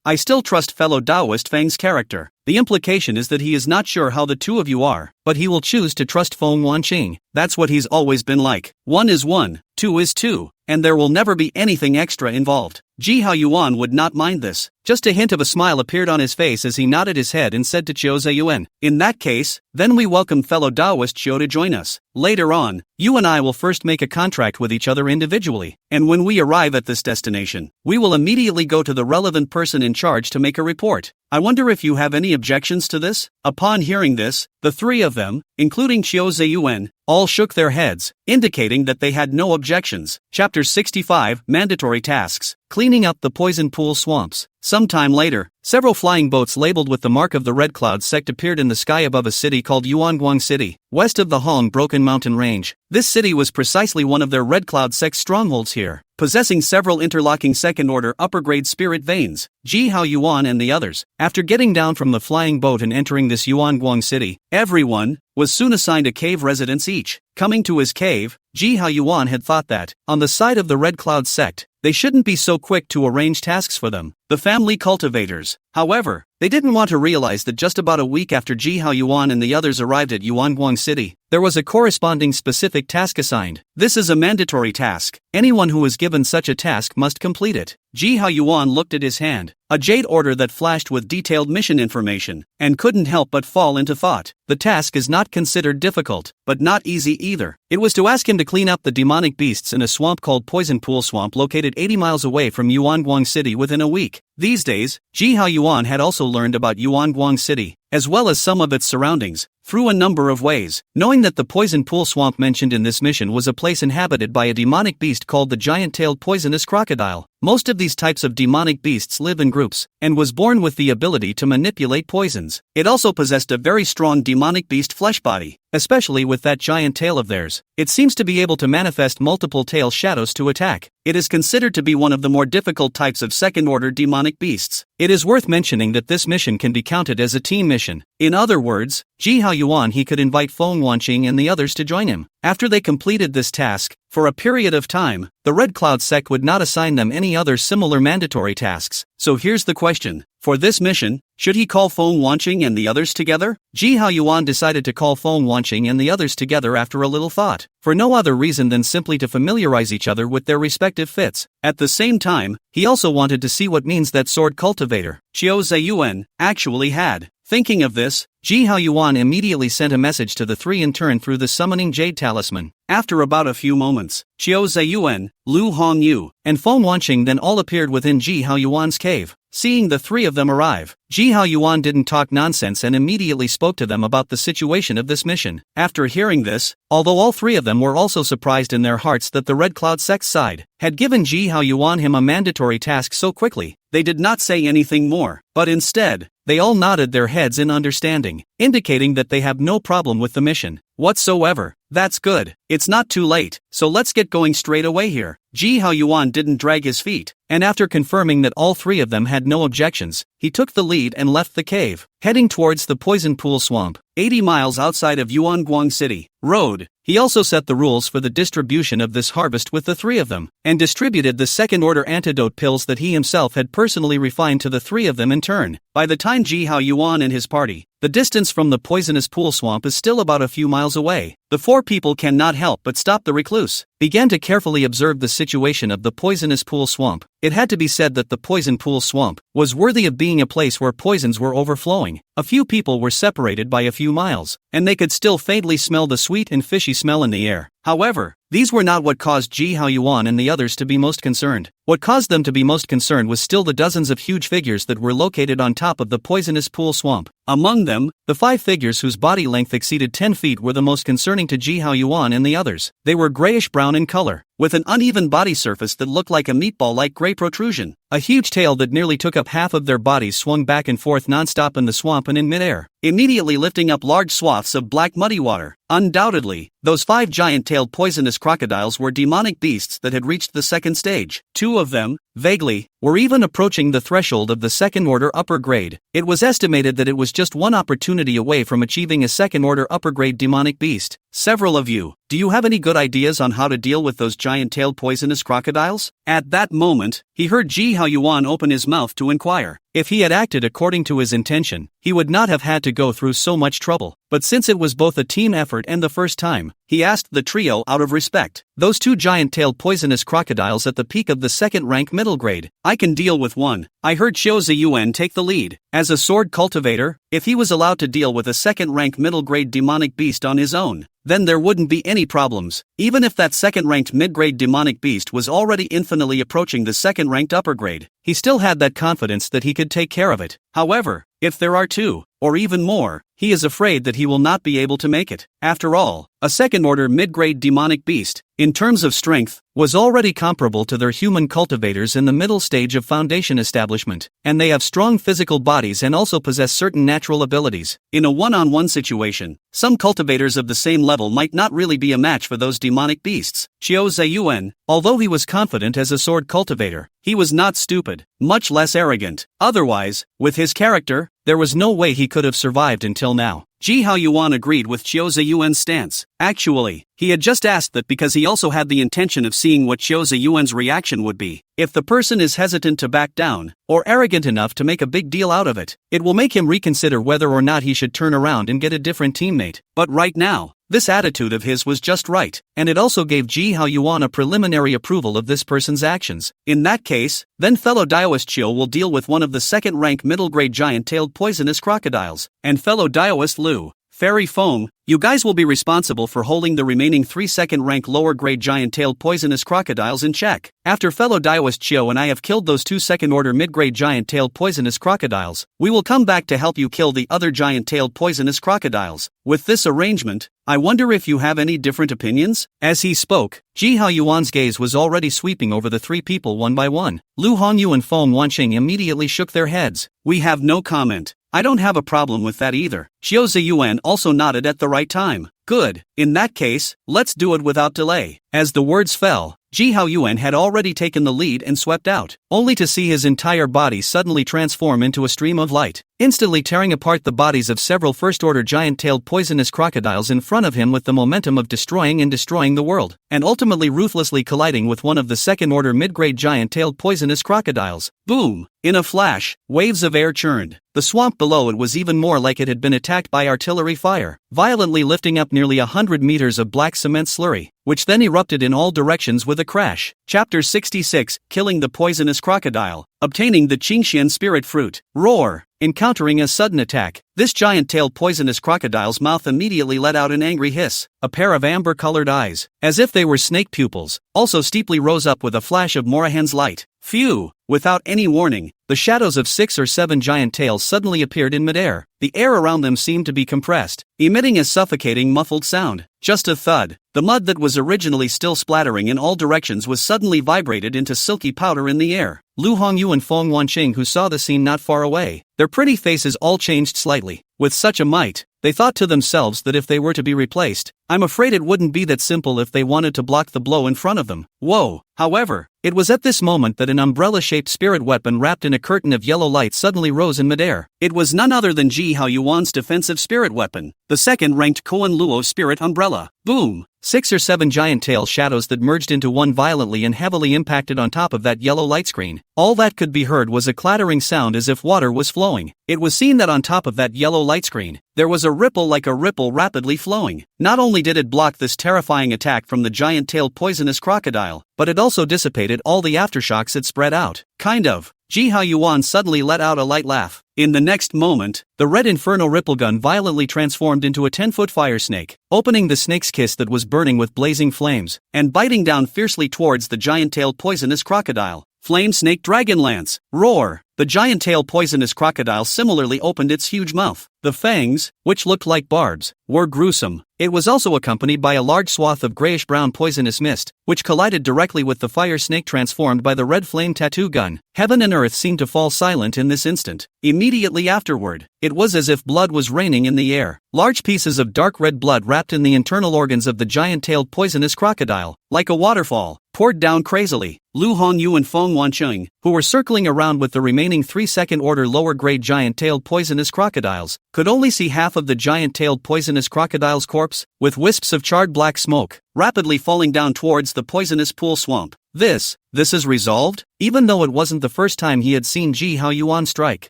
I still trust fellow Taoist Feng's character." The implication is that he is not sure how the two of you are, but he will choose to trust Feng Wanqing. That's what he's always been like. 1 is 1, 2 is 2, and there will never be anything extra involved. Ji Haoyuan would not mind this. Just a hint of a smile appeared on his face as he nodded his head and said to Xiu Ziyuan, "In that case, then we welcome fellow Taoist Xiu to join us. Later on, you and I will first make a contract with each other individually, and when we arrive at this destination, we will immediately go to the relevant person in charge to make a report. I wonder if you have any objections to this?" Upon hearing this, the three of them, including Xiu Ziyuan, all shook their heads, indicating that they had no objections. Chapter 65, Mandatory Tasks. Cleaning up the poison pool swamps. Sometime later, several flying boats labeled with the mark of the Redcloud sect appeared in the sky above a city called Yuanguang City, west of the Hong Broken Mountain Range. This city was precisely one of their Redcloud sect strongholds here. possessing several interlocking second-order upper-grade spirit veins, Ji Hao Yuan and the others. After getting down from the flying boat and entering this Yuanguang city, everyone was soon assigned a cave residence each. Coming to his cave, Ji Hao Yuan had thought that, on the side of the Redcloud sect, they shouldn't be so quick to arrange tasks for them, the family cultivators. However, they didn't want to realize that just about a week after Ji Hao Yuan and the others arrived at Yuanguang City, there was a corresponding specific task assigned. This is a mandatory task. Anyone who is given such a task must complete it. Ji Hao Yuan looked at his hand, a jade order that flashed with detailed mission information, and couldn't help but fall into thought. The task is not considered difficult, but not easy either. It was to ask him to clean up the demonic beasts in a swamp called Poison Pool Swamp located 80 miles away from Yuanguang City within a week. These days, Ji Hao Yuan had also learned about Yuanguang City, as well as some of its surroundings, through a number of ways. Knowing that the Poison Pool Swamp mentioned in this mission was a place inhabited by a demonic beast called the giant-tailed poisonous crocodile. Most of these types of demonic beasts live in groups, and was born with the ability to manipulate poisons. It also possessed a very strong demonic beast flesh body, especially with that giant tail of theirs. It seems to be able to manifest multiple tail shadows to attack. It is considered to be one of the more difficult types of second-order demonic beasts. It is worth mentioning that this mission can be counted as a team mission. In other words, Ji Hao Yuan he could invite Feng Wanqing and the others to join him. After they completed this task, for a period of time, the Redcloud sect would not assign them any other similar mandatory tasks. So here's the question. For this mission, should he call Feng Wanqing and the others together? Ji Hao Yuan decided to call Feng Wanqing and the others together after a little thought, for no other reason than simply to familiarize each other with their respective fits. At the same time, he also wanted to see what means that sword cultivator, Qiu Ziyuan, actually had. Thinking of this, Ji Hao Yuan immediately sent a message to the three in turn through the summoning jade talisman. After about a few moments, Qiu Ziyuan, Lu Hongyu, and Feng Wanqing then all appeared within Ji Hao Yuan's cave. Seeing the three of them arrive, Ji Hao Yuan didn't talk nonsense and immediately spoke to them about the situation of this mission. After hearing this, although all three of them were also surprised in their hearts that the Redcloud sect side had given Ji Hao Yuan him a mandatory task so quickly, they did not say anything more, but instead, they all nodded their heads in understanding, indicating that they have no problem with the mission whatsoever. That's good. It's not too late, so let's get going straight away here. Ji Hao Yuan didn't drag his feet, and after confirming that all three of them had no objections, he took the lead and left the cave, heading towards the Poison Pool Swamp, 80 miles outside of Yuanguang City. Road. He also set the rules for the distribution of this harvest with the three of them, and distributed the second-order antidote pills that he himself had personally refined to the three of them in turn. By the time Ji Hao Yuan and his party, the distance from the poisonous pool swamp is still about a few miles away. The four people cannot help but stop the recluse, began to carefully observe the situation of the poisonous pool swamp. It had to be said that the poison pool swamp was worthy of being a place where poisons were overflowing. A few people were separated by a few miles, and they could still faintly smell the sweet and fishy smell in the air. However, these were not what caused Ji Hao Yuan and the others to be most concerned. What caused them to be most concerned was still the dozens of huge figures that were located on top of the poisonous pool swamp. Among them, the 5 figures whose body length exceeded 10 feet were the most concerning to Ji Hao Yuan and the others. They were grayish-brown in color, with an uneven body surface that looked like a meatball-like gray protrusion. A huge tail that nearly took up half of their bodies swung back and forth non-stop in the swamp and in midair, immediately lifting up large swaths of black muddy water. Undoubtedly, those 5 giant-tailed poisonous crocodiles were demonic beasts that had reached the second stage. 2 of them, vaguely, were even approaching the threshold of the second-order upper grade. It was estimated that it was just one opportunity away from achieving a second-order upper-grade demonic beast. Several of you, do you have any good ideas on how to deal with those giant-tailed poisonous crocodiles? At that moment, he heard Ji Hao Yuan open his mouth to inquire. If he had acted according to his intention, he would not have had to go through so much trouble. But since it was both a team effort and the first time, he asked the trio out of respect. Those 2 giant-tailed poisonous crocodiles at the peak of the second-rank middle grade. I can deal with one. I heard Qiu Ziyuan take the lead. As a sword cultivator, if he was allowed to deal with a second-rank middle-grade demonic beast on his own, then there wouldn't be any problems. Even if that second-ranked mid-grade demonic beast was already infinitely approaching the second-ranked upper grade, he still had that confidence that he could take care of it. However, if there are 2 or even more, he is afraid that he will not be able to make it. After all, a second-order mid-grade demonic beast, in terms of strength, was already comparable to their human cultivators in the middle stage of foundation establishment, and they have strong physical bodies and also possess certain natural abilities. In a one-on-one situation, some cultivators of the same level might not really be a match for those demonic beasts. Qiu Ziyuan, although he was confident as a sword cultivator, he was not stupid, much less arrogant. Otherwise, with his character, there was no way he could have survived until now. Ji Haoyuan agreed with Qiu Ziyuan's stance. Actually, he had just asked that because he also had the intention of seeing what Qiu Ziyuan's reaction would be. If the person is hesitant to back down, or arrogant enough to make a big deal out of it, it will make him reconsider whether or not he should turn around and get a different teammate. But right now, this attitude of his was just right, and it also gave Ji Haoyuan a preliminary approval of this person's actions. In that case, then fellow Daoist Qiu will deal with one of the second-rank middle-grade giant-tailed poisonous crocodiles, and fellow Daoist Lu, Fairy Foam, you guys will be responsible for holding the remaining 3 second-rank lower-grade giant-tailed poisonous crocodiles in check. After fellow Daoist Qiu and I have killed those 2 second-order mid-grade giant-tailed poisonous crocodiles, we will come back to help you kill the other giant-tailed poisonous crocodiles. With this arrangement, I wonder if you have any different opinions? As he spoke, Ji Haoyuan's gaze was already sweeping over the 3 people one by one. Lu Hongyu and Feng Wanqing immediately shook their heads. We have no comment. I don't have a problem with that either. Qiu Ziyuan also nodded at the right time. Good, in that case, let's do it without delay. As the words fell, Ji Haoyuan had already taken the lead and swept out, only to see his entire body suddenly transform into a stream of light, instantly tearing apart the bodies of several first-order giant-tailed poisonous crocodiles in front of him with the momentum of destroying the world, and ultimately ruthlessly colliding with one of the second-order mid-grade giant-tailed poisonous crocodiles. Boom! In a flash, waves of air churned. The swamp below it was even more like it had been attacked by artillery fire, violently lifting up nearly 100 meters of black cement slurry, which then erupted in all directions with a crash. Chapter 66, Killing the Poisonous Crocodile. Obtaining the Qingxian Spirit Fruit. Roar! Encountering a sudden attack, this giant-tailed poisonous crocodile's mouth immediately let out an angry hiss. A pair of amber-colored eyes, as if they were snake pupils, also steeply rose up with a flash of Morahan's light. Phew! Without any warning, the shadows of 6 or 7 giant tails suddenly appeared in midair. The air around them seemed to be compressed, emitting a suffocating muffled sound. Just a thud. The mud that was originally still splattering in all directions was suddenly vibrated into silky powder in the air. Lu Hongyu and Feng Wanqing, who saw the scene not far away, their pretty faces all changed slightly. With such a might, they thought to themselves that if they were to be replaced, I'm afraid it wouldn't be that simple if they wanted to block the blow in front of them. Whoa! However, it was at this moment that an umbrella-shaped spirit weapon wrapped in a curtain of yellow light suddenly rose in midair. It was none other than Ji Haoyuan's defensive spirit weapon, the second-ranked Koan Luo Spirit Umbrella. Boom! 6 or 7 giant tail shadows that merged into one violently and heavily impacted on top of that yellow light screen. All that could be heard was a clattering sound as if water was flowing. It was seen that on top of that yellow light screen, there was a ripple like a ripple rapidly flowing. Not only did it block this terrifying attack from the giant-tailed poisonous crocodile, but it also dissipated all the aftershocks it spread out. Kind of. Ji Haoyuan suddenly let out a light laugh. In the next moment, the red inferno ripple gun violently transformed into a 10-foot fire snake, opening the snake's kiss that was burning with blazing flames, and biting down fiercely towards the giant-tailed poisonous crocodile. Flame Snake Dragon Lance. Roar! The giant-tailed poisonous crocodile similarly opened its huge mouth. The fangs, which looked like barbs, were gruesome. It was also accompanied by a large swath of grayish-brown poisonous mist, which collided directly with the fire snake transformed by the red flame tattoo gun. Heaven and earth seemed to fall silent in this instant. Immediately afterward, it was as if blood was raining in the air. Large pieces of dark red blood wrapped in the internal organs of the giant-tailed poisonous crocodile, like a waterfall, poured down crazily. Lu Hongyu and Feng Wanqing, who were circling around with the remaining 3 second-order lower-grade giant-tailed poisonous crocodiles, could only see half of the giant-tailed poisonous crocodile's corpse, with wisps of charred black smoke, rapidly falling down towards the poisonous pool swamp. This is resolved? Even though it wasn't the first time he had seen Ji Haoyuan strike.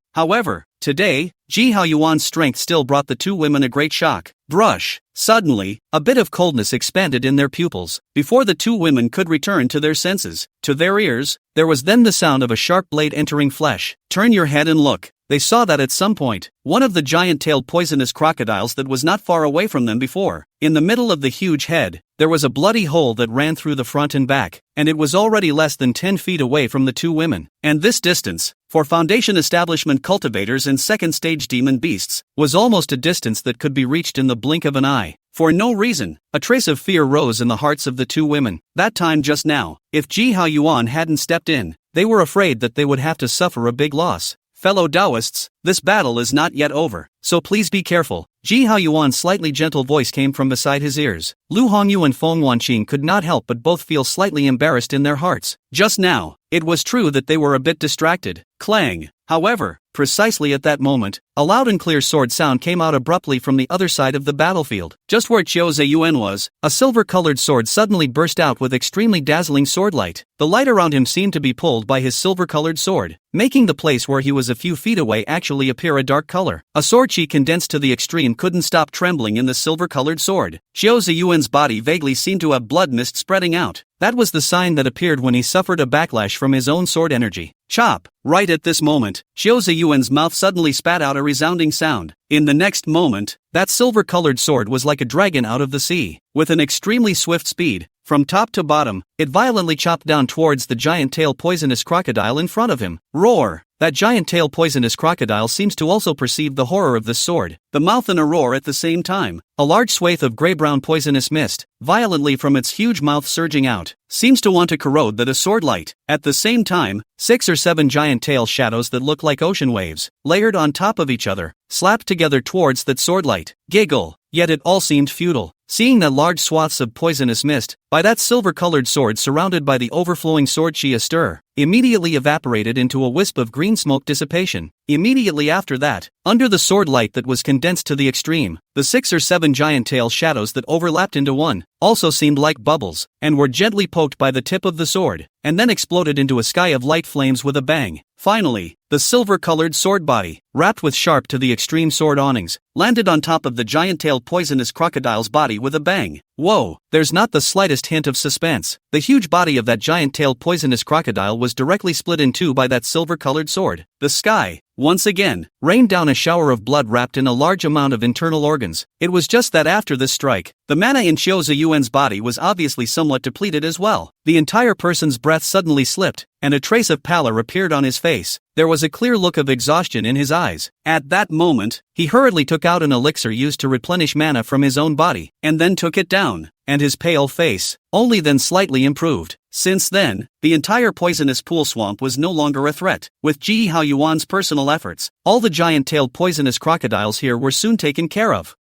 However, today, Ji Haoyuan's strength still brought the 2 women a great shock. Brush! Suddenly, a bit of coldness expanded in their pupils, before the 2 women could return to their senses. To their ears, there was then the sound of a sharp blade entering flesh. Turn your head and look. they saw that at some point, one of the giant-tailed poisonous crocodiles that was not far away from them before, in the middle of the huge head, there was a bloody hole that ran through the front and back, and it was already less than 10 feet away from the two women. And this distance, for Foundation Establishment cultivators and second-stage demon beasts, was almost a distance that could be reached in the blink of an eye. For no reason, a trace of fear rose in the hearts of the two women. That time just now, if Ji Haoyuan hadn't stepped in, they were afraid that they would have to suffer a big loss. Fellow Taoists, this battle is not yet over, so please be careful. Ji Haoyuan's slightly gentle voice came from beside his ears. Lu Hongyu and Feng Wanqing could not help but both feel slightly embarrassed in their hearts. Just now, it was true that they were a bit distracted. Clang! However, precisely at that moment, a loud and clear sword sound came out abruptly from the other side of the battlefield. Just where Qiu Ziyuan was, a silver-colored sword suddenly burst out with extremely dazzling sword light. The light around him seemed to be pulled by his silver-colored sword, making the place where he was a few feet away actually appear a dark color. A sword chi condensed to the extreme couldn't stop trembling in the silver-colored sword. Qiu Ziyuan's body vaguely seemed to have blood mist spreading out. That was the sign that appeared when he suffered a backlash from his own sword energy. Chop! Right at this moment, Qiu Ziyuan's mouth suddenly spat out a resounding sound. In the next moment, that silver-colored sword was like a dragon out of the sea. With an extremely swift speed, from top to bottom, it violently chopped down towards the giant-tail poisonous crocodile in front of him. Roar! That giant-tail poisonous crocodile seems to also perceive the horror of this sword. The mouth and a roar at the same time. A large swathe of gray-brown poisonous mist, violently from its huge mouth surging out, seems to want to corrode that a sword light. At the same time, 6 or 7 giant tail shadows that look like ocean waves, layered on top of each other, slapped together towards that sword light. Giggle! Yet it all seemed futile. Seeing that large swaths of poisonous mist, by that silver-colored sword surrounded by the overflowing sword chi astir, immediately evaporated into a wisp of green smoke dissipation. Immediately after that, under the sword light that was condensed to the extreme, the 6 or 7 giant tail shadows that overlapped into one, also seemed like bubbles, and were gently poked by the tip of the sword, and then exploded into a sky of light flames with a bang. Finally, the silver-colored sword body, wrapped with sharp to the extreme sword awnings, landed on top of the giant-tailed poisonous crocodile's body with a bang. Whoa, there's not the slightest hint of suspense. The huge body of that giant-tailed poisonous crocodile was directly split in two by that silver-colored sword. The sky, once again, rained down a shower of blood wrapped in a large amount of internal organs. It was just that after this strike, the mana in Qiu Ziyuan's body was obviously somewhat depleted as well. The entire person's breath suddenly slipped, and a trace of pallor appeared on his face. There was a clear look of exhaustion in his eyes. At that moment, he hurriedly took out an elixir used to replenish mana from his own body, and then took it down, and his pale face, only then slightly improved. Since then, the entire poisonous pool swamp was no longer a threat. With Ji Haoyuan's personal efforts, all the giant-tailed poisonous crocodiles here were soon taken care of.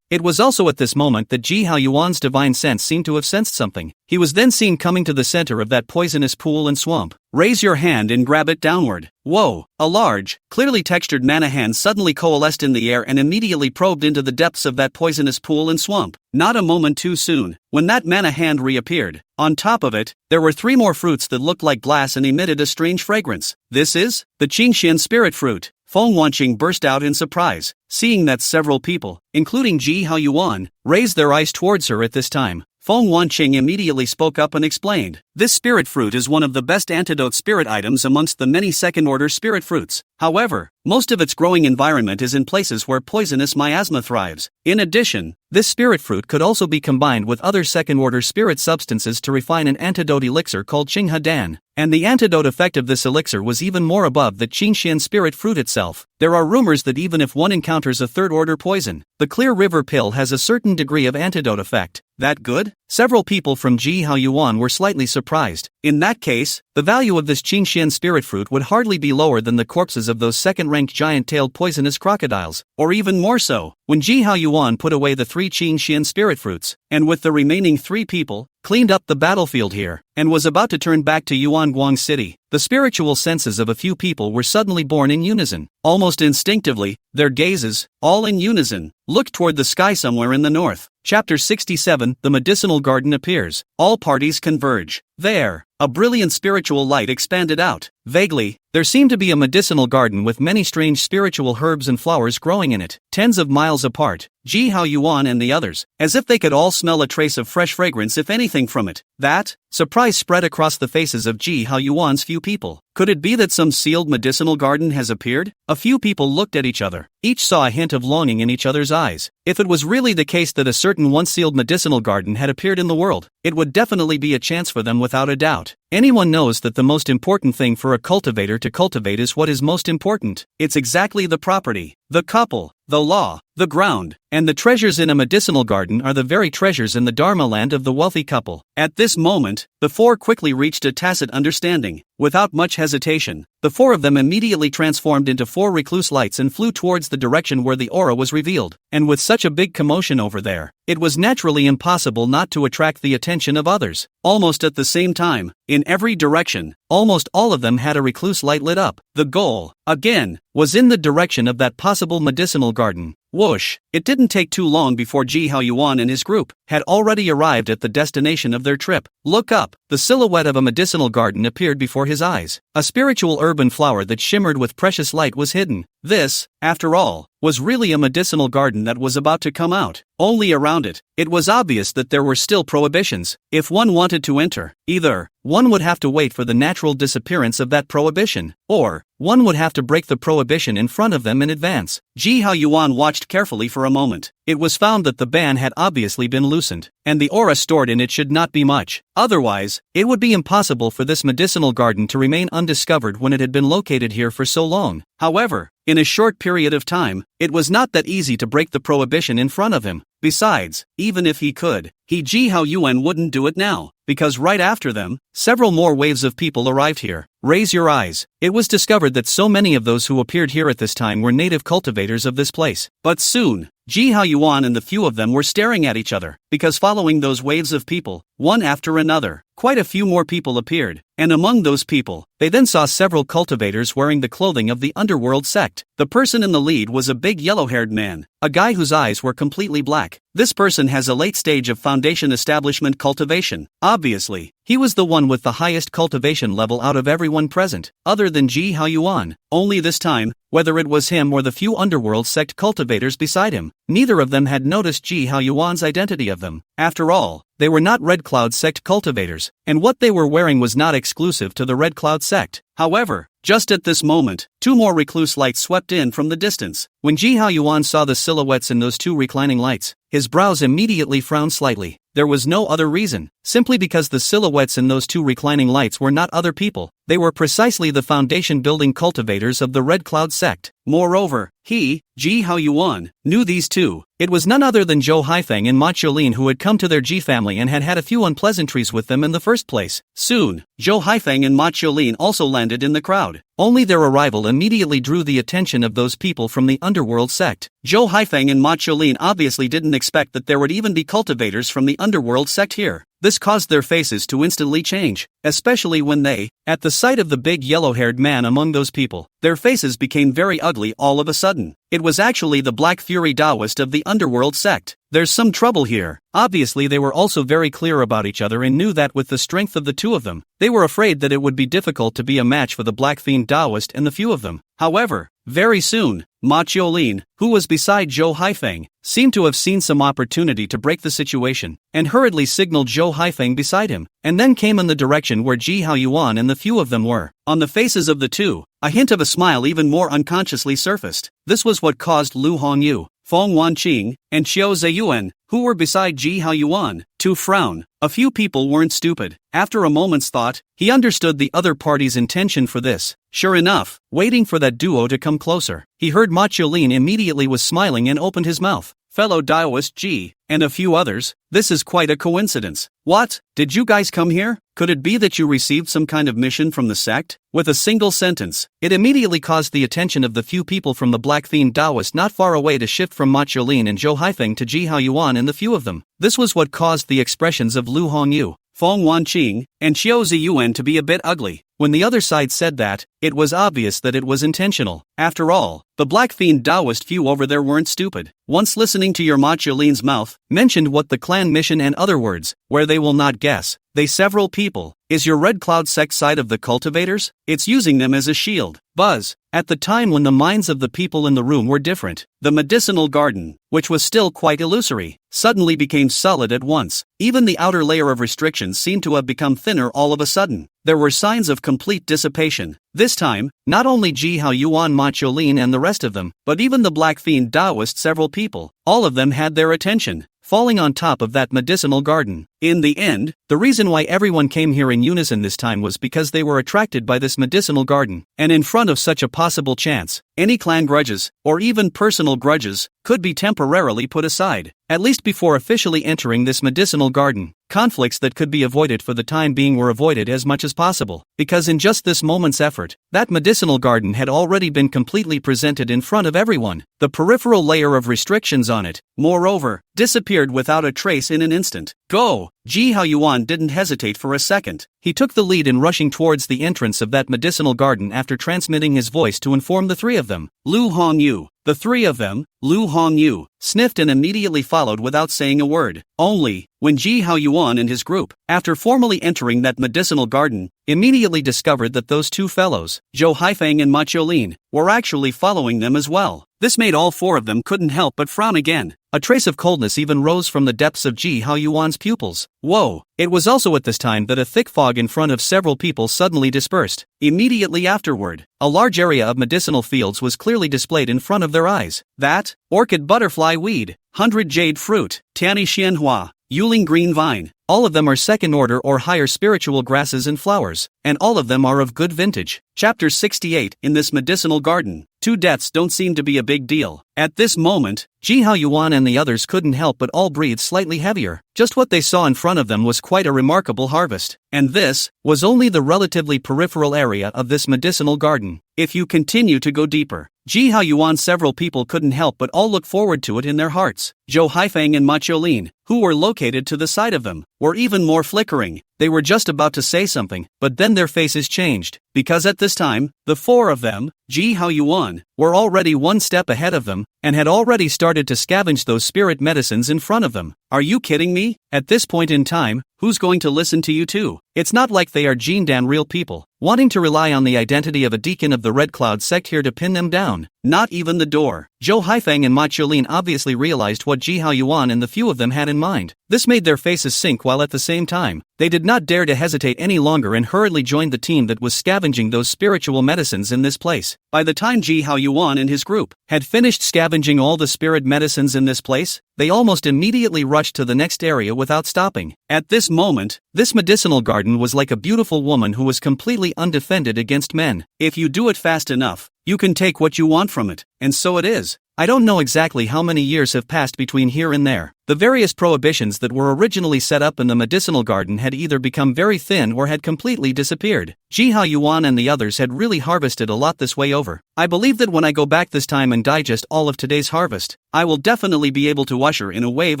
It was also at this moment that Ji Haoyuan's divine sense seemed to have sensed something. He was then seen coming to the center of that poisonous pool and swamp. Raise your hand and grab it downward. Whoa! A large, clearly textured mana hand suddenly coalesced in the air and immediately probed into the depths of that poisonous pool and swamp. Not a moment too soon, when that mana hand reappeared, on top of it, there were 3 more fruits that looked like glass and emitted a strange fragrance. This is the Qingxian spirit fruit. Feng Wanqing burst out in surprise, seeing that several people, including Ji Haoyuan, raised their eyes towards her at this time. Feng Wanqing immediately spoke up and explained, "This spirit fruit is one of the best antidote spirit items amongst the many second-order spirit fruits. However, most of its growing environment is in places where poisonous miasma thrives. In addition, this spirit fruit could also be combined with other second-order spirit substances to refine an antidote elixir called Qinghadan. And the antidote effect of this elixir was even more above the Qingxian spirit fruit itself. There are rumors that even if one encounters a third-order poison, the clear river pill has a certain degree of antidote effect. That good?" Several people from Ji Haoyuan were slightly surprised. In that case, the value of this Qingxian spirit fruit would hardly be lower than the corpses of those second-ranked giant-tailed poisonous crocodiles, or even more so. When Ji Haoyuan put away the 3 Qingxian spirit fruits, and with the remaining 3 people, cleaned up the battlefield here, and was about to turn back to Yuanguang City, the spiritual senses of a few people were suddenly born in unison. Almost instinctively, their gazes, all in unison, looked toward the sky somewhere in the north. Chapter 67, The Medicinal Garden appears. All parties converge. There, a brilliant spiritual light expanded out. Vaguely, there There seemed to be a medicinal garden with many strange spiritual herbs and flowers growing in it, tens of miles apart. Ji Hao Yuan and the others, as if they could all smell a trace of fresh fragrance if anything from it. That? Surprise spread across the faces of Ji Hao Yuan's few people. Could it be that some sealed medicinal garden has appeared? A few people looked at each other. Each saw a hint of longing in each other's eyes. If it was really the case that a certain once sealed medicinal garden had appeared in the world, it would definitely be a chance for them without a doubt. Anyone knows that the most important thing for a cultivator to cultivate is what is most important. It's exactly the property, the couple, the law, the ground, and the treasures in a medicinal garden are the very treasures in the Dharma land of the wealthy couple. At this moment, the four quickly reached a tacit understanding. Without much hesitation, the four of them immediately transformed into four recluse lights and flew towards the direction where the aura was revealed. And with such a big commotion over there, it was naturally impossible not to attract the attention of others. Almost at the same time, in every direction, almost all of them had a recluse light lit up. The goal, again, was in the direction of that possible medicinal garden. Whoosh! It didn't take too long before Ji Hao Yuan and his group had already arrived at the destination of their trip. Look up! The silhouette of a medicinal garden appeared before his eyes. A spiritual urban flower that shimmered with precious light was hidden. This, after all, was really a medicinal garden that was about to come out. Only around it, it was obvious that there were still prohibitions. If one wanted to enter, either one would have to wait for the natural disappearance of that prohibition, or one would have to break the prohibition in front of them in advance. Ji Hao Yuan watched carefully for a moment. It was found that the ban had obviously been loosened, and the aura stored in it should not be much. Otherwise, it would be impossible for this medicinal garden to remain undiscovered when it had been located here for so long. However, in a short period of time, it was not that easy to break the prohibition in front of him. Besides, even if he could, Ji Hao Yuan wouldn't do it now, because right after them, several more waves of people arrived here. Raise your eyes. It was discovered that so many of those who appeared here at this time were native cultivators of this place. But soon, Ji Hao Yuan and the few of them were staring at each other, because following those waves of people, one after another, quite a few more people appeared, and among those people, they then saw several cultivators wearing the clothing of the underworld sect. The person in the lead was a big yellow-haired man, a guy whose eyes were completely black. This person has a late stage of foundation establishment cultivation. Obviously, he was the one with the highest cultivation level out of everyone present, other than Ji Hao Yuan. Only this time, whether it was him or the few underworld sect cultivators beside him, neither of them had noticed Ji Hao Yuan's identity of them. After all, they were not Redcloud sect cultivators, and what they were wearing was not exclusive to the Redcloud sect. However, just at this moment, two more recluse lights swept in from the distance. When Ji Hao Yuan saw the silhouettes in those two reclining lights, his brows immediately frowned slightly. There was no other reason, simply because the silhouettes in those two reclining lights were not other people. They were precisely the foundation-building cultivators of the Redcloud sect. Moreover, Ji Hao Yuan, knew these two. It was none other than Zhou Haifeng and Ma Qiulin who had come to their Ji family and had had a few unpleasantries with them in the first place. Soon, Zhou Haifeng and Ma Qiulin also landed in the crowd. Only their arrival immediately drew the attention of those people from the underworld sect. Zhou Haifeng and Ma Qiulin obviously didn't expect that there would even be cultivators from the underworld sect here. This caused their faces to instantly change, especially when they, at the sight of the big yellow-haired man among those people, their faces became very ugly all of a sudden. It was actually the Black Fury Taoist of the underworld sect. There's some trouble here. Obviously they were also very clear about each other and knew that with the strength of the two of them, they were afraid that it would be difficult to be a match for the Black Fiend Taoist and the few of them. However, very soon, Ma Qiulin, who was beside Zhou Haifeng, seemed to have seen some opportunity to break the situation, and hurriedly signaled Zhou Haifeng beside him, and then came in the direction where Ji Hao Yuan and the few of them were. On the faces of the two, a hint of a smile even more unconsciously surfaced. This was what caused Lu Hongyu, Feng Wanqing, and Xiao Ziyuan, who were beside Ji Hao Yuan, to frown. A few people weren't stupid. After a moment's thought, he understood the other party's intention for this. Sure enough, waiting for that duo to come closer, he heard Ma Qiulin immediately was smiling and opened his mouth. Fellow Taoist Ji, and a few others, this is quite a coincidence. What? Did you guys come here? Could it be that you received some kind of mission from the sect? With a single sentence, it immediately caused the attention of the few people from the Black Fiend Taoist not far away to shift from Ma Qiulin and Zhou Haifeng to Ji Hao Yuan and the few of them. This was what caused the expressions of Lu Hongyu, Feng Wanqing, and Xiao Ziyuan to be a bit ugly. When the other side said that, it was obvious that it was intentional. After all, the Black Fiend Taoist few over there weren't stupid. Once listening to your Ma Cholin's mouth, mentioned what the clan mission and other words, where they will not guess, they several people, is your Redcloud sect side of the cultivators? It's using them as a shield. Buzz. At the time when the minds of the people in the room were different, the medicinal garden, which was still quite illusory, suddenly became solid at once. Even the outer layer of restrictions seemed to have become thinner all of a sudden. There were signs of complete dissipation. This time, not only Ji Hao Yuan, Ma Cholin and the rest of them, but even the Black Fiend Taoist, several people, all of them had their attention falling on top of that medicinal garden. In the end, the reason why everyone came here in unison this time was because they were attracted by this medicinal garden, and in front of such a possible chance, any clan grudges, or even personal grudges, could be temporarily put aside, at least before officially entering this medicinal garden. Conflicts that could be avoided for the time being were avoided as much as possible, because in just this moment's effort, that medicinal garden had already been completely presented in front of everyone. The peripheral layer of restrictions on it, moreover, disappeared without a trace in an instant. Go! Ji Hao Yuan didn't hesitate for a second. He took the lead in rushing towards the entrance of that medicinal garden after transmitting his voice to inform the three of them. Lu Hongyu. The three of them, Lu Hongyu, sniffed and immediately followed without saying a word. Only, when Ji Hao Yuan and his group, after formally entering that medicinal garden, immediately discovered that those two fellows, Zhou Haifeng and Ma Cholin, were actually following them as well. This made all four of them couldn't help but frown again. A trace of coldness even rose from the depths of Ji Hao Yuan's pupils. Whoa! It was also at this time that a thick fog in front of several people suddenly dispersed. Immediately afterward, a large area of medicinal fields was clearly displayed in front of their eyes. That, orchid butterfly weed, 100 jade fruit, Tiani Xianhua, Yuling green vine, all of them are second order or higher spiritual grasses and flowers, and all of them are of good vintage. Chapter 68. In this medicinal garden, 2 deaths don't seem to be a big deal. At this moment, Ji Hao Yuan and the others couldn't help but all breathe slightly heavier. Just what they saw in front of them was quite a remarkable harvest, and this was only the relatively peripheral area of this medicinal garden. If you continue to go deeper, Ji Hao Yuan, several people couldn't help but all look forward to it in their hearts. Zhou Haifeng and Ma Cholin, who were located to the side of them, were even more flickering. They were just about to say something, but then their faces changed, because at this time, the four of them, Ji Hao Yuan, were already one step ahead of them, and had already started to scavenge those spirit medicines in front of them. Are you kidding me? At this point in time, who's going to listen to you too? It's not like they are Jindan real people, wanting to rely on the identity of a deacon of the Redcloud sect here to pin them down. Not even the door. Zhou Haifeng and Ma Cholin obviously realized what Ji Hao Yuan and the few of them had in mind. This made their faces sink, while at the same time, they did not dare to hesitate any longer and hurriedly joined the team that was scavenging those spiritual medicines in this place. By the time Ji Hao Yuan and his group had finished scavenging all the spirit medicines in this place, they almost immediately rushed to the next area without stopping. At this moment, this medicinal garden was like a beautiful woman who was completely undefended against men. If you do it fast enough, you can take what you want from it, and so it is. I don't know exactly how many years have passed between here and there. The various prohibitions that were originally set up in the medicinal garden had either become very thin or had completely disappeared. Ji Hao Yuan and the others had really harvested a lot this way over. I believe that when I go back this time and digest all of today's harvest, I will definitely be able to usher in a wave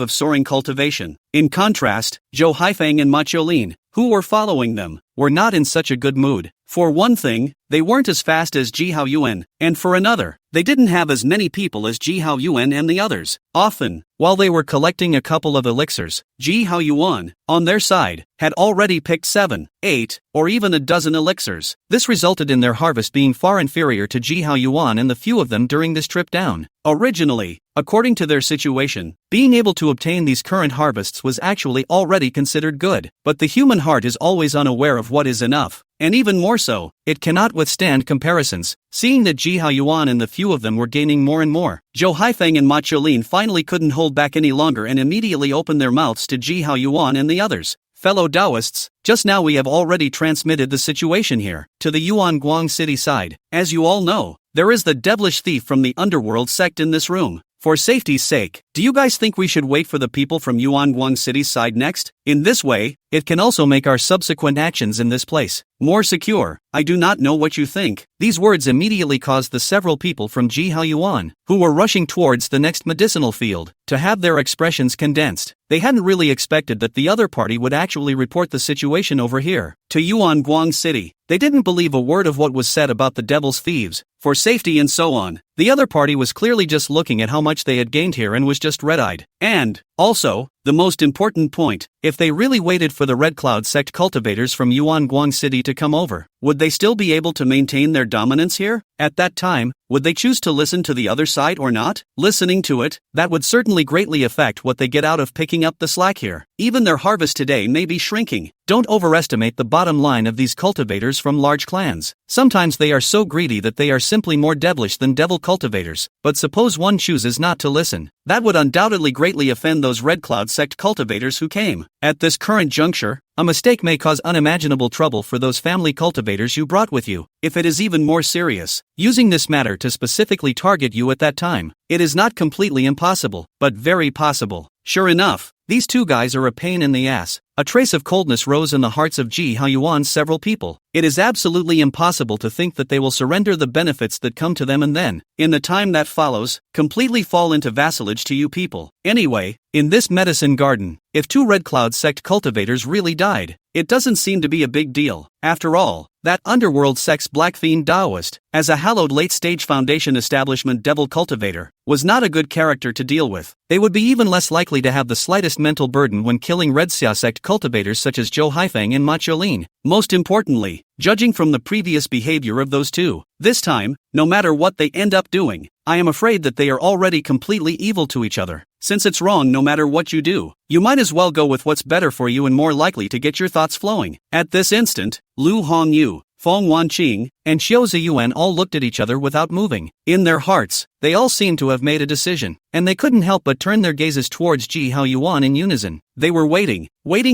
of soaring cultivation. In contrast, Zhou Haifeng and Ma Cholin, who were following them, were not in such a good mood. For one thing, they weren't as fast as Ji Hao Yuan, and for another, they didn't have as many people as Ji Hao Yuan and the others. Often, while they were collecting a couple of elixirs, Ji Hao Yuan, on their side, had already picked 7, 8, or even a dozen elixirs. This resulted in their harvest being far inferior to Ji Hao Yuan and the few of them during this trip down. Originally, according to their situation, being able to obtain these current harvests was actually already considered good, but the human heart is always unaware of what is enough, and even more so, it cannot withstand comparisons. Seeing that Ji Hao Yuan and the few of them were gaining more and more, Zhou Haifeng and Ma Cholin finally couldn't hold back any longer and immediately opened their mouths to Ji Hao Yuan and the others. Fellow Taoists, just now we have already transmitted the situation here to the Yuan Guang City side. As you all know, there is the devilish thief from the underworld sect in this room. For safety's sake, do you guys think we should wait for the people from Yuan Guang City's side next? In this way, it can also make our subsequent actions in this place more secure. I do not know what you think. These words immediately caused the several people from Ji Haoyuan, who were rushing towards the next medicinal field, to have their expressions condensed. They hadn't really expected that the other party would actually report the situation over here, to Yuan Guang City. They didn't believe a word of what was said about the devil's thieves, for safety and so on. The other party was clearly just looking at how much they had gained here and was just red-eyed. And, also, the most important point, if they really waited for the Redcloud Sect cultivators from Yuan Guang City to come over, would they still be able to maintain their dominance here? At that time, would they choose to listen to the other side or not? Listening to it, that would certainly greatly affect what they get out of picking up the slack here. Even their harvest today may be shrinking. Don't overestimate the bottom line of these cultivators from large clans. Sometimes they are so greedy that they are simply more devilish than devil cultivators. But suppose one chooses not to listen. That would undoubtedly greatly offend those Redcloud Sect cultivators who came. At this current juncture, a mistake may cause unimaginable trouble for those family cultivators you brought with you. If it is even more serious, using this matter to specifically target you at that time, it is not completely impossible, but very possible. Sure enough, these two guys are a pain in the ass. A trace of coldness rose in the hearts of Ji Haoyuan's several people. It is absolutely impossible to think that they will surrender the benefits that come to them and then, in the time that follows, completely fall into vassalage to you people. Anyway, in this medicine garden, if two Redcloud Sect cultivators really died, it doesn't seem to be a big deal. After all, that underworld sect's black fiend Taoist, as a hallowed late-stage Foundation establishment devil cultivator, was not a good character to deal with. They would be even less likely to have the slightest mental burden when killing Red Xia Sect cultivators such as Zhou Haifeng and Ma Qiulin. Most importantly, judging from the previous behavior of those two, this time, no matter what they end up doing, I am afraid that they are already completely evil to each other. Since it's wrong no matter what you do, you might as well go with what's better for you and more likely to get your thoughts flowing. At this instant, Lu Hongyu, Feng Wanqing, and Xiu Ziyuan all looked at each other without moving. In their hearts, they all seemed to have made a decision, and they couldn't help but turn their gazes towards Ji Haoyuan in unison. They were waiting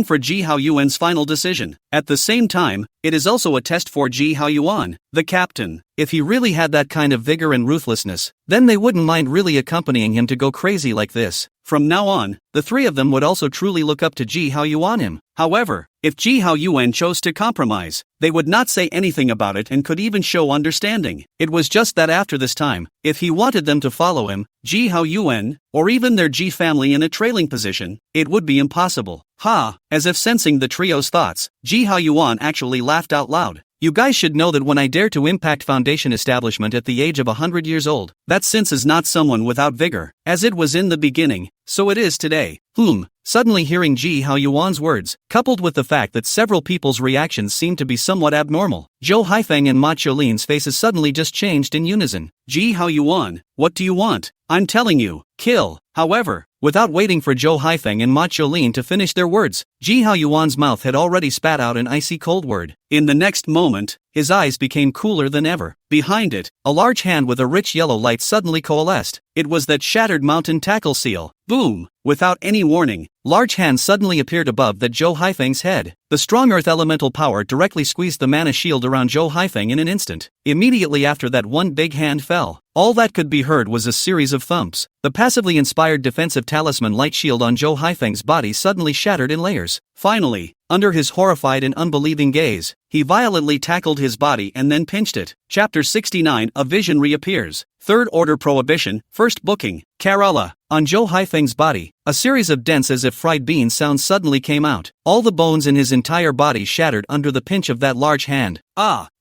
for Ji Haoyuan's final decision. At the same time, it is also a test for Ji Haoyuan, the captain. If he really had that kind of vigor and ruthlessness, then they wouldn't mind really accompanying him to go crazy like this. From now on, the three of them would also truly look up to Ji Haoyuan. However, if Ji Haoyuan chose to compromise, they would not say anything about it and could even show understanding. It was just that after this time, if he wanted them to follow him, Ji Haoyuan, or even their Ji family in a trailing position, it would be impossible. Ha! As if sensing the trio's thoughts, Ji Haoyuan actually laughed out loud. You guys should know that when I dare to impact Foundation establishment at the age of 100 years old, that since is not someone without vigor, as it was in the beginning, so it is today. Suddenly hearing Ji Haoyuan's words, coupled with the fact that several people's reactions seemed to be somewhat abnormal, Zhou Haifeng and Ma Qiulin's faces suddenly just changed in unison. Ji Haoyuan, what do you want? I'm telling you, kill. However, without waiting for Zhou Haifeng and Ma Qiulin to finish their words, Ji Haoyuan's mouth had already spat out an icy cold word. In the next moment, his eyes became cooler than ever. Behind it, a large hand with a rich yellow light suddenly coalesced. It was that shattered mountain tackle seal. Boom! Without any warning, large hands suddenly appeared above that Zhou Haifeng's head. The strong earth elemental power directly squeezed the mana shield around Zhou Haifeng in an instant. Immediately after that, one big hand fell. All that could be heard was a series of thumps. The passively inspired defensive talisman light shield on Zhou Haifeng's body suddenly shattered in layers. Finally, under his horrified and unbelieving gaze, he violently tackled his body and then pinched it. Chapter 69, A Vision Reappears. Third Order Prohibition, First Booking. Kerala. On Zhou Haifeng's body, a series of dense as if fried beans sounds suddenly came out. All the bones in his entire body shattered under the pinch of that large hand.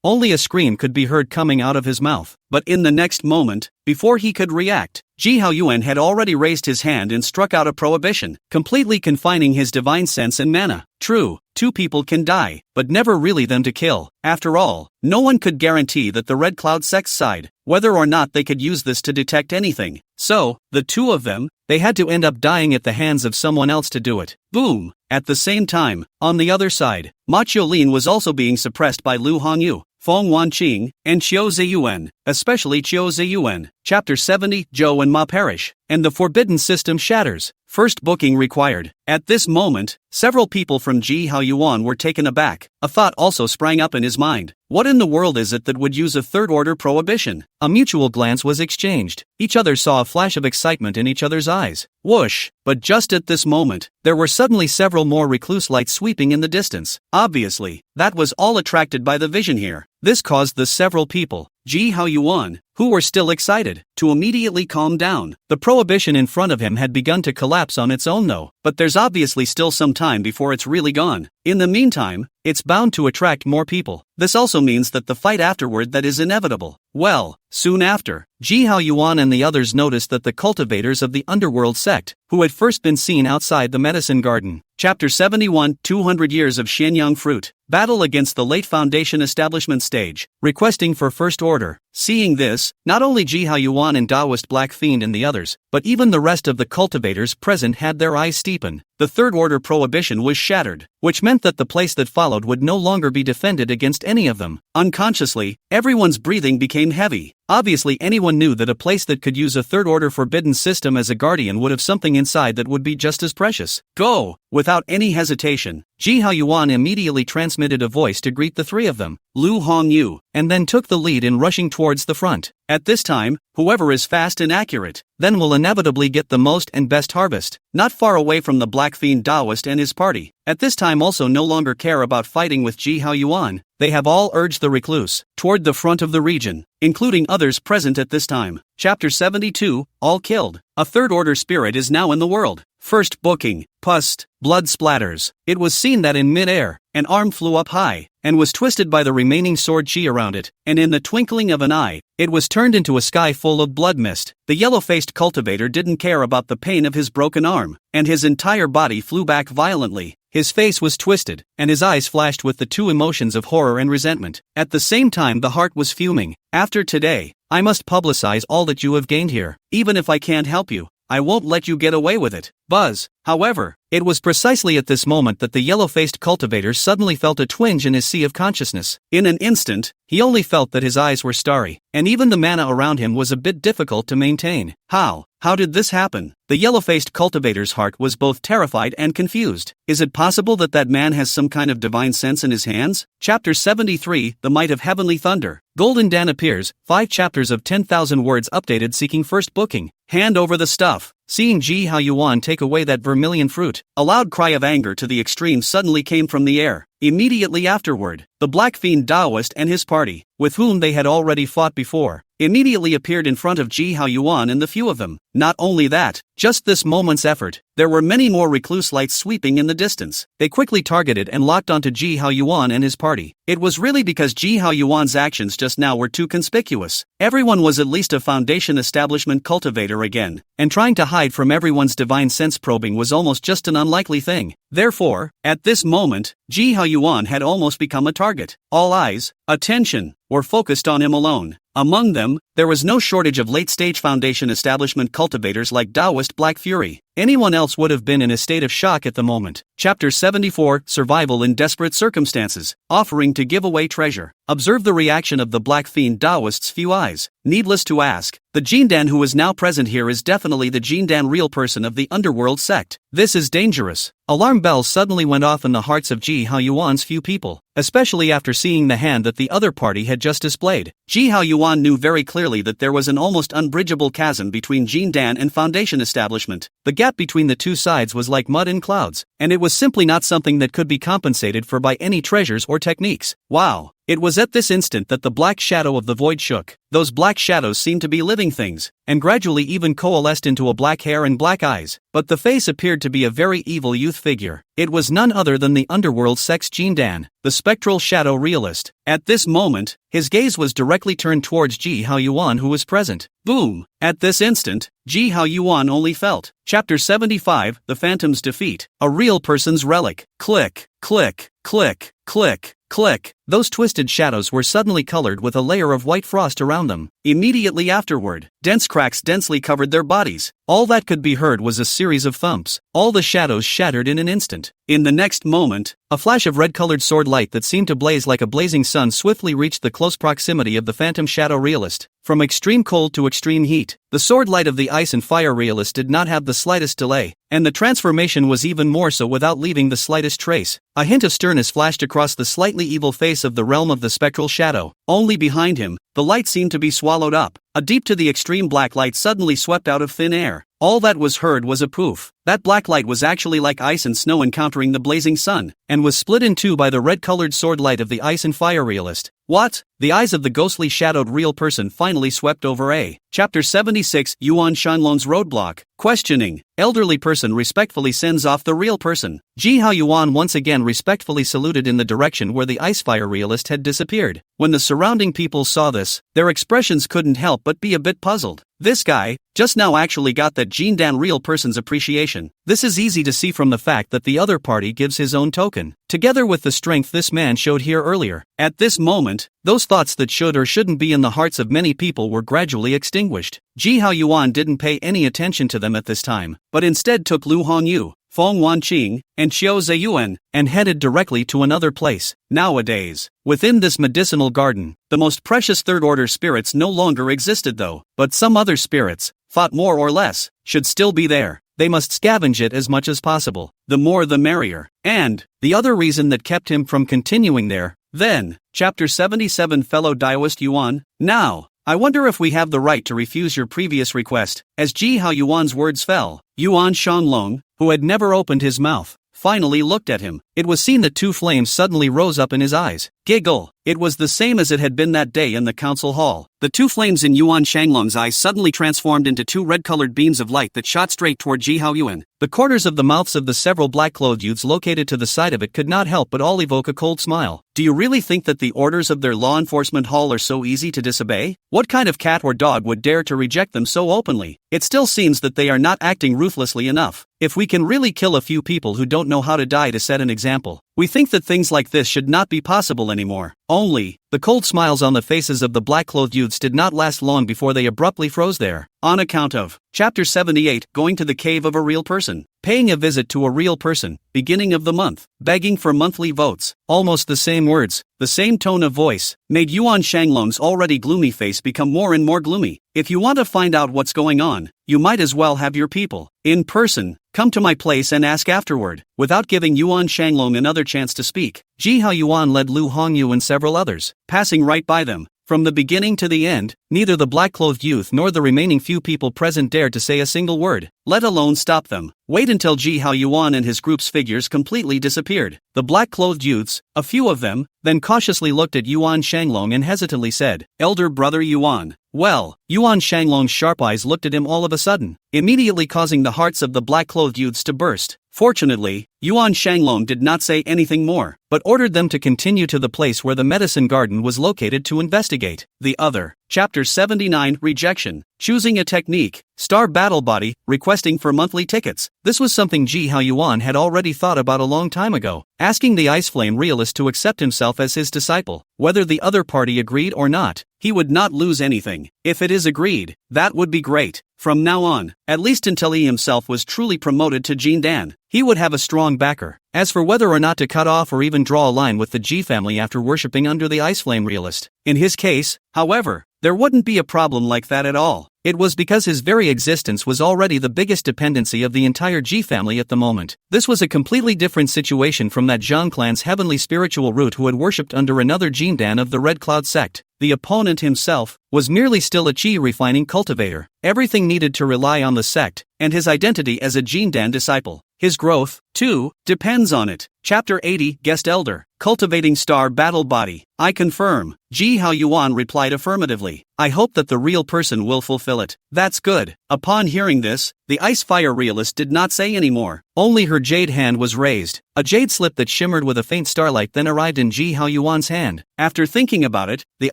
Only a scream could be heard coming out of his mouth. But in the next moment, before he could react, Ji Haoyuan had already raised his hand and struck out a prohibition, completely confining his divine sense and mana. True, two people can die, but never really them to kill. After all, no one could guarantee that the Redcloud Sect's side, whether or not they could use this to detect anything. So, the two of them, they had to end up dying at the hands of someone else to do it. Boom! At the same time, on the other side, Ma Qiulin was also being suppressed by Lu Hongyu, Feng Wanqing, and Xiu Ziyuan, especially Xiu Ziyuan. Chapter 70, Zhou and Ma perish, and the forbidden system shatters. First booking required. At this moment, several people from Ji Haoyuan were taken aback. A thought also sprang up in his mind. What in the world is it that would use a third-order prohibition? A mutual glance was exchanged. Each other saw a flash of excitement in each other's eyes. Whoosh! But just at this moment, there were suddenly several more recluse lights sweeping in the distance. Obviously, that was all attracted by the vision here. This caused the several people, Ji Haoyuan, who were still excited, to immediately calm down. The prohibition in front of him had begun to collapse on its own though, but there's obviously still some time before it's really gone. In the meantime, it's bound to attract more people. This also means that the fight afterward that is inevitable. Well, soon after, Ji Haoyuan and the others noticed that the cultivators of the underworld sect, who had first been seen outside the medicine garden. Chapter 71, 200 Years of Chinyang Fruit. Battle against the late Foundation establishment stage, requesting for first order. Seeing this, not only Ji Haoyuan and Taoist Black Fiend and the others, but even the rest of the cultivators present had their eyes steepen. The third order prohibition was shattered, which meant that the place that followed would no longer be defended against any of them. Unconsciously, everyone's breathing became heavy. Obviously anyone knew that a place that could use a third order forbidden system as a guardian would have something inside that would be just as precious. Go! Without any hesitation, Ji Haoyuan immediately transmitted a voice to greet the three of them, Lu Hongyu, and then took the lead in rushing towards the front. At this time, whoever is fast and accurate, then will inevitably get the most and best harvest. Not far away from the Black Fiend Taoist and his party, at this time also no longer care about fighting with Ji Haoyuan, they have all urged the recluse toward the front of the region, including others present at this time. Chapter 72, All Killed. A third order spirit is now in the world. First booking, pus, blood splatters. It was seen that in mid-air, an arm flew up high, and was twisted by the remaining sword chi around it, and in the twinkling of an eye, it was turned into a sky full of blood mist. The yellow-faced cultivator didn't care about the pain of his broken arm, and his entire body flew back violently. His face was twisted, and his eyes flashed with the two emotions of horror and resentment. At the same time the heart was fuming. After today, I must publicize all that you have gained here. Even if I can't help you, I won't let you get away with it. Buzz. However, it was precisely at this moment that the yellow-faced cultivator suddenly felt a twinge in his sea of consciousness. In an instant, he only felt that his eyes were starry, and even the mana around him was a bit difficult to maintain. How did this happen? The yellow-faced cultivator's heart was both terrified and confused. Is it possible that that man has some kind of divine sense in his hands? Chapter 73, The Might of Heavenly Thunder. Golden Dan appears, 5 chapters of 10,000 words updated seeking first booking. Hand over the stuff. Seeing Ji Haoyuan take away that vermilion fruit, a loud cry of anger to the extreme suddenly came from the air. Immediately afterward, the Black Fiend Taoist and his party, with whom they had already fought before, immediately appeared in front of Ji Haoyuan and the few of them. Not only that, just this moment's effort, there were many more recluse lights sweeping in the distance. They quickly targeted and locked onto Ji Haoyuan and his party. It was really because Ji Haoyuan's actions just now were too conspicuous. Everyone was at least a Foundation establishment cultivator again, and trying to hide from everyone's divine sense probing was almost just an unlikely thing. Therefore, at this moment, Ji Haoyuan had almost become a target. All eyes, attention, were focused on him alone. Among them, there was no shortage of late-stage Foundation establishment cultivators like Taoist Black Fury. Anyone else would have been in a state of shock at the moment. Chapter 74, Survival in Desperate Circumstances. Offering to give away treasure. Observe the reaction of the Black Fiend Taoist's few eyes. Needless to ask, the Jindan who is now present here is definitely the Jindan real person of the underworld sect. This is dangerous. Alarm bells suddenly went off in the hearts of Ji Haoyuan's few people, especially after seeing the hand that the other party had just displayed. Ji Haoyuan knew very clearly that there was an almost unbridgeable chasm between Jindan and Foundation establishment. The gap between the two sides was like mud in clouds, and it was simply not something that could be compensated for by any treasures or techniques. Wow! It was at this instant that the black shadow of the void shook. Those black shadows seemed to be living things, and gradually even coalesced into a black hair and black eyes. But the face appeared to be a very evil youth figure. It was none other than the underworld sect's Jindan, the spectral shadow realist. At this moment, his gaze was directly turned towards Ji Haoyuan who was present. Boom! At this instant, Ji Haoyuan only felt. Chapter 75, The Phantom's Defeat. A real person's relic. Click, click, click, click, click. those twisted shadows were suddenly colored with a layer of white frost around them. Immediately afterward, dense cracks densely covered their bodies. All that could be heard was a series of thumps. All the shadows shattered in an instant. In the next moment, a flash of red-colored sword light that seemed to blaze like a blazing sun swiftly reached the close proximity of the phantom shadow realist. From extreme cold to extreme heat, the sword light of the ice and fire realist did not have the slightest delay, and the transformation was even more so without leaving the slightest trace. A hint of sternness flashed across the slightly evil face of the realm of the spectral shadow. Only behind him, the light seemed to be swallowed up. A deep to the extreme black light suddenly swept out of thin air. All that was heard was a poof. That black light was actually like ice and snow encountering the blazing sun, and was split in two by the red-colored sword light of the ice and fire realist. What? The eyes of the ghostly shadowed real person finally swept over A. Chapter 76 Yuan Shanlong's Roadblock. Questioning. Elderly person respectfully sends off the real person. Ji Hao Yuan once again respectfully saluted in the direction where the ice fire realist had disappeared. When the surrounding people saw this, their expressions couldn't help but be a bit puzzled. This guy, just now actually got that Jindan real person's appreciation. This is easy to see from the fact that the other party gives his own token, together with the strength this man showed here earlier. At this moment, those thoughts that should or shouldn't be in the hearts of many people were gradually extinguished. Ji Hao Yuan didn't pay any attention to them at this time, but instead took Lu Hongyu, Feng Wanqing, and Qiu Ziyuan, and headed directly to another place. Nowadays, within this medicinal garden, the most precious third-order spirits no longer existed though, but some other spirits, thought more or less, should still be there. They must scavenge it as much as possible. The more the merrier. And, the other reason that kept him from continuing there, then, Chapter 77 Fellow Daoist Yuan, now, I wonder if we have the right to refuse your previous request. As Ji Hao Yuan's words fell, Yuan Shanlong, who had never opened his mouth, finally looked at him. It was seen that two flames suddenly rose up in his eyes. Giggle. It was the same as it had been that day in the council hall. The two flames in Yuan Shanglong's eyes suddenly transformed into two red-colored beams of light that shot straight toward Ji Hao Yuan. The corners of the mouths of the several black-clothed youths located to the side of it could not help but all evoke a cold smile. Do you really think that the orders of their law enforcement hall are so easy to disobey? What kind of cat or dog would dare to reject them so openly? It still seems that they are not acting ruthlessly enough. If we can really kill a few people who don't know how to die to set an example, we think that things like this should not be possible anymore. Only, the cold smiles on the faces of the black-clothed youths did not last long before they abruptly froze there. On account of Chapter 78 Going to the cave of a real person. Paying a visit to a real person, beginning of the month, begging for monthly votes. Almost the same words, the same tone of voice, made Yuan Shanglong's already gloomy face become more and more gloomy. If you want to find out what's going on, you might as well have your people in person come to my place and ask afterward. Without giving Yuan Shanglong another chance to speak, Ji Hao Yuan led Lu Hongyu and several others, passing right by them. From the beginning to the end, neither the black-clothed youth nor the remaining few people present dared to say a single word, let alone stop them. Wait until Ji Hao Yuan and his group's figures completely disappeared. The black-clothed youths, a few of them, then cautiously looked at Yuan Shanglong and hesitantly said, Elder brother Yuan. Well, Yuan Shanglong's sharp eyes looked at him all of a sudden, immediately causing the hearts of the black-clothed youths to burst. Fortunately, Yuan Shanglong did not say anything more, but ordered them to continue to the place where the medicine garden was located to investigate. The other. Chapter 79 Rejection. Choosing a technique. Star Battle Body, requesting for monthly tickets. This was something Ji Hao Yuan had already thought about a long time ago, asking the Ice Flame realist to accept himself as his disciple. Whether the other party agreed or not, he would not lose anything. If it is agreed, that would be great. From now on, at least until he himself was truly promoted to Jindan, he would have a strong backer. As for whether or not to cut off or even draw a line with the Ji family after worshipping under the Ice Flame realist, in his case, however, there wouldn't be a problem like that at all. It was because his very existence was already the biggest dependency of the entire Ji family at the moment. This was a completely different situation from that Zhang clan's heavenly spiritual root who had worshipped under another Jindan of the Redcloud sect. The opponent himself was merely still a chi refining cultivator. Everything needed to rely on the sect, and his identity as a Jindan disciple. His growth, too, depends on it. Chapter 80 Guest Elder. Cultivating Star Battle Body. I confirm. Ji Hao Yuan replied affirmatively. I hope that the real person will fulfill it. That's good. Upon hearing this, the Ice Fire realist did not say any more. Only her jade hand was raised. A jade slip that shimmered with a faint starlight then arrived in Ji Hao Yuan's hand. After thinking about it, the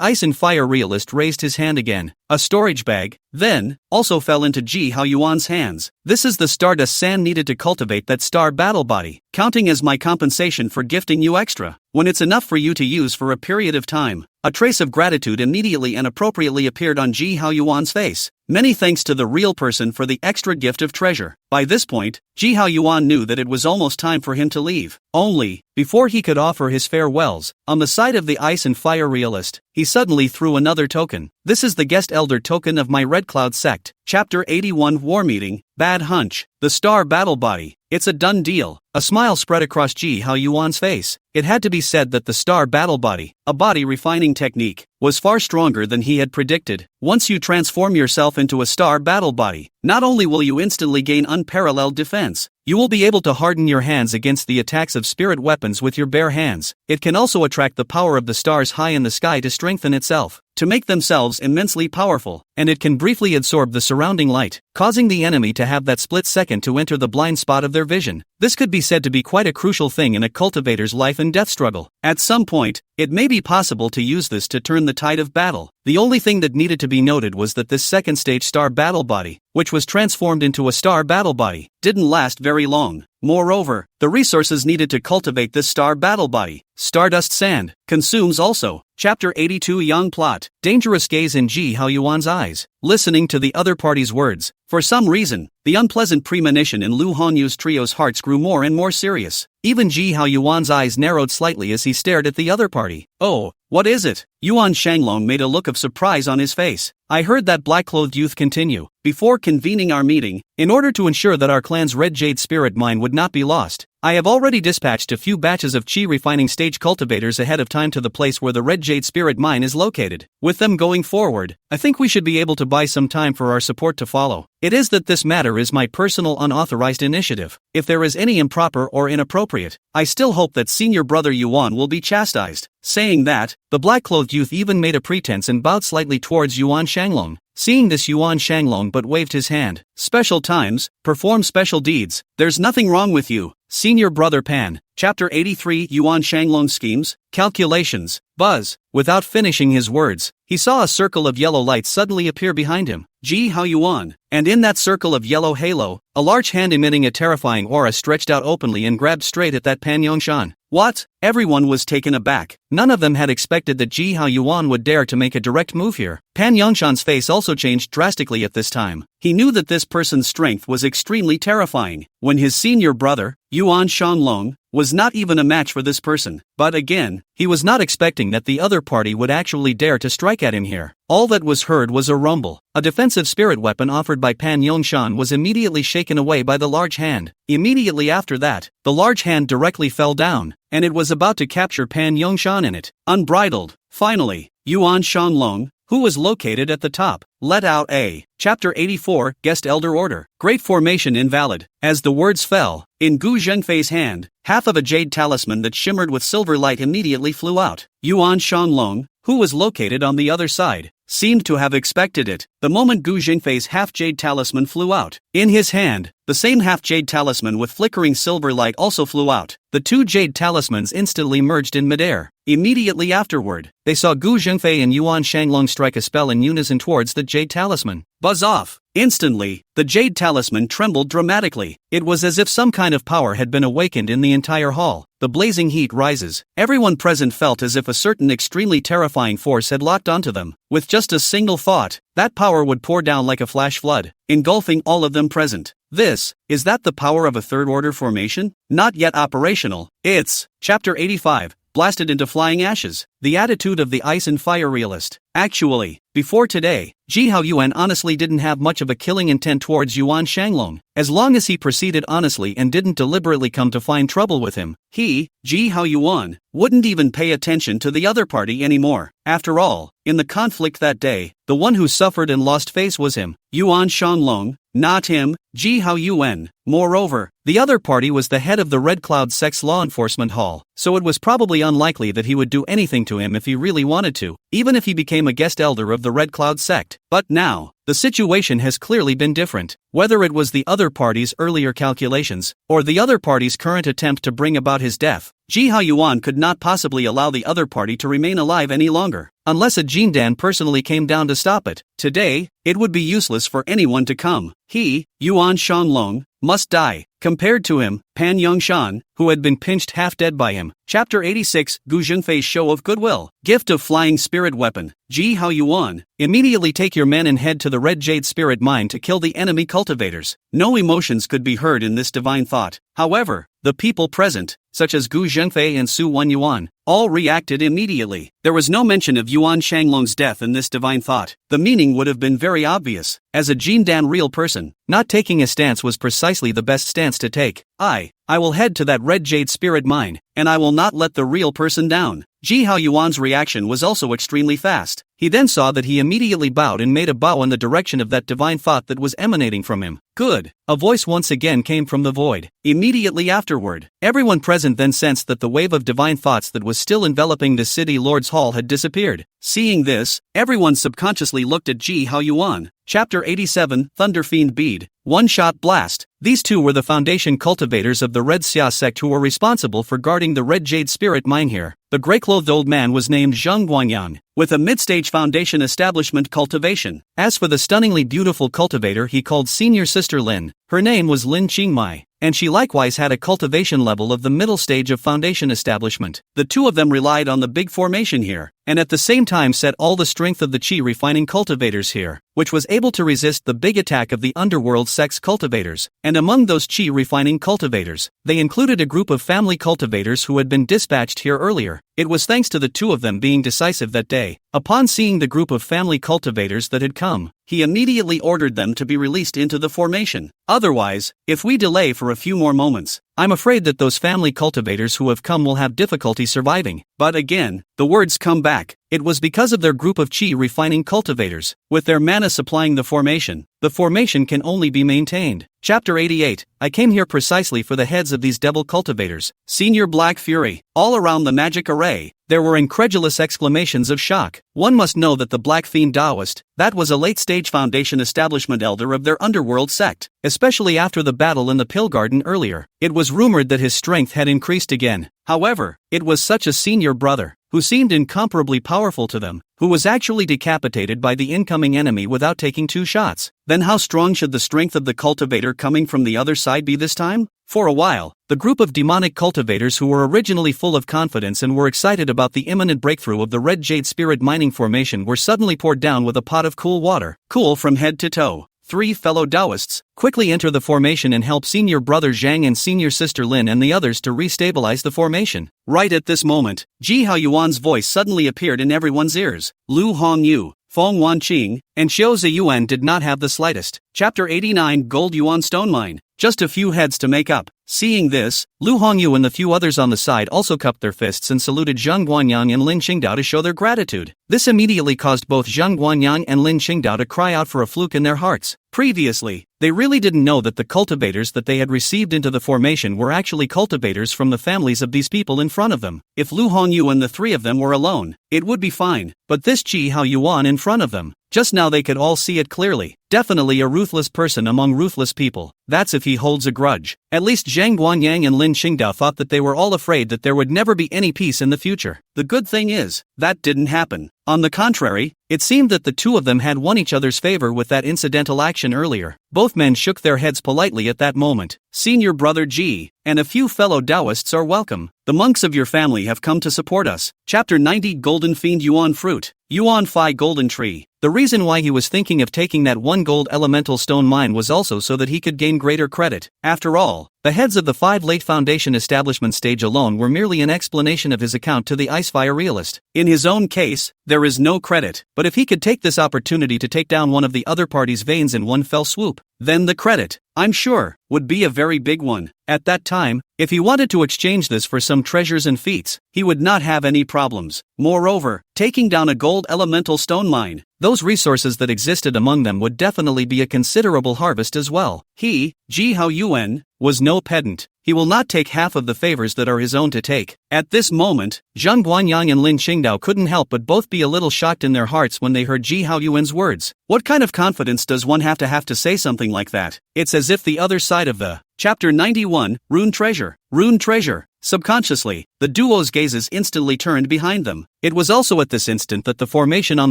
Ice and Fire realist raised his hand again. A storage bag, then, also fell into Ji Hao Yuan's hands. This is the Stardust Sand needed to cultivate that star battle body, counting as my compensation for gifting you extra. when it's enough for you to use for a period of time. A trace of gratitude immediately and appropriately appeared on Ji Haoyuan's face. Many thanks to the real person for the extra gift of treasure. By this point, Ji Haoyuan knew that it was almost time for him to leave. Only, before he could offer his farewells, on the side of the ice and fire realist, he suddenly threw another token. This is the guest elder token of my Redcloud sect. Chapter 81 War Meeting, Bad Hunch. The Star Battle Body. It's a done deal. A smile spread across Ji Haoyuan's face. It had to be said that the Star Battle Body, a body refining technique, was far stronger than he had predicted. Once you transform yourself into a Star Battle Body, not only will you instantly gain unparalleled defense, you will be able to harden your hands against the attacks of spirit weapons with your bare hands. It can also attract the power of the stars high in the sky to strengthen itself, to make themselves immensely powerful, and it can briefly absorb the surrounding light, causing the enemy to have that split second to enter the blind spot of their vision. This could be said to be quite a crucial thing in a cultivator's life and death struggle. At some point, it may be possible to use this to turn the tide of battle. The only thing that needed to be noted was that this second stage Star Battle Body, which was transformed into a Star Battle Body, didn't last very long. Moreover, the resources needed to cultivate this Star Battle Body, Stardust Sand, consumes also. Chapter 82 Young Plot. Dangerous gaze in Ji Haoyuan's eyes, listening to the other party's words. For some reason, the unpleasant premonition in Lu Honyu's trio's hearts grew more and more serious. Even Ji Haoyuan's eyes narrowed slightly as he stared at the other party. Oh, what is it? Yuan Shanglong made a look of surprise on his face. I heard that black-clothed youth continue. Before convening our meeting, in order to ensure that our clan's Red Jade Spirit Mine would not be lost, I have already dispatched a few batches of Qi refining stage cultivators ahead of time to the place where the Red Jade Spirit Mine is located. With them going forward, I think we should be able to buy some time for our support to follow. It is that this matter is my personal unauthorized initiative. If there is any improper or inappropriate, I still hope that senior brother Yuan will be chastised. Saying that, the black-clothed youth even made a pretense and bowed slightly towards Yuan Shanglong. Seeing this, Yuan Shanglong but waved his hand. Special times, perform special deeds. There's nothing wrong with you, Senior Brother Pan. Chapter 83 Yuan Shanglong Schemes, Calculations. Buzz. Without finishing his words, he saw a circle of yellow light suddenly appear behind him. Ji Haoyuan. And in that circle of yellow halo, a large hand emitting a terrifying aura stretched out openly and grabbed straight at that Pan Yongshan. What? Everyone was taken aback. None of them had expected that Ji Haoyuan would dare to make a direct move here. Pan Yongshan's face also changed drastically at this time. He knew that this person's strength was extremely terrifying. When his senior brother, Yuan Shanglong, was not even a match for this person. But again, he was not expecting that the other party would actually dare to strike at him here. All that was heard was a rumble. A defensive spirit weapon offered by Pan Yongshan was immediately shaken away by the large hand. Immediately after that, the large hand directly fell down, and it was about to capture Pan Yongshan in it. Unbridled. Finally, Yuan Shanglong, who was located at the top, let out a Chapter 84 Guest Elder Order. Great Formation Invalid. As the words fell, in Gu Zhengfei's hand, half of a jade talisman that shimmered with silver light immediately flew out. Yuan Shanglong, who was located on the other side, seemed to have expected it. The moment Gu Zhengfei's half-jade talisman flew out, in his hand, the same half-jade talisman with flickering silver light also flew out. The two jade talismans instantly merged in midair. Immediately afterward, they saw Gu Zhengfei and Yuan Shanglong strike a spell in unison towards the jade talisman. Buzz off! Instantly, the jade talisman trembled dramatically. It was as if some kind of power had been awakened in the entire hall. The blazing heat rises. Everyone present felt as if a certain extremely terrifying force had locked onto them. With just a single thought, that power would pour down like a flash flood, engulfing all of them present. Is that the power of a third-order formation? Not yet operational. It's Chapter 85, Blasted into Flying Ashes. The attitude of the ice and fire realist. Actually, before today, Ji Haoyuan honestly didn't have much of a killing intent towards Yuan Shanglong. As long as he proceeded honestly and didn't deliberately come to find trouble with him, he, Ji Haoyuan, wouldn't even pay attention to the other party anymore. After all, in the conflict that day, the one who suffered and lost face was him, Yuan Shanglong, not him, Ji Haoyuan. Moreover, the other party was the head of the Redcloud Sect's law enforcement hall, so it was probably unlikely that he would do anything to him if he really wanted to, even if he became a guest elder of the Redcloud Sect. But now, the situation has clearly been different. Whether it was the other party's earlier calculations, or the other party's current attempt to bring about his death, Ji Haoyuan could not possibly allow the other party to remain alive any longer. unless a Jindan personally came down to stop it. Today, it would be useless for anyone to come. He, Yuan Shanlong, must die. Compared to him, Pan Yongshan, who had been pinched half dead by him. Chapter 86, Gu Zhengfei's Show of Goodwill. Gift of Flying Spirit Weapon. Ji Hao Yuan. Immediately take your men and head to the Red Jade Spirit Mine to kill the enemy cultivators. No emotions could be heard in this divine thought. However, the people present, such as Gu Zhengfei and Su Wan Yuan, all reacted immediately. There was no mention of Yuan Shanglong's death in this divine thought. The meaning would have been very obvious. As a Jindan real person, not taking a stance was precisely the best stance to take. I will head to that Red Jade Spirit Mine, and I will not let the real person down. Ji Hao Yuan's reaction was also extremely fast. He then saw that he immediately bowed and made a bow in the direction of that divine thought that was emanating from him. Good. A voice once again came from the void. Immediately afterward, everyone present then sensed that the wave of divine thoughts that was still enveloping the city lord's hall had disappeared. Seeing this, everyone subconsciously looked at Ji Hao Yuan. Chapter 87, Thunderfiend Bead. One-shot blast. These two were the foundation cultivators of the Red Xia sect who were responsible for guarding the Red Jade Spirit Mine here. The gray-clothed old man was named Zheng Guangyang, with a mid-stage foundation establishment Cultivation. As for the stunningly beautiful cultivator he called Senior Sister Lin, her name was Lin Qingmai, and she likewise had a cultivation level of the middle stage of foundation establishment. The two of them relied on the big formation here, and at the same time set all the strength of the chi refining cultivators here, which was able to resist the big attack of the underworld sect's cultivators. And among those chi refining cultivators, they included a group of family cultivators who had been dispatched here earlier. It was thanks to the two of them being decisive that day. Upon seeing the group of family cultivators that had come, he immediately ordered them to be released into the formation. Otherwise, if we delay for a few more moments, I'm afraid that those family cultivators who have come will have difficulty surviving. But again, the words come back. It was because of their group of chi refining cultivators, with their mana supplying the formation can only be maintained. Chapter 88, I came here precisely for the heads of these devil cultivators. Senior Black Fury. All around the magic array, there were incredulous exclamations of shock. One must know that the Black Fiend Taoist, that was a late-stage foundation establishment elder of their underworld sect, especially after the battle in the Pill Garden earlier. It was rumored that his strength had increased again. However, it was such a senior brother, who seemed incomparably powerful to them, who was actually decapitated by the incoming enemy without taking 2 shots. Then how strong should the strength of the cultivator coming from the other side be this time? For a while, the group of demonic cultivators who were originally full of confidence and were excited about the imminent breakthrough of the Red Jade Spirit mining formation were suddenly poured down with a pot of cool water, cool from head to toe. 3 fellow Taoists quickly enter the formation and help senior brother Zhang and senior sister Lin and the others to restabilize the formation. Right at this moment, Ji Hao Yuan's voice suddenly appeared in everyone's ears. Lu Hongyu, Feng Wanqing, and Xiao Ziyuan did not have the slightest. Chapter 89, Gold Yuan Stone Mine. Just a few heads to make up. Seeing this, Lu Hongyu and the few others on the side also cupped their fists and saluted Zheng Guanyang and Lin Qingdao to show their gratitude. This immediately caused both Zheng Guanyang and Lin Qingdao to cry out for a fluke in their hearts. Previously, they really didn't know that the cultivators that they had received into the formation were actually cultivators from the families of these people in front of them. If Lu Hongyu and the 3 of them were alone, it would be fine, but this Ji Hao Yuan in front of them, just now they could all see it clearly. Definitely a ruthless person among ruthless people. That's if he holds a grudge. At least Zhang Guanyang and Lin Qingdao thought that they were all afraid that there would never be any peace in the future. The good thing is, that didn't happen. On the contrary, it seemed that the two of them had won each other's favor with that incidental action earlier. Both men shook their heads politely at that moment. Senior brother Ji, and a few fellow Taoists are welcome. The monks of your family have come to support us. Chapter 90, Golden Fiend Yuan Fruit. Yuan Phi Golden Tree. The reason why he was thinking of taking that 1 gold elemental stone mine was also so that he could gain greater credit. After all, the heads of the 5 late foundation establishment stage alone were merely an explanation of his account to the Icefire realist. In his own case, there is no credit, but if he could take this opportunity to take down one of the other party's veins in one fell swoop, then the credit, I'm sure, would be a very big one. At that time, if he wanted to exchange this for some treasures and feats, he would not have any problems. Moreover, taking down a gold elemental stone mine, those resources that existed among them would definitely be a considerable harvest as well. He, Ji Hao Yuan, was no pedant. He will not take half of the favors that are his own to take. At this moment, Zheng Guanyang and Lin Qingdao couldn't help but both be a little shocked in their hearts when they heard Ji Hao Yuan's words. What kind of confidence does one have to say something like that? It's as if the other side of the Chapter 91, Rune Treasure. Rune Treasure. Subconsciously, the duo's gazes instantly turned behind them. It was also at this instant that the formation on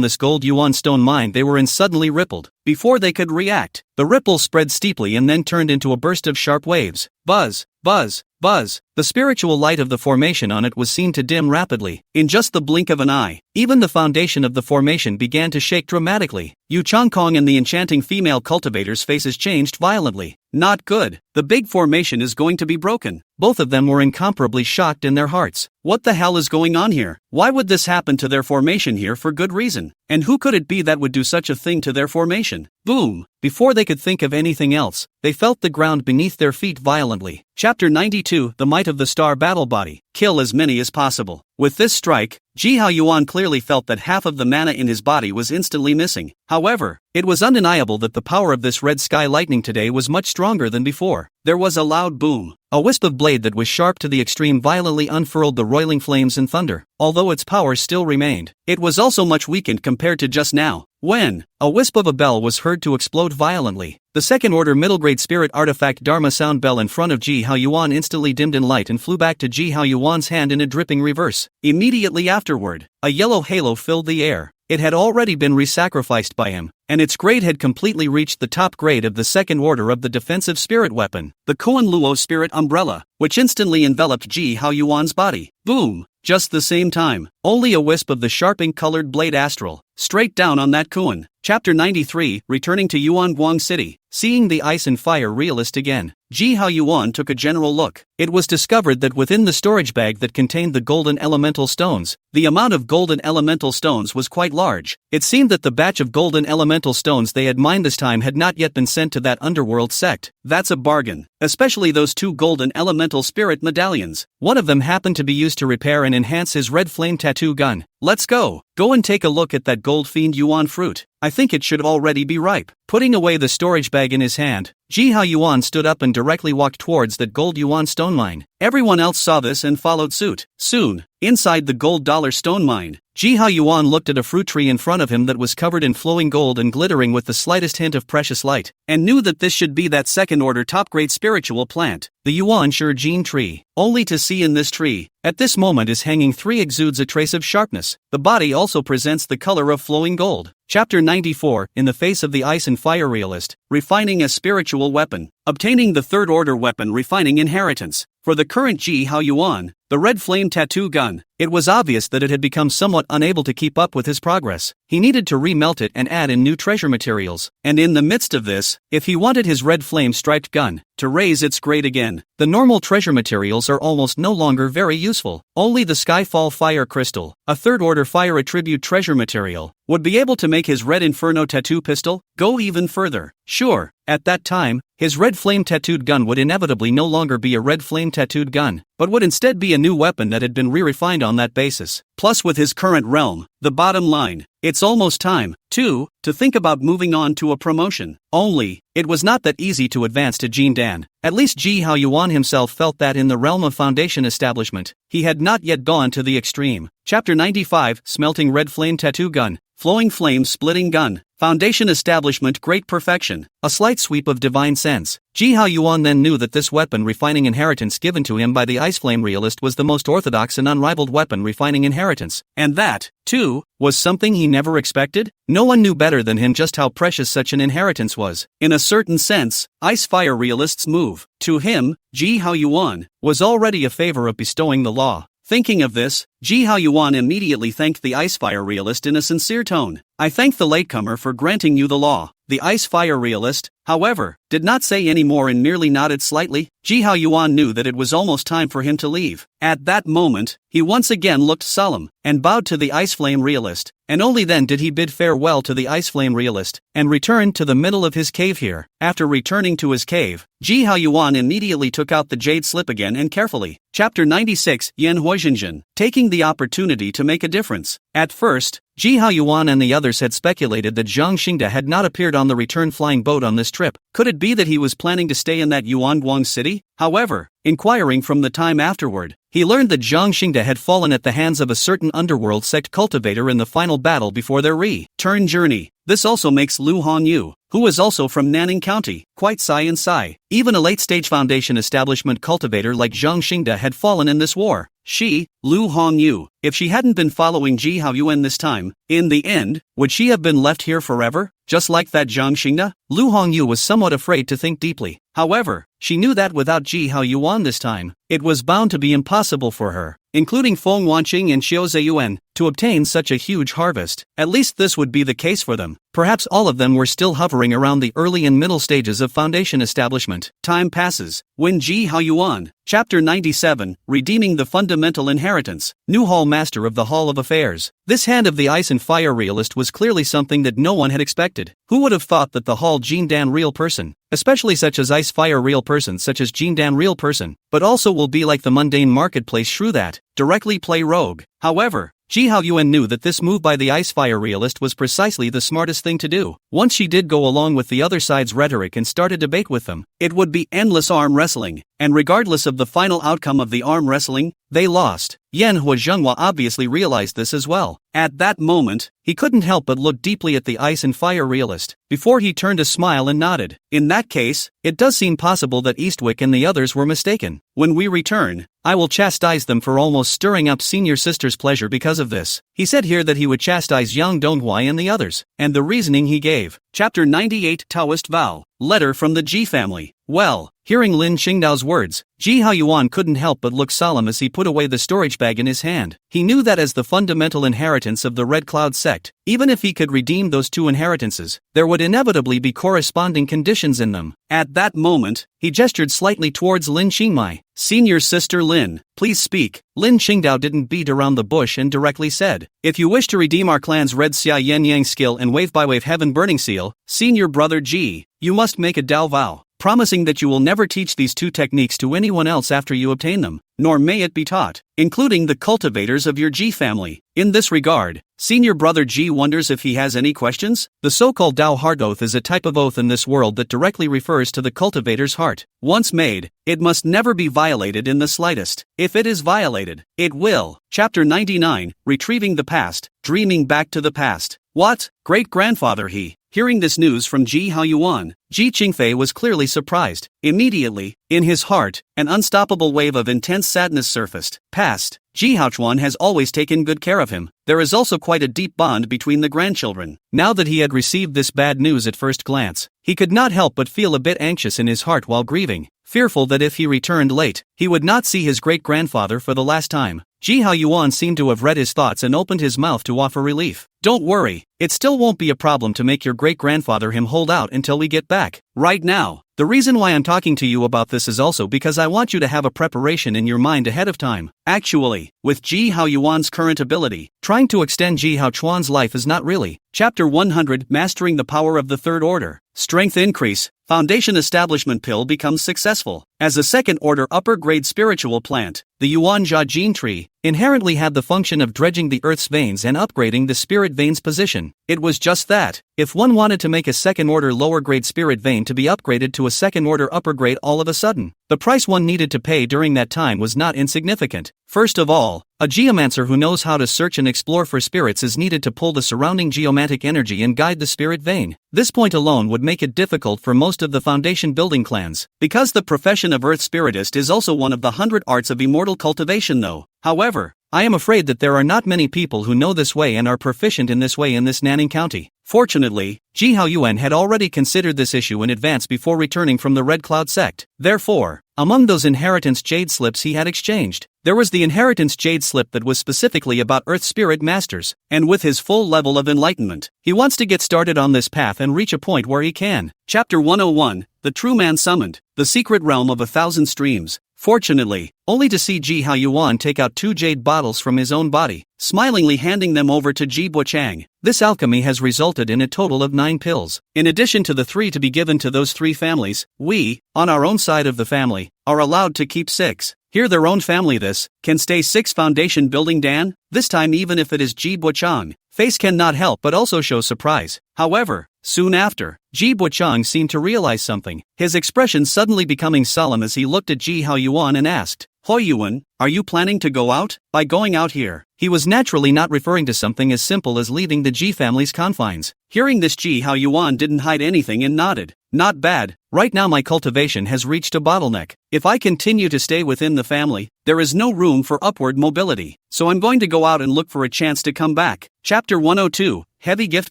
this gold yuan stone mine they were in suddenly rippled. Before they could react, the ripple spread steeply and then turned into a burst of sharp waves. Buzz, buzz, buzz. The spiritual light of the formation on it was seen to dim rapidly. In just the blink of an eye, even the foundation of the formation began to shake dramatically. Yu Changkong and the enchanting female cultivators' faces changed violently. Not good. The big formation is going to be broken. Both of them were incomparably shocked in their hearts. What the hell is going on here? Why would this happen to their formation here for good reason? And who could it be that would do such a thing to their formation? Boom! Before they could think of anything else, they felt the ground beneath their feet violently. Chapter 92, The Might of the Star Battle Body. Kill as many as possible. With this strike, Ji Hao Yuan clearly felt that half of the mana in his body was instantly missing. However, it was undeniable that the power of this red sky lightning today was much stronger than before. There was a loud boom. A wisp of blade that was sharp to the extreme violently unfurled the roiling flames and thunder. Although its power still remained, it was also much weakened compared to just now, when a wisp of a bell was heard to explode violently. The second-order middle-grade spirit artifact Dharma sound bell in front of Ji Hao Yuan instantly dimmed in light and flew back to Ji Hao Yuan's hand in a dripping reverse. Immediately afterward, a yellow halo filled the air. It had already been re-sacrificed by him, and its grade had completely reached the top grade of the second order of the defensive spirit weapon, the Koan Luo spirit umbrella, which instantly enveloped Ji Hao Yuan's body. Boom! Just the same time, only a wisp of the sharp ink-colored blade astral, straight down on that Koan. Chapter 93, Returning to Yuan Guang City. Seeing the ice and fire realist again, Ji Hao Yuan took a general look. It was discovered that within the storage bag that contained the golden elemental stones, the amount of golden elemental stones was quite large. It seemed that the batch of golden elemental stones they had mined this time had not yet been sent to that underworld sect. That's a bargain. Especially those two golden elemental spirit medallions. One of them happened to be used to repair and enhance his red flame tattoo gun. Let's go. Go and take a look at that gold fiend yuan fruit. I think it should already be ripe. Putting away the storage bag in his hand, Ji Hao Yuan stood up and directly walked towards that gold yuan stone mine. Everyone else saw this and followed suit. Soon, inside the gold dollar stone mine, Ji Hao Yuan looked at a fruit tree in front of him that was covered in flowing gold and glittering with the slightest hint of precious light, and knew that this should be that second-order top-grade spiritual plant, the Yuan Shi Jin tree. Only to see in this tree, at this moment is hanging 3 exudes a trace of sharpness. The body also presents the color of flowing gold. Chapter 94, In the Face of the Ice and Fire Realist, Refining a Spiritual Weapon. Obtaining the third-order weapon refining inheritance. For the current Ji Hao Yuan, the red flame tattoo gun, it was obvious that it had become somewhat unable to keep up with his progress. He needed to remelt it and add in new treasure materials. And in the midst of this, if he wanted his red flame striped gun to raise its grade again, the normal treasure materials are almost no longer very useful. Only the Skyfall Fire Crystal, a third-order fire attribute treasure material, would be able to make his red Inferno tattoo pistol go even further. Sure, at that time, his red flame tattooed gun would inevitably no longer be a red flame tattooed gun, but would instead be a new weapon that had been re-refined on that basis. Plus with his current realm, the bottom line, it's almost time, too, to think about moving on to a promotion. Only, it was not that easy to advance to Jindan. At least Ji Hao Yuan himself felt that in the realm of foundation establishment, he had not yet gone to the extreme. Chapter 95, Smelting Red Flame Tattoo Gun. Flowing Flame Splitting Gun. Foundation Establishment Great Perfection. A slight sweep of divine sense. Ji Hao Yuan then knew that this weapon refining inheritance given to him by the Ice Flame Realist was the most orthodox and unrivaled weapon refining inheritance. And that, too, was something he never expected? No one knew better than him just how precious such an inheritance was. In a certain sense, Ice Fire Realist's move, to him, Ji Hao Yuan, was already a favor of bestowing the law. Thinking of this, Ji Hao Yuan immediately thanked the Ice Fire Realist in a sincere tone. I thank the latecomer for granting you the law. The Ice Fire Realist, however, did not say any more and merely nodded slightly. Ji Hao Yuan knew that it was almost time for him to leave. At that moment, he once again looked solemn, and bowed to the Ice Flame Realist, and only then did he bid farewell to the Ice Flame Realist, and returned to the middle of his cave here. After returning to his cave, Ji Hao Yuan immediately took out the jade slip again and carefully. Chapter 96, Yan Huizhenjin, Taking the Opportunity to Make a Difference. At first, Ji Hao Yuan and the others had speculated that Zhang Xingda had not appeared on the return flying boat on this trip. Could it be that he was planning to stay in that Yuanguang city? However, inquiring from the time afterward, he learned that Zhang Xingda had fallen at the hands of a certain underworld sect cultivator in the final battle before their return journey. This also makes Lu Hongyu, who is also from Nanning County, quite sigh and sigh. Even a late-stage foundation establishment cultivator like Zhang Xingda had fallen in this war. She, Lu Hongyu, if she hadn't been following Ji Haoyuan this time, in the end, would she have been left here forever, just like that Zhang Xingda? Lu Hongyu was somewhat afraid to think deeply. However, she knew that without Ji Haoyuan this time, it was bound to be impossible for her, including Feng Wanqing and Xiao Zeyuan, to obtain such a huge harvest. At least this would be the case for them. Perhaps all of them were still hovering around the early and middle stages of foundation establishment. Time passes. When Ji Haoyuan, Chapter 97, Redeeming the Fundamental Inheritance, new Hall Master of the Hall of Affairs. This hand of the ice and fire realist was clearly something that no one had expected. Who would have thought that the Hall Jindan real person, especially such as ice fire real person such as Jindan real person, but also will be like the mundane marketplace shrew that, directly play rogue. However, Ji Haoyuan knew that this move by the ice fire realist was precisely the smartest thing to do. Once she did go along with the other side's rhetoric and start a debate with them, it would be endless arm wrestling, and regardless of the final outcome of the arm wrestling, they lost. Yanhua Zhenghua obviously realized this as well. At that moment, he couldn't help but look deeply at the ice and fire realist, before he turned a smile and nodded. In that case, it does seem possible that Eastwick and the others were mistaken. When we return, I will chastise them for almost stirring up senior sister's pleasure because of this. He said here that he would chastise Yang Donghuai and the others, and the reasoning he gave. Chapter 98 Taoist Vow. Letter from the Ji family. Well, hearing Lin Qingdao's words, Ji Haoyuan couldn't help but look solemn as he put away the storage bag in his hand. He knew that as the fundamental inheritance of the Redcloud sect, even if he could redeem those two inheritances, there would inevitably be corresponding conditions in them. At that moment, he gestured slightly towards Lin Qingmai. Senior sister Lin, please speak. Lin Qingdao didn't beat around the bush and directly said, if you wish to redeem our clan's Red Xia Yen Yang skill and wave by wave heaven burning seal, senior brother Ji, you must make a Dao vow, promising that you will never teach these two techniques to anyone else after you obtain them, nor may it be taught, including the cultivators of your Ji family. In this regard, senior brother Ji wonders if he has any questions. The so-called Dao Heart Oath is a type of oath in this world that directly refers to the cultivator's heart. Once made, it must never be violated in the slightest. If it is violated, it will. Chapter 99, Retrieving the Past, Dreaming Back to the Past. What? Great-grandfather he. Hearing this news from Ji Haoyuan, Ji Qingfei was clearly surprised. Immediately, in his heart, an unstoppable wave of intense sadness surfaced. Past, Ji Haochuan has always taken good care of him. There is also quite a deep bond between the grandchildren. Now that he had received this bad news at first glance, he could not help but feel a bit anxious in his heart while grieving, fearful that if he returned late, he would not see his great-grandfather for the last time. Ji Haoyuan seemed to have read his thoughts and opened his mouth to offer relief. Don't worry, it still won't be a problem to make your great-grandfather him hold out until we get back. Right now, the reason why I'm talking to you about this is also because I want you to have a preparation in your mind ahead of time. Actually, with Ji Haoyuan's current ability, trying to extend Ji Haochuan's life is not really. Chapter 100 Mastering the Power of the Third Order. Strength increase. Foundation establishment pill becomes successful. As a second-order upper-grade spiritual plant, the Yuan Jia Jin tree inherently had the function of dredging the earth's veins and upgrading the spirit veins position. It was just that. If one wanted to make a second-order lower-grade spirit vein to be upgraded to a second-order upper-grade all of a sudden, the price one needed to pay during that time was not insignificant. First of all, a geomancer who knows how to search and explore for spirits is needed to pull the surrounding geomantic energy and guide the spirit vein. This point alone would make it difficult for most of the foundation building clans, because the profession of Earth Spiritist is also one of the 100 arts of immortal cultivation though. However, I am afraid that there are not many people who know this way and are proficient in this way in this Nanning County. Fortunately, Ji Haoyuan had already considered this issue in advance before returning from the Redcloud sect. Therefore, among those inheritance jade slips he had exchanged, there was the inheritance jade slip that was specifically about Earth Spirit Masters, and with his full level of enlightenment, he wants to get started on this path and reach a point where he can. Chapter 101, The True Man Summoned, The Secret Realm of 1,000 Streams. Fortunately, only to see Ji Haoyuan take out 2 jade bottles from his own body, smilingly handing them over to Ji Buochang. This alchemy has resulted in a total of 9 pills. In addition to the 3 to be given to those 3 families, we, on our own side of the family, are allowed to keep 6. Here their own family this, can stay 6 foundation building Dan, this time even if it is Ji Buochang. Face cannot help but also show surprise. However, soon after, Ji Buochang seemed to realize something, his expression suddenly becoming solemn as he looked at Ji Haoyuan and asked, Haoyuan, are you planning to go out? By going out here, he was naturally not referring to something as simple as leaving the Ji family's confines. Hearing this, Ji Haoyuan didn't hide anything and nodded. Not bad, Right now my cultivation has reached a bottleneck. If I continue to stay within the family, there is no room for upward mobility. So I'm going to go out and look for a chance to come back. Chapter 102, Heavy Gift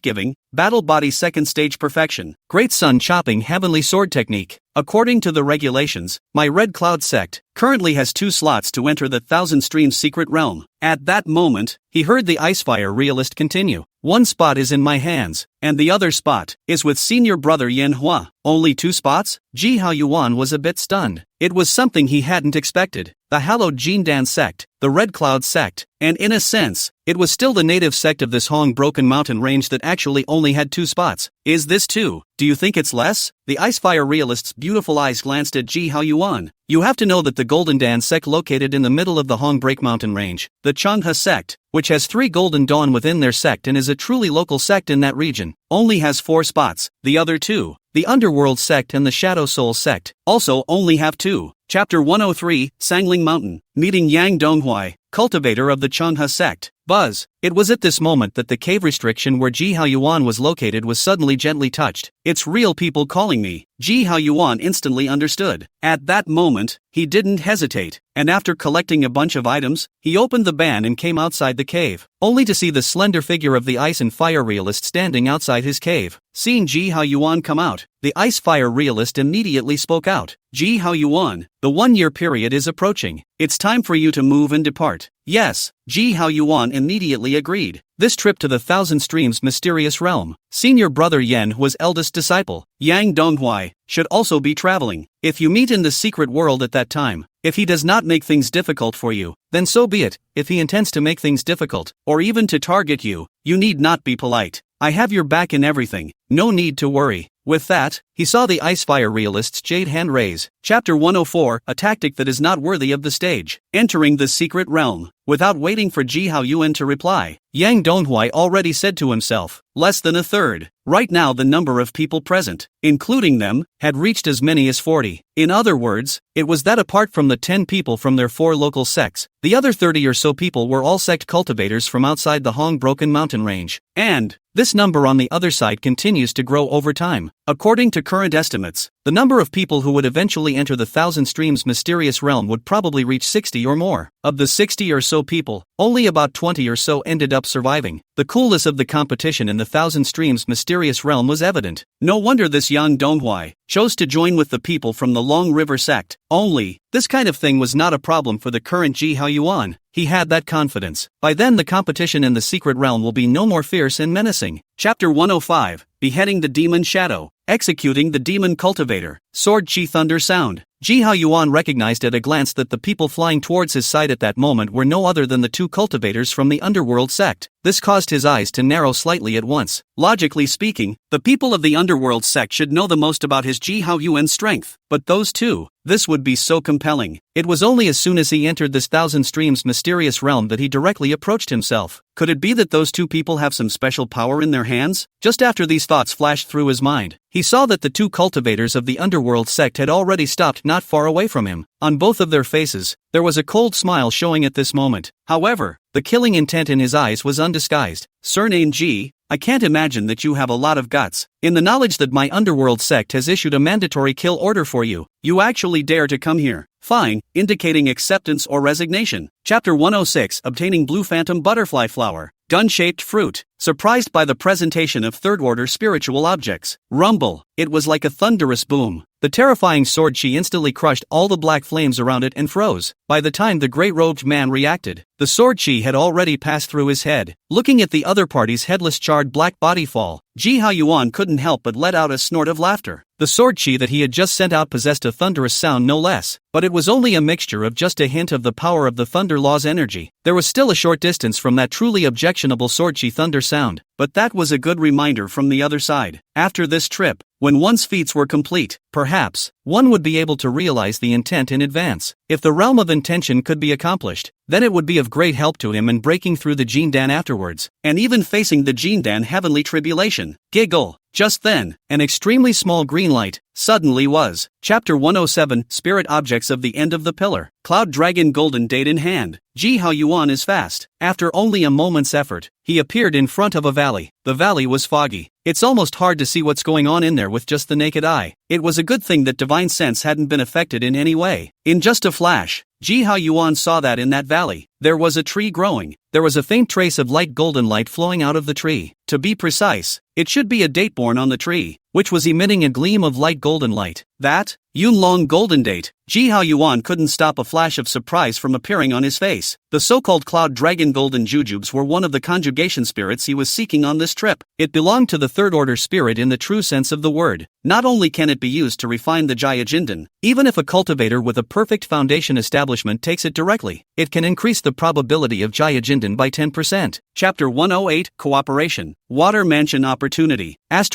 Giving, Battle Body Second Stage Perfection, Great Sun Chopping Heavenly Sword Technique. According to the regulations, my Redcloud sect currently has 2 slots to enter the Thousand Streams Secret Realm. At that moment, he heard the Icefire realist continue. One spot is in my hands, and the other spot is with senior brother Manhwa. Only 2 spots? Ji Hao Yuan was a bit stunned. It was something he hadn't expected. The hallowed Jindan sect, the Redcloud sect, and in a sense, it was still the native sect of this Hong Broken Mountain range that actually only had 2 spots. Is this 2? Do you think it's less? The Icefire realist's beautiful eyes glanced at Ji Hao Yuan. You have to know that the Golden Dan sect located in the middle of the Hong Break Mountain range, the Changha sect, which has 3 Golden Dawn within their sect and is a truly local sect in that region, only has 4 spots. The other 2, the Underworld sect and the Shadow Soul sect, also only have 2. Chapter 103, Sangling Mountain, Meeting Yang Donghui, Cultivator of the Changha sect. Buzz. It was at this moment that the cave restriction where Ji Hao Yuan was located was suddenly gently touched. It's real people calling me. Ji Hao Yuan instantly understood. At that moment, he didn't hesitate, and after collecting a bunch of items, he opened the ban and came outside the cave, only to see the slender figure of the Ice and Fire realist standing outside his cave. Seeing Ji Hao Yuan come out, the Ice Fire realist immediately spoke out. Ji Hao Yuan, the 1-year period is approaching. It's time for you to move and depart. Yes, Ji Hao Yuan immediately agreed. This trip to the Thousand Streams Mysterious Realm, senior brother Yen was eldest disciple, Yang Donghui, should also be traveling. If you meet in the secret world at that time, if he does not make things difficult for you, then so be it. If he intends to make things difficult, or even to target you, you need not be polite. I have your back in everything, no need to worry. With that, he saw the Icefire realist's jade hand raise. Chapter 104, A Tactic That Is Not Worthy of the Stage. Entering the Secret Realm. Without waiting for Ji Hao Yuan to reply, Yang Donghui already said to himself, less than a third. Right now the number of people present, including them, had reached as many as 40. In other words, it was that apart from the 10 people from their 4 local sects, the other 30 or so people were all sect cultivators from outside the Hong Broken Mountain range. And this number on the other side continues to grow over time. According to current estimates, the number of people who would eventually enter the Thousand Streams Mysterious Realm would probably reach 60 or more. Of the 60 or so people, only about 20 or so ended up surviving. The coolness of the competition in the Thousand Streams Mysterious Realm was evident. No wonder this Yang Donghui chose to join with the people from the Long River sect. Only, this kind of thing was not a problem for the current Ji Hao Yuan. He had that confidence. By then the competition in the secret realm will be no more fierce and menacing. Chapter 105, Beheading the Demon Shadow, Executing the Demon Cultivator, Sword Chi Thunder Sound. Ji Hao Yuan recognized at a glance that the people flying towards his side at that moment were no other than the 2 cultivators from the Underworld sect. This caused his eyes to narrow slightly at once. Logically speaking, the people of the Underworld sect should know the most about his Ji Hao Yuan's strength, but those 2, this would be so compelling. It was only as soon as he entered this Thousand Streams Mysterious Realm that he directly approached himself. Could it be that those 2 people have some special power in their hands? Just after these thoughts flashed through his mind, he saw that the 2 cultivators of the Underworld sect had already stopped not far away from him. On both of their faces, there was a cold smile showing at this moment. However, the killing intent in his eyes was undisguised. Surname Ji, I can't imagine that you have a lot of guts. In the knowledge that my Underworld sect has issued a mandatory kill order for you, you actually dare to come here. Fine, indicating acceptance or resignation. Chapter 106, Obtaining Blue Phantom Butterfly Flower, Gun-Shaped Fruit. Surprised by the presentation of third-order spiritual objects. Rumble. It was like a thunderous boom. The terrifying sword chi instantly crushed all the black flames around it and froze. By the time the grey-robed man reacted, the sword chi had already passed through his head. Looking at the other party's headless charred black body fall, Ji Hao Yuan couldn't help but let out a snort of laughter. The sword chi that he had just sent out possessed a thunderous sound no less, but it was only a mixture of just a hint of the power of the Thunder Law's energy. There was still a short distance from that truly objectionable sword chi thunder sound, but that was a good reminder from the other side. After this trip, when one's feats were complete, perhaps, one would be able to realize the intent in advance. If the realm of intention could be accomplished, then it would be of great help to him in breaking through the Jindan afterwards, and even facing the Jindan heavenly tribulation. Giggle. Just then, an extremely small green light suddenly was. Chapter 107 Spirit Objects of the End of the Pillar. Cloud Dragon Golden Date in hand. Ji Hao Yuan is fast. After only a moment's effort, he appeared in front of a valley. The valley was foggy. It's almost hard to see what's going on in there with just the naked eye. It was a good thing that divine sense hadn't been affected in any way. In just a flash, Ji Hao Yuan saw that in that valley, there was a tree growing. There was a faint trace of light golden light flowing out of the tree. To be precise, it should be a date born on the tree, which was emitting a gleam of light golden light. That? Yunlong Golden Date. Ji Hao Yuan couldn't stop a flash of surprise from appearing on his face. The so-called Cloud Dragon Golden Jujubes were one of the conjugation spirits he was seeking on this trip. It belonged to the third order spirit in the true sense of the word. Not only can it be used to refine the Jaya Jindan, even if a cultivator with a perfect foundation establishment takes it directly, it can increase the probability of Jaya Jindan by 10%. Chapter 108 Cooperation. Water Mansion Opportunity. At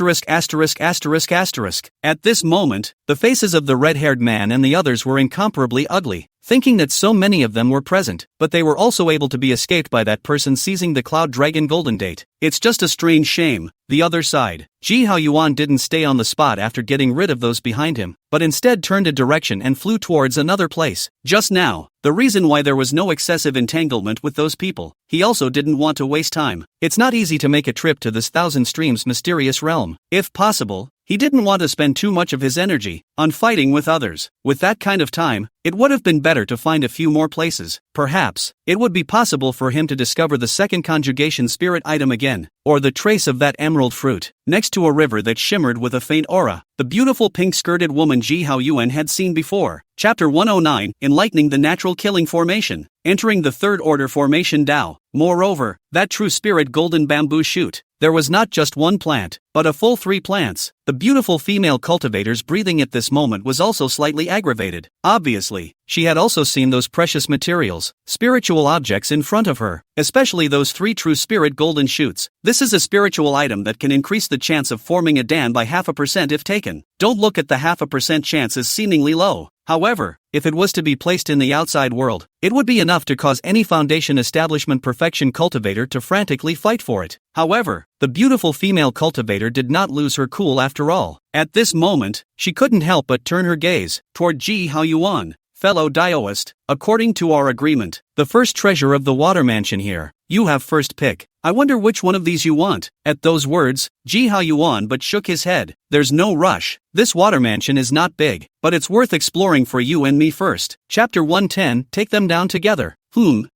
this moment, the faces of the red-haired man and the others were incomparably ugly, thinking that so many of them were present, but they were also able to be escaped by that person seizing the Cloud Dragon Golden Date. It's just a strange shame. The other side. Ji Hao Yuan didn't stay on the spot after getting rid of those behind him, but instead turned a direction and flew towards another place. Just now, the reason why there was no excessive entanglement with those people, he also didn't want to waste time. It's not easy to make a trip to this Thousand Streams mysterious realm. If possible, he didn't want to spend too much of his energy on fighting with others. With that kind of time, it would have been better to find a few more places. Perhaps, it would be possible for him to discover the second conjugation spirit item again, or the trace of that emerald fruit, next to a river that shimmered with a faint aura. The beautiful pink-skirted woman Ji Hao Yuan had seen before. Chapter 109 Enlightening the Natural Killing Formation. Entering the Third Order Formation Dao. Moreover, that true spirit golden bamboo shoot. There was not just one plant, but a full 3 plants. The beautiful female cultivators breathing at this moment was also slightly aggravated. Obviously, she had also seen those precious materials, spiritual objects in front of her, especially those 3 true spirit golden shoots. This is a spiritual item that can increase the chance of forming a Dan by 0.5% if taken. Don't look at the 0.5% chance as seemingly low. However, if it was to be placed in the outside world, it would be enough to cause any foundation establishment perfection cultivator to frantically fight for it. However, the beautiful female cultivator did not lose her cool after all. At this moment, she couldn't help but turn her gaze toward Ji Hao Yuan. Fellow Daoist, according to our agreement, the first treasure of the water mansion here, you have first pick. I wonder which one of these you want. At those words, Ji Hao Yuan but shook his head. There's no rush. This water mansion is not big, but it's worth exploring for you and me first. Chapter 110 Take them down together.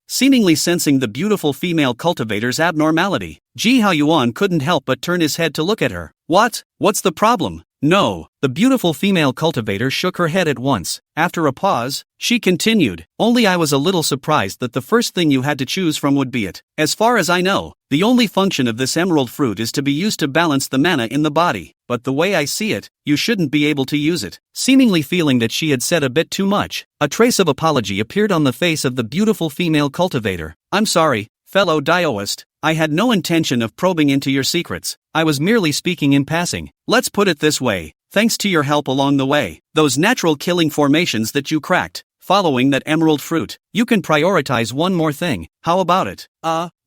Seemingly sensing the beautiful female cultivator's abnormality, Ji Hao Yuan couldn't help but turn his head to look at her. What's the problem? No. The beautiful female cultivator shook her head at once. After a pause, she continued, only I was a little surprised that the first thing you had to choose from would be it. As far as I know, the only function of this emerald fruit is to be used to balance the mana in the body, but the way I see it, you shouldn't be able to use it. Seemingly feeling that she had said a bit too much, a trace of apology appeared on the face of the beautiful female cultivator. I'm sorry, fellow Daoist, I had no intention of probing into your secrets. I was merely speaking in passing. Let's put it this way. Thanks to your help along the way, those natural killing formations that you cracked, following that emerald fruit, you can prioritize one more thing. How about it?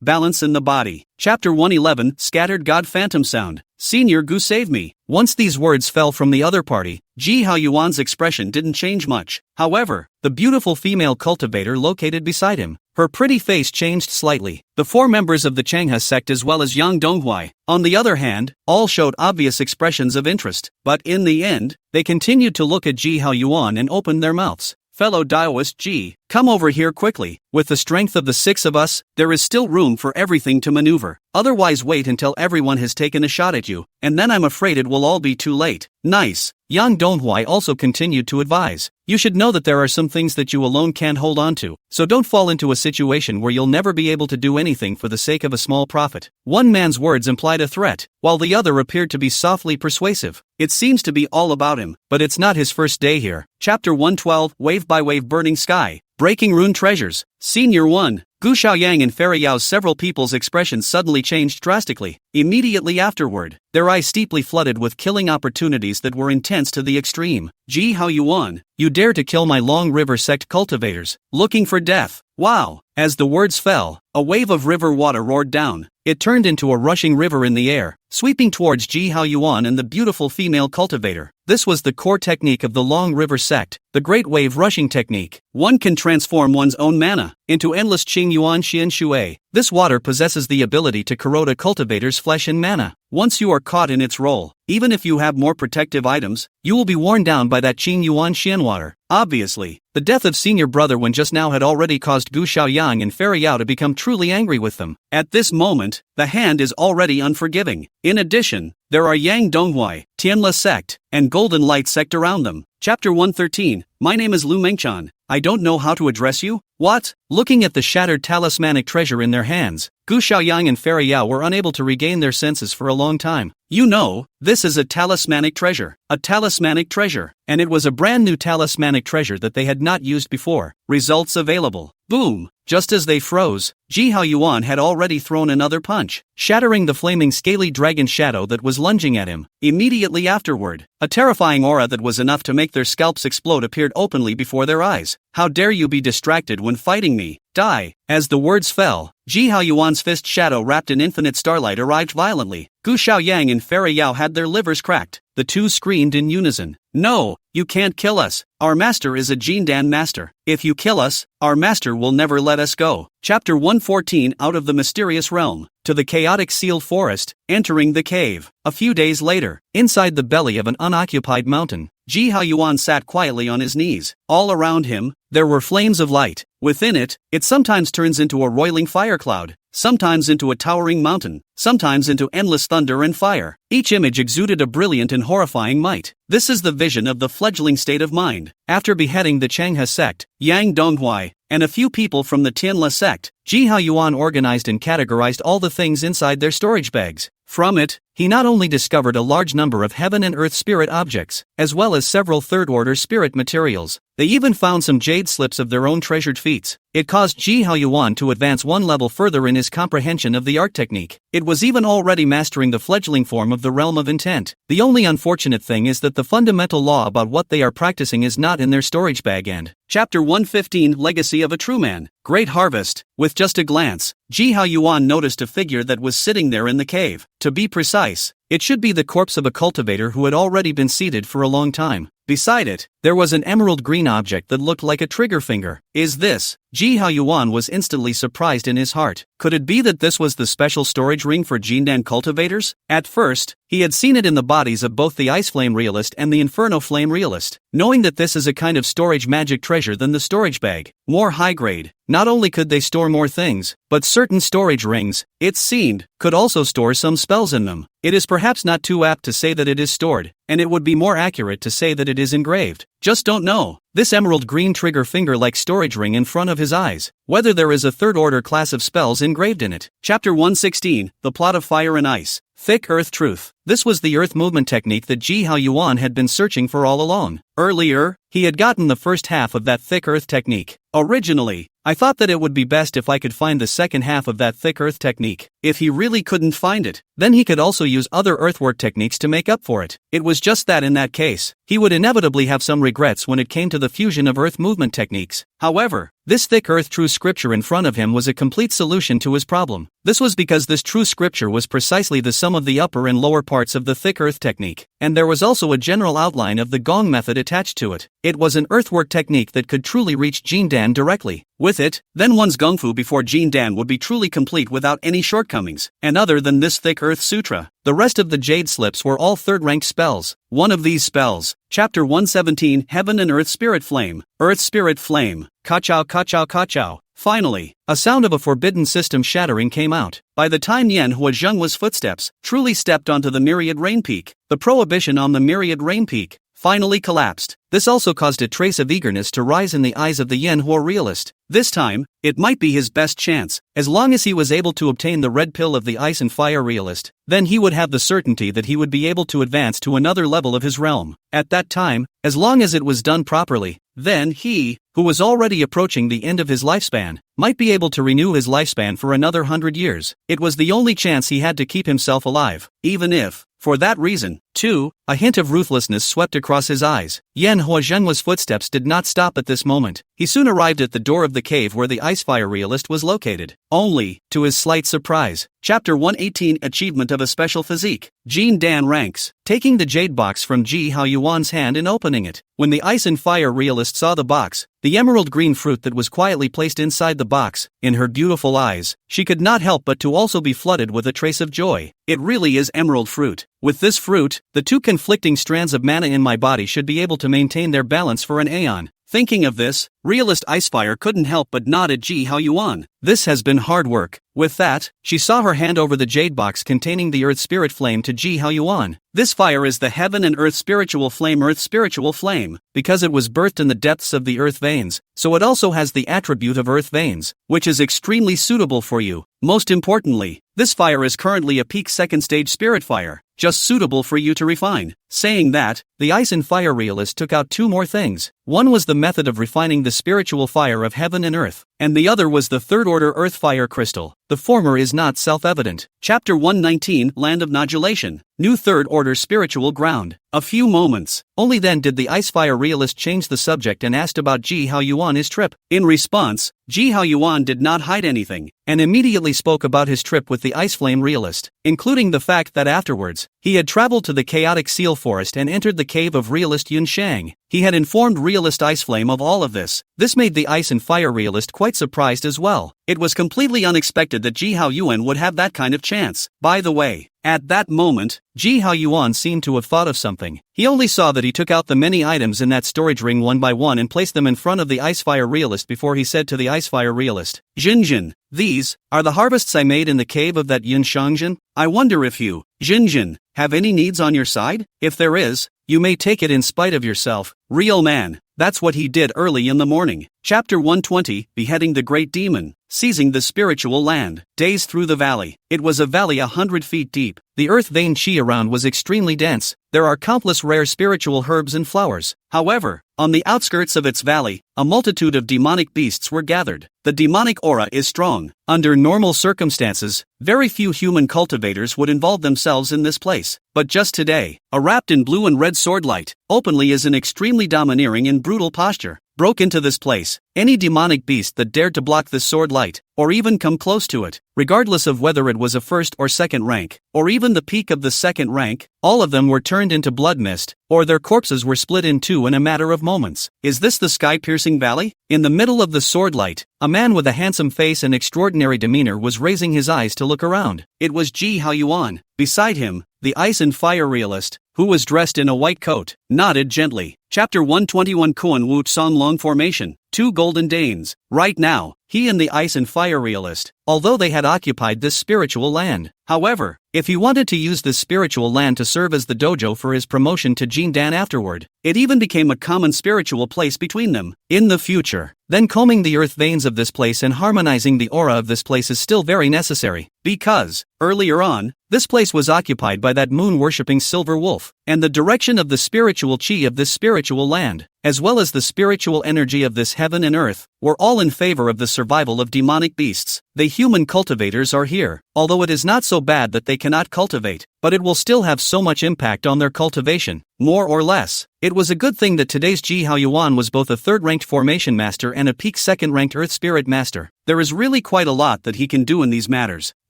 Balance in the body. Chapter 111 Scattered God Phantom Sound. Senior Gu save me. Once these words fell from the other party, Ji Hao Yuan's expression didn't change much. However, the beautiful female cultivator located beside him, her pretty face changed slightly. The 4 members of the Changha sect as well as Yang Donghuai, on the other hand, all showed obvious expressions of interest, but in the end, they continued to look at Ji Hao Yuan and opened their mouths. Fellow Daoist Ji, come over here quickly. With the strength of the 6 of us, there is still room for everything to maneuver. Otherwise wait until everyone has taken a shot at you, and then I'm afraid it will all be too late. Nice. Yang Donghuai also continued to advise. You should know that there are some things that you alone can't hold on to, so don't fall into a situation where you'll never be able to do anything for the sake of a small profit. One man's words implied a threat, while the other appeared to be softly persuasive. It seems to be all about him, but it's not his first day here. Chapter 112 Wave by Wave Burning Sky. Breaking Rune Treasures. Senior 1. Gu Xiaoyang and Fairy Yao's several people's expressions suddenly changed drastically. Immediately afterward, their eyes steeply flooded with killing opportunities that were intense to the extreme. Ji Hao Yuan, you dare to kill my Long River Sect cultivators, looking for death. Wow! As the words fell, a wave of river water roared down. It turned into a rushing river in the air, sweeping towards Ji Haoyuan and the beautiful female cultivator. This was the core technique of the Long River Sect, the Great Wave Rushing technique. One can transform one's own mana into endless Qingyuan Xian Shui. This water possesses the ability to corrode a cultivator's flesh and mana. Once you are caught in its role, even if you have more protective items, you will be worn down by that Qingyuan Xian water. Obviously, the death of senior brother Wen just now had already caused Gu Xiaoyang and Fairy Yao to become truly angry with them. At this moment, the hand is already unforgiving. In addition, there are Yang Donghui, Tianla Sect, and Golden Light Sect around them. Chapter 113, My name is Lu Mengchan. I don't know how to address you? What? Looking at the shattered talismanic treasure in their hands, Gu Xiaoyang and Fairy Yao were unable to regain their senses for a long time. You know, this is a talismanic treasure. A talismanic treasure. And it was a brand new talismanic treasure that they had not used before. Results available. Boom! Just as they froze, Ji Haoyuan had already thrown another punch, shattering the flaming scaly dragon shadow that was lunging at him. Immediately afterward, a terrifying aura that was enough to make their scalps explode appeared openly before their eyes. How dare you be distracted when fighting me? Die! As the words fell, Ji Haoyuan's fist shadow wrapped in infinite starlight arrived violently. Gu Xiaoyang and Fairy Yao had their livers cracked. The two screamed in unison. No, you can't kill us. Our master is a Jindan master. If you kill us, our master will never let us go. Chapter 114 Out of the Mysterious Realm. To the chaotic sealed forest, entering the cave. A few days later, inside the belly of an unoccupied mountain, Ji Haoyuan sat quietly on his knees. All around him, there were flames of light. Within it, it sometimes turns into a roiling fire cloud, sometimes into a towering mountain, sometimes into endless thunder and fire. Each image exuded a brilliant and horrifying might. This is the vision of the fledgling state of mind. After beheading the Changhe sect, Yang Donghui, and a few people from the Tianla sect, Ji Haoyuan organized and categorized all the things inside their storage bags. From it, he not only discovered a large number of heaven and earth spirit objects, as well as several third-order spirit materials. They even found some jade slips of their own treasured feats. It caused Ji Haoyuan to advance one level further in his comprehension of the art technique. It was even already mastering the fledgling form of the realm of intent. The only unfortunate thing is that the fundamental law about what they are practicing is not in their storage bag. And Chapter 115 Legacy of a True Man. Great Harvest. With just a glance, Ji Haoyuan noticed a figure that was sitting there in the cave. To be precise, it should be the corpse of a cultivator who had already been seated for a long time. Beside it, there was an emerald green object that looked like a trigger finger. Is this? Ji Haoyuan was instantly surprised in his heart. Could it be that this was the special storage ring for Jindan cultivators? At first, he had seen it in the bodies of both the Ice Flame Realist and the Inferno Flame Realist. Knowing that this is a kind of storage magic treasure than the storage bag, more high grade, not only could they store more things, but certain storage rings, it seemed, could also store some spells in them. It is perhaps not too apt to say that it is stored, and it would be more accurate to say that it is engraved. Just don't know. This emerald green trigger finger-like storage ring in front of his eyes, whether there is a third-order class of spells engraved in it. Chapter 116, The Plot of Fire and Ice. Thick Earth Truth. This was the earth movement technique that Ji Haoyuan had been searching for all along. Earlier, he had gotten the first half of that thick earth technique. Originally, I thought that it would be best if I could find the second half of that thick earth technique. If he really couldn't find it, then he could also use other earthwork techniques to make up for it. It was just that in that case, he would inevitably have some regrets when it came to the fusion of earth movement techniques. However, this thick earth true scripture in front of him was a complete solution to his problem. This was because this true scripture was precisely the sum of the upper and lower parts of the thick earth technique, and there was also a general outline of the gong method attached to it. It was an earthwork technique that could truly reach Jindan directly. With it, then one's gongfu before Jindan would be truly complete without any shortcomings. And other than this thick earth sutra, the rest of the jade slips were all third-ranked spells. One of these spells, Chapter 117 Heaven and Earth Spirit Flame. Earth Spirit Flame. Ka-chow ka-chow ka-chow. Finally, a sound of a forbidden system shattering came out. By the time Yan Huazheng's footsteps truly stepped onto the Myriad Rain Peak, the prohibition on the Myriad Rain Peak finally collapsed. This also caused a trace of eagerness to rise in the eyes of the Yanhua realist. This time, it might be his best chance. As long as he was able to obtain the red pill of the ice and fire realist, then he would have the certainty that he would be able to advance to another level of his realm. At that time, as long as it was done properly, then he, who was already approaching the end of his lifespan, might be able to renew his lifespan for another 100 years. It was the only chance he had to keep himself alive, even if, For that reason, too, a hint of ruthlessness swept across his eyes. Yan Huazhenhua's footsteps did not stop at this moment. He soon arrived at the door of the cave where the Icefire realist was located. Only, to his slight surprise, Chapter 118 Achievement of a Special Physique. Jindan ranks, taking the jade box from Ji Haoyuan's hand and opening it. When the Ice and Fire realist saw the box, the emerald green fruit that was quietly placed inside the box, in her beautiful eyes, she could not help but to also be flooded with a trace of joy. It really is emerald fruit. With this fruit, the two conflicting strands of mana in my body should be able to maintain their balance for an aeon. Thinking of this, realist Icefire couldn't help but nod at Ji Haoyuan. This has been hard work. With that, she saw her hand over the jade box containing the earth spirit flame to Ji Haoyuan. This fire is the heaven and earth spiritual flame, because it was birthed in the depths of the earth veins, so it also has the attribute of earth veins, which is extremely suitable for you. Most importantly, this fire is currently a peak second stage spirit fire, just suitable for you to refine. Saying that, the Ice and Fire realist took out two more things. One was the method of refining the spiritual fire of heaven and earth, and the other was the third order earth fire crystal. The former is not self-evident. Chapter 119 Land of Nodulation. New third order spiritual ground. A few moments. Only then did the Icefire realist change the subject and asked about Ji Haoyuan's trip. In response, Ji Haoyuan did not hide anything, and immediately spoke about his trip with the Ice Flame realist, including the fact that afterwards, he had traveled to the chaotic seal forest and entered the cave of realist Yunshang. He had informed realist Iceflame of all of this. This made the Ice and Fire realist quite surprised as well. It was completely unexpected that Ji Haoyuan would have that kind of chance. By the way, at that moment, Ji Haoyuan seemed to have thought of something. He only saw that he took out the many items in that storage ring one by one and placed them in front of the Icefire realist before he said to the Icefire realist, Jinjin, these are the harvests I made in the cave of that Yunshangjian. I wonder if you, Jinjin, have any needs on your side? If there is, you may take it in spite of yourself. Real man. That's what he did early in the morning. Chapter 120 Beheading the Great Demon. Seizing the Spiritual Land. Days through the valley. It was a valley 100 feet deep. The earth vein chi around was extremely dense. There are countless rare spiritual herbs and flowers. However, on the outskirts of its valley, a multitude of demonic beasts were gathered. The demonic aura is strong. Under normal circumstances, very few human cultivators would involve themselves in this place. But just today, a wrapped in blue and red swordlight, openly is an extremely domineering and brutal posture, broke into this place. Any demonic beast that dared to block this sword light, or even come close to it, regardless of whether it was a first or second rank, or even the peak of the second rank, all of them were turned into blood mist, or their corpses were split in two in a matter of moments. Is this the sky-piercing valley? In the middle of the sword light, a man with a handsome face and extraordinary demeanor was raising his eyes to look around. It was Ji Haoyuan. Beside him, the Ice and Fire realist, who was dressed in a white coat, nodded gently. Chapter 121 Kuan Wu Song Long Formation. Two Golden Danes. Right now, he and the Ice and Fire realist, although they had occupied this spiritual land. However, if he wanted to use this spiritual land to serve as the dojo for his promotion to Jindan afterward, it even became a common spiritual place between them. In the future, then combing the earth veins of this place and harmonizing the aura of this place is still very necessary, because, earlier on, this place was occupied by that moon-worshipping silver wolf, and the direction of the spiritual chi of this spiritual land, as well as the spiritual energy of this heaven and earth, were all in favor of the survival of demonic beasts. The human cultivators are here, although it is not so bad that they cannot cultivate, but it will still have so much impact on their cultivation, more or less. It was a good thing that today's Ji Haoyuan was both a third-ranked formation master and a peak second-ranked earth spirit master. There is really quite a lot that he can do in these matters.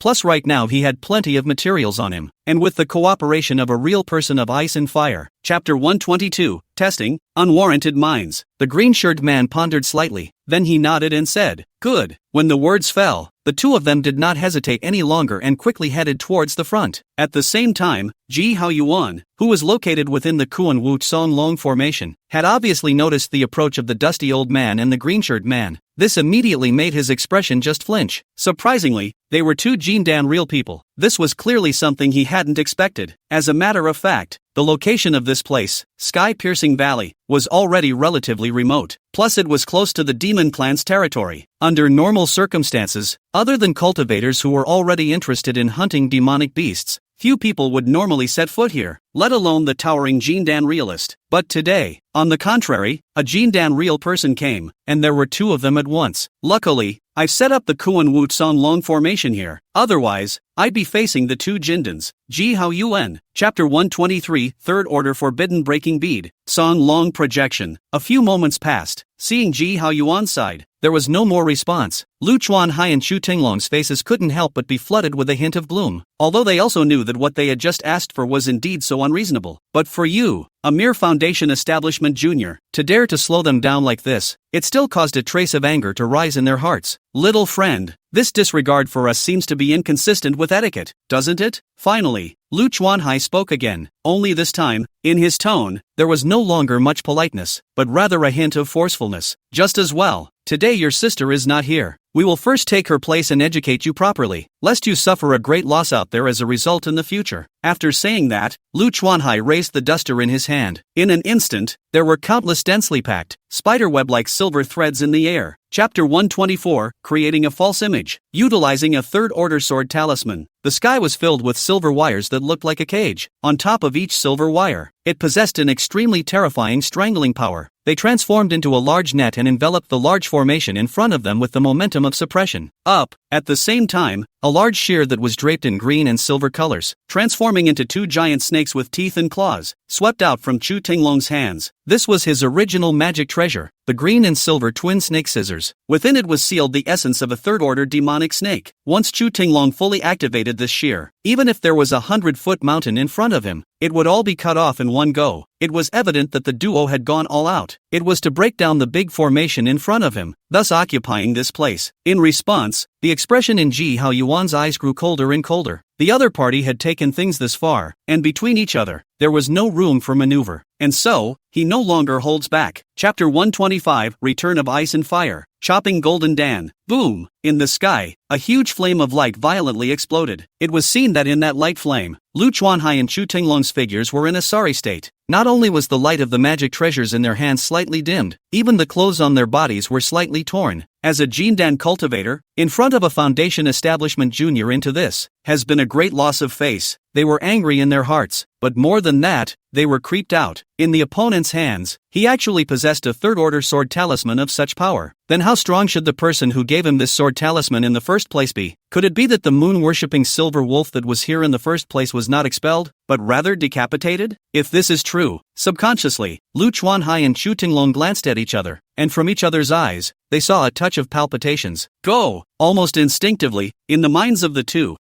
Plus right now he had plenty of materials on him, and with the cooperation of a real person of ice and fire. Chapter 122, Testing, Unwarranted Mines. The green-shirted man pondered slightly, then he nodded and said, Good. When the words fell, the two of them did not hesitate any longer and quickly headed towards the front. At the same time, Ji Haoyuan, who was located within the Kuan Wu Song Long formation, had obviously noticed the approach of the dusty old man and the green-shirted man. This immediately made his expression just flinch. Surprisingly, they were two Jindan real people. This was clearly something he hadn't expected. As a matter of fact, the location of this place, Sky-Piercing Valley, was already relatively remote. Plus it was close to the demon clan's territory. Under normal circumstances, other than cultivators who were already interested in hunting demonic beasts, few people would normally set foot here, let alone the towering Jindan realist. But today, on the contrary, a Jindan real person came, and there were two of them at once. Luckily, I've set up the Kuan Wu Song Long formation here, otherwise, I'd be facing the two Jindans. Ji Hao Yuan, Chapter 123, Third Order Forbidden Breaking Bead, Song Long Projection. A few moments passed. Seeing Ji Hao Yuan's side, there was no more response. Lu Chuanhai and Chu Tinglong's faces couldn't help but be flooded with a hint of gloom, although they also knew that what they had just asked for was indeed so unreasonable. But for you, a mere Foundation Establishment junior, to dare to slow them down like this, it still caused a trace of anger to rise in their hearts. Little friend, this disregard for us seems to be inconsistent with etiquette, doesn't it? Finally, Lu Chuanhai spoke again, only this time, in his tone, there was no longer much politeness, but rather a hint of forcefulness. Just as well, today your sister is not here. We will first take her place and educate you properly, lest you suffer a great loss out there as a result in the future. After saying that, Lu Chuanhai raised the duster in his hand. In an instant, there were countless densely packed, spiderweb-like silver threads in the air. Chapter 124, Creating a False Image. Utilizing a third-order sword talisman, the sky was filled with silver wires that looked like a cage. On top of each silver wire, it possessed an extremely terrifying strangling power. They transformed into a large net and enveloped the large formation in front of them with the momentum of suppression. Up, at the same time, a large shear that was draped in green and silver colors, transforming into two giant snakes with teeth and claws, swept out from Chu Tinglong's hands. This was his original magic treasure, the green and silver twin snake scissors. Within it was sealed the essence of a third-order demonic snake. Once Chu Tinglong fully activated this shear, even if there was a 100-foot mountain in front of him, it would all be cut off in one go. It was evident that the duo had gone all out. It was to break down the big formation in front of him, thus occupying this place. In response, the expression in Ji Hao Yuan's eyes grew colder and colder. The other party had taken things this far, and between each other, there was no room for maneuver. And so, he no longer holds back. Chapter 125, Return of Ice and Fire. Chopping Golden Dan. Boom! In the sky, a huge flame of light violently exploded. It was seen that in that light flame, Lu Chuanhai and Chu Tinglong's figures were in a sorry state. Not only was the light of the magic treasures in their hands slightly dimmed, even the clothes on their bodies were slightly torn. As a Jindan cultivator, in front of a Foundation Establishment junior into this, has been a great loss of face. They were angry in their hearts, but more than that, they were creeped out. In the opponent's hands, he actually possessed a third-order sword talisman of such power. Then how strong should the person who gave him this sword talisman in the first place be? Could it be that the moon-worshipping silver wolf that was here in the first place was not expelled, but rather decapitated? If this is true, subconsciously, Lu Chuanhai and Chu Tinglong glanced at each other, and from each other's eyes, they saw a touch of palpitations. Go! Almost instinctively, in the minds of the two.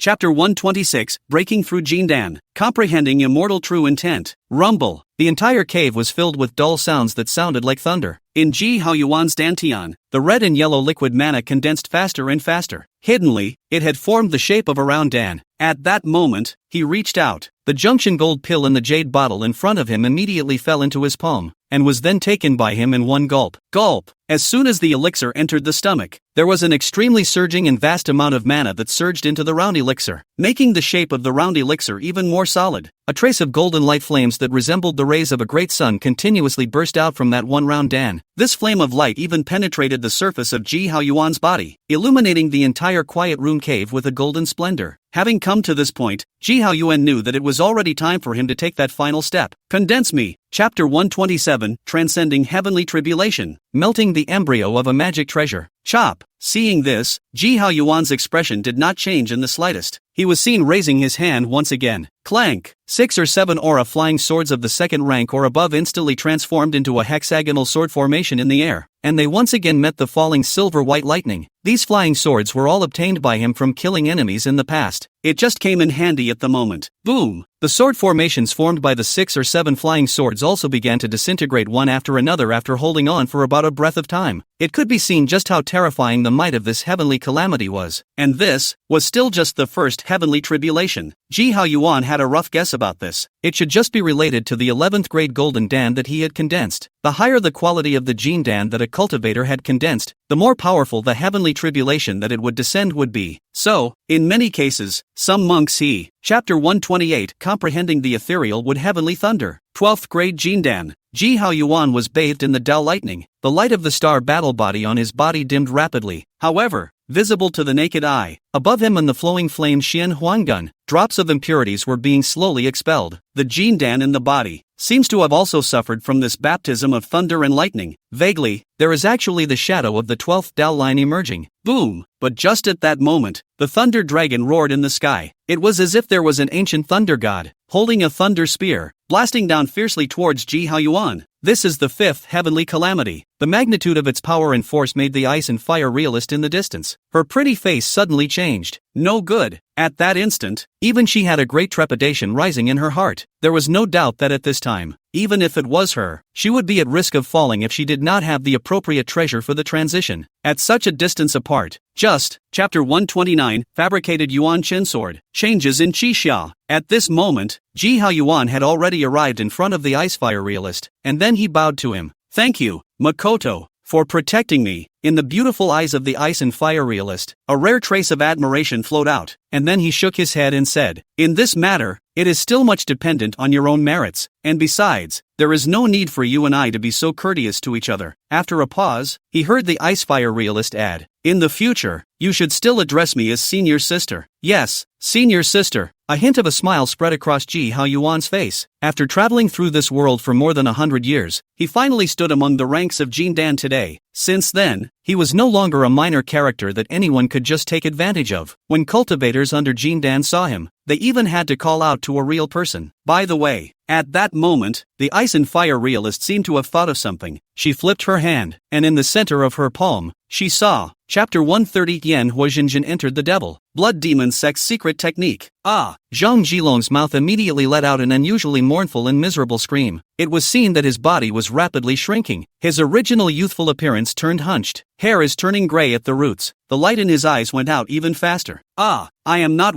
Chapter 126, Breaking Through Jindan. Comprehending Immortal True Intent. Rumble. The entire cave was filled with dull sounds that sounded like thunder. In Ji Hao Yuan's dantian, the red and yellow liquid mana condensed faster and faster. Hiddenly, it had formed the shape of a round Dan. At that moment, he reached out. The junction gold pill in the jade bottle in front of him immediately fell into his palm, and was then taken by him in one gulp. Gulp! As soon as the elixir entered the stomach, there was an extremely surging and vast amount of mana that surged into the round elixir, making the shape of the round elixir even more solid. A trace of golden light flames that resembled the rays of a great sun continuously burst out from that one round Dan. This flame of light even penetrated the surface of Ji Hao Yuan's body, illuminating the entire quiet rune cave with a golden splendor. Having come to this point, Ji Hao Yuan knew that it was already time for him to take that final step. Condense me. Chapter 127, Transcending Heavenly Tribulation. Melting the embryo of a magic treasure. Chop. Seeing this, Ji Hao Yuan's expression did not change in the slightest. He was seen raising his hand once again. Clank! 6 or 7 aura flying swords of the second rank or above instantly transformed into a hexagonal sword formation in the air, and they once again met the falling silver-white lightning. These flying swords were all obtained by him from killing enemies in the past. It just came in handy at the moment. Boom! The sword formations formed by the 6 or 7 flying swords also began to disintegrate one after another after holding on for about a breath of time. It could be seen just how terrifying the might of this heavenly calamity was. And this was still just the first heavenly tribulation. Ji Hao Yuan had a rough guess about this. It should just be related to the 11th grade golden Dan that he had condensed. The higher the quality of the Jindan that a cultivator had condensed, the more powerful the heavenly tribulation that it would descend would be. So, in many cases, some monks Chapter 128, Comprehending the Ethereal would Heavenly Thunder. 12th grade Jindan. Ji Hao Yuan was bathed in the dull lightning. The light of the star battle body on his body dimmed rapidly. However, visible to the naked eye. Above him in the flowing flame Xian Huangun, drops of impurities were being slowly expelled. The Jindan in the body seems to have also suffered from this baptism of thunder and lightning. Vaguely, there is actually the shadow of the 12th Dao line emerging. Boom! But just at that moment, the thunder dragon roared in the sky. It was as if there was an ancient thunder god, holding a thunder spear, blasting down fiercely towards Ji Haoyuan. This is the 5th heavenly calamity. The magnitude of its power and force made the ice and fire realist in the distance. Her pretty face suddenly changed. No good. At that instant, even she had a great trepidation rising in her heart. There was no doubt that at this time, even if it was her, she would be at risk of falling if she did not have the appropriate treasure for the transition. At such a distance apart, Chapter 129, Fabricated Yuan Qin Sword, Changes in Qixia. At this moment, Ji Haoyuan had already arrived in front of the ice fire realist, and then he bowed to him. Thank you, Makoto, for protecting me. In the beautiful eyes of the ice and fire realist, a rare trace of admiration flowed out, and then he shook his head and said, in this matter, it is still much dependent on your own merits, and besides, there is no need for you and I to be so courteous to each other. After a pause, he heard the ice fire realist add, in the future, you should still address me as senior sister. Yes, senior sister. A hint of a smile spread across Ji Haoyuan's face. After traveling through this world for more than 100 years, he finally stood among the ranks of Jindan today. Since then, he was no longer a minor character that anyone could just take advantage of. When cultivators under Jindan saw him, they even had to call out to a real person. By the way, at that moment, the ice and fire realist seemed to have thought of something. She flipped her hand, and in the center of her palm, she saw, Chapter 130 Yan Huozhinjin entered the devil. Blood Demon Sect's secret technique. Ah! Zhang Jilong's mouth immediately let out an unusually mournful and miserable scream. It was seen that his body was rapidly shrinking. His original youthful appearance turned hunched. Hair is turning gray at the roots. The light in his eyes went out even faster. Ah! I am not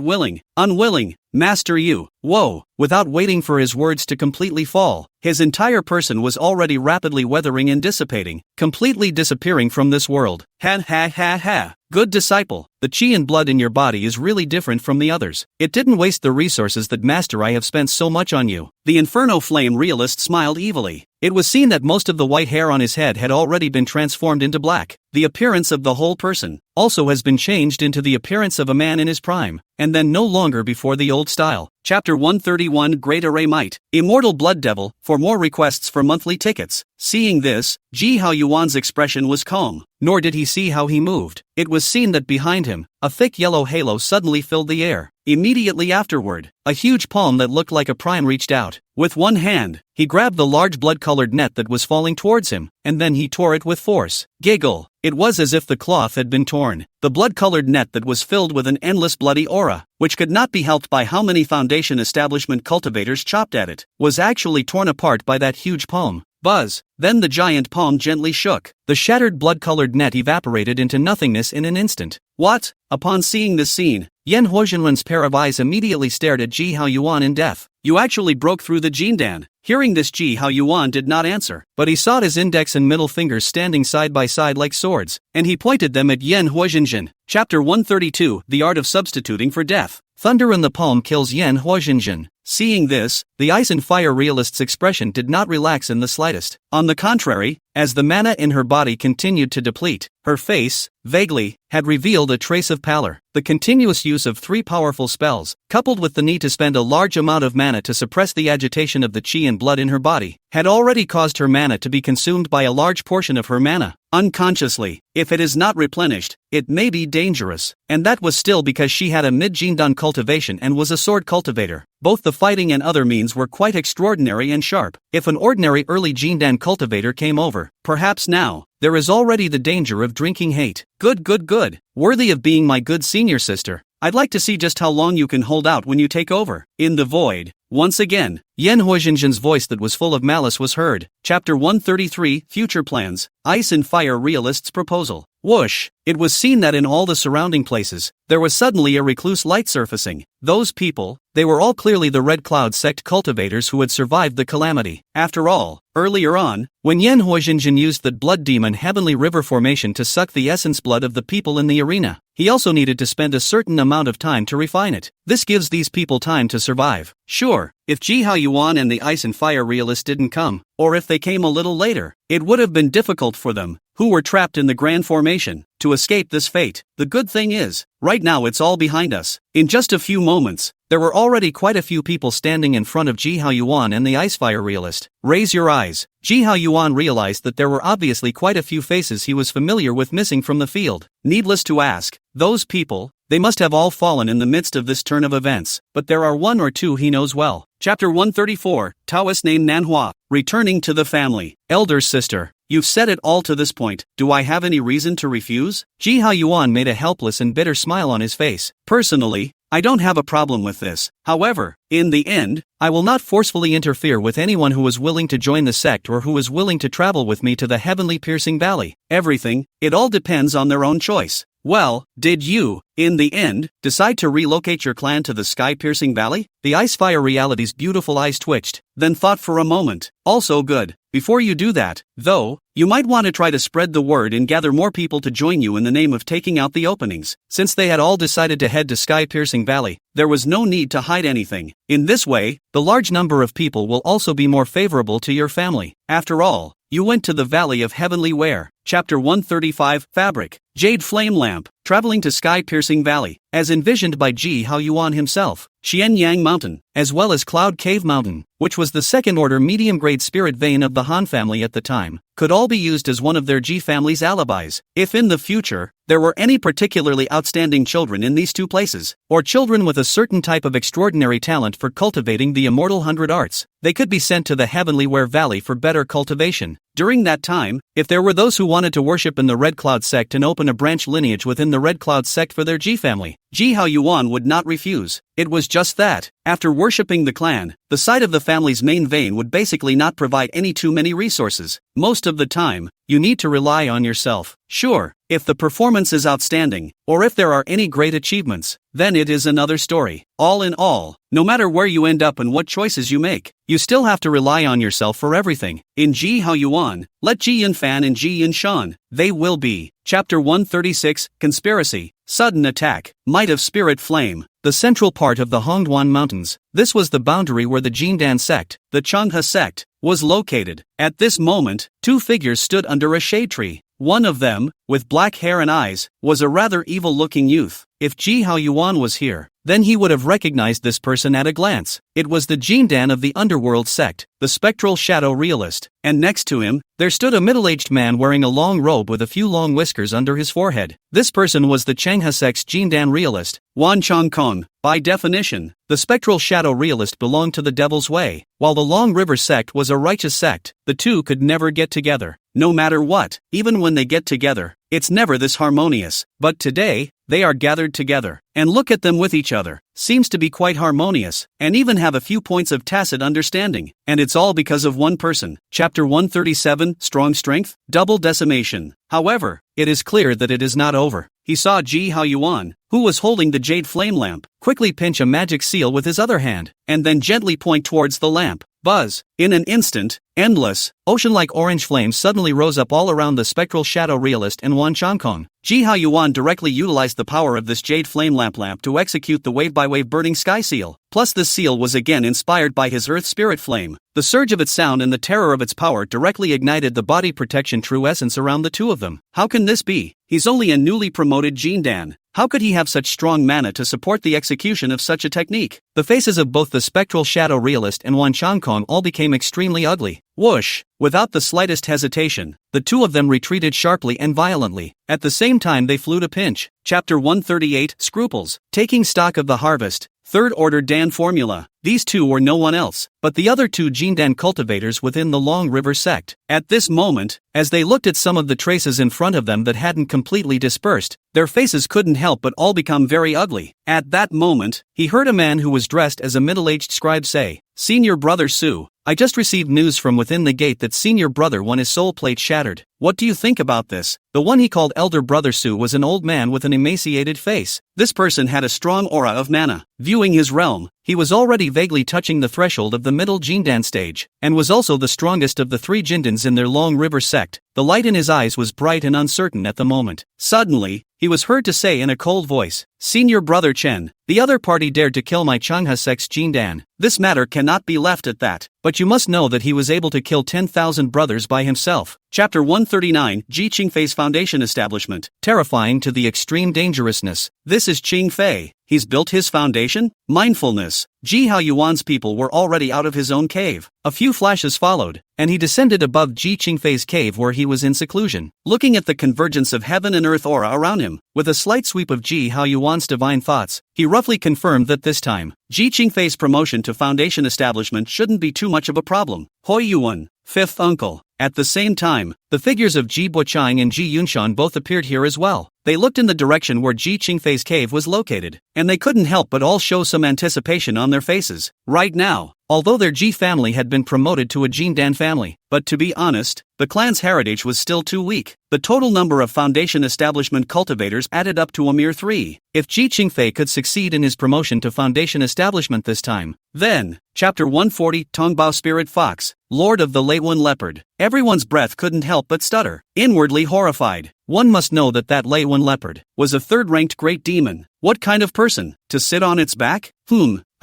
unwilling, master you. Whoa! Without waiting for his words to completely fall, his entire person was already rapidly weathering and dissipating, completely disappearing from this world. Ha ha ha ha. Good disciple, the chi and blood in your body is really different from the others. It didn't waste the resources that Master I have spent so much on you. The Inferno Flame realist smiled evilly. It was seen that most of the white hair on his head had already been transformed into black. The appearance of the whole person also has been changed into the appearance of a man in his prime, and then no longer before the old style. Chapter 131 Great Array Might. Immortal Blood Devil, for more requests for monthly tickets. Seeing this, Ji Haoyuan's expression was calm, nor did he see how he moved. It was seen that behind him, a thick yellow halo suddenly filled the air. Immediately afterward, a huge palm that looked like a prime reached out. With one hand, he grabbed the large blood-colored net that was falling towards him, and then he tore it with force. Giggle. It was as if the cloth had been torn. The blood-colored net that was filled with an endless bloody aura, which could not be helped by how many Foundation establishment cultivators chopped at it, was actually torn apart by that huge palm. Buzz. Then the giant palm gently shook. The shattered blood-colored net evaporated into nothingness in an instant. What? Upon seeing this scene, Yan Huozhinwen's pair of eyes immediately stared at Ji Haoyuan in death. You actually broke through the Jindan. Hearing this, Ji Haoyuan did not answer, but he saw his index and middle fingers standing side by side like swords, and he pointed them at Yan Huozhinjin. Chapter 132 The Art of Substituting for Death. Thunder in the palm kills Yan Huozhinjin. Seeing this, the ice and fire realist's expression did not relax in the slightest. On the contrary, as the mana in her body continued to deplete, her face, vaguely, had revealed a trace of pallor. The continuous use of 3 powerful spells, coupled with the need to spend a large amount of mana to suppress the agitation of the chi and blood in her body, had already caused her mana to be consumed by a large portion of her mana. Unconsciously, if it is not replenished, it may be dangerous. And that was still because she had a mid-Jindan cultivation and was a sword cultivator. Both the fighting and other means were quite extraordinary and sharp. If an ordinary early Jindan cultivator came over, perhaps now, there is already the danger of drinking hate. Good. Worthy of being my good senior sister. I'd like to see just how long you can hold out when you take over. In the void, once again, Yan Huozhinjin's voice that was full of malice was heard. Chapter 133 Future Plans. Ice and Fire Realist's Proposal. Whoosh! It was seen that in all the surrounding places, there was suddenly a recluse light surfacing. Those people, they were all clearly the Redcloud Sect cultivators who had survived the calamity. After all, earlier on, when Yan Huozhinjin used the Blood Demon Heavenly River formation to suck the essence blood of the people in the arena, he also needed to spend a certain amount of time to refine it. This gives these people time to survive. Sure, If Ji Haoyuan and the Ice and Fire realist didn't come, or if they came a little later, it would have been difficult for them, who were trapped in the Grand Formation, to escape this fate. The good thing is, right now it's all behind us. In just a few moments, there were already quite a few people standing in front of Ji Haoyuan and the Icefire realist. Raise your eyes. Ji Haoyuan realized that there were obviously quite a few faces he was familiar with missing from the field. Needless to ask, those people, they must have all fallen in the midst of this turn of events, but there are one or two he knows well. Chapter 134, Taoist named Manhwa, returning to the family. Elder sister, you've said it all to this point, do I have any reason to refuse? Ji Haoyuan made a helpless and bitter smile on his face. Personally, I don't have a problem with this. However, in the end, I will not forcefully interfere with anyone who is willing to join the sect or who is willing to travel with me to the heavenly piercing valley. Everything, it all depends on their own choice. Well, did you, in the end, decide to relocate your clan to the sky-piercing valley? The Icefire reality's beautiful eyes twitched, then thought for a moment. Also good. Before you do that, though, you might want to try to spread the word and gather more people to join you in the name of taking out the openings. Since they had all decided to head to sky-piercing valley, there was no need to hide anything. In this way, the large number of people will also be more favorable to your family. After all, you went to the Valley of Heavenly Wear. Chapter 135, Fabric. Jade Flame Lamp, traveling to sky-piercing valley, as envisioned by Ji Haoyuan himself. Chinyang Mountain, as well as Cloud Cave Mountain, which was the second-order medium-grade spirit vein of the Han family at the time, could all be used as one of their Ji family's alibis. If in the future, there were any particularly outstanding children in these two places, or children with a certain type of extraordinary talent for cultivating the immortal 100 arts, they could be sent to the Heavenly Wear Valley for better cultivation. During that time, if there were those who wanted to worship in the Redcloud sect and open a branch lineage within the Redcloud sect for their Ji family, Ji Haoyuan would not refuse. It was just that, after worshipping the clan, the side of the family's main vein would basically not provide any too many resources. Most of the time, you need to rely on yourself. Sure, if the performance is outstanding, or if there are any great achievements, then it is another story. All in all, no matter where you end up and what choices you make, you still have to rely on yourself for everything. In Ji Haoyuan, let Ji Yinfan and Ji Yinshan, they will be. Chapter 136, Conspiracy. Sudden attack. Might of Spirit Flame. The central part of the Hongduan Mountains. This was the boundary where the Jindan sect, the Changhe sect, was located. At this moment, two figures stood under a shade tree. One of them, with black hair and eyes, was a rather evil-looking youth. If Ji Haoyuan was here, then he would have recognized this person at a glance. It was the Jindan of the Underworld sect, the spectral shadow realist, and next to him, there stood a middle-aged man wearing a long robe with a few long whiskers under his forehead. This person was the Changhe sect's Jindan realist, Wan Changkong. By definition, the spectral shadow realist belonged to the Devil's Way, while the Long River sect was a righteous sect. The two could never get together. No matter what, even when they get together, it's never this harmonious. But today, they are gathered together, and look at them with each other. Seems to be quite harmonious, and even have a few points of tacit understanding. And it's all because of one person. Chapter 137, Strong Strength, Double Decimation. However, it is clear that it is not over. He saw Ji Haoyuan, who was holding the jade flame lamp, quickly pinch a magic seal with his other hand, and then gently point towards the lamp. Buzz! In an instant, endless, ocean-like orange flames suddenly rose up all around the spectral shadow realist and Wan Changkong. Ji Haoyuan directly utilized the power of this jade flame lamp to execute the wave-by-wave burning sky seal. Plus this seal was again inspired by his earth spirit flame. The surge of its sound and the terror of its power directly ignited the body protection true essence around the two of them. How can this be? He's only a newly promoted Jindan. How could he have such strong mana to support the execution of such a technique? The faces of both the spectral shadow realist and Wan Changkong all became extremely ugly. Whoosh! Without the slightest hesitation, the two of them retreated sharply and violently. At the same time they flew to pinch. Chapter 138, Scruples. Taking stock of the harvest. Third Order Dan formula. These two were no one else, but the other two Jindan cultivators within the Long River sect. At this moment, as they looked at some of the traces in front of them that hadn't completely dispersed, their faces couldn't help but all become very ugly. At that moment, he heard a man who was dressed as a middle-aged scribe say, "Senior Brother Su, I just received news from within the gate that Senior Brother won his soul plate shattered. What do you think about this?" The one he called Elder Brother Su was an old man with an emaciated face. This person had a strong aura of mana. Viewing his realm, he was already vaguely touching the threshold of the middle Jindan stage, and was also the strongest of the three Jindans in their Long River sect. The light in his eyes was bright and uncertain at the moment. Suddenly, he was heard to say in a cold voice, "Senior Brother Chen, the other party dared to kill my Changhua sect's Jindan. This matter cannot be left at that. But you must know that he was able to kill 10,000 brothers by himself." Chapter 139, Ji Qingfei's Foundation Establishment. Terrifying to the extreme dangerousness. This is Qingfei. He's built his foundation? Mindfulness. Ji Haoyuan's people were already out of his own cave. A few flashes followed, and he descended above Ji Qingfei's cave where he was in seclusion, looking at the convergence of heaven and earth aura around him. With a slight sweep of Ji Haoyuan's divine thoughts, he roughly confirmed that this time, Ji Qingfei's promotion to foundation establishment shouldn't be too much of a problem. Hoi Yuan, fifth uncle. At the same time, the figures of Ji Boqiang and Ji Yunshan both appeared here as well. They looked in the direction where Ji Qingfei's cave was located, and they couldn't help but all show some anticipation on their faces. Right now, although their Ji family had been promoted to a Jindan family, but to be honest, the clan's heritage was still too weak. The total number of foundation establishment cultivators added up to a mere 3. If Ji Qingfei could succeed in his promotion to foundation establishment this time, then, Chapter 140, Tongbao Spirit Fox, Lord of the Late One Leopard. Everyone's breath couldn't help but stutter, inwardly horrified. One must know that Late One Leopard was a third-ranked great demon. What kind of person? To sit on its back?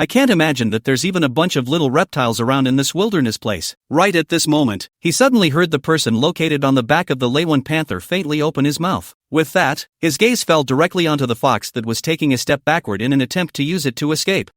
I can't imagine that there's even a bunch of little reptiles around in this wilderness place. Right at this moment, he suddenly heard the person located on the back of the Lei One Panther faintly open his mouth. With that, his gaze fell directly onto the fox that was taking a step backward in an attempt to use it to escape.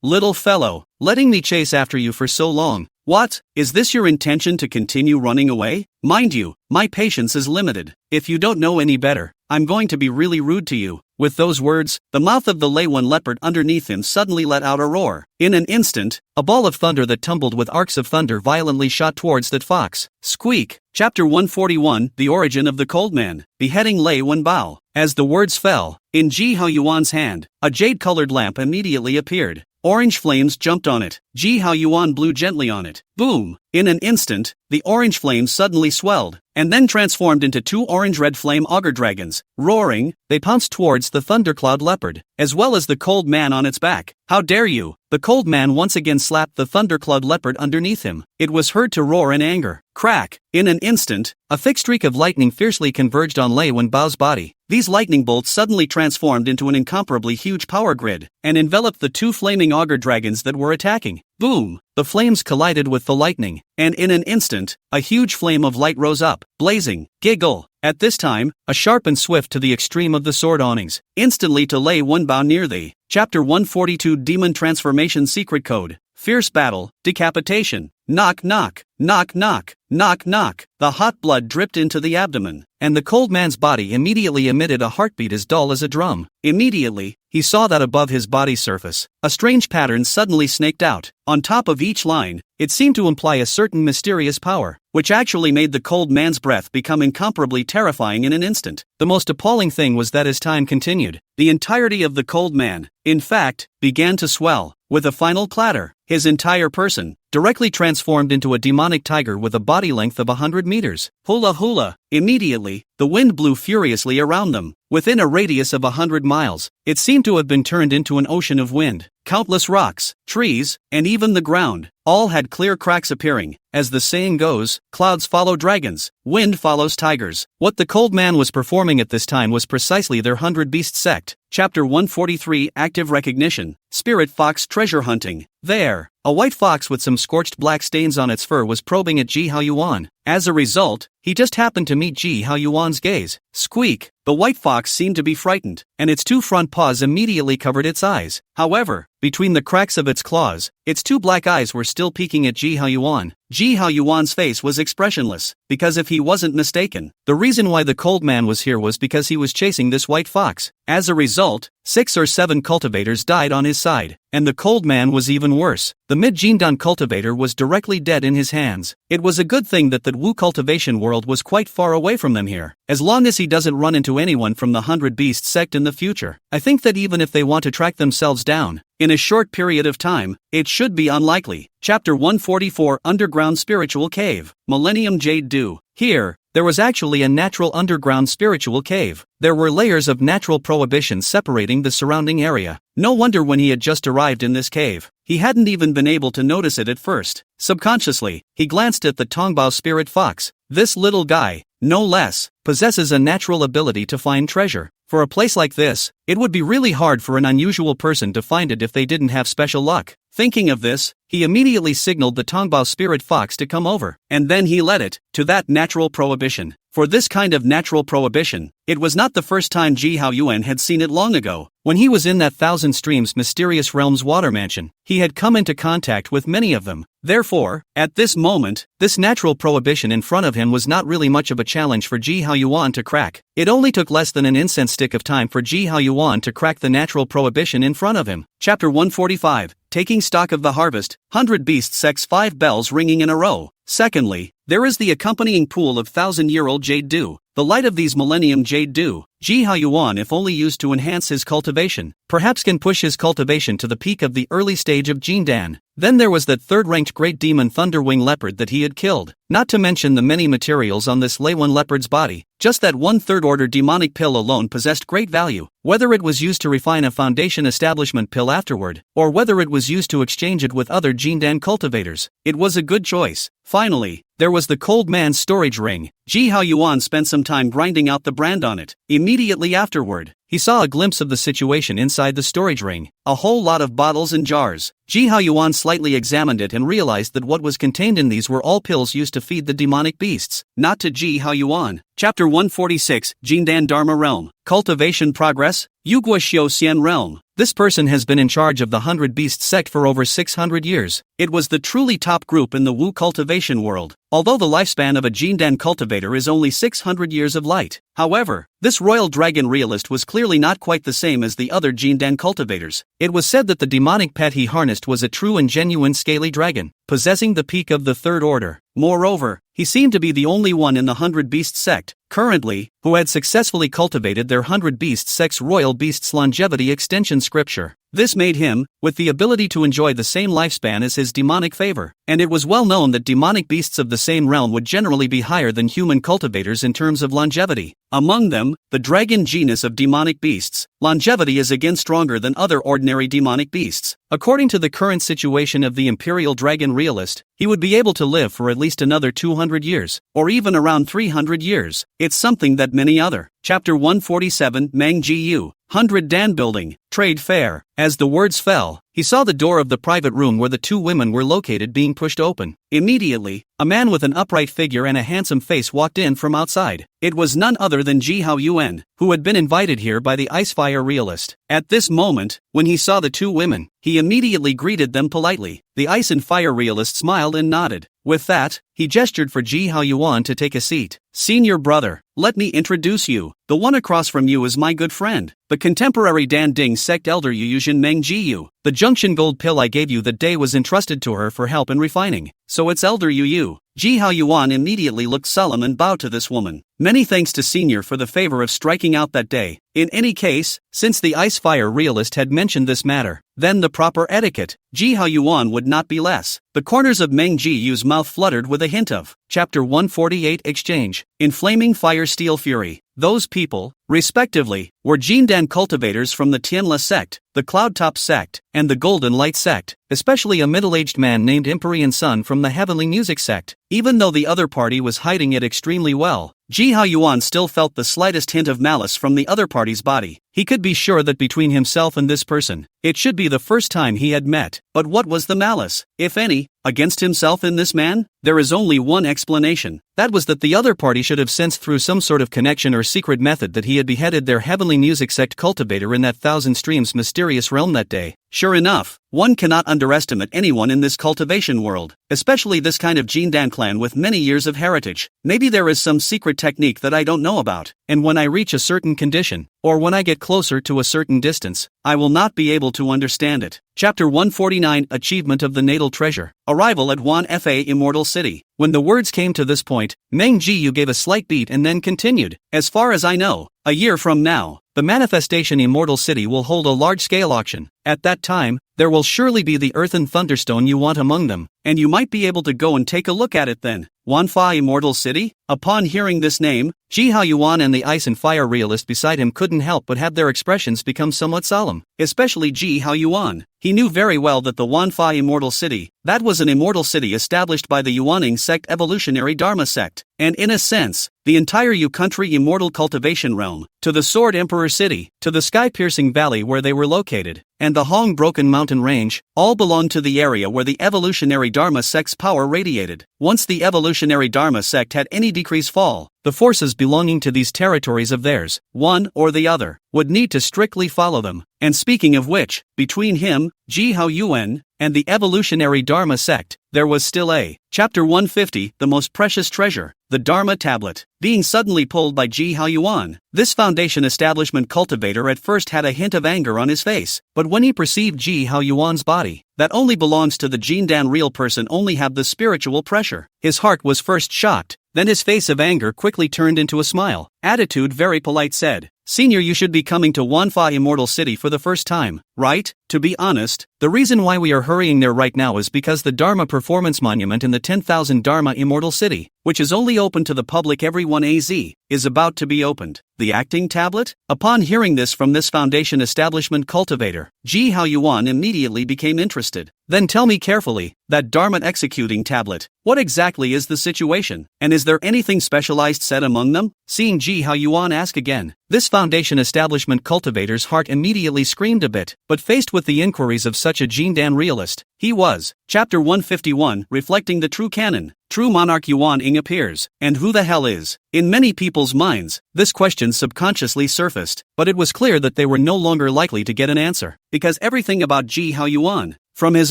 Little fellow, letting me chase after you for so long. What? Is this your intention to continue running away? Mind you, my patience is limited. If you don't know any better, I'm going to be really rude to you. With those words, the mouth of the Lei One leopard underneath him suddenly let out a roar. In an instant, a ball of thunder that tumbled with arcs of thunder violently shot towards that fox. Squeak! Chapter 141, The Origin of the Cold Man. Beheading Lei One Bao. As the words fell, in Ji Haoyuan's hand, a jade-colored lamp immediately appeared. Orange flames jumped on it. Ji Haoyuan blew gently on it. Boom! In an instant, the orange flames suddenly swelled, and then transformed into 2 orange-red flame auger dragons. Roaring, they pounced towards the thundercloud leopard, as well as the cold man on its back. How dare you! The cold man once again slapped the thundercloud leopard underneath him. It was heard to roar in anger. Crack! In an instant, a thick streak of lightning fiercely converged on Lei Wenbao's body. These lightning bolts suddenly transformed into an incomparably huge power grid, and enveloped the 2 flaming auger dragons that were attacking. Boom! The flames collided with the lightning, and in an instant, a huge flame of light rose up, blazing. Giggle! At this time, a sharp and swift to the extreme of the sword awnings, instantly to Lei Wenbao near thee. Chapter 142, Demon Transformation Secret Code. Fierce battle, decapitation. Knock knock, knock knock, knock knock. The hot blood dripped into the abdomen, and the cold man's body immediately emitted a heartbeat as dull as a drum. Immediately, he saw that above his body's surface, a strange pattern suddenly snaked out. On top of each line, it seemed to imply a certain mysterious power, which actually made the cold man's breath become incomparably terrifying in an instant. The most appalling thing was that as time continued, the entirety of the cold man, in fact, began to swell. With a final clatter, his entire person directly transformed into a demonic tiger with a body length of 100 meters. Hula hula! Immediately, the wind blew furiously around them. Within a radius of 100 miles, it seemed to have been turned into an ocean of wind. Countless rocks, trees, and even the ground, all had clear cracks appearing. As the saying goes, clouds follow dragons, wind follows tigers. What the cold man was performing at this time was precisely their 100-beast sect. Chapter 143, Active Recognition. Spirit Fox Treasure Hunting. There, a white fox with some scorched black stains on its fur was probing at Ji Haoyuan. As a result, he just happened to meet Ji Haoyuan's gaze. Squeak! The white fox seemed to be frightened, and its 2 front paws immediately covered its eyes. However, between the cracks of its claws, its 2 black eyes were still peeking at Ji Haoyuan. Ji Haoyuan's face was expressionless, because if he wasn't mistaken, the reason why the cold man was here was because he was chasing this white fox. As a result, 6 or 7 cultivators died on his side, and the cold man was even worse. The mid-Jindan cultivator was directly dead in his hands. It was a good thing that the Wu cultivation world was quite far away from them here. As long as he doesn't run into anyone from the 100-beast sect in the future, I think that even if they want to track themselves down, in a short period of time, it should be unlikely. Chapter 144, Underground Spiritual Cave. Millennium Jade Dew. Here, there was actually a natural underground spiritual cave. There were layers of natural prohibitions separating the surrounding area. No wonder when he had just arrived in this cave, he hadn't even been able to notice it at first. Subconsciously, he glanced at the Tongbao spirit fox. This little guy, no less, possesses a natural ability to find treasure. For a place like this, it would be really hard for an unusual person to find it if they didn't have special luck. Thinking of this, he immediately signaled the Tongbao spirit fox to come over, and then he led it to that natural prohibition. For this kind of natural prohibition, it was not the first time Ji Haoyuan had seen it long ago. When he was in that Thousand Streams Mysterious Realms water mansion, he had come into contact with many of them. Therefore, at this moment, this natural prohibition in front of him was not really much of a challenge for Ji Haoyuan to crack. It only took less than an incense stick of time for Ji Haoyuan to crack the natural prohibition in front of him. Chapter 145, Taking Stock of the Harvest, 100 Beast Sects 5 bells ringing in a row. Secondly, there is the accompanying pool of 1,000-year-old jade dew. The light of these millennium jade dew, Ji Haoyuan, if only used to enhance his cultivation, perhaps can push his cultivation to the peak of the early stage of Jindan. Then there was that third-ranked great demon Thunderwing leopard that he had killed, not to mention the many materials on this Lei One leopard's body. Just that one third-order demonic pill alone possessed great value, whether it was used to refine a foundation establishment pill afterward, or whether it was used to exchange it with other Jindan cultivators. It was a good choice. Finally, there was the Cold Man's storage ring. Ji Haoyuan spent some time grinding out the brand on it. Immediately afterward, he saw a glimpse of the situation inside the storage ring, a whole lot of bottles and jars. Ji Haoyuan slightly examined it and realized that what was contained in these were all pills used to feed the demonic beasts. Not to Ji Haoyuan. Chapter 146, Jindan Dharma Realm. Cultivation Progress, Yugua Xiu Xian Realm. This person has been in charge of the 100 Beast Sect for over 600 years. It was the truly top group in the Wu cultivation world, although the lifespan of a Jindan cultivator is only 600 years of light. However, this royal dragon realist was clearly not quite the same as the other Jindan cultivators. It was said that the demonic pet he harnessed was a true and genuine scaly dragon, possessing the peak of the third order. Moreover, he seemed to be the only one in the 100 Beast Sect, currently, who had successfully cultivated their 100 Beast Sect's royal beast's longevity extension scripture. This made him, with the ability to enjoy the same lifespan as his demonic favor, and it was well known that demonic beasts of the same realm would generally be higher than human cultivators in terms of longevity. Among them, the dragon genus of demonic beasts, longevity is again stronger than other ordinary demonic beasts. According to the current situation of the Imperial Dragon Realist, he would be able to live for at least another 200 years, or even around 300 years. It's something that many other. Chapter 147, Mang Ji Yu, 100 Dan Building, Trade Fair. As the words fell, he saw the door of the private room where the two women were located being pushed open. Immediately, a man with an upright figure and a handsome face walked in from outside. It was none other than Ji Haoyuan, who had been invited here by the Icefire Realist. At this moment, when he saw the two women, he immediately greeted them politely. The Ice and Fire Realist smiled and nodded. With that, he gestured for Ji Haoyuan to take a seat. Senior brother, let me introduce you. The one across from you is my good friend, the contemporary Dan Ding Sect Elder Yuyuxian Meng Ji Yu. The Junction Gold pill I gave you that day was entrusted to her for help in refining, so it's Elder Yu. Ji Haoyuan immediately looked solemn and bowed to this woman. Many thanks to Senior for the favor of striking out that day. In any case, since the Icefire Realist had mentioned this matter, then the proper etiquette, Ji Haoyuan would not be less. The corners of Meng Ji Yu's mouth fluttered with a hint of. Chapter 148 Exchange. In Flaming Fire Steel Fury. Those people, respectively, were Jindan cultivators from the Tianla Sect, the Cloudtop Sect, and the Golden Light Sect, especially a middle-aged man named Empyrean Sun from the Heavenly Music Sect. Even though the other party was hiding it extremely well, Ji Haoyuan still felt the slightest hint of malice from the other party's body. He could be sure that between himself and this person, it should be the first time he had met. But what was the malice, if any, against himself in this man? There is only one explanation. That was that the other party should have sensed through some sort of connection or secret method that he had beheaded their Heavenly Music Sect cultivator in that Thousand Streams Mysterious Realm that day. Sure enough, one cannot underestimate anyone in this cultivation world, especially this kind of Jindan clan with many years of heritage. Maybe there is some secret technique that I don't know about, and when I reach a certain condition, or when I get closer to a certain distance, I will not be able to understand it. Chapter 149 Achievement of the Natal Treasure. Arrival at Wan Fa Immortal City. When the words came to this point, Meng Ji Yu gave a slight beat and then continued. As far as I know, a year from now, the Manifestation Immortal City will hold a large-scale auction. At that time, there will surely be the earthen thunderstone you want among them, and you might be able to go and take a look at it then. Wanfa Immortal City? Upon hearing this name, Ji Haoyuan and the ice and fire realist beside him couldn't help but have their expressions become somewhat solemn, especially Ji Haoyuan. He knew very well that the Wanfa Immortal City, that was an immortal city established by the Yuaning Sect evolutionary Dharma sect, and in a sense, the entire Yu country immortal cultivation realm, to the Sword Emperor City, to the sky-piercing valley where they were located, and the Hong Broken Mountain Range, all belonged to the area where the evolutionary Dharma sect's power radiated. Once the evolutionary Dharma sect had any decrease fall, the forces belonging to these territories of theirs, one or the other, would need to strictly follow them. And speaking of which, between him, Ji Haoyuan, and the evolutionary Dharma sect, there was still a Chapter 150, the most precious treasure, the Dharma tablet, being suddenly pulled by Ji Haoyuan. This foundation establishment cultivator at first had a hint of anger on his face, but when he perceived Ji Haoyuan's body, that only belongs to the Jindan real person only have the spiritual pressure, his heart was first shocked, then his face of anger quickly turned into a smile. Attitude very polite said, "Senior, you should be coming to Wanfa Immortal City for the first time, right? To be honest, the reason why we are hurrying there right now is because the Dharma Performance Monument in the 10,000 Dharma Immortal City, which is only open to the public every 1 AZ, is about to be opened." The acting tablet? Upon hearing this from this foundation establishment cultivator, Ji Haoyuan immediately became interested. Then tell me carefully, that Dharma executing tablet, what exactly is the situation, and is there anything specialized said among them? Seeing Ji Haoyuan ask again, this foundation establishment cultivator's heart immediately screamed a bit, but faced with the inquiries of such a Jindan realist, he was. Chapter 151, reflecting the true canon. True monarch Yuan Ing appears, and who the hell is? In many people's minds, this question subconsciously surfaced, but it was clear that they were no longer likely to get an answer, because everything about Ji Haoyuan, from his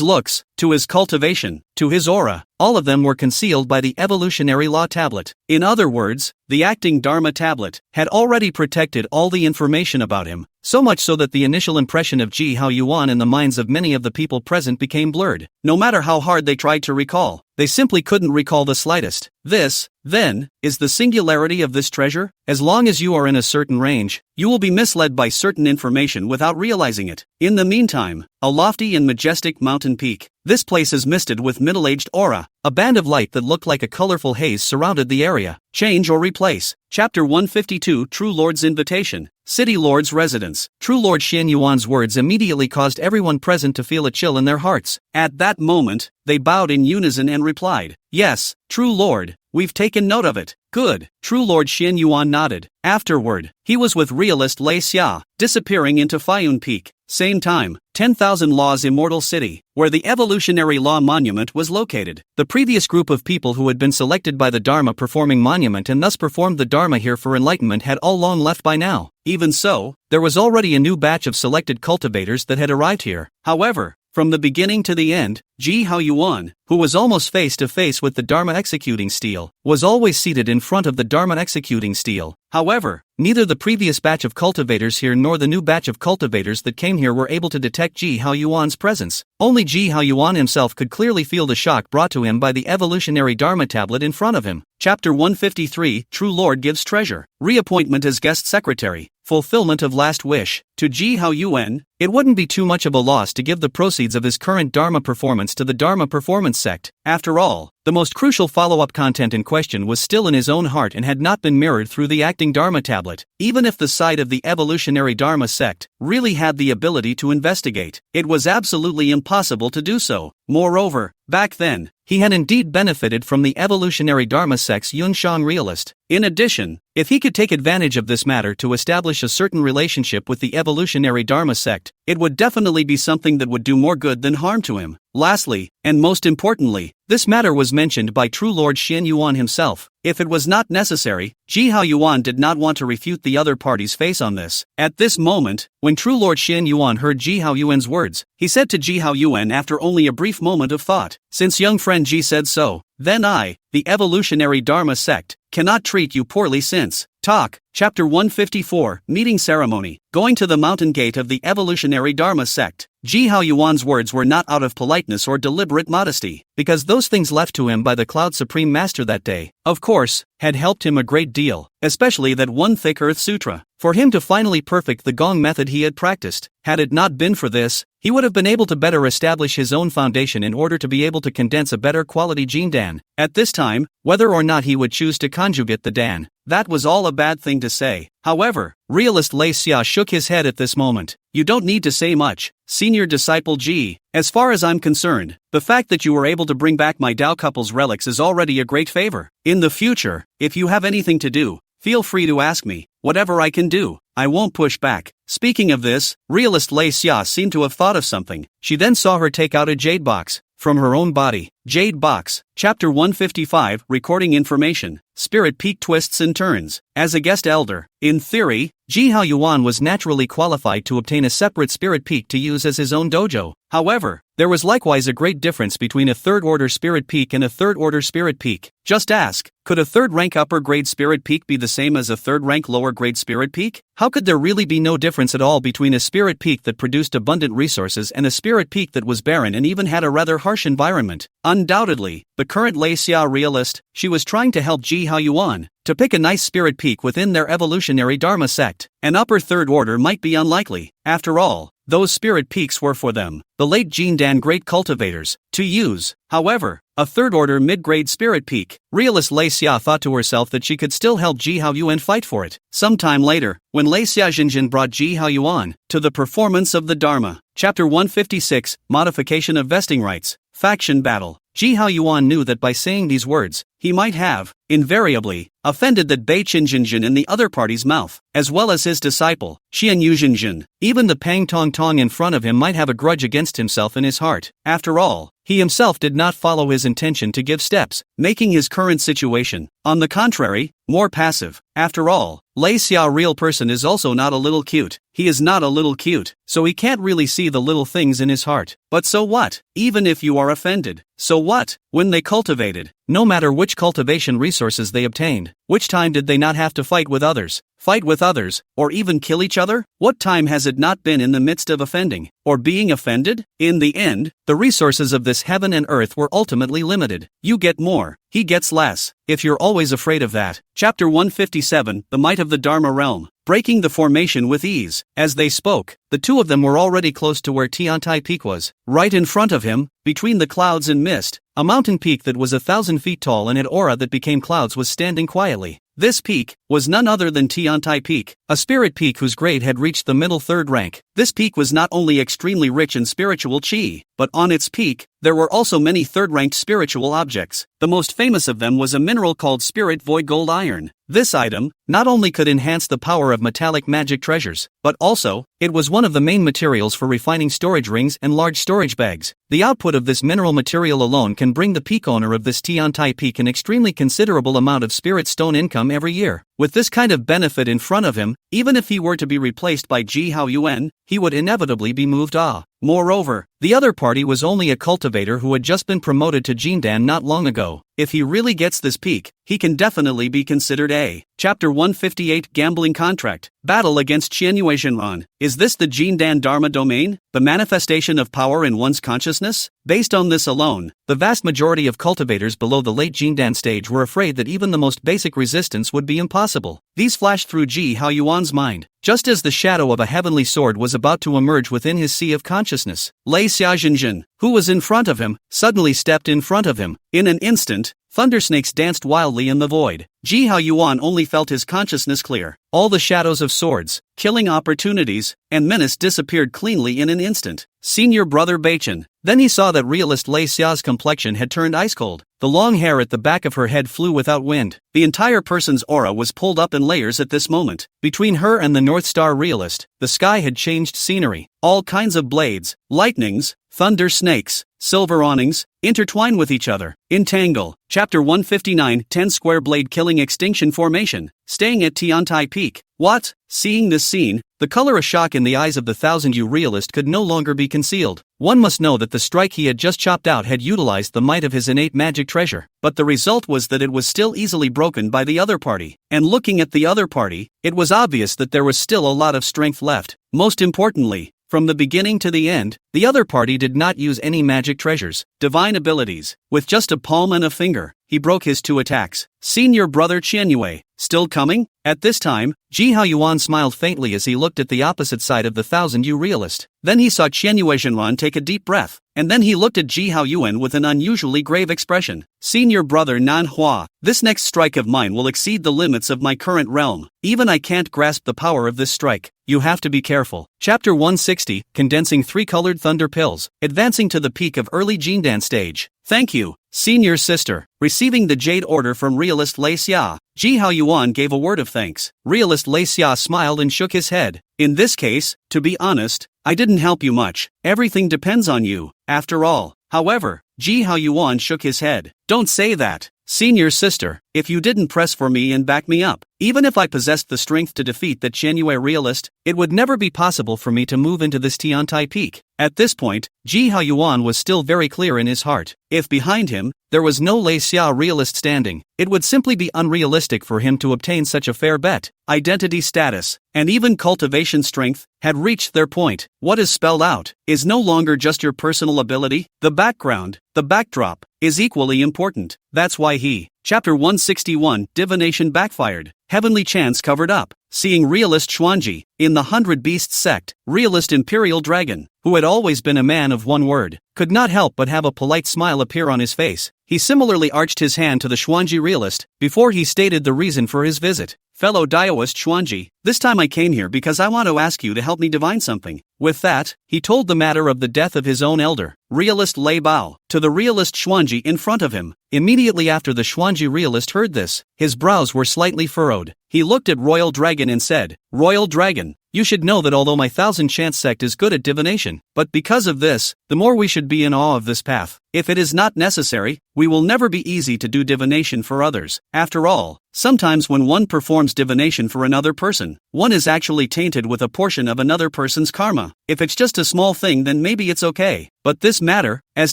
looks, to his cultivation, to his aura, all of them were concealed by the evolutionary law tablet. In other words, the acting Dharma tablet had already protected all the information about him, so much so that the initial impression of Ji Haoyuan in the minds of many of the people present became blurred. No matter how hard they tried to recall, they simply couldn't recall the slightest. This, then, is the singularity of this treasure. As long as you are in a certain range, you will be misled by certain information without realizing it. In the meantime, a lofty and majestic mountain peak. This place is misted with middle-aged aura. A band of light that looked like a colorful haze surrounded the area. Change or replace. Chapter 152, True Lord's Invitation. City Lord's Residence. True Lord Xian Yuan's words immediately caused everyone present to feel a chill in their hearts. At that moment, they bowed in unison and replied, "Yes, True Lord, we've taken note of it." Good. True Lord Xian Yuan nodded. Afterward, he was with realist Lei Xia, disappearing into Fayun Peak. Same time, 10,000 Laws Immortal City, where the Evolutionary Law Monument was located. The previous group of people who had been selected by the Dharma performing monument and thus performed the Dharma here for enlightenment had all long left by now. Even so, there was already a new batch of selected cultivators that had arrived here. However, from the beginning to the end, Ji Haoyuan, who was almost face to face with the Dharma executing stele, was always seated in front of the Dharma executing stele. However, neither the previous batch of cultivators here nor the new batch of cultivators that came here were able to detect Ji Haoyuan's presence. Only Ji Haoyuan himself could clearly feel the shock brought to him by the evolutionary Dharma tablet in front of him. Chapter 153, True Lord Gives Treasure. Reappointment as Guest Secretary. Fulfillment of last wish. To Ji Haoyuan, it wouldn't be too much of a loss to give the proceeds of his current Dharma performance to the Dharma performance sect. After all, the most crucial follow-up content in question was still in his own heart and had not been mirrored through the acting Dharma tablet. Even if the side of the evolutionary Dharma sect really had the ability to investigate, it was absolutely impossible to do so. Moreover, back then, he had indeed benefited from the evolutionary Dharma sect's Yunshang realist. In addition, if he could take advantage of this matter to establish a certain relationship with the evolutionary Dharma sect, it would definitely be something that would do more good than harm to him. Lastly, and most importantly, this matter was mentioned by True Lord Xian Yuan himself. If it was not necessary, Ji Haoyuan did not want to refute the other party's face on this. At this moment, when True Lord Xian Yuan heard Ji Haoyuan's words, he said to Ji Haoyuan after only a brief moment of thought, "Since young friend Ji said so, then I, the evolutionary Dharma sect, cannot treat you poorly since." Talk. Chapter 154, Meeting Ceremony. Going to the mountain gate of the evolutionary Dharma sect. Ji Haoyuan's words were not out of politeness or deliberate modesty, because those things left to him by the Cloud Supreme Master that day, of course, had helped him a great deal, especially that one thick Earth Sutra. for him to finally perfect the gong method he had practiced. Had it not been for this, he would have been able to better establish his own foundation in order to be able to condense a better quality Jindan. At this time, whether or not he would choose to conjugate the Dan, that was all a bad thing to say. However, realist Lei Xia shook his head at this moment. You don't need to say much, senior disciple Ji. As far as I'm concerned, the fact that you were able to bring back my Dao couple's relics is already a great favor. In the future, if you have anything to do, feel free to ask me. Whatever I can do, I won't push back. Speaking of this, realist Lei Xia seemed to have thought of something. She then saw her take out a jade box from her own body. Jade Box, Chapter 155, Recording Information, Spirit Peak Twists and Turns. As a guest elder, in theory, Ji Hao Yuan was naturally qualified to obtain a separate Spirit Peak to use as his own dojo. However, there was likewise a great difference between a third-order Spirit Peak and a third-order Spirit Peak. Just ask, could a third-rank upper-grade Spirit Peak be the same as a third-rank lower-grade Spirit Peak? How could there really be no difference at all between a Spirit Peak that produced abundant resources and a Spirit Peak that was barren and even had a rather harsh environment? Undoubtedly, the current Lei Xia realist, she was trying to help Ji Hao Yuan to pick a nice Spirit Peak within their evolutionary Dharma sect. An upper third order might be unlikely. After all, those Spirit Peaks were for them, the late Jindan great cultivators, to use. However, a third-order mid-grade Spirit Peak, realist Lei Xia thought to herself that she could still help Ji Hao Yuan fight for it. Sometime later, when Lei Xia Jindan brought Ji Hao Yuan to the performance of the Dharma, Chapter 156, Modification of Vesting Rights, Faction Battle. Ji Hao Yuan knew that by saying these words, he might have, invariably, offended that Bei Qinjinjin in the other party's mouth, as well as his disciple, Xian Yuzhinjin. Even the Pang Tong Tong in front of him might have a grudge against himself in his heart. After all, he himself did not follow his intention to give steps, making his current situation, on the contrary, more passive. After all, Lei Xia real person is also not a little cute. He is not a little cute, so he can't really see the little things in his heart. But so what? Even if you are offended, so what? When they cultivated, no matter which cultivation resources they obtained, which time did they not have to fight with others, or even kill each other? What time has it not been in the midst of offending, or being offended? In the end, the resources of this heaven and earth were ultimately limited. You get more, he gets less. If you're always afraid of that. Chapter 157, The Might of the Dharma Realm. Breaking the formation with ease. As they spoke, the two of them were already close to where Tiantai Peak was. Right in front of him, between the clouds and mist, a mountain peak that was 1,000 feet tall and had aura that became clouds was standing quietly. This peak was none other than Tiantai Peak, a spirit peak whose grade had reached the middle third rank. This peak was not only extremely rich in spiritual qi, but on its peak, there were also many third-ranked spiritual objects. The most famous of them was a mineral called Spirit Void Gold Iron. This item not only could enhance the power of metallic magic treasures, but also, it was one of the main materials for refining storage rings and large storage bags. The output of this mineral material alone can bring the peak owner of this Tiantai Peak an extremely considerable amount of spirit stone income every year. With this kind of benefit in front of him, even if he were to be replaced by Ji Hao Yuan, he would inevitably be moved on. Moreover, the other party was only a cultivator who had just been promoted to Jindan not long ago. If he really gets this peak, he can definitely be considered a Chapter 158 Gambling Contract. Battle against Qianyuezhenran. Is this the Jindan Dharma domain? The manifestation of power in one's consciousness? Based on this alone, the vast majority of cultivators below the late Jindan stage were afraid that even the most basic resistance would be impossible. These flashed through Ji Hao Yuan's mind, just as the shadow of a heavenly sword was about to emerge within his sea of consciousness. Lei Xia Jindan, who was in front of him, suddenly stepped in front of him. In an instant, thundersnakes danced wildly in the void. Ji Hao Yuan only felt his consciousness clear. All the shadows of swords, killing opportunities, and menace disappeared cleanly in an instant. Senior brother Beichen. Then he saw that realist Lei Xia's complexion had turned ice cold. The long hair at the back of her head flew without wind. The entire person's aura was pulled up in layers at this moment. Between her and the North Star realist, the sky had changed scenery. All kinds of blades, lightnings, thunder snakes, silver awnings, intertwine with each other, entangle. Chapter 159, 10 Square Blade Killing Extinction Formation. Staying at Tiantai Peak. What? Seeing this scene, the color of shock in the eyes of the 1000-year realist could no longer be concealed. One must know that the strike he had just chopped out had utilized the might of his innate magic treasure, but the result was that it was still easily broken by the other party. And looking at the other party, it was obvious that there was still a lot of strength left. Most importantly, from the beginning to the end, the other party did not use any magic treasures, divine abilities. With just a palm and a finger, he broke his two attacks. Senior brother Qianyue, still coming? At this time, Ji Haoyuan smiled faintly as he looked at the opposite side of the 1000-yu realist. Then he saw Qianyue Zhenran take a deep breath, and then he looked at Ji Haoyuan with an unusually grave expression. Senior brother Manhwa, this next strike of mine will exceed the limits of my current realm. Even I can't grasp the power of this strike. You have to be careful. Chapter 160, Condensing 3 Colored Thunder Pills, Advancing to the Peak of Early Jindan Stage. Thank you, Senior Sister. Receiving the Jade Order from Realist Lei Xia, Ji Haoyuan gave a word of thanks. Realist Lei Xia smiled and shook his head. In this case, to be honest, I didn't help you much. Everything depends on you, after all. However, Ji Haoyuan shook his head. Don't say that, Senior Sister. If you didn't press for me and back me up, even if I possessed the strength to defeat that Chinyang realist, it would never be possible for me to move into this Tiantai peak. At this point, Ji Haoyuan was still very clear in his heart. If behind him, there was no Lei Xia realist standing, it would simply be unrealistic for him to obtain such a fair bet. Identity status, and even cultivation strength, had reached their point. What is spelled out is no longer just your personal ability. The background, the backdrop, is equally important. That's why Chapter 161, Divination backfired. Heavenly chance covered up. Seeing realist Xuanji, in the 100 Beasts sect, realist Imperial Dragon, who had always been a man of one word, could not help but have a polite smile appear on his face. He similarly arched his hand to the Xuanji realist, before he stated the reason for his visit. Fellow Daoist Xuanji, this time I came here because I want to ask you to help me divine something. With that, he told the matter of the death of his own elder, realist Lei Bao, to the realist Xuanji in front of him. Immediately after the Xuanji realist heard this, his brows were slightly furrowed. He looked at Royal Dragon and said, Royal Dragon, you should know that although my 1000 Chance sect is good at divination, but because of this, the more we should be in awe of this path. If it is not necessary, we will never be easy to do divination for others. After all, sometimes when one performs divination for another person, one is actually tainted with a portion of another person's karma. If it's just a small thing, then maybe it's okay. But this matter, as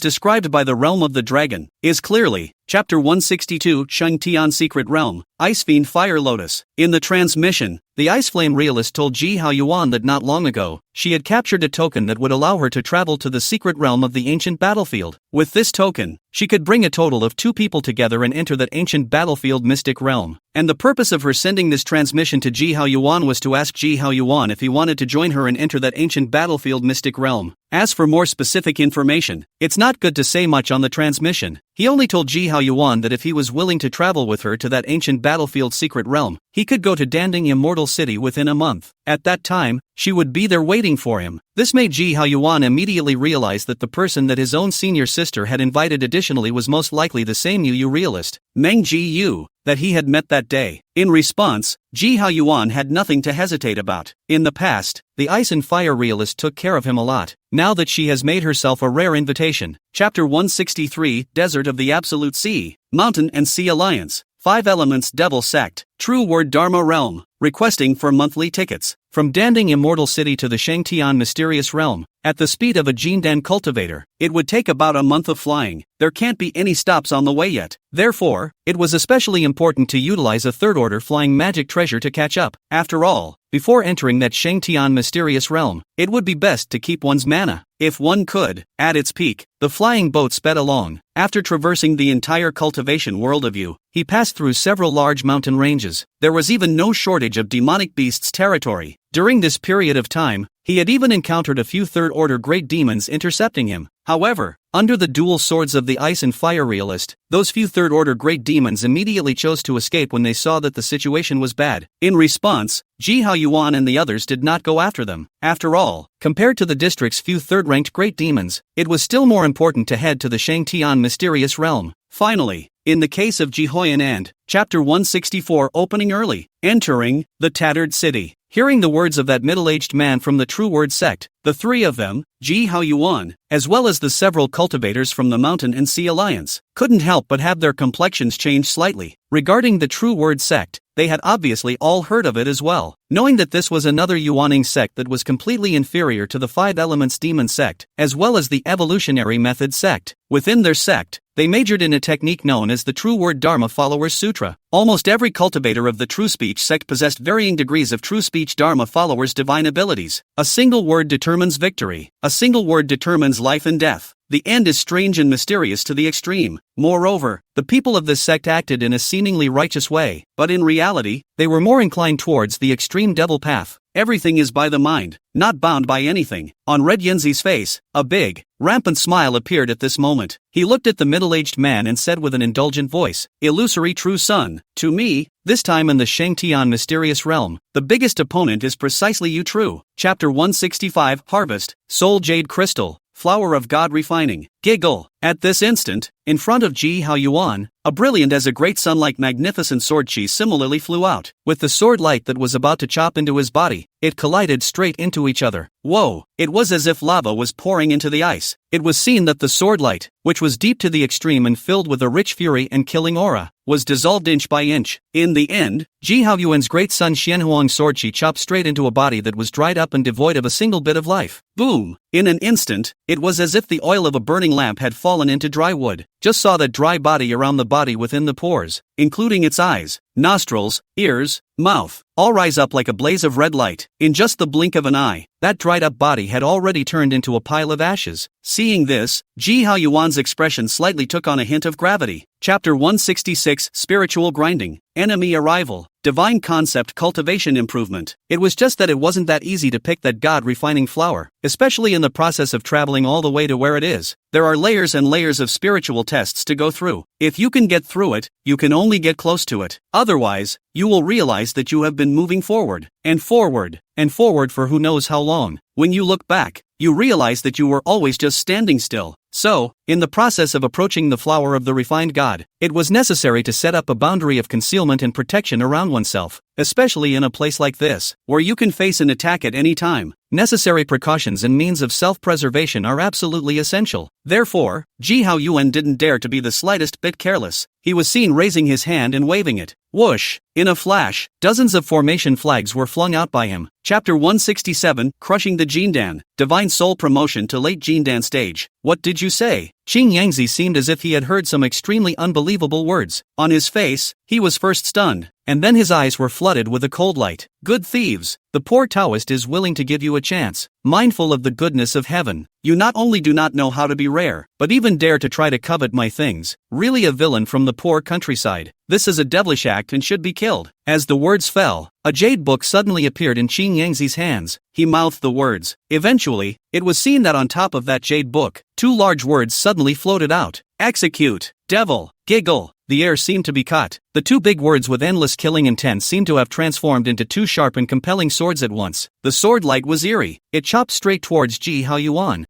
described by the Realm of the Dragon, is clearly Chapter 162, Sheng Tian Secret Realm, Ice Fiend Fire Lotus. In the transmission, the Ice Flame realist told Ji Haoyuan that not long ago, she had captured a token that would allow her to travel to the secret realm of the ancient battlefield. With this token, she could bring a total of 2 people together and enter that ancient battlefield mystic realm. And the purpose of her sending this transmission to Ji Haoyuan was to ask Ji Haoyuan if he wanted to join her and enter that ancient battlefield mystic realm. As for more specific information, it's not good to say much on the transmission. He only told Ji Haoyuan that if he was willing to travel with her to that ancient battlefield secret realm, he could go to Danding Immortal City within a month. At that time, she would be there waiting for him. This made Ji Haoyuan immediately realize that the person that his own senior sister had invited additionally was most likely the same Yu realist, Meng Ji Yu, that he had met that day. In response, Ji Haoyuan had nothing to hesitate about. In the past, the Ice and Fire realist took care of him a lot. Now that she has made herself a rare invitation. Chapter 163, Desert of the Absolute Sea, Mountain and Sea Alliance, 5 Elements Devil Sect, True Word Dharma Realm, requesting for monthly tickets. From Danding Immortal City to the Shangtian Mysterious Realm, at the speed of a Jindan cultivator, it would take about a month of flying. There can't be any stops on the way yet. Therefore, it was especially important to utilize a third-order flying magic treasure to catch up. After all, before entering that Shangtian Mysterious Realm, it would be best to keep one's mana. If one could, at its peak, the flying boat sped along. After traversing the entire cultivation world of view, he passed through several large mountain ranges. There was even no shortage of demonic beasts territory. During this period of time, he had even encountered a few third-order great demons intercepting him. However, under the dual swords of the Ice and Fire realist, those few third-order great demons immediately chose to escape when they saw that the situation was bad. In response, Ji Haoyuan and the others did not go after them. After all, compared to the district's few third-ranked great demons, it was still more important to head to the Shangtian Mysterious Realm. Finally, in the case of Ji Hoyan and Chapter 164 opening early, entering the Tattered City. Hearing the words of that middle-aged man from the True Word sect, the 3 of them, Ji Haoyuan, as well as the several cultivators from the Mountain and Sea Alliance, couldn't help but have their complexions change slightly. Regarding the True Word sect, they had obviously all heard of it as well. Knowing that this was another Yuaning sect that was completely inferior to the 5 Elements Demon sect, as well as the Evolutionary Method sect, within their sect, they majored in a technique known as the True Word Dharma Followers Sutra. Almost every cultivator of the True Speech sect possessed varying degrees of True Speech Dharma followers' divine abilities. A single word determines victory. A single word determines life and death. the end is strange and mysterious to the extreme. Moreover, the people of this sect acted in a seemingly righteous way, but in reality, they were more inclined towards the extreme devil path. Everything is by the mind, not bound by anything. On Red Yunzi's face, a big, rampant smile appeared at this moment. He looked at the middle-aged man and said with an indulgent voice, "Illusory true son, to me, this time in the Shangtian mysterious realm, the biggest opponent is precisely you true." Chapter 165 Harvest, Soul Jade Crystal, Flower of God Refining. Giggle. At this instant, in front of Ji Hao Yuan, a brilliant as a great sun-like magnificent sword chi similarly flew out. With the sword light that was about to chop into his body, it collided straight into each other. Whoa! It was as if lava was pouring into the ice. It was seen that the sword light, which was deep to the extreme and filled with a rich fury and killing aura, was dissolved inch by inch. In the end, Ji Hao Yuan's great son Xianhuang's sword chi chopped straight into a body that was dried up and devoid of a single bit of life. Boom! In an instant, it was as if the oil of a burning lamp had fallen into dry wood. Just saw that dry body around the body within the pores, including its eyes, nostrils, ears, mouth, all rise up like a blaze of red light. In just the blink of an eye, that dried-up body had already turned into a pile of ashes. Seeing this, Ji Hao Yuan's expression slightly took on a hint of gravity. Chapter 166 Spiritual Grinding, Enemy Arrival, Divine Concept Cultivation Improvement. It was just that it wasn't that easy to pick that God-refining flower, especially in the process of traveling all the way to where it is. There are layers and layers of spiritual tests to go through. If you can get through it, you can only get close to it. Otherwise, you will realize that you have been moving forward, and forward, and forward for who knows how long. When you look back, you realize that you were always just standing still. So, in the process of approaching the flower of the refined God, it was necessary to set up a boundary of concealment and protection around oneself, especially in a place like this, where you can face an attack at any time. Necessary precautions and means of self-preservation are absolutely essential. Therefore, Ji Hao Yuan didn't dare to be the slightest bit careless. He was seen raising his hand and waving it. Whoosh! In a flash, dozens of formation flags were flung out by him. Chapter 167 Crushing the Jindan, Divine Soul Promotion to Late Jindan Stage. What did you say? Chinyang seemed as if he had heard some extremely unbelievable words. On his face, he was first stunned, and then his eyes were flooded with a cold light. Good thieves! The poor Taoist is willing to give you a chance. Mindful of the goodness of heaven, you not only do not know how to be rare, but even dare to try to covet my things. Really a villain from the poor countryside. This is a devilish act and should be killed. As the words fell, a jade book suddenly appeared in Chinyang's hands. He mouthed the words. Eventually, it was seen that on top of that jade book, two large words suddenly floated out. Execute, devil, giggle. The air seemed to be cut. The two big words with endless killing intent seemed to have transformed into two sharp and compelling swords at once. The sword light was eerie. It chopped straight towards Ji Hao Yuan.